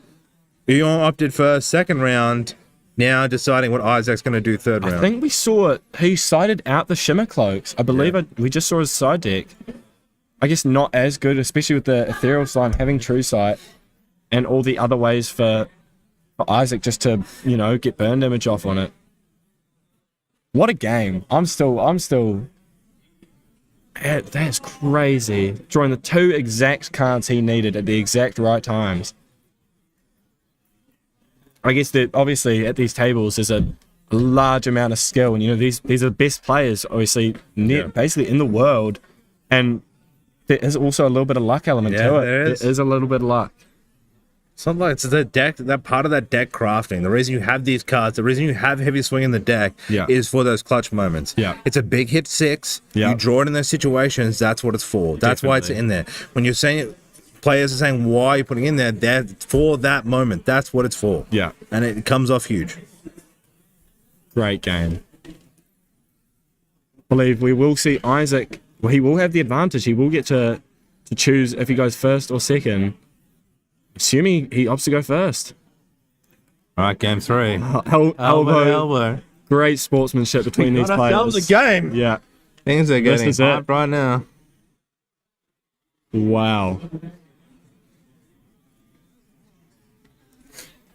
Eon opted first, second round. Now deciding what Isaac's going to do third round. I think we saw it. He sided out the Shimmer Cloaks. I believe we just saw his side deck. I guess not as good, especially with the Ethereal Slime having True Sight and all the other ways for Isaac just to, get burn damage off on it. What a game. I'm still... That's crazy. Drawing the 2 exact cards he needed at the exact right times. I guess that obviously at these tables there's a large amount of skill, and these are the best players, obviously, basically in the world, and there is also a little bit of luck element to it. There is a little bit of luck. Something like it's the deck, that part of that deck crafting. The reason you have these cards, the reason you have heavy swing in the deck is for those clutch moments. Yeah. It's a big hit 6. You draw it in those situations, that's what it's for. That's why it's in there. When you're saying players are saying why are you putting in there, they're for that moment. That's what it's for. Yeah. And it comes off huge. Great game. I believe we will see Isaac. Well, he will have the advantage. He will get to choose if he goes first or second. Assuming he opts to go first. All right, game 3. Elbow. Great sportsmanship between these players. That was a game. Yeah. Things are getting hot right now. Wow.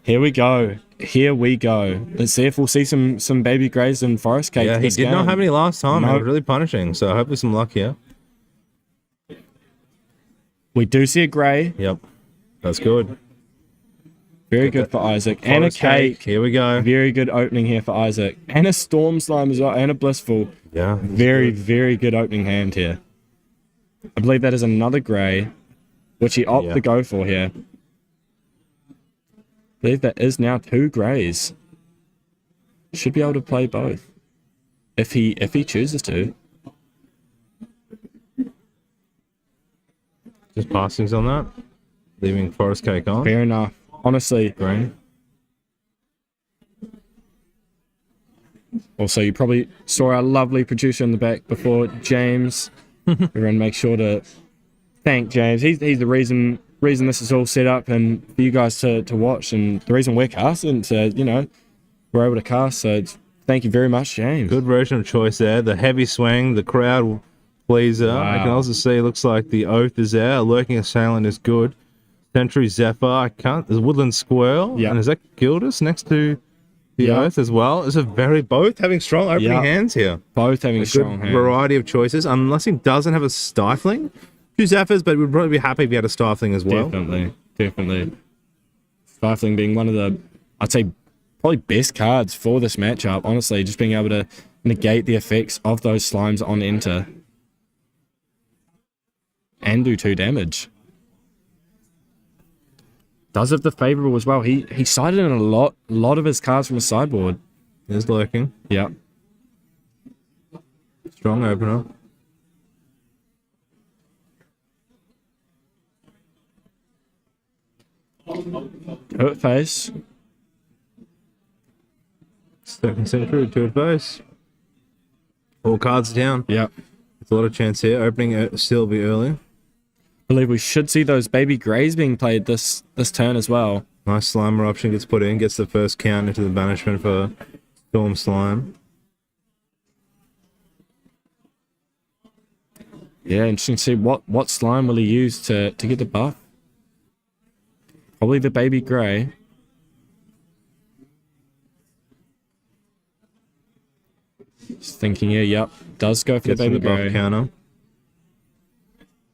Here we go. Let's see if we'll see some baby greys and forest cake. Yeah, he did not have any last time. No. It was really punishing, so hopefully some luck here. We do see a grey. Yep. That's good. Very good for Isaac. And a cake. Here we go. Very good opening here for Isaac. And a storm slime as well. And a blissful. Yeah. Very, very good opening hand here. I believe that is another grey, which he opted to go for here. I believe that is now 2 greys. Should be able to play both. If he chooses to. Just passings on that. Leaving forest cake on. Fair enough. Honestly. Green. Also, you probably saw our lovely producer in the back before, James. Everyone make sure to thank James. He's the reason this is all set up and for you guys to watch, and the reason we're casting, so, we're able to cast. So thank you very much, James. Good version of choice there. The heavy swing, the crowd pleaser. Wow. I can also see it looks like the Oath is there. Lurking Assailant is good. Sentry Zephyr. There's Woodland Squirrel. Yeah. And is that Gildas next to the Oath as well? It's both having strong opening hands here. Both having a strong good hands. variety of choices, unless he doesn't have a Stifling. 2 Zephyrs, but we'd probably be happy if he had a Stifling as well. Definitely. Stifling being one of the, I'd say, probably best cards for this matchup. Honestly, just being able to negate the effects of those slimes on enter. And do 2 damage. Does have the favorable as well. He sided in a lot of his cards from his sideboard. There's Lurking. Yeah. Strong opener. Hurt face. Second Sentry, 2 face. All cards down. Yeah. There's a lot of chance here. Opening still be early. Believe we should see those baby greys being played this turn as well. Nice Slimer option gets put in, gets the first count into the banishment for Storm Slime. Yeah, interesting to see what slime will he use to get the buff. Probably the baby grey. Just thinking here, yep, does go for Gets the baby the buff grey. counter.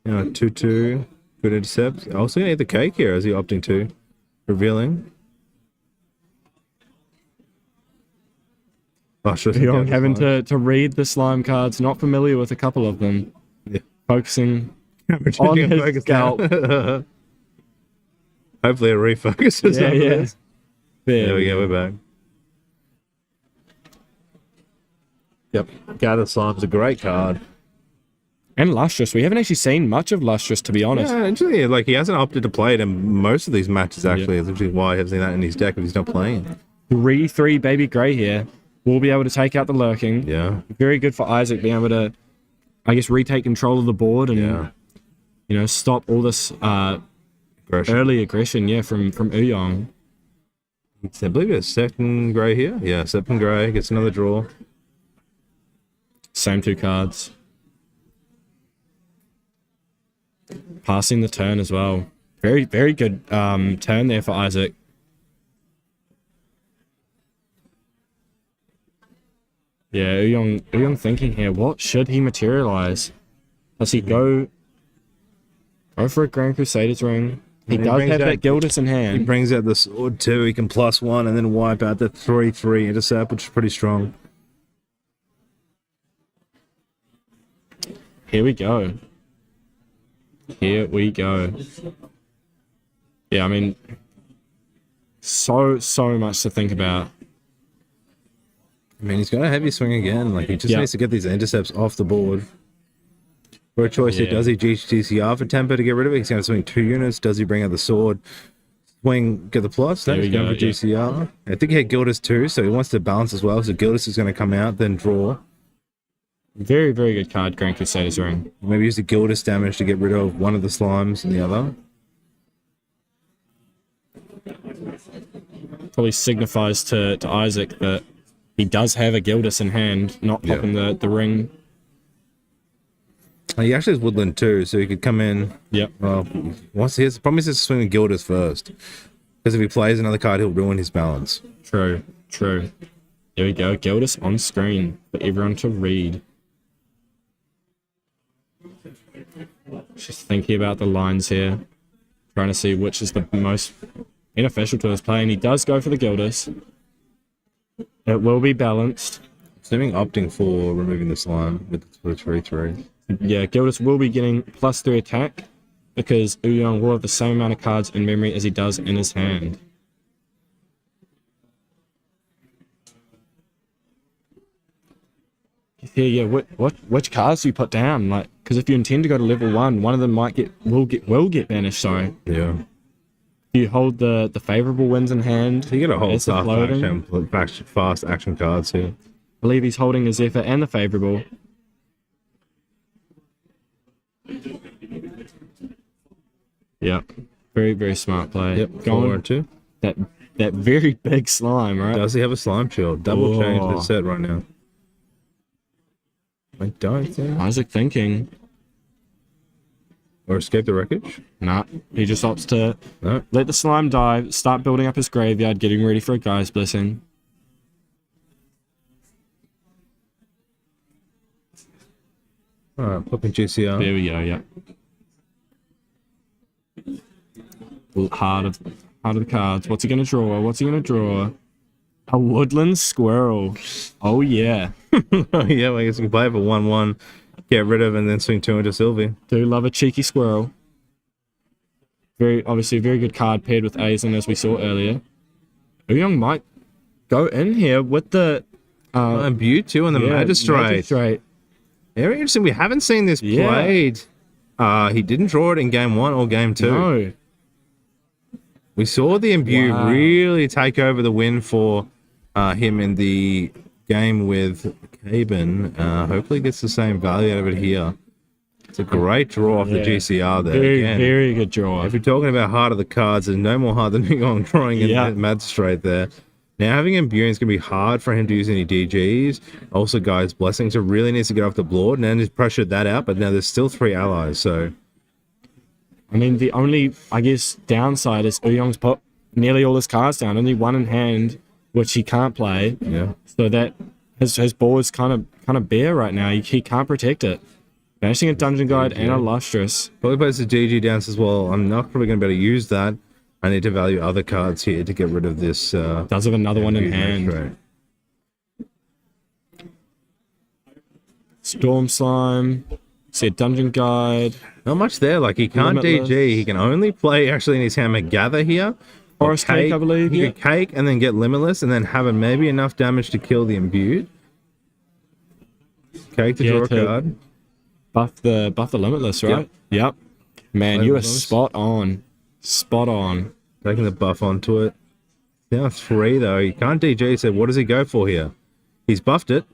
2-2, good intercept. Also gonna eat the cake here as he opting to. Revealing. Oh, sure. You're having to read the slime cards, not familiar with a couple of them. Yeah. Focusing on his scalp. Hopefully it refocuses. Yeah. There we go, we're back. Yep. Gather Slime's a great card. And Lustrous. We haven't actually seen much of Lustrous, to be honest. Yeah, actually, like he hasn't opted to play it in most of these matches, actually. That's actually why I haven't seen that in his deck if he's not playing it. 3/3 baby grey here. We'll be able to take out the lurking. Yeah. Very good for Isaac being able to, I guess, retake control of the board and stop all this Aggression. early aggression, from Uyong. I believe it's second grey here. Yeah, second grey gets another draw. Same 2 cards. Passing the turn as well. Very, very good turn there for Isaac. Yeah, Uyong thinking here, what should he materialize? Does he go for a Grand Crusader's ring? He does have that Gildas in He hand. brings out the sword too. He can +1 and then wipe out the 3/3 intercept, which is pretty strong. Here we go. Here we go. Yeah, I mean, so much to think about. I mean, he's got a heavy swing again. Like, he just needs to get these intercepts off the board. For a choice here, does he GCR for temper to get rid of it? He's going to swing 2 units. Does he bring out the sword? Swing, get the plus. Then he's going for GCR. I think he had Gildas too, so he wants to balance as well. So Gildas is going to come out, then draw. Very, very good card, Grand Crusader's ring. Maybe use the Gildas damage to get rid of one of the slimes and the other. Probably signifies to Isaac that he does have a Gildas in hand, not popping the ring. He actually has Woodland too, so he could come in. Yep. Well, the problem is to swing with Gildas first. Because if he plays another card, he'll ruin his balance. True. There we go. Gildas on screen for everyone to read. Just thinking about the lines here. Trying to see which is the most beneficial to his play. And he does go for the Gildas. It will be balanced. Assuming opting for removing the slime with the 3/3. Yeah, Gildas will be getting +3 attack because Uyong will have the same amount of cards in memory as he does in his hand. Yeah, which cards do you put down? Like, because if you intend to go to level 1, one of them will get banished. Sorry. Yeah. You hold the favorable wins in hand. So you get a whole as the floating. fast action cards here. I believe he's holding the Zephyr and the favorable. Yep. Very, very smart play. Yep. Going too. that very big slime, right? Does he have a slime shield? Double change the set right now. I don't think. Isaac thinking. Or escape the wreckage? Nah, he just opts to let the slime die, start building up his graveyard, getting ready for a Guy's Blessing. Alright, flipping GCR. There we go, yeah. Heart of the cards. What's he gonna draw? A woodland squirrel. Oh yeah. Yeah, well, I guess we can play it for 1/1, get rid of, and then swing 2 into Sylvie. Do love a cheeky squirrel. Obviously a very good card paired with Aizen, as we saw earlier. Uyong might go in here with the Imbue too on the Magistrate. Very interesting. We haven't seen this played. He didn't draw it in game 1 or game 2. No. We saw the Imbue really take over the win for him in the game with Caben. Hopefully gets the same value out of it here. It's a great draw off the GCR there. Very good draw. If you're talking about heart of the cards, there's no more heart than Uyong drawing in Magistrate there. Now, having Imbue is going to be hard for him to use any DGs. Also, Guy's Blessing, so really needs to get off the board. And then he's pressured that out, but now there's still 3 allies, so... I mean, the only, I guess, downside is Uyong's put nearly all his cards down. Only 1 in hand, which he can't play. Yeah. So that his board's kind of bare right now. He can't protect it. Banishing a Dungeon Guide and a Lustrous. Probably plays the DG dance as well. I'm not probably going to be able to use that. I need to value other cards here to get rid of this. Does have another one in hand. Right. Storm Slime. See a Dungeon Guide. Not much there. Like, he can't Limitless. DG. He can only play actually in his Hammer Gather here. Forest Cake, I believe. He could Cake and then get Limitless and then have maybe enough damage to kill the Imbued. Cake to draw a card. Buff the Limitless, right? Yep. Man, you are spot on. Spot on. Taking the buff onto it. Now 3 though. He can't DG, so what does he go for here? He's buffed it.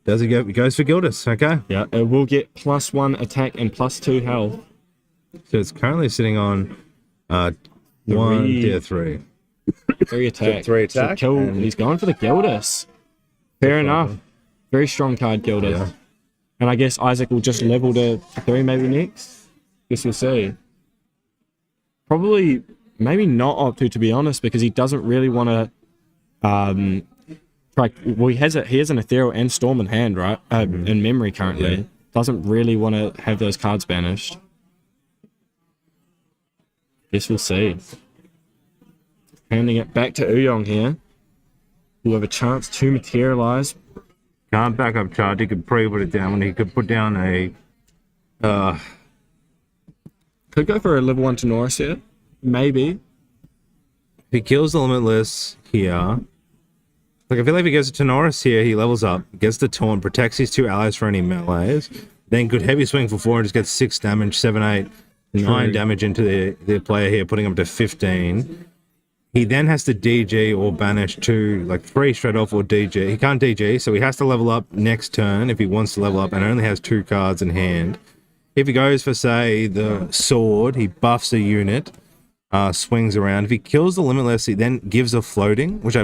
Does he go? He goes for Gildas, okay. Yeah, it will get +1 attack and +2 health. So it's currently sitting on 3. 3 attack. 3 attack, So and- he's going for the Gildas. Fair enough. Very strong card, Gildas. Yeah. And I guess Isaac will just level to 3 maybe next. Guess we'll see. Probably, maybe not opt to be honest, because he doesn't really want to. Well, he has an Ethereal and Storm in hand, right? In memory currently. Yeah. Doesn't really want to have those cards banished. Guess we'll see. Handing it back to Uyong here. We'll have a chance to materialize. Can't back up charge. He could probably put it down when he could put down a. Could go for a level 1 to Norris here. Maybe. If he kills the Limitless here. Like, I feel like if he goes to Norris here, he levels up, gets the taunt, protects his 2 allies for any melees, then could heavy swing for 4 and just gets 6 damage, 7, 8, 9 damage into the player here, putting him to 15. He then has to DG or banish 2, like 3 straight off or DG. He can't DG, so he has to level up next turn if he wants to level up and only has 2 cards in hand. If he goes for, say, the sword, he buffs a unit, swings around. If he kills the Limitless, he then gives a floating, which I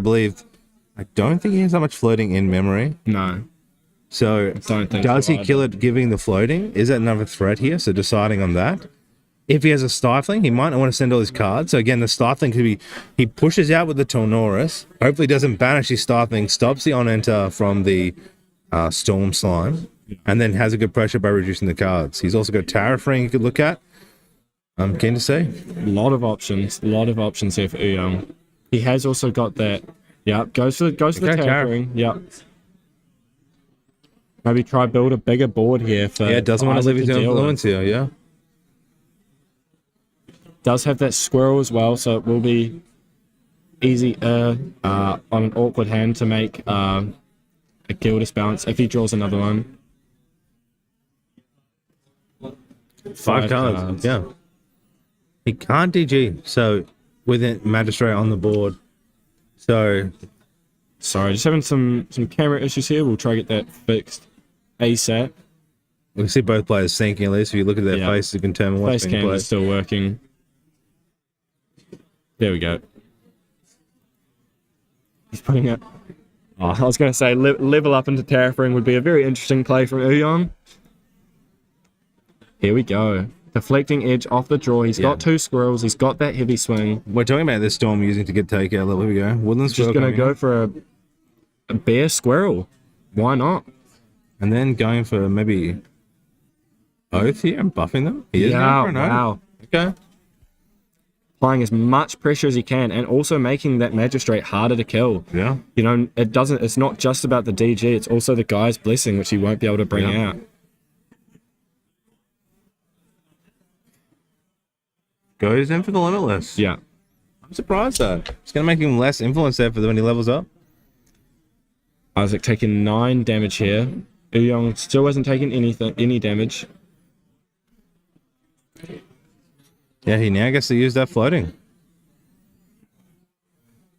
don't think he has that much floating in memory. No. So, Don't think does so he kill it giving the floating? Is that another threat here? So, deciding on that. If he has a Stifling, he might not want to send all his cards. So, again, the Stifling could be... He pushes out with the Tornoris. Hopefully doesn't banish his Stifling. Stops the on-enter from the Storm Slime. And then has a good pressure by reducing the cards. He's also got Terrafring you could look at. I'm keen to see. A lot of options here for Uyong. He has also got that. Yep, goes for the Terrafring. Yep. Maybe try build a bigger board here for. Yeah, doesn't want to leave his influence here, yeah. Does have that squirrel as well, so it will be easy on an awkward hand to make a Gildas balance if he draws another one. 5 cards, yeah. He can't DG, so with it, Magistrate on the board. So, sorry, just having some camera issues here. We'll try to get that fixed ASAP. we can see both players sinking at least. If you look at their faces, you can determine what's Face being cam played. is still working. There we go. He's putting it. Oh, I was going to say level up into Terrafring would be a very interesting play from Uyong. Here we go. Deflecting edge off the draw. He's got 2 squirrels. He's got that heavy swing. We're talking about this Storm using to get takeout level. Here we go. Woodland Just Squirrel going to coming go in. for a bear squirrel. Why not? And then going for maybe Oath here and buffing them. He is going for an Oath. Wow. Okay. Applying as much pressure as he can and also making that Magistrate harder to kill. Yeah. You know, it's not just about the DG, it's also the guy's blessing, which he won't be able to bring Yeah. out. Goes in for the Limitless. Yeah. I'm surprised though. It's going to make him less influence there for when he levels up. Isaac taking 9 damage here. Uyong still hasn't taken any damage. Yeah, he now gets to use that floating.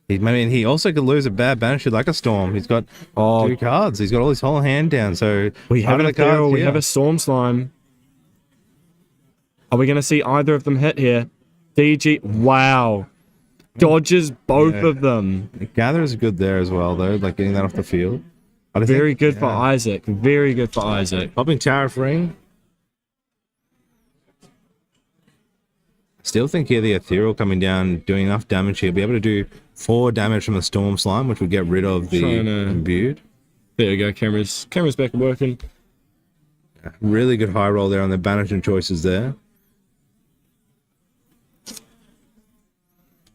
He also could lose a bad banisher like a Storm. He's got 2 cards. He's got all his whole hand down. So We have part of an the cards Ethereal, we here. have a Storm Slime. Are we going to see either of them hit here? DG, wow. Dodges both of them. The Gather is good there as well, though, like getting that off the field. But I Very think, good for Isaac. Very good for Isaac. Popping Terrafring. Still think here the Ethereal coming down, doing enough damage here. Be able to do 4 damage from the Storm Slime, which would get rid of the Trying to- imbued. There we go. Camera's back working. Really good high roll there on the banishing choices there.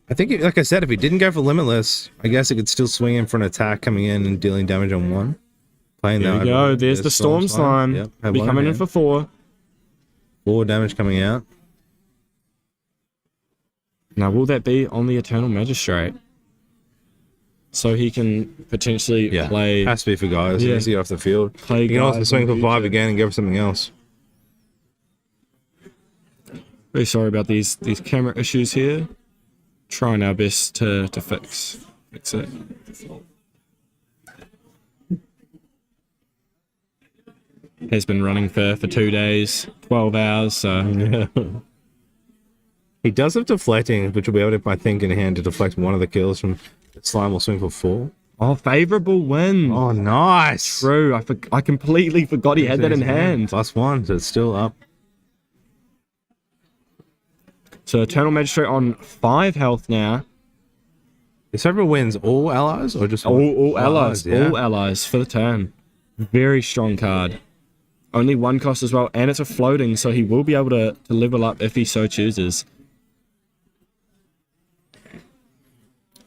I think, like I said, if he didn't go for Limitless, I guess it could still swing in for an attack coming in and dealing damage on 1. Playing There that. we go. There's the Storm Slime. Yep, have Be one coming in hand. for 4. 4 damage coming out. Now, will that be on the Eternal Magistrate? So he can potentially play. Has to be for guys. He needs to get off the field. Play He can also guys swing in for the 5 future. again and go for something else. Very sorry about these camera issues here. Trying our best to fix it. Has been running for 2 days, 12 hours. So He does have deflecting, which will be able to, I think, in hand to deflect one of the kills from Slime will swing for 4. Oh, favorable win. Oh, nice. True. I completely forgot he had that in hand. +1, so it's still up. So Eternal Magistrate on 5 health now. Is several wins all allies or just All allies. Yeah. All allies for the turn. Very strong card. Only 1 cost as well, and it's a floating, so he will be able to level up if he so chooses.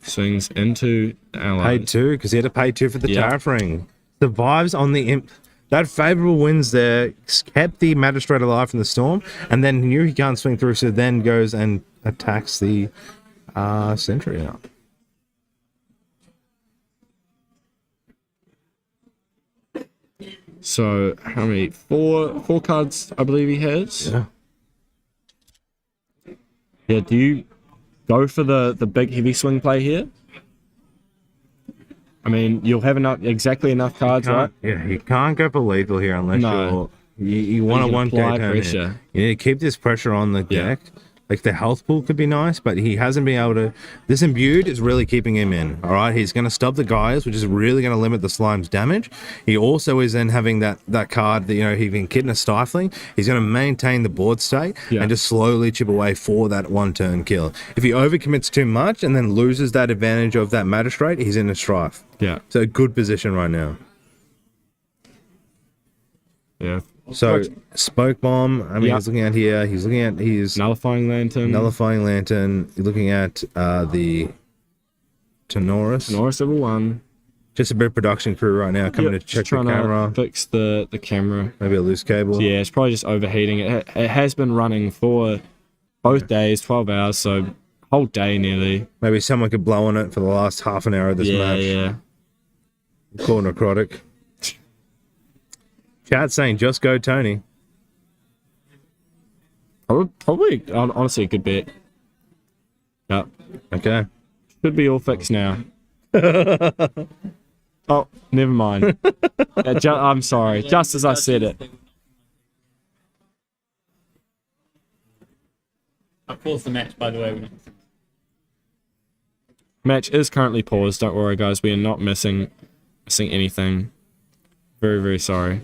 Swings into the allies. Paid 2 because he had to pay 2 for the tariff ring. Survives on the imp. That favorable wins there kept the magistrate alive from the storm, and then knew he can't swing through, so then goes and attacks the sentry now. So how many? Four cards, I believe he has. Yeah. Yeah. Do you go for the big heavy swing play here? I mean, you'll have exactly enough cards, right? Yeah, you can't go for lethal here unless you want a 1k turn pressure. You need to keep this pressure on the deck. Like the health pool could be nice, but he hasn't been able to. This imbued is really keeping him in. All right, he's going to stop the guys, which is really going to limit the slime's damage. He also is then having that card that he can kitten a stifling. He's going to maintain the board state and just slowly chip away for that 1-turn kill. If he overcommits too much and then loses that advantage of that magistrate, he's in a strife. Yeah. So a good position right now. Yeah. So Spoke Bomb, I mean, he's looking at here. He's looking at Nullifying Lantern. You're looking at the Tenoris. Tenoris level 1. Just a bit of production crew right now coming to check the camera. Fix the camera. Maybe a loose cable. So yeah, it's probably just overheating. It has been running for both days, 12 hours, so whole day nearly. Maybe someone could blow on it for the last half an hour of this match. Yeah. Call necrotic. Chat saying, just go, Tony. Probably, honestly, a good bet. Yep. Okay. Should be all fixed now. Oh, never mind. I'm sorry. Just as I said it. I paused the match, by the way. Match is currently paused. Don't worry, guys. We are not missing anything. Very, very sorry.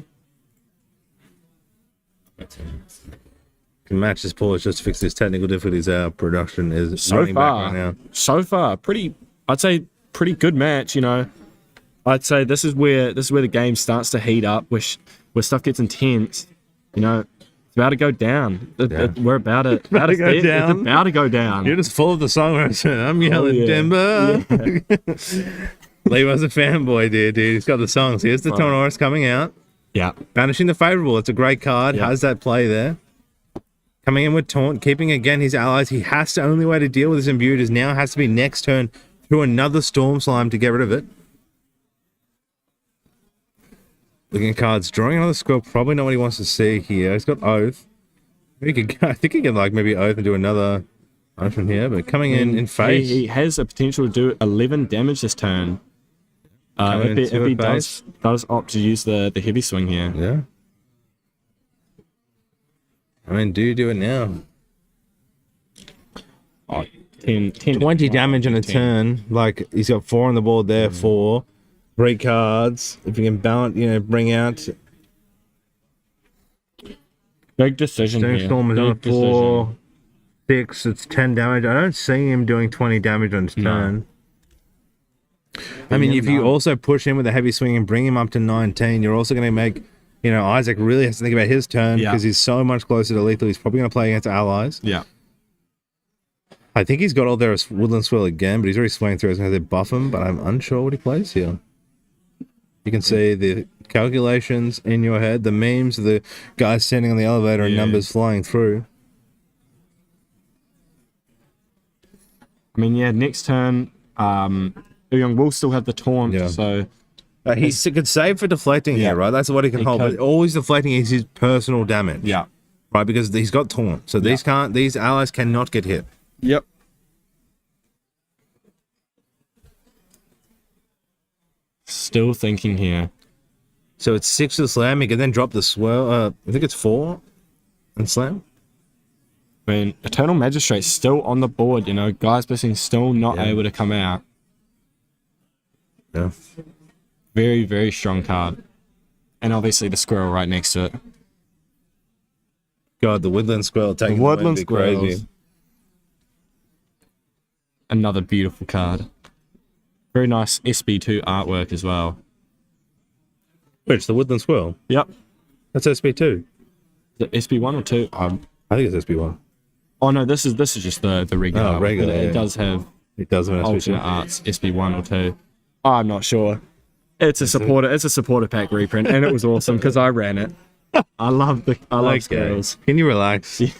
Can match this pause just to fix these technical difficulties. Our production is So running far, back right now. so far, I'd say pretty good match. I'd say this is where the game starts to heat up, where stuff gets intense. It's about to go down. We're about to go down. It's about to go down. You're just full of the song. I'm yelling, timber. Yeah. Levi's a fanboy, dude. He's got the songs. Here's the Tenoris coming out. Yeah. Banishing the Favorable. It's a great card. Yeah. Has that play there. Coming in with Taunt, keeping again his allies. He has to, only way to deal with this imbued is now has to be next turn through another Storm Slime to get rid of it. Looking at cards, drawing another score, probably not what he wants to see here. He's got Oath. Maybe he could, I think he can maybe Oath and do another punishment here, but coming in face. He has a potential to do 11 damage this turn. If he does opt to use the heavy swing here. Yeah. I mean, do it now. Oh, 10 20 damage in a 10. turn. Like, he's got 4 on the board there, 4. 3 cards. If you can balance, bring out. Big decision here. Storm is on Big 4. 6, it's 10 damage. I don't see him doing 20 damage on his turn. I mean, if you also push him with a heavy swing and bring him up to 19, you're also going to make, Isaac really has to think about his turn because he's so much closer to lethal. He's probably going to play against allies. Yeah. I think he's got all their Woodland Swirl again, but he's already swinging through. He's going to buff him, but I'm unsure what he plays here. You can see the calculations in your head, the memes of the guys standing on the elevator and numbers flying through. I mean, next turn, Young will still have the taunt, so he could save for deflecting here, right? That's what he can hold. But always deflecting is his personal damage. Yeah. Right, because he's got taunt. So these allies cannot get hit. Yep. Still thinking here. So it's 6 to the slam. He can then drop the swirl. I think it's 4 and slam. I mean, Eternal Magistrate's still on the board, you know, Guy's Blessing still not able to come out. Yeah. Very, very strong card. And obviously the squirrel right next to it. God, the woodland squirrel taking The woodland the win would be crazy. squirrels. Another beautiful card. Very nice SB2 artwork as well. Which, the woodland squirrel? Yep. That's SB2. The SB1 or 2? I think it's SB1. Oh no, this is just the regular. Oh, regular, It yeah. does have It does have an alternate SB2. arts SB1 or 2. I'm not sure. It's a supporter pack reprint, and it was awesome because I ran it. I love squirrels. Can you relax? You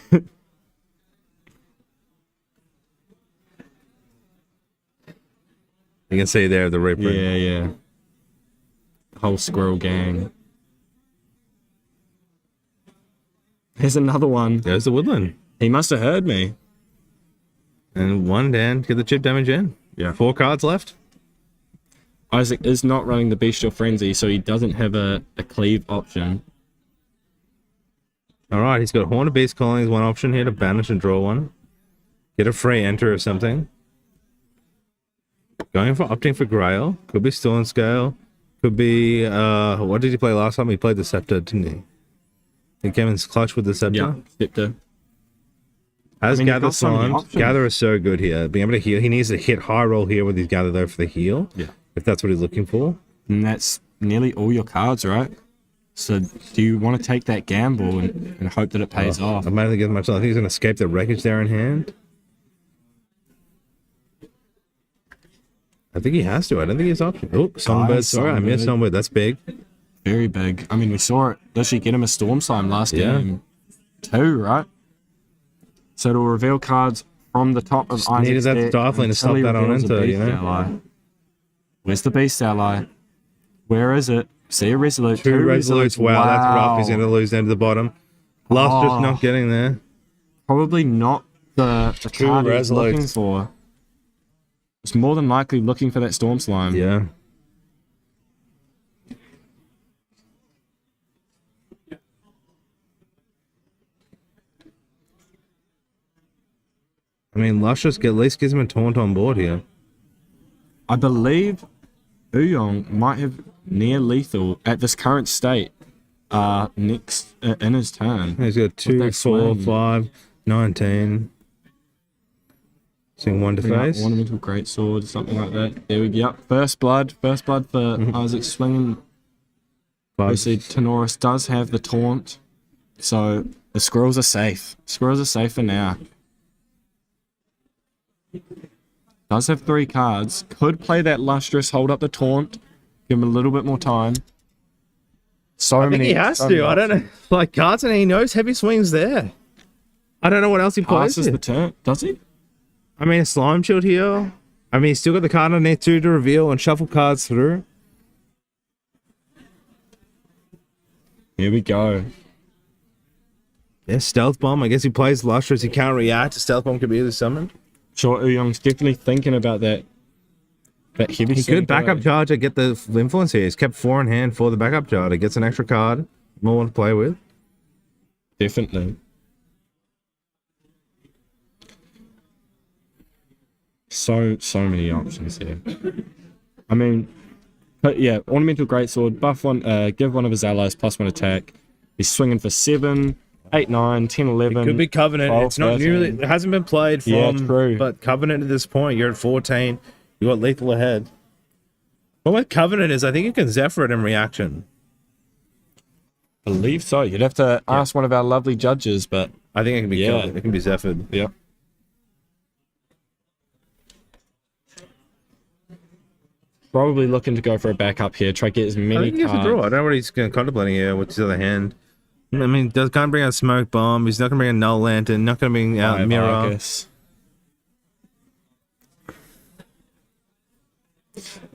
can see there the reprint. Yeah. Whole squirrel gang. Here's another one. There's the woodland. He must have heard me. And one down, get the chip damage in. Yeah. 4 cards left. Isaac is not running the Bestial Frenzy, so he doesn't have a cleave option. Alright, he's got Horn of Beast Callings, one option here to banish and draw one. Get a free enter or something. Going for opting for Grail. Could be Storm Scale. Could be what did he play last time? He played the Scepter, didn't he? He came in clutch with the Scepter. Yeah, Scepter. Has I mean, you've Gather got so many Slime. options. Gather is so good here. Being able to heal. He needs to hit high roll here with his Gather though for the heal. Yeah. If that's what he's looking for. And that's nearly all your cards, right? So do you want to take that gamble and hope that it pays off? I might not get much. I think he's going to escape the wreckage there in hand. I think he has to. I don't think he has option. Oh, Songbird. Sorry, I missed Songbird. That's big. Very big. I mean, we saw it literally get him a Storm Slime last Yeah. game. 2, right? So it'll reveal cards from the top of Isaac's needed that deck Starfling to until stop he that on reveals a enter, you Beast know? Ally. Where's the Beast Ally? Where is it? See a Resolute. 2 Resolutes. Wow, that's rough. He's going to lose down to the bottom. Last just not getting there. Probably not the card he's looking Resolutes. for. It's more than likely looking for that Storm Slime. Yeah. I mean, Luscious at least gives him a taunt on board here. I believe Uyong might have near lethal at this current state. Next in his turn. He's got 2, that 4, swing. 5, 19. Seeing one to face. Ornamental Greatsword, something like that. There we go. Yep. First blood for Isaac swinging. Obviously, Tenoris does have the taunt, so the squirrels are safe. Squirrels are safe for now. Does have 3 cards. Could play that Lustrous, hold up the taunt, give him a little bit more time. I think he has to. I don't know. Like, cards and he knows heavy swings there. I don't know what else he plays. Passes Here. the turn. Does he? I mean, a Slime Shield here. I mean, he's still got the card underneath too to reveal and shuffle cards through. Here we go. Yeah, Stealth Bomb. I guess he plays Lustrous. He can't react. Stealth Bomb could be either summoned. Sure, Uyong's definitely thinking about that. That heavy. He could backup charger, get the influence here. He's kept 4 in hand for the backup charger. Gets an extra card. More one to play with. Definitely. So many options here. I mean, but yeah, Ornamental Greatsword, buff one, give one of his allies +1 attack. He's swinging for 7, 8, 9, 10, 11. Could be Covenant. 12, It's not 13. nearly. It hasn't been played from. Yeah, true. But Covenant at this point, you're at 14. You got lethal ahead. But what Covenant is, I think you can Zephyr it in reaction. Believe so. You'd have to ask one of our lovely judges, but I think it can be. Yeah. Covenant. It can be Zephyred. yeah. Probably looking to go for a backup here. Try to get as I many think he has a cards. draw. I don't know what he's contemplating here with his other hand. I mean, can't bring out Smoke Bomb. He's not going to bring a Null Lantern. Not going to bring out Mirror.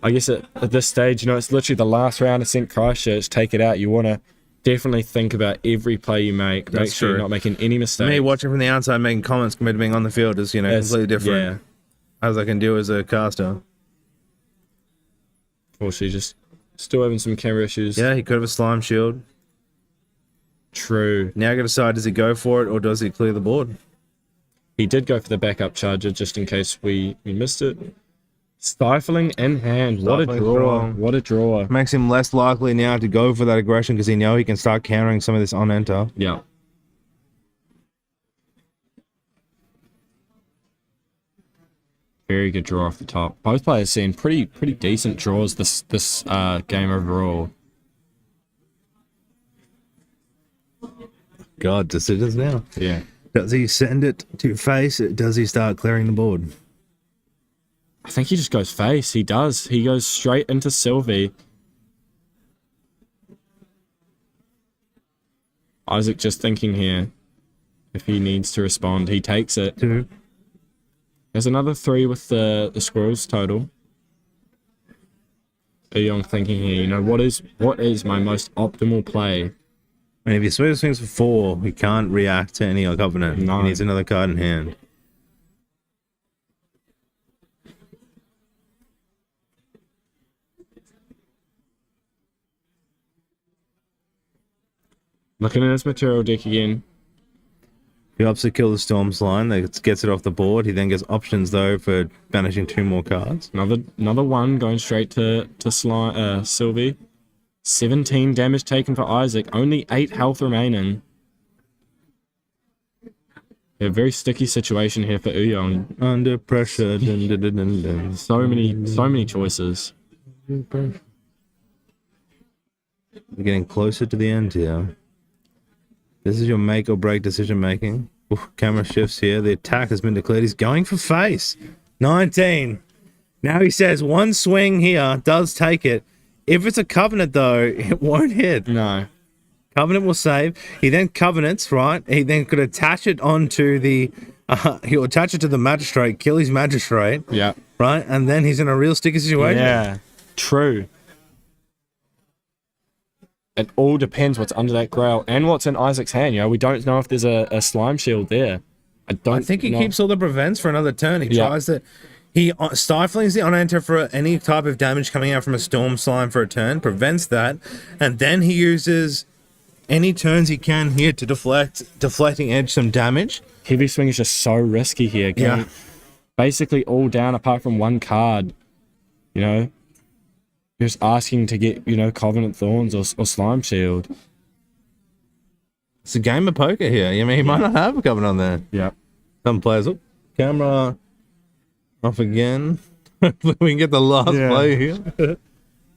I guess at this stage, you know, it's literally the last round of Ascent Christchurch. Take it out. You want to definitely think about every play you make. Make That's sure you're true. not making any mistakes. Me watching from the outside making comments compared to being on the field is, It's- completely different. Yeah. As I can do as a caster. Or she just still having some camera issues. Yeah, he could have a Slime Shield. True. Now I got to decide, does he go for it or does he clear the board? He did go for the backup charger just in case we missed it. Stifling in hand. What a Stifling draw. draw. What a draw. Makes him less likely now to go for that aggression because he know he can start countering some of this on enter. Yeah. Very good draw off the top. Both players seeing pretty decent draws this game overall. God, decisions now. Yeah. Does he send it to face? Does he start clearing the board? I think he just goes face. He does. He goes straight into Sylvie. Isaac just thinking here. If he needs to respond, he takes it. 2. There's another 3 with the squirrels total. Young thinking here, you know, what is my most optimal play? And if he swings for 4, he can't react to any covenant. No. He needs another card in hand. Looking at his material deck again. He opts to kill the Storm's line. That gets it off the board. He then gets options though for banishing 2 more cards. Another 1 going straight to Sylvie. 17 damage taken for Isaac. Only 8 health remaining. A very sticky situation here for Uyong. Under pressure. Dun, dun, dun, dun, dun. So many choices. We're getting closer to the end here. This is your make or break decision making. Oof, camera shifts here. The attack has been declared. He's going for face. 19. Now he says 1 swing here does take it. If it's a covenant though, it won't hit. No. Covenant will save. He then covenants, right? He then could attach it onto the... he'll attach it to the magistrate, kill his magistrate. Yeah. Right? And then he's in a real sticky situation. Yeah. True. It all depends what's under that grail and what's in Isaac's hand. You know, we don't know if there's a slime shield there. I think he keeps all the prevents for another turn. He tries to... He stiflings the on-enter for any type of damage coming out from a storm slime for a turn, prevents that, and then he uses any turns he can here to deflecting edge some damage. Heavy swing is just so risky here. Going basically all down apart from 1 card. You know, just asking to get, you know, Covenant Thorns or Slime Shield. It's a game of poker here. I mean, he might not have a covenant on there. Yeah. Some players. Oh, camera off again. Hopefully we can get the last play here.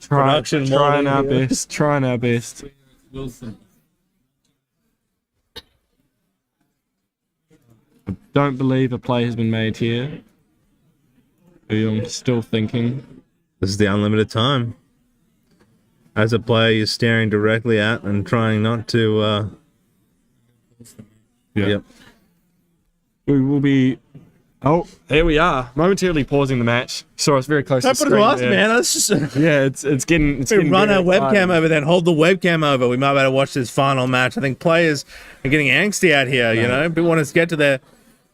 Trying our best. Trying our best. Wilson. I don't believe a play has been made here. I'm still thinking. This is the unlimited time. As a player, you're staring directly at and trying not to... Yep. We will be... Oh, here we are. Momentarily pausing the match. Saw us very close to the Happen screen to us, there. man. That's just... Yeah, it's getting... We run our webcam over then, hold the webcam over. We might be able to watch this final match. I think players are getting angsty out here, you know? People want to get to their...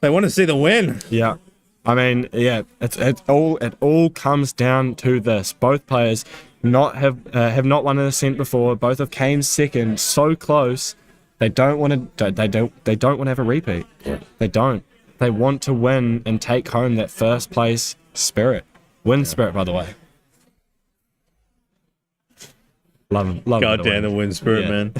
They want to see the win. Yeah. I mean, yeah, it all comes down to this. Both players have not won an Ascent before. Both have came second, so close. They don't want to want to have a repeat. Yeah. They don't. They want to win and take home that first place spirit. Win spirit, by the way. Love God damn the win spirit, man.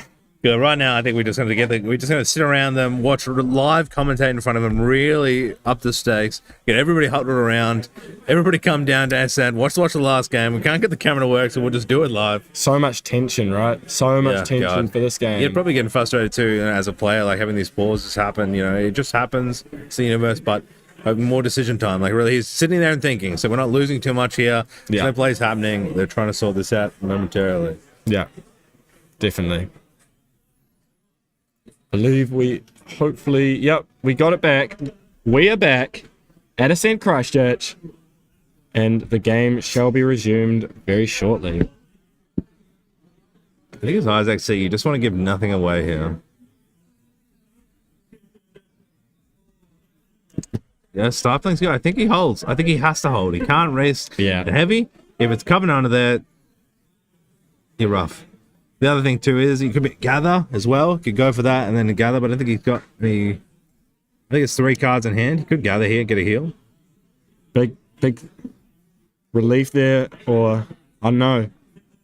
Good. Right now, I think we're just going to sit around them, watch live commentate in front of them, really up the stakes, get everybody huddled around, everybody come down to Ascent, watch the last game. We can't get the camera to work, so we'll just do it live. So much tension, right? So much tension for this game. You're probably getting frustrated too, you know, as a player, like having these pauses happen. You know, it just happens. It's the universe, but more decision time. Like really, he's sitting there and thinking. So we're not losing too much here. There's no plays happening. They're trying to sort this out momentarily. Yeah, definitely. Believe we hopefully, we got it back. We are back at Ascent Christchurch, and the game shall be resumed very shortly. I think it's Isaac C. You just want to give nothing away here. Yeah, Stifling's good. I think he holds. I think he has to hold. He can't rest the heavy. If it's Covenant under there, you're rough. The other thing too is he could be gather as well. Could go for that and then gather, but I don't think he's got the I think it's 3 cards in hand. He could gather here, get a heal. Big relief there, or I don't know.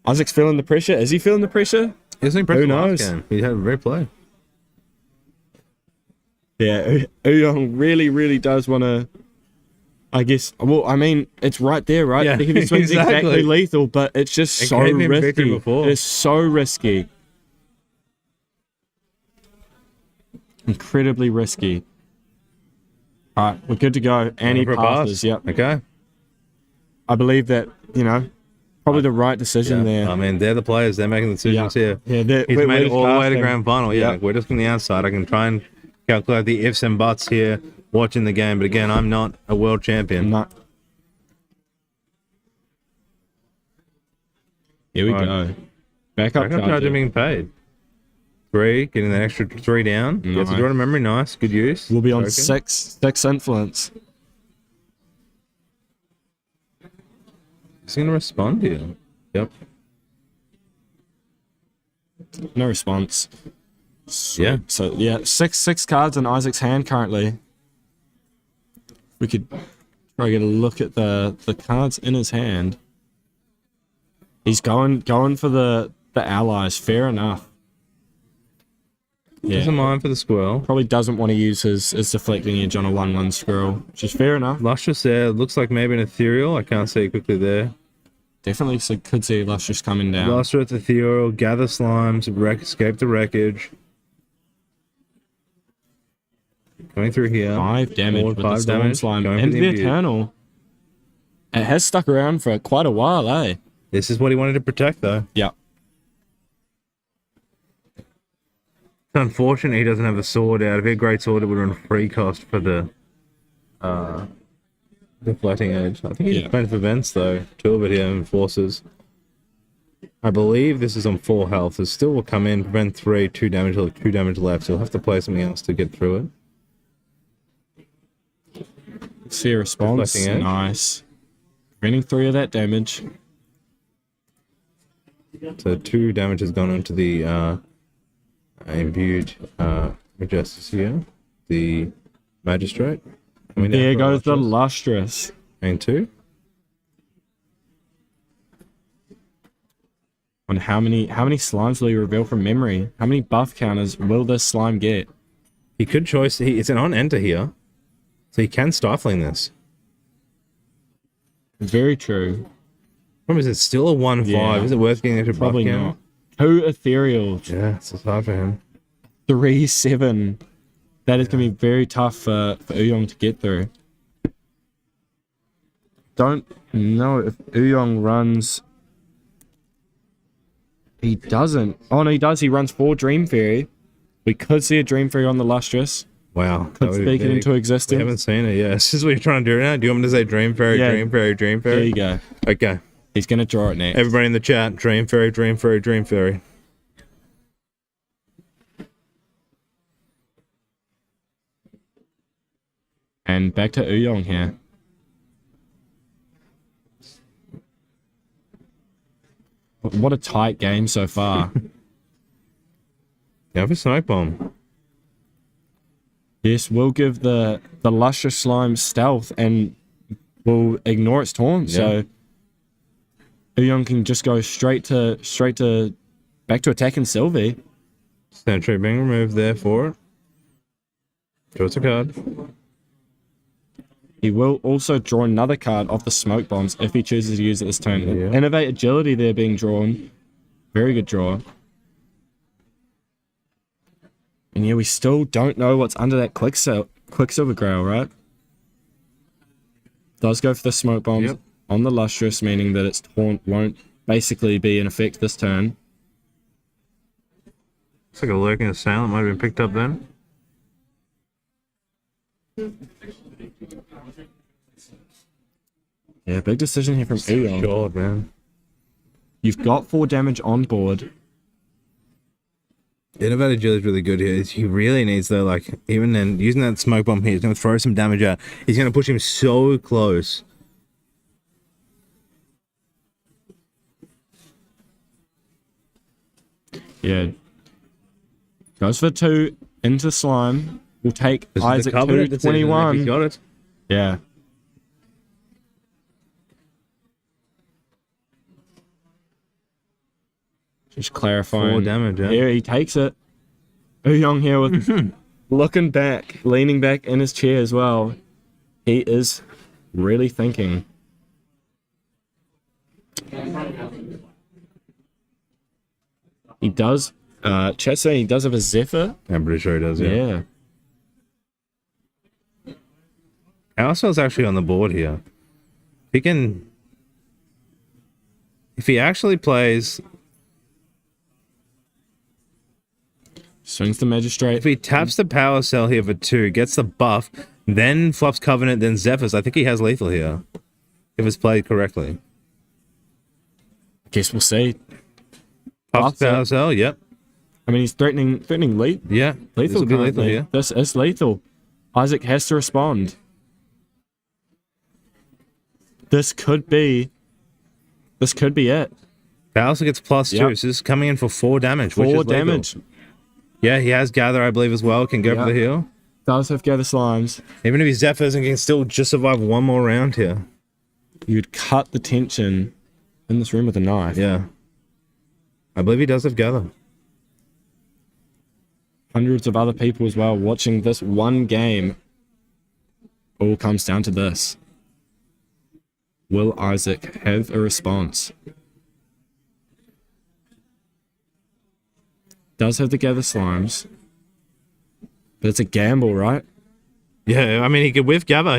Isaac's feeling the pressure. Is he feeling the pressure? Isn't Who knows? He had a great play. Yeah, Uyong really does want to. I guess. Well, I mean, it's right there, right? Yeah, The heavy swing's exactly. exactly lethal, but it's just It so gave him victory risky. before. It's so risky. Incredibly risky. All right, we're good to go. And he For a passes. pass. Yep. Okay. I believe that, probably the right decision there. I mean, they're the players. They're making the decisions here. Yeah, He's we're made it just all the way to casting. grand final. Yeah, Yeah. we're just from the outside. I can try and calculate the ifs and buts here watching the game. But again, I'm not a world champion. No. Here we All right. go. Backup Backup charger being paid. 3, getting that extra 3 down. Gets a Nice. draw to memory. Nice. Good use. We'll be on Token. six influence. Is he going to respond here? Yep. No response. Yeah. So yeah, six cards in Isaac's hand currently. We could try to get a look at the cards in his hand. He's going for the allies. Fair enough. There's a Yeah. mine for the squirrel. Probably doesn't want to use his deflecting edge on a 1/1 squirrel, which is fair enough. Lustrous there. Looks like maybe an ethereal. I can't see it quickly there. Definitely could see Lustrous coming down. Lustrous, ethereal, gather slimes, escape the wreckage. Going through here. 5 damage Forward with the 5 Storm damage. Slime. Going for And the imbue. Eternal. It has stuck around for quite a while, eh? This is what he wanted to protect, though. Yeah. It's unfortunate he doesn't have the sword out. If he had great sword, it would have been free cost for the deflecting edge. I think he's Yeah. playing for Vents, though. 2 of it here in forces. I believe this is on 4 health. It still will come in, prevent 3, 2 damage, 2 damage left. So he'll have to play something else to get through it. See a response. Deflecting edge. Nice. Preventing 3 of that damage. So 2 damage has gone into the imbued Majestus here. The Magistrate. Coming down There for goes the Lustrous. Lustrous. And 2. On how many slimes will he reveal from memory? How many buff counters will this slime get? He could choice. It's an on enter here. So he can stifling this. Very true. Problem is, it's still a 1/5. Yeah. Is it worth getting extra Probably buff not. count? 2 ethereal. Yeah, it's hard for him. 3/7. That is going to be very tough for Uyong to get through. Don't know if Uyong runs. He doesn't. Oh no, he does. He runs 4 Dream Fairy. We could see a Dream Fairy on the Lustrous. Wow. that Could would be speak it big. into We existence. haven't seen it yet. This is what you're trying to do now. Do you want me to say Dream Fairy, Yeah. Dream Fairy, Dream There Fairy? you go. Okay. He's going to draw it next. Everybody in the chat, Dream Fairy, Dream Fairy, Dream Fairy. And back to Uyong here. What a tight game so far. Yeah, for Smoke Bomb. Yes, we'll give the Lustrous Slime stealth and we'll ignore its taunt. Yeah. So Uyong can just go straight to back to attacking Sylvie. Sentry being removed there for it. Draws a card. He will also draw another card off the smoke bombs if he chooses to use it this turn. Yeah. Innovate Agility there being drawn. Very good draw. And yeah, we still don't know what's under that Quicksilver Grail, right? Does go for the smoke bombs Yep. on the Lustrous, meaning that its taunt won't basically be in effect this turn. Looks like a Lurking Assailant might have been picked up then. Yeah, big decision here from Uyong. God, man. You've got 4 damage on board. Innovative Agility is really good here. He really needs, though, like, even then, using that Smoke Bomb here, he's going to throw some damage out. He's going to push him so close. Yeah. Goes for 2 into Slime. will take This is Isaac the to covenant decision, if he's 21. got it. Yeah. Just clarifying. 4 damage, yeah. Here he takes it. Young here with looking back, leaning back in his chair as well. He is really thinking. He does. Chat's saying he does have a Zephyr. I'm pretty sure he does, yeah. Yeah. Alcel's actually on the board here. He can... If he actually plays... Swings the Magistrate. If he taps the Power Cell here for 2, gets the buff, then flops Covenant, then Zephyrs, I think he has lethal here. If it's played correctly. Guess we'll see. Pops Power Cell, yep. I mean, he's threatening Yeah. lethal. This will be lethal currently. here. This is lethal. Isaac has to respond. This could be it. Power Cell gets +2, Yep. so this is coming in for 4 damage, which 4 is lethal. damage. Yeah, he has Gather, I believe, as well. Can go Yep. for the heal. Does have Gather Slimes. Even if he Zephyrs and can still just survive one more round here. You'd cut the tension in this room with a knife. Yeah. I believe he does have Gather. Hundreds of other people as well watching this one game. All comes down to this. Will Isaac have a response? Does have the Gather Slimes. But it's a gamble, right? Yeah, I mean, he could whiff Gather.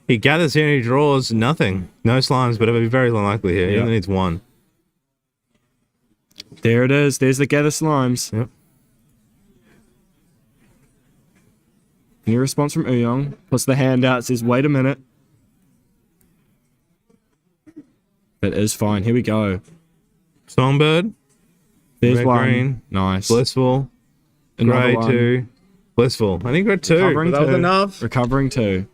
He gathers here and he draws nothing. No slimes, but it'll be very unlikely here. He Yeah. only needs 1. There it is. There's the Gather Slimes. Yep. Any response from Uyong? Puts the hand out, says, wait a minute. That is fine. Here we go. Songbird, There's Red, one. green, Nice. Blissful, Another Grey one. 2, Blissful. I think got 2, Recovering but that was 2. enough. Recovering 2.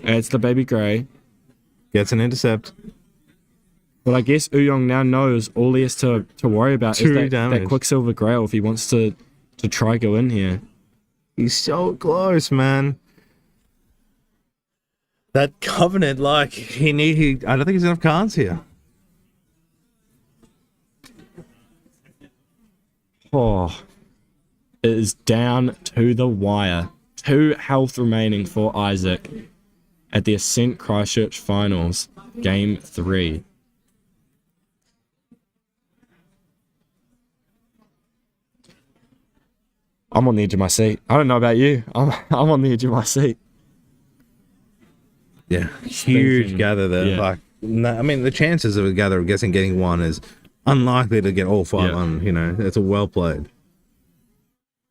Adds the baby Grey. Gets an intercept. But I guess Uyong now knows all he has to worry about 2 is that damage. Quicksilver Grail if he wants to try go in here. He's so close, man. That Covenant, like, I don't think he's enough cards here. Oh, it is down to the wire. 2 health remaining for Isaac at the Ascent Christchurch Finals, Game 3. I'm on the edge of my seat. I don't know about you. I'm on the edge of my seat. Yeah, huge thinking- gather there. yeah. Like, no, I mean, the chances of a gather getting 1 is unlikely to get all 5 Yeah. on. You know, it's a well played.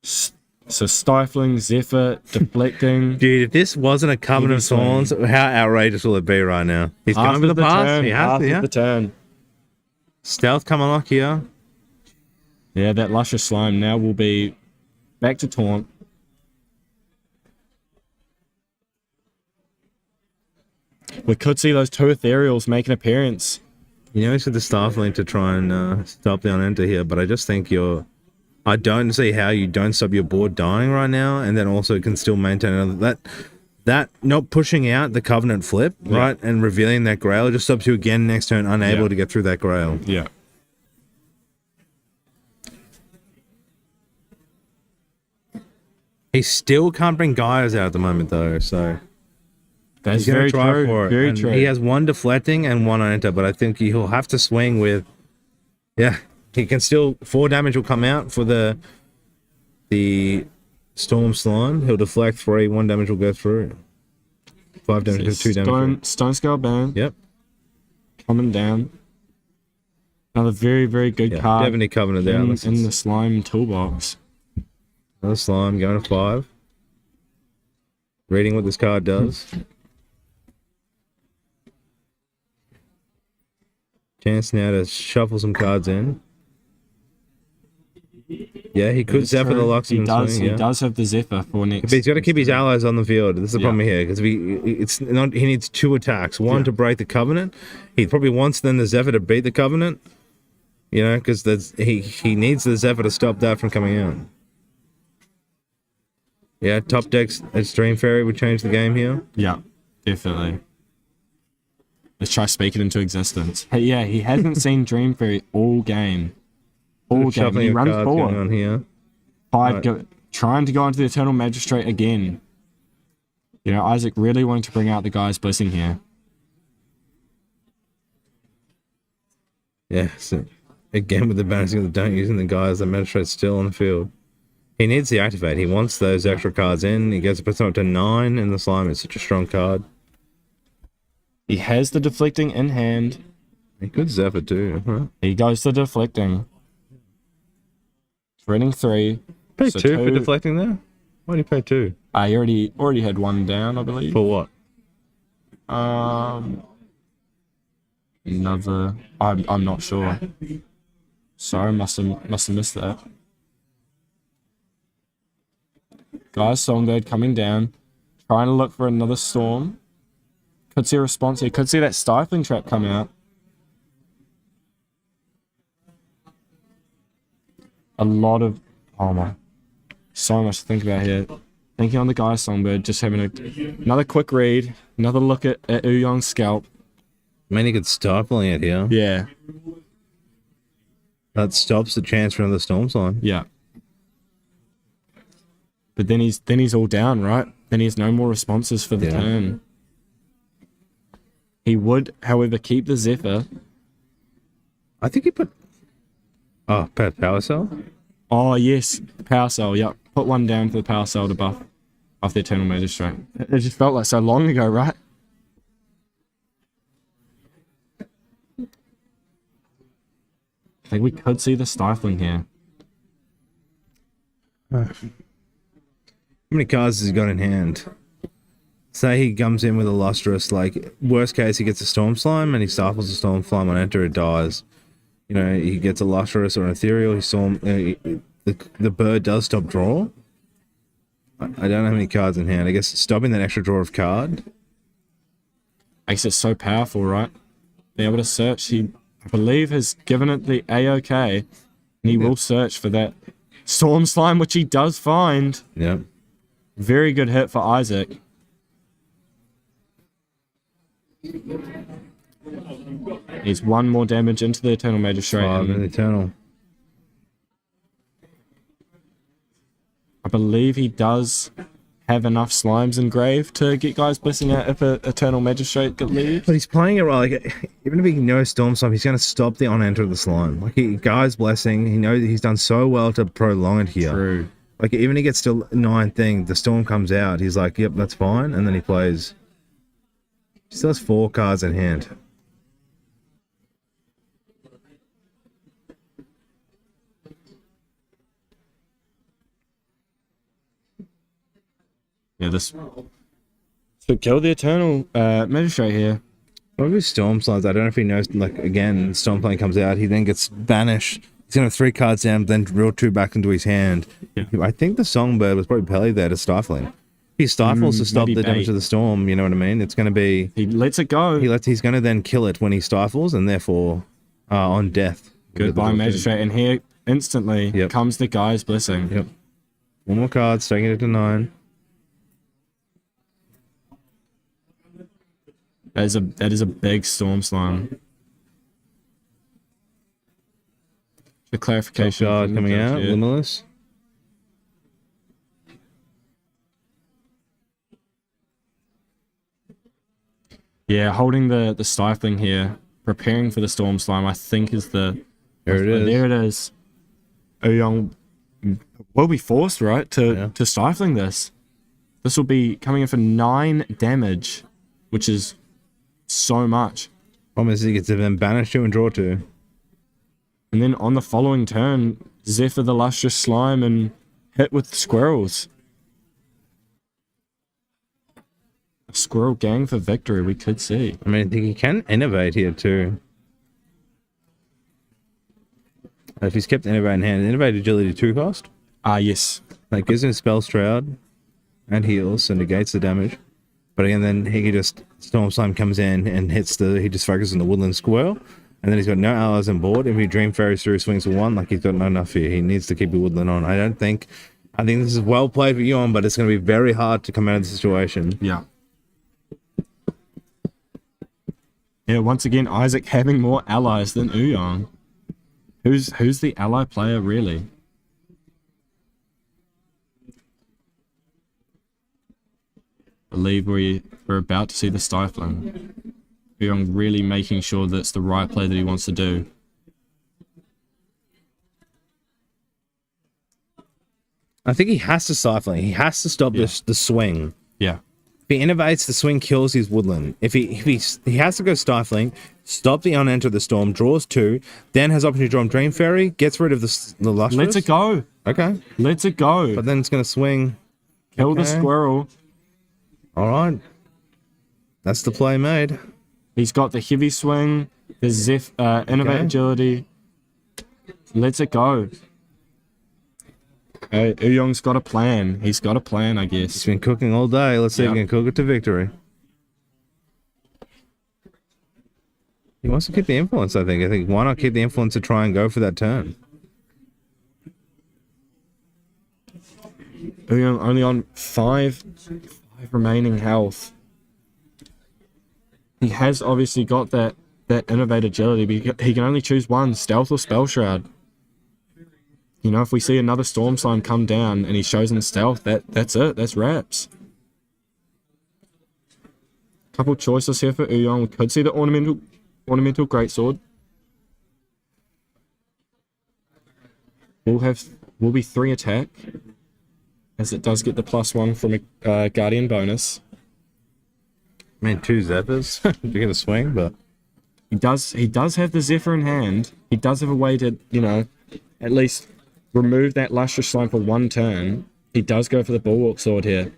So stifling, Zephyr, deflecting. Dude, if this wasn't a Covenant of swing. Thorns, how outrageous will it be right now? He's going for the pass. turn. He has Half to, of yeah. the turn. Stealth come unlock here. Yeah, that Luscious Slime now will be back to taunt. We could see those 2 ethereals make an appearance. You know, he's got the Starfling to try and stop the unenter here, but I just think I don't see how you don't stop your board dying right now, and then also can still maintain another that not pushing out the Covenant flip, right, and revealing that Grail just stops you again next turn, unable to get through that Grail. Yeah. He still can't bring Gaia's out at the moment though, so That's he's gonna very try true. for it. Very And true. he has 1 deflecting and 1 unenter, but I think he'll have to swing with. Yeah, he can still 4 damage will come out for the Storm Slime. He'll deflect 3, 1 damage will go through. 5 damage, 2 damage. Stone Scale Ban Yep. coming down. Another very, very good Yeah. card Definitely Covenant there. in unless it's the slime toolbox. another Slime going to 5. Reading what this card does. Chance now to shuffle some cards in. Yeah, he could Zephyr the locks He and does. swing, He yeah. does have the Zephyr for next. But he's got to keep his allies on the field. This is the Yeah. problem here, because he needs 2 attacks. One to break the Covenant. He probably wants then the Zephyr to beat the Covenant. You know, because he needs the Zephyr to stop that from coming out. Yeah, top decks Stream Fairy would change the game here. Yeah, definitely. Let's try speaking into existence. Hey, yeah, he hasn't seen Dream Fairy all game. All game. Shuffling He of runs cards going 4. on here. 5, trying to go into the Eternal Magistrate again. You know, Isaac really wanting to bring out the guy's blessing here. Yeah, so again with the balancing of the don't using the guys, the magistrate's still on the field. He needs the activate. He wants those extra cards in. He gets to put them up to 9 in the slime. It's such a strong card. He has the deflecting in hand. He could Zephyr too, right? He goes to deflecting. Threading 3. Pay So 2 for deflecting there? Why do you pay 2? He already had 1 down, I believe. For what? Another. I'm not sure. Sorry, must have missed that. Guys, Songbird coming down, trying to look for another storm. Could see a response here. Could see that stifling trap come out. A lot of so much to think about here. Thinking on the Guy Songbird, just having another quick read, another look at Ouyong's scalp. I mean, he could stifling it here. Yeah, That stops the chance for another storm sign. yeah. But then he's all down, right? Then he has no more responses for the turn. He would, however, keep the Zephyr. I think he put... Oh, power cell? Oh, yes. Power Cell, yep. Put 1 down for the Power Cell to buff off the Eternal Magistrate. It just felt like so long ago, right? I think we could see the stifling here. How many cards has he got in hand? Say he comes in with a Lustrous, like, worst case, he gets a Storm Slime and he stifles the Storm Slime on enter, it dies. You know, he gets a Lustrous or an Ethereal, the bird does stop draw. I don't have any cards in hand. I guess stopping that extra draw of card. Makes it so powerful, right? Being able to search, he, I believe, has given it the AOK, and he will search for that Storm Slime, which he does find. Yeah. Very good hit for Isaac. He's 1 more damage into the Eternal Magistrate. 5 in the Eternal. I believe he does have enough slimes in grave to get guys blessing out if an Eternal Magistrate get leaves. But he's playing it right. Like, even if he knows Storm Slime, he's going to stop the on-enter of the slime. Like, Guy's blessing, he knows he's done so well to prolong it here. True. Like, even he gets to 9 thing, the Storm comes out, he's like, yep, that's fine, and then he plays. He still has 4 cards in hand. Yeah, this should kill the Eternal Magistrate here. What if Storm Slimes? I don't know if he knows, like, again, Storm Plane comes out, he then gets banished. He's going to have 3 cards down, then draw 2 back into his hand. Yeah. I think the Songbird was probably Pelly there to stifling. He stifles to stop maybe the damage bait. of the storm, you know what I mean? It's going to be... He lets it go. He's going to then kill it when he stifles, and therefore, on death. Goodbye, Magistrate. And here, instantly, Yep. comes the Guy's blessing. Yep. 1 more card, taking it to 9. That is a big Storm Slime. The clarification. Card from the coming judge out, here. Limitless. Yeah, holding the stifling here, preparing for the Storm Slime, I think is the... There it is. There it is. Ouyong will be forced, right, to stifling this. This will be coming in for 9 damage, which is so much. Problem is he gets to then banish 2 and draw 2. And then on the following turn, Zephyr the Lustrous Slime and hit with squirrels. A squirrel gang for victory, we could see. I mean, I think he can innovate here too. If he's kept innovate in hand, innovate agility 2 cost. Yes. That gives him spell shroud and heals and negates the damage. But again, then he just Storm Slime comes in and he just focuses on the woodland squirrel. And then he's got no allies on board. If he Dream Fairies through swings for 1, like he's got no enough here. He needs to keep the woodland on. I don't think I think this is well played for Yuan, but it's going to be very hard to come out of the situation. Yeah. Yeah, once again, Isaac having more allies than Ouyang. Who's the ally player, really? I believe we're about to see the stifling. Ouyang really making sure that's the right play that he wants to do. I think he has to stifle. He has to stop the swing. Yeah. If he innovates, the swing kills his woodland. If he has to go stifling, stop the unenter the storm, draws 2, then has opportunity to draw him Dream Fairy, gets rid of the lustrous. Let's it go. Okay. Let's it go. But then it's going to swing. Kill the squirrel. All right. That's the play made. He's got the heavy swing, the Zeph, innovate agility. Let's it go. Hey, Ouyang's got a plan. He's got a plan, I guess. He's been cooking all day. Let's see if he can cook it to victory. He wants to keep the influence, I think. Why not keep the influence to try and go for that turn? Ouyang only on 5 remaining health. He has obviously got that innovate agility, but he can only choose one, stealth or spell shroud. You know, if we see another storm slime come down and he shows him stealth, that's it. That's wraps. Couple choices here for Ouyang. We could see the ornamental greatsword. Will be 3 attack, as it does get the +1 from a guardian bonus. I mean, 2 Zephyrs. You're going to swing, but he does have the Zephyr in hand. He does have a way to, you know, at least remove that lustrous slime for 1 turn. He does go for the bulwark sword here.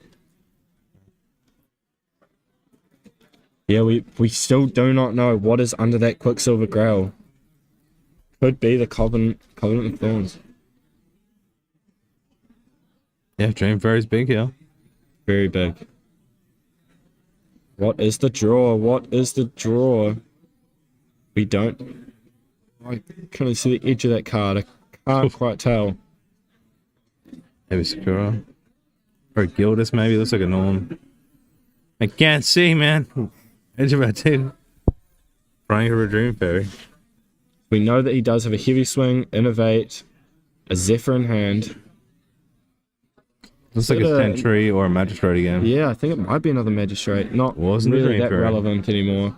Yeah, we still do not know what is under that Quicksilver Grail. Could be the Covenant of Thorns. yeah, Dream Fairy's big here. Very big. What is the draw? What is the draw? We don't. I can't see the edge of that card. I can't quite tell. Maybe Sakura. Or Gildas, maybe. Looks like a Norm. I can't see, man. Edge of our team. Trying for a Dream Fairy. We know that he does have a heavy swing, innovate, a Zephyr in hand. Looks like a Sentry or a Magistrate again. Yeah, I think it might be another Magistrate. Not Wasn't really that Fairy. relevant anymore.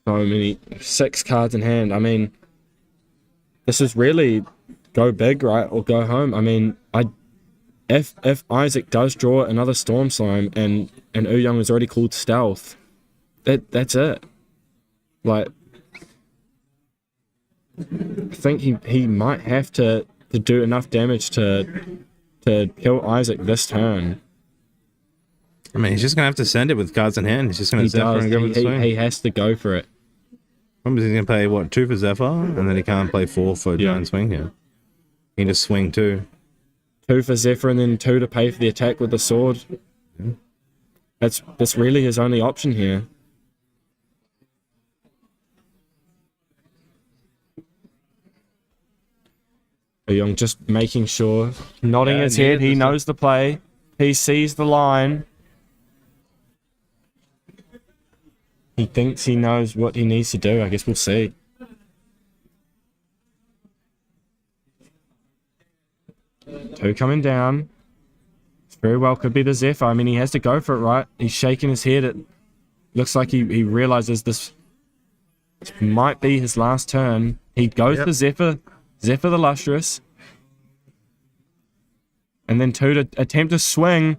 So many 6 cards in hand. I mean, this is really go big, right, or go home. I mean, if Isaac does draw another Storm Slime and Ouyang has already called Stealth, that's it. Like, I think he might have to do enough damage to kill Isaac this turn. I mean, he's just going to have to send it with cards in hand. He's just going to Zephyr and go with the swing. He has to go for it. Remember, he's going to pay, what, 2 for Zephyr? And then he can't play 4 for Giant Swing here. He can just swing 2. 2 for Zephyr and then 2 to pay for the attack with the sword. Yeah. That's really his only option here. Ouyang just making sure, nodding his head. He knows the play. He sees the line. He thinks he knows what he needs to do. I guess we'll see. Two coming down. Very well could be the Zephyr. I mean, he has to go for it, right? He's shaking his head. It looks like he realizes this might be his last turn. He goes for Zephyr the Lustrous. And then 2 to attempt to swing.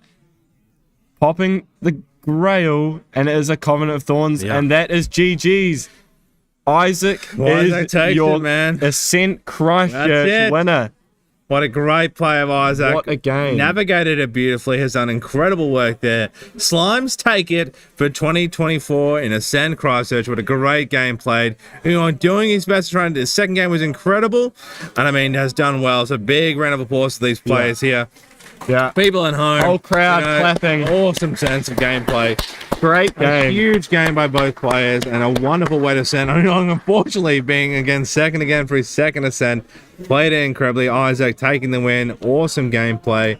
Popping the Grail, and it is a Covenant of Thorns, and that is GG's. Isaac is your Ascent Christchurch winner. What a great play of Isaac. What a game. Navigated it beautifully, has done incredible work there. Slimes take it for 2024 in Ascent Christchurch. What a great game played. You know, doing his best to try and the second game was incredible, and I mean, has done well. So big round of applause to these players here. Yeah. People at home. Whole crowd clapping. Awesome sense of gameplay. Great A game. huge game by both players and a wonderful way to send. Unfortunately, being again second again for his second ascent. Played it incredibly. Isaac taking the win. Awesome gameplay.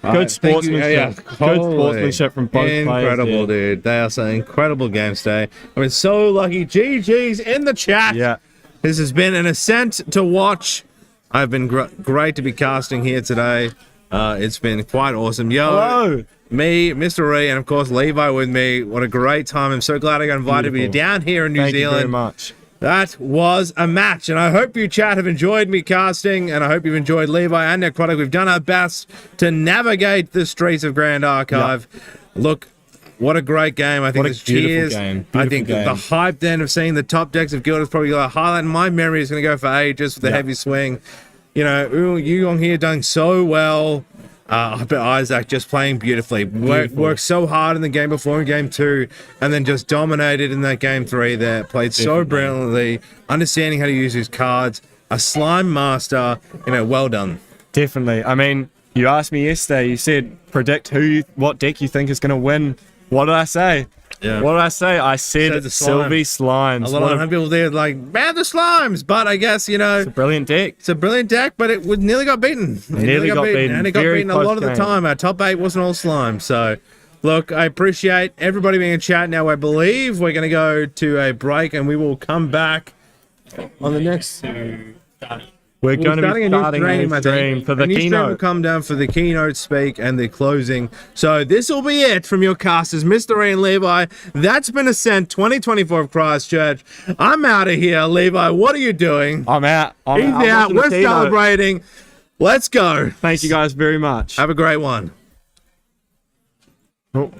Good sportsmanship. Good Holy, sportsmanship from both players. incredible, dude. They are some incredible games today. I've been so lucky. GG's in the chat. Yeah. This has been an ascent to watch. I've been great to be casting here today. It's been quite awesome. Yo, Hello. me, Mr. Ree, and of course Levi with me. What a great time. I'm so glad I got invited to be down here in New Thank Zealand. you very much. That was a match, and I hope you chat have enjoyed me casting, and I hope you've enjoyed Levi and Necrotic. We've done our best to navigate the streets of Grand Archive. Look, what a great game. I think What a this beautiful cheers. game. I Beautiful think game. the hype then of seeing the top decks of Guild is probably a highlight. In my memory is going to go for ages with the heavy swing. You know, Yuyong here done so well. I bet Isaac just playing beautifully. Worked so hard in the game before in game 2 and then just dominated in that game 3 there. Played so brilliantly, understanding how to use his cards. A slime master, well done. Definitely. I mean, you asked me yesterday, you said predict what deck you think is going to win. What did I say? Yeah. What did I say? I said Said the slime. Sylvie Slimes. A lot of people there like, man, the slimes. But I guess, It's a brilliant deck. it's a brilliant deck, but it nearly got beaten. It Nearly got beaten. And it got Very beaten a close lot of the game. time. Our top 8 wasn't all slime. So, look, I appreciate everybody being in chat. Now, I believe we're going to go to a break and we will come back on the next... We're going to be starting a new I stream think. for the A new stream will keynote. come down for the keynote speak and the closing. So this will be it from your casters, Mr. Ray and Levi. That's been Ascent 2024 of Christchurch. I'm out of here, Levi. What are you doing? I'm out. He's out. We're celebrating. Let's go. Thank you guys very much. Have a great one. Oh.